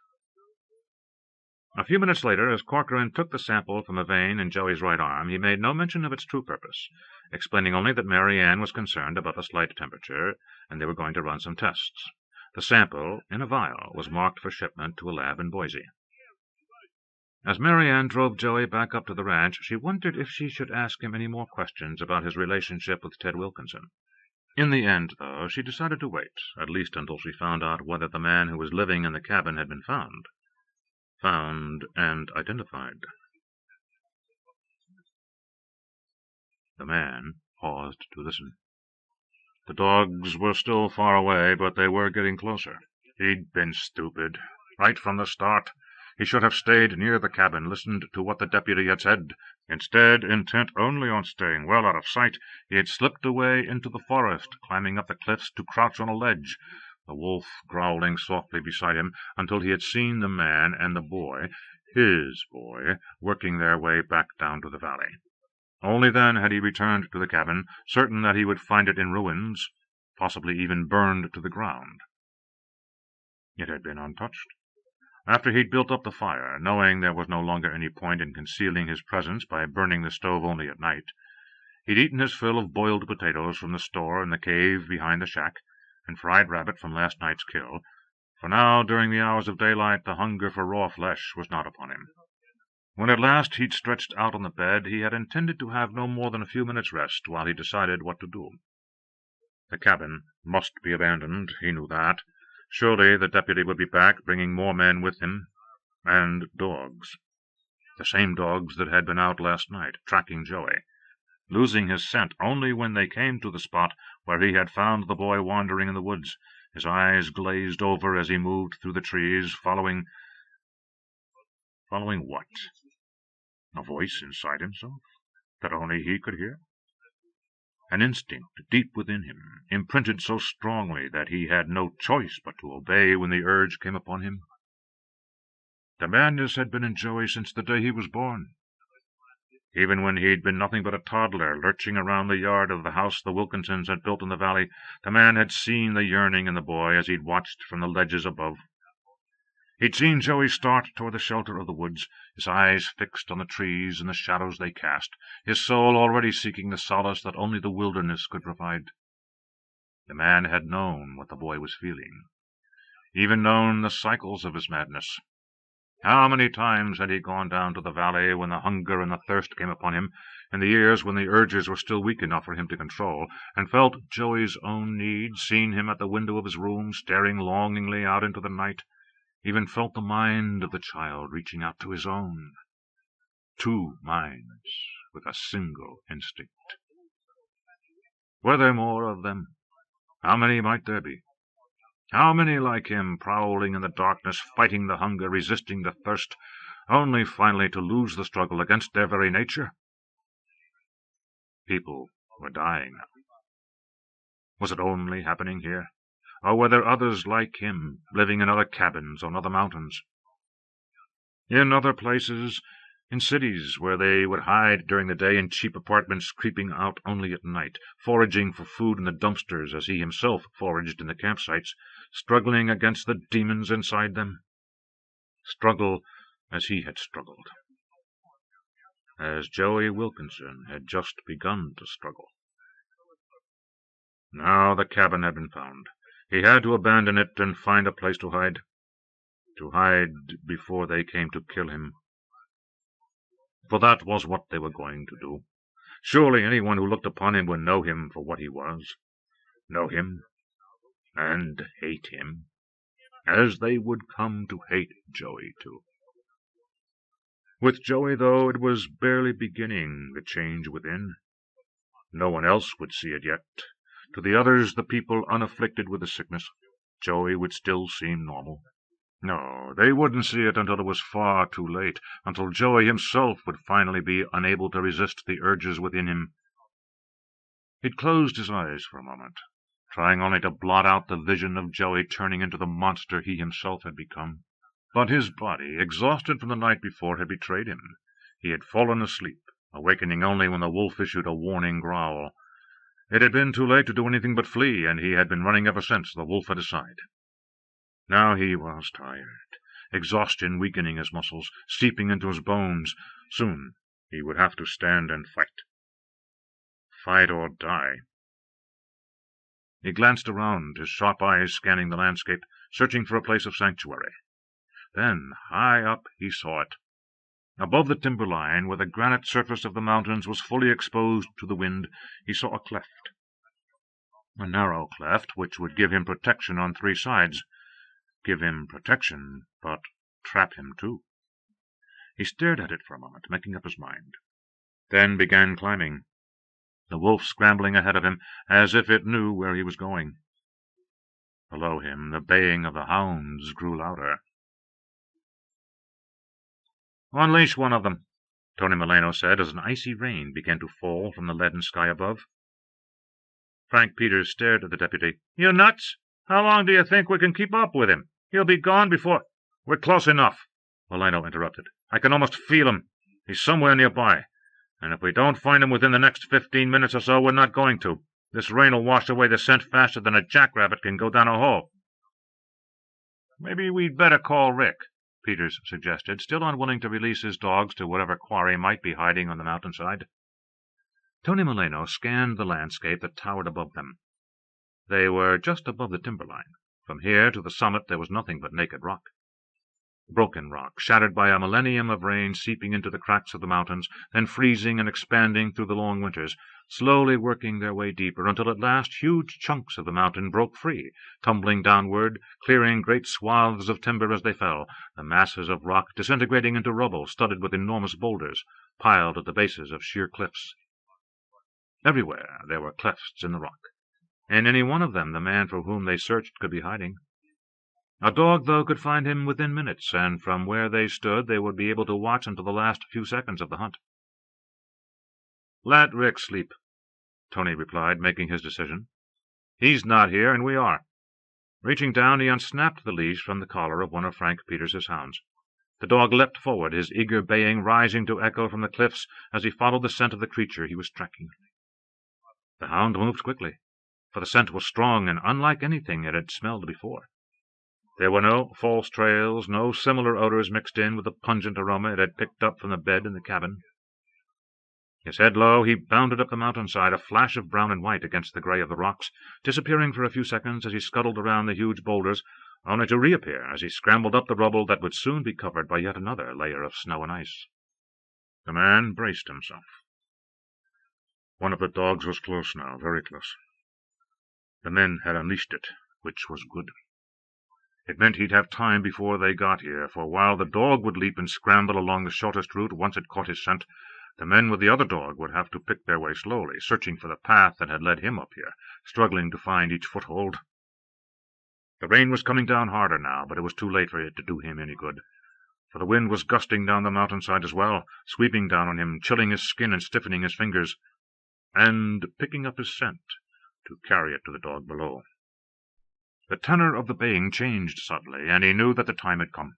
A few minutes later, as Corcoran took the sample from a vein in Joey's right arm, he made no mention of its true purpose, explaining only that MaryAnne was concerned about the slight temperature, and they were going to run some tests. The sample, in a vial, was marked for shipment to a lab in Boise. As MaryAnne drove Joey back up to the ranch, she wondered if she should ask him any more questions about his relationship with Ted Wilkinson. In the end, though, she decided to wait, at least until she found out whether the man who was living in the cabin had been found and identified. The man paused to listen. The dogs were still far away, but they were getting closer. He'd been stupid. Right from the start. He should have stayed near the cabin, listened to what the deputy had said. Instead, intent only on staying well out of sight, he had slipped away into the forest, climbing up the cliffs to crouch on a ledge, the wolf growling softly beside him, until he had seen the man and the boy, his boy, working their way back down to the valley. Only then had he returned to the cabin, certain that he would find it in ruins, possibly even burned to the ground. It had been untouched. After he'd built up the fire, knowing there was no longer any point in concealing his presence by burning the stove only at night, he'd eaten his fill of boiled potatoes from the store in the cave behind the shack, and fried rabbit from last night's kill, for now, during the hours of daylight, the hunger for raw flesh was not upon him. When at last he'd stretched out on the bed, he had intended to have no more than a few minutes' rest while he decided what to do. The cabin must be abandoned, he knew that. Surely the deputy would be back, bringing more men with him, and dogs. The same dogs that had been out last night, tracking Joey, losing his scent only when they came to the spot where he had found the boy wandering in the woods. His eyes glazed over as he moved through the trees, following what? A voice inside himself, that only he could hear? An instinct deep within him, imprinted so strongly that he had no choice but to obey when the urge came upon him? The madness had been in Joey since the day he was born. Even when he'd been nothing but a toddler, lurching around the yard of the house the Wilkinsons had built in the valley, the man had seen the yearning in the boy as he'd watched from the ledges above. He'd seen Joey start toward the shelter of the woods, his eyes fixed on the trees and the shadows they cast, his soul already seeking the solace that only the wilderness could provide. The man had known what the boy was feeling, even known the cycles of his madness. How many times had he gone down to the valley when the hunger and the thirst came upon him, in the years when the urges were still weak enough for him to control, and felt Joey's own need, seen him at the window of his room, staring longingly out into the night, even felt the mind of the child reaching out to his own. Two minds with a single instinct. Were there more of them? How many might there be? How many like him, prowling in the darkness, fighting the hunger, resisting the thirst, only finally to lose the struggle against their very nature? People were dying now. Was it only happening here? Or were there others like him, living in other cabins on other mountains? In other places, in cities where they would hide during the day in cheap apartments, creeping out only at night, foraging for food in the dumpsters as he himself foraged in the campsites, struggling against the demons inside them. Struggle as he had struggled. As Joey Wilkinson had just begun to struggle. Now the cabin had been found. He had to abandon it and find a place to hide. To hide before they came to kill him. For that was what they were going to do. Surely anyone who looked upon him would know him for what he was. Know him and hate him, as they would come to hate Joey too. With Joey, though, it was barely beginning, the change within. No one else would see it yet. To the others, the people unafflicted with the sickness, Joey would still seem normal. No, they wouldn't see it until it was far too late, until Joey himself would finally be unable to resist the urges within him. He'd closed his eyes for a moment, trying only to blot out the vision of Joey turning into the monster he himself had become. But his body, exhausted from the night before, had betrayed him. He had fallen asleep, awakening only when the wolf issued a warning growl. It had been too late to do anything but flee, and he had been running ever since, the wolf at his side. Now he was tired, exhaustion weakening his muscles, seeping into his bones. Soon he would have to stand and fight. Fight or die. He glanced around, his sharp eyes scanning the landscape, searching for a place of sanctuary. Then, high up, he saw it. Above the timber line, where the granite surface of the mountains was fully exposed to the wind, he saw a cleft. A narrow cleft, which would give him protection on three sides. Give him protection, but trap him too. He stared at it for a moment, making up his mind. Then began climbing, the wolf scrambling ahead of him, as if it knew where he was going. Below him, the baying of the hounds grew louder. "Unleash one of them," Tony Milano said, as an icy rain began to fall from the leaden sky above. Frank Peters stared at the deputy. "You nuts? How long do you think we can keep up with him? He'll be gone before—" "We're close enough," Milano interrupted. "I can almost feel him. He's somewhere nearby. And if we don't find him within the next 15 minutes or so, we're not going to. This rain will wash away the scent faster than a jackrabbit can go down a hole." "Maybe we'd better call Rick," Peters suggested, still unwilling to release his dogs to whatever quarry might be hiding on the mountainside. Tony Moreno scanned the landscape that towered above them. They were just above the timberline. From here to the summit there was nothing but naked rock. Broken rock, shattered by a millennium of rain seeping into the cracks of the mountains, then freezing and expanding through the long winters, slowly working their way deeper, until at last huge chunks of the mountain broke free, tumbling downward, clearing great swaths of timber as they fell, the masses of rock disintegrating into rubble studded with enormous boulders, piled at the bases of sheer cliffs. Everywhere there were clefts in the rock. In any one of them the man for whom they searched could be hiding. A dog, though, could find him within minutes, and from where they stood they would be able to watch until the last few seconds of the hunt. "Let Rick sleep," Tony replied, making his decision. "He's not here, and we are." Reaching down, he unsnapped the leash from the collar of one of Frank Peters's hounds. The dog leapt forward, his eager baying rising to echo from the cliffs as he followed the scent of the creature he was tracking. The hound moved quickly, for the scent was strong and unlike anything it had smelled before. There were no false trails, no similar odors mixed in with the pungent aroma it had picked up from the bed in the cabin. His head low, he bounded up the mountainside, a flash of brown and white against the gray of the rocks, disappearing for a few seconds as he scuttled around the huge boulders, only to reappear as he scrambled up the rubble that would soon be covered by yet another layer of snow and ice. The man braced himself. One of the dogs was close now, very close. The men had unleashed it, which was good. It meant he'd have time before they got here, for while the dog would leap and scramble along the shortest route once it caught his scent, the men with the other dog would have to pick their way slowly, searching for the path that had led him up here, struggling to find each foothold. The rain was coming down harder now, but it was too late for it to do him any good, for the wind was gusting down the mountainside as well, sweeping down on him, chilling his skin and stiffening his fingers, and picking up his scent to carry it to the dog below. The tenor of the baying changed suddenly, and he knew that the time had come.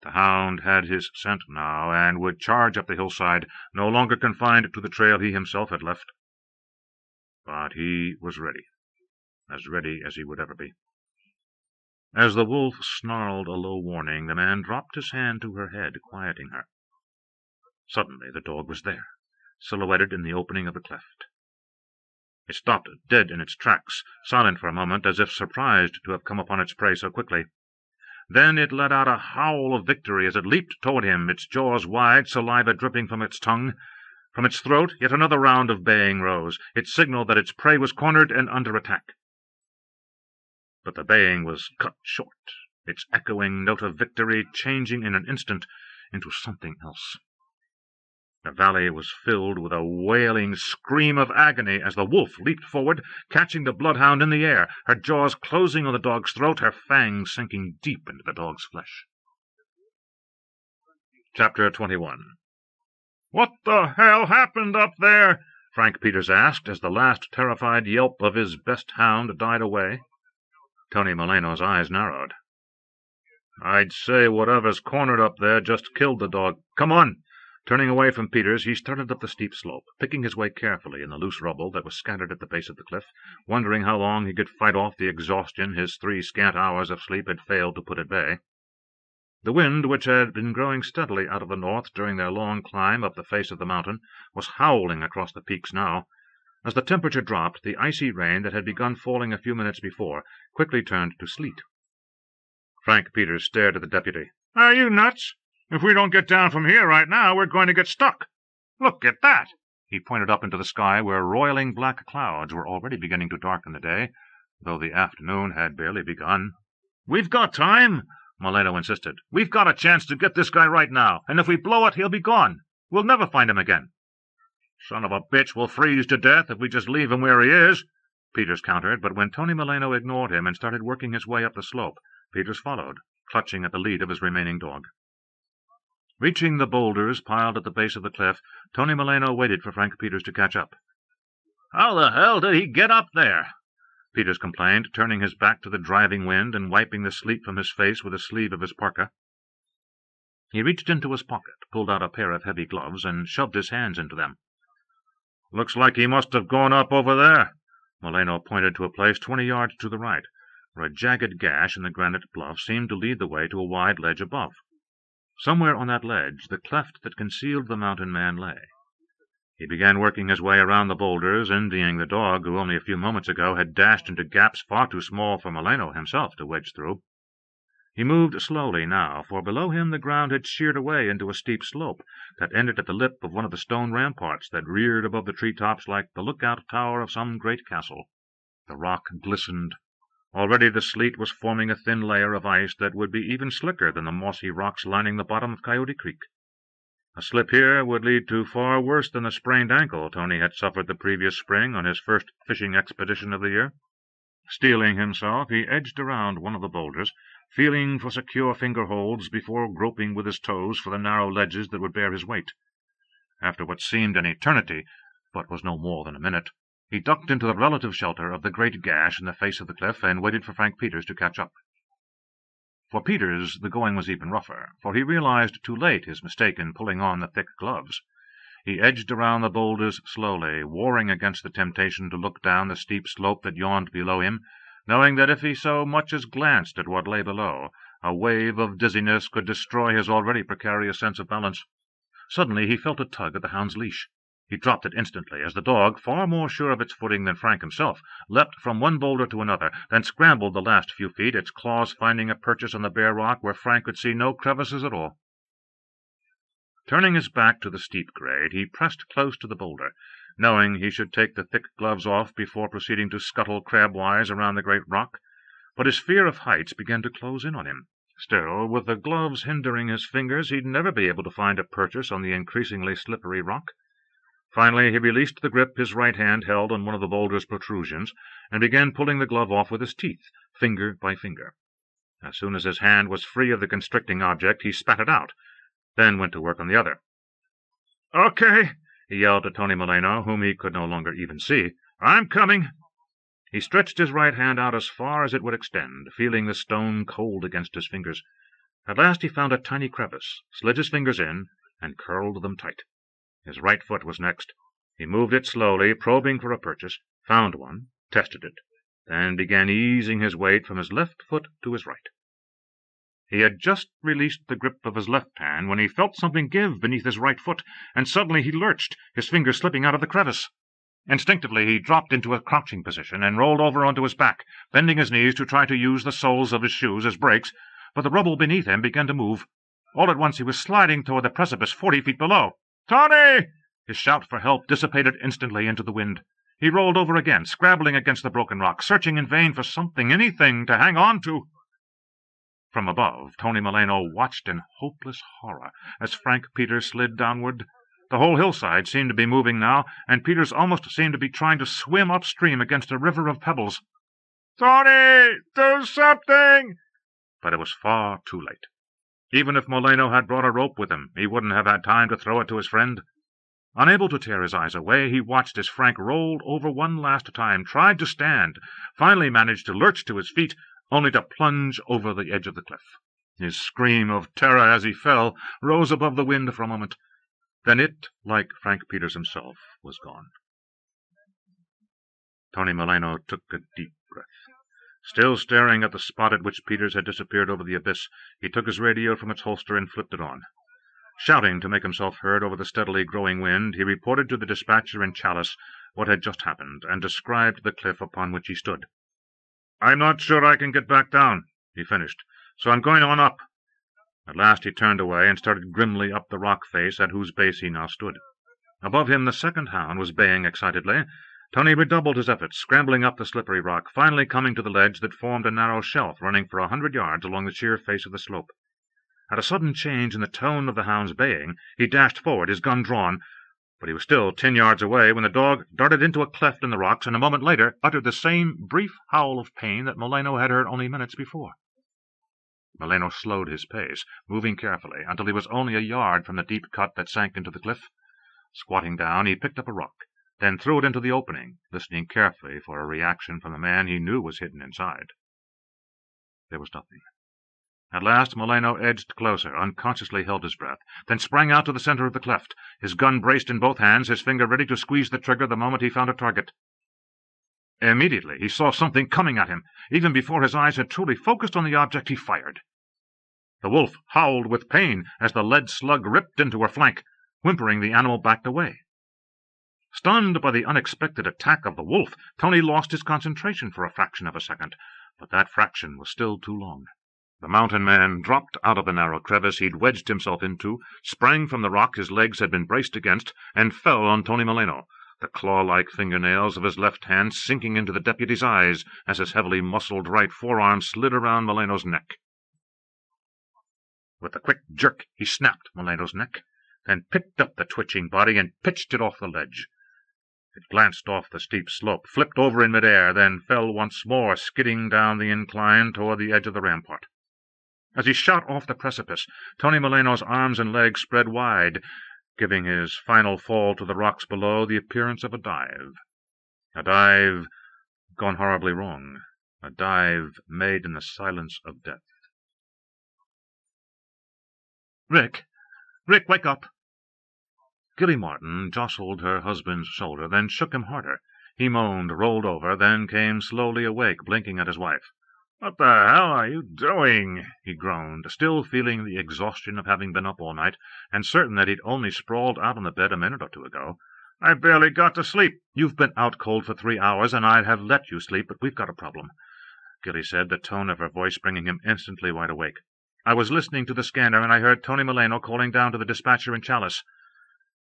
The hound had his scent now, and would charge up the hillside, no longer confined to the trail he himself had left. But he was ready as he would ever be. As the wolf snarled a low warning, the man dropped his hand to her head, quieting her. Suddenly the dog was there, silhouetted in the opening of the cleft. It stopped dead in its tracks, silent for a moment, as if surprised to have come upon its prey so quickly. Then it let out a howl of victory as it leaped toward him, its jaws wide, saliva dripping from its tongue. From its throat yet another round of baying rose. It signaled that its prey was cornered and under attack. But the baying was cut short, its echoing note of victory changing in an instant into something else. The valley was filled with a wailing scream of agony as the wolf leaped forward, catching the bloodhound in the air, her jaws closing on the dog's throat, her fangs sinking deep into the dog's flesh. Chapter 21. "What the hell happened up there?" Frank Peters asked as the last terrified yelp of his best hound died away. Tony Moreno's eyes narrowed. "I'd say whatever's cornered up there just killed the dog. Come on!" Turning away from Peters, he started up the steep slope, picking his way carefully in the loose rubble that was scattered at the base of the cliff, wondering how long he could fight off the exhaustion his 3 scant hours of sleep had failed to put at bay. The wind, which had been growing steadily out of the north during their long climb up the face of the mountain, was howling across the peaks now. As the temperature dropped, the icy rain that had begun falling a few minutes before quickly turned to sleet. Frank Peters stared at the deputy. "Are you nuts? If we don't get down from here right now, we're going to get stuck. Look at that!" He pointed up into the sky, where roiling black clouds were already beginning to darken the day, though the afternoon had barely begun. "We've got time," Moreno insisted. "We've got a chance to get this guy right now, and if we blow it, he'll be gone. We'll never find him again." "Son of a bitch will freeze to death if we just leave him where he is," Peters countered, but when Tony Moreno ignored him and started working his way up the slope, Peters followed, clutching at the lead of his remaining dog. Reaching the boulders piled at the base of the cliff, Tony Moreno waited for Frank Peters to catch up. "How the hell did he get up there?" Peters complained, turning his back to the driving wind and wiping the sleet from his face with the sleeve of his parka. He reached into his pocket, pulled out a pair of heavy gloves, and shoved his hands into them. "Looks like he must have gone up over there." Moreno pointed to a place 20 yards to the right, where a jagged gash in the granite bluff seemed to lead the way to a wide ledge above. Somewhere on that ledge the cleft that concealed the mountain man lay. He began working his way around the boulders, envying the dog who only a few moments ago had dashed into gaps far too small for Moreno himself to wedge through. He moved slowly now, for below him the ground had sheared away into a steep slope that ended at the lip of one of the stone ramparts that reared above the tree-tops like the lookout tower of some great castle. The rock glistened. Already the sleet was forming a thin layer of ice that would be even slicker than the mossy rocks lining the bottom of Coyote Creek. A slip here would lead to far worse than the sprained ankle Tony had suffered the previous spring on his first fishing expedition of the year. Steeling himself, he edged around one of the boulders, feeling for secure finger-holds before groping with his toes for the narrow ledges that would bear his weight. After what seemed an eternity, but was no more than a minute, he ducked into the relative shelter of the great gash in the face of the cliff and waited for Frank Peters to catch up. For Peters the going was even rougher, for he realized too late his mistake in pulling on the thick gloves. He edged around the boulders slowly, warring against the temptation to look down the steep slope that yawned below him, knowing that if he so much as glanced at what lay below, a wave of dizziness could destroy his already precarious sense of balance. Suddenly he felt a tug at the hound's leash. He dropped it instantly, as the dog, far more sure of its footing than Frank himself, leapt from one boulder to another, then scrambled the last few feet, its claws finding a purchase on the bare rock where Frank could see no crevices at all. Turning his back to the steep grade, he pressed close to the boulder, knowing he should take the thick gloves off before proceeding to scuttle crabwise around the great rock, but his fear of heights began to close in on him. Still, with the gloves hindering his fingers, he'd never be able to find a purchase on the increasingly slippery rock. Finally, he released the grip his right hand held on one of the boulder's protrusions, and began pulling the glove off with his teeth, finger by finger. As soon as his hand was free of the constricting object, he spat it out, then went to work on the other. "Okay," he yelled to Tony Moreno, whom he could no longer even see. "I'm coming." He stretched his right hand out as far as it would extend, feeling the stone cold against his fingers. At last he found a tiny crevice, slid his fingers in, and curled them tight. His right foot was next. He moved it slowly, probing for a purchase, found one, tested it, then began easing his weight from his left foot to his right. He had just released the grip of his left hand when he felt something give beneath his right foot, and suddenly he lurched, his fingers slipping out of the crevice. Instinctively he dropped into a crouching position and rolled over onto his back, bending his knees to try to use the soles of his shoes as brakes, but the rubble beneath him began to move. All at once he was sliding toward the precipice 40 feet below. "Tony!" His shout for help dissipated instantly into the wind. He rolled over again, scrabbling against the broken rock, searching in vain for something, anything, to hang on to. From above, Tony Moreno watched in hopeless horror as Frank Peters slid downward. The whole hillside seemed to be moving now, and Peters almost seemed to be trying to swim upstream against a river of pebbles. "Tony, do something!" But it was far too late. Even if Moreno had brought a rope with him, he wouldn't have had time to throw it to his friend. Unable to tear his eyes away, he watched as Frank rolled over one last time, tried to stand, finally managed to lurch to his feet, only to plunge over the edge of the cliff. His scream of terror as he fell rose above the wind for a moment. Then it, like Frank Peters himself, was gone. Tony Moreno took a deep breath. Still staring at the spot at which Peters had disappeared over the abyss, he took his radio from its holster and flipped it on. Shouting to make himself heard over the steadily growing wind, he reported to the dispatcher in Chalice what had just happened, and described the cliff upon which he stood. "I'm not sure I can get back down," he finished, "so I'm going on up." At last he turned away and started grimly up the rock face at whose base he now stood. Above him the second hound was baying excitedly. Tony redoubled his efforts, scrambling up the slippery rock, finally coming to the ledge that formed a narrow shelf running for 100 yards along the sheer face of the slope. At a sudden change in the tone of the hound's baying, he dashed forward, his gun drawn, but he was still 10 yards away when the dog darted into a cleft in the rocks and a moment later uttered the same brief howl of pain that Moreno had heard only minutes before. Moreno slowed his pace, moving carefully, until he was only a yard from the deep cut that sank into the cliff. Squatting down, he picked up a rock, then threw it into the opening, listening carefully for a reaction from the man he knew was hidden inside. There was nothing. At last Moreno edged closer, unconsciously held his breath, then sprang out to the center of the cleft, his gun braced in both hands, his finger ready to squeeze the trigger the moment he found a target. Immediately he saw something coming at him. Even before his eyes had truly focused on the object, he fired. The wolf howled with pain as the lead slug ripped into her flank. Whimpering, the animal backed away. Stunned by the unexpected attack of the wolf, Tony lost his concentration for a fraction of a second, but that fraction was still too long. The mountain man dropped out of the narrow crevice he'd wedged himself into, sprang from the rock his legs had been braced against, and fell on Tony Moreno, the claw-like fingernails of his left hand sinking into the deputy's eyes as his heavily muscled right forearm slid around Moreno's neck. With a quick jerk, he snapped Moreno's neck, then picked up the twitching body and pitched it off the ledge. It glanced off the steep slope, flipped over in midair, then fell once more, skidding down the incline toward the edge of the rampart. As he shot off the precipice, Tony Moreno's arms and legs spread wide, giving his final fall to the rocks below the appearance of a dive. A dive gone horribly wrong. A dive made in the silence of death. Rick, wake up! Gilly Martin jostled her husband's shoulder, then shook him harder. He moaned, rolled over, then came slowly awake, blinking at his wife. "What the hell are you doing?" he groaned, still feeling the exhaustion of having been up all night, and certain that he'd only sprawled out on the bed a minute or two ago. "I barely got to sleep." "You've been out cold for 3 hours, and I'd have let you sleep, but we've got a problem," Gilly said, the tone of her voice bringing him instantly wide awake. "I was listening to the scanner, and I heard Tony Moreno calling down to the dispatcher in Chalice."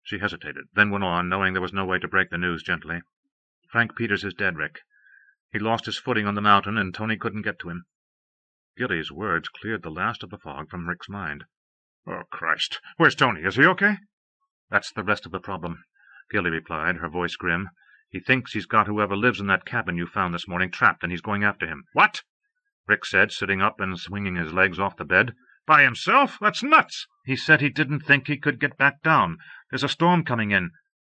She hesitated, then went on, knowing there was no way to break the news gently. "Frank Peters is dead, Rick. He lost his footing on the mountain, and Tony couldn't get to him." Gilly's words cleared the last of the fog from Rick's mind. "Oh, Christ! Where's Tony? Is he okay?" "That's the rest of the problem," Gilly replied, her voice grim. "He thinks he's got whoever lives in that cabin you found this morning trapped, and he's going after him." "What?" Rick said, sitting up and swinging his legs off the bed. "By himself? That's nuts!" "He said he didn't think he could get back down. There's a storm coming in."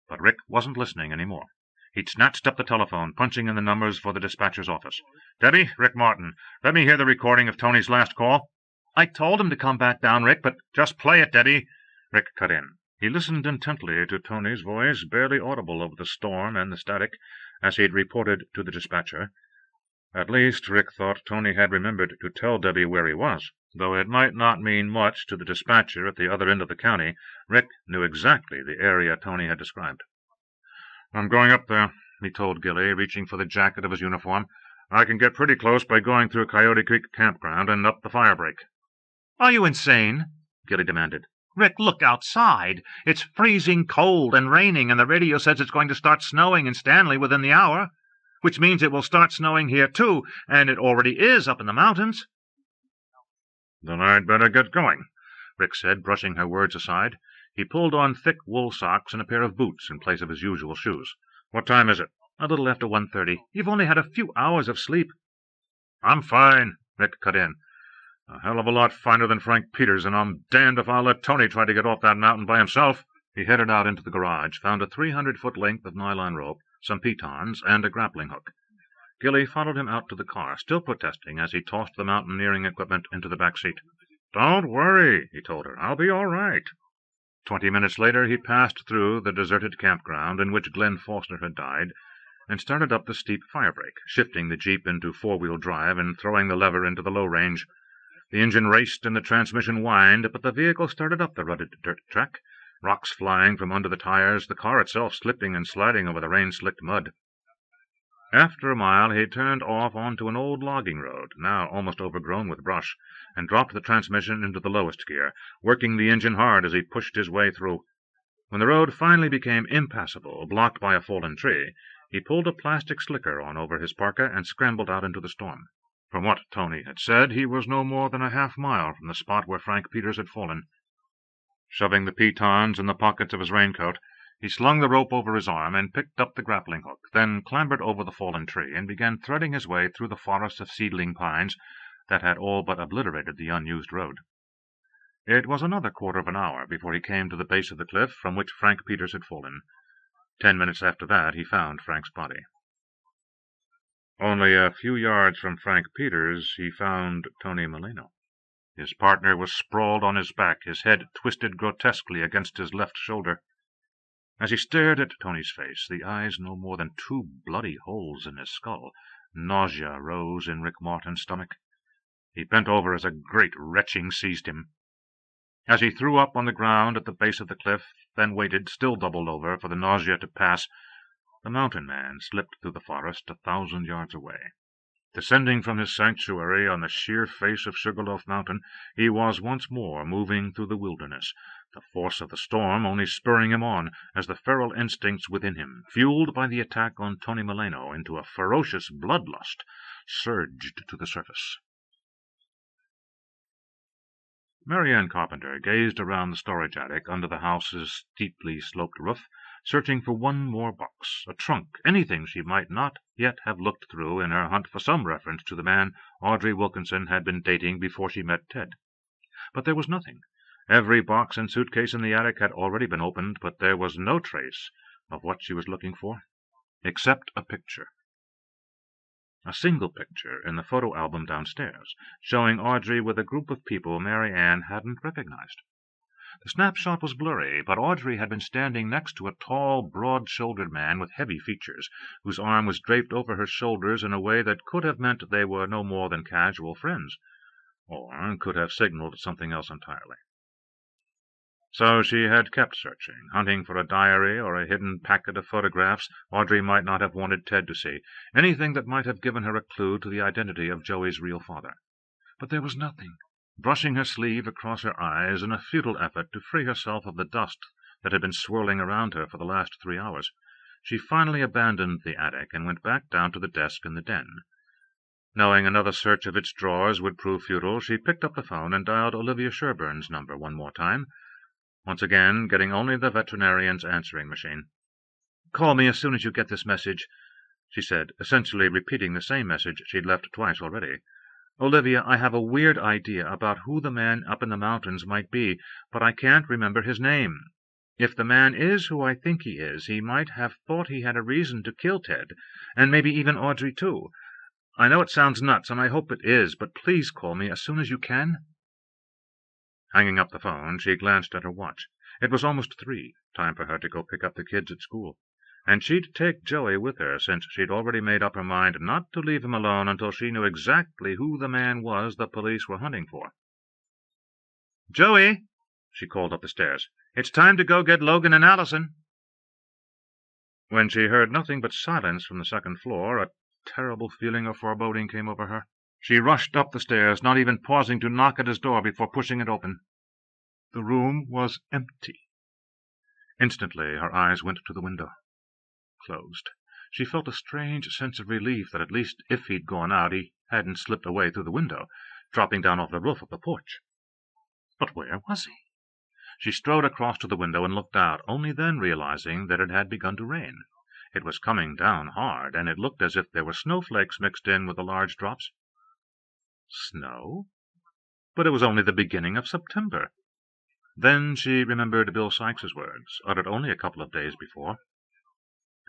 But Rick wasn't listening any more. He'd snatched up the telephone, punching in the numbers for the dispatcher's office. "Debbie, Rick Martin. Let me hear the recording of Tony's last call." "I told him to come back down, Rick, but—" "Just play it, Debbie," Rick cut in. He listened intently to Tony's voice, barely audible over the storm and the static, as he'd reported to the dispatcher. At least, Rick thought, Tony had remembered to tell Debbie where he was. Though it might not mean much to the dispatcher at the other end of the county, Rick knew exactly the area Tony had described. "I'm going up there," he told Gilly, reaching for the jacket of his uniform. "I can get pretty close by going through Coyote Creek campground and up the fire break." "Are you insane?" Gilly demanded. "Rick, look outside. It's freezing cold and raining, and the radio says it's going to start snowing in Stanley within the hour, which means it will start snowing here, too, and it already is up in the mountains." "Then I'd better get going," Rick said, brushing her words aside. He pulled on thick wool socks and a pair of boots in place of his usual shoes. "What time is it?" "A little after 1:30. You've only had a few hours of sleep." "I'm fine," Rick cut in. "A hell of a lot finer than Frank Peters, and I'm damned if I'll let Tony try to get off that mountain by himself." He headed out into the garage, found a 300-foot length of nylon rope, some pitons, and a grappling hook. Gilly followed him out to the car, still protesting as he tossed the mountaineering equipment into the back seat. "Don't worry," he told her. "I'll be all right." 20 minutes later he passed through the deserted campground in which Glenn Foster had died, and started up the steep firebreak, shifting the Jeep into four-wheel drive and throwing the lever into the low range. The engine raced and the transmission whined, but the vehicle started up the rutted dirt track, rocks flying from under the tires, the car itself slipping and sliding over the rain-slicked mud. After a mile he turned off onto an old logging road, now almost overgrown with brush, and dropped the transmission into the lowest gear, working the engine hard as he pushed his way through. When the road finally became impassable, blocked by a fallen tree, he pulled a plastic slicker on over his parka and scrambled out into the storm. From what Tony had said, he was no more than a half-mile from the spot where Frank Peters had fallen. Shoving the pitons in the pockets of his raincoat, he slung the rope over his arm and picked up the grappling hook, then clambered over the fallen tree and began threading his way through the forest of seedling pines that had all but obliterated the unused road. It was another quarter of an hour before he came to the base of the cliff from which Frank Peters had fallen. 10 minutes after that he found Frank's body. Only a few yards from Frank Peters he found Tony Moreno. His partner was sprawled on his back, his head twisted grotesquely against his left shoulder. As he stared at Tony's face, the eyes no more than 2 bloody holes in his skull, nausea rose in Rick Martin's stomach. He bent over as a great retching seized him. As he threw up on the ground at the base of the cliff, then waited, still doubled over, for the nausea to pass, the mountain man slipped through the forest 1,000 yards away. Descending from his sanctuary on the sheer face of Sugarloaf Mountain, he was once more moving through the wilderness, the force of the storm only spurring him on, as the feral instincts within him, fueled by the attack on Tony Moreno into a ferocious bloodlust, surged to the surface. MaryAnne Carpenter gazed around the storage attic under the house's steeply sloped roof, searching for one more box, a trunk, anything she might not yet have looked through in her hunt for some reference to the man Audrey Wilkinson had been dating before she met Ted. But there was nothing. Every box and suitcase in the attic had already been opened, but there was no trace of what she was looking for, except a picture. A single picture in the photo album downstairs, showing Audrey with a group of people MaryAnne hadn't recognized. The snapshot was blurry, but Audrey had been standing next to a tall, broad-shouldered man with heavy features, whose arm was draped over her shoulders in a way that could have meant they were no more than casual friends, or could have signaled something else entirely. So she had kept searching, hunting for a diary or a hidden packet of photographs Audrey might not have wanted Ted to see, anything that might have given her a clue to the identity of Joey's real father. But there was nothing. Brushing her sleeve across her eyes in a futile effort to free herself of the dust that had been swirling around her for the last 3 hours, she finally abandoned the attic and went back down to the desk in the den. Knowing another search of its drawers would prove futile, she picked up the phone and dialed Olivia Sherburne's number one more time, once again getting only the veterinarian's answering machine. "Call me as soon as you get this message," she said, essentially repeating the same message she'd left twice already. "Olivia, I have a weird idea about who the man up in the mountains might be, but I can't remember his name. If the man is who I think he is, he might have thought he had a reason to kill Ted, and maybe even Audrey too. I know it sounds nuts, and I hope it is, but please call me as soon as you can." Hanging up the phone, she glanced at her watch. It was almost 3, time for her to go pick up the kids at school. And she'd take Joey with her, since she'd already made up her mind not to leave him alone until she knew exactly who the man was the police were hunting for. "Joey," she called up the stairs, "it's time to go get Logan and Allison." When she heard nothing but silence from the second floor, a terrible feeling of foreboding came over her. She rushed up the stairs, not even pausing to knock at his door before pushing it open. The room was empty. Instantly her eyes went to the window. Closed. She felt a strange sense of relief that at least if he'd gone out, he hadn't slipped away through the window, dropping down off the roof of the porch. But where was he? She strode across to the window and looked out, only then realizing that it had begun to rain. It was coming down hard, and it looked as if there were snowflakes mixed in with the large drops. Snow? But it was only the beginning of September. Then she remembered Bill Sykes's words, uttered only a couple of days before.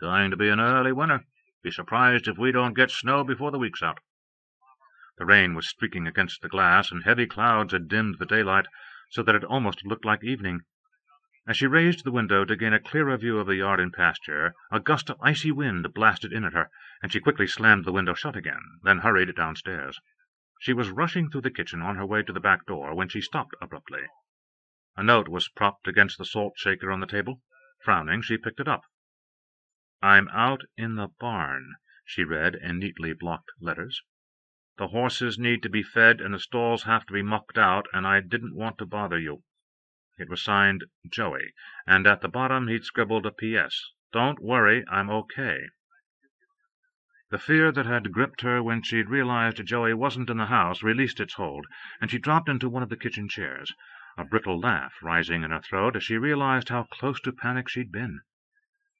"Going to be an early winter. Be surprised if we don't get snow before the week's out." The rain was streaking against the glass, and heavy clouds had dimmed the daylight, so that it almost looked like evening. As she raised the window to gain a clearer view of the yard and pasture, a gust of icy wind blasted in at her, and she quickly slammed the window shut again, then hurried downstairs. She was rushing through the kitchen on her way to the back door when she stopped abruptly. A note was propped against the salt shaker on the table. Frowning, she picked it up. "I'm out in the barn," she read in neatly blocked letters. "The horses need to be fed and the stalls have to be mucked out, and I didn't want to bother you." It was signed Joey, and at the bottom he'd scribbled a P.S. "Don't worry, I'm okay." The fear that had gripped her when she'd realized Joey wasn't in the house released its hold, and she dropped into one of the kitchen chairs, a brittle laugh rising in her throat as she realized how close to panic she'd been.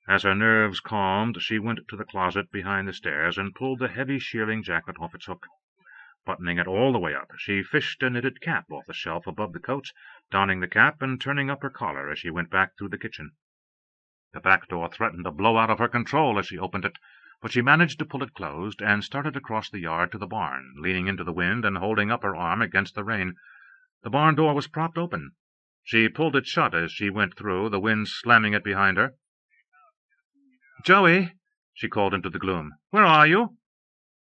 As her nerves calmed, she went to the closet behind the stairs and pulled the heavy shearing jacket off its hook. Buttoning it all the way up, she fished a knitted cap off the shelf above the coats, donning the cap and turning up her collar as she went back through the kitchen. The back door threatened to blow out of her control as she opened it, but she managed to pull it closed and started across the yard to the barn, leaning into the wind and holding up her arm against the rain. The barn door was propped open. She pulled it shut as she went through, the wind slamming it behind her. "Joey," she called into the gloom. "where are you?"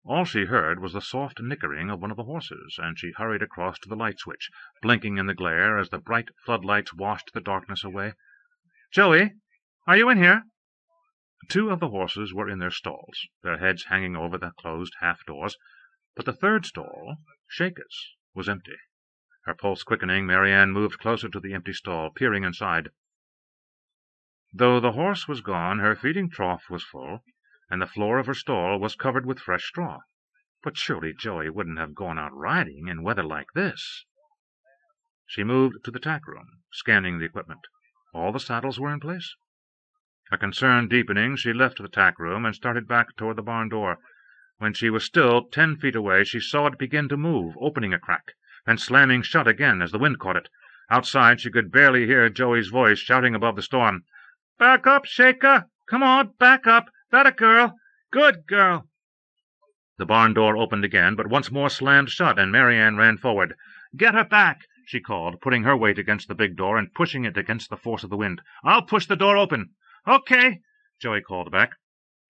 All she heard was the soft nickering of one of the horses, and she hurried across to the light switch, blinking in the glare as the bright floodlights washed the darkness away. "Joey, are you in here?" 2 of the horses were in their stalls, their heads hanging over the closed half-doors, but the third stall, Shaka's, was empty. Her pulse quickening, MaryAnne moved closer to the empty stall, peering inside. Though the horse was gone, her feeding trough was full, and the floor of her stall was covered with fresh straw. But surely Joey wouldn't have gone out riding in weather like this. She moved to the tack room, scanning the equipment. All the saddles were in place. Her concern deepening, she left the tack room and started back toward the barn door. When she was still 10 feet away, she saw it begin to move, opening a crack, then slamming shut again as the wind caught it. Outside, she could barely hear Joey's voice shouting above the storm. "Back up, Shaker! Come on, back up! That a girl! Good girl!" The barn door opened again, but once more slammed shut, and MaryAnne ran forward. "Get her back!" she called, putting her weight against the big door and pushing it against the force of the wind. "I'll push the door open." "Okay," Joey called back.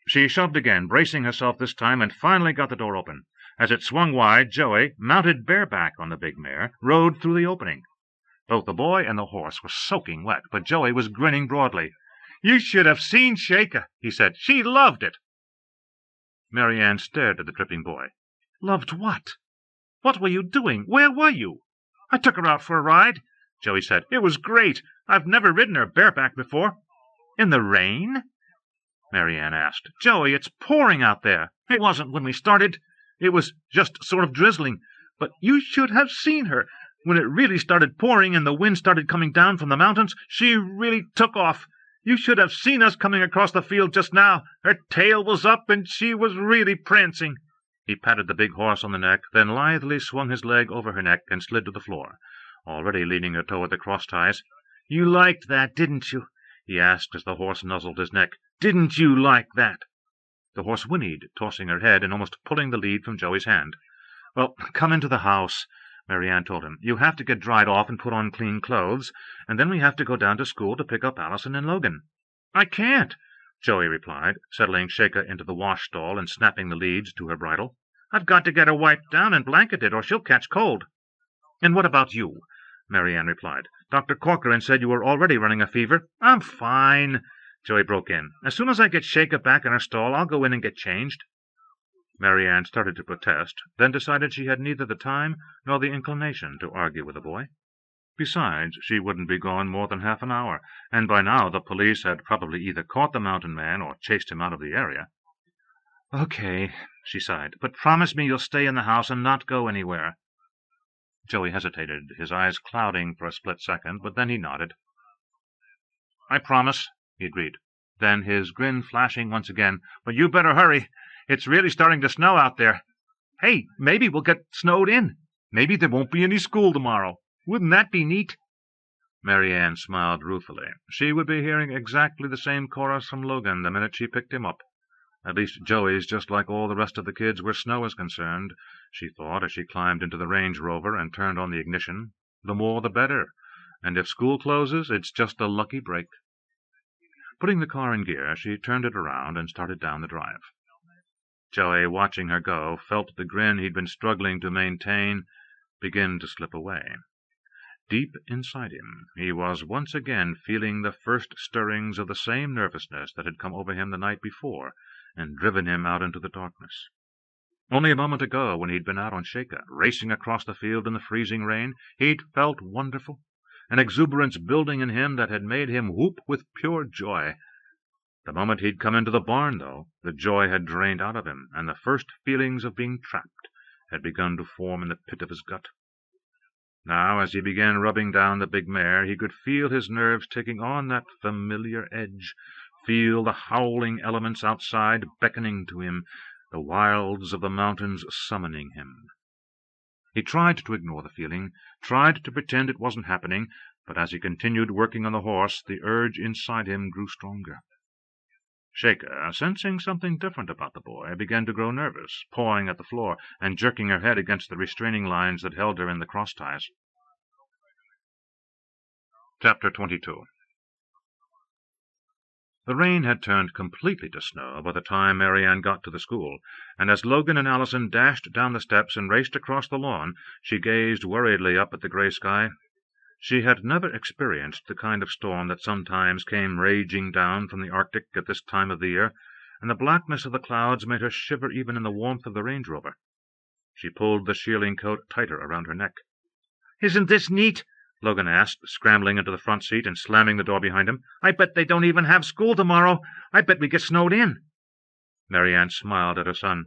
She shoved again, bracing herself this time, and finally got the door open. As it swung wide, Joey, mounted bareback on the big mare, rode through the opening. Both the boy and the horse were soaking wet, but Joey was grinning broadly. "You should have seen Shaker," he said. "She loved it." MaryAnne stared at the dripping boy. "Loved what? What were you doing? Where were you?" "I took her out for a ride," Joey said. "It was great. I've never ridden her bareback before." "In the rain?" MaryAnne asked. "Joey, it's pouring out there." "It wasn't when we started. It was just sort of drizzling. But you should have seen her. When it really started pouring and the wind started coming down from the mountains, she really took off. You should have seen us coming across the field just now. Her tail was up, and she was really prancing." He patted the big horse on the neck, then lithely swung his leg over her neck and slid to the floor, already leaning her toward the cross-ties. "You liked that, didn't you?" he asked as the horse nuzzled his neck. "Didn't you like that?" The horse whinnied, tossing her head and almost pulling the lead from Joey's hand. "Well, come into the house," MaryAnne told him. "You have to get dried off and put on clean clothes, and then we have to go down to school to pick up Allison and Logan." "I can't," Joey replied, settling Shaker into the wash stall and snapping the leads to her bridle. "I've got to get her wiped down and blanketed, or she'll catch cold." "And what about you?" MaryAnne replied. "Dr. Corcoran said you were already running a fever." "I'm fine," Joey broke in. "As soon as I get Shaker back in her stall, I'll go in and get changed." MaryAnne started to protest, then decided she had neither the time nor the inclination to argue with the boy. Besides, she wouldn't be gone more than half an hour, and by now the police had probably either caught the mountain man or chased him out of the area. "Okay," she sighed, "but promise me you'll stay in the house and not go anywhere." Joey hesitated, his eyes clouding for a split second, but then he nodded. "I promise," he agreed. Then, his grin flashing once again, "But you better hurry. It's really starting to snow out there. Hey, maybe we'll get snowed in. Maybe there won't be any school tomorrow. Wouldn't that be neat?" MaryAnne smiled ruefully. She would be hearing exactly the same chorus from Logan the minute she picked him up. At least Joey's just like all the rest of the kids where snow is concerned, she thought as she climbed into the Range Rover and turned on the ignition. The more the better, and if school closes, it's just a lucky break. Putting the car in gear, she turned it around and started down the drive. Joey, watching her go, felt the grin he'd been struggling to maintain begin to slip away. Deep inside him, he was once again feeling the first stirrings of the same nervousness that had come over him the night before and driven him out into the darkness. Only a moment ago, when he'd been out on Shaker, racing across the field in the freezing rain, he'd felt wonderful, an exuberance building in him that had made him whoop with pure joy. The moment he'd come into the barn, though, the joy had drained out of him, and the first feelings of being trapped had begun to form in the pit of his gut. Now, as he began rubbing down the big mare, he could feel his nerves taking on that familiar edge, feel the howling elements outside beckoning to him, the wilds of the mountains summoning him. He tried to ignore the feeling, tried to pretend it wasn't happening, but as he continued working on the horse, the urge inside him grew stronger. Shaker, sensing something different about the boy, began to grow nervous, pawing at the floor and jerking her head against the restraining lines that held her in the cross-ties. Chapter 22. The rain had turned completely to snow by the time MaryAnne got to the school, and as Logan and Allison dashed down the steps and raced across the lawn, she gazed worriedly up at the gray sky. She had never experienced the kind of storm that sometimes came raging down from the Arctic at this time of the year, and the blackness of the clouds made her shiver even in the warmth of the Range Rover. She pulled the shearling coat tighter around her neck. "Isn't this neat?" Logan asked, scrambling into the front seat and slamming the door behind him. "I bet they don't even have school tomorrow. I bet we get snowed in." MaryAnne smiled at her son.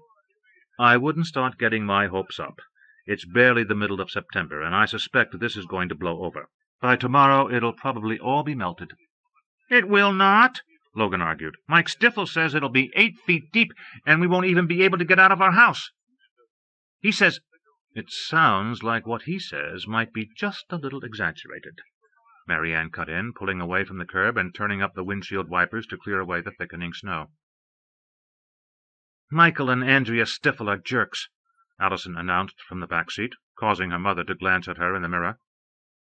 "I wouldn't start getting my hopes up. It's barely the middle of September, and I suspect this is going to blow over. By tomorrow it'll probably all be melted." "It will not," Logan argued. "Mike Stiffel says it'll be 8 feet deep, and we won't even be able to get out of our house. He says—" "It sounds like what he says might be just a little exaggerated," MaryAnne cut in, pulling away from the curb and turning up the windshield wipers to clear away the thickening snow. "Michael and Andrea Stiffel are jerks," Allison announced from the back seat, causing her mother to glance at her in the mirror.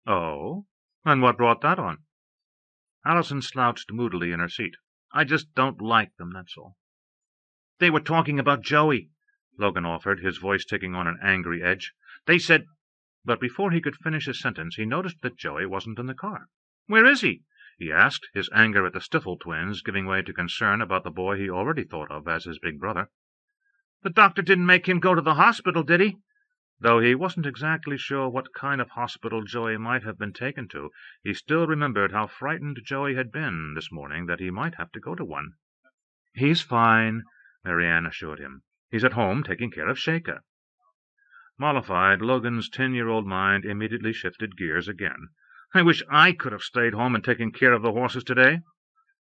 "Oh? And what brought that on?" Allison slouched moodily in her seat. "I just don't like them, that's all." "They were talking about Joey," Logan offered, his voice taking on an angry edge. "They said—" But before he could finish his sentence, he noticed that Joey wasn't in the car. "Where is he?" he asked, his anger at the Stiffel twins giving way to concern about the boy he already thought of as his big brother. "The doctor didn't make him go to the hospital, did he?" Though he wasn't exactly sure what kind of hospital Joey might have been taken to, he still remembered how frightened Joey had been this morning that he might have to go to one. "He's fine," MaryAnne assured him. "He's at home taking care of Shaker." Mollified, Logan's 10-year-old mind immediately shifted gears again. "I wish I could have stayed home and taken care of the horses today."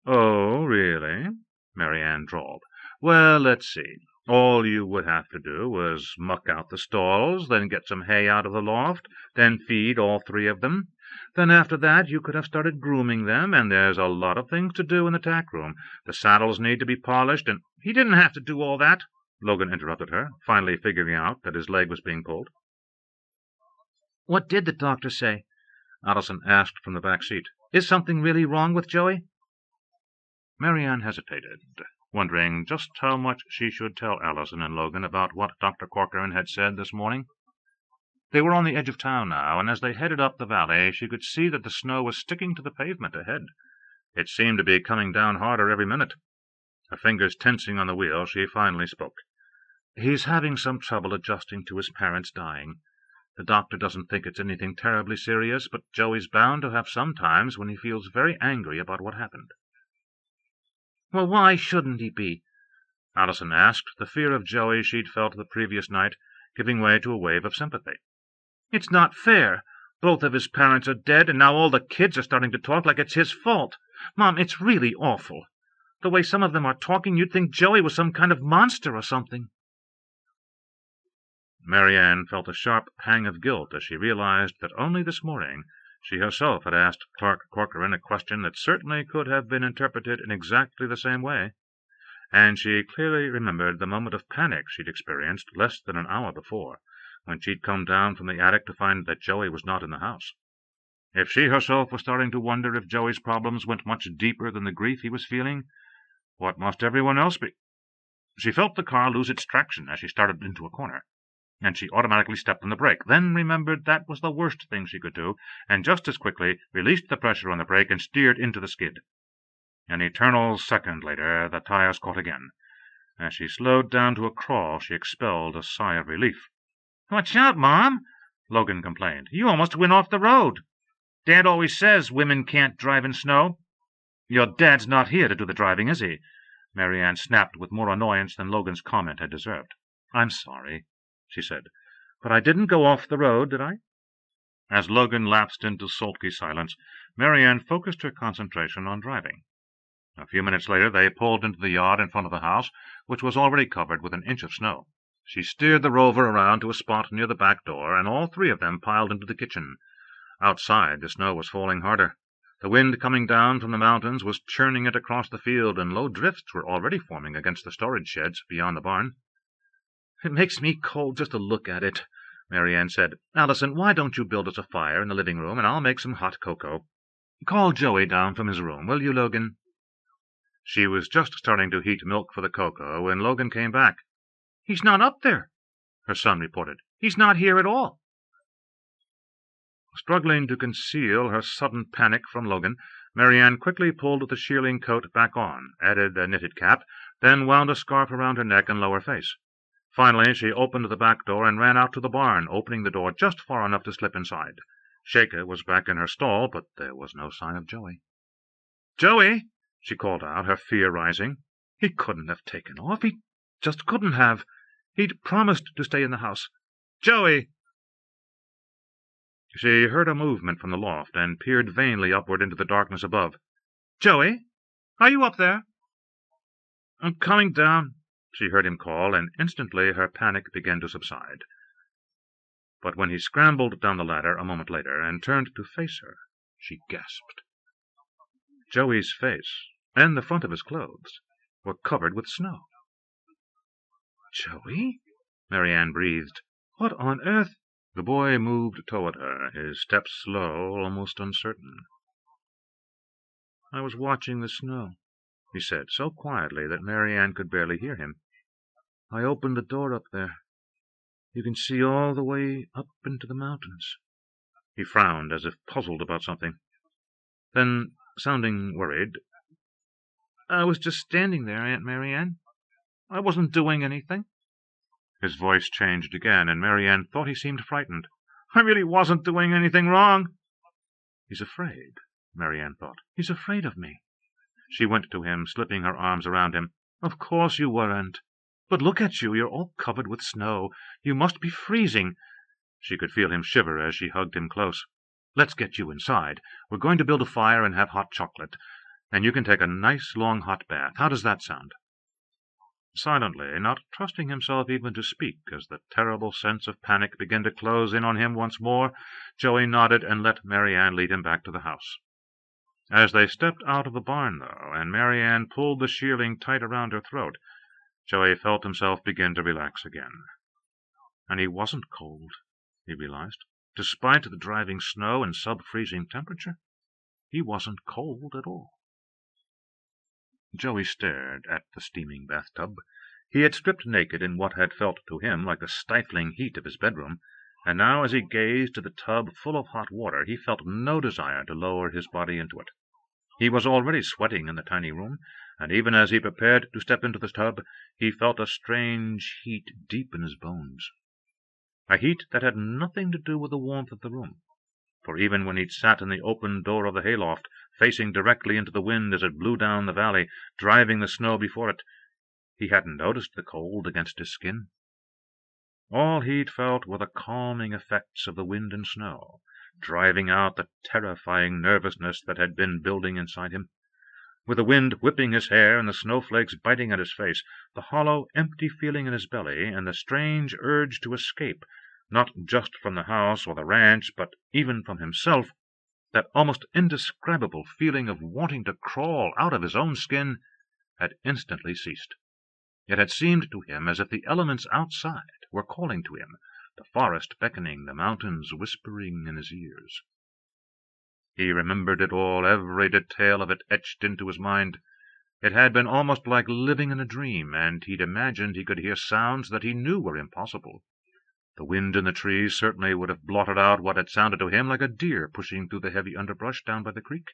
"Oh, really?" MaryAnne drawled. "Well, let's see. All you would have to do was muck out the stalls, then get some hay out of the loft, then feed all 3 of them. Then after that you could have started grooming them, and there's a lot of things to do in the tack room. The saddles need to be polished, and—" "He didn't have to do all that," Logan interrupted her, finally figuring out that his leg was being pulled. "What did the doctor say?" Allison asked from the back seat. "Is something really wrong with Joey?" MaryAnne hesitated, wondering just how much she should tell Allison and Logan about what Dr. Corcoran had said this morning. They were on the edge of town now, and as they headed up the valley, she could see that the snow was sticking to the pavement ahead. It seemed to be coming down harder every minute. Her fingers tensing on the wheel, she finally spoke. "He's having some trouble adjusting to his parents dying. The doctor doesn't think it's anything terribly serious, but Joey's bound to have some times when he feels very angry about what happened." "Well, why shouldn't he be?" Allison asked, the fear of Joey she'd felt the previous night giving way to a wave of sympathy. "It's not fair. Both of his parents are dead, and now all the kids are starting to talk like it's his fault. Mom, it's really awful. The way some of them are talking, you'd think Joey was some kind of monster or something." MaryAnne felt a sharp pang of guilt as she realized that only this morning she herself had asked Clark Corcoran a question that certainly could have been interpreted in exactly the same way, and she clearly remembered the moment of panic she'd experienced less than an hour before, when she'd come down from the attic to find that Joey was not in the house. If she herself was starting to wonder if Joey's problems went much deeper than the grief he was feeling, what must everyone else be? She felt the car lose its traction as she started into a corner, and she automatically stepped on the brake, then remembered that was the worst thing she could do, and just as quickly released the pressure on the brake and steered into the skid. An eternal second later, the tires caught again. As she slowed down to a crawl, she expelled a sigh of relief. "Watch out, Mom," Logan complained. "You almost went off the road. Dad always says women can't drive in snow." "Your dad's not here to do the driving, is he?" MaryAnne snapped with more annoyance than Logan's comment had deserved. "I'm sorry," she said, "but I didn't go off the road, did I?" As Logan lapsed into sulky silence, MaryAnne focused her concentration on driving. A few minutes later they pulled into the yard in front of the house, which was already covered with an inch of snow. She steered the Rover around to a spot near the back door, and all 3 of them piled into the kitchen. Outside, the snow was falling harder. The wind coming down from the mountains was churning it across the field, and low drifts were already forming against the storage sheds beyond the barn. "It makes me cold just to look at it," MaryAnne said. "Allison, why don't you build us a fire in the living room, and I'll make some hot cocoa?" Call Joey down from his room, will you, Logan?" She was just starting to heat milk for the cocoa when Logan came back. "He's not up there," her son reported. "He's not here at all." Struggling to conceal her sudden panic from Logan, MaryAnne quickly pulled the shearling coat back on, added a knitted cap, then wound a scarf around her neck and lower face. Finally, she opened the back door and ran out to the barn, opening the door just far enough to slip inside. Shaker was back in her stall, but there was no sign of Joey. "Joey!" she called out, her fear rising. "He couldn't have taken off. He just couldn't have. He'd promised to stay in the house. Joey!" She heard a movement from the loft and peered vainly upward into the darkness above. "Joey, are you up there?" "I'm coming down," she heard him call, and instantly her panic began to subside. But when he scrambled down the ladder a moment later and turned to face her, she gasped. Joey's face, and the front of his clothes, were covered with snow. "Joey?" MaryAnne breathed. "What on earth—" The boy moved toward her, his step slow, almost uncertain. "I was watching the snow," he said, so quietly that MaryAnne could barely hear him. "I opened the door up there. You can see all the way up into the mountains." He frowned, as if puzzled about something. Then, sounding worried, "I was just standing there, Aunt MaryAnne. I wasn't doing anything." His voice changed again, and MaryAnne thought he seemed frightened. "I really wasn't doing anything wrong." "He's afraid," MaryAnne thought. "He's afraid of me." She went to him, slipping her arms around him. "Of course you weren't. But look at you. You're all covered with snow. You must be freezing." She could feel him shiver as she hugged him close. "Let's get you inside. We're going to build a fire and have hot chocolate, and you can take a nice long hot bath. How does that sound?" Silently, not trusting himself even to speak as the terrible sense of panic began to close in on him once more, Joey nodded and let MaryAnne lead him back to the house. As they stepped out of the barn, though, and MaryAnne pulled the shearling tight around her throat, Joey felt himself begin to relax again. And he wasn't cold, he realized. Despite the driving snow and sub-freezing temperature, he wasn't cold at all. Joey stared at the steaming bathtub. He had stripped naked in what had felt to him like the stifling heat of his bedroom, and now as he gazed at the tub full of hot water, he felt no desire to lower his body into it. He was already sweating in the tiny room, and even as he prepared to step into the tub, he felt a strange heat deep in his bones. A heat that had nothing to do with the warmth of the room, for even when he'd sat in the open door of the hayloft, facing directly into the wind as it blew down the valley, driving the snow before it, he hadn't noticed the cold against his skin. All he'd felt were the calming effects of the wind and snow, driving out the terrifying nervousness that had been building inside him. With the wind whipping his hair and the snowflakes biting at his face, the hollow, empty feeling in his belly, and the strange urge to escape, not just from the house or the ranch, but even from himself, that almost indescribable feeling of wanting to crawl out of his own skin, had instantly ceased. It had seemed to him as if the elements outside were calling to him, the forest beckoning, the mountains whispering in his ears. He remembered it all, every detail of it etched into his mind. It had been almost like living in a dream, and he'd imagined he could hear sounds that he knew were impossible. The wind in the trees certainly would have blotted out what had sounded to him like a deer pushing through the heavy underbrush down by the creek,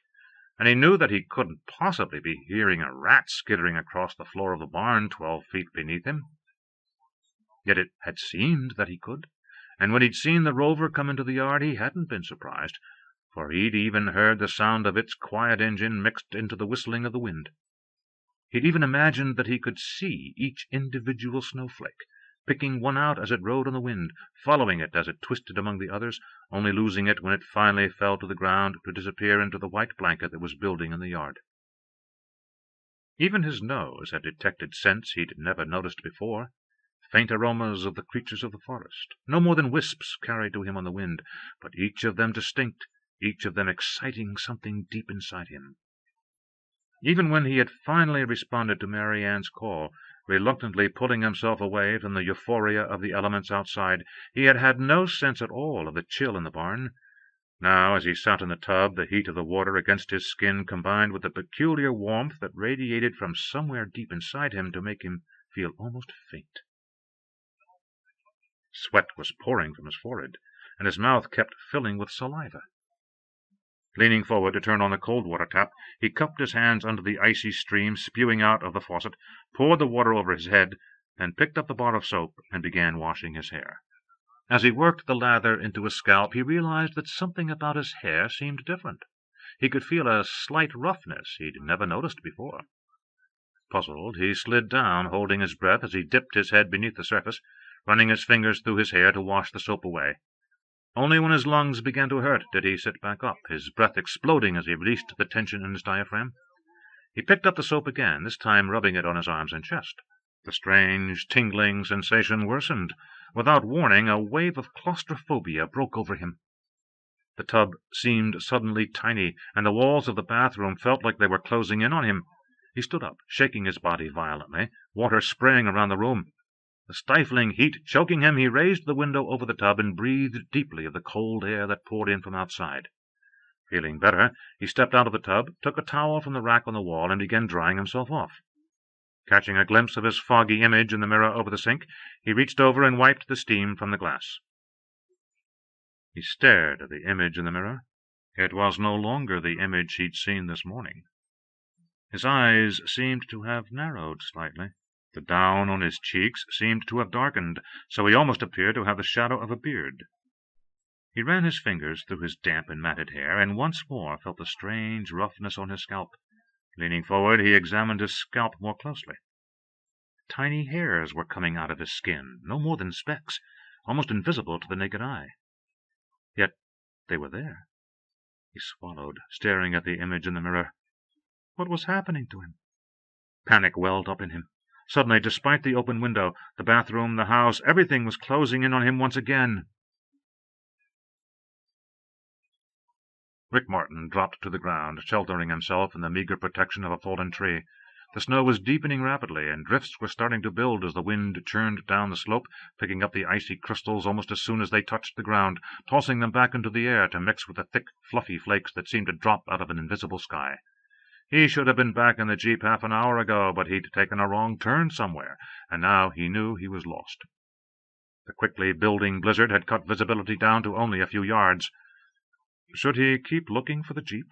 and he knew that he couldn't possibly be hearing a rat skittering across the floor of the barn 12 feet beneath him. Yet it had seemed that he could, and when he'd seen the rover come into the yard, he hadn't been surprised, for he'd even heard the sound of its quiet engine mixed into the whistling of the wind. He'd even imagined that he could see each individual snowflake, picking one out as it rode on the wind, following it as it twisted among the others, only losing it when it finally fell to the ground to disappear into the white blanket that was building in the yard. Even his nose had detected scents he'd never noticed before, faint aromas of the creatures of the forest, no more than wisps carried to him on the wind, but each of them distinct, each of them exciting something deep inside him. Even when he had finally responded to MaryAnne's call, reluctantly pulling himself away from the euphoria of the elements outside, he had had no sense at all of the chill in the barn. Now, as he sat in the tub, the heat of the water against his skin combined with the peculiar warmth that radiated from somewhere deep inside him to make him feel almost faint. Sweat was pouring from his forehead, and his mouth kept filling with saliva. Leaning forward to turn on the cold water tap, he cupped his hands under the icy stream spewing out of the faucet, poured the water over his head, then picked up the bar of soap and began washing his hair. As he worked the lather into his scalp, he realized that something about his hair seemed different. He could feel a slight roughness he'd never noticed before. Puzzled, he slid down, holding his breath as he dipped his head beneath the surface, running his fingers through his hair to wash the soap away. Only when his lungs began to hurt did he sit back up, his breath exploding as he released the tension in his diaphragm. He picked up the soap again, this time rubbing it on his arms and chest. The strange, tingling sensation worsened. Without warning, a wave of claustrophobia broke over him. The tub seemed suddenly tiny, and the walls of the bathroom felt like they were closing in on him. He stood up, shaking his body violently, water spraying around the room. The stifling heat choking him, he raised the window over the tub and breathed deeply of the cold air that poured in from outside. Feeling better, he stepped out of the tub, took a towel from the rack on the wall, and began drying himself off. Catching a glimpse of his foggy image in the mirror over the sink, he reached over and wiped the steam from the glass. He stared at the image in the mirror. It was no longer the image he'd seen this morning. His eyes seemed to have narrowed slightly. The down on his cheeks seemed to have darkened, so he almost appeared to have the shadow of a beard. He ran his fingers through his damp and matted hair, and once more felt the strange roughness on his scalp. Leaning forward, he examined his scalp more closely. Tiny hairs were coming out of his skin, no more than specks, almost invisible to the naked eye. Yet they were there. He swallowed, staring at the image in the mirror. What was happening to him? Panic welled up in him. Suddenly, despite the open window, the bathroom, the house, everything was closing in on him once again. Rick Martin dropped to the ground, sheltering himself in the meager protection of a fallen tree. The snow was deepening rapidly, and drifts were starting to build as the wind churned down the slope, picking up the icy crystals almost as soon as they touched the ground, tossing them back into the air to mix with the thick, fluffy flakes that seemed to drop out of an invisible sky. He should have been back in the jeep half an hour ago, but he'd taken a wrong turn somewhere, and now he knew he was lost. The quickly building blizzard had cut visibility down to only a few yards. Should he keep looking for the jeep?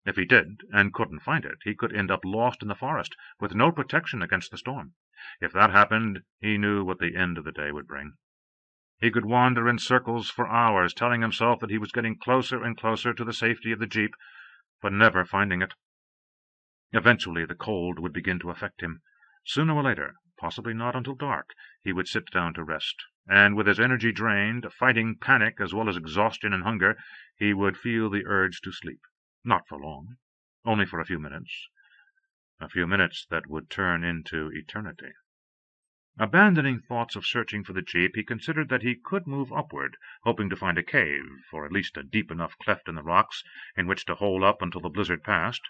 If he did, and couldn't find it, he could end up lost in the forest, with no protection against the storm. If that happened, he knew what the end of the day would bring. He could wander in circles for hours, telling himself that he was getting closer and closer to the safety of the jeep, but never finding it. Eventually the cold would begin to affect him. Sooner or later, possibly not until dark, he would sit down to rest, and with his energy drained, fighting panic as well as exhaustion and hunger, he would feel the urge to sleep. Not for long, only for a few minutes that would turn into eternity. Abandoning thoughts of searching for the jeep, he considered that he could move upward, hoping to find a cave, or at least a deep enough cleft in the rocks, in which to hole up until the blizzard passed.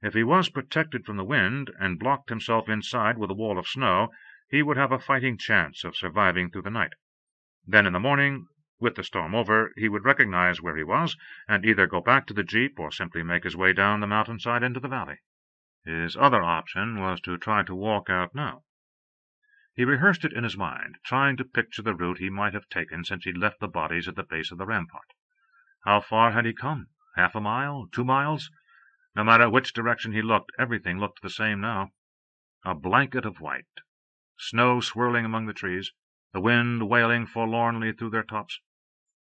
If he was protected from the wind, and blocked himself inside with a wall of snow, he would have a fighting chance of surviving through the night. Then in the morning, with the storm over, he would recognize where he was, and either go back to the jeep or simply make his way down the mountainside into the valley. His other option was to try to walk out now. He rehearsed it in his mind, trying to picture the route he might have taken since he'd left the bodies at the base of the rampart. How far had he come? Half a mile? 2 miles? No matter which direction he looked, everything looked the same now. A blanket of white. Snow swirling among the trees, the wind wailing forlornly through their tops.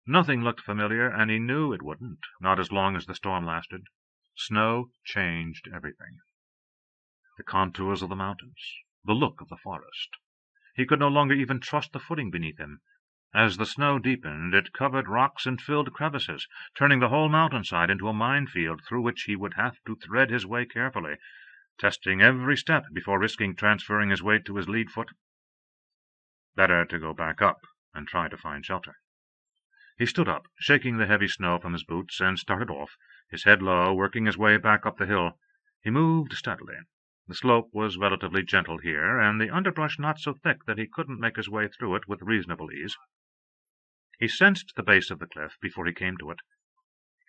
Nothing looked familiar, and he knew it wouldn't, not as long as the storm lasted. Snow changed everything. The contours of the mountains, the look of the forest. He could no longer even trust the footing beneath him. As the snow deepened, it covered rocks and filled crevices, turning the whole mountainside into a minefield through which he would have to thread his way carefully, testing every step before risking transferring his weight to his lead foot. Better to go back up and try to find shelter. He stood up, shaking the heavy snow from his boots, and started off, his head low, working his way back up the hill. He moved steadily. The slope was relatively gentle here, and the underbrush not so thick that he couldn't make his way through it with reasonable ease. He sensed the base of the cliff before he came to it.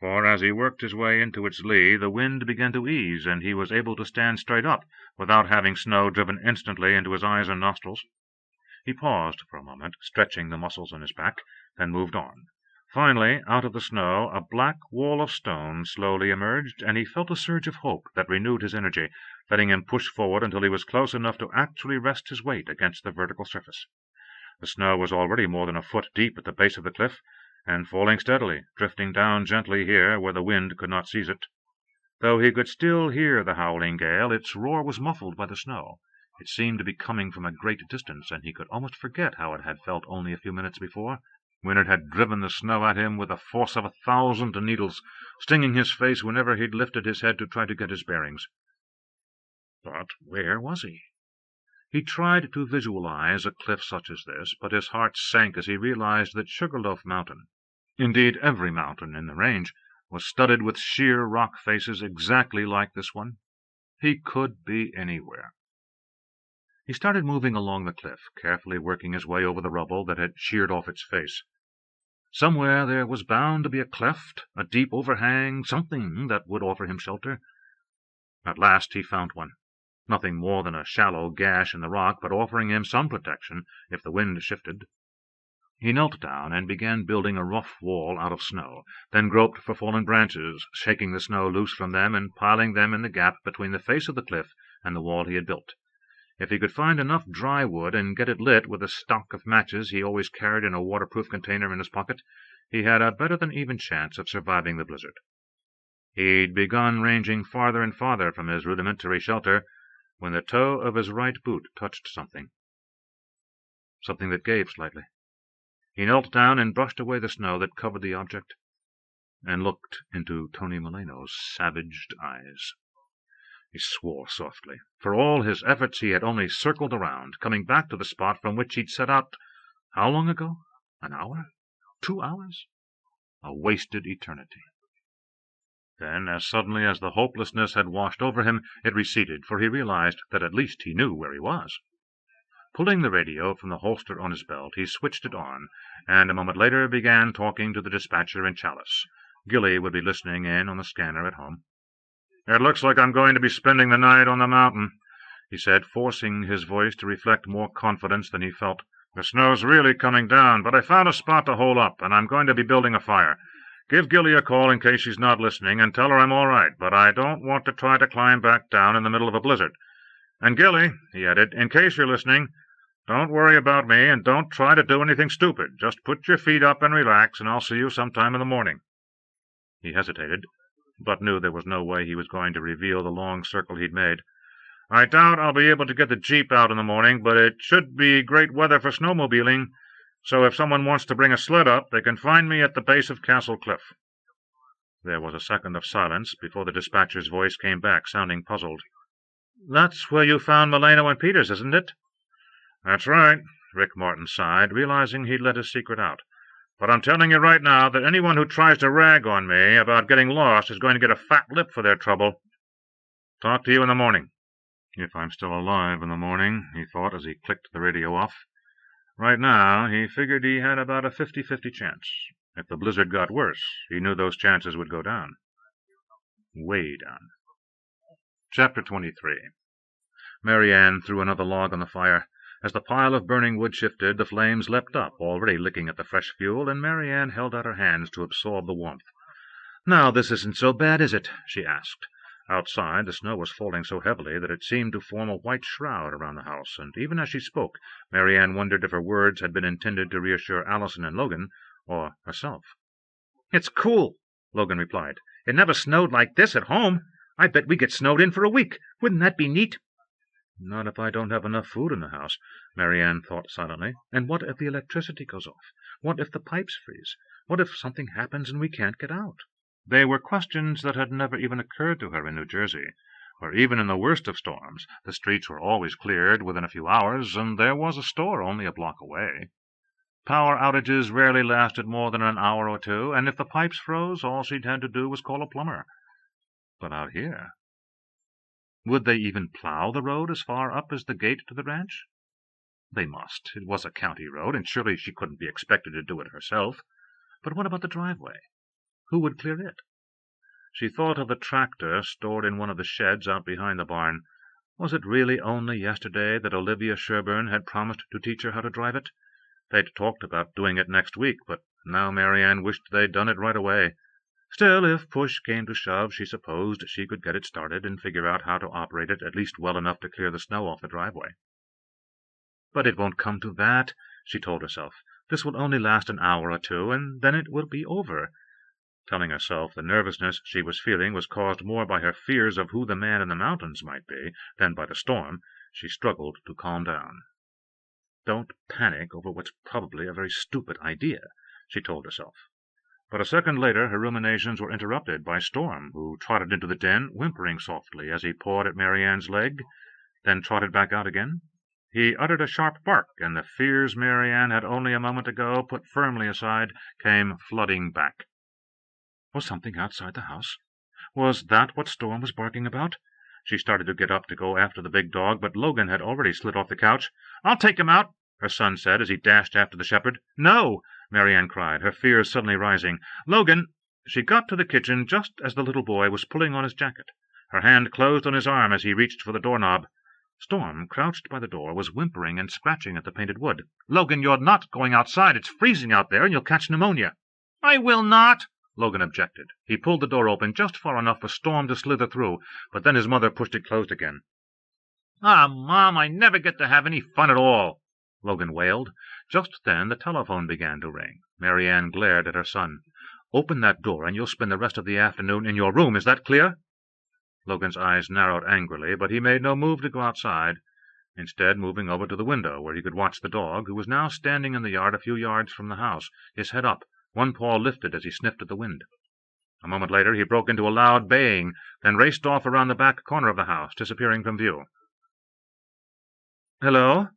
for as he worked his way into its lee, the wind began to ease, and he was able to stand straight up without having snow driven instantly into his eyes and nostrils. He paused for a moment, stretching the muscles in his back, then moved on. Finally, out of the snow, a black wall of stone slowly emerged, and he felt a surge of hope that renewed his energy, letting him push forward until he was close enough to actually rest his weight against the vertical surface. The snow was already more than a foot deep at the base of the cliff, and falling steadily, drifting down gently here where the wind could not seize it. Though he could still hear the howling gale, its roar was muffled by the snow. It seemed to be coming from a great distance, and he could almost forget how it had felt only a few minutes before, when it had driven the snow at him with the force of 1,000 needles, stinging his face whenever he'd lifted his head to try to get his bearings. But where was he? He tried to visualize a cliff such as this, but his heart sank as he realized that Sugarloaf Mountain, indeed every mountain in the range, was studded with sheer rock faces exactly like this one. He could be anywhere. He started moving along the cliff, carefully working his way over the rubble that had sheared off its face. Somewhere there was bound to be a cleft, a deep overhang, something that would offer him shelter. At last he found one. Nothing more than a shallow gash in the rock, but offering him some protection if the wind shifted. He knelt down and began building a rough wall out of snow, then groped for fallen branches, shaking the snow loose from them and piling them in the gap between the face of the cliff and the wall he had built. If he could find enough dry wood and get it lit with a stock of matches he always carried in a waterproof container in his pocket, he had a better than even chance of surviving the blizzard. He'd begun ranging farther and farther from his rudimentary shelter when the toe of his right boot touched something that gave slightly. He knelt down and brushed away the snow that covered the object, and looked into Tony Moreno's savaged eyes. He swore softly. For all his efforts he had only circled around, coming back to the spot from which he'd set out how long ago? An hour? 2 hours? A wasted eternity. Then, as suddenly as the hopelessness had washed over him, it receded, for he realized that at least he knew where he was. Pulling the radio from the holster on his belt, he switched it on, and a moment later began talking to the dispatcher in Chalice. Gilly would be listening in on the scanner at home. "It looks like I'm going to be spending the night on the mountain," he said, forcing his voice to reflect more confidence than he felt. "The snow's really coming down, but I found a spot to hole up, and I'm going to be building a fire. Give Gilly a call in case she's not listening, and tell her I'm all right, but I don't want to try to climb back down in the middle of a blizzard. And Gilly," he added, "in case you're listening, don't worry about me, and don't try to do anything stupid. Just put your feet up and relax, and I'll see you sometime in the morning." He hesitated, but knew there was no way he was going to reveal the long circle he'd made. "I doubt I'll be able to get the Jeep out in the morning, but it should be great weather for snowmobiling, so if someone wants to bring a sled up, they can find me at the base of Castle Cliff." There was a second of silence before the dispatcher's voice came back, sounding puzzled. "That's where you found Moreno and Peters, isn't it?" "That's right," Rick Martin sighed, realizing he'd let his secret out. "But I'm telling you right now that anyone who tries to rag on me about getting lost is going to get a fat lip for their trouble. Talk to you in the morning." If I'm still alive in the morning, he thought as he clicked the radio off. Right now, he figured he had about a 50-50 chance. If the blizzard got worse, he knew those chances would go down. Way down. Chapter 23. MaryAnne threw another log on the fire. As the pile of burning wood shifted, the flames leapt up, already licking at the fresh fuel, and MaryAnne held out her hands to absorb the warmth. "Now this isn't so bad, is it?" she asked. Outside, the snow was falling so heavily that it seemed to form a white shroud around the house, and even as she spoke, MaryAnne wondered if her words had been intended to reassure Allison and Logan, or herself. "It's cool," Logan replied. "It never snowed like this at home. I bet we get snowed in for a week. Wouldn't that be neat?" "Not if I don't have enough food in the house," MaryAnne thought silently. "And what if the electricity goes off? What if the pipes freeze? What if something happens and we can't get out?" They were questions that had never even occurred to her in New Jersey, where even in the worst of storms the streets were always cleared within a few hours, and there was a store only a block away. Power outages rarely lasted more than an hour or two, and if the pipes froze, all she'd had to do was call a plumber. But out here, would they even plow the road as far up as the gate to the ranch? They must. It was a county road, and surely she couldn't be expected to do it herself. But what about the driveway? Who would clear it? She thought of the tractor stored in one of the sheds out behind the barn. Was it really only yesterday that Olivia Sherburne had promised to teach her how to drive it? They'd talked about doing it next week, but now MaryAnne wished they'd done it right away. Still, if push came to shove, she supposed she could get it started and figure out how to operate it at least well enough to clear the snow off the driveway. But it won't come to that, she told herself. This will only last an hour or two, and then it will be over. Telling herself the nervousness she was feeling was caused more by her fears of who the man in the mountains might be than by the storm, she struggled to calm down. Don't panic over what's probably a very stupid idea, she told herself. But a second later her ruminations were interrupted by Storm, who trotted into the den, whimpering softly as he pawed at MaryAnne's leg, then trotted back out again. He uttered a sharp bark, and the fears MaryAnne had only a moment ago put firmly aside came flooding back. Was something outside the house? Was that what Storm was barking about? She started to get up to go after the big dog, but Logan had already slid off the couch. "I'll take him out," her son said as he dashed after the shepherd. "No!" MaryAnne cried, her fears suddenly rising. "Logan!" She got to the kitchen just as the little boy was pulling on his jacket. Her hand closed on his arm as he reached for the doorknob. Storm, crouched by the door, was whimpering and scratching at the painted wood. "Logan, you're not going outside. It's freezing out there, and you'll catch pneumonia." "I will not," Logan objected. He pulled the door open just far enough for Storm to slither through, but then his mother pushed it closed again. "Ah, Mom, I never get to have any fun at all," Logan wailed. Just then the telephone began to ring. MaryAnne glared at her son. "Open that door, and you'll spend the rest of the afternoon in your room. Is that clear?" Logan's eyes narrowed angrily, but he made no move to go outside, instead moving over to the window, where he could watch the dog, who was now standing in the yard a few yards from the house, his head up, one paw lifted as he sniffed at the wind. A moment later he broke into a loud baying, then raced off around the back corner of the house, disappearing from view. "Hello?"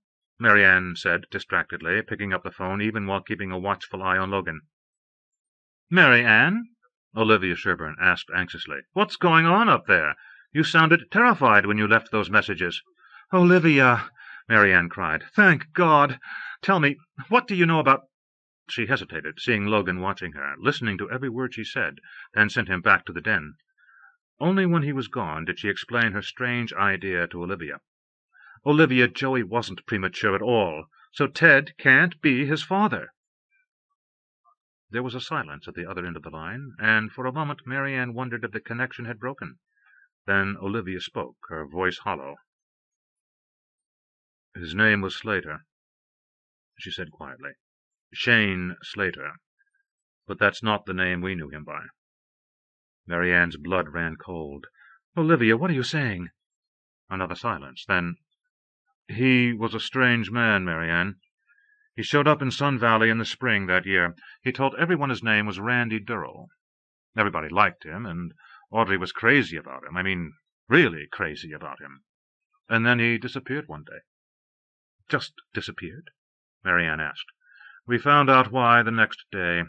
MaryAnne said distractedly, picking up the phone even while keeping a watchful eye on Logan. "MaryAnne?" Olivia Sherburne asked anxiously. "What's going on up there? You sounded terrified when you left those messages." "Olivia!" MaryAnne cried. "Thank God! Tell me, what do you know about—" She hesitated, seeing Logan watching her, listening to every word she said, then sent him back to the den. Only when he was gone did she explain her strange idea to Olivia. "Olivia, Joey wasn't premature at all, so Ted can't be his father." There was a silence at the other end of the line, and for a moment MaryAnne wondered if the connection had broken. Then Olivia spoke, her voice hollow. "His name was Slater," she said quietly. "Shane Slater. But that's not the name we knew him by." MaryAnne's blood ran cold. "Olivia, what are you saying?" Another silence. Then, "He was a strange man, MaryAnne. He showed up in Sun Valley in the spring that year. He told everyone his name was Randy Durrell. Everybody liked him, and Audrey was crazy about him. I mean, really crazy about him. And then he disappeared one day." "Just disappeared?" MaryAnne asked. "We found out why the next day,"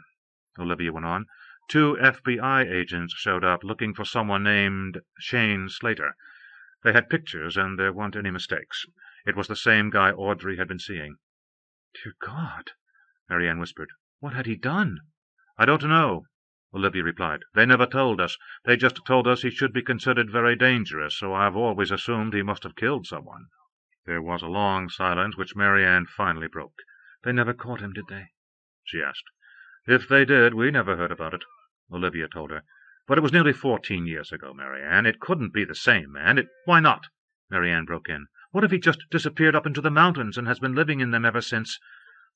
Olivia went on. "2 FBI agents showed up looking for someone named Shane Slater. They had pictures, and there weren't any mistakes. It was the same guy Audrey had been seeing." "Dear God," MaryAnne whispered. "What had he done?" "I don't know," Olivia replied. "They never told us. They just told us he should be considered very dangerous, so I've always assumed he must have killed someone." There was a long silence, which MaryAnne finally broke. "They never caught him, did they?" she asked. "If they did, we never heard about it," Olivia told her. "But it was nearly 14 years ago, MaryAnne. It couldn't be the same man. Why not?" MaryAnne broke in. "What if he just disappeared up into the mountains and has been living in them ever since?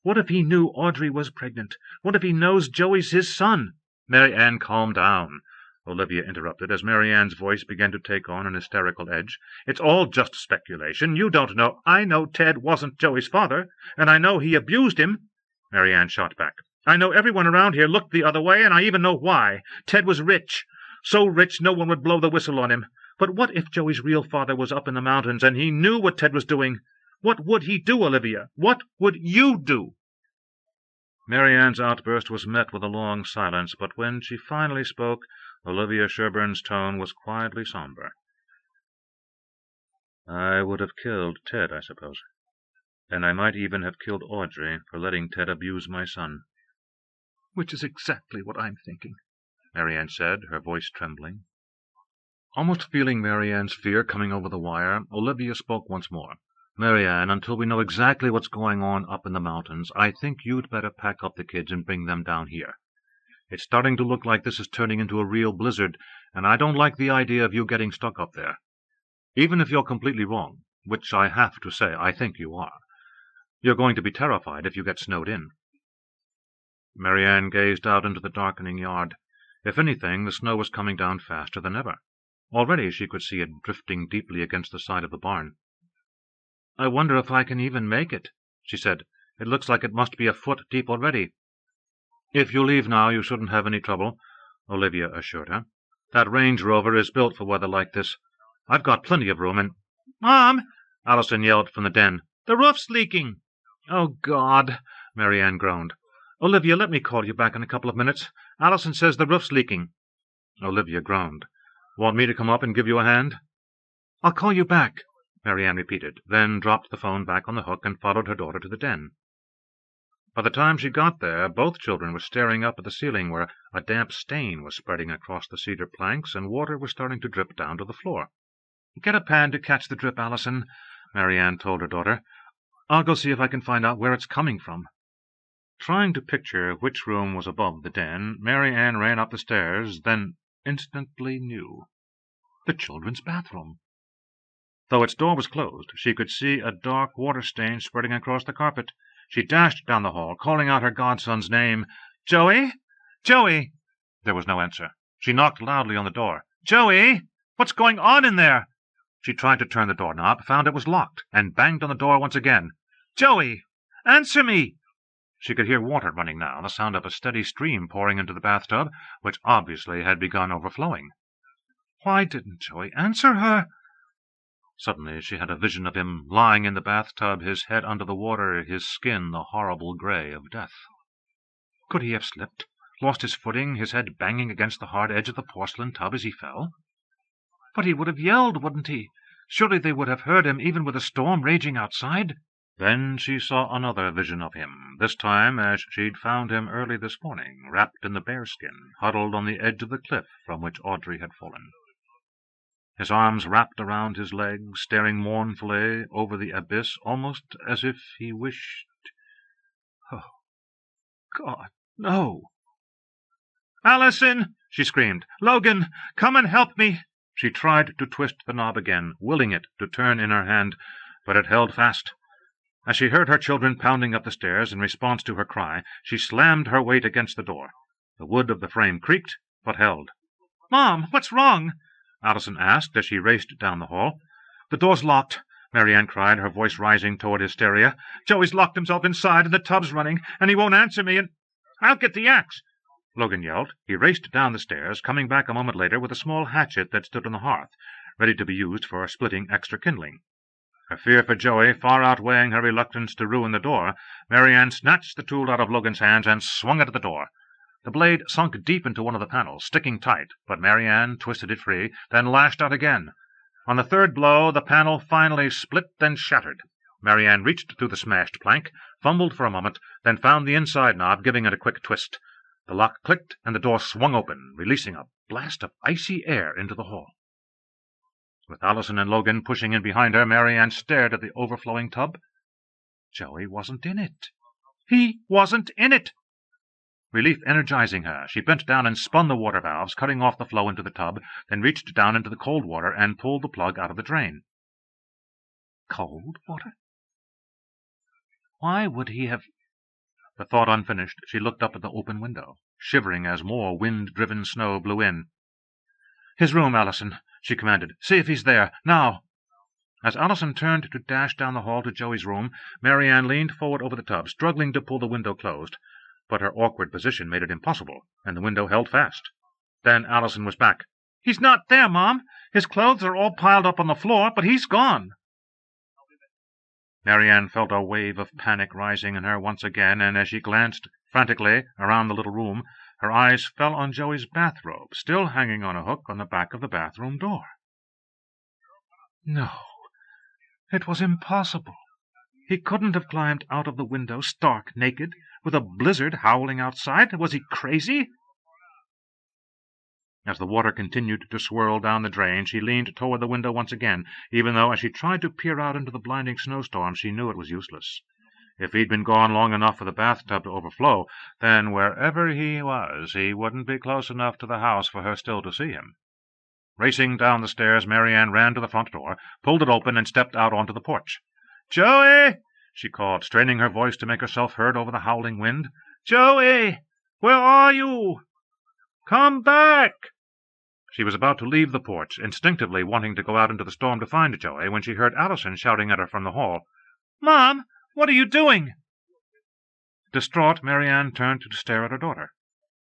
What if he knew Audrey was pregnant? What if he knows Joey's his son?" "MaryAnne, calm down," Olivia interrupted, as MaryAnne's voice began to take on an hysterical edge. "It's all just speculation. You don't know—" "I know Ted wasn't Joey's father, and I know he abused him," MaryAnne shot back. "I know everyone around here looked the other way, and I even know why. Ted was rich. So rich no one would blow the whistle on him. But what if Joey's real father was up in the mountains, and he knew what Ted was doing? What would he do, Olivia? What would you do?" MaryAnne's outburst was met with a long silence, but when she finally spoke, Olivia Sherburne's tone was quietly somber. "I would have killed Ted, I suppose. And I might even have killed Audrey for letting Ted abuse my son." "Which is exactly what I'm thinking." MaryAnne said, her voice trembling. Almost feeling MaryAnne's fear coming over the wire, Olivia spoke once more. "MaryAnne, until we know exactly what's going on up in the mountains, I think you'd better pack up the kids and bring them down here. It's starting to look like this is turning into a real blizzard, and I don't like the idea of you getting stuck up there. Even if you're completely wrong, which I have to say I think you are, you're going to be terrified if you get snowed in." MaryAnne gazed out into the darkening yard. If anything, the snow was coming down faster than ever. Already she could see it drifting deeply against the side of the barn. "I wonder if I can even make it," she said. "It looks like it must be a foot deep already." "If you leave now, you shouldn't have any trouble," Olivia assured her. "That Range Rover is built for weather like this. I've got plenty of room, and—" "Mom!" Allison yelled from the den. "The roof's leaking!" "Oh, God!" MaryAnne groaned. "Olivia, let me call you back in a couple of minutes. Allison says the roof's leaking." Olivia groaned. "Want me to come up and give you a hand?" "I'll call you back," MaryAnne repeated, then dropped the phone back on the hook and followed her daughter to the den. By the time she got there, both children were staring up at the ceiling, where a damp stain was spreading across the cedar planks and water was starting to drip down to the floor. "Get a pan to catch the drip, Allison," MaryAnne told her daughter. "I'll go see if I can find out where it's coming from." Trying to picture which room was above the den, MaryAnne ran up the stairs, then instantly knew. The children's bathroom. Though its door was closed, she could see a dark water stain spreading across the carpet. She dashed down the hall, calling out her godson's name. "Joey! Joey!" There was no answer. She knocked loudly on the door. "Joey! What's going on in there?" She tried to turn the doorknob, found it was locked, and banged on the door once again. "Joey! Answer me!" She could hear water running now, the sound of a steady stream pouring into the bathtub, which obviously had begun overflowing. Why didn't Joey answer her? Suddenly she had a vision of him lying in the bathtub, his head under the water, his skin the horrible gray of death. Could he have slipped, lost his footing, his head banging against the hard edge of the porcelain tub as he fell? But he would have yelled, wouldn't he? Surely they would have heard him, even with a storm raging outside. Then she saw another vision of him, this time as she'd found him early this morning, wrapped in the bearskin, huddled on the edge of the cliff from which Audrey had fallen. His arms wrapped around his legs, staring mournfully over the abyss, almost as if he wished— Oh, God, no! "Allison!" she screamed. "Logan, come and help me!" She tried to twist the knob again, willing it to turn in her hand, but it held fast. As she heard her children pounding up the stairs in response to her cry, she slammed her weight against the door. The wood of the frame creaked, but held. "Mom, what's wrong?" Allison asked as she raced down the hall. "The door's locked," MaryAnne cried, her voice rising toward hysteria. "Joey's locked himself inside, and the tub's running, and he won't answer me, and—" "I'll get the axe!" Logan yelled. He raced down the stairs, coming back a moment later with a small hatchet that stood on the hearth, ready to be used for splitting extra kindling. Her fear for Joey far outweighing her reluctance to ruin the door, MaryAnne snatched the tool out of Logan's hands and swung it at the door. The blade sunk deep into one of the panels, sticking tight, but MaryAnne twisted it free, then lashed out again. On the third blow, the panel finally split and shattered. MaryAnne reached through the smashed plank, fumbled for a moment, then found the inside knob, giving it a quick twist. The lock clicked, and the door swung open, releasing a blast of icy air into the hall. With Allison and Logan pushing in behind her, MaryAnne stared at the overflowing tub. Joey wasn't in it. He wasn't in it! Relief energizing her, she bent down and spun the water valves, cutting off the flow into the tub, then reached down into the cold water and pulled the plug out of the drain. Cold water? Why would he have— The thought unfinished, she looked up at the open window, shivering as more wind-driven snow blew in. "His room, Allison," she commanded. "See if he's there. Now!" As Allison turned to dash down the hall to Joey's room, MaryAnne leaned forward over the tub, struggling to pull the window closed. But her awkward position made it impossible, and the window held fast. Then Allison was back. "He's not there, Mom. His clothes are all piled up on the floor, but he's gone." MaryAnne felt a wave of panic rising in her once again, and as she glanced frantically around the little room, her eyes fell on Joey's bathrobe, still hanging on a hook on the back of the bathroom door. No, it was impossible. He couldn't have climbed out of the window stark naked, with a blizzard howling outside. Was he crazy? As the water continued to swirl down the drain, she leaned toward the window once again, even though as she tried to peer out into the blinding snowstorm she knew it was useless. If he'd been gone long enough for the bathtub to overflow, then wherever he was, he wouldn't be close enough to the house for her still to see him. Racing down the stairs, MaryAnne ran to the front door, pulled it open, and stepped out onto the porch. "Joey!" she called, straining her voice to make herself heard over the howling wind. "Joey! Where are you? Come back!" She was about to leave the porch, instinctively wanting to go out into the storm to find Joey, when she heard Allison shouting at her from the hall. "Mom, what are you doing?" Distraught, MaryAnne turned to stare at her daughter.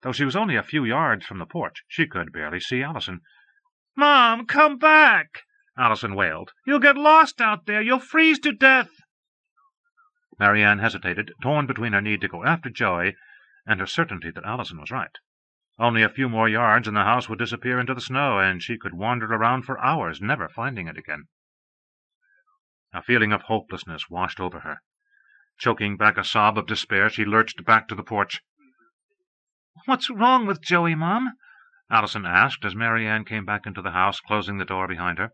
Though she was only a few yards from the porch, she could barely see Allison. "Mom, come back!" Allison wailed. "You'll get lost out there. You'll freeze to death." MaryAnne hesitated, torn between her need to go after Joey and her certainty that Allison was right. Only a few more yards and the house would disappear into the snow, and she could wander around for hours, never finding it again. A feeling of hopelessness washed over her. Choking back a sob of despair, she lurched back to the porch. "What's wrong with Joey, Mom?" Allison asked as MaryAnne came back into the house, closing the door behind her.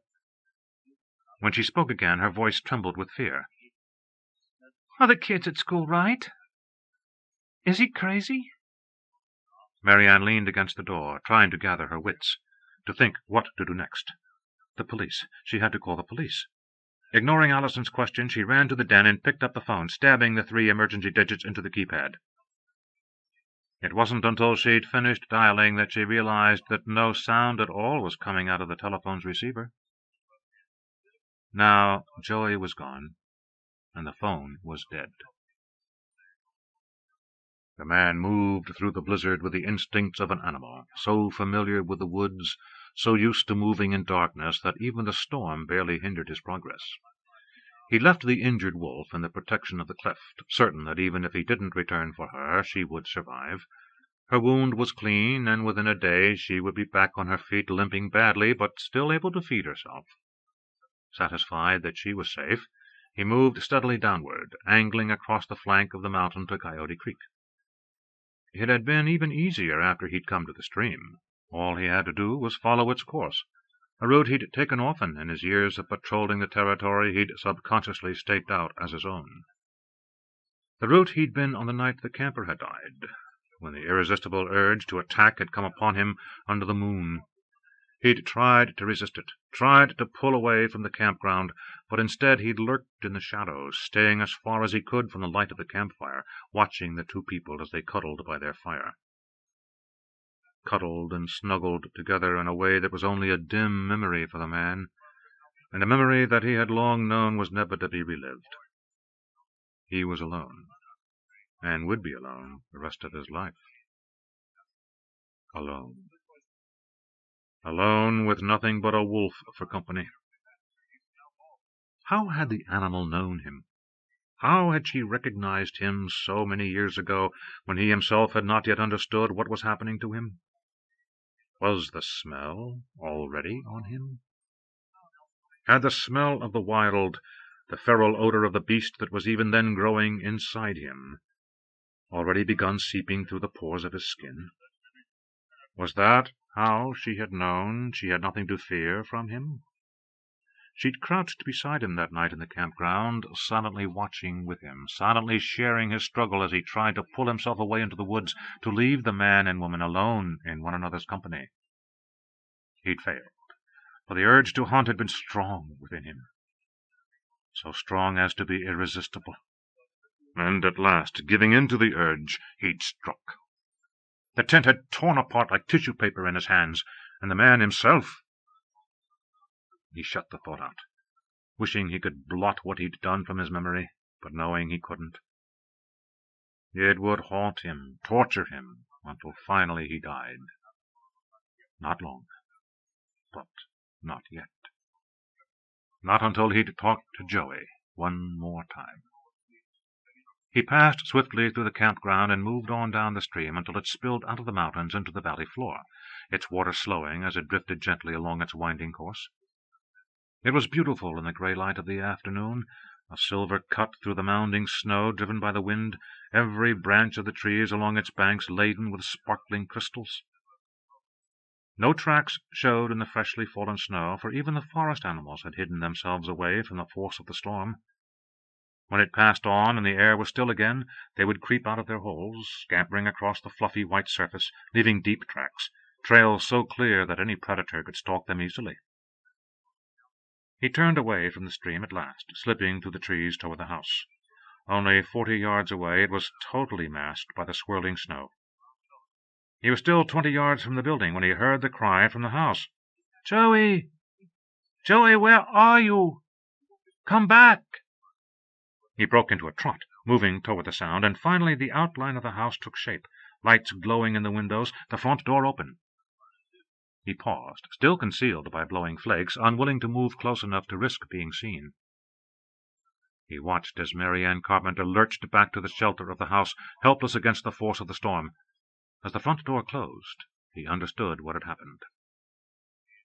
When she spoke again, her voice trembled with fear. "Are the kids at school right? Is he crazy?" MaryAnne leaned against the door, trying to gather her wits, to think what to do next. The police. She had to call the police. Ignoring Allison's question, she ran to the den and picked up the phone, stabbing the 3 emergency digits into the keypad. It wasn't until she'd finished dialing that she realized that no sound at all was coming out of the telephone's receiver. Now Joey was gone, and the phone was dead. The man moved through the blizzard with the instincts of an animal, so familiar with the woods, so used to moving in darkness that even the storm barely hindered his progress. He left the injured wolf in the protection of the cleft, certain that even if he didn't return for her, she would survive. Her wound was clean, and within a day she would be back on her feet, limping badly, but still able to feed herself. Satisfied that she was safe, he moved steadily downward, angling across the flank of the mountain to Coyote Creek. It had been even easier after he'd come to the stream. All he had to do was follow its course, a route he'd taken often in his years of patrolling the territory he'd subconsciously staked out as his own. The route he'd been on the night the camper had died, when the irresistible urge to attack had come upon him under the moon. He'd tried to resist it, tried to pull away from the campground, but instead he'd lurked in the shadows, staying as far as he could from the light of the campfire, watching the 2 people as they cuddled by their fire. Cuddled and snuggled together in a way that was only a dim memory for the man, and a memory that he had long known was never to be relived. He was alone, and would be alone the rest of his life. Alone. Alone, with nothing but a wolf for company. How had the animal known him? How had she recognized him so many years ago, when he himself had not yet understood what was happening to him? Was the smell already on him? Had the smell of the wild, the feral odor of the beast that was even then growing inside him, already begun seeping through the pores of his skin? Was that how she had known she had nothing to fear from him? She'd crouched beside him that night in the campground, silently watching with him, silently sharing his struggle as he tried to pull himself away into the woods, to leave the man and woman alone in one another's company. He'd failed, for the urge to hunt had been strong within him, so strong as to be irresistible. And at last, giving in to the urge, he'd struck. The tent had torn apart like tissue paper in his hands, and the man himself. He shut the thought out, wishing he could blot what he'd done from his memory, but knowing he couldn't. It would haunt him, torture him, until finally he died. Not long, but not yet. Not until he'd talked to Joey one more time. He passed swiftly through the campground and moved on down the stream until it spilled out of the mountains into the valley floor, its water slowing as it drifted gently along its winding course. It was beautiful in the gray light of the afternoon, a silver cut through the mounding snow driven by the wind, every branch of the trees along its banks laden with sparkling crystals. No tracks showed in the freshly fallen snow, for even the forest animals had hidden themselves away from the force of the storm. When it passed on and the air was still again, they would creep out of their holes, scampering across the fluffy white surface, leaving deep tracks, trails so clear that any predator could stalk them easily. He turned away from the stream at last, slipping through the trees toward the house. Only 40 yards away, it was totally masked by the swirling snow. He was still 20 yards from the building when he heard the cry from the house. "Joey! Joey, where are you? Come back!" He broke into a trot, moving toward the sound, and finally the outline of the house took shape, lights glowing in the windows, the front door open. He paused, still concealed by blowing flakes, unwilling to move close enough to risk being seen. He watched as MaryAnne Carpenter lurched back to the shelter of the house, helpless against the force of the storm. As the front door closed, he understood what had happened.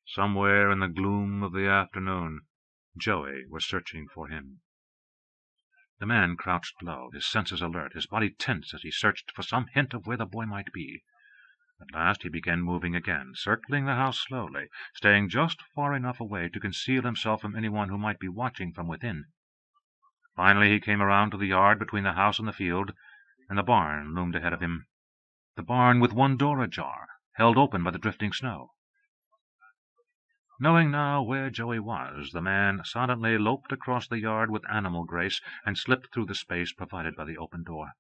Somewhere in the gloom of the afternoon, Joey was searching for him. The man crouched low, his senses alert, his body tense as he searched for some hint of where the boy might be. At last he began moving again, circling the house slowly, staying just far enough away to conceal himself from anyone who might be watching from within. Finally he came around to the yard between the house and the field, and the barn loomed ahead of him. The barn with one door ajar, held open by the drifting snow. Knowing now where Joey was, the man silently loped across the yard with animal grace and slipped through the space provided by the open door.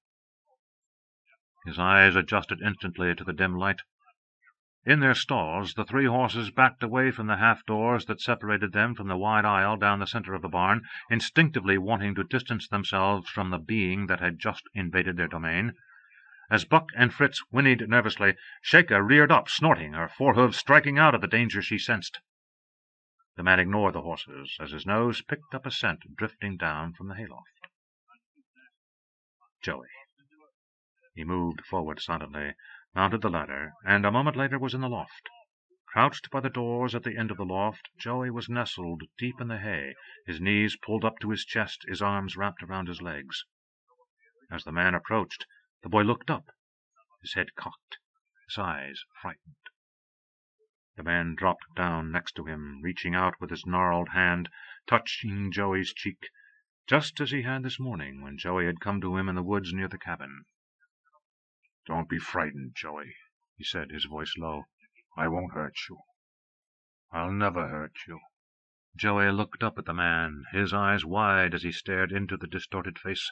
His eyes adjusted instantly to the dim light. In their stalls, the 3 horses backed away from the half-doors that separated them from the wide aisle down the center of the barn, instinctively wanting to distance themselves from the being that had just invaded their domain. As Buck and Fritz whinnied nervously, Shaker reared up, snorting, her forehoofs striking out at the danger she sensed. The man ignored the horses as his nose picked up a scent drifting down from the hayloft. Joey. He moved forward silently, mounted the ladder, and a moment later was in the loft. Crouched by the doors at the end of the loft, Joey was nestled deep in the hay, his knees pulled up to his chest, his arms wrapped around his legs. As the man approached, the boy looked up, his head cocked, his eyes frightened. The man dropped down next to him, reaching out with his gnarled hand, touching Joey's cheek, just as he had this morning when Joey had come to him in the woods near the cabin. "Don't be frightened, Joey," he said, his voice low. "I won't hurt you. I'll never hurt you." Joey looked up at the man, his eyes wide as he stared into the distorted face.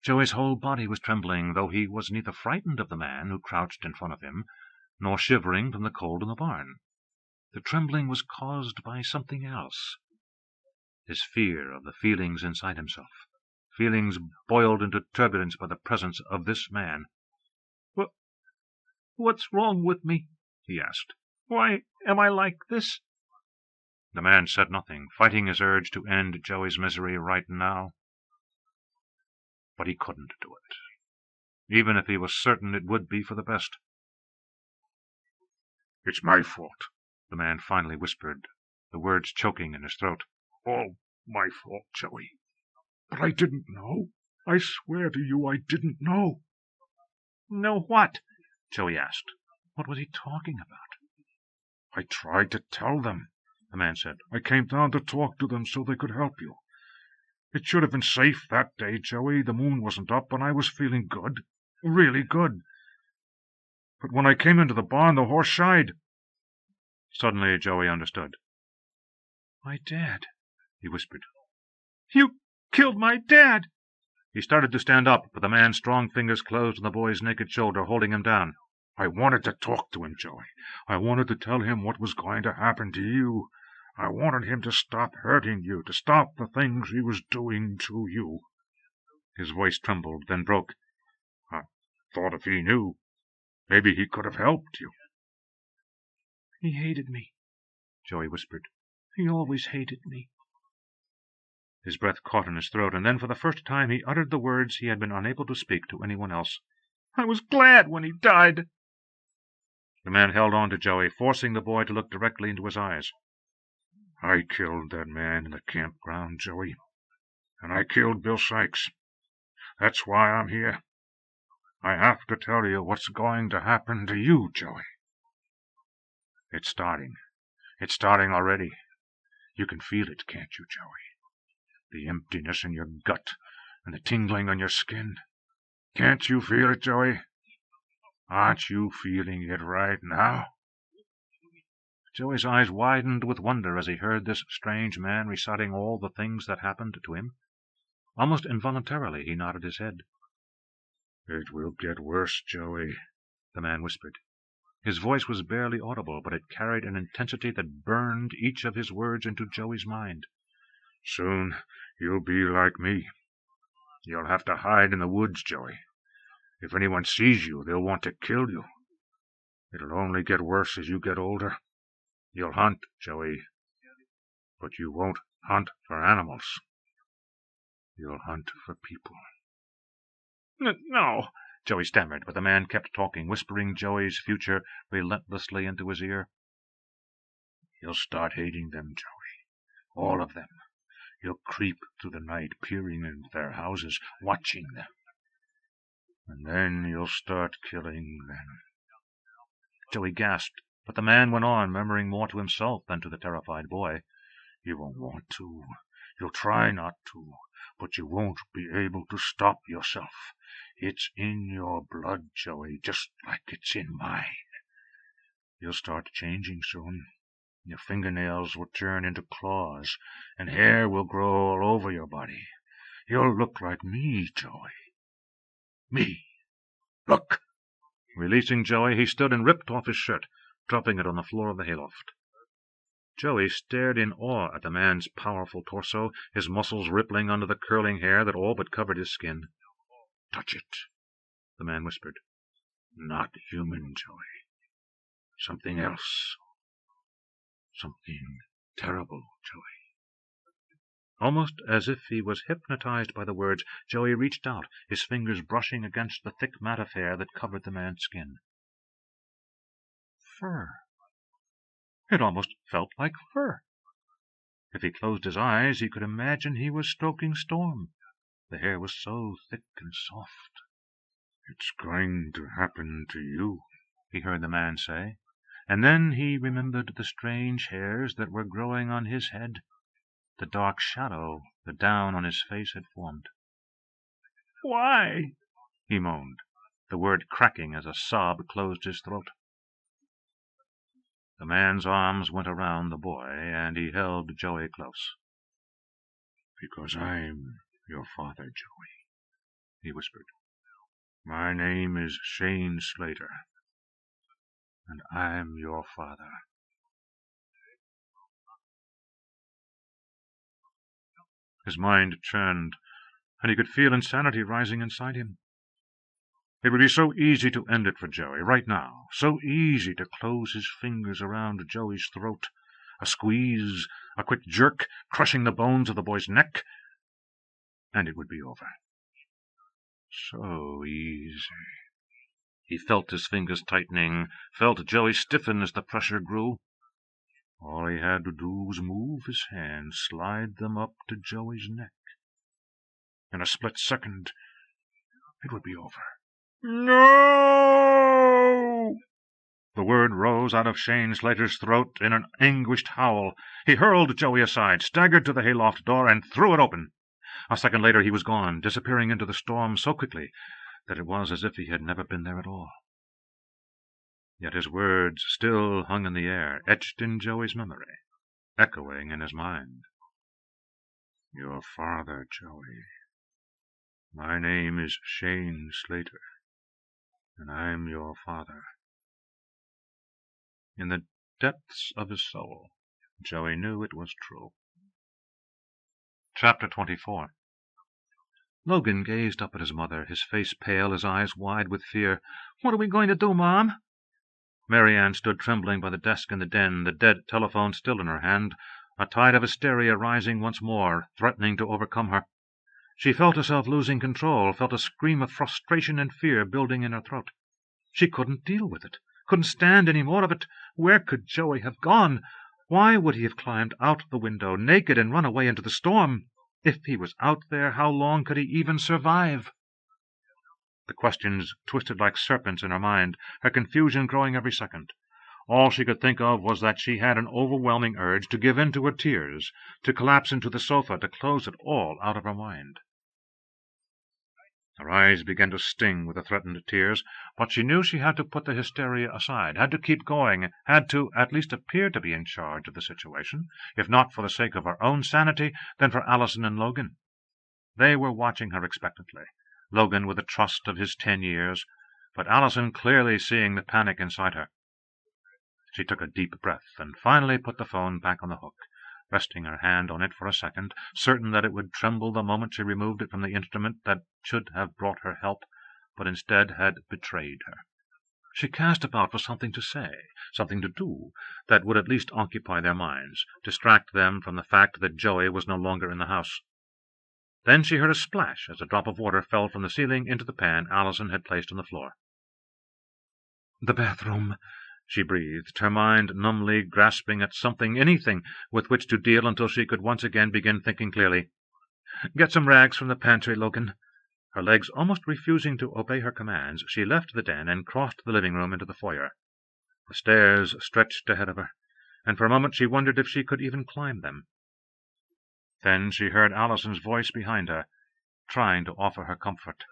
Joey's whole body was trembling, though he was neither frightened of the man who crouched in front of him, nor shivering from the cold in the barn. The trembling was caused by something else. His fear of the feelings inside himself, feelings boiled into turbulence by the presence of this man. "What's wrong with me?" he asked. "Why am I like this?" The man said nothing, fighting his urge to end Joey's misery right now. But he couldn't do it, even if he was certain it would be for the best. "It's my fault," the man finally whispered, the words choking in his throat. "All my fault, Joey. But I didn't know. I swear to you I didn't know." "Know what?" Joey asked. What was he talking about? "I tried to tell them," the man said. "I came down to talk to them so they could help you. It should have been safe that day, Joey. The moon wasn't up, and I was feeling good. Really good. But when I came into the barn, the horse shied." Suddenly Joey understood. "My dad," he whispered. "You killed my dad!" He started to stand up, but the man's strong fingers closed on the boy's naked shoulder, holding him down. "I wanted to talk to him, Joey. I wanted to tell him what was going to happen to you. I wanted him to stop hurting you, to stop the things he was doing to you." His voice trembled, then broke. "I thought if he knew, maybe he could have helped you." "He hated me," Joey whispered. "He always hated me." His breath caught in his throat, and then for the first time he uttered the words he had been unable to speak to anyone else. "I was glad when he died." The man held on to Joey, forcing the boy to look directly into his eyes. "I killed that man in the campground, Joey. And I killed Bill Sykes. That's why I'm here. I have to tell you what's going to happen to you, Joey." It's starting. It's starting already. You can feel it, can't you, Joey? The emptiness in your gut and the tingling on your skin. Can't you feel it, Joey? Aren't you feeling it right now? Joey's eyes widened with wonder as he heard this strange man reciting all the things that happened to him. Almost involuntarily he nodded his head. It will get worse, Joey, the man whispered. His voice was barely audible, but it carried an intensity that burned each of his words into Joey's mind. Soon you'll be like me. You'll have to hide in the woods, Joey. If anyone sees you, they'll want to kill you. It'll only get worse as you get older. You'll hunt, Joey, but you won't hunt for animals. You'll hunt for people. No, Joey stammered, but the man kept talking, whispering Joey's future relentlessly into his ear. You'll start hating them, Joey. All of them. You'll creep through the night, peering into their houses, watching them. And then you'll start killing them. Joey gasped, but the man went on, murmuring more to himself than to the terrified boy. You won't want to. You'll try not to, but you won't be able to stop yourself. It's in your blood, Joey, just like it's in mine. You'll start changing soon. Your fingernails will turn into claws, and hair will grow all over your body. You'll look like me, Joey. Me. Look! Releasing Joey, he stood and ripped off his shirt, dropping it on the floor of the hayloft. Joey stared in awe at the man's powerful torso, his muscles rippling under the curling hair that all but covered his skin. Touch it, the man whispered. Not human, Joey. Something else. Something terrible, Joey. Almost as if he was hypnotized by the words, Joey reached out, his fingers brushing against the thick mat of hair that covered the man's skin. Fur. It almost felt like fur. If he closed his eyes, he could imagine he was stroking Storm. The hair was so thick and soft. It's going to happen to you, he heard the man say, and then he remembered the strange hairs that were growing on his head, the dark shadow the down on his face had formed. Why? He moaned, the word cracking as a sob closed his throat. The man's arms went around the boy, and he held Joey close. Because I'm your father, Joey, he whispered. My name is Shane Slater, and I'm your father. His mind churned, and he could feel insanity rising inside him. It would be so easy to end it for Joey, right now, so easy to close his fingers around Joey's throat, a squeeze, a quick jerk, crushing the bones of the boy's neck, and it would be over. So easy. He felt his fingers tightening, felt Joey stiffen as the pressure grew. All he had to do was move his hands, slide them up to Joey's neck. In a split second, it would be over. No! The word rose out of Shane Slater's throat in an anguished howl. He hurled Joey aside, staggered to the hayloft door, and threw it open. A second later he was gone, disappearing into the storm so quickly that it was as if he had never been there at all. Yet his words still hung in the air, etched in Joey's memory, echoing in his mind. Your father, Joey. My name is Shane Slater, and I'm your father. In the depths of his soul, Joey knew it was true. Chapter 24. Logan gazed up at his mother, his face pale, his eyes wide with fear. What are we going to do, Mom? MaryAnne stood trembling by the desk in the den, the dead telephone still in her hand, a tide of hysteria rising once more, threatening to overcome her. She felt herself losing control, felt a scream of frustration and fear building in her throat. She couldn't deal with it, couldn't stand any more of it. Where could Joey have gone? Why would he have climbed out the window, naked, and run away into the storm? If he was out there, how long could he even survive? The questions twisted like serpents in her mind, her confusion growing every second. All she could think of was that she had an overwhelming urge to give in to her tears, to collapse into the sofa, to close it all out of her mind. Her eyes began to sting with the threatened tears, but she knew she had to put the hysteria aside, had to keep going, had to at least appear to be in charge of the situation, if not for the sake of her own sanity, then for Allison and Logan. They were watching her expectantly, Logan with the trust of his 10 years, but Allison clearly seeing the panic inside her. She took a deep breath and finally put the phone back on the hook, resting her hand on it for a second, certain that it would tremble the moment she removed it from the instrument that should have brought her help, but instead had betrayed her. She cast about for something to say, something to do, that would at least occupy their minds, distract them from the fact that Joey was no longer in the house. Then she heard a splash as a drop of water fell from the ceiling into the pan Allison had placed on the floor. "The bathroom," she breathed, her mind numbly grasping at something, anything, with which to deal until she could once again begin thinking clearly. "Get some rags from the pantry, Logan." Her legs almost refusing to obey her commands, she left the den and crossed the living room into the foyer. The stairs stretched ahead of her, and for a moment she wondered if she could even climb them. Then she heard Allison's voice behind her, trying to offer her comfort.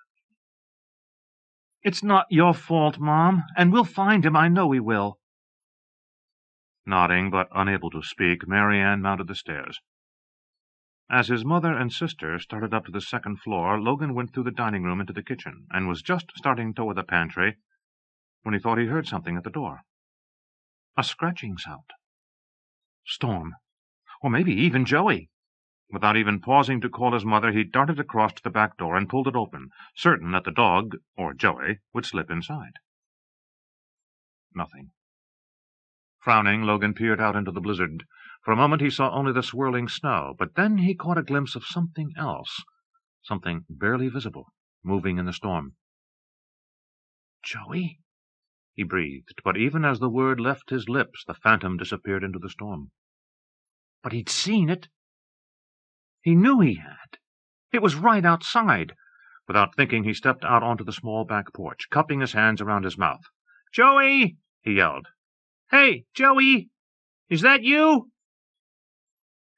"It's not your fault, Mom, and we'll find him. I know we will." Nodding, but unable to speak, MaryAnne mounted the stairs. As his mother and sister started up to the second floor, Logan went through the dining room into the kitchen, and was just starting toward the pantry when he thought he heard something at the door. A scratching sound. Storm. Or maybe even Joey. Without even pausing to call his mother, he darted across to the back door and pulled it open, certain that the dog, or Joey, would slip inside. Nothing. Frowning, Logan peered out into the blizzard. For a moment he saw only the swirling snow, but then he caught a glimpse of something else, something barely visible, moving in the storm. "Joey?" he breathed, but even as the word left his lips, the phantom disappeared into the storm. But he'd seen it. He knew he had. It was right outside. Without thinking, he stepped out onto the small back porch, cupping his hands around his mouth. "Joey!" he yelled. "Hey, Joey! Is that you?"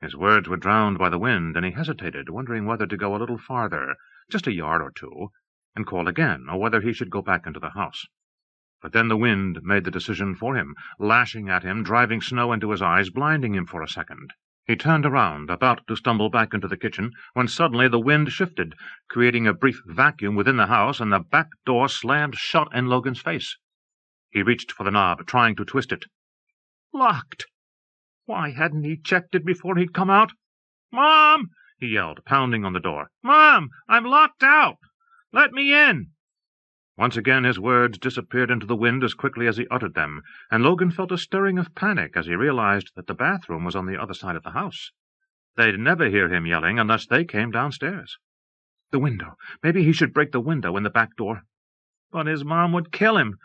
His words were drowned by the wind, and he hesitated, wondering whether to go a little farther, just a yard or two, and call again, or whether he should go back into the house. But then the wind made the decision for him, lashing at him, driving snow into his eyes, blinding him for a second. He turned around, about to stumble back into the kitchen, when suddenly the wind shifted, creating a brief vacuum within the house, and the back door slammed shut in Logan's face. He reached for the knob, trying to twist it. Locked! Why hadn't he checked it before he'd come out? "Mom!" he yelled, pounding on the door. "Mom! I'm locked out! Let me in!" Once again his words disappeared into the wind as quickly as he uttered them, and Logan felt a stirring of panic as he realized that the bathroom was on the other side of the house. They'd never hear him yelling unless they came downstairs. The window. Maybe he should break the window in the back door. But his mom would kill him.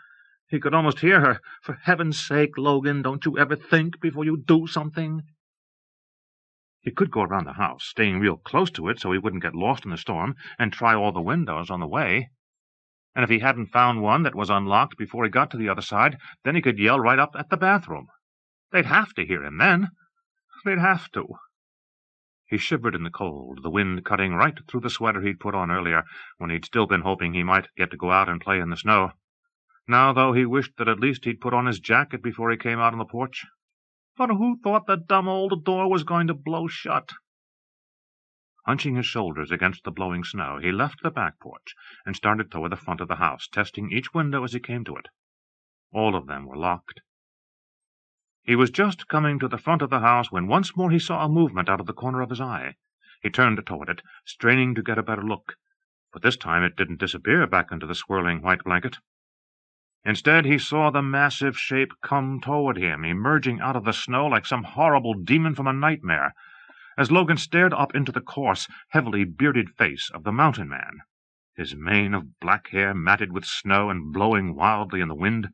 He could almost hear her. "For heaven's sake, Logan, don't you ever think before you do something?" He could go around the house, staying real close to it so he wouldn't get lost in the storm, and try all the windows on the way. And if he hadn't found one that was unlocked before he got to the other side, then he could yell right up at the bathroom. They'd have to hear him then. They'd have to. He shivered in the cold, the wind cutting right through the sweater he'd put on earlier, when he'd still been hoping he might get to go out and play in the snow. Now, though, he wished that at least he'd put on his jacket before he came out on the porch. But who thought the dumb old door was going to blow shut? Hunching his shoulders against the blowing snow, he left the back porch and started toward the front of the house, testing each window as he came to it. All of them were locked. He was just coming to the front of the house when once more he saw a movement out of the corner of his eye. He turned toward it, straining to get a better look, but this time it didn't disappear back into the swirling white blanket. Instead, he saw the massive shape come toward him, emerging out of the snow like some horrible demon from a nightmare. As Logan stared up into the coarse, heavily bearded face of the mountain man, his mane of black hair matted with snow and blowing wildly in the wind,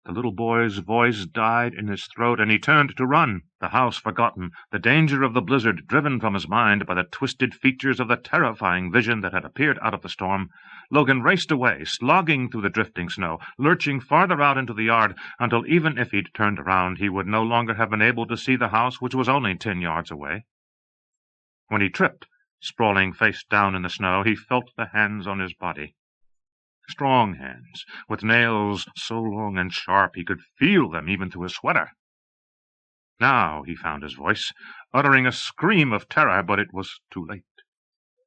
The little boy's voice died in his throat, and he turned to run, the house forgotten, the danger of the blizzard driven from his mind by the twisted features of the terrifying vision that had appeared out of the storm. Logan raced away, slogging through the drifting snow, lurching farther out into the yard, until even if he'd turned around, he would no longer have been able to see the house, which was only 10 yards away. When he tripped, sprawling face down in the snow, he felt the hands on his body. Strong hands, with nails so long and sharp he could feel them even through his sweater. Now he found his voice, uttering a scream of terror, but it was too late.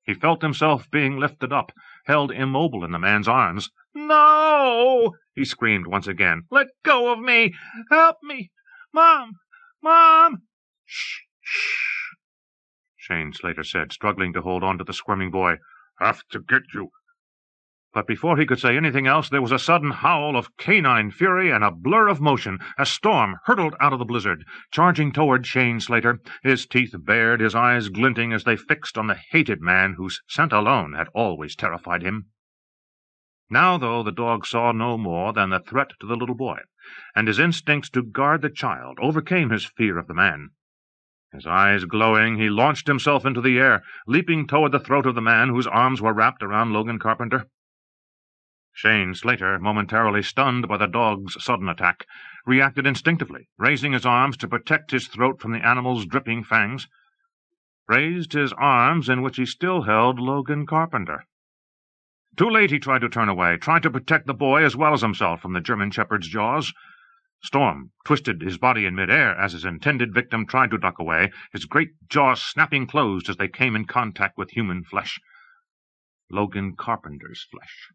He felt himself being lifted up, held immobile in the man's arms. "No!" he screamed once again. "Let go of me! Help me! Mom! Mom!" "Shh! Shh!" Shane Slater said, struggling to hold on to the squirming boy. "Have to get you." But before he could say anything else, there was a sudden howl of canine fury and a blur of motion as Storm hurtled out of the blizzard, charging toward Shane Slater, his teeth bared, his eyes glinting as they fixed on the hated man whose scent alone had always terrified him. Now, though, the dog saw no more than the threat to the little boy, and his instincts to guard the child overcame his fear of the man. His eyes glowing, he launched himself into the air, leaping toward the throat of the man whose arms were wrapped around Logan Carpenter. Shane Slater, momentarily stunned by the dog's sudden attack, reacted instinctively, raising his arms to protect his throat from the animal's dripping fangs. Raised his arms in which he still held Logan Carpenter. Too late he tried to turn away, tried to protect the boy as well as himself from the German shepherd's jaws. Storm twisted his body in midair as his intended victim tried to duck away, his great jaws snapping closed as they came in contact with human flesh. Logan Carpenter's flesh.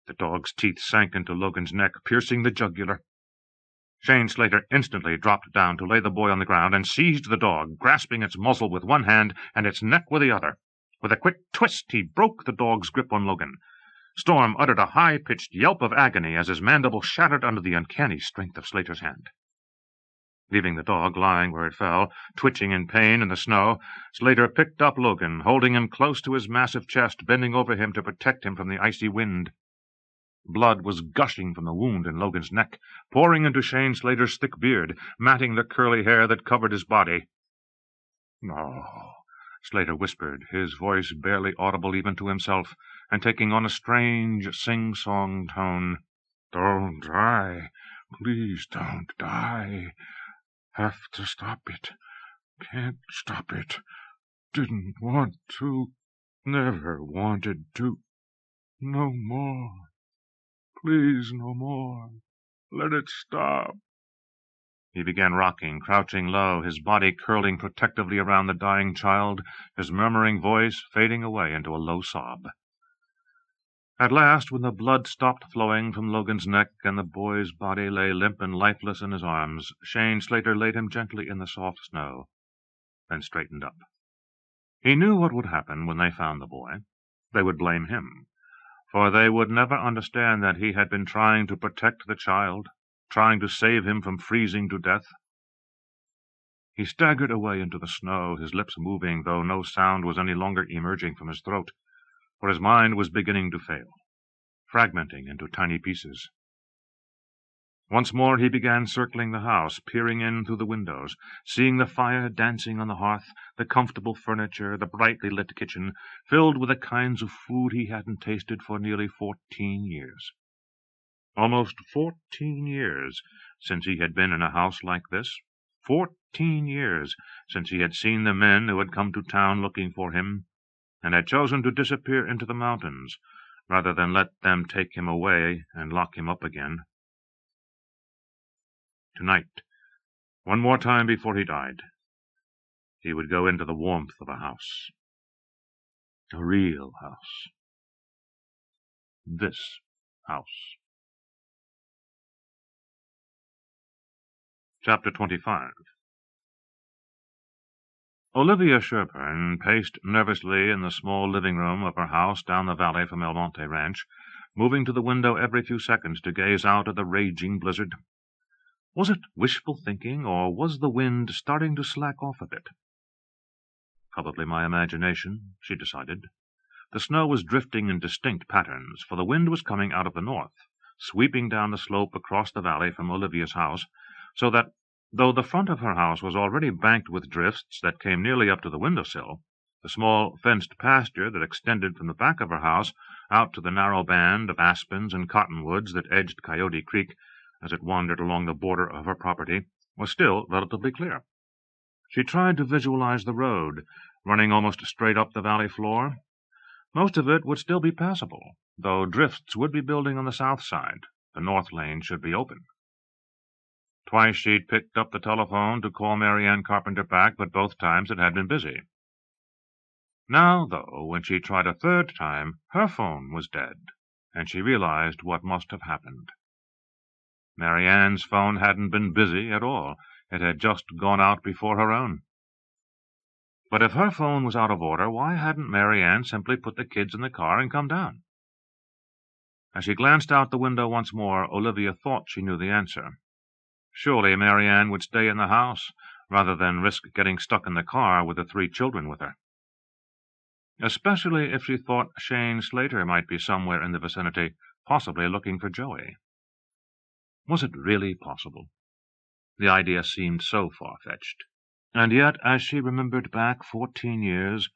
The dog's teeth sank into Logan's neck, piercing the jugular. Shane Slater instantly dropped down to lay the boy on the ground and seized the dog, grasping its muzzle with one hand and its neck with the other. With a quick twist, he broke the dog's grip on Logan. Storm uttered a high-pitched yelp of agony as his mandible shattered under the uncanny strength of Slater's hand. Leaving the dog lying where it fell, twitching in pain in the snow, Slater picked up Logan, holding him close to his massive chest, bending over him to protect him from the icy wind. Blood was gushing from the wound in Logan's neck, pouring into Shane Slater's thick beard, matting the curly hair that covered his body. "No," Slater whispered, his voice barely audible even to himself, and taking on a strange sing-song tone. "Don't die. Please don't die. Have to stop it. Can't stop it. Didn't want to. Never wanted to. No more. Please, no more. Let it stop." He began rocking, crouching low, his body curling protectively around the dying child, his murmuring voice fading away into a low sob. At last, when the blood stopped flowing from Logan's neck and the boy's body lay limp and lifeless in his arms, Shane Slater laid him gently in the soft snow, then straightened up. He knew what would happen when they found the boy. They would blame him, for they would never understand that he had been trying to protect the child, trying to save him from freezing to death. He staggered away into the snow, his lips moving, though no sound was any longer emerging from his throat, for his mind was beginning to fail, fragmenting into tiny pieces. Once more he began circling the house, peering in through the windows, seeing the fire dancing on the hearth, the comfortable furniture, the brightly lit kitchen, filled with the kinds of food he hadn't tasted for nearly 14 years. Almost 14 years since he had been in a house like this. 14 years since he had seen the men who had come to town looking for him, and had chosen to disappear into the mountains, rather than let them take him away and lock him up again. Tonight, one more time before he died, he would go into the warmth of a house. A real house. This house. Chapter 25. Olivia Sherburne paced nervously in the small living room of her house down the valley from El Monte Ranch, moving to the window every few seconds to gaze out at the raging blizzard. Was it wishful thinking, or was the wind starting to slack off a bit? Probably my imagination, she decided. The snow was drifting in distinct patterns, for the wind was coming out of the north, sweeping down the slope across the valley from Olivia's house, so that, though the front of her house was already banked with drifts that came nearly up to the window-sill, the small fenced pasture that extended from the back of her house out to the narrow band of aspens and cottonwoods that edged Coyote Creek as it wandered along the border of her property was still relatively clear. She tried to visualize the road, running almost straight up the valley floor. Most of it would still be passable, though drifts would be building on the south side. The north lane should be open. Twice she'd picked up the telephone to call MaryAnne Carpenter back, but both times it had been busy. Now, though, when she tried a third time, her phone was dead, and she realized what must have happened. MaryAnne's phone hadn't been busy at all. It had just gone out before her own. But if her phone was out of order, why hadn't MaryAnne simply put the kids in the car and come down? As she glanced out the window once more, Olivia thought she knew the answer. Surely MaryAnne would stay in the house, rather than risk getting stuck in the car with the 3 children with her. Especially if she thought Shane Slater might be somewhere in the vicinity, possibly looking for Joey. Was it really possible? The idea seemed so far-fetched. And yet, as she remembered back 14 years,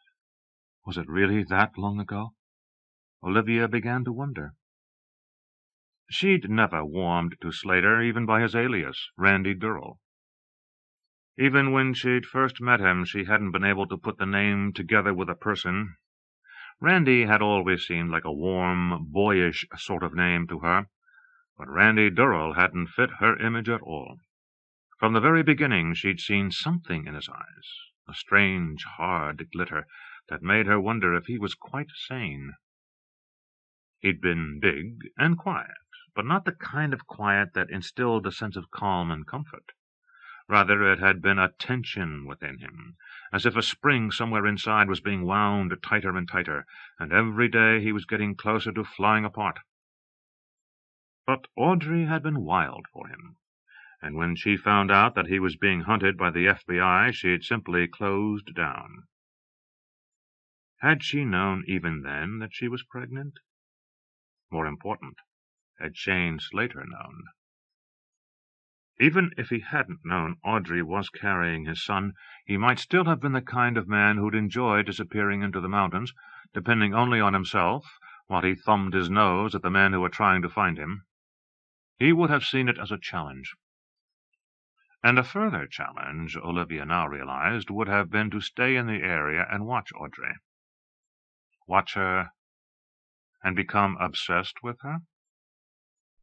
was it really that long ago? Olivia began to wonder. She'd never warmed to Slater, even by his alias, Randy Durrell. Even when she'd first met him, she hadn't been able to put the name together with a person. Randy had always seemed like a warm, boyish sort of name to her, but Randy Durrell hadn't fit her image at all. From the very beginning she'd seen something in his eyes, a strange, hard glitter that made her wonder if he was quite sane. He'd been big and quiet, but not the kind of quiet that instilled a sense of calm and comfort. Rather, it had been a tension within him, as if a spring somewhere inside was being wound tighter and tighter, and every day he was getting closer to flying apart. But Audrey had been wild for him, and when she found out that he was being hunted by the FBI, she'd simply closed down. Had she known even then that she was pregnant? More important, had Shane Slater known? Even if he hadn't known Audrey was carrying his son, he might still have been the kind of man who'd enjoy disappearing into the mountains, depending only on himself, while he thumbed his nose at the men who were trying to find him. He would have seen it as a challenge. And a further challenge, Olivia now realized, would have been to stay in the area and watch Audrey. Watch her and become obsessed with her?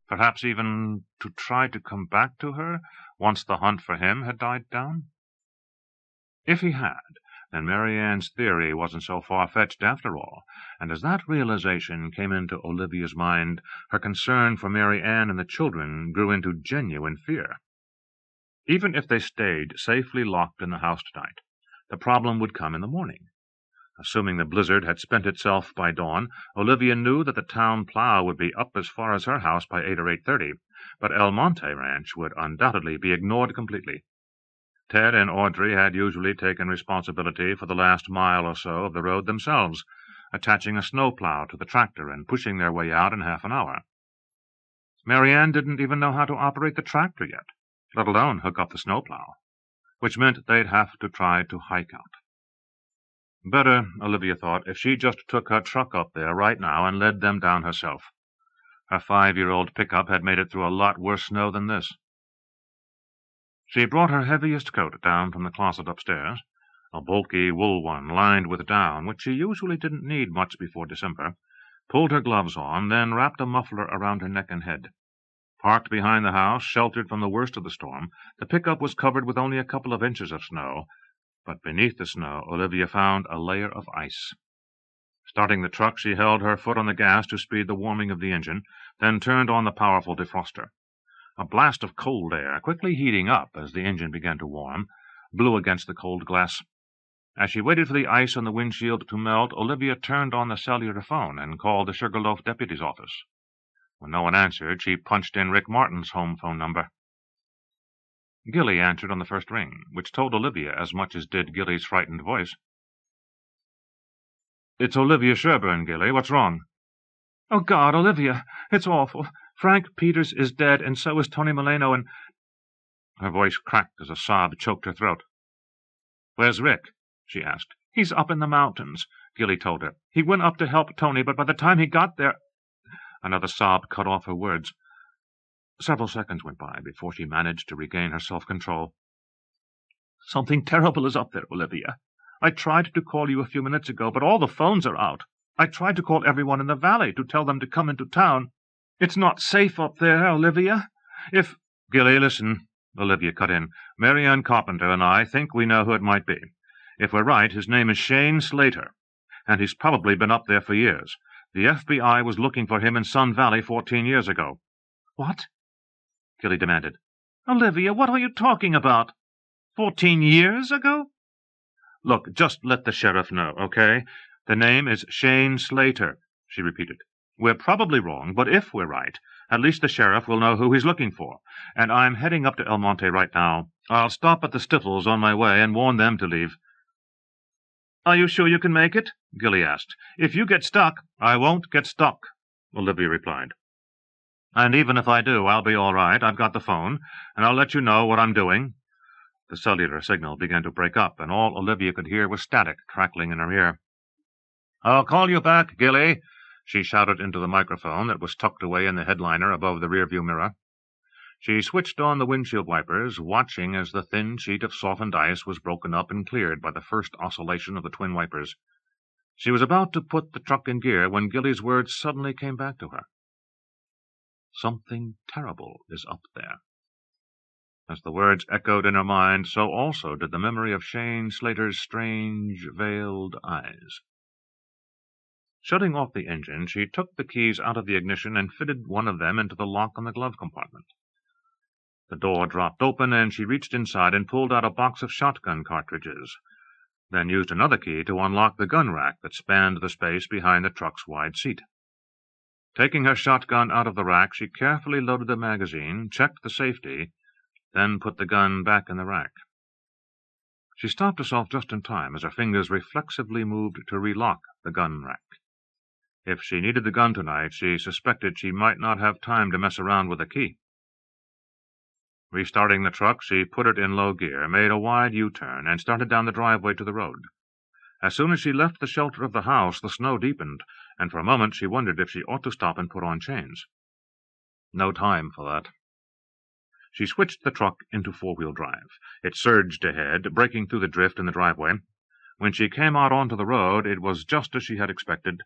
Perhaps even to try to come back to her once the hunt for him had died down? If he had, then MaryAnne's theory wasn't so far-fetched after all, and as that realization came into Olivia's mind, her concern for MaryAnne and the children grew into genuine fear. Even if they stayed safely locked in the house tonight, the problem would come in the morning. Assuming the blizzard had spent itself by dawn, Olivia knew that the town plow would be up as far as her house by 8 or 8:30, but El Monte Ranch would undoubtedly be ignored completely. Ted and Audrey had usually taken responsibility for the last mile or so of the road themselves, attaching a snowplow to the tractor and pushing their way out in half an hour. MaryAnne didn't even know how to operate the tractor yet, let alone hook up the snowplow, which meant they'd have to try to hike out. Better, Olivia thought, if she just took her truck up there right now and led them down herself. Her 5-year-old pickup had made it through a lot worse snow than this. She brought her heaviest coat down from the closet upstairs, a bulky wool one lined with down, which she usually didn't need much before December, pulled her gloves on, then wrapped a muffler around her neck and head. Parked behind the house, sheltered from the worst of the storm, the pickup was covered with only a couple of inches of snow, but beneath the snow Olivia found a layer of ice. Starting the truck, she held her foot on the gas to speed the warming of the engine, then turned on the powerful defroster. A blast of cold air, quickly heating up as the engine began to warm, blew against the cold glass. As she waited for the ice on the windshield to melt, Olivia turned on the cellular phone and called the Sugarloaf deputy's office. When no one answered, she punched in Rick Martin's home phone number. Gilly answered on the first ring, which told Olivia as much as did Gilly's frightened voice. "It's Olivia Sherburne, Gilly. What's wrong?" "Oh, God, Olivia, it's awful. Frank Peters is dead, and so is Tony Milano, and—" Her voice cracked as a sob choked her throat. "Where's Rick?" she asked. "He's up in the mountains," Gilly told her. "He went up to help Tony, but by the time he got there—" Another sob cut off her words. Several seconds went by before she managed to regain her self-control. "Something terrible is up there, Olivia. I tried to call you a few minutes ago, but all the phones are out. I tried to call everyone in the valley to tell them to come into town. It's not safe up there, Olivia. If—" "Gilly, listen," Olivia cut in. "MaryAnne Carpenter and I think we know who it might be. If we're right, his name is Shane Slater, and he's probably been up there for years. The FBI was looking for him in Sun Valley 14 years ago. "What?" Gilly demanded. "Olivia, what are you talking about? 14 years ago?" "Look, just let the sheriff know, okay? The name is Shane Slater," she repeated. "We're probably wrong, but if we're right, at least the sheriff will know who he's looking for. And I'm heading up to El Monte right now. I'll stop at the Stiffles on my way and warn them to leave." "Are you sure you can make it?" Gilly asked. "If you get stuck—" "I won't get stuck," Olivia replied. "And even if I do, I'll be all right. I've got the phone, and I'll let you know what I'm doing." The cellular signal began to break up, and all Olivia could hear was static crackling in her ear. "I'll call you back, Gilly," she shouted into the microphone that was tucked away in the headliner above the rearview mirror. She switched on the windshield wipers, watching as the thin sheet of softened ice was broken up and cleared by the first oscillation of the twin wipers. She was about to put the truck in gear when Gilly's words suddenly came back to her. "Something terrible is up there." As the words echoed in her mind, so also did the memory of Shane Slater's strange, veiled eyes. Shutting off the engine, she took the keys out of the ignition and fitted one of them into the lock on the glove compartment. The door dropped open, and she reached inside and pulled out a box of shotgun cartridges, then used another key to unlock the gun rack that spanned the space behind the truck's wide seat. Taking her shotgun out of the rack, she carefully loaded the magazine, checked the safety, then put the gun back in the rack. She stopped herself just in time as her fingers reflexively moved to relock the gun rack. If she needed the gun tonight, she suspected she might not have time to mess around with the key. Restarting the truck, she put it in low gear, made a wide U-turn, and started down the driveway to the road. As soon as she left the shelter of the house, the snow deepened, and for a moment she wondered if she ought to stop and put on chains. No time for that. She switched the truck into four-wheel drive. It surged ahead, breaking through the drift in the driveway. When she came out onto the road, it was just as she had expected,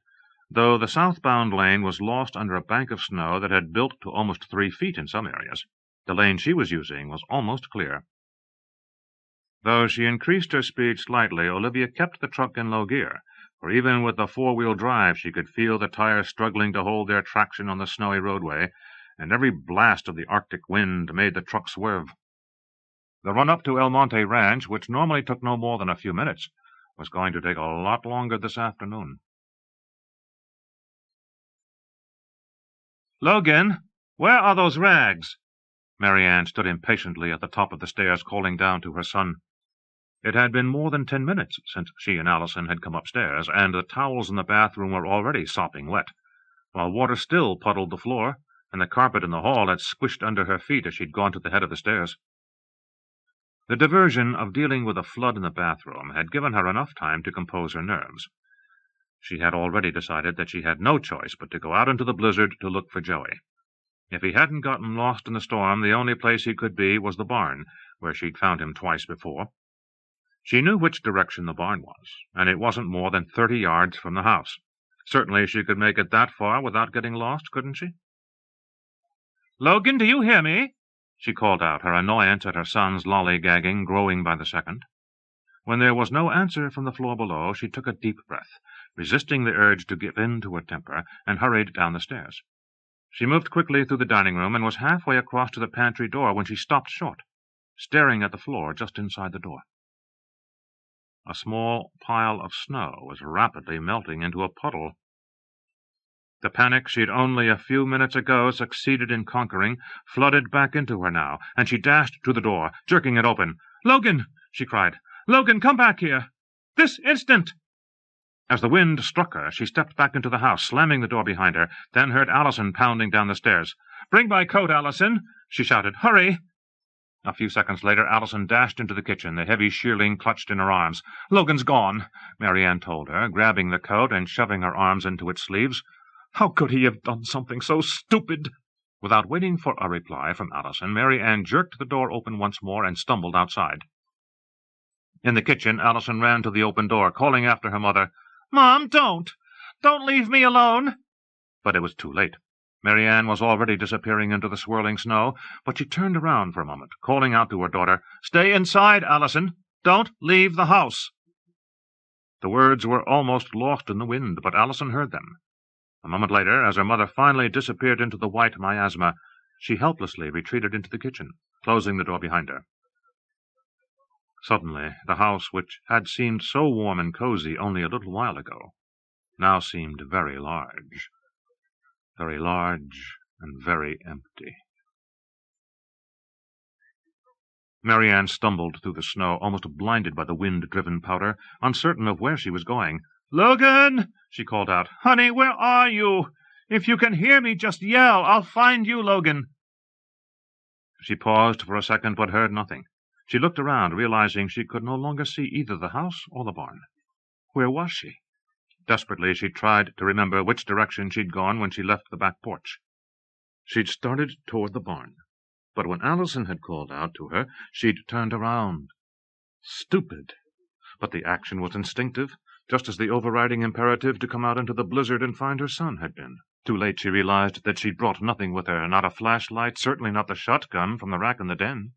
though the southbound lane was lost under a bank of snow that had built to almost 3 feet in some areas. The lane she was using was almost clear. Though she increased her speed slightly, Olivia kept the truck in low gear, for even with the four-wheel drive she could feel the tires struggling to hold their traction on the snowy roadway, and every blast of the Arctic wind made the truck swerve. The run-up to El Monte Ranch, which normally took no more than a few minutes, was going to take a lot longer this afternoon. "Logan, where are those rags?" MaryAnne stood impatiently at the top of the stairs, calling down to her son. It had been more than 10 minutes since she and Allison had come upstairs, and the towels in the bathroom were already sopping wet, while water still puddled the floor, and the carpet in the hall had squished under her feet as she'd gone to the head of the stairs. The diversion of dealing with a flood in the bathroom had given her enough time to compose her nerves. She had already decided that she had no choice but to go out into the blizzard to look for Joey. If he hadn't gotten lost in the storm, the only place he could be was the barn, where she'd found him twice before. She knew which direction the barn was, and it wasn't more than 30 yards from the house. Certainly she could make it that far without getting lost, couldn't she? "Logan, do you hear me?" she called out, her annoyance at her son's lollygagging growing by the second. When there was no answer from the floor below, she took a deep breath, resisting the urge to give in to her temper, and hurried down the stairs. She moved quickly through the dining room and was halfway across to the pantry door when she stopped short, staring at the floor just inside the door. A small pile of snow was rapidly melting into a puddle. The panic she'd only a few minutes ago succeeded in conquering flooded back into her now, and she dashed to the door, jerking it open. "Logan!" she cried. "Logan, come back here! This instant!" As the wind struck her, she stepped back into the house, slamming the door behind her, then heard Allison pounding down the stairs. Bring my coat, Allison, she shouted. Hurry! A few seconds later, Allison dashed into the kitchen, the heavy shearling clutched in her arms. Logan's gone, MaryAnne told her, grabbing the coat and shoving her arms into its sleeves. How could he have done something so stupid? Without waiting for a reply from Allison, MaryAnne jerked the door open once more and stumbled outside. In the kitchen, Allison ran to the open door, calling after her mother, Mom, don't! Don't leave me alone! But it was too late. MaryAnne was already disappearing into the swirling snow, but she turned around for a moment, calling out to her daughter, Stay inside, Allison! Don't leave the house! The words were almost lost in the wind, but Allison heard them. A moment later, as her mother finally disappeared into the white miasma, she helplessly retreated into the kitchen, closing the door behind her. Suddenly, the house, which had seemed so warm and cozy only a little while ago, now seemed very large and very empty. MaryAnne stumbled through the snow, almost blinded by the wind-driven powder, uncertain of where she was going. Logan! She called out. Honey, where are you? If you can hear me, just yell. I'll find you, Logan. She paused for a second, but heard nothing. She looked around, realizing she could no longer see either the house or the barn. Where was she? Desperately, she tried to remember which direction she'd gone when she left the back porch. She'd started toward the barn, but when Allison had called out to her, she'd turned around. Stupid! But the action was instinctive, just as the overriding imperative to come out into the blizzard and find her son had been. Too late she realized that she'd brought nothing with her, not a flashlight, certainly not the shotgun from the rack in the den.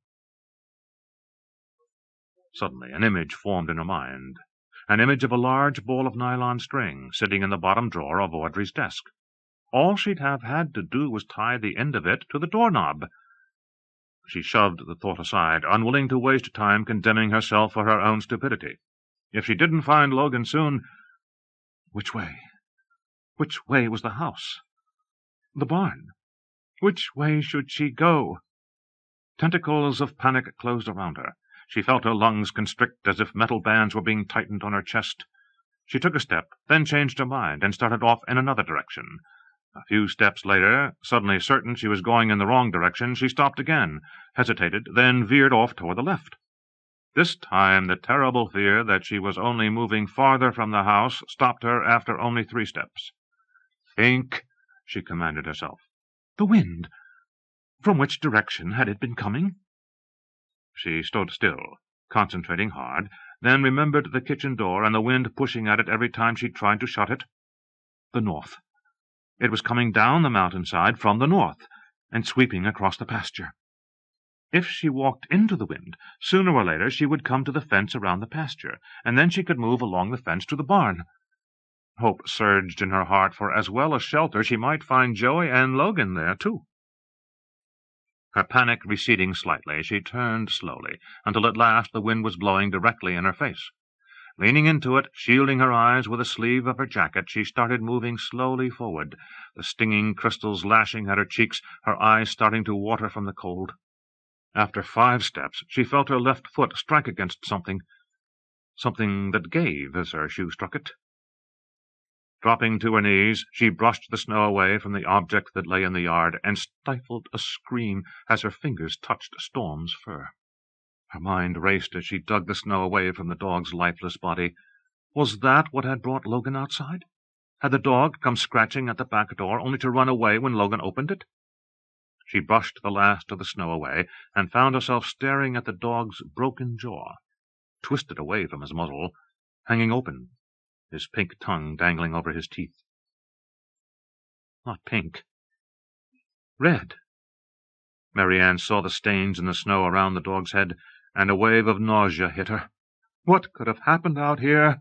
Suddenly an image formed in her mind, an image of a large ball of nylon string sitting in the bottom drawer of Audrey's desk. All she'd have had to do was tie the end of it to the doorknob. She shoved the thought aside, unwilling to waste time condemning herself for her own stupidity. If she didn't find Logan soon, which way? Which way was the house? The barn? Which way should she go? Tentacles of panic closed around her. She felt her lungs constrict as if metal bands were being tightened on her chest. She took a step, then changed her mind, and started off in another direction. A few steps later, suddenly certain she was going in the wrong direction, she stopped again, hesitated, then veered off toward the left. This time the terrible fear that she was only moving farther from the house stopped her after only 3 steps. Think, she commanded herself. The wind! From which direction had it been coming? She stood still, concentrating hard, then remembered the kitchen door and the wind pushing at it every time she tried to shut it. The north. It was coming down the mountainside from the north, and sweeping across the pasture. If she walked into the wind, sooner or later she would come to the fence around the pasture, and then she could move along the fence to the barn. Hope surged in her heart, for as well as shelter she might find Joey and Logan there, too. Her panic receding slightly, she turned slowly, until at last the wind was blowing directly in her face. Leaning into it, shielding her eyes with a sleeve of her jacket, she started moving slowly forward, the stinging crystals lashing at her cheeks, her eyes starting to water from the cold. After 5 steps, she felt her left foot strike against something that gave as her shoe struck it. Dropping to her knees, she brushed the snow away from the object that lay in the yard, and stifled a scream as her fingers touched Storm's fur. Her mind raced as she dug the snow away from the dog's lifeless body. Was that what had brought Logan outside? Had the dog come scratching at the back door, only to run away when Logan opened it? She brushed the last of the snow away, and found herself staring at the dog's broken jaw, twisted away from his muzzle, hanging open, his pink tongue dangling over his teeth. Not pink. Red. MaryAnne saw the stains in the snow around the dog's head, and a wave of nausea hit her. What could have happened out here?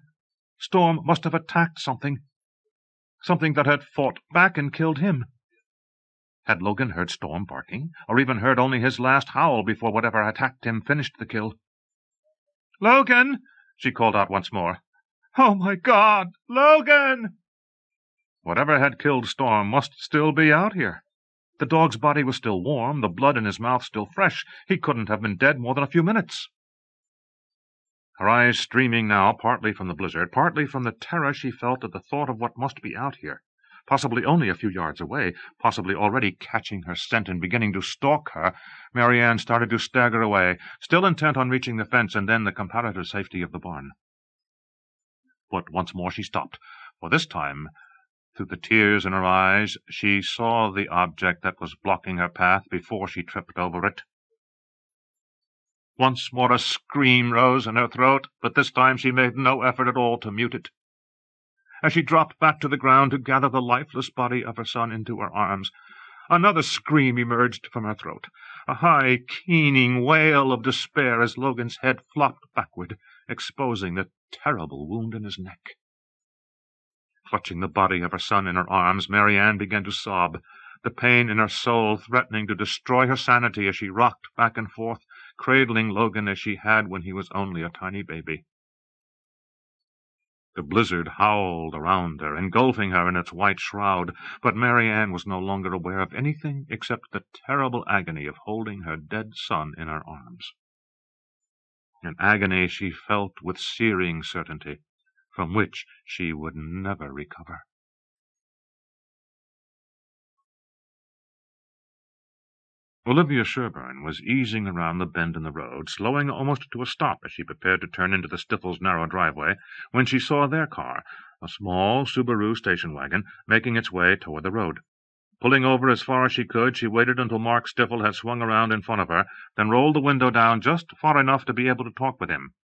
Storm must have attacked something that had fought back and killed him. Had Logan heard Storm barking, or even heard only his last howl before whatever attacked him finished the kill? Logan! She called out once more. Oh, my God! Logan! Whatever had killed Storm must still be out here. The dog's body was still warm, the blood in his mouth still fresh. He couldn't have been dead more than a few minutes. Her eyes streaming now, partly from the blizzard, partly from the terror she felt at the thought of what must be out here, possibly only a few yards away, possibly already catching her scent and beginning to stalk her, MaryAnne started to stagger away, still intent on reaching the fence and then the comparative safety of the barn. But once more she stopped, for this time, through the tears in her eyes, she saw the object that was blocking her path before she tripped over it. Once more a scream rose in her throat, but this time she made no effort at all to mute it. As she dropped back to the ground to gather the lifeless body of her son into her arms, another scream emerged from her throat, a high, keening wail of despair as Logan's head flopped backward, exposing the terrible wound in his neck. Clutching the body of her son in her arms, MaryAnne began to sob, the pain in her soul threatening to destroy her sanity as she rocked back and forth, cradling Logan as she had when he was only a tiny baby. The blizzard howled around her, engulfing her in its white shroud, but MaryAnne was no longer aware of anything except the terrible agony of holding her dead son in her arms. An agony she felt with searing certainty, from which she would never recover. Olivia Sherburne was easing around the bend in the road, slowing almost to a stop as she prepared to turn into the Stiffles' narrow driveway, when she saw their car, a small Subaru station wagon, making its way toward the road. Pulling over as far as she could, she waited until Mark Stiffle had swung around in front of her, then rolled the window down just far enough to be able to talk with him.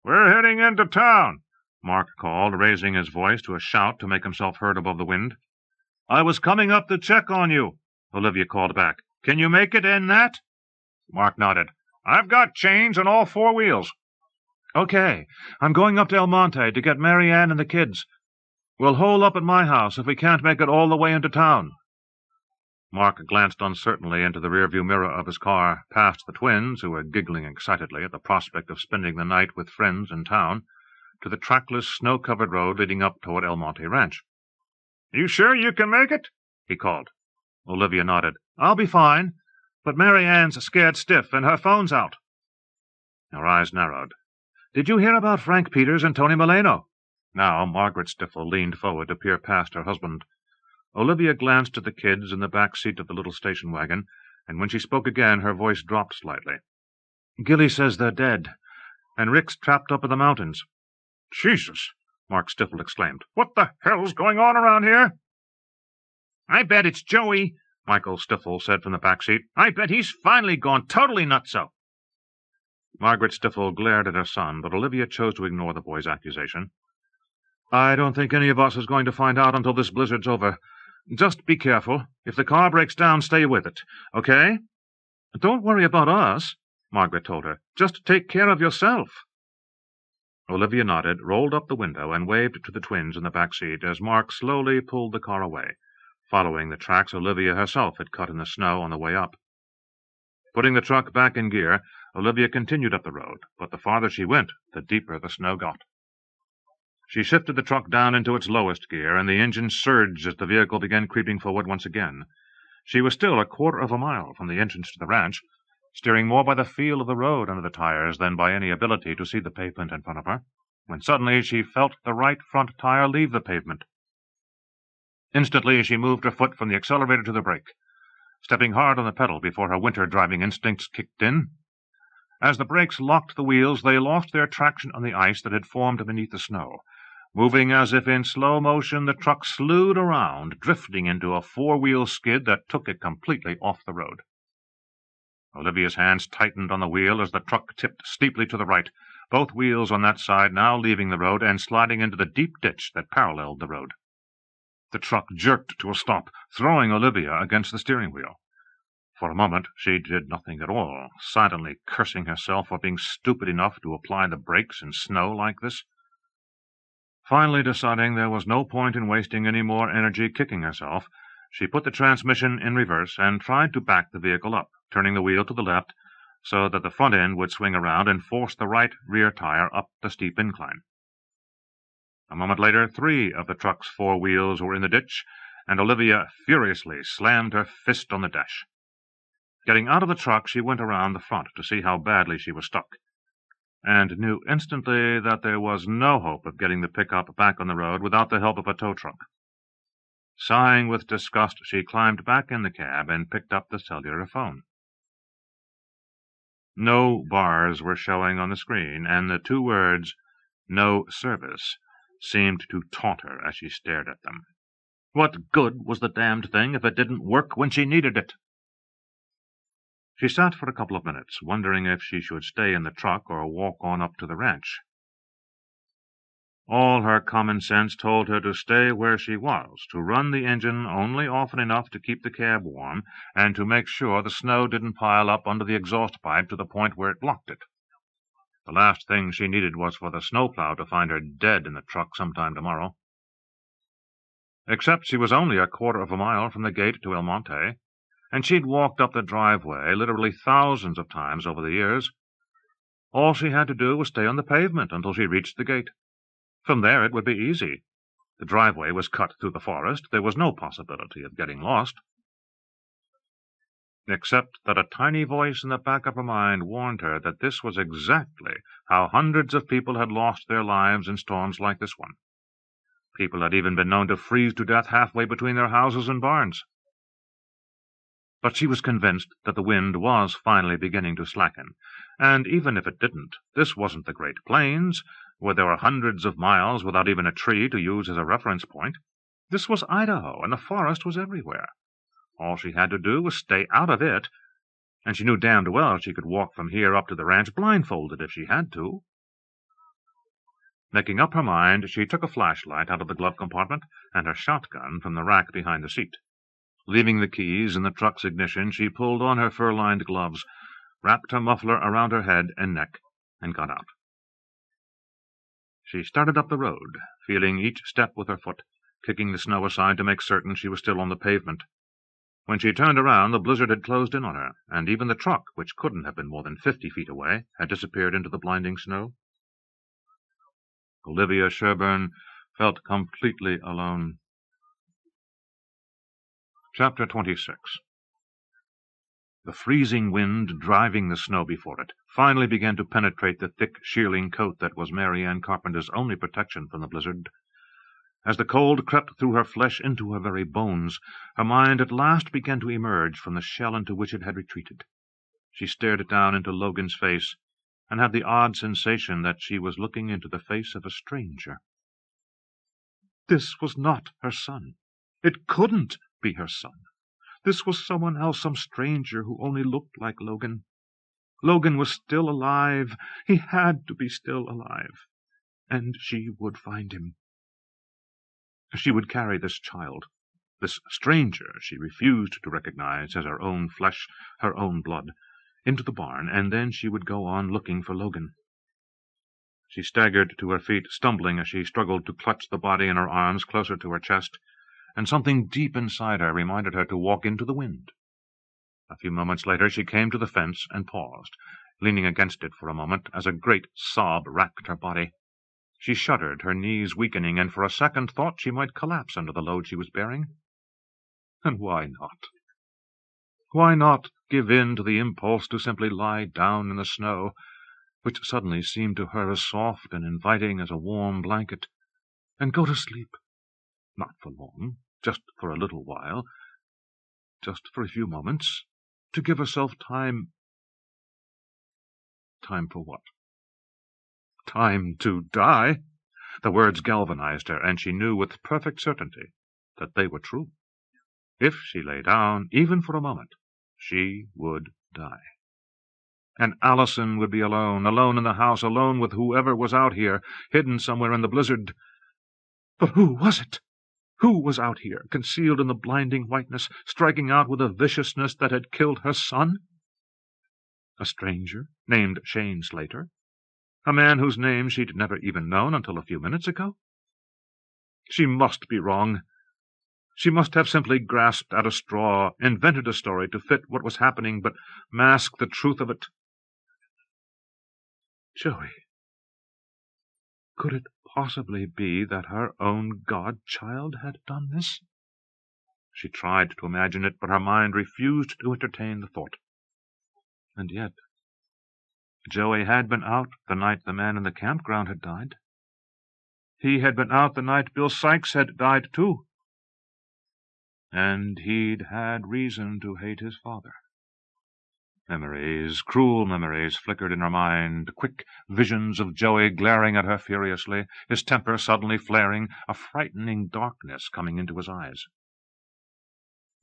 "We're heading into town," Mark called, raising his voice to a shout to make himself heard above the wind. "I was coming up to check on you," Olivia called back. "Can you make it in that?" Mark nodded. "I've got chains on all four wheels." "Okay. I'm going up to El Monte to get MaryAnne and the kids. We'll hole up at my house if we can't make it all the way into town." Mark glanced uncertainly into the rearview mirror of his car, past the twins, who were giggling excitedly at the prospect of spending the night with friends in town, to the trackless, snow-covered road leading up toward El Monte Ranch. "You sure you can make it?" he called. Olivia nodded. "I'll be fine, but MaryAnne's scared stiff, and her phone's out." Her eyes narrowed. "Did you hear about Frank Peters and Tony Milano?" Now Margaret Stiffle leaned forward to peer past her husband. Olivia glanced at the kids in the back seat of the little station wagon, and when she spoke again her voice dropped slightly. "Gilly says they're dead, and Rick's trapped up in the mountains." "Jesus!" Mark Stiffle exclaimed. "What the hell's going on around here?" "I bet it's Joey," Michael Stiffle said from the back seat. "I bet he's finally gone totally nutso." Margaret Stiffle glared at her son, but Olivia chose to ignore the boy's accusation. "I don't think any of us is going to find out until this blizzard's over. Just be careful. If the car breaks down, stay with it, okay?" "Don't worry about us," Margaret told her. "Just take care of yourself." Olivia nodded, rolled up the window, and waved to the twins in the back seat as Mark slowly pulled the car away, following the tracks Olivia herself had cut in the snow on the way up. Putting the truck back in gear, Olivia continued up the road, but the farther she went, the deeper the snow got. She shifted the truck down into its lowest gear, and the engine surged as the vehicle began creeping forward once again. She was still a quarter of a mile from the entrance to the ranch, steering more by the feel of the road under the tires than by any ability to see the pavement in front of her, when suddenly she felt the right front tire leave the pavement. Instantly she moved her foot from the accelerator to the brake, stepping hard on the pedal before her winter driving instincts kicked in. As the brakes locked the wheels, they lost their traction on the ice that had formed beneath the snow. Moving as if in slow motion, the truck slewed around, drifting into a four-wheel skid that took it completely off the road. Olivia's hands tightened on the wheel as the truck tipped steeply to the right, both wheels on that side now leaving the road and sliding into the deep ditch that paralleled the road. The truck jerked to a stop, throwing Olivia against the steering wheel. For a moment she did nothing at all, silently cursing herself for being stupid enough to apply the brakes in snow like this. Finally deciding there was no point in wasting any more energy kicking herself, she put the transmission in reverse and tried to back the vehicle up, turning the wheel to the left so that the front end would swing around and force the right rear tire up the steep incline. A moment later, 3 of the truck's 4 wheels were in the ditch, and Olivia furiously slammed her fist on the dash. Getting out of the truck, she went around the front to see how badly she was stuck, and knew instantly that there was no hope of getting the pickup back on the road without the help of a tow truck. Sighing with disgust, she climbed back in the cab and picked up the cellular phone. No bars were showing on the screen, and the two words, "No service," seemed to taunt her as she stared at them. What good was the damned thing if it didn't work when she needed it? She sat for a couple of minutes, wondering if she should stay in the truck or walk on up to the ranch. All her common sense told her to stay where she was, to run the engine only often enough to keep the cab warm, and to make sure the snow didn't pile up under the exhaust pipe to the point where it blocked it. The last thing she needed was for the snowplow to find her dead in the truck sometime tomorrow. Except she was only a quarter of a mile from the gate to El Monte, and she'd walked up the driveway literally thousands of times over the years. All she had to do was stay on the pavement until she reached the gate. From there it would be easy. The driveway was cut through the forest. There was no possibility of getting lost. Except that a tiny voice in the back of her mind warned her that this was exactly how hundreds of people had lost their lives in storms like this one. People had even been known to freeze to death halfway between their houses and barns. But she was convinced that the wind was finally beginning to slacken, and even if it didn't, this wasn't the Great Plains, where there were hundreds of miles without even a tree to use as a reference point. This was Idaho, and the forest was everywhere. All she had to do was stay out of it, and she knew damned well she could walk from here up to the ranch blindfolded if she had to. Making up her mind, she took a flashlight out of the glove compartment and her shotgun from the rack behind the seat. Leaving the keys in the truck's ignition, she pulled on her fur-lined gloves, wrapped her muffler around her head and neck, and got out. She started up the road, feeling each step with her foot, kicking the snow aside to make certain she was still on the pavement. When she turned around, the blizzard had closed in on her, and even the truck, which couldn't have been more than 50 feet away, had disappeared into the blinding snow. Olivia Sherburne felt completely alone. Chapter 26. The freezing wind, driving the snow before it, finally began to penetrate the thick shearling coat that was MaryAnne Carpenter's only protection from the blizzard. As the cold crept through her flesh into her very bones, her mind at last began to emerge from the shell into which it had retreated. She stared down into Logan's face, and had the odd sensation that she was looking into the face of a stranger. This was not her son. It couldn't be her son. This was someone else, some stranger who only looked like Logan. Logan was still alive. He had to be still alive. And she would find him. She would carry this child, this stranger she refused to recognize as her own flesh, her own blood, into the barn, and then she would go on looking for Logan. She staggered to her feet, stumbling as she struggled to clutch the body in her arms closer to her chest, and something deep inside her reminded her to walk into the wind. A few moments later she came to the fence and paused, leaning against it for a moment as a great sob racked her body. She shuddered, her knees weakening, and for a second thought she might collapse under the load she was bearing. And why not? Why not give in to the impulse to simply lie down in the snow, which suddenly seemed to her as soft and inviting as a warm blanket, and go to sleep? Not for long, just for a little while, just for a few moments, to give herself time. Time for what? Time to die? The words galvanized her, and she knew with perfect certainty that they were true. If she lay down, even for a moment, she would die. And Allison would be alone in the house, alone with whoever was out here, hidden somewhere in the blizzard. But who was it? Who was out here, concealed in the blinding whiteness, striking out with a viciousness that had killed her son? A stranger named Shane Slater? A man whose name she'd never even known until a few minutes ago? She must be wrong. She must have simply grasped at a straw, invented a story to fit what was happening, but mask the truth of it. Joey. Could it possibly be that her own godchild had done this? She tried to imagine it, but her mind refused to entertain the thought. And yet, Joey had been out the night the man in the campground had died. He had been out the night Bill Sykes had died, too. and he'd had reason to hate his father. Memories, cruel memories, flickered in her mind, quick visions of Joey glaring at her furiously, his temper suddenly flaring, a frightening darkness coming into his eyes.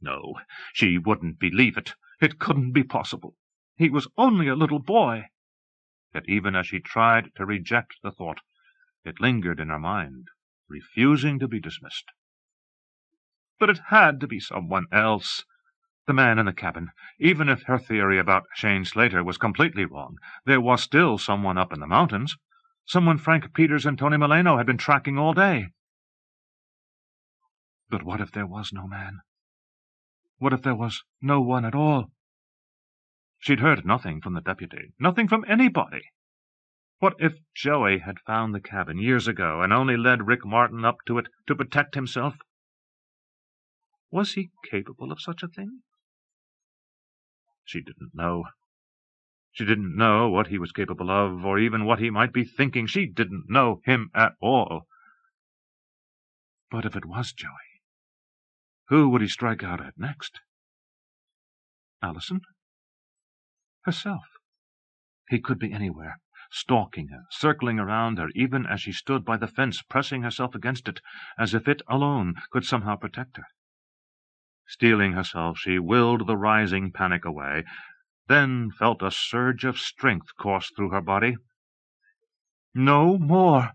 No, she wouldn't believe it. It couldn't be possible. He was only a little boy. Yet even as she tried to reject the thought, it lingered in her mind, refusing to be dismissed. But it had to be someone else. The man in the cabin. Even if her theory about Shane Slater was completely wrong, there was still someone up in the mountains. Someone Frank Peters and Tony Milano had been tracking all day. But what if there was no man? What if there was no one at all? She'd heard nothing from the deputy, nothing from anybody. What if Joey had found the cabin years ago and only led Rick Martin up to it to protect himself? Was he capable of such a thing? She didn't know. She didn't know what he was capable of, or even what he might be thinking. She didn't know him at all. But if it was Joey, who would he strike out at next? Allison? Herself. He could be anywhere, stalking her, circling around her, even as she stood by the fence, pressing herself against it, as if it alone could somehow protect her. Steeling herself, she willed the rising panic away, then felt a surge of strength course through her body. No more.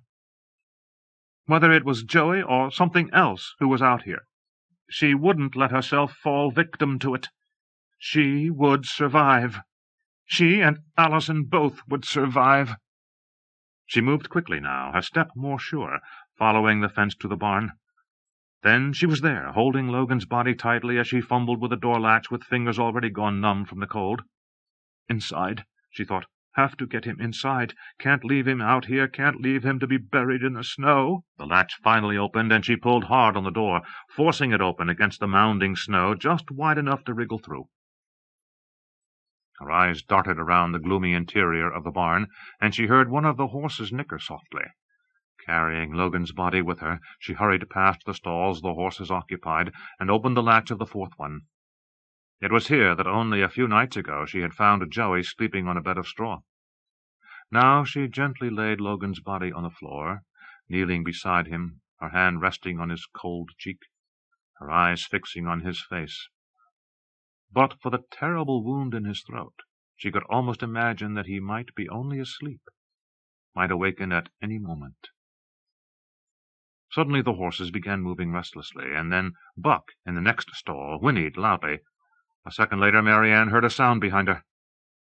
Whether it was Joey or something else who was out here, she wouldn't let herself fall victim to it. She would survive. She and Allison both would survive. She moved quickly now, her step more sure, following the fence to the barn. Then she was there, holding Logan's body tightly as she fumbled with the door latch with fingers already gone numb from the cold. Inside, she thought. Have to get him inside. Can't leave him out here. Can't leave him to be buried in the snow. The latch finally opened, and she pulled hard on the door, forcing it open against the mounding snow, just wide enough to wriggle through. Her eyes darted around the gloomy interior of the barn, and she heard one of the horses nicker softly. Carrying Logan's body with her, she hurried past the stalls the horses occupied, and opened the latch of the fourth one. It was here that only a few nights ago she had found Joey sleeping on a bed of straw. Now she gently laid Logan's body on the floor, kneeling beside him, her hand resting on his cold cheek, her eyes fixing on his face. But for the terrible wound in his throat, she could almost imagine that he might be only asleep, might awaken at any moment. Suddenly the horses began moving restlessly, and then Buck, in the next stall, whinnied loudly. A second later, MaryAnne heard a sound behind her.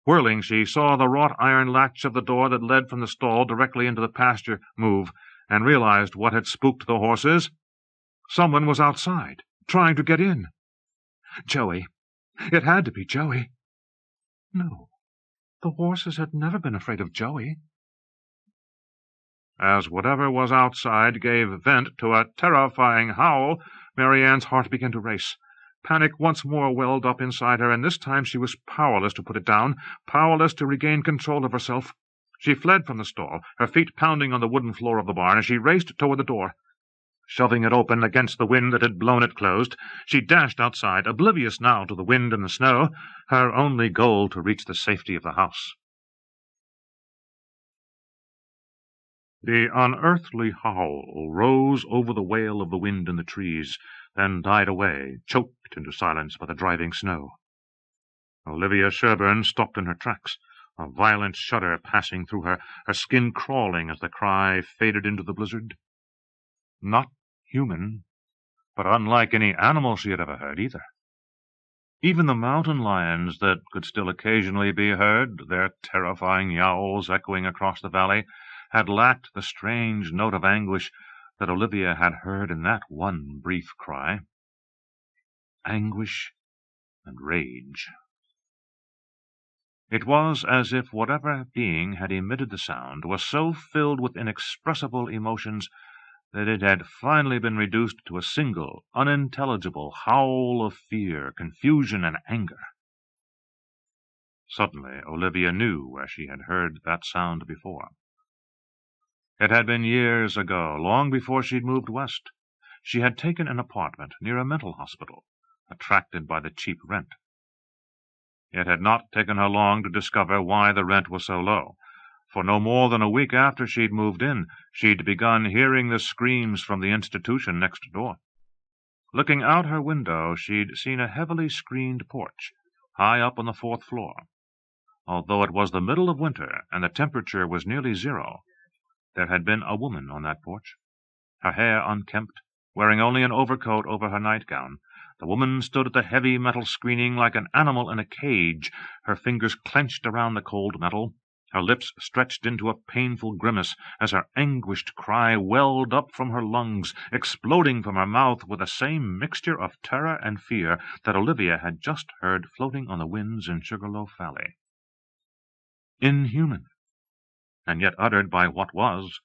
Whirling, she saw the wrought iron latch of the door that led from the stall directly into the pasture move, and realized what had spooked the horses. Someone was outside, trying to get in. Joey. It had to be Joey. No, the horses had never been afraid of Joey. As whatever was outside gave vent to a terrifying howl, MaryAnne's heart began to race. Panic once more welled up inside her, and this time she was powerless to put it down, powerless to regain control of herself. She fled from the stall, her feet pounding on the wooden floor of the barn, as she raced toward the door. Shoving it open against the wind that had blown it closed, she dashed outside, oblivious now to the wind and the snow, her only goal to reach the safety of the house. The unearthly howl rose over the wail of the wind in the trees, then died away, choked into silence by the driving snow. Olivia Sherburne stopped in her tracks, a violent shudder passing through her, her skin crawling as the cry faded into the blizzard. Not human, but unlike any animal she had ever heard either. Even the mountain lions that could still occasionally be heard, their terrifying yowls echoing across the valley, had lacked the strange note of anguish that Olivia had heard in that one brief cry. Anguish and rage. It was as if whatever being had emitted the sound was so filled with inexpressible emotions that it had finally been reduced to a single, unintelligible howl of fear, confusion, and anger. Suddenly Olivia knew where she had heard that sound before. It had been years ago, long before she'd moved west. She had taken an apartment near a mental hospital, attracted by the cheap rent. It had not taken her long to discover why the rent was so low, for no more than a week after she'd moved in, she'd begun hearing the screams from the institution next door. Looking out her window, she'd seen a heavily screened porch, high up on the 4th floor. Although it was the middle of winter and the temperature was nearly 0, there had been a woman on that porch. Her hair unkempt, wearing only an overcoat over her nightgown, the woman stood at the heavy metal screening like an animal in a cage, her fingers clenched around the cold metal, her lips stretched into a painful grimace as her anguished cry welled up from her lungs, exploding from her mouth with the same mixture of terror and fear that Olivia had just heard floating on the winds in Sugarloaf Valley. Inhuman, and yet uttered by what was,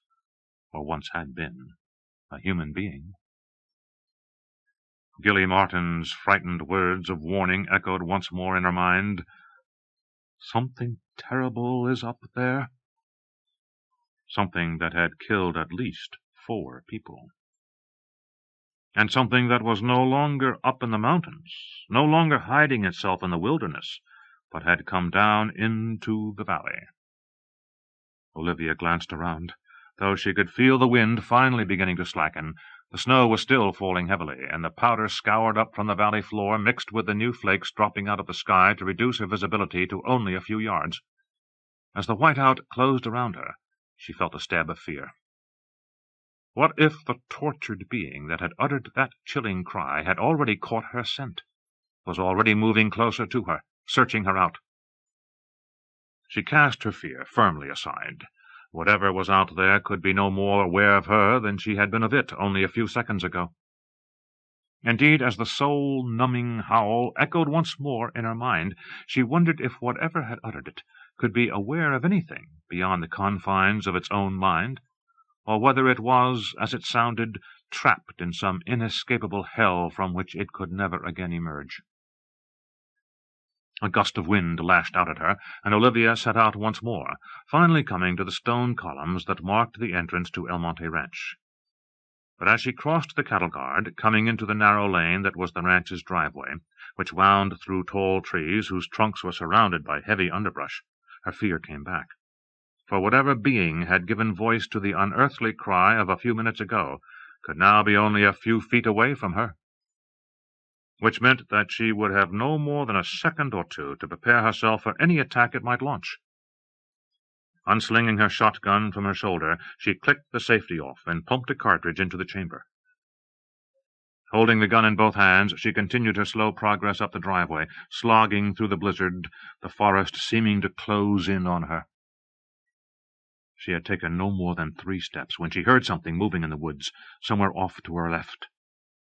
or once had been, a human being. Gilly Martin's frightened words of warning echoed once more in her mind. Something terrible is up there. Something that had killed at least 4 people. And something that was no longer up in the mountains, no longer hiding itself in the wilderness, but had come down into the valley. Olivia glanced around. Though she could feel the wind finally beginning to slacken, the snow was still falling heavily, and the powder scoured up from the valley floor mixed with the new flakes dropping out of the sky to reduce her visibility to only a few yards. As the whiteout closed around her, she felt a stab of fear. What if the tortured being that had uttered that chilling cry had already caught her scent, was already moving closer to her, searching her out? She cast her fear firmly aside. Whatever was out there could be no more aware of her than she had been of it only a few seconds ago. Indeed, as the soul-numbing howl echoed once more in her mind, she wondered if whatever had uttered it could be aware of anything beyond the confines of its own mind, or whether it was, as it sounded, trapped in some inescapable hell from which it could never again emerge. A gust of wind lashed out at her, and Olivia set out once more, finally coming to the stone columns that marked the entrance to El Monte Ranch. But as she crossed the cattle guard, coming into the narrow lane that was the ranch's driveway, which wound through tall trees whose trunks were surrounded by heavy underbrush, her fear came back. For whatever being had given voice to the unearthly cry of a few minutes ago could now be only a few feet away from her, which meant that she would have no more than a second or 2 to prepare herself for any attack it might launch. Unslinging her shotgun from her shoulder, she clicked the safety off and pumped a cartridge into the chamber. Holding the gun in both hands, she continued her slow progress up the driveway, slogging through the blizzard, the forest seeming to close in on her. She had taken no more than 3 steps when she heard something moving in the woods, somewhere off to her left.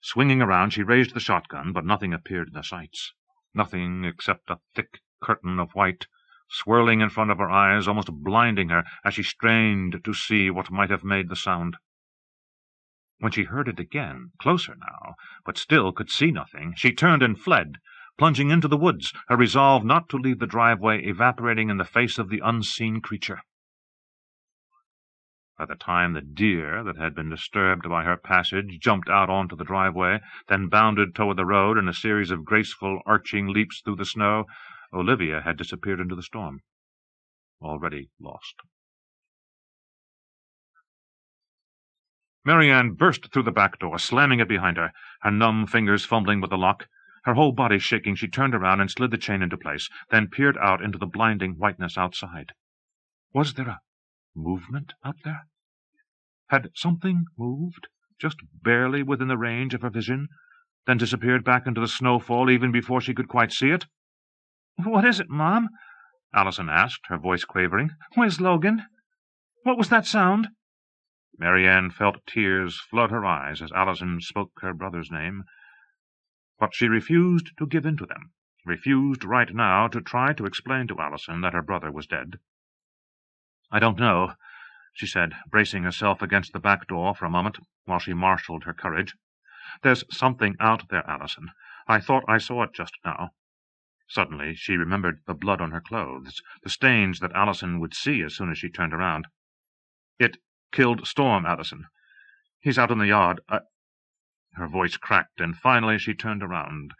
Swinging around, she raised the shotgun, but nothing appeared in the sights. Nothing except a thick curtain of white, swirling in front of her eyes, almost blinding her as she strained to see what might have made the sound. When she heard it again, closer now, but still could see nothing, she turned and fled, plunging into the woods, her resolve not to leave the driveway evaporating in the face of the unseen creature. By the time the deer that had been disturbed by her passage jumped out onto the driveway, then bounded toward the road in a series of graceful, arching leaps through the snow, Olivia had disappeared into the storm, already lost. MaryAnne burst through the back door, slamming it behind her, her numb fingers fumbling with the lock. Her whole body shaking, she turned around and slid the chain into place, then peered out into the blinding whiteness outside. Was there a movement out there? Had something moved, just barely within the range of her vision, then disappeared back into the snowfall even before she could quite see it? "What is it, Mom?" Allison asked, her voice quavering. "Where's Logan? What was that sound?" MaryAnne felt tears flood her eyes as Allison spoke her brother's name, but she refused to give in to them, refused right now to try to explain to Allison that her brother was dead. "I don't know," she said, bracing herself against the back door for a moment while she marshaled her courage. "There's something out there, Allison. I thought I saw it just now." Suddenly she remembered the blood on her clothes, the stains that Allison would see as soon as she turned around. "It killed Storm, Allison. He's out in the yard. Her voice cracked, and finally she turned around.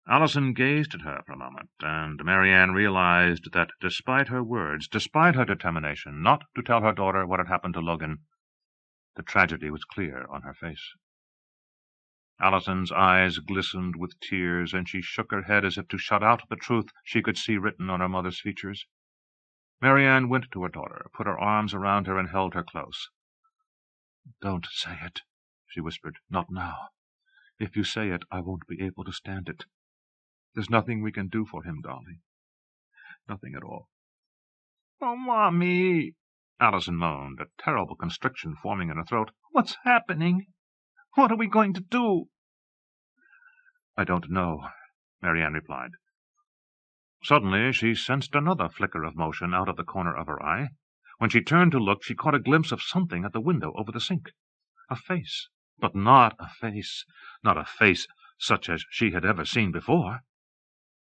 Allison gazed at her for a moment, and MaryAnne realized that despite her words, despite her determination not to tell her daughter what had happened to Logan, the tragedy was clear on her face. Allison's eyes glistened with tears, and she shook her head as if to shut out the truth she could see written on her mother's features. MaryAnne went to her daughter, put her arms around her, and held her close. "Don't say it," she whispered. "Not now. If you say it, I won't be able to stand it. There's nothing we can do for him, darling. Nothing at all." "Oh, Mommy," Allison moaned, a terrible constriction forming in her throat. "What's happening? What are we going to do?" "I don't know," MaryAnne replied. Suddenly she sensed another flicker of motion out of the corner of her eye. When she turned to look, she caught a glimpse of something at the window over the sink. A face, but not a face such as she had ever seen before.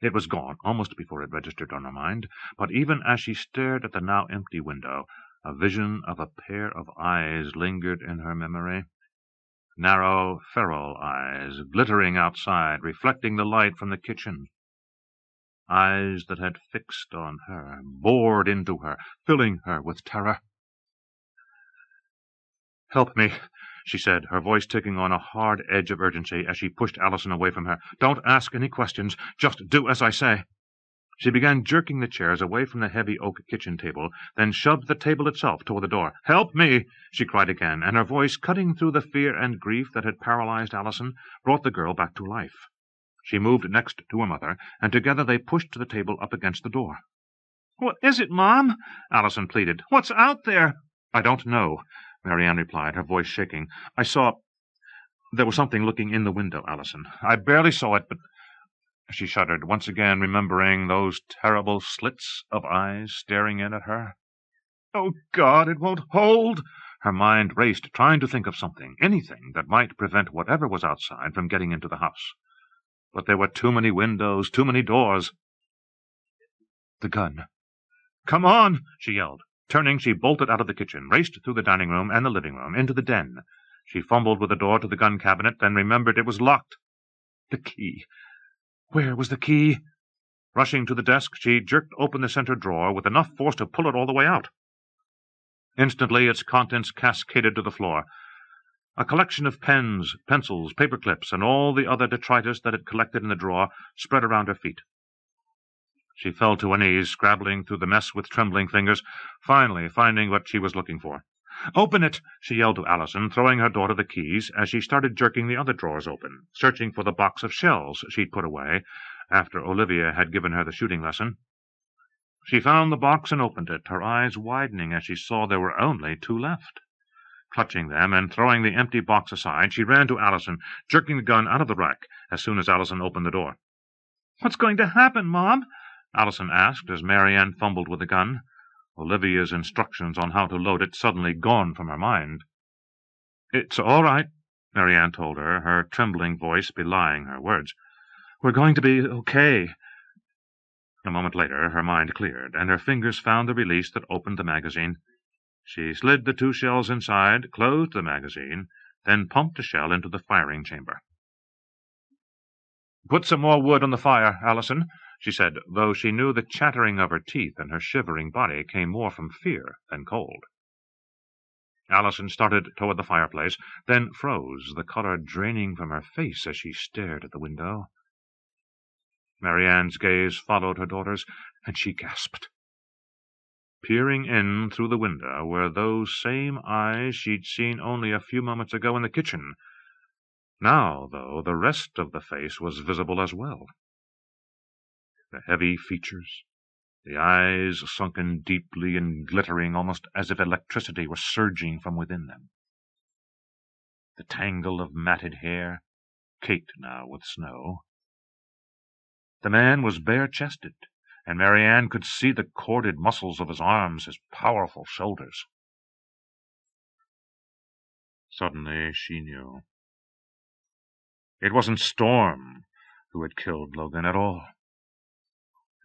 It was gone almost before it registered on her mind, but even as she stared at the now empty window, a vision of a pair of eyes lingered in her memory. Narrow, feral eyes, glittering outside, reflecting the light from the kitchen. Eyes that had fixed on her, bored into her, filling her with terror. "Help me," she said, her voice taking on a hard edge of urgency as she pushed Allison away from her. "Don't ask any questions. Just do as I say." She began jerking the chairs away from the heavy oak kitchen table, then shoved the table itself toward the door. "Help me!" she cried again, and her voice, cutting through the fear and grief that had paralyzed Allison, brought the girl back to life. She moved next to her mother, and together they pushed the table up against the door. "What is it, Mom?" Allison pleaded. "What's out there?" "I don't know," MaryAnne replied, her voice shaking. There was something looking in the window, Allison. I barely saw it, but—" She shuddered, once again remembering those terrible slits of eyes staring in at her. "Oh, God, it won't hold!" Her mind raced, trying to think of something, anything that might prevent whatever was outside from getting into the house. But there were too many windows, too many doors. The gun. "Come on!" she yelled. Turning, she bolted out of the kitchen, raced through the dining room and the living room, into the den. She fumbled with the door to the gun cabinet, then remembered it was locked. The key. Where was the key? Rushing to the desk, she jerked open the center drawer with enough force to pull it all the way out. Instantly, its contents cascaded to the floor. A collection of pens, pencils, paper clips, and all the other detritus that had collected in the drawer spread around her feet. She fell to her knees, scrabbling through the mess with trembling fingers, finally finding what she was looking for. "Open it!" she yelled to Allison, throwing her daughter the keys as she started jerking the other drawers open, searching for the box of shells she'd put away after Olivia had given her the shooting lesson. She found the box and opened it, her eyes widening as she saw there were only 2 left. Clutching them and throwing the empty box aside, she ran to Allison, jerking the gun out of the rack as soon as Allison opened the door. "What's going to happen, Mom?" Allison asked as MaryAnne fumbled with the gun, Olivia's instructions on how to load it suddenly gone from her mind. "It's all right," MaryAnne told her, her trembling voice belying her words. "We're going to be okay." A moment later, her mind cleared, and her fingers found the release that opened the magazine. She slid the 2 shells inside, closed the magazine, then pumped a shell into the firing chamber. "Put some more wood on the fire, Allison," she said, though she knew the chattering of her teeth and her shivering body came more from fear than cold. Allison started toward the fireplace, then froze, the color draining from her face as she stared at the window. MaryAnne's gaze followed her daughter's, and she gasped. Peering in through the window were those same eyes she'd seen only a few moments ago in the kitchen. Now, though, the rest of the face was visible as well. The heavy features, the eyes sunken deeply and glittering almost as if electricity were surging from within them. The tangle of matted hair, caked now with snow. The man was bare-chested, and MaryAnne could see the corded muscles of his arms, his powerful shoulders. Suddenly she knew. It wasn't Storm who had killed Logan at all.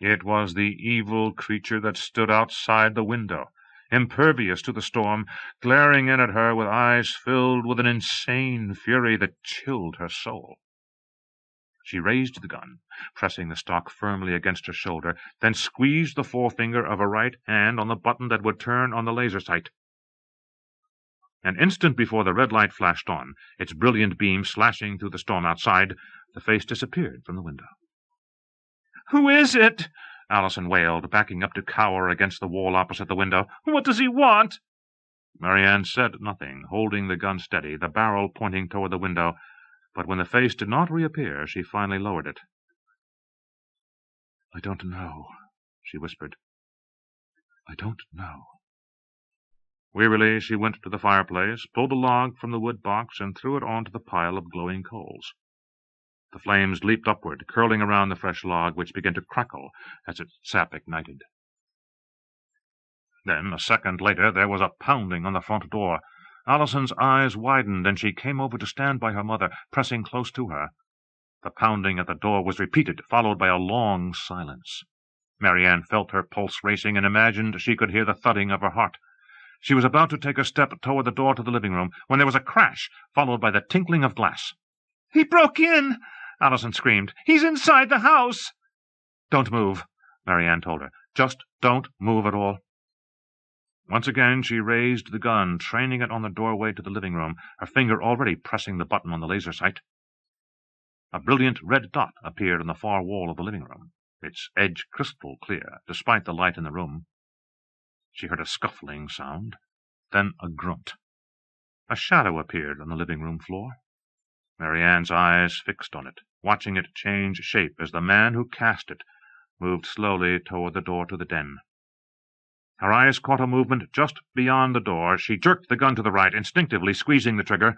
It was the evil creature that stood outside the window, impervious to the storm, glaring in at her with eyes filled with an insane fury that chilled her soul. She raised the gun, pressing the stock firmly against her shoulder, then squeezed the forefinger of her right hand on the button that would turn on the laser sight. An instant before the red light flashed on, its brilliant beam slashing through the storm outside, the face disappeared from the window. "Who is it?" Allison wailed, backing up to cower against the wall opposite the window. "What does he want?" MaryAnne said nothing, holding the gun steady, the barrel pointing toward the window, but when the face did not reappear, she finally lowered it. "I don't know," she whispered. "I don't know." Wearily, she went to the fireplace, pulled a log from the wood box, and threw it onto the pile of glowing coals. The flames leaped upward, curling around the fresh log, which began to crackle as its sap ignited. Then, a second later, there was a pounding on the front door. Allison's eyes widened, and she came over to stand by her mother, pressing close to her. The pounding at the door was repeated, followed by a long silence. MaryAnne felt her pulse racing and imagined she could hear the thudding of her heart. She was about to take a step toward the door to the living room when there was a crash, followed by the tinkling of glass. "He broke in!" Allison screamed. "He's inside the house!" "Don't move," MaryAnne told her. "Just don't move at all." Once again she raised the gun, training it on the doorway to the living room, her finger already pressing the button on the laser sight. A brilliant red dot appeared on the far wall of the living room, its edge crystal clear, despite the light in the room. She heard a scuffling sound, then a grunt. A shadow appeared on the living room floor. MaryAnne's eyes fixed on it, watching it change shape as the man who cast it moved slowly toward the door to the den. Her eyes caught a movement just beyond the door. She jerked the gun to the right, instinctively squeezing the trigger.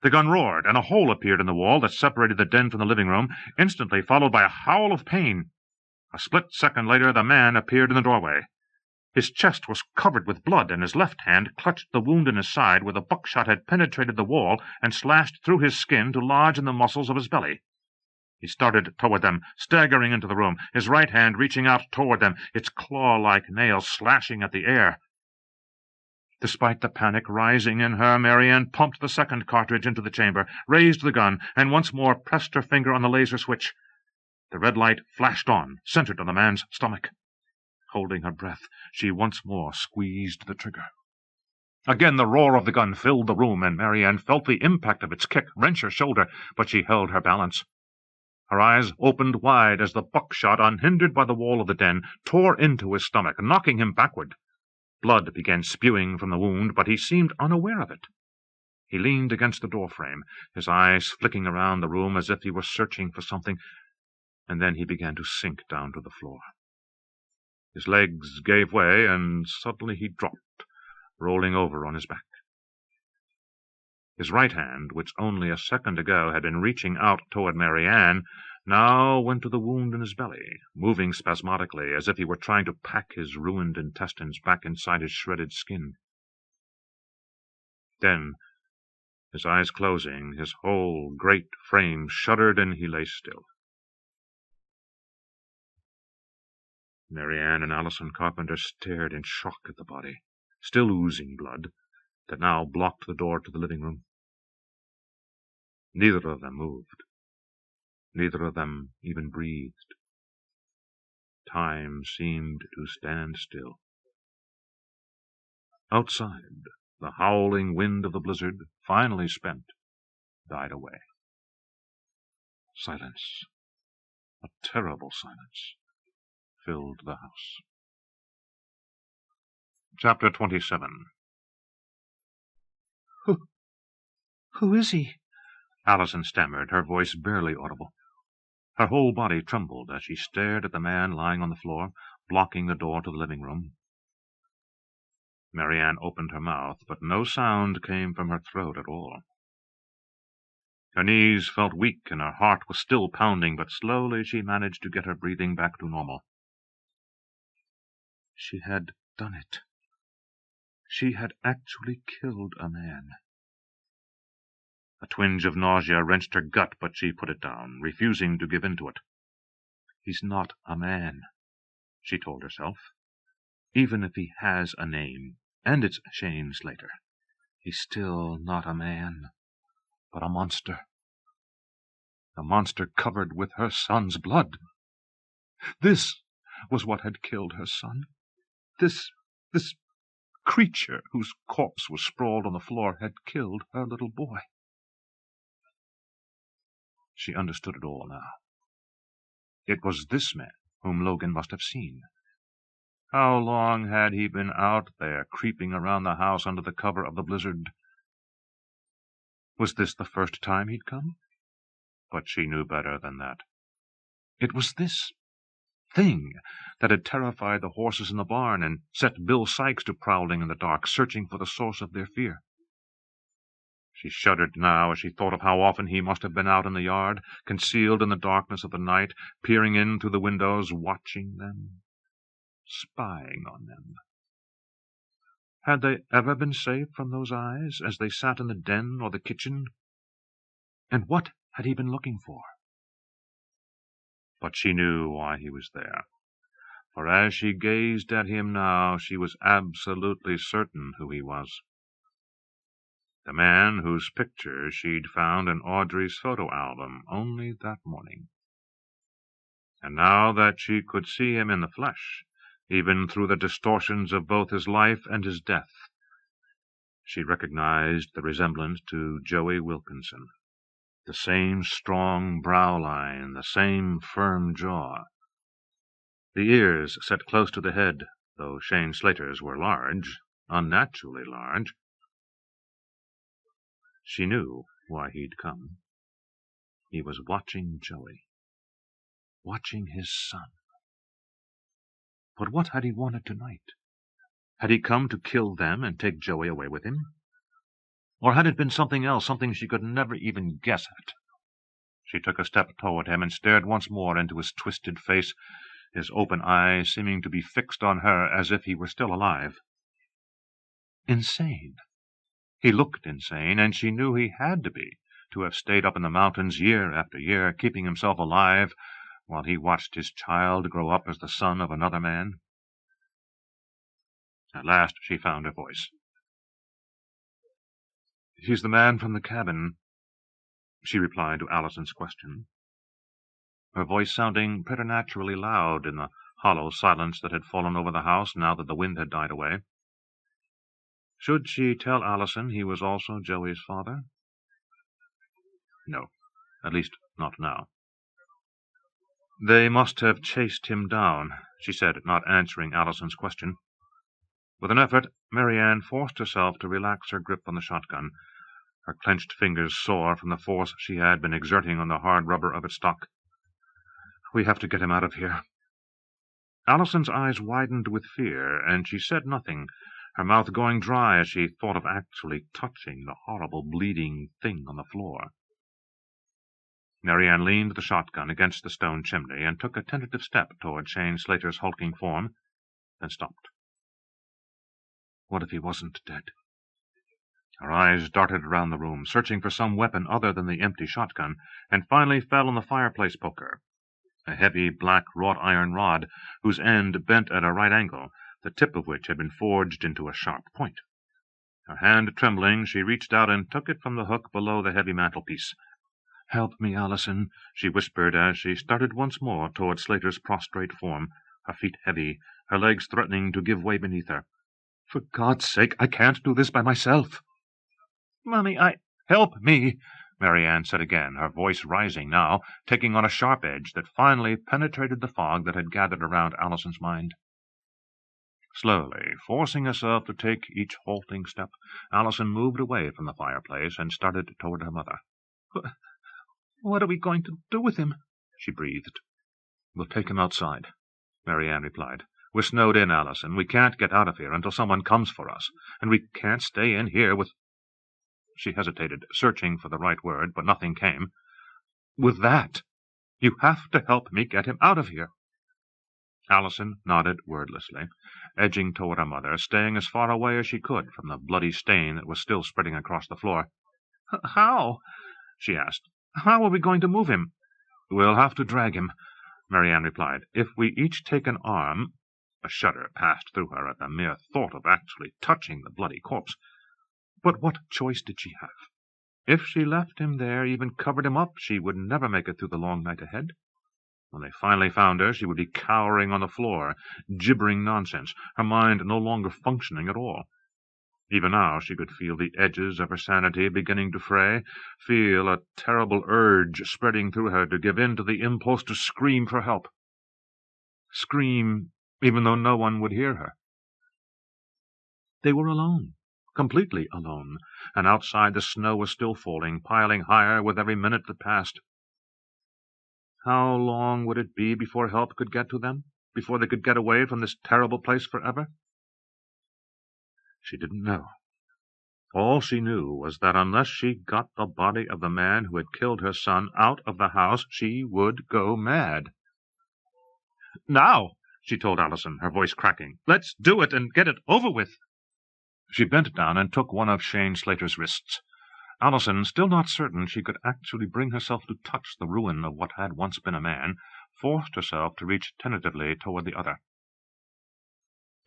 The gun roared, and a hole appeared in the wall that separated the den from the living room, instantly followed by a howl of pain. A split second later, the man appeared in the doorway. His chest was covered with blood, and his left hand clutched the wound in his side where the buckshot had penetrated the wall and slashed through his skin to lodge in the muscles of his belly. He started toward them, staggering into the room, his right hand reaching out toward them, its claw-like nails slashing at the air. Despite the panic rising in her, MaryAnne pumped the second cartridge into the chamber, raised the gun, and once more pressed her finger on the laser switch. The red light flashed on, centered on the man's stomach. Holding her breath, she once more squeezed the trigger. Again the roar of the gun filled the room, and MaryAnne felt the impact of its kick wrench her shoulder, but she held her balance. Her eyes opened wide as the buckshot, unhindered by the wall of the den, tore into his stomach, knocking him backward. Blood began spewing from the wound, but he seemed unaware of it. He leaned against the doorframe, his eyes flicking around the room as if he were searching for something, and then he began to sink down to the floor. His legs gave way, and suddenly he dropped, rolling over on his back. His right hand, which only a second ago had been reaching out toward MaryAnne, now went to the wound in his belly, moving spasmodically as if he were trying to pack his ruined intestines back inside his shredded skin. Then, his eyes closing, his whole great frame shuddered, and he lay still. MaryAnne and Allison Carpenter stared in shock at the body, still oozing blood, that now blocked the door to the living room. Neither of them moved. Neither of them even breathed. Time seemed to stand still. Outside, the howling wind of the blizzard, finally spent, died away. Silence, a terrible silence, filled the house. Chapter 27. Who is he? Allison stammered, her voice barely audible. Her whole body trembled as she stared at the man lying on the floor, blocking the door to the living room. MaryAnne opened her mouth, but no sound came from her throat at all. Her knees felt weak, and her heart was still pounding, but slowly she managed to get her breathing back to normal. She had done it. She had actually killed a man. A twinge of nausea wrenched her gut, but she put it down, refusing to give in to it. He's not a man, she told herself. Even if he has a name, and it's Shane Slater, he's still not a man, but a monster. the monster covered with her son's blood. This was what had killed her son. This creature whose corpse was sprawled on the floor had killed her little boy. She understood it all now. It was this man whom Logan must have seen. How long had he been out there, creeping around the house under the cover of the blizzard? Was this the first time he'd come? But she knew better than that. It was this thing that had terrified the horses in the barn and set Bill Sykes to prowling in the dark, searching for the source of their fear. She shuddered now as she thought of how often he must have been out in the yard, concealed in the darkness of the night, peering in through the windows, watching them, spying on them. Had they ever been safe from those eyes as they sat in the den or the kitchen? And what had he been looking for? But she knew why he was there, for as she gazed at him now, she was absolutely certain who he was. The man whose picture she'd found in Audrey's photo album only that morning. And now that she could see him in the flesh, even through the distortions of both his life and his death, she recognized the resemblance to Joey Wilkinson. The same strong brow line, the same firm jaw. The ears set close to the head, though Shane Slater's were large, unnaturally large. She knew why he'd come. He was watching Joey, watching his son. But what had he wanted tonight? Had he come to kill them and take Joey away with him? Or had it been something else, something she could never even guess at? She took a step toward him and stared once more into his twisted face, his open eyes seeming to be fixed on her as if he were still alive. Insane. He looked insane, and she knew he had to be, to have stayed up in the mountains year after year, keeping himself alive, while he watched his child grow up as the son of another man. At last she found her voice. "He's the man from the cabin," she replied to Allison's question, her voice sounding preternaturally loud in the hollow silence that had fallen over the house now that the wind had died away. Should she tell Allison he was also Joey's father? No, at least not now. "They must have chased him down," she said, not answering Allison's question. With an effort, MaryAnne forced herself to relax her grip on the shotgun, her clenched fingers sore from the force she had been exerting on the hard rubber of its stock. "We have to get him out of here." Allison's eyes widened with fear, and she said nothing, her mouth going dry as she thought of actually touching the horrible bleeding thing on the floor. MaryAnne leaned the shotgun against the stone chimney and took a tentative step toward Shane Slater's hulking form, then stopped. What if he wasn't dead? Her eyes darted around the room, searching for some weapon other than the empty shotgun, and finally fell on the fireplace poker, a heavy black wrought-iron rod whose end bent at a right angle, the tip of which had been forged into a sharp point. Her hand trembling, she reached out and took it from the hook below the heavy mantelpiece. "Help me, Allison," she whispered as she started once more toward Slater's prostrate form, her feet heavy, her legs threatening to give way beneath her. "For God's sake, I can't do this by myself." "Mommy, help me," MaryAnne said again, her voice rising now, taking on a sharp edge that finally penetrated the fog that had gathered around Allison's mind. Slowly, forcing herself to take each halting step, Allison moved away from the fireplace and started toward her mother. "What are we going to do with him?" she breathed. "We'll take him outside," MaryAnne replied. "We're snowed in, Allison. We can't get out of here until someone comes for us, and we can't stay in here with—" She hesitated, searching for the right word, but nothing came. "With that. You have to help me get him out of here." Allison nodded wordlessly, edging toward her mother, staying as far away as she could from the bloody stain that was still spreading across the floor. "How?" she asked. "How are we going to move him?" "We'll have to drag him," MaryAnne replied. "If we each take an arm—" A shudder passed through her at the mere thought of actually touching the bloody corpse. But what choice did she have? If she left him there, even covered him up, she would never make it through the long night ahead. When they finally found her, she would be cowering on the floor, gibbering nonsense, her mind no longer functioning at all. Even now she could feel the edges of her sanity beginning to fray, feel a terrible urge spreading through her to give in to the impulse to scream for help. Scream even though no one would hear her. They were alone, completely alone, and outside the snow was still falling, piling higher with every minute that passed. How long would it be before help could get to them, before they could get away from this terrible place forever? She didn't know. All she knew was that unless she got the body of the man who had killed her son out of the house, she would go mad. "Now," she told Allison, her voice cracking. "Let's do it and get it over with." She bent down and took one of Shane Slater's wrists. Allison, still not certain she could actually bring herself to touch the ruin of what had once been a man, forced herself to reach tentatively toward the other.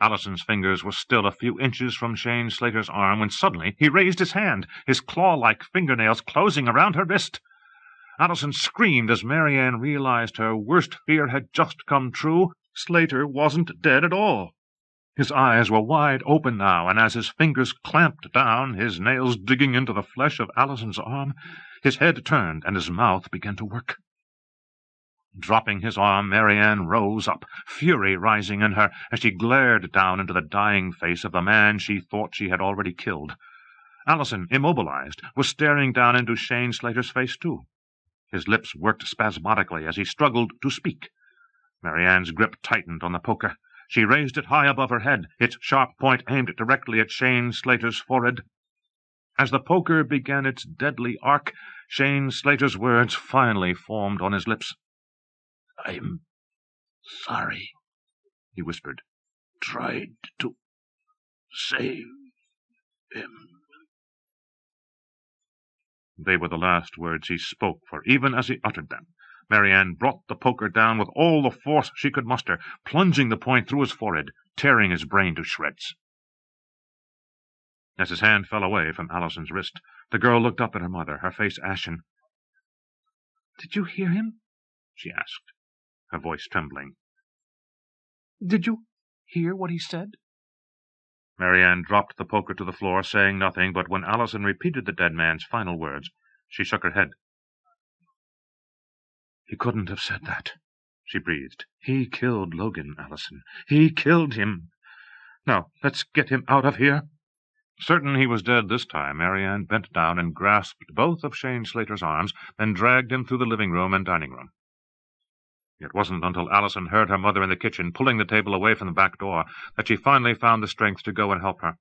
Allison's fingers were still a few inches from Shane Slater's arm when suddenly he raised his hand, his claw-like fingernails closing around her wrist. Allison screamed as MaryAnne realized her worst fear had just come true. Slater wasn't dead at all. His eyes were wide open now, and as his fingers clamped down, his nails digging into the flesh of Allison's arm, his head turned and his mouth began to work. Dropping his arm, MaryAnne rose up, fury rising in her, as she glared down into the dying face of the man she thought she had already killed. Allison, immobilized, was staring down into Shane Slater's face, too. His lips worked spasmodically as he struggled to speak. MaryAnne's grip tightened on the poker. She raised it high above her head, its sharp point aimed directly at Shane Slater's forehead. As the poker began its deadly arc, Shane Slater's words finally formed on his lips. "I'm sorry," he whispered. "Tried to save him." They were the last words he spoke, for even as he uttered them, MaryAnne brought the poker down with all the force she could muster, plunging the point through his forehead, tearing his brain to shreds. As his hand fell away from Allison's wrist, the girl looked up at her mother, her face ashen. "Did you hear him?" she asked, her voice trembling. "Did you hear what he said?" MaryAnne dropped the poker to the floor, saying nothing, but when Allison repeated the dead man's final words, she shook her head. "He couldn't have said that," she breathed. "He killed Logan, Allison. He killed him. Now, let's get him out of here." Certain he was dead this time, MaryAnne bent down and grasped both of Shane Slater's arms, then dragged him through the living room and dining room. It wasn't until Allison heard her mother in the kitchen pulling the table away from the back door that she finally found the strength to go and help her.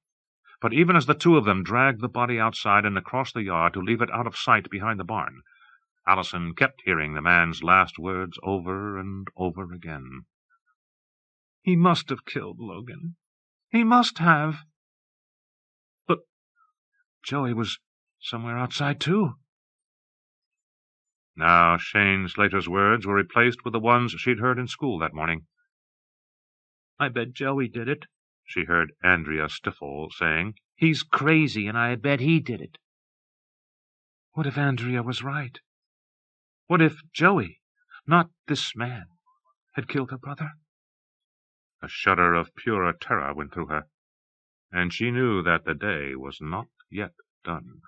But even as the two of them dragged the body outside and across the yard to leave it out of sight behind the barn, Allison kept hearing the man's last words over and over again. "He must have killed Logan. He must have. But Joey was somewhere outside, too." Now Shane Slater's words were replaced with the ones she'd heard in school that morning. "I bet Joey did it," she heard Andrea Stiffle saying. "He's crazy, and I bet he did it." What if Andrea was right? What if Joey, not this man, had killed her brother? A shudder of purer terror went through her, and she knew that the day was not yet done.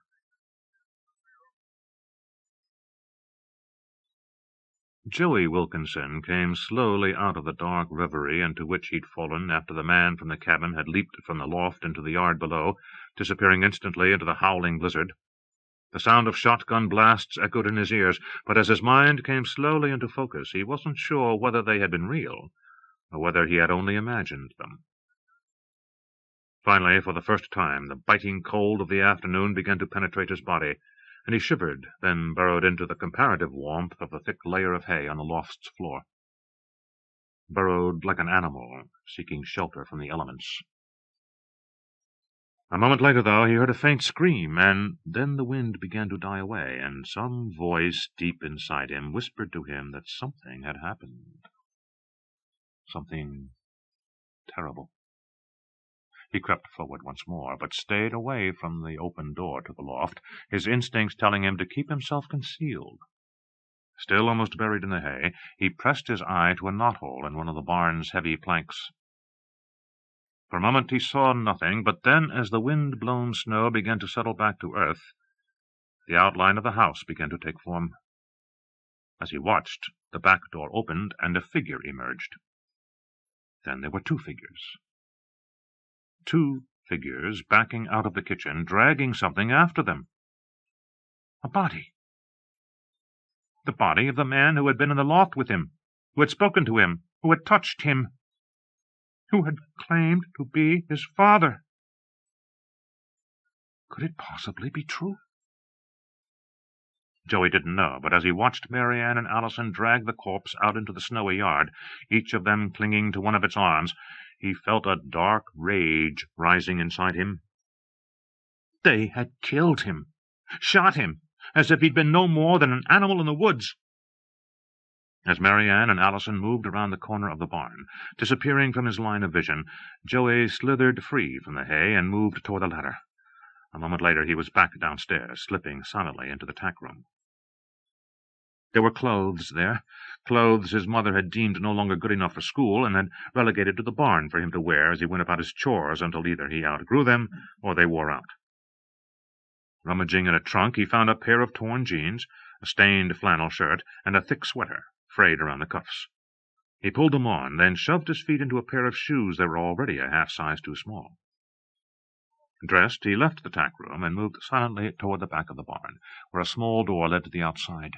Joey Wilkinson came slowly out of the dark reverie into which he'd fallen after the man from the cabin had leaped from the loft into the yard below, disappearing instantly into the howling blizzard. The sound of shotgun blasts echoed in his ears, but as his mind came slowly into focus, he wasn't sure whether they had been real, or whether he had only imagined them. Finally, for the first time, the biting cold of the afternoon began to penetrate his body, and he shivered, then burrowed into the comparative warmth of the thick layer of hay on the loft's floor. Burrowed like an animal, seeking shelter from the elements. A moment later, though, he heard a faint scream, and then the wind began to die away, and some voice deep inside him whispered to him that something had happened. Something terrible. He crept forward once more, but stayed away from the open door to the loft, his instincts telling him to keep himself concealed. Still almost buried in the hay, he pressed his eye to a knothole in one of the barn's heavy planks. For a moment he saw nothing, but then, as the wind-blown snow began to settle back to earth, the outline of the house began to take form. As he watched, the back door opened, and a figure emerged. Then there were two figures. Two figures backing out of the kitchen, dragging something after them. A body. The body of the man who had been in the loft with him, who had spoken to him, who had touched him, who had claimed to be his father. Could it possibly be true? Joey didn't know, but as he watched MaryAnne and Allison drag the corpse out into the snowy yard, each of them clinging to one of its arms, he felt a dark rage rising inside him. They had killed him, shot him, as if he'd been no more than an animal in the woods. As MaryAnne and Allison moved around the corner of the barn, disappearing from his line of vision, Joey slithered free from the hay and moved toward the ladder. A moment later he was back downstairs, slipping silently into the tack room. There were clothes there, clothes his mother had deemed no longer good enough for school and had relegated to the barn for him to wear as he went about his chores until either he outgrew them or they wore out. Rummaging in a trunk, he found a pair of torn jeans, a stained flannel shirt, and a thick sweater, frayed around the cuffs. He pulled them on, then shoved his feet into a pair of shoes that were already a half-size too small. Dressed, he left the tack room and moved silently toward the back of the barn, where a small door led to the outside.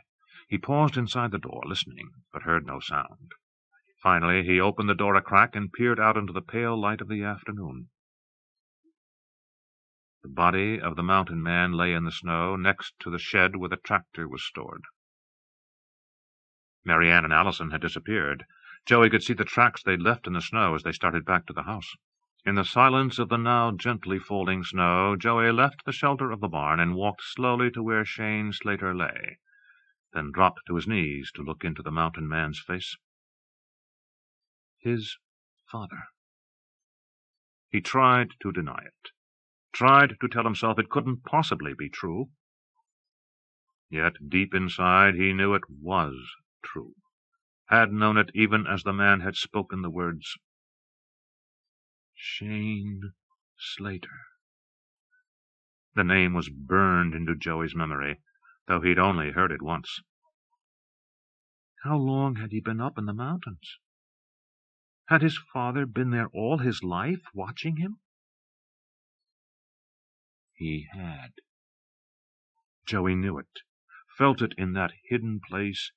He paused inside the door, listening, but heard no sound. Finally, he opened the door a crack and peered out into the pale light of the afternoon. The body of the mountain man lay in the snow next to the shed where the tractor was stored. MaryAnne and Allison had disappeared. Joey could see the tracks they'd left in the snow as they started back to the house. In the silence of the now gently falling snow, Joey left the shelter of the barn and walked slowly to where Shane Slater lay, then dropped to his knees to look into the mountain man's face. His father. He tried to deny it, tried to tell himself it couldn't possibly be true. Yet deep inside he knew it was true, had known it even as the man had spoken the words. Shane Slater. The name was burned into Joey's memory, though he'd only heard it once. How long had he been up in the mountains? Had his father been there all his life, watching him? He had. Joey knew it, felt it in that hidden place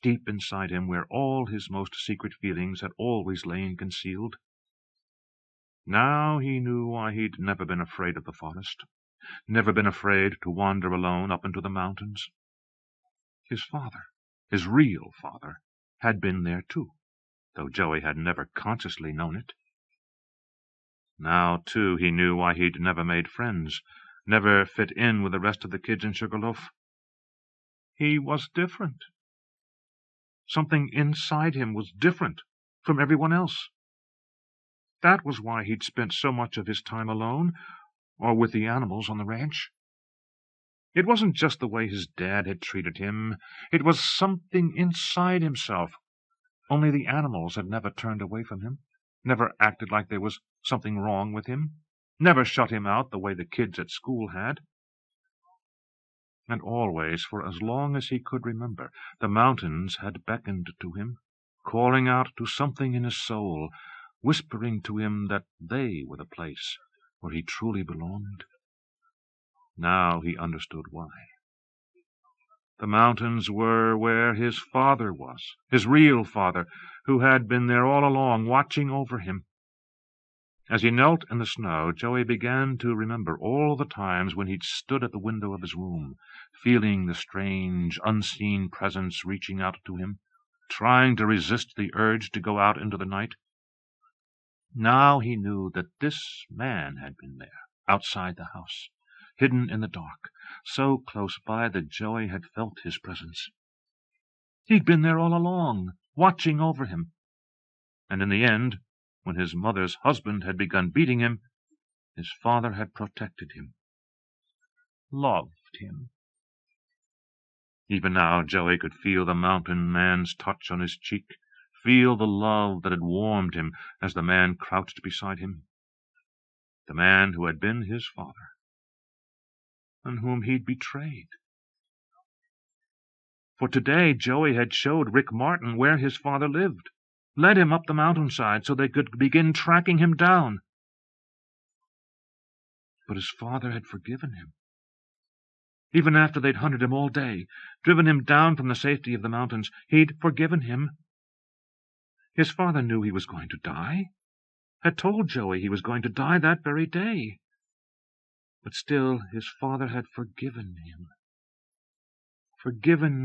deep inside him where all his most secret feelings had always lain concealed. Now he knew why he'd never been afraid of the forest, never been afraid to wander alone up into the mountains. His father, his real father, had been there too, though Joey had never consciously known it. Now, too, he knew why he'd never made friends, never fit in with the rest of the kids in Sugarloaf. He was different. Something inside him was different from everyone else. That was why he'd spent so much of his time alone, or with the animals on the ranch. It wasn't just the way his dad had treated him. It was something inside himself. Only the animals had never turned away from him, never acted like there was something wrong with him, never shut him out the way the kids at school had. And always, for as long as he could remember, the mountains had beckoned to him, calling out to something in his soul, whispering to him that they were the place where he truly belonged. Now he understood why. The mountains were where his father was, his real father, who had been there all along, watching over him. As he knelt in the snow, Joey began to remember all the times when he'd stood at the window of his room, feeling the strange, unseen presence reaching out to him, trying to resist the urge to go out into the night. Now he knew that this man had been there, outside the house, hidden in the dark, so close by that Joey had felt his presence. He'd been there all along, watching over him. And in the end, when his mother's husband had begun beating him, His father had protected him, loved him. Even now Joey could feel the mountain man's touch on his cheek, feel the love that had warmed him as the man crouched beside him. The man who had been his father, and whom he'd betrayed. For today Joey had showed Rick Martin where his father lived, led him up the mountainside so they could begin tracking him down. But his father had forgiven him. Even after they'd hunted him all day, driven him down from the safety of the mountains, he'd forgiven him. His father knew he was going to die, had told Joey he was going to die that very day. But still his father had forgiven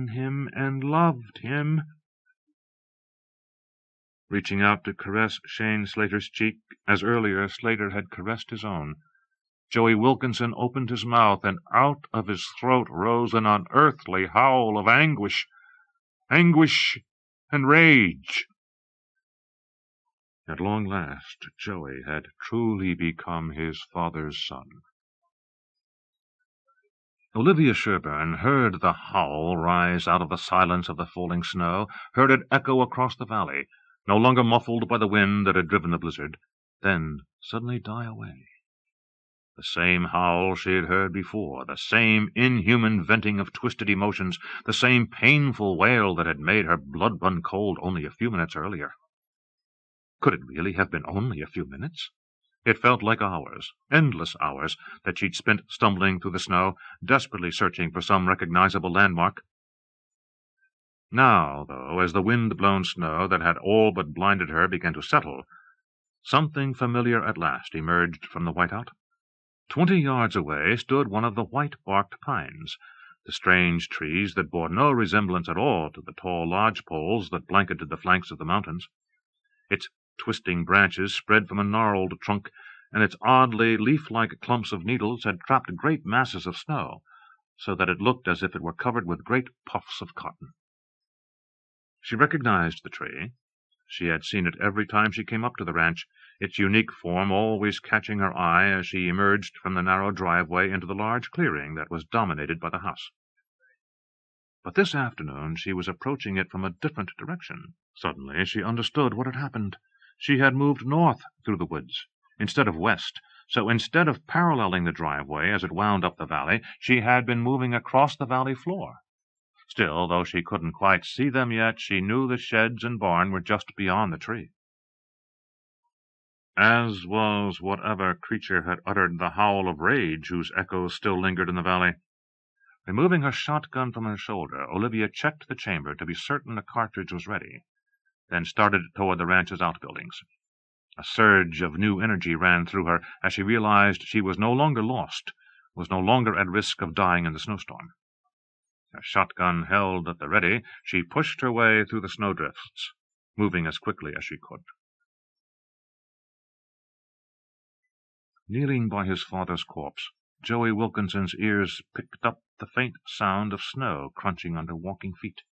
him and loved him. Reaching out to caress Shane Slater's cheek, as earlier Slater had caressed his own, Joey Wilkinson opened his mouth, and out of his throat rose an unearthly howl of anguish and rage. At long last, Joey had truly become his father's son. Olivia Sherburne heard the howl rise out of the silence of the falling snow, heard it echo across the valley, no longer muffled by the wind that had driven the blizzard, then suddenly die away. The same howl she had heard before, the same inhuman venting of twisted emotions, the same painful wail that had made her blood run cold only a few minutes earlier. Could it really have been only a few minutes? It felt like hours, endless hours, that she'd spent stumbling through the snow, desperately searching for some recognizable landmark. Now, though, as the wind-blown snow that had all but blinded her began to settle, something familiar at last emerged from the whiteout. 20 yards away stood one of the white-barked pines, the strange trees that bore no resemblance at all to the tall lodge-poles that blanketed the flanks of the mountains. Its twisting branches spread from a gnarled trunk, and its oddly leaf-like clumps of needles had trapped great masses of snow, so that it looked as if it were covered with great puffs of cotton. She recognized the tree. She had seen it every time she came up to the ranch, its unique form always catching her eye as she emerged from the narrow driveway into the large clearing that was dominated by the house. But this afternoon she was approaching it from a different direction. Suddenly she understood what had happened. She had moved north through the woods, instead of west, so instead of paralleling the driveway as it wound up the valley, she had been moving across the valley floor. Still, though she couldn't quite see them yet, she knew the sheds and barn were just beyond the tree. As was whatever creature had uttered the howl of rage whose echoes still lingered in the valley. Removing her shotgun from her shoulder, Olivia checked the chamber to be certain the cartridge was ready, then started toward the ranch's outbuildings. A surge of new energy ran through her as she realized she was no longer lost, was no longer at risk of dying in the snowstorm. Her shotgun held at the ready, she pushed her way through the snowdrifts, moving as quickly as she could. Kneeling by his father's corpse, Joey Wilkinson's ears picked up the faint sound of snow crunching under walking feet.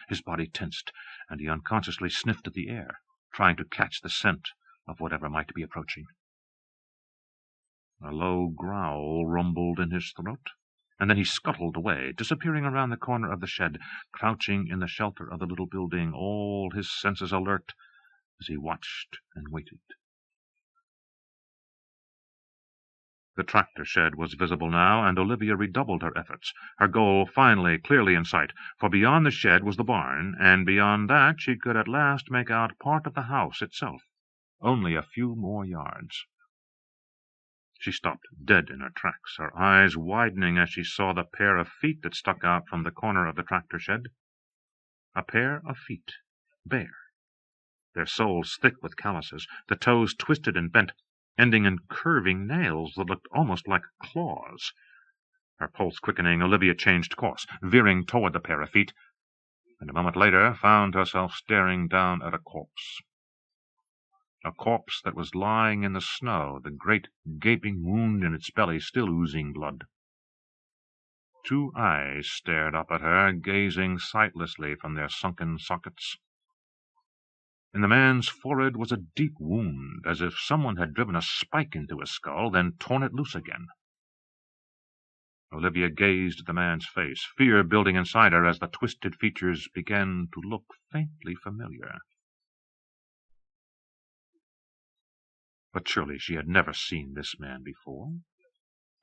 His body tensed, and he unconsciously sniffed at the air, trying to catch the scent of whatever might be approaching. A low growl rumbled in his throat, and then he scuttled away, disappearing around the corner of the shed, crouching in the shelter of the little building, all his senses alert as he watched and waited. The tractor shed was visible now, and Olivia redoubled her efforts, her goal finally clearly in sight, for beyond the shed was the barn, and beyond that she could at last make out part of the house itself. Only a few more yards. She stopped dead in her tracks, her eyes widening as she saw the pair of feet that stuck out from the corner of the tractor shed. A pair of feet, bare, their soles thick with calluses, the toes twisted and bent, ending in curving nails that looked almost like claws. Her pulse quickening, Olivia changed course, veering toward the pair of feet, and a moment later found herself staring down at a corpse. A corpse that was lying in the snow, the great gaping wound in its belly still oozing blood. 2 eyes stared up at her, gazing sightlessly from their sunken sockets. In the man's forehead was a deep wound, as if someone had driven a spike into his skull, then torn it loose again. Olivia gazed at the man's face, fear building inside her as the twisted features began to look faintly familiar. But surely she had never seen this man before.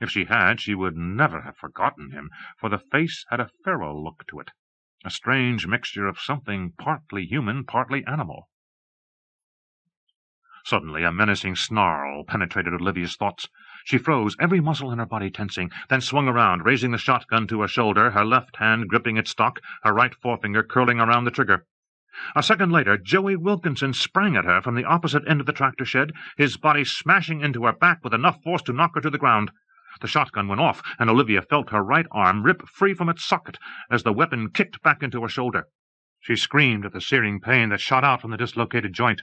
If she had, she would never have forgotten him, for the face had a feral look to it, a strange mixture of something partly human, partly animal. Suddenly a menacing snarl penetrated Olivia's thoughts. She froze, every muscle in her body tensing, then swung around, raising the shotgun to her shoulder, her left hand gripping its stock, her right forefinger curling around the trigger. A second later, Joey Wilkinson sprang at her from the opposite end of the tractor shed, his body smashing into her back with enough force to knock her to the ground. The shotgun went off, and Olivia felt her right arm rip free from its socket as the weapon kicked back into her shoulder. She screamed at the searing pain that shot out from the dislocated joint,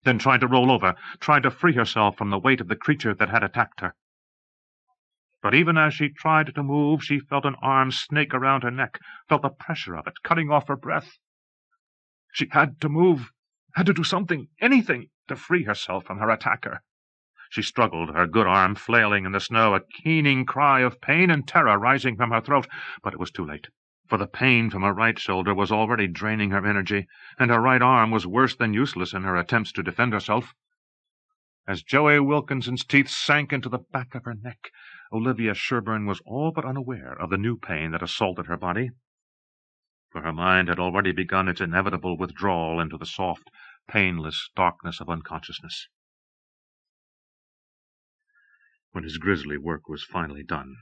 then tried to roll over, tried to free herself from the weight of the creature that had attacked her. But even as she tried to move, she felt an arm snake around her neck, felt the pressure of it, cutting off her breath. She had to move, had to do something, anything, to free herself from her attacker. She struggled, her good arm flailing in the snow, a keening cry of pain and terror rising from her throat, but it was too late, for the pain from her right shoulder was already draining her energy, and her right arm was worse than useless in her attempts to defend herself. As Joey Wilkinson's teeth sank into the back of her neck, Olivia Sherburne was all but unaware of the new pain that assaulted her body, for her mind had already begun its inevitable withdrawal into the soft, painless darkness of unconsciousness. When his grisly work was finally done,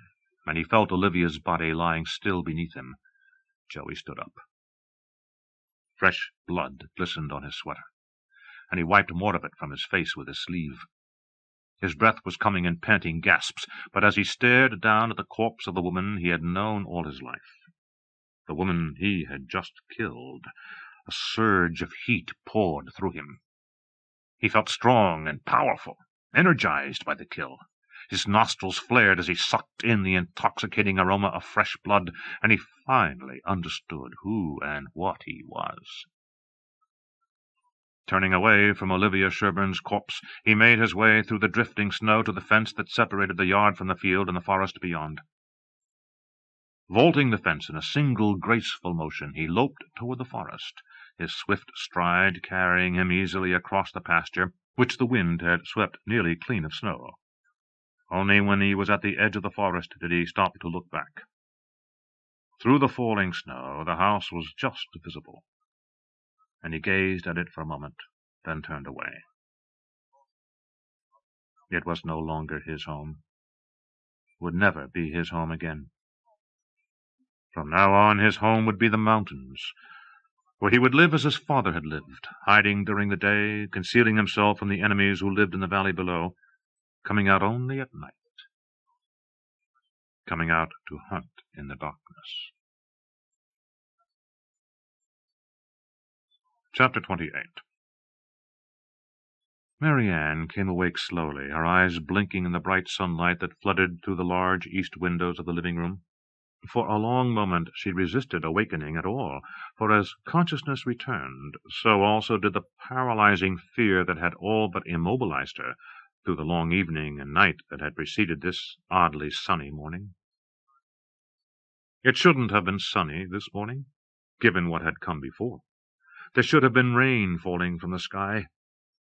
and he felt Olivia's body lying still beneath him, Joey stood up. Fresh blood glistened on his sweater, and he wiped more of it from his face with his sleeve. His breath was coming in panting gasps, but as he stared down at the corpse of the woman he had known all his life, the woman he had just killed, a surge of heat poured through him. He felt strong and powerful, energized by the kill. His nostrils flared as he sucked in the intoxicating aroma of fresh blood, and he finally understood who and what he was. Turning away from Olivia Sherburne's corpse, he made his way through the drifting snow to the fence that separated the yard from the field and the forest beyond. Vaulting the fence in a single graceful motion, he loped toward the forest, his swift stride carrying him easily across the pasture, which the wind had swept nearly clean of snow. Only when he was at the edge of the forest did he stop to look back. Through the falling snow, the house was just visible, and he gazed at it for a moment, then turned away. It was no longer his home, would never be his home again. From now on, his home would be the mountains, where he would live as his father had lived, hiding during the day, concealing himself from the enemies who lived in the valley below, coming out only at night, coming out to hunt in the darkness. Chapter 28. MaryAnne came awake slowly, her eyes blinking in the bright sunlight that flooded through the large east windows of the living room. For a long moment she resisted awakening at all, for as consciousness returned, so also did the paralyzing fear that had all but immobilized her through the long evening and night that had preceded this oddly sunny morning. It shouldn't have been sunny this morning, given what had come before. There should have been rain falling from the sky,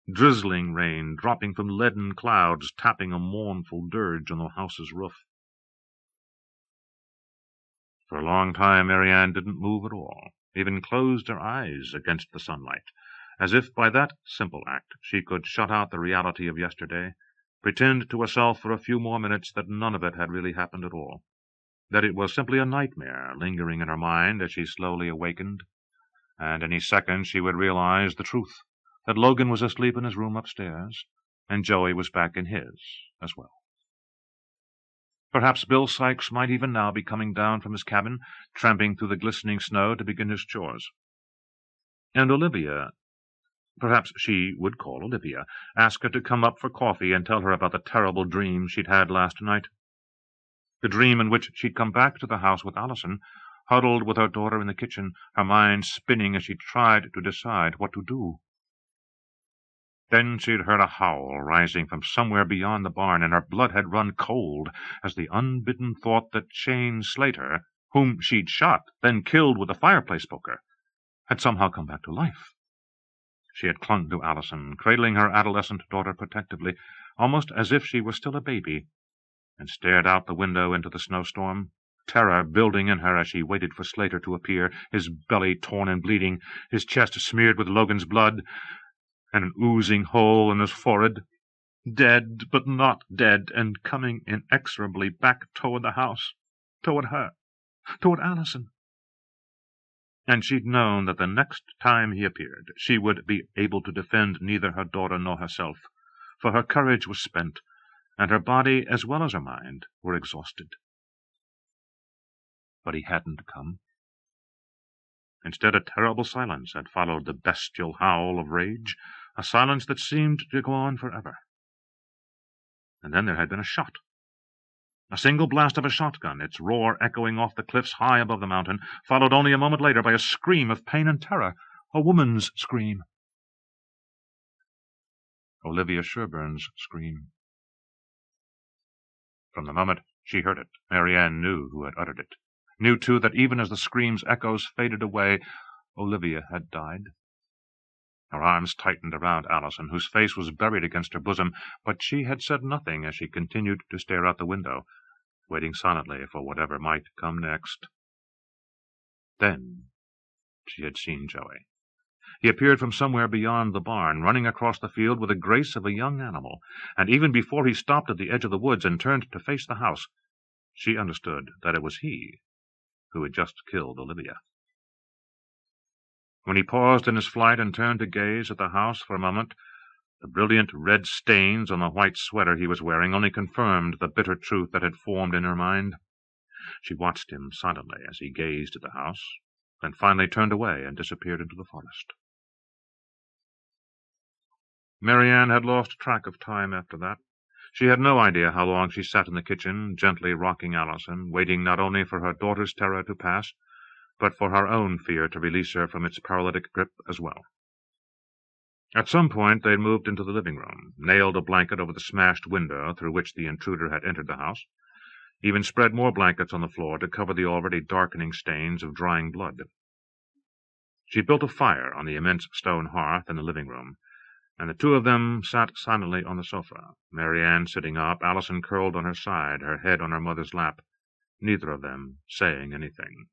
drizzling rain dropping from leaden clouds, tapping a mournful dirge on the house's roof. For a long time MaryAnne didn't move at all, even closed her eyes against the sunlight, as if by that simple act she could shut out the reality of yesterday, pretend to herself for a few more minutes that none of it had really happened at all, that it was simply a nightmare lingering in her mind as she slowly awakened, and any second she would realize the truth, that Logan was asleep in his room upstairs, and Joey was back in his as well. Perhaps Bill Sykes might even now be coming down from his cabin, tramping through the glistening snow to begin his chores. And Olivia, perhaps she would call Olivia, ask her to come up for coffee and tell her about the terrible dream she'd had last night. The dream in which she'd come back to the house with Allison, huddled with her daughter in the kitchen, her mind spinning as she tried to decide what to do. Then she had heard a howl rising from somewhere beyond the barn, and her blood had run cold as the unbidden thought that Shane Slater, whom she'd shot, then killed with the fireplace poker, had somehow come back to life. She had clung to Allison, cradling her adolescent daughter protectively, almost as if she were still a baby, and stared out the window into the snowstorm, terror building in her as she waited for Slater to appear, his belly torn and bleeding, his chest smeared with Logan's blood, and an oozing hole in his forehead. Dead, but not dead, and coming inexorably back toward the house, toward her, toward Allison. And she'd known that the next time he appeared, she would be able to defend neither her daughter nor herself, for her courage was spent, and her body as well as her mind were exhausted. But he hadn't come. Instead, a terrible silence had followed the bestial howl of rage, a silence that seemed to go on forever. And then there had been a shot. A single blast of a shotgun, its roar echoing off the cliffs high above the mountain, followed only a moment later by a scream of pain and terror, a woman's scream. Olivia Sherburne's scream. From the moment she heard it, MaryAnne knew who had uttered it. Knew, too, that even as the scream's echoes faded away, Olivia had died. Her arms tightened around Allison, whose face was buried against her bosom, but she had said nothing as she continued to stare out the window, waiting silently for whatever might come next. Then she had seen Joey. He appeared from somewhere beyond the barn, running across the field with the grace of a young animal, and even before he stopped at the edge of the woods and turned to face the house, she understood that it was he who had just killed Olivia. When he paused in his flight and turned to gaze at the house for a moment, the brilliant red stains on the white sweater he was wearing only confirmed the bitter truth that had formed in her mind. She watched him silently as he gazed at the house, then finally turned away and disappeared into the forest. MaryAnne had lost track of time after that. She had no idea how long she sat in the kitchen, gently rocking Allison, waiting not only for her daughter's terror to pass, but for her own fear to release her from its paralytic grip as well. At some point they had moved into the living room, nailed a blanket over the smashed window through which the intruder had entered the house, even spread more blankets on the floor to cover the already darkening stains of drying blood. She built a fire on the immense stone hearth in the living room, and the two of them sat silently on the sofa, MaryAnne sitting up, Allison curled on her side, her head on her mother's lap, neither of them saying anything.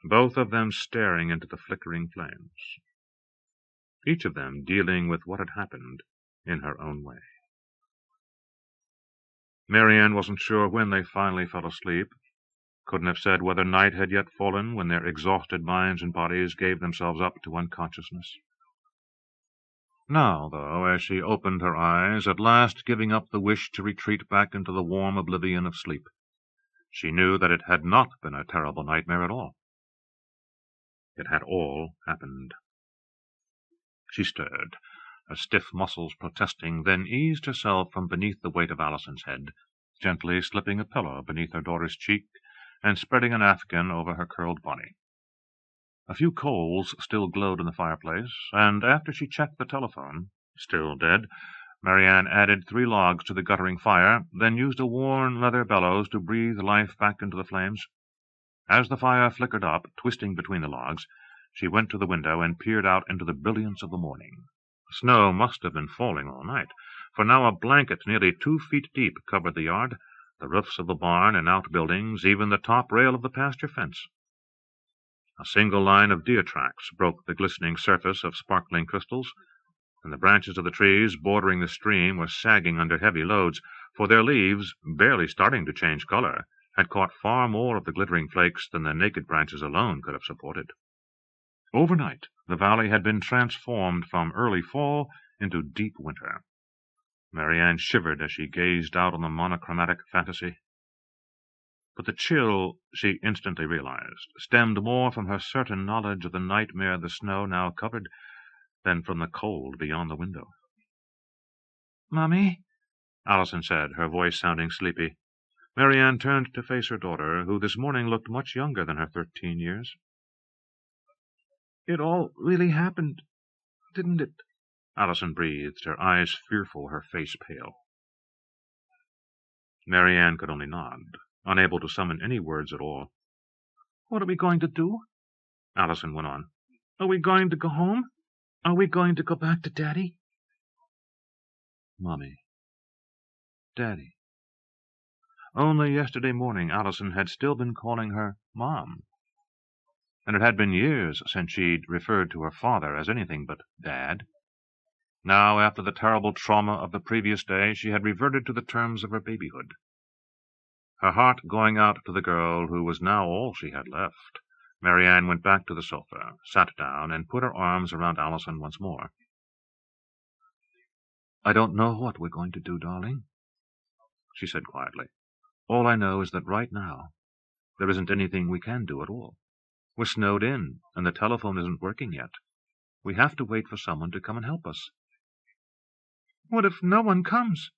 Both of them staring into the flickering flames, each of them dealing with what had happened in her own way. MaryAnne wasn't sure when they finally fell asleep, couldn't have said whether night had yet fallen when their exhausted minds and bodies gave themselves up to unconsciousness. Now, though, as she opened her eyes, at last giving up the wish to retreat back into the warm oblivion of sleep, she knew that it had not been a terrible nightmare at all. It had all happened. She stirred, her stiff muscles protesting, then eased herself from beneath the weight of Allison's head, gently slipping a pillow beneath her daughter's cheek and spreading an afghan over her curled body. A few coals still glowed in the fireplace, and after she checked the telephone, still dead, MaryAnne added 3 logs to the guttering fire, then used a worn leather bellows to breathe life back into the flames. As the fire flickered up, twisting between the logs, she went to the window and peered out into the brilliance of the morning. Snow must have been falling all night, for now a blanket nearly 2 feet deep covered the yard, the roofs of the barn and outbuildings, even the top rail of the pasture fence. A single line of deer tracks broke the glistening surface of sparkling crystals, and the branches of the trees bordering the stream were sagging under heavy loads, for their leaves, barely starting to change color, had caught far more of the glittering flakes than the naked branches alone could have supported. Overnight, the valley had been transformed from early fall into deep winter. MaryAnne shivered as she gazed out on the monochromatic fantasy. But the chill, she instantly realized, stemmed more from her certain knowledge of the nightmare the snow now covered than from the cold beyond the window. "Mommy?" Allison said, her voice sounding sleepy. MaryAnne turned to face her daughter, who this morning looked much younger than her 13 years. "It all really happened, didn't it?" Allison breathed, her eyes fearful, her face pale. MaryAnne could only nod, unable to summon any words at all. "What are we going to do?" Allison went on. "Are we going to go home? Are we going to go back to Daddy?" Mommy. Daddy. Only yesterday morning Allison had still been calling her Mom, and it had been years since she'd referred to her father as anything but Dad. Now, after the terrible trauma of the previous day, she had reverted to the terms of her babyhood. Her heart going out to the girl who was now all she had left, MaryAnne went back to the sofa, sat down, and put her arms around Allison once more. "I don't know what we're going to do, darling," she said quietly. "All I know is that right now there isn't anything we can do at all. We're snowed in, and the telephone isn't working yet. We have to wait for someone to come and help us." "What if no one comes?"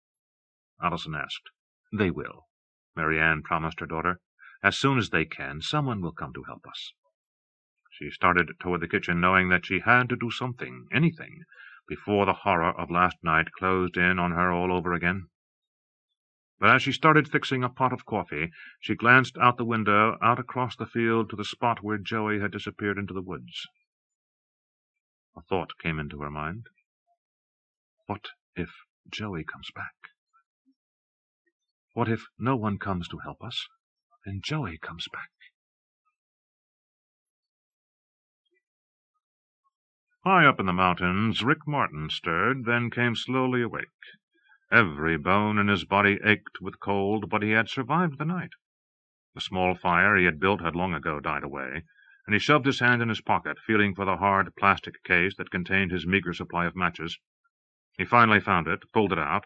Allison asked. "They will," MaryAnne promised her daughter. "As soon as they can, someone will come to help us." She started toward the kitchen, knowing that she had to do something, anything, before the horror of last night closed in on her all over again. But as she started fixing a pot of coffee, she glanced out the window, out across the field to the spot where Joey had disappeared into the woods. A thought came into her mind. What if Joey comes back? What if no one comes to help us, and Joey comes back? High up in the mountains, Rick Martin stirred, then came slowly awake. Every bone in his body ached with cold, but he had survived the night. The small fire he had built had long ago died away, and he shoved his hand in his pocket, feeling for the hard plastic case that contained his meager supply of matches. He finally found it, pulled it out,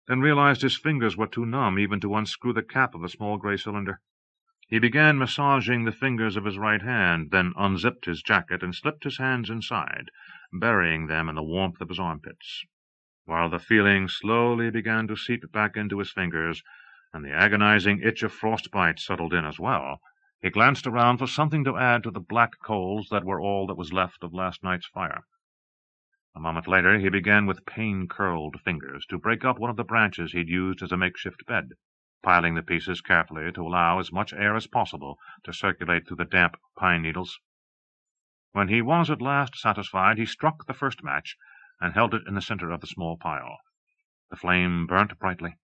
then realized his fingers were too numb even to unscrew the cap of the small gray cylinder. He began massaging the fingers of his right hand, then unzipped his jacket and slipped his hands inside, burying them in the warmth of his armpits. While the feeling slowly began to seep back into his fingers, and the agonizing itch of frostbite settled in as well, he glanced around for something to add to the black coals that were all that was left of last night's fire. A moment later he began with pain-curled fingers to break up one of the branches he'd used as a makeshift bed, piling the pieces carefully to allow as much air as possible to circulate through the damp pine needles. When he was at last satisfied, he struck the first match and held it in the center of the small pile. The flame burnt brightly.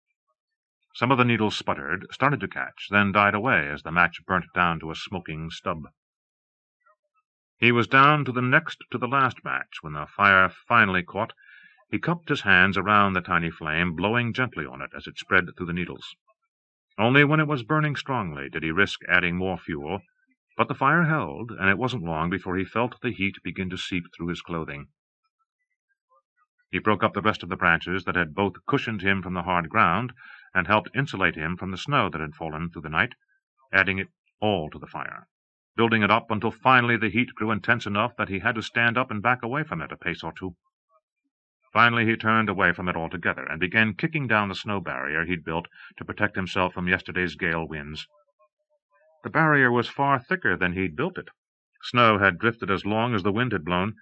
Some of the needles sputtered, started to catch, then died away as the match burnt down to a smoking stub. He was down to the next to the last match when the fire finally caught. He cupped his hands around the tiny flame, blowing gently on it as it spread through the needles. Only when it was burning strongly did he risk adding more fuel, but the fire held, and it wasn't long before he felt the heat begin to seep through his clothing. He broke up the rest of the branches that had both cushioned him from the hard ground and helped insulate him from the snow that had fallen through the night, adding it all to the fire, building it up until finally the heat grew intense enough that he had to stand up and back away from it a pace or two. Finally he turned away from it altogether and began kicking down the snow barrier he'd built to protect himself from yesterday's gale winds. The barrier was far thicker than he'd built it. Snow had drifted as long as the wind had blown.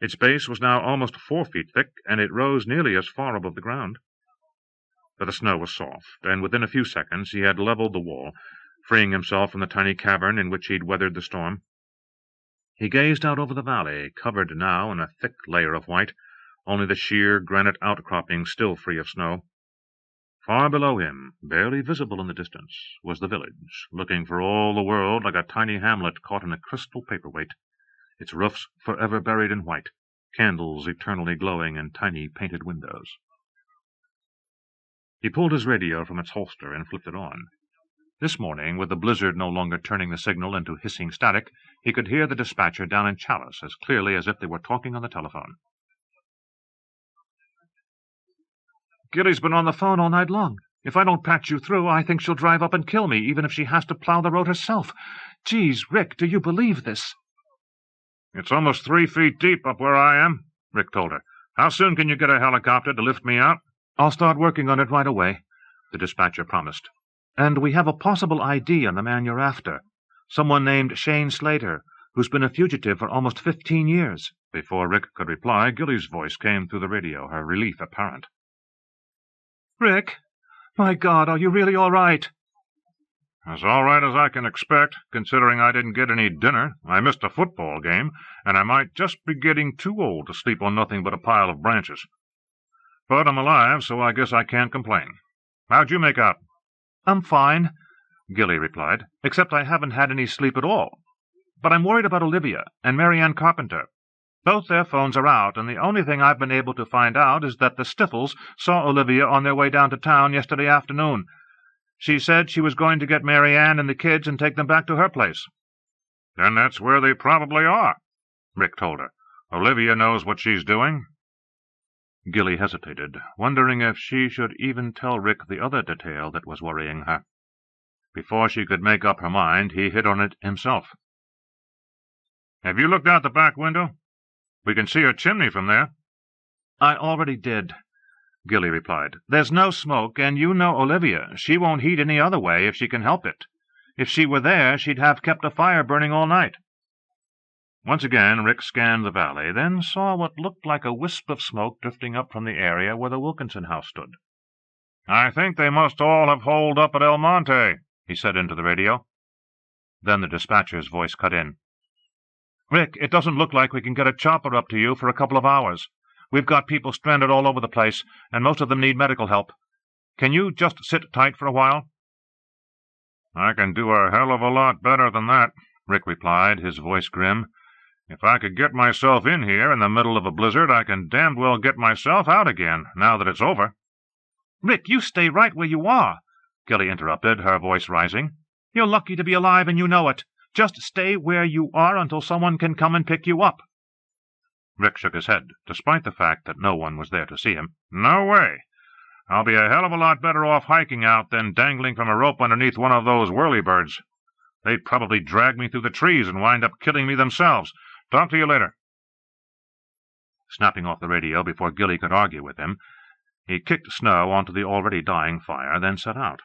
Its base was now almost 4 feet thick, and it rose nearly as far above the ground. But the snow was soft, and within a few seconds he had leveled the wall, freeing himself from the tiny cavern in which he'd weathered the storm. He gazed out over the valley, covered now in a thick layer of white, only the sheer granite outcropping still free of snow. Far below him, barely visible in the distance, was the village, looking for all the world like a tiny hamlet caught in a crystal paperweight, its roofs forever buried in white, candles eternally glowing in tiny painted windows. He pulled his radio from its holster and flipped it on. This morning, with the blizzard no longer turning the signal into hissing static, he could hear the dispatcher down in Chalice as clearly as if they were talking on the telephone. "Gilly's been on the phone all night long. If I don't patch you through, I think she'll drive up and kill me, even if she has to plow the road herself. Geez, Rick, do you believe this?" "It's almost 3 feet deep up where I am," Rick told her. "How soon can you get a helicopter to lift me out?" "I'll start working on it right away," the dispatcher promised. "And we have a possible ID on the man you're after. Someone named Shane Slater, who's been a fugitive for almost 15 years. Before Rick could reply, Gilly's voice came through the radio, her relief apparent. Rick, my God, are you really all right? As all right as I can expect, considering I didn't get any dinner. I missed a football game, and I might just be getting too old to sleep on nothing but a pile of branches. But I'm alive, so I guess I can't complain. How'd you make out? I'm fine, Gilly replied, except I haven't had any sleep at all. But I'm worried about Olivia and MaryAnne Carpenter. Both their phones are out, and the only thing I've been able to find out is that the Stiffles saw Olivia on their way down to town yesterday afternoon. She said she was going to get MaryAnne and the kids and take them back to her place. Then that's where they probably are, Rick told her. Olivia knows what she's doing. Gilly hesitated, wondering if she should even tell Rick the other detail that was worrying her. Before she could make up her mind, he hit on it himself. Have you looked out the back window? We can see her chimney from there. I already did, Gilly replied. There's no smoke, and you know Olivia. She won't heat any other way if she can help it. If she were there, she'd have kept a fire burning all night. Once again, Rick scanned the valley, then saw what looked like a wisp of smoke drifting up from the area where the Wilkinson house stood. I think they must all have holed up at El Monte, he said into the radio. Then the dispatcher's voice cut in. Rick, it doesn't look like we can get a chopper up to you for a couple of hours. We've got people stranded all over the place, and most of them need medical help. Can you just sit tight for a while? I can do a hell of a lot better than that, Rick replied, his voice grim. If I could get myself in here in the middle of a blizzard, I can damned well get myself out again, now that it's over. Rick, you stay right where you are, Gilly interrupted, her voice rising. You're lucky to be alive, and you know it. Just stay where you are until someone can come and pick you up. Rick shook his head, despite the fact that no one was there to see him. No way. I'll be a hell of a lot better off hiking out than dangling from a rope underneath one of those whirlybirds. They'd probably drag me through the trees and wind up killing me themselves. Talk to you later. Snapping off the radio before Gilly could argue with him, he kicked snow onto the already dying fire, then set out.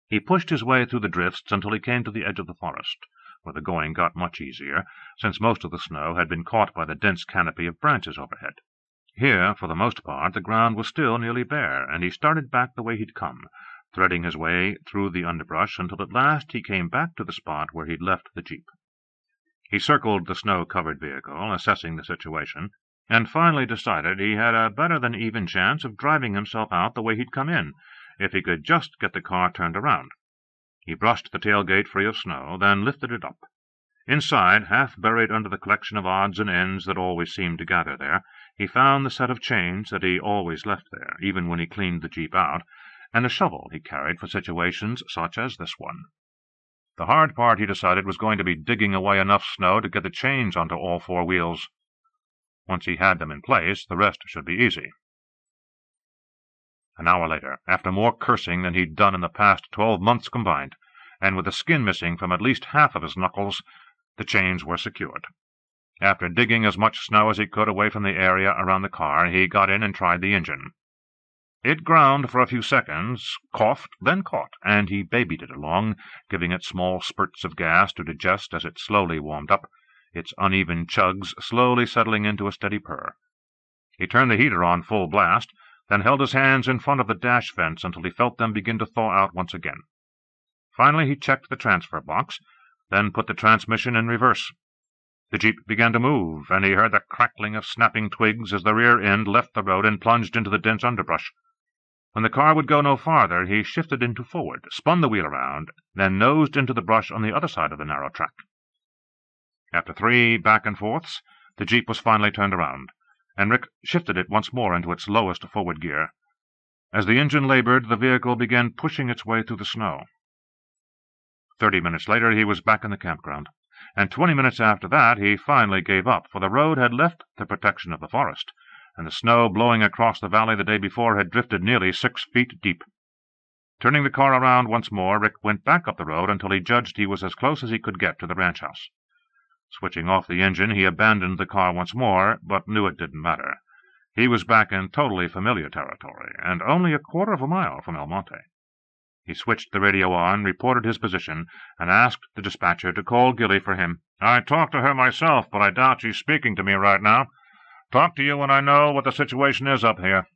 He pushed his way through the drifts until he came to the edge of the forest, where the going got much easier, since most of the snow had been caught by the dense canopy of branches overhead. Here, for the most part, the ground was still nearly bare, and he started back the way he'd come, threading his way through the underbrush until at last he came back to the spot where he'd left the jeep. He circled the snow-covered vehicle, assessing the situation, and finally decided he had a better-than-even chance of driving himself out the way he'd come in, if he could just get the car turned around. He brushed the tailgate free of snow, then lifted it up. Inside, half buried under the collection of odds and ends that always seemed to gather there, he found the set of chains that he always left there, even when he cleaned the jeep out, and a shovel he carried for situations such as this one. The hard part, he decided, was going to be digging away enough snow to get the chains onto all four wheels. Once he had them in place, the rest should be easy. An hour later, after more cursing than he'd done in the past 12 months combined, and with the skin missing from at least half of his knuckles, the chains were secured. After digging as much snow as he could away from the area around the car, he got in and tried the engine. It ground for a few seconds, coughed, then caught, and he babied it along, giving it small spurts of gas to digest as it slowly warmed up, its uneven chugs slowly settling into a steady purr. He turned the heater on full blast, then held his hands in front of the dash vents until he felt them begin to thaw out once again. Finally he checked the transfer box, then put the transmission in reverse. The jeep began to move, and he heard the crackling of snapping twigs as the rear end left the road and plunged into the dense underbrush. When the car would go no farther, he shifted into forward, spun the wheel around, then nosed into the brush on the other side of the narrow track. After 3 back-and-forths, the jeep was finally turned around, and Rick shifted it once more into its lowest forward gear. As the engine labored, the vehicle began pushing its way through the snow. 30 minutes later, he was back in the campground, and 20 minutes after that he finally gave up, for the road had left the protection of the forest, and the snow blowing across the valley the day before had drifted nearly 6 feet deep. Turning the car around once more, Rick went back up the road until he judged he was as close as he could get to the ranch house. Switching off the engine, he abandoned the car once more, but knew it didn't matter. He was back in totally familiar territory, and only a quarter of a mile from El Monte. He switched the radio on, reported his position, and asked the dispatcher to call Gilly for him I talked to her myself, but I doubt she's speaking to me right now. Talk to you when I know what the situation is up here.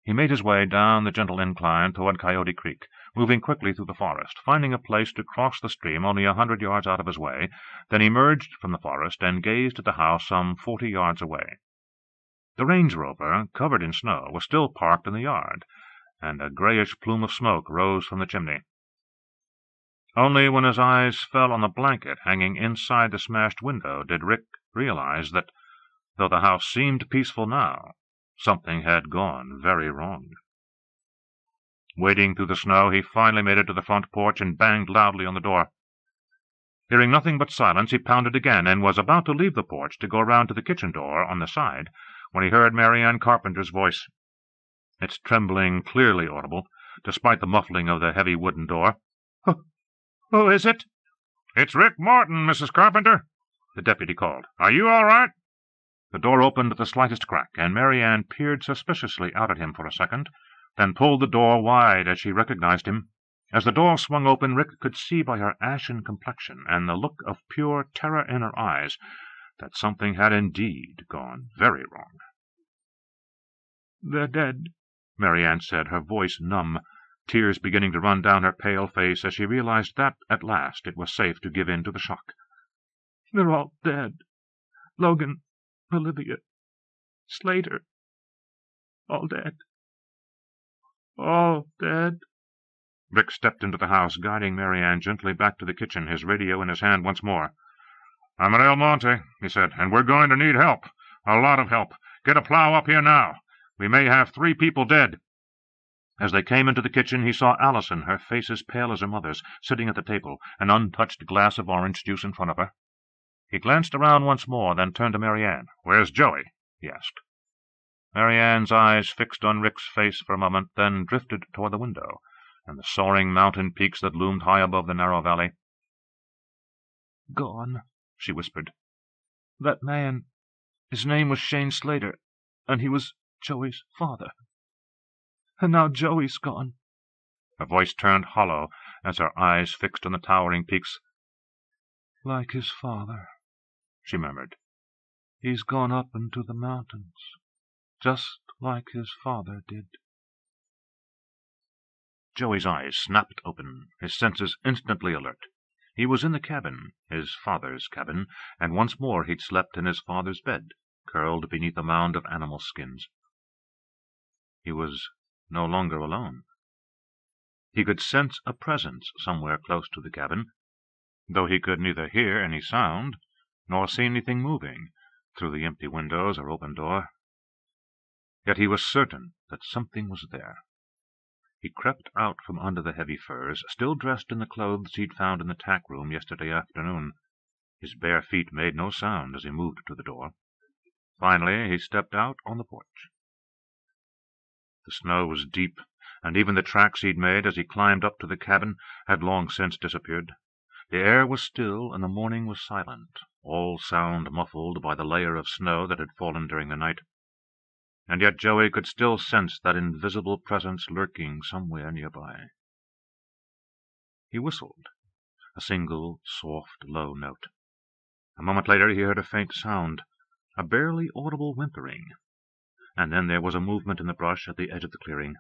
He made his way down the gentle incline toward Coyote Creek, moving quickly through the forest, finding a place to cross the stream only 100 yards out of his way, then emerged from the forest and gazed at the house some 40 yards away. The Range Rover, covered in snow, was still parked in the yard, and a grayish plume of smoke rose from the chimney. Only when his eyes fell on the blanket hanging inside the smashed window did Rick realize that, though the house seemed peaceful now, something had gone very wrong. Wading through the snow, he finally made it to the front porch and banged loudly on the door. Hearing nothing but silence, he pounded again and was about to leave the porch to go round to the kitchen door on the side when he heard MaryAnne Carpenter's voice. Its trembling clearly audible, despite the muffling of the heavy wooden door. Who is it? "It's Rick Martin, Mrs. Carpenter," the deputy called. "Are you all right?" The door opened at the slightest crack, and MaryAnne peered suspiciously out at him for a second, then pulled the door wide as she recognized him. As the door swung open, Rick could see by her ashen complexion and the look of pure terror in her eyes that something had indeed gone very wrong. "They're dead," MaryAnne said, her voice numb, tears beginning to run down her pale face as she realized that, at last, it was safe to give in to the shock. "They're all dead. Logan, Olivia, Slater, all dead. All dead." Rick stepped into the house, guiding MaryAnne gently back to the kitchen, his radio in his hand once more. "I'm at El Monte," he said, "and we're going to need help. A lot of help. Get a plow up here now. We may have 3 people dead." As they came into the kitchen, he saw Allison, her face as pale as her mother's, sitting at the table, an untouched glass of orange juice in front of her. He glanced around once more, then turned to MaryAnne. "Where's Joey?" he asked. MaryAnne's eyes fixed on Rick's face for a moment, then drifted toward the window and the soaring mountain peaks that loomed high above the narrow valley. "Gone," she whispered. "That man, his name was Shane Slater, and he was Joey's father. And now Joey's gone." Her voice turned hollow as her eyes fixed on the towering peaks. "Like his father," she murmured. "He's gone up into the mountains, just like his father did." Joey's eyes snapped open, his senses instantly alert. He was in the cabin, his father's cabin, and once more he'd slept in his father's bed, curled beneath a mound of animal skins. He was no longer alone. He could sense a presence somewhere close to the cabin, though he could neither hear any sound nor see anything moving through the empty windows or open door. Yet he was certain that something was there. He crept out from under the heavy furs, still dressed in the clothes he'd found in the tack room yesterday afternoon. His bare feet made no sound as he moved to the door. Finally, he stepped out on the porch. The snow was deep, and even the tracks he'd made as he climbed up to the cabin had long since disappeared. The air was still, and the morning was silent, all sound muffled by the layer of snow that had fallen during the night. And yet Joey could still sense that invisible presence lurking somewhere nearby. He whistled, a single, soft, low note. A moment later he heard a faint sound, a barely audible whimpering, and then there was a movement in the brush at the edge of the clearing.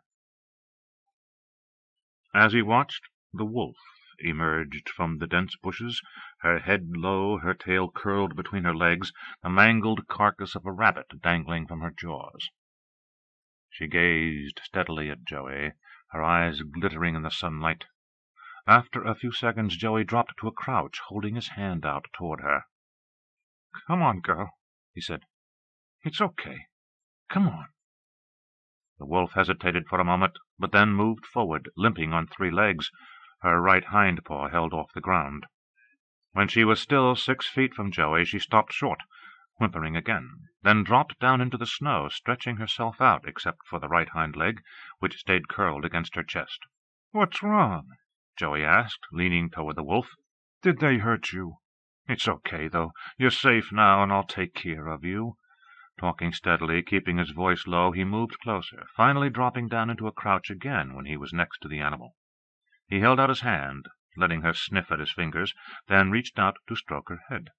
As he watched, the wolf emerged from the dense bushes, her head low, her tail curled between her legs, the mangled carcass of a rabbit dangling from her jaws. She gazed steadily at Joey, her eyes glittering in the sunlight. After a few seconds, Joey dropped to a crouch, holding his hand out toward her. "Come on, girl," he said. "It's okay. Come on." The wolf hesitated for a moment, but then moved forward, limping on 3 legs. Her right hind paw held off the ground. When she was still 6 feet from Joey, she stopped short, whimpering again, then dropped down into the snow, stretching herself out except for the right hind leg, which stayed curled against her chest. "What's wrong?" Joey asked, leaning toward the wolf. "Did they hurt you? It's okay, though. You're safe now, and I'll take care of you." Talking steadily, keeping his voice low, he moved closer, finally dropping down into a crouch again when he was next to the animal. He held out his hand, letting her sniff at his fingers, then reached out to stroke her head.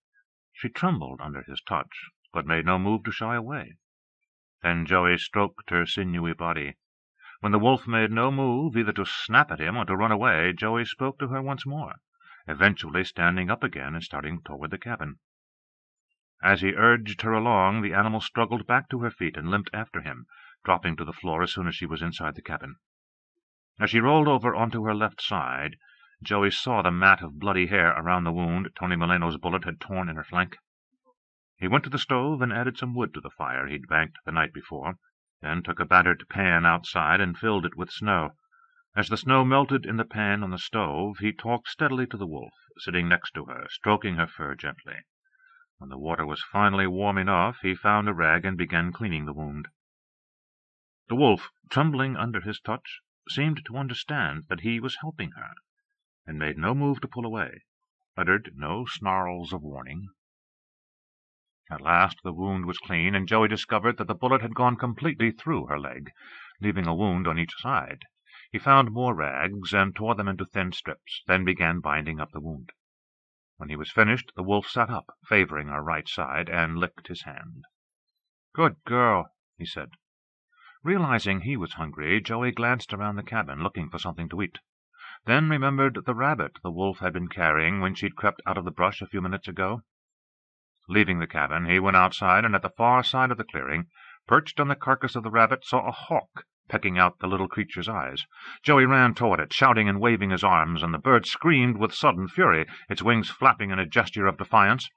She trembled under his touch, but made no move to shy away. Then Joey stroked her sinewy body. When the wolf made no move either to snap at him or to run away, Joey spoke to her once more, eventually standing up again and starting toward the cabin. As he urged her along, the animal struggled back to her feet and limped after him, dropping to the floor as soon as she was inside the cabin. As she rolled over onto her left side, Joey saw the mat of bloody hair around the wound Tony Milano's bullet had torn in her flank. He went to the stove and added some wood to the fire he'd banked the night before, then took a battered pan outside and filled it with snow. As the snow melted in the pan on the stove, he talked steadily to the wolf, sitting next to her, stroking her fur gently. When the water was finally warm enough, he found a rag and began cleaning the wound. The wolf, trembling under his touch, seemed to understand that he was helping her, and made no move to pull away, uttered no snarls of warning. At last the wound was clean, and Joey discovered that the bullet had gone completely through her leg, leaving a wound on each side. He found more rags and tore them into thin strips, then began binding up the wound. When he was finished, the wolf sat up, favoring her right side, and licked his hand. "Good girl," he said. Realizing he was hungry, Joey glanced around the cabin, looking for something to eat, then remembered the rabbit the wolf had been carrying when she'd crept out of the brush a few minutes ago. Leaving the cabin, he went outside, and at the far side of the clearing, perched on the carcass of the rabbit, saw a hawk pecking out the little creature's eyes. Joey ran toward it, shouting and waving his arms, and the bird screamed with sudden fury, its wings flapping in a gesture of defiance.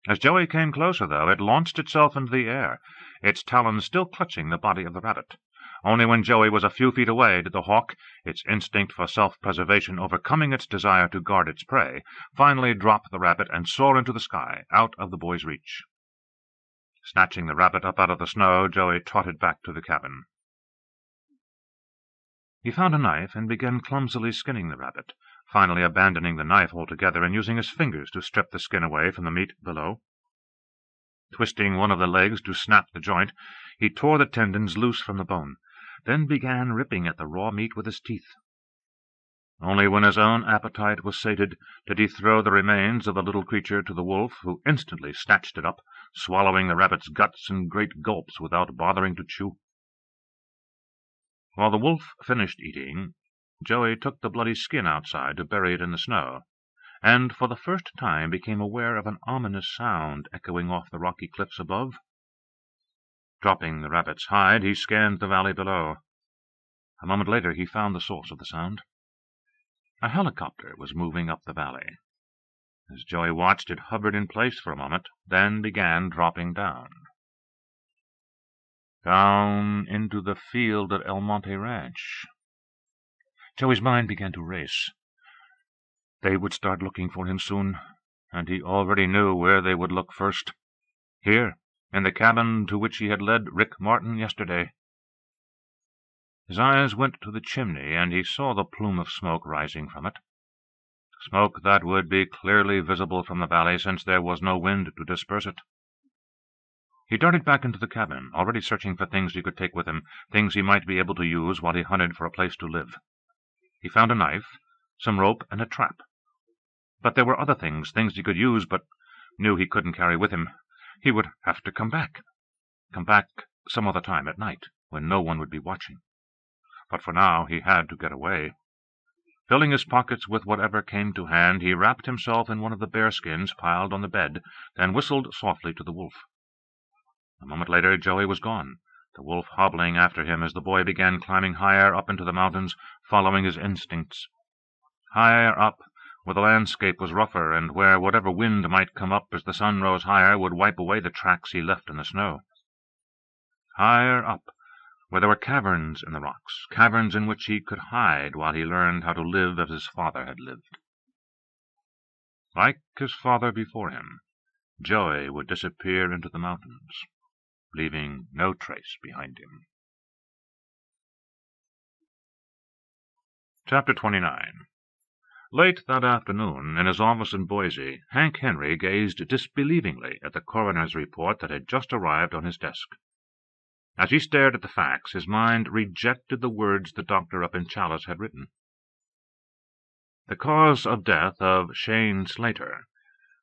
As Joey came closer, though, it launched itself into the air, its talons still clutching the body of the rabbit. Only when Joey was a few feet away did the hawk, its instinct for self-preservation overcoming its desire to guard its prey, finally drop the rabbit and soar into the sky, out of the boy's reach. Snatching the rabbit up out of the snow, Joey trotted back to the cabin. He found a knife and began clumsily skinning the rabbit, finally abandoning the knife altogether and using his fingers to strip the skin away from the meat below. Twisting one of the legs to snap the joint, he tore the tendons loose from the bone, then began ripping at the raw meat with his teeth. Only when his own appetite was sated did he throw the remains of the little creature to the wolf, who instantly snatched it up, swallowing the rabbit's guts in great gulps without bothering to chew. While the wolf finished eating, Joey took the bloody skin outside to bury it in the snow, and for the first time became aware of an ominous sound echoing off the rocky cliffs above. Dropping the rabbit's hide, he scanned the valley below. A moment later he found the source of the sound. A helicopter was moving up the valley. As Joey watched, it hovered in place for a moment, then began dropping down. Down into the field at El Monte Ranch. Joey's mind began to race. They would start looking for him soon, and he already knew where they would look first. Here, in the cabin to which he had led Rick Martin yesterday. His eyes went to the chimney, and he saw the plume of smoke rising from it. Smoke that would be clearly visible from the valley, since there was no wind to disperse it. He darted back into the cabin, already searching for things he could take with him, things he might be able to use while he hunted for a place to live. He found a knife, some rope, and a trap. But there were other things he could use, but knew he couldn't carry with him. He would have to come back. Come back some other time at night, when no one would be watching. But for now he had to get away. Filling his pockets with whatever came to hand, he wrapped himself in one of the bearskins piled on the bed, then whistled softly to the wolf. A moment later Joey was gone, the wolf hobbling after him as the boy began climbing higher up into the mountains, following his instincts. Higher up, where the landscape was rougher, and where whatever wind might come up as the sun rose higher would wipe away the tracks he left in the snow. Higher up, where there were caverns in the rocks, caverns in which he could hide while he learned how to live as his father had lived. Like his father before him, Joey would disappear into the mountains, leaving no trace behind him. Chapter 29. Late that afternoon, in his office in Boise, Hank Henry gazed disbelievingly at the coroner's report that had just arrived on his desk. As he stared at the facts, his mind rejected the words the doctor up in Chalice had written. The cause of death of Shane Slater,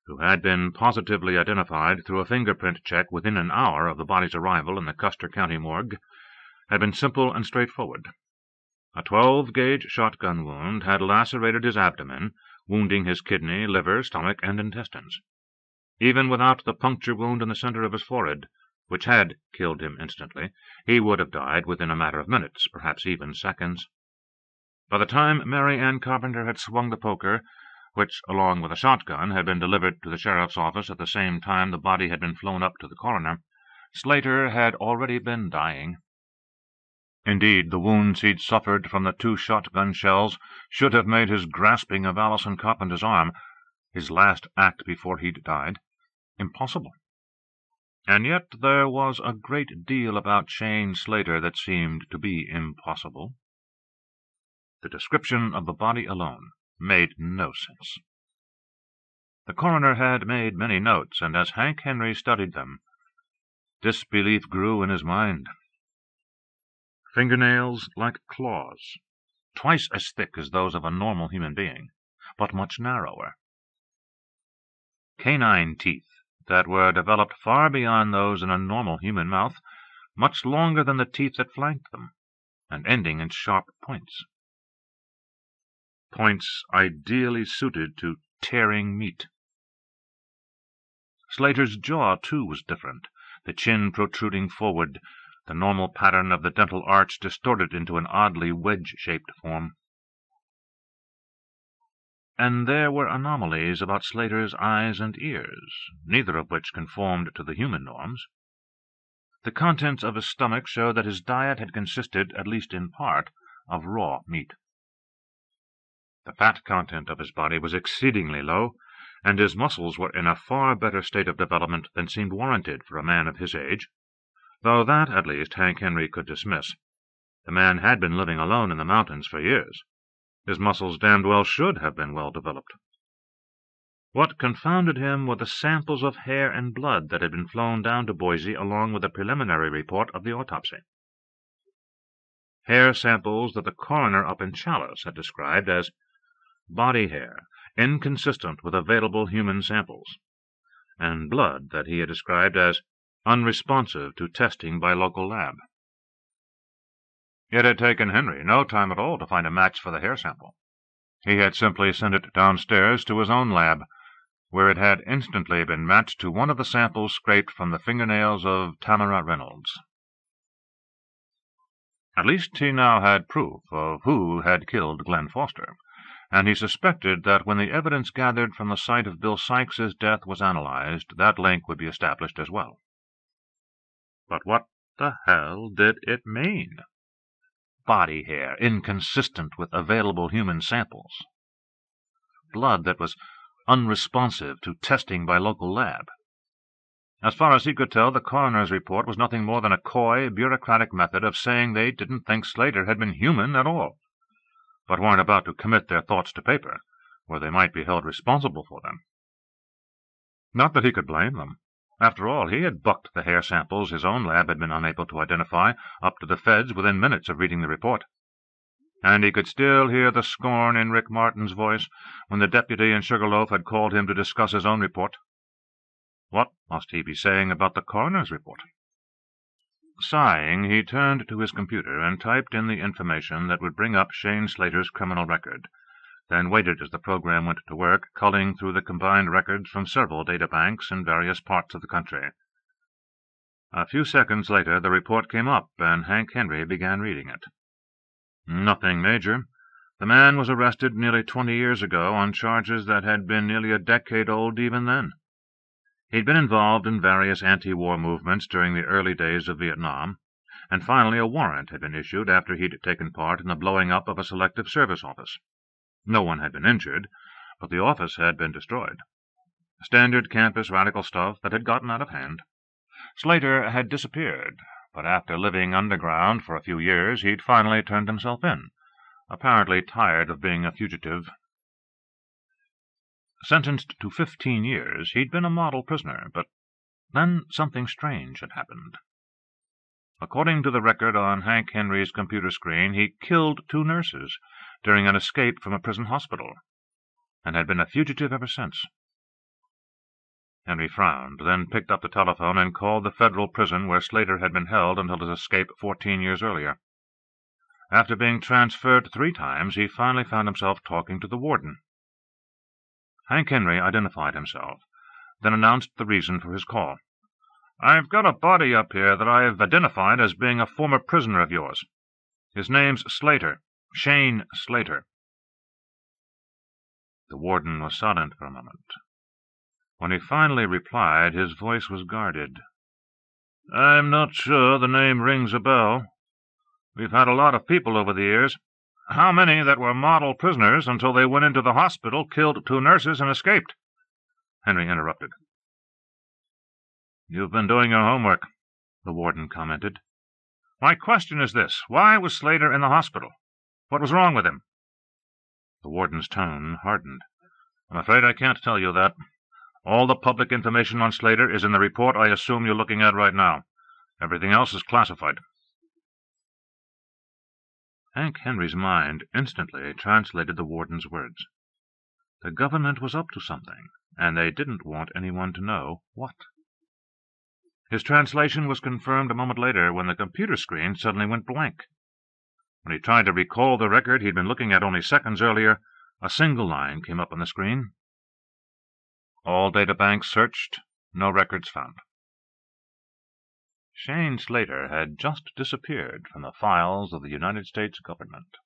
who had been positively identified through a fingerprint check within an hour of the body's arrival in the Custer County morgue, had been simple and straightforward. A 12-gauge shotgun wound had lacerated his abdomen, wounding his kidney, liver, stomach, and intestines. Even without the puncture wound in the center of his forehead, which had killed him instantly, he would have died within a matter of minutes, perhaps even seconds. By the time MaryAnne Carpenter had swung the poker, which, along with a shotgun, had been delivered to the sheriff's office at the same time the body had been flown up to the coroner, Slater had already been dying. Indeed, the wounds he'd suffered from the 2 shotgun shells should have made his grasping of Allison Carpenter's arm, his last act before he'd died, impossible. And yet there was a great deal about Shane Slater that seemed to be impossible. The description of the body alone made no sense. The coroner had made many notes, and as Hank Henry studied them, disbelief grew in his mind. Fingernails like claws, twice as thick as those of a normal human being, but much narrower. Canine teeth that were developed far beyond those in a normal human mouth, much longer than the teeth that flanked them, and ending in sharp points. Points ideally suited to tearing meat. Slater's jaw, too, was different, the chin protruding forward, the normal pattern of the dental arch distorted into an oddly wedge-shaped form. And there were anomalies about Slater's eyes and ears, neither of which conformed to the human norms. The contents of his stomach showed that his diet had consisted, at least in part, of raw meat. The fat content of his body was exceedingly low, and his muscles were in a far better state of development than seemed warranted for a man of his age, though that, at least, Hank Henry could dismiss. The man had been living alone in the mountains for years. His muscles damned well should have been well developed. What confounded him were the samples of hair and blood that had been flown down to Boise along with the preliminary report of the autopsy. Hair samples that the coroner up in Challis had described as body hair, inconsistent with available human samples, and blood that he had described as unresponsive to testing by local lab. It had taken Henry no time at all to find a match for the hair sample. He had simply sent it downstairs to his own lab, where it had instantly been matched to one of the samples scraped from the fingernails of Tamara Reynolds. At least he now had proof of who had killed Glenn Foster, and he suspected that when the evidence gathered from the site of Bill Sykes's death was analyzed, that link would be established as well. But what the hell did it mean? Body hair inconsistent with available human samples. Blood that was unresponsive to testing by local lab. As far as he could tell, the coroner's report was nothing more than a coy, bureaucratic method of saying they didn't think Slater had been human at all, but weren't about to commit their thoughts to paper, where they might be held responsible for them. Not that he could blame them. After all, he had bucked the hair samples his own lab had been unable to identify up to the feds within minutes of reading the report. And he could still hear the scorn in Rick Martin's voice when the deputy in Sugarloaf had called him to discuss his own report. What must he be saying about the coroner's report? Sighing, he turned to his computer and typed in the information that would bring up Shane Slater's criminal record, then waited as the program went to work, culling through the combined records from several databanks in various parts of the country. A few seconds later the report came up, and Hank Henry began reading it. Nothing major. The man was arrested nearly 20 years ago on charges that had been nearly a decade old even then. He'd been involved in various anti-war movements during the early days of Vietnam, and finally a warrant had been issued after he'd taken part in the blowing up of a selective service office. No one had been injured, but the office had been destroyed. Standard campus radical stuff that had gotten out of hand. Slater had disappeared, but after living underground for a few years, he'd finally turned himself in, apparently tired of being a fugitive. Sentenced to 15 years, he'd been a model prisoner, but then something strange had happened. According to the record on Hank Henry's computer screen, he killed 2 nurses during an escape from a prison hospital, and had been a fugitive ever since. Henry frowned, then picked up the telephone and called the federal prison where Slater had been held until his escape 14 years earlier. After being transferred 3 times, he finally found himself talking to the warden. Hank Henry identified himself, then announced the reason for his call. "I've got a body up here that I have identified as being a former prisoner of yours. His name's Slater, Shane Slater." The warden was silent for a moment. When he finally replied, his voice was guarded. "I'm not sure the name rings a bell. We've had a lot of people over the years. How many that were model prisoners until they went into the hospital, killed 2 nurses, and escaped?" Henry interrupted. "You've been doing your homework," the warden commented. "My question is this. Why was Slater in the hospital? What was wrong with him?" The warden's tone hardened. "I'm afraid I can't tell you that. All the public information on Slater is in the report I assume you're looking at right now. Everything else is classified." Hank Henry's mind instantly translated the warden's words. The government was up to something, and they didn't want anyone to know what. His translation was confirmed a moment later when the computer screen suddenly went blank. When he tried to recall the record he'd been looking at only seconds earlier, a single line came up on the screen. "All databanks searched, no records found." Shane Slater had just disappeared from the files of the United States government.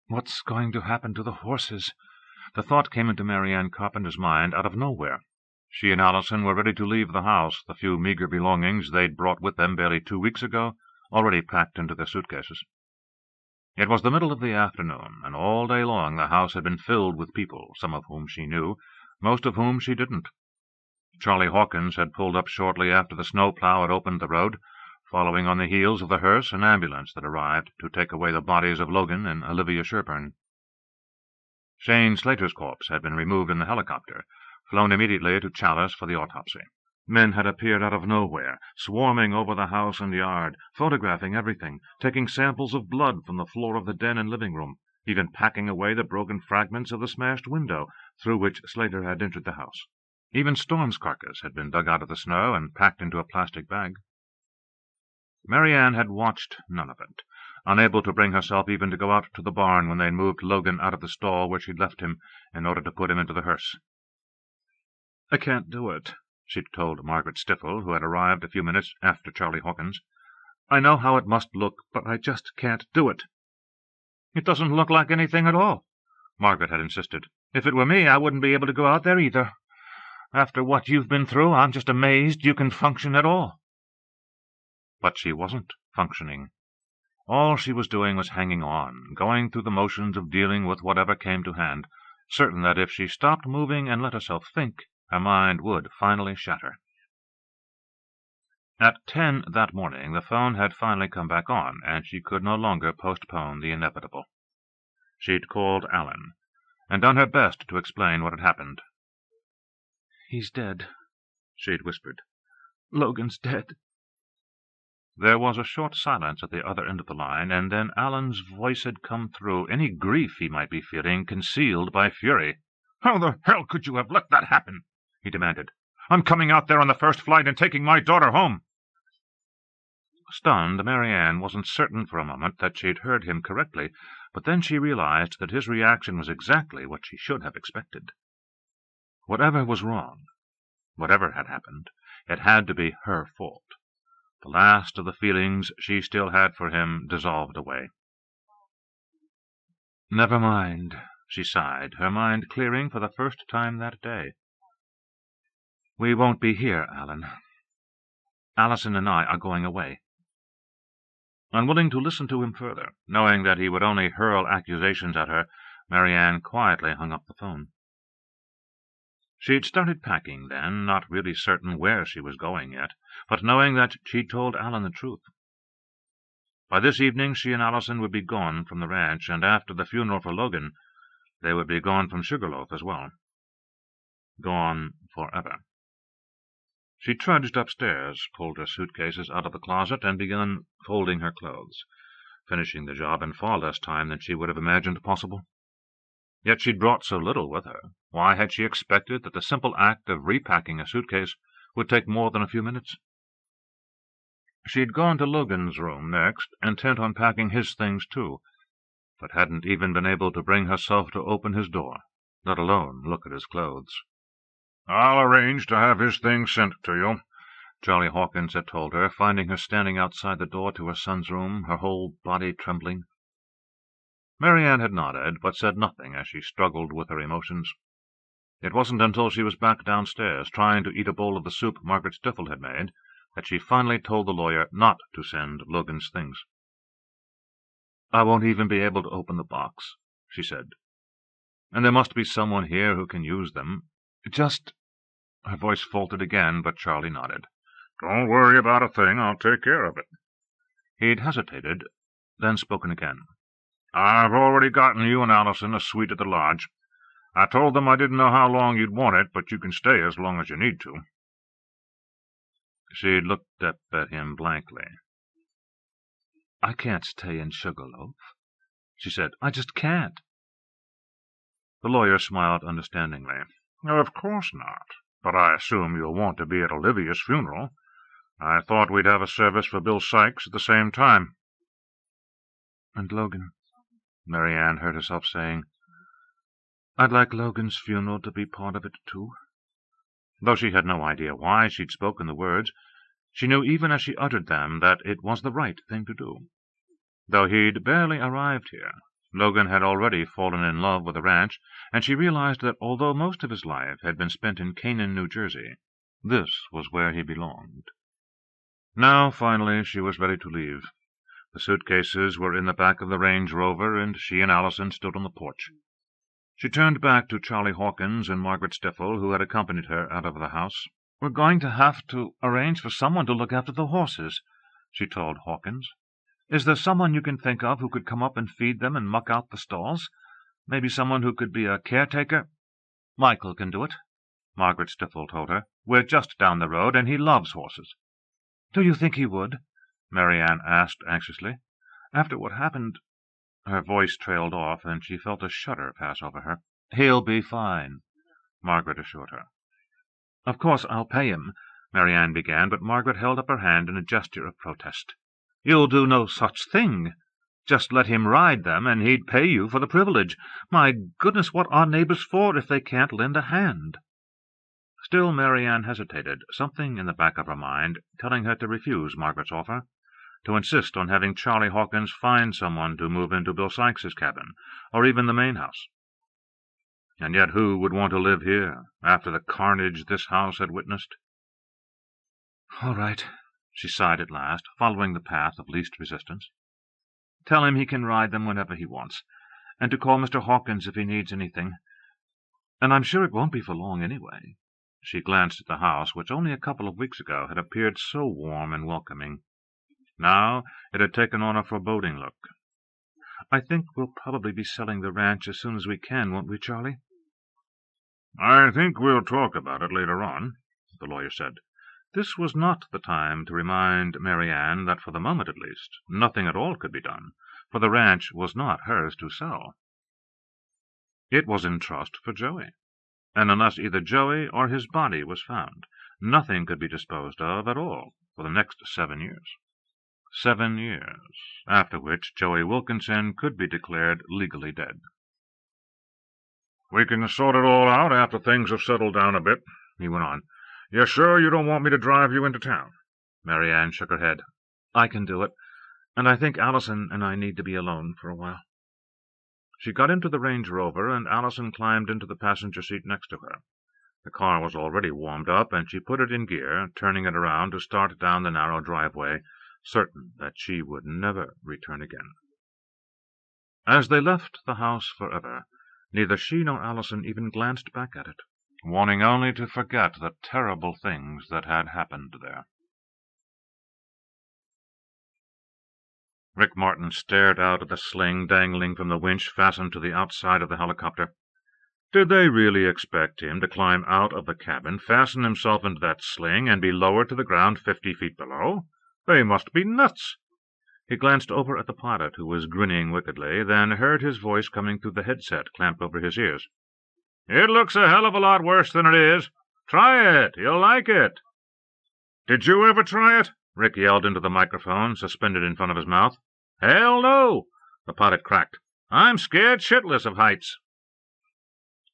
What's going to happen to the horses? The thought came into MaryAnne Carpenter's mind out of nowhere. She and Allison were ready to leave the house, the few meager belongings they'd brought with them barely 2 weeks ago already packed into their suitcases. It was the middle of the afternoon, and all day long the house had been filled with people, some of whom she knew, most of whom she didn't. Charlie Hawkins had pulled up shortly after the snowplow had opened the road, following on the heels of the hearse and ambulance that arrived to take away the bodies of Logan and Olivia Sherburne. Shane Slater's corpse had been removed in the helicopter, flown immediately to Chalice for the autopsy. Men had appeared out of nowhere, swarming over the house and yard, photographing everything, taking samples of blood from the floor of the den and living room, even packing away the broken fragments of the smashed window through which Slater had entered the house. Even Storm's carcass had been dug out of the snow and packed into a plastic bag. MaryAnne had watched none of it, unable to bring herself even to go out to the barn when they moved Logan out of the stall where she'd left him in order to put him into the hearse. "I can't do it," she'd told Margaret Stiffel, who had arrived a few minutes after Charlie Hawkins. "I know how it must look, but I just can't do it." "It doesn't look like anything at all," Margaret had insisted. "If it were me, I wouldn't be able to go out there either. After what you've been through, I'm just amazed you can function at all." But she wasn't functioning. All she was doing was hanging on, going through the motions of dealing with whatever came to hand, certain that if she stopped moving and let herself think, her mind would finally shatter. At 10 that morning, the phone had finally come back on, and she could no longer postpone the inevitable. She'd called Alan, and done her best to explain what had happened. "He's dead," she'd whispered. "Logan's dead." There was a short silence at the other end of the line, and then Alan's voice had come through, any grief he might be feeling concealed by fury. "How the hell could you have let that happen?" he demanded. "I'm coming out there on the first flight and taking my daughter home." Stunned, MaryAnne wasn't certain for a moment that she'd heard him correctly, but then she realized that his reaction was exactly what she should have expected. Whatever was wrong, whatever had happened, it had to be her fault. The last of the feelings she still had for him dissolved away. "Never mind," she sighed, her mind clearing for the first time that day. "We won't be here, Alan. Allison and I are going away." Unwilling to listen to him further, knowing that he would only hurl accusations at her, MaryAnne quietly hung up the phone. She'd started packing then, not really certain where she was going yet, but knowing that she'd told Alan the truth. By this evening she and Allison would be gone from the ranch, and after the funeral for Logan, they would be gone from Sugarloaf as well. Gone forever. She trudged upstairs, pulled her suitcases out of the closet, and began folding her clothes. finishing the job in far less time than she would have imagined possible. Yet she'd brought so little with her. Why had she expected that the simple act of repacking a suitcase would take more than a few minutes? She'd gone to Logan's room next, intent on packing his things too, but hadn't even been able to bring herself to open his door, let alone look at his clothes. "I'll arrange to have his things sent to you," Charlie Hawkins had told her, finding her standing outside the door to her son's room, her whole body trembling. MaryAnne had nodded, but said nothing as she struggled with her emotions. It wasn't until she was back downstairs, trying to eat a bowl of the soup Margaret Stiffel had made, that she finally told the lawyer not to send Logan's things. "I won't even be able to open the box," she said. "And there must be someone here who can use them. Just—" Her voice faltered again, but Charlie nodded. "Don't worry about a thing. I'll take care of it." He'd hesitated, then spoken again. "I've already gotten you and Allison a suite at the lodge. I told them I didn't know how long you'd want it, but you can stay as long as you need to." She looked up at him blankly. "I can't stay in Sugarloaf," she said. "I just can't." The lawyer smiled understandingly. "Of course not. But I assume you'll want to be at Olivia's funeral. I thought we'd have a service for Bill Sykes at the same time." "And Logan," MaryAnne heard herself saying. "I'd like Logan's funeral to be part of it, too." Though she had no idea why she'd spoken the words, she knew even as she uttered them that it was the right thing to do. Though he'd barely arrived here, Logan had already fallen in love with the ranch, and she realized that although most of his life had been spent in Canaan, New Jersey, this was where he belonged. Now, finally, she was ready to leave. The suitcases were in the back of the Range Rover, and she and Allison stood on the porch. She turned back to Charlie Hawkins and Margaret Stiffel, who had accompanied her out of the house. "We're going to have to arrange for someone to look after the horses," she told Hawkins. "Is there someone you can think of who could come up and feed them and muck out the stalls? Maybe someone who could be a caretaker?" "Michael can do it," Margaret Stiffel told her. "We're just down the road, and he loves horses." "Do you think he would?" MaryAnne asked anxiously. "After what happened—" Her voice trailed off, and she felt a shudder pass over her. "He'll be fine," Margaret assured her. "Of course I'll pay him," MaryAnne began, but Margaret held up her hand in a gesture of protest. "You'll do no such thing. Just let him ride them, and he'd pay you for the privilege. My goodness, what are neighbors for if they can't lend a hand?" Still MaryAnne hesitated, something in the back of her mind telling her to refuse Margaret's offer, to insist on having Charlie Hawkins find someone to move into Bill Sykes's cabin, or even the main house. And yet who would want to live here, after the carnage this house had witnessed? "All right," she sighed at last, following the path of least resistance. "Tell him he can ride them whenever he wants, and to call Mr. Hawkins if he needs anything. And I'm sure it won't be for long anyway." She glanced at the house, which only a couple of weeks ago had appeared so warm and welcoming. Now it had taken on a foreboding look. "I think we'll probably be selling the ranch as soon as we can, won't we, Charlie?" "I think we'll talk about it later on," the lawyer said. This was not the time to remind MaryAnne that, for the moment at least, nothing at all could be done, for the ranch was not hers to sell. It was in trust for Joey, and unless either Joey or his body was found, nothing could be disposed of at all for the next 7 years. 7 years, after which Joey Wilkinson could be declared legally dead. "We can sort it all out after things have settled down a bit," he went on. "You're sure you don't want me to drive you into town?" MaryAnne shook her head. "I can do it, and I think Allison and I need to be alone for a while." She got into the Range Rover, and Allison climbed into the passenger seat next to her. The car was already warmed up, and she put it in gear, turning it around to start down the narrow driveway, certain that she would never return again. As they left the house forever, neither she nor Allison even glanced back at it, wanting only to forget the terrible things that had happened there. Rick Martin stared out at the sling dangling from the winch fastened to the outside of the helicopter. Did they really expect him to climb out of the cabin, fasten himself into that sling, and be lowered to the ground 50 feet below? They must be nuts. He glanced over at the pilot, who was grinning wickedly, then heard his voice coming through the headset clamped over his ears. "It looks a hell of a lot worse than it is. Try it. You'll like it." "Did you ever try it?" Rick yelled into the microphone, suspended in front of his mouth. "Hell no," the pilot cracked. "I'm scared shitless of heights."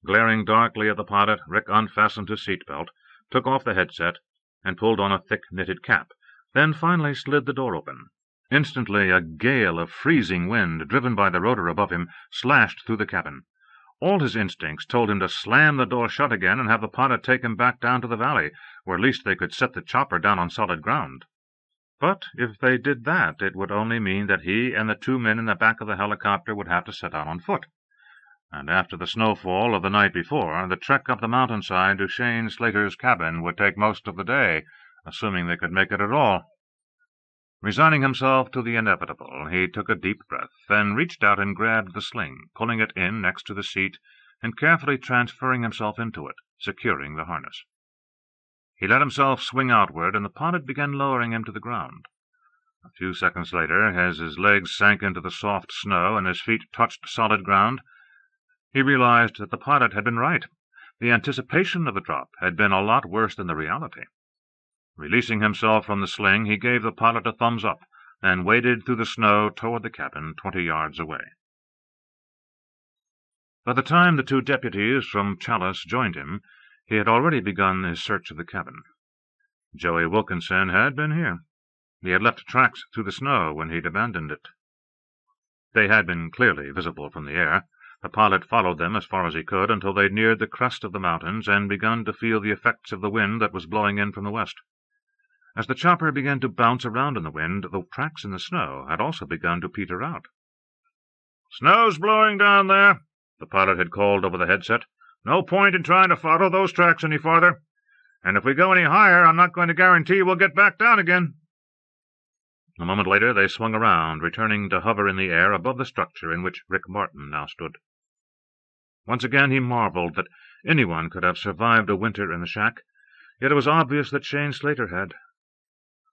Glaring darkly at the pilot, Rick unfastened his seatbelt, took off the headset, and pulled on a thick knitted cap, then finally slid the door open. Instantly a gale of freezing wind, driven by the rotor above him, slashed through the cabin. All his instincts told him to slam the door shut again and have the pilot take him back down to the valley, where at least they could set the chopper down on solid ground. But if they did that, it would only mean that he and the 2 men in the back of the helicopter would have to set out on foot. And after the snowfall of the night before, the trek up the mountainside to Shane Slater's cabin would take most of the day, assuming they could make it at all. Resigning himself to the inevitable, he took a deep breath, then reached out and grabbed the sling, pulling it in next to the seat and carefully transferring himself into it, securing the harness. He let himself swing outward, and the pilot began lowering him to the ground. A few seconds later, as his legs sank into the soft snow and his feet touched solid ground, he realized that the pilot had been right. The anticipation of the drop had been a lot worse than the reality. Releasing himself from the sling, he gave the pilot a thumbs up, then waded through the snow toward the cabin 20 yards away. By the time the 2 deputies from Chalice joined him, he had already begun his search of the cabin. Joey Wilkinson had been here. He had left tracks through the snow when he'd abandoned it. They had been clearly visible from the air. The pilot followed them as far as he could until they neared the crest of the mountains and begun to feel the effects of the wind that was blowing in from the west. As the chopper began to bounce around in the wind, the tracks in the snow had also begun to peter out. "Snow's blowing down there," the pilot had called over the headset. "No point in trying to follow those tracks any farther. And if we go any higher, I'm not going to guarantee we'll get back down again." A moment later they swung around, returning to hover in the air above the structure in which Rick Martin now stood. Once again he marveled that anyone could have survived a winter in the shack, yet it was obvious that Shane Slater had.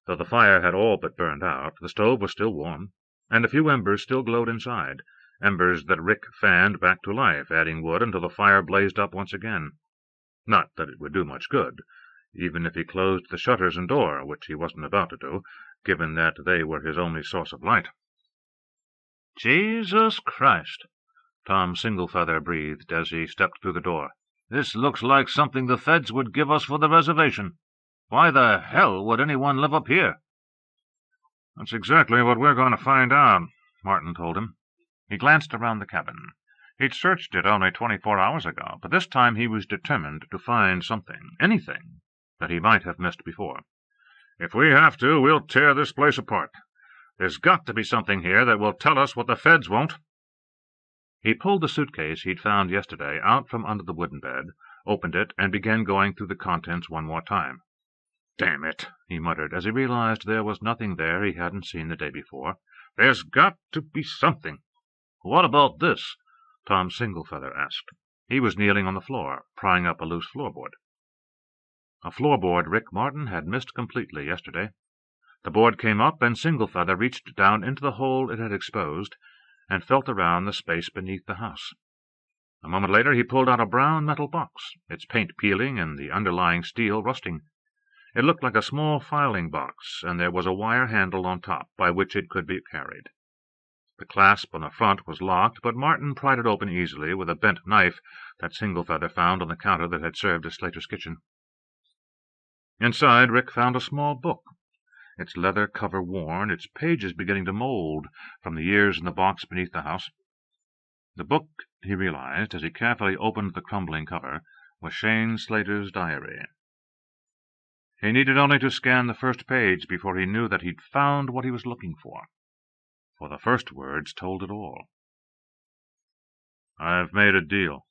Though the fire had all but burned out, the stove was still warm, and a few embers still glowed inside, embers that Rick fanned back to life, adding wood until the fire blazed up once again. Not that it would do much good, even if he closed the shutters and door, which he wasn't about to do, given that they were his only source of light. "Jesus Christ," Tom Singlefeather breathed as he stepped through the door. "This looks like something the feds would give us for the reservation. Why the hell would anyone live up here?" "That's exactly what we're going to find out," Martin told him. He glanced around the cabin. He'd searched it only 24 hours ago, but this time he was determined to find something, anything, that he might have missed before. "If we have to, we'll tear this place apart. There's got to be something here that will tell us what the feds won't." He pulled the suitcase he'd found yesterday out from under the wooden bed, opened it, and began going through the contents one more time. "Damn it," he muttered, as he realized there was nothing there he hadn't seen the day before. "There's got to be something." "What about this?" Tom Singlefeather asked. He was kneeling on the floor, prying up a loose floorboard. A floorboard Rick Martin had missed completely yesterday. The board came up, and Singlefeather reached down into the hole it had exposed and felt around the space beneath the house. A moment later he pulled out a brown metal box, its paint peeling and the underlying steel rusting. It looked like a small filing box, and there was a wire handle on top by which it could be carried. The clasp on the front was locked, but Martin pried it open easily with a bent knife that Singlefeather found on the counter that had served as Slater's kitchen. Inside, Rick found a small book, its leather cover worn, its pages beginning to mold from the years in the box beneath the house. The book, he realized as he carefully opened the crumbling cover, was Shane Slater's diary. He needed only to scan the first page before he knew that he'd found what he was looking for the first words told it all. "I've made a deal.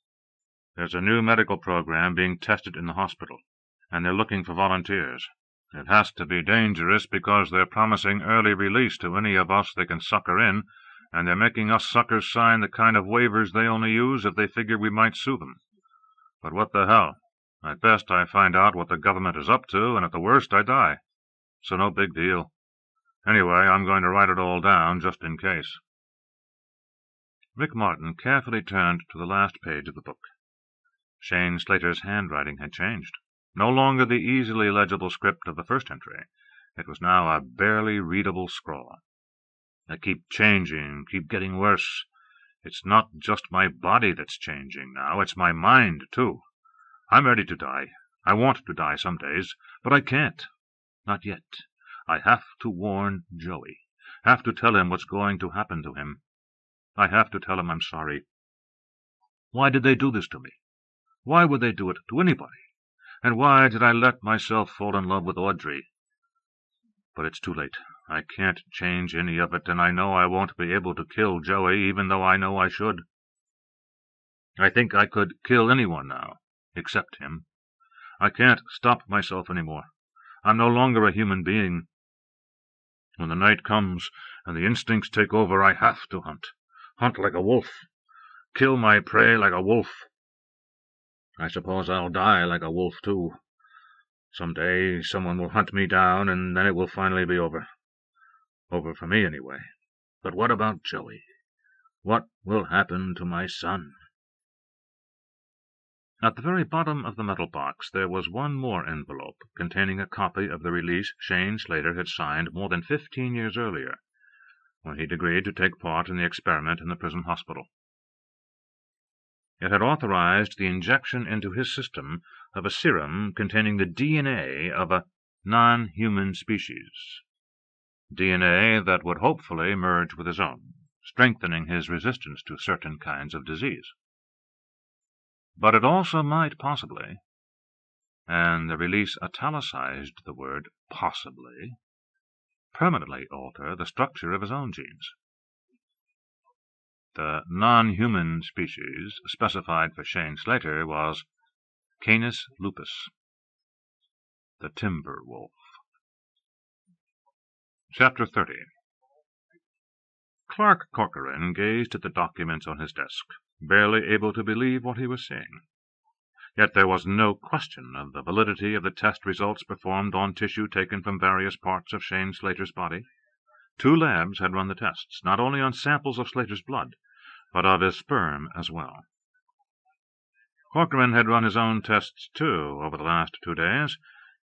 There's a new medical program being tested in the hospital, and they're looking for volunteers. It has to be dangerous because they're promising early release to any of us they can sucker in, and they're making us suckers sign the kind of waivers they only use if they figure we might sue them. But what the hell? At best I find out what the government is up to, and at the worst I die. So no big deal. Anyway, I'm going to write it all down just in case. Rick Martin carefully turned to the last page of the book. Shane Slater's handwriting had changed. No longer the easily legible script of the first entry. It was now a barely readable scrawl. I keep changing, keep getting worse. It's not just my body that's changing now, it's my mind, too. I'm ready to die. I want to die some days, but I can't. Not yet. I have to warn Joey. Have to tell him what's going to happen to him. I have to tell him I'm sorry. Why did they do this to me? Why would they do it to anybody? And why did I let myself fall in love with Audrey? But it's too late. I can't change any of it, and I know I won't be able to kill Joey, even though I know I should. I think I could kill anyone now, except him. I can't stop myself any more. I'm no longer a human being. When the night comes and the instincts take over, I have to hunt. Hunt like a wolf. Kill my prey like a wolf. I suppose I'll die like a wolf, too. Some day someone will hunt me down, and then it will finally be over. Over for me, anyway. But what about Joey? What will happen to my son? At the very bottom of the metal box there was one more envelope, containing a copy of the release Shane Slater had signed more than 15 years earlier, when he'd agreed to take part in the experiment in the prison hospital. It had authorized the injection into his system of a serum containing the DNA of a non-human species, DNA that would hopefully merge with his own, strengthening his resistance to certain kinds of disease. But it also might possibly, and the release italicized the word possibly, permanently alter the structure of his own genes. The non-human species specified for Shane Slater was Canis lupus, the timber wolf. Chapter 30. Clark Corcoran gazed at the documents on his desk, barely able to believe what he was seeing. Yet there was no question of the validity of the test results performed on tissue taken from various parts of Shane Slater's body. 2 labs had run the tests, not only on samples of Slater's blood, but of his sperm as well. Corcoran had run his own tests, too, over the last 2 days,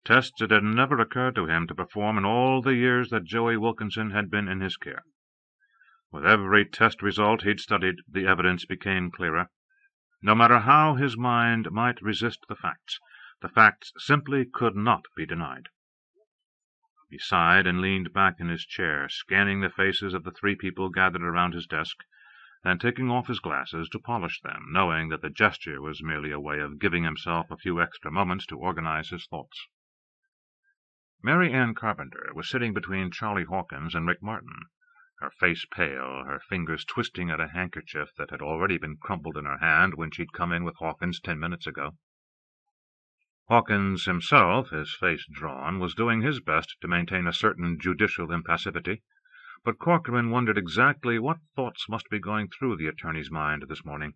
tests it had never occurred to him to perform in all the years that Joey Wilkinson had been in his care. With every test result he'd studied, the evidence became clearer. No matter how his mind might resist the facts simply could not be denied. He sighed and leaned back in his chair, scanning the faces of the 3 people gathered around his desk, then taking off his glasses to polish them, knowing that the gesture was merely a way of giving himself a few extra moments to organize his thoughts. MaryAnne Carpenter was sitting between Charlie Hawkins and Rick Martin, her face pale, her fingers twisting at a handkerchief that had already been crumpled in her hand when she'd come in with Hawkins 10 minutes ago. Hawkins himself, his face drawn, was doing his best to maintain a certain judicial impassivity, but Corcoran wondered exactly what thoughts must be going through the attorney's mind this morning.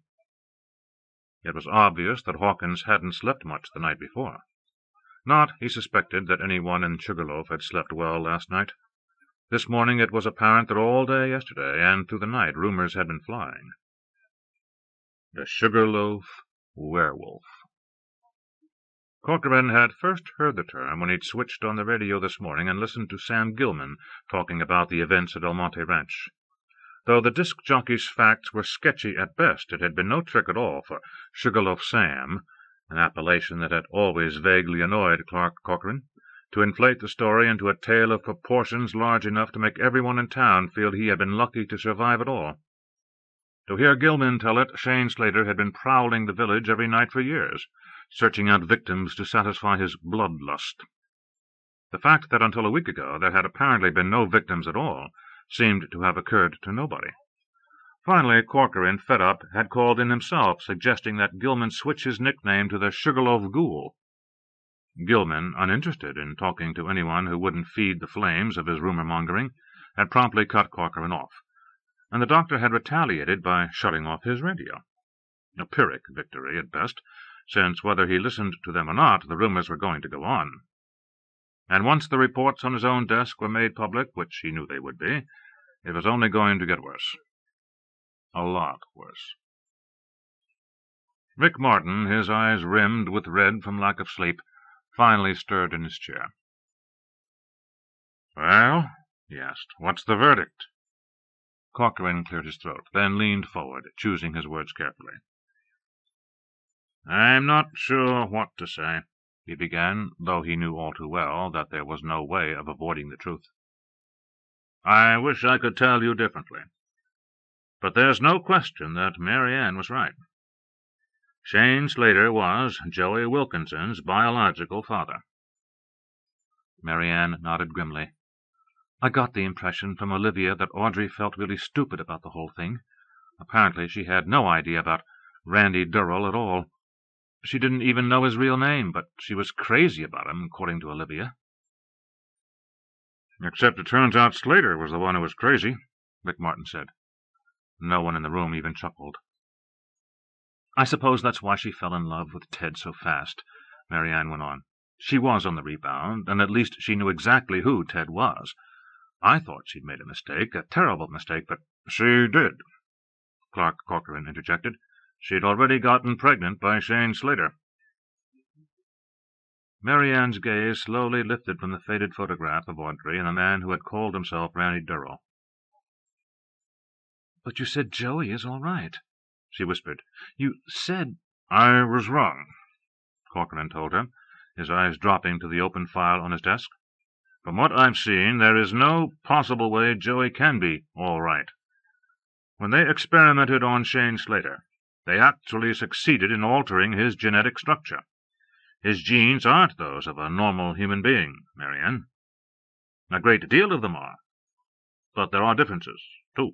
It was obvious that Hawkins hadn't slept much the night before. Not, he suspected, that anyone in Sugarloaf had slept well last night. This morning it was apparent that all day yesterday and through the night rumors had been flying. The Sugarloaf werewolf. Corcoran had first heard the term when he'd switched on the radio this morning and listened to Sam Gilman talking about the events at El Monte Ranch. Though the disc jockey's facts were sketchy at best, it had been no trick at all for Sugarloaf Sam, an appellation that had always vaguely annoyed Clark Corcoran, to inflate the story into a tale of proportions large enough to make everyone in town feel he had been lucky to survive at all. To hear Gilman tell it, Shane Slater had been prowling the village every night for years, searching out victims to satisfy his bloodlust. The fact that until a week ago there had apparently been no victims at all seemed to have occurred to nobody. Finally, Corcoran, fed up, had called in himself, suggesting that Gilman switch his nickname to the Sugarloaf Ghoul. Gilman, uninterested in talking to anyone who wouldn't feed the flames of his rumor-mongering, had promptly cut Corcoran off, and the doctor had retaliated by shutting off his radio. A Pyrrhic victory, at best, since whether he listened to them or not, the rumors were going to go on. And once the reports on his own desk were made public, which he knew they would be, it was only going to get worse. A lot worse. Rick Martin, his eyes rimmed with red from lack of sleep, finally stirred in his chair. "Well," he asked, "what's the verdict?" Corcoran cleared his throat, then leaned forward, choosing his words carefully. "I'm not sure what to say," he began, though he knew all too well that there was no way of avoiding the truth. "I wish I could tell you differently. But there's no question that MaryAnne was right. Shane Slater was Joey Wilkinson's biological father." MaryAnne nodded grimly. "I got the impression from Olivia that Audrey felt really stupid about the whole thing. Apparently she had no idea about Randy Durrell at all. She didn't even know his real name, but she was crazy about him, according to Olivia." "Except it turns out Slater was the one who was crazy," Rick Martin said. No one in the room even chuckled. "I suppose that's why she fell in love with Ted so fast," MaryAnne went on. "She was on the rebound, and at least she knew exactly who Ted was. I thought she'd made a mistake, a terrible mistake, but—" "She did," Clark Corcoran interjected. "She'd already gotten pregnant by Shane Slater." MaryAnne's gaze slowly lifted from the faded photograph of Audrey and the man who had called himself Randy Durrell. "But you said Joey is all right," she whispered. "You said—" "I was wrong," Corcoran told her, his eyes dropping to the open file on his desk. "From what I've seen, there is no possible way Joey can be all right. When they experimented on Shane Slater, they actually succeeded in altering his genetic structure. His genes aren't those of a normal human being, MaryAnne. A great deal of them are. But there are differences, too.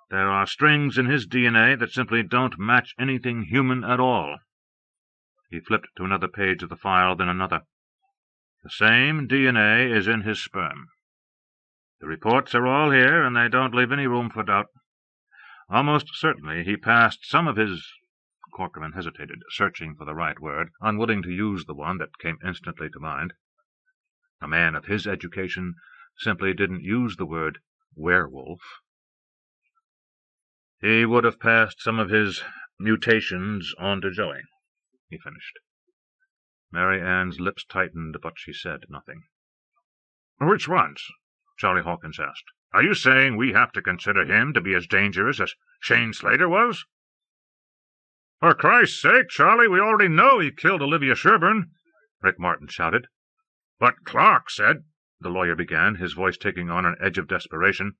There are strings in his DNA that simply don't match anything human at all." He flipped to another page of the file, then another. "The same DNA is in his sperm. The reports are all here, and they don't leave any room for doubt. Almost certainly he passed some of his—" Corcoran hesitated, searching for the right word, unwilling to use the one that came instantly to mind. A man of his education simply didn't use the word werewolf. "He would have passed some of his mutations on to Joey," he finished. MaryAnne's lips tightened, but she said nothing. "Which ones?" Charlie Hawkins asked. "Are you saying we have to consider him to be as dangerous as Shane Slater was?" "For Christ's sake, Charlie, we already know he killed Olivia Sherburne," Rick Martin shouted. "But Clark said—" the lawyer began, his voice taking on an edge of desperation.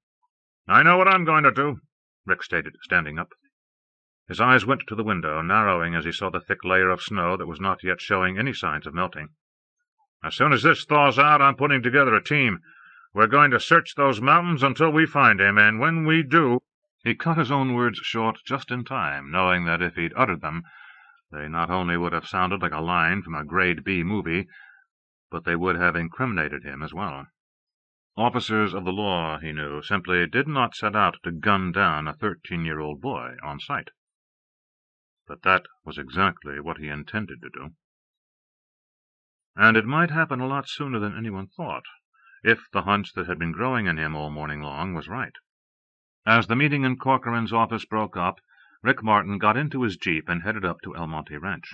"I know what I'm going to do," Rick stated, standing up. His eyes went to the window, narrowing as he saw the thick layer of snow that was not yet showing any signs of melting. "As soon as this thaws out, I'm putting together a team. We're going to search those mountains until we find him, and when we do—" He cut his own words short just in time, knowing that if he'd uttered them, they not only would have sounded like a line from a grade B movie, but they would have incriminated him as well. Officers of the law, he knew, simply did not set out to gun down a 13-year-old boy on sight. But that was exactly what he intended to do. And it might happen a lot sooner than anyone thought, if the hunch that had been growing in him all morning long was right. As the meeting in Corcoran's office broke up, Rick Martin got into his Jeep and headed up to El Monte Ranch.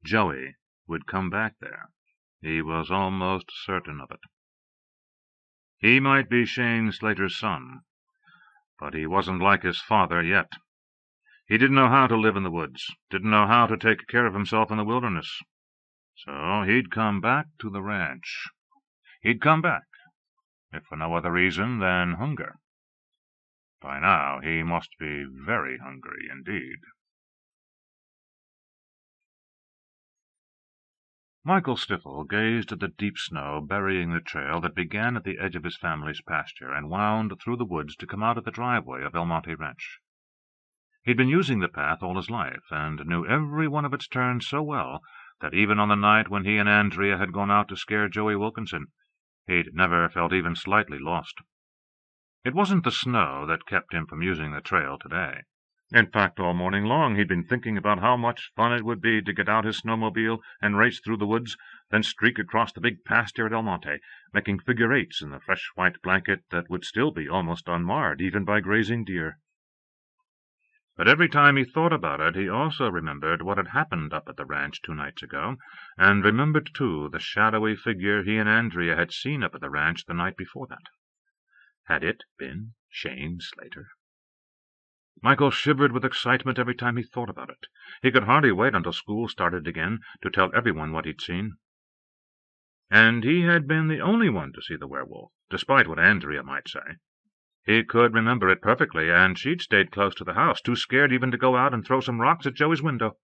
Joey would come back there. He was almost certain of it. He might be Shane Slater's son, but he wasn't like his father yet. He didn't know how to live in the woods, didn't know how to take care of himself in the wilderness. So he'd come back to the ranch. He'd come back, if for no other reason than hunger. By now he must be very hungry indeed. Michael Stiffle gazed at the deep snow burying the trail that began at the edge of his family's pasture and wound through the woods to come out at the driveway of El Monte Ranch. He'd been using the path all his life, and knew every one of its turns so well that even on the night when he and Andrea had gone out to scare Joey Wilkinson, he'd never felt even slightly lost. It wasn't the snow that kept him from using the trail today. In fact, all morning long he'd been thinking about how much fun it would be to get out his snowmobile and race through the woods, then streak across the big pasture at El Monte, making figure eights in the fresh white blanket that would still be almost unmarred even by grazing deer. But every time he thought about it, he also remembered what had happened up at the ranch 2 nights ago, and remembered, too, the shadowy figure he and Andrea had seen up at the ranch the night before that. Had it been Shane Slater? Michael shivered with excitement every time he thought about it. He could hardly wait until school started again to tell everyone what he'd seen. And he had been the only one to see the werewolf, despite what Andrea might say. He could remember it perfectly, and she'd stayed close to the house, too scared even to go out and throw some rocks at Joey's window.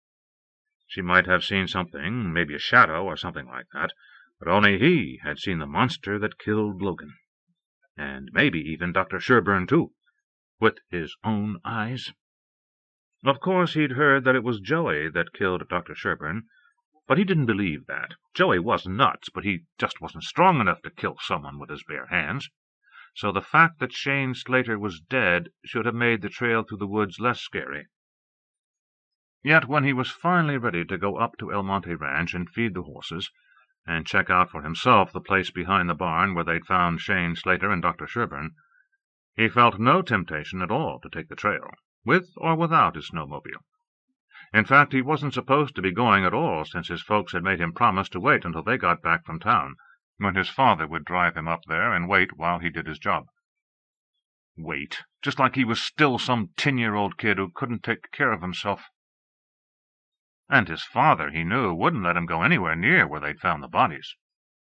She might have seen something, maybe a shadow or something like that, but only he had seen the monster that killed Logan. And maybe even Dr. Sherburne, too, with his own eyes. Of course, he'd heard that it was Joey that killed Dr. Sherburne, but he didn't believe that. Joey was nuts, but he just wasn't strong enough to kill someone with his bare hands. So the fact that Shane Slater was dead should have made the trail through the woods less scary. Yet when he was finally ready to go up to El Monte Ranch and feed the horses, and check out for himself the place behind the barn where they'd found Shane Slater and Dr. Sherburne, he felt no temptation at all to take the trail, with or without his snowmobile. In fact, he wasn't supposed to be going at all, since his folks had made him promise to wait until they got back from town, when his father would drive him up there and wait while he did his job. Wait, just like he was still some 10-year-old kid who couldn't take care of himself. And his father, he knew, wouldn't let him go anywhere near where they'd found the bodies.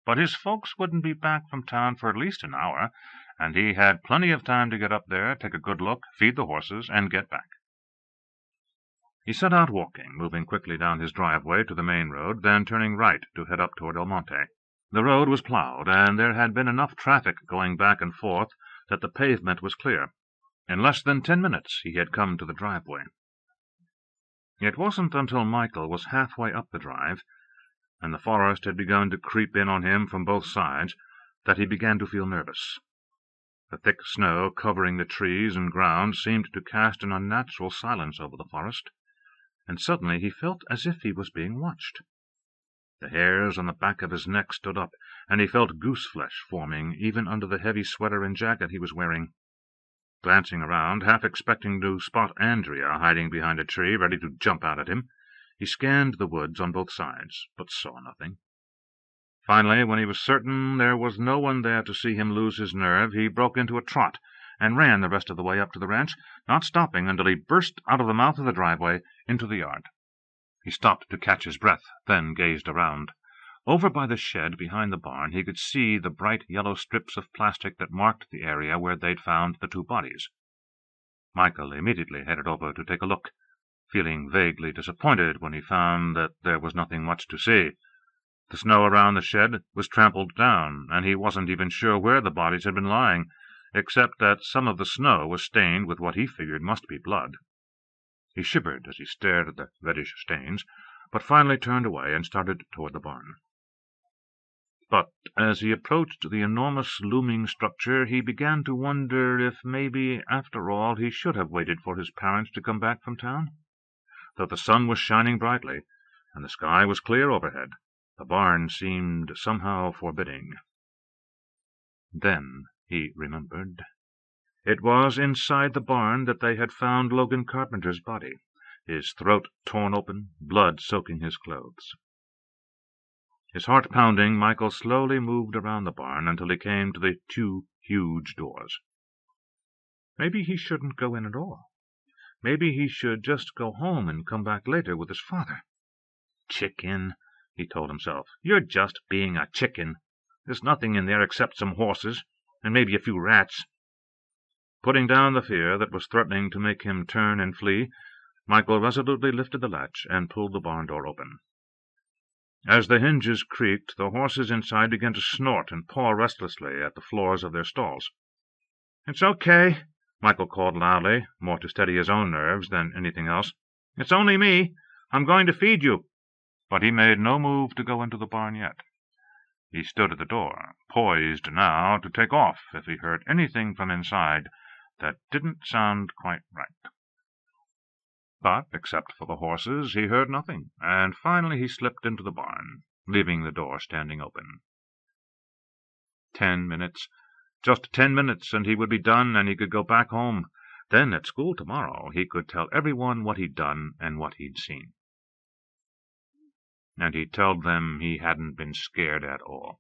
But his folks wouldn't be back from town for at least an hour, and he had plenty of time to get up there, take a good look, feed the horses, and get back. He set out walking, moving quickly down his driveway to the main road, then turning right to head up toward El Monte. The road was plowed, and there had been enough traffic going back and forth that the pavement was clear. In less than 10 minutes he had come to the driveway. It wasn't until Michael was halfway up the drive, and the forest had begun to creep in on him from both sides, that he began to feel nervous. The thick snow covering the trees and ground seemed to cast an unnatural silence over the forest, and suddenly he felt as if he was being watched. The hairs on the back of his neck stood up, and he felt goose-flesh forming even under the heavy sweater and jacket he was wearing. Glancing around, half expecting to spot Andrea hiding behind a tree, ready to jump out at him, he scanned the woods on both sides, but saw nothing. Finally, when he was certain there was no one there to see him lose his nerve, he broke into a trot and ran the rest of the way up to the ranch, not stopping until he burst out of the mouth of the driveway into the yard. He stopped to catch his breath, then gazed around. Over by the shed behind the barn he could see the bright yellow strips of plastic that marked the area where they'd found the 2 bodies. Michael immediately headed over to take a look, feeling vaguely disappointed when he found that there was nothing much to see. The snow around the shed was trampled down, and he wasn't even sure where the bodies had been lying, except that some of the snow was stained with what he figured must be blood. He shivered as he stared at the reddish stains, but finally turned away and started toward the barn. But as he approached the enormous looming structure, he began to wonder if maybe, after all, he should have waited for his parents to come back from town. Though the sun was shining brightly, and the sky was clear overhead, the barn seemed somehow forbidding. Then he remembered. It was inside the barn that they had found Logan Carpenter's body, his throat torn open, blood soaking his clothes. His heart pounding, Michael slowly moved around the barn until he came to the 2 huge doors. Maybe he shouldn't go in at all. Maybe he should just go home and come back later with his father. Chicken, he told himself. You're just being a chicken. There's nothing in there except some horses, and maybe a few rats. Putting down the fear that was threatening to make him turn and flee, Michael resolutely lifted the latch and pulled the barn door open. As the hinges creaked, the horses inside began to snort and paw restlessly at the floors of their stalls. "It's okay," Michael called loudly, more to steady his own nerves than anything else. "It's only me. I'm going to feed you." But he made no move to go into the barn yet. He stood at the door, poised now to take off if he heard anything from inside that didn't sound quite right. But, except for the horses, he heard nothing, and finally he slipped into the barn, leaving the door standing open. 10 minutes. Just 10 minutes, and he would be done, and he could go back home. Then, at school tomorrow, he could tell everyone what he'd done and what he'd seen. And he'd tell them he hadn't been scared at all.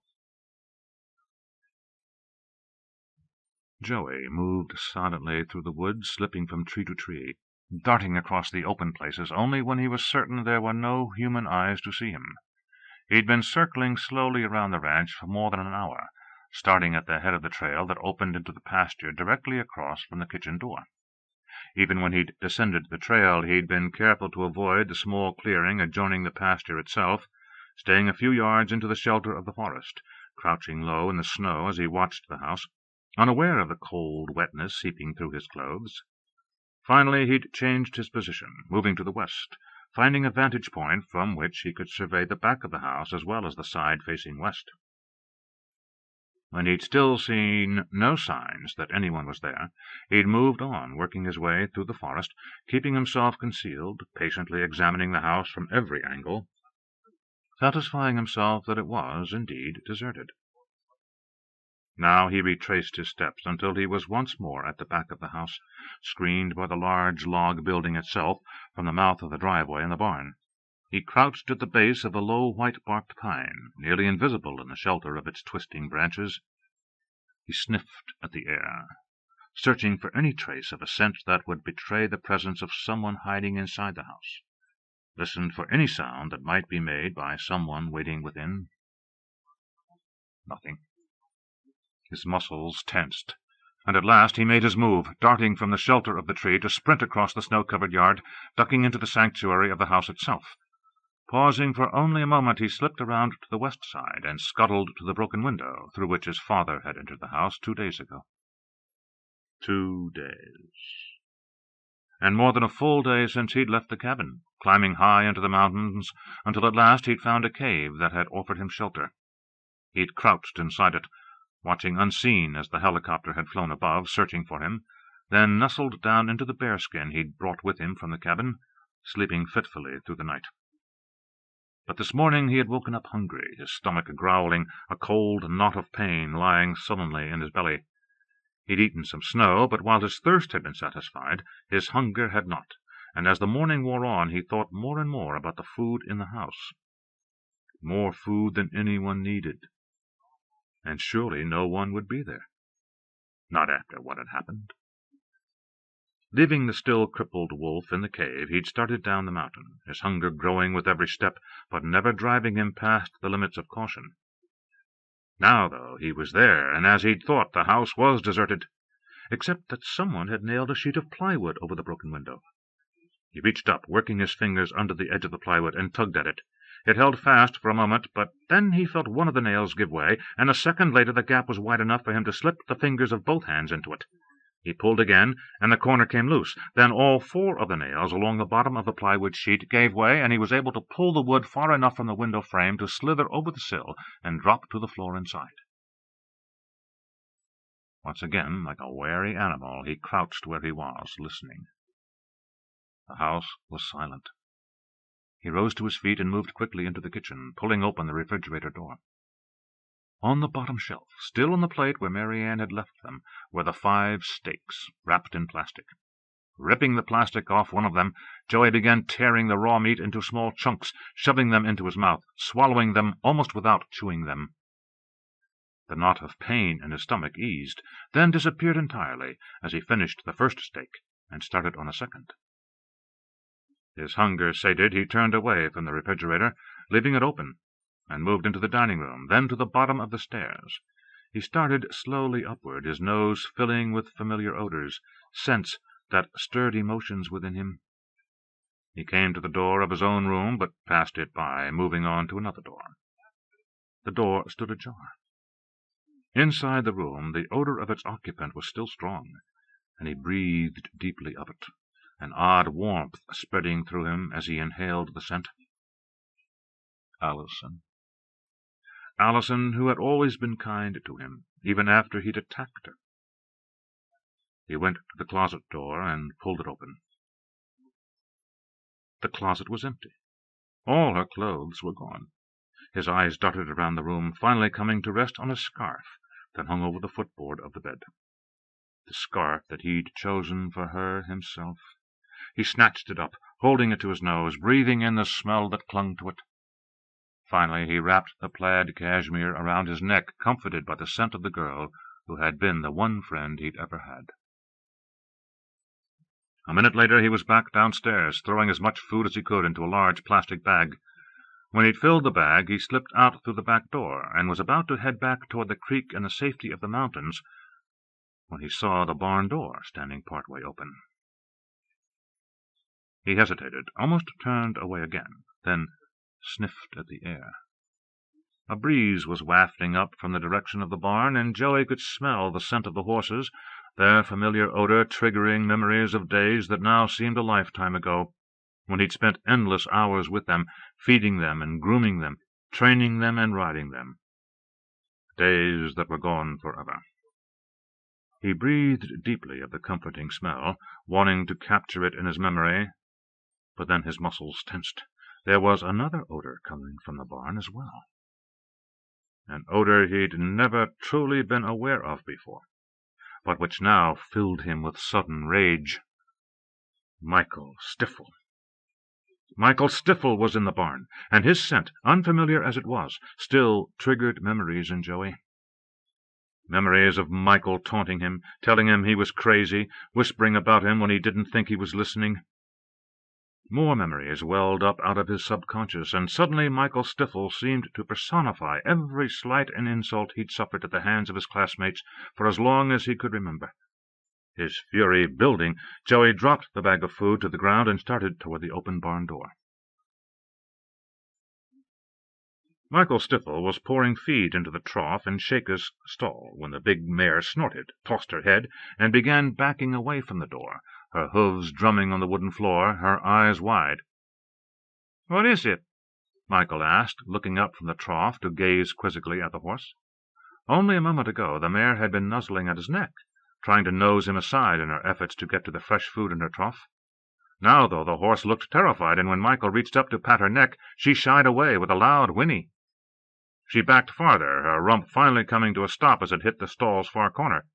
Joey moved silently through the woods, slipping from tree to tree, darting across the open places only when he was certain there were no human eyes to see him. He'd been circling slowly around the ranch for more than an hour, starting at the head of the trail that opened into the pasture directly across from the kitchen door. Even when he'd descended the trail, he'd been careful to avoid the small clearing adjoining the pasture itself, staying a few yards into the shelter of the forest, crouching low in the snow as he watched the house, unaware of the cold wetness seeping through his clothes. Finally, he'd changed his position, moving to the west, finding a vantage point from which he could survey the back of the house as well as the side facing west. When he'd still seen no signs that anyone was there, he'd moved on, working his way through the forest, keeping himself concealed, patiently examining the house from every angle, satisfying himself that it was indeed deserted. Now he retraced his steps until he was once more at the back of the house, screened by the large log building itself from the mouth of the driveway and the barn. He crouched at the base of a low white-barked pine, nearly invisible in the shelter of its twisting branches. He sniffed at the air, searching for any trace of a scent that would betray the presence of someone hiding inside the house, listened for any sound that might be made by someone waiting within. Nothing. His muscles tensed, and at last he made his move, darting from the shelter of the tree to sprint across the snow-covered yard, ducking into the sanctuary of the house itself. Pausing for only a moment, he slipped around to the west side and scuttled to the broken window through which his father had entered the house 2 days ago. 2 days. And more than a full day since he'd left the cabin, climbing high into the mountains, until at last he'd found a cave that had offered him shelter. He'd crouched inside it, watching unseen as the helicopter had flown above, searching for him, then nestled down into the bearskin he'd brought with him from the cabin, sleeping fitfully through the night. But this morning he had woken up hungry, his stomach growling, a cold knot of pain lying sullenly in his belly. He'd eaten some snow, but while his thirst had been satisfied, his hunger had not, and as the morning wore on he thought more and more about the food in the house. More food than anyone needed. And surely no one would be there. Not after what had happened. Leaving the still crippled wolf in the cave, he'd started down the mountain, his hunger growing with every step, but never driving him past the limits of caution. Now, though, he was there, and as he'd thought, the house was deserted, except that someone had nailed a sheet of plywood over the broken window. He reached up, working his fingers under the edge of the plywood, and tugged at it. It held fast for a moment, but then he felt one of the nails give way, and a second later the gap was wide enough for him to slip the fingers of both hands into it. He pulled again, and the corner came loose. Then all 4 of the nails along the bottom of the plywood sheet gave way, and he was able to pull the wood far enough from the window frame to slither over the sill and drop to the floor inside. Once again, like a wary animal, he crouched where he was, listening. The house was silent. He rose to his feet and moved quickly into the kitchen, pulling open the refrigerator door. On the bottom shelf, still on the plate where MaryAnne had left them, were the 5 steaks, wrapped in plastic. Ripping the plastic off one of them, Joey began tearing the raw meat into small chunks, shoving them into his mouth, swallowing them almost without chewing them. The knot of pain in his stomach eased, then disappeared entirely as he finished the first steak and started on a second. His hunger sated, he turned away from the refrigerator, leaving it open, and moved into the dining room, then to the bottom of the stairs. He started slowly upward, his nose filling with familiar odors, scents that stirred emotions within him. He came to the door of his own room, but passed it by, moving on to another door. The door stood ajar. Inside the room, the odor of its occupant was still strong, and he breathed deeply of it, an odd warmth spreading through him as he inhaled the scent. Allison, who had always been kind to him, even after he'd attacked her. He went to the closet door and pulled it open. The closet was empty. All her clothes were gone. His eyes darted around the room, finally coming to rest on a scarf that hung over the footboard of the bed. The scarf that he'd chosen for her himself. He snatched it up, holding it to his nose, breathing in the smell that clung to it. Finally, he wrapped the plaid cashmere around his neck, comforted by the scent of the girl who had been the one friend he'd ever had. A minute later, he was back downstairs, throwing as much food as he could into a large plastic bag. When he'd filled the bag, he slipped out through the back door and was about to head back toward the creek and the safety of the mountains when he saw the barn door standing part way open. He hesitated, almost turned away again, then sniffed at the air. A breeze was wafting up from the direction of the barn, and Joey could smell the scent of the horses, their familiar odor triggering memories of days that now seemed a lifetime ago, when he'd spent endless hours with them, feeding them and grooming them, training them and riding them. Days that were gone forever. He breathed deeply of the comforting smell, wanting to capture it in his memory, but then his muscles tensed. There was another odor coming from the barn as well. An odor he'd never truly been aware of before, but which now filled him with sudden rage. Michael Stiffel. Michael Stiffel was in the barn, and his scent, unfamiliar as it was, still triggered memories in Joey. Memories of Michael taunting him, telling him he was crazy, whispering about him when he didn't think he was listening. More memories welled up out of his subconscious, and suddenly Michael Stiffel seemed to personify every slight and insult he'd suffered at the hands of his classmates for as long as he could remember. His fury building, Joey dropped the bag of food to the ground and started toward the open barn door. Michael Stiffel was pouring feed into the trough in Shaker's stall when the big mare snorted, tossed her head, and began backing away from the door, her hooves drumming on the wooden floor, her eyes wide. "What is it?" Michael asked, looking up from the trough to gaze quizzically at the horse. Only a moment ago the mare had been nuzzling at his neck, trying to nose him aside in her efforts to get to the fresh food in her trough. Now, though, the horse looked terrified, and when Michael reached up to pat her neck, she shied away with a loud whinny. She backed farther, her rump finally coming to a stop as it hit the stall's far corner.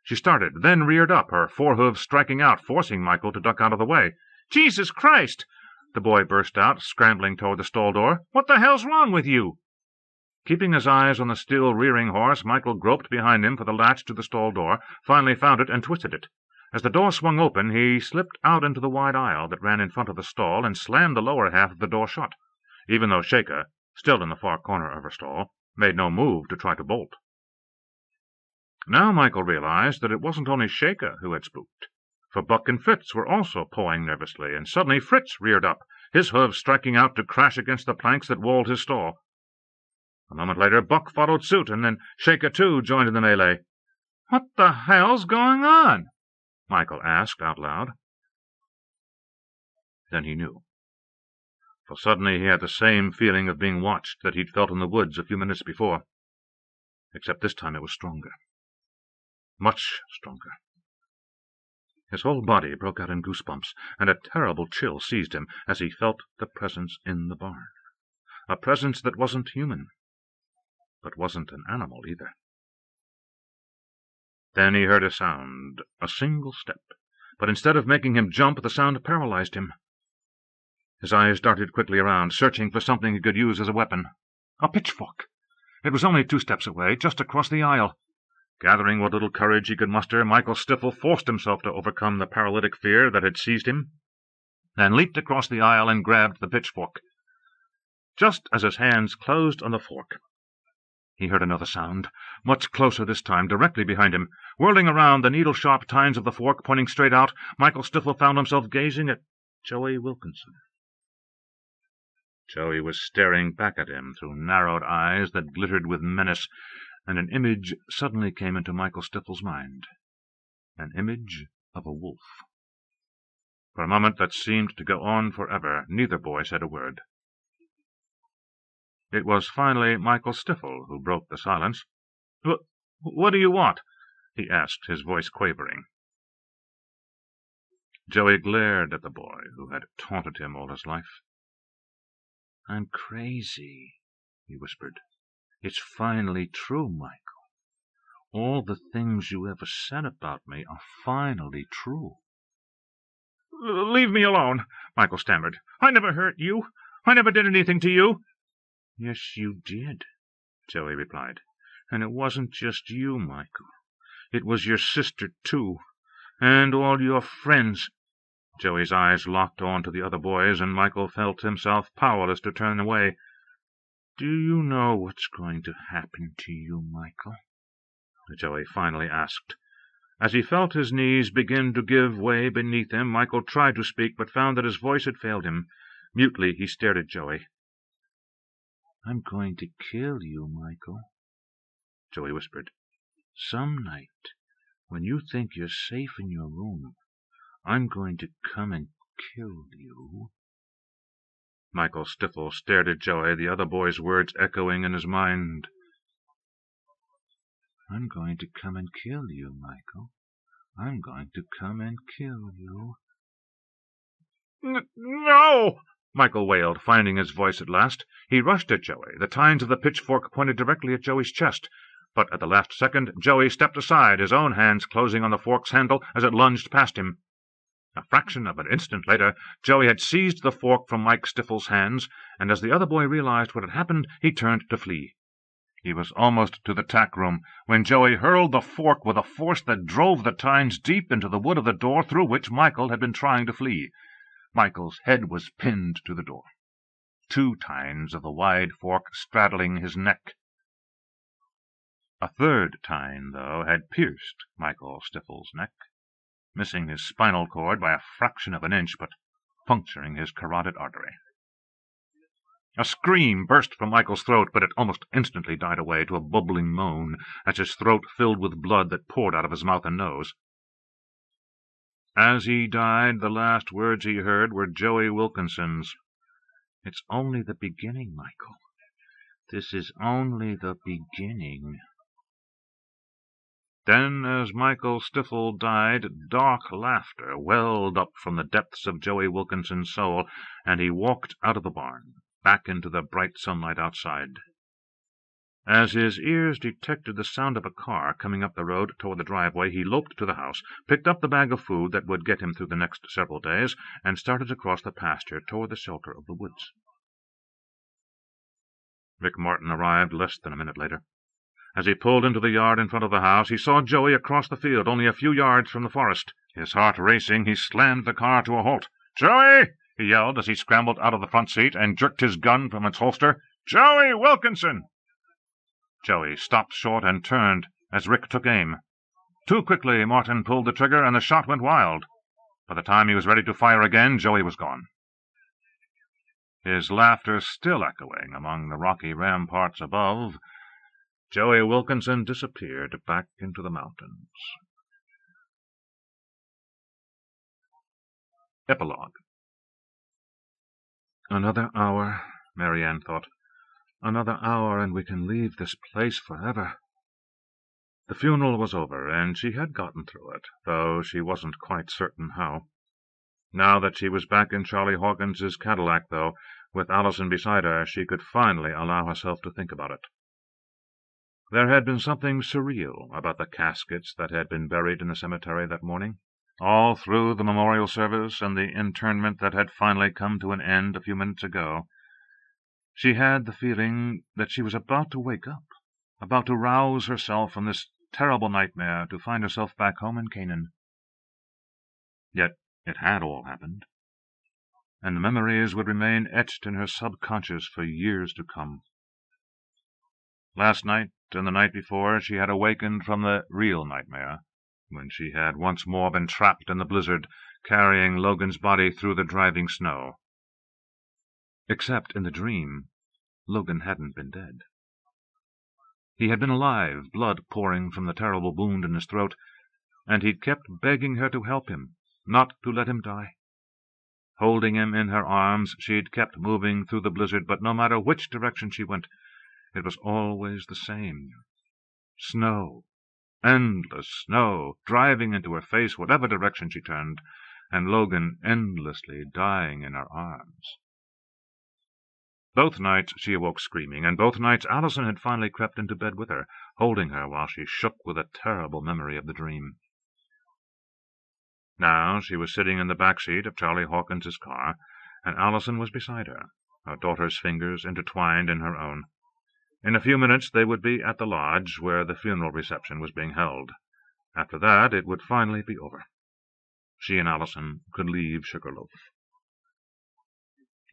She started, then reared up, her forehoofs striking out, forcing Michael to duck out of the way. "Jesus Christ!" the boy burst out, scrambling toward the stall door. "What the hell's wrong with you?" Keeping his eyes on the still rearing horse, Michael groped behind him for the latch to the stall door, finally found it and twisted it. As the door swung open, he slipped out into the wide aisle that ran in front of the stall and slammed the lower half of the door shut, even though Shaker, still in the far corner of her stall, made no move to try to bolt. Now Michael realized that it wasn't only Shaker who had spooked, for Buck and Fritz were also pawing nervously, and suddenly Fritz reared up, his hooves striking out to crash against the planks that walled his stall. A moment later, Buck followed suit, and then Shaker, too, joined in the melee. "What the hell's going on?" Michael asked out loud. Then he knew. For suddenly he had the same feeling of being watched that he'd felt in the woods a few minutes before, except this time it was stronger. Much stronger. His whole body broke out in goosebumps, and a terrible chill seized him as he felt the presence in the barn. A presence that wasn't human, but wasn't an animal either. Then he heard a sound, a single step, but instead of making him jump, the sound paralyzed him. His eyes darted quickly around, searching for something he could use as a weapon. A pitchfork! It was only 2 steps away, just across the aisle. Gathering what little courage he could muster, Michael Stiffel forced himself to overcome the paralytic fear that had seized him, then leaped across the aisle and grabbed the pitchfork. Just as his hands closed on the fork, he heard another sound, much closer this time, directly behind him. Whirling around, the needle-sharp tines of the fork pointing straight out, Michael Stiffel found himself gazing at Joey Wilkinson. Joey was staring back at him through narrowed eyes that glittered with menace, and an image suddenly came into Michael Stiffel's mind. An image of a wolf. For a moment that seemed to go on forever, neither boy said a word. It was finally Michael Stiffel who broke the silence. "What do you want?" he asked, his voice quavering. Joey glared at the boy who had taunted him all his life. "I'm crazy," he whispered. "It's finally true, Michael. All the things you ever said about me are finally true." "Leave me alone," Michael stammered. "I never hurt you. I never did anything to you." "Yes, you did," Joey replied. "And it wasn't just you, Michael. It was your sister, too, and all your friends." Joey's eyes locked on to the other boys, and Michael felt himself powerless to turn away. "Do you know what's going to happen to you, Michael?" Joey finally asked. As he felt his knees begin to give way beneath him, Michael tried to speak, but found that his voice had failed him. Mutely, he stared at Joey. "I'm going to kill you, Michael," Joey whispered. "Some night, when you think you're safe in your room, I'm going to come and kill you." Michael Stiffle stared at Joey, the other boy's words echoing in his mind. "I'm going to come and kill you, Michael. I'm going to come and kill you." "No!" Michael wailed, finding his voice at last. He rushed at Joey, the tines of the pitchfork pointed directly at Joey's chest. But at the last second, Joey stepped aside, his own hands closing on the fork's handle as it lunged past him. A fraction of an instant later, Joey had seized the fork from Mike Stiffle's hands, and as the other boy realized what had happened, he turned to flee. He was almost to the tack room when Joey hurled the fork with a force that drove the tines deep into the wood of the door through which Michael had been trying to flee. Michael's head was pinned to the door, 2 tines of the wide fork straddling his neck. A 3rd tine, though, had pierced Michael Stiffle's neck, missing his spinal cord by a fraction of an inch, but puncturing his carotid artery. A scream burst from Michael's throat, but it almost instantly died away to a bubbling moan as his throat filled with blood that poured out of his mouth and nose. As he died, the last words he heard were Joey Wilkinson's. "It's only the beginning, Michael. This is only the beginning." Then, as Michael Stiffle died, dark laughter welled up from the depths of Joey Wilkinson's soul, and he walked out of the barn, back into the bright sunlight outside. As his ears detected the sound of a car coming up the road toward the driveway, he loped to the house, picked up the bag of food that would get him through the next several days, and started across the pasture toward the shelter of the woods. Rick Martin arrived less than a minute later. As he pulled into the yard in front of the house, he saw Joey across the field, only a few yards from the forest. His heart racing, he slammed the car to a halt. "Joey!" he yelled as he scrambled out of the front seat and jerked his gun from its holster. "Joey Wilkinson!" Joey stopped short and turned as Rick took aim. Too quickly, Martin pulled the trigger, and the shot went wild. By the time he was ready to fire again, Joey was gone. His laughter still echoing among the rocky ramparts above, Joey Wilkinson disappeared back into the mountains. Epilogue. "Another hour," MaryAnne thought. "Another hour, and we can leave this place forever." The funeral was over, and she had gotten through it, though she wasn't quite certain how. Now that she was back in Charlie Hawkins's Cadillac, though, with Allison beside her, she could finally allow herself to think about it. There had been something surreal about the caskets that had been buried in the cemetery that morning. All through the memorial service and the internment that had finally come to an end a few minutes ago, she had the feeling that she was about to wake up, about to rouse herself from this terrible nightmare to find herself back home in Canaan. Yet it had all happened, and the memories would remain etched in her subconscious for years to come. Last night and the night before, she had awakened from the real nightmare, when she had once more been trapped in the blizzard, carrying Logan's body through the driving snow. Except in the dream, Logan hadn't been dead. He had been alive, blood pouring from the terrible wound in his throat, and he'd kept begging her to help him, not to let him die. Holding him in her arms, she'd kept moving through the blizzard, but no matter which direction she went, it was always the same. Snow, endless snow, driving into her face whatever direction she turned, and Logan endlessly dying in her arms. Both nights she awoke screaming, and both nights Allison had finally crept into bed with her, holding her while she shook with a terrible memory of the dream. Now she was sitting in the back seat of Charlie Hawkins's car, and Allison was beside her, her daughter's fingers intertwined in her own. In a few minutes they would be at the lodge where the funeral reception was being held. After that it would finally be over. She and Allison could leave Sugarloaf.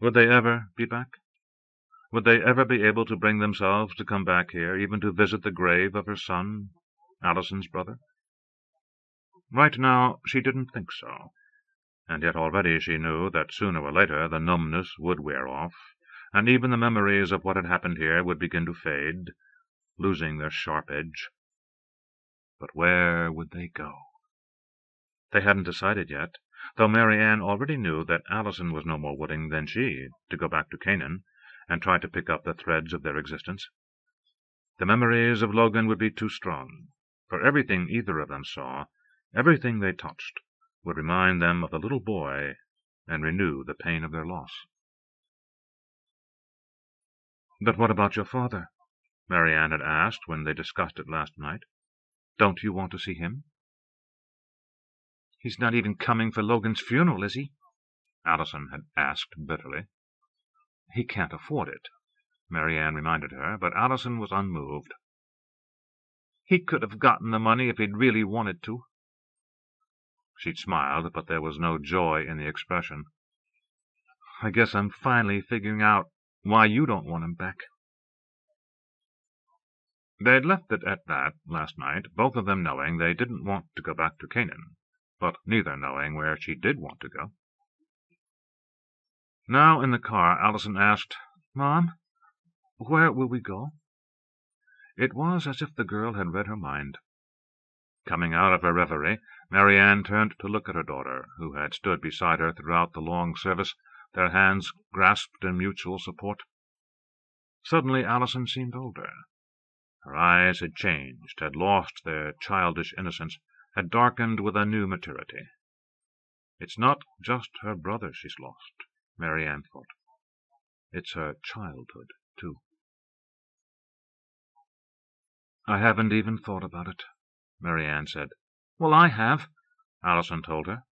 Would they ever be back? Would they ever be able to bring themselves to come back here, even to visit the grave of her son, Allison's brother? Right now she didn't think so, and yet already she knew that sooner or later the numbness would wear off, and even the memories of what had happened here would begin to fade, losing their sharp edge. But where would they go? They hadn't decided yet, though MaryAnne already knew that Allison was no more willing than she to go back to Canaan and try to pick up the threads of their existence. The memories of Logan would be too strong, for everything either of them saw, everything they touched, would remind them of the little boy and renew the pain of their loss. "But what about your father?" MaryAnne had asked when they discussed it last night. "Don't you want to see him?" "He's not even coming for Logan's funeral, is he?" Allison had asked bitterly. "He can't afford it," MaryAnne reminded her, but Allison was unmoved. "He could have gotten the money if he'd really wanted to." She'd smiled, but there was no joy in the expression. "I guess I'm finally figuring out why you don't want him back." They'd left it at that last night, both of them knowing they didn't want to go back to Canaan, but neither knowing where she did want to go. Now in the car, Allison asked, "Mom, where will we go?" It was as if the girl had read her mind. Coming out of her reverie, MaryAnne turned to look at her daughter, who had stood beside her throughout the long service, their hands grasped in mutual support. Suddenly Allison seemed older. Her eyes had changed, had lost their childish innocence, had darkened with a new maturity. It's not just her brother she's lost, MaryAnne thought. It's her childhood, too. "I haven't even thought about it," MaryAnne said. "Well, I have," Allison told her.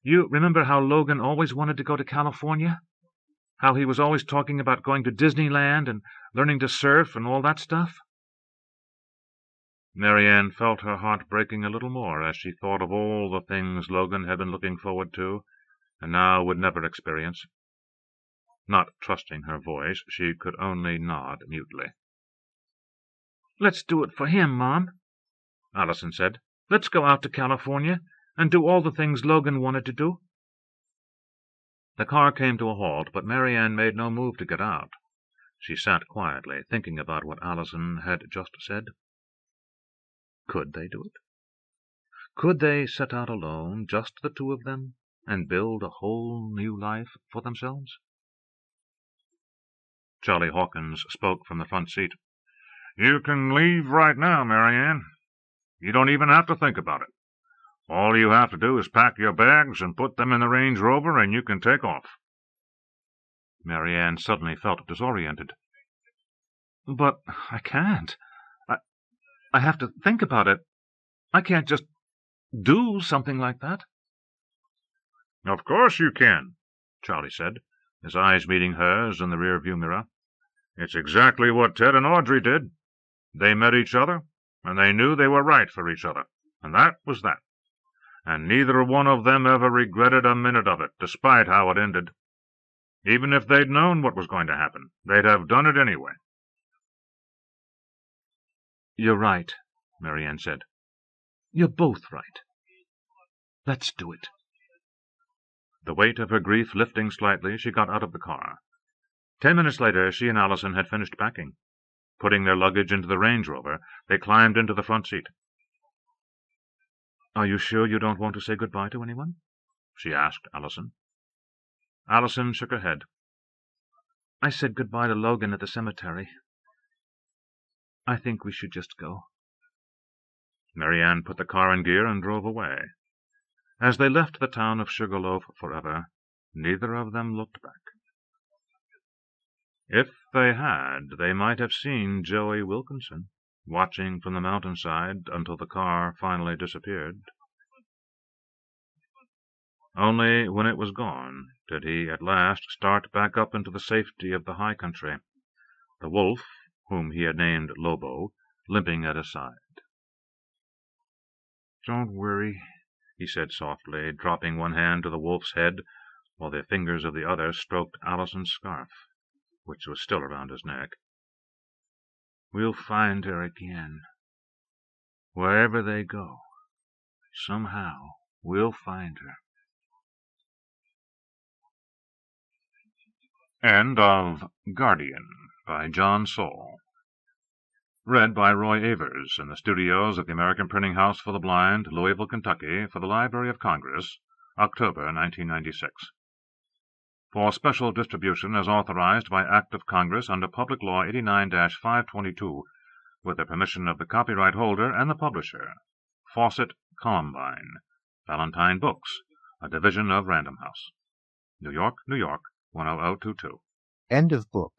"You remember how Logan always wanted to go to California? How he was always talking about going to Disneyland and learning to surf and all that stuff?" MaryAnne felt her heart breaking a little more as she thought of all the things Logan had been looking forward to, and now would never experience. Not trusting her voice, she could only nod mutely. "Let's do it for him, Mom," Allison said. "Let's go out to California and do all the things Logan wanted to do." The car came to a halt, but MaryAnne made no move to get out. She sat quietly, thinking about what Allison had just said. Could they do it? Could they set out alone, just the two of them, and build a whole new life for themselves? Charlie Hawkins spoke from the front seat. "You can leave right now, MaryAnne. You don't even have to think about it. All you have to do is pack your bags and put them in the Range Rover, and you can take off." MaryAnne suddenly felt disoriented. "But I can't. I have to think about it. I can't just do something like that." "Of course you can," Charlie said, his eyes meeting hers in the rear-view mirror. "It's exactly what Ted and Audrey did. They met each other, and they knew they were right for each other, and that was that. And neither one of them ever regretted a minute of it, despite how it ended. Even if they'd known what was going to happen, they'd have done it anyway." "You're right," MaryAnne said. "You're both right. Let's do it." The weight of her grief lifting slightly, she got out of the car. 10 minutes later, she and Allison had finished packing. Putting their luggage into the Range Rover, they climbed into the front seat. "Are you sure you don't want to say goodbye to anyone?" she asked Allison. Allison shook her head. "I said goodbye to Logan at the cemetery. I think we should just go." MaryAnne put the car in gear and drove away. As they left the town of Sugarloaf forever, neither of them looked back. If they had, they might have seen Joey Wilkinson watching from the mountainside until the car finally disappeared. Only when it was gone did he at last start back up into the safety of the high country, the wolf, whom he had named Lobo, limping at his side. "Don't worry," he said softly, dropping one hand to the wolf's head, while the fingers of the other stroked Allison's scarf, which was still around his neck. "We'll find her again. Wherever they go, somehow we'll find her." End of Guardian by John Saul. Read by Roy Avers in the studios of the American Printing House for the Blind, Louisville, Kentucky, for the Library of Congress, October 1996. For special distribution as authorized by Act of Congress under Public Law 89-522, with the permission of the copyright holder and the publisher, Fawcett Columbine, Valentine Books, a division of Random House. New York, New York, 10022. End of book.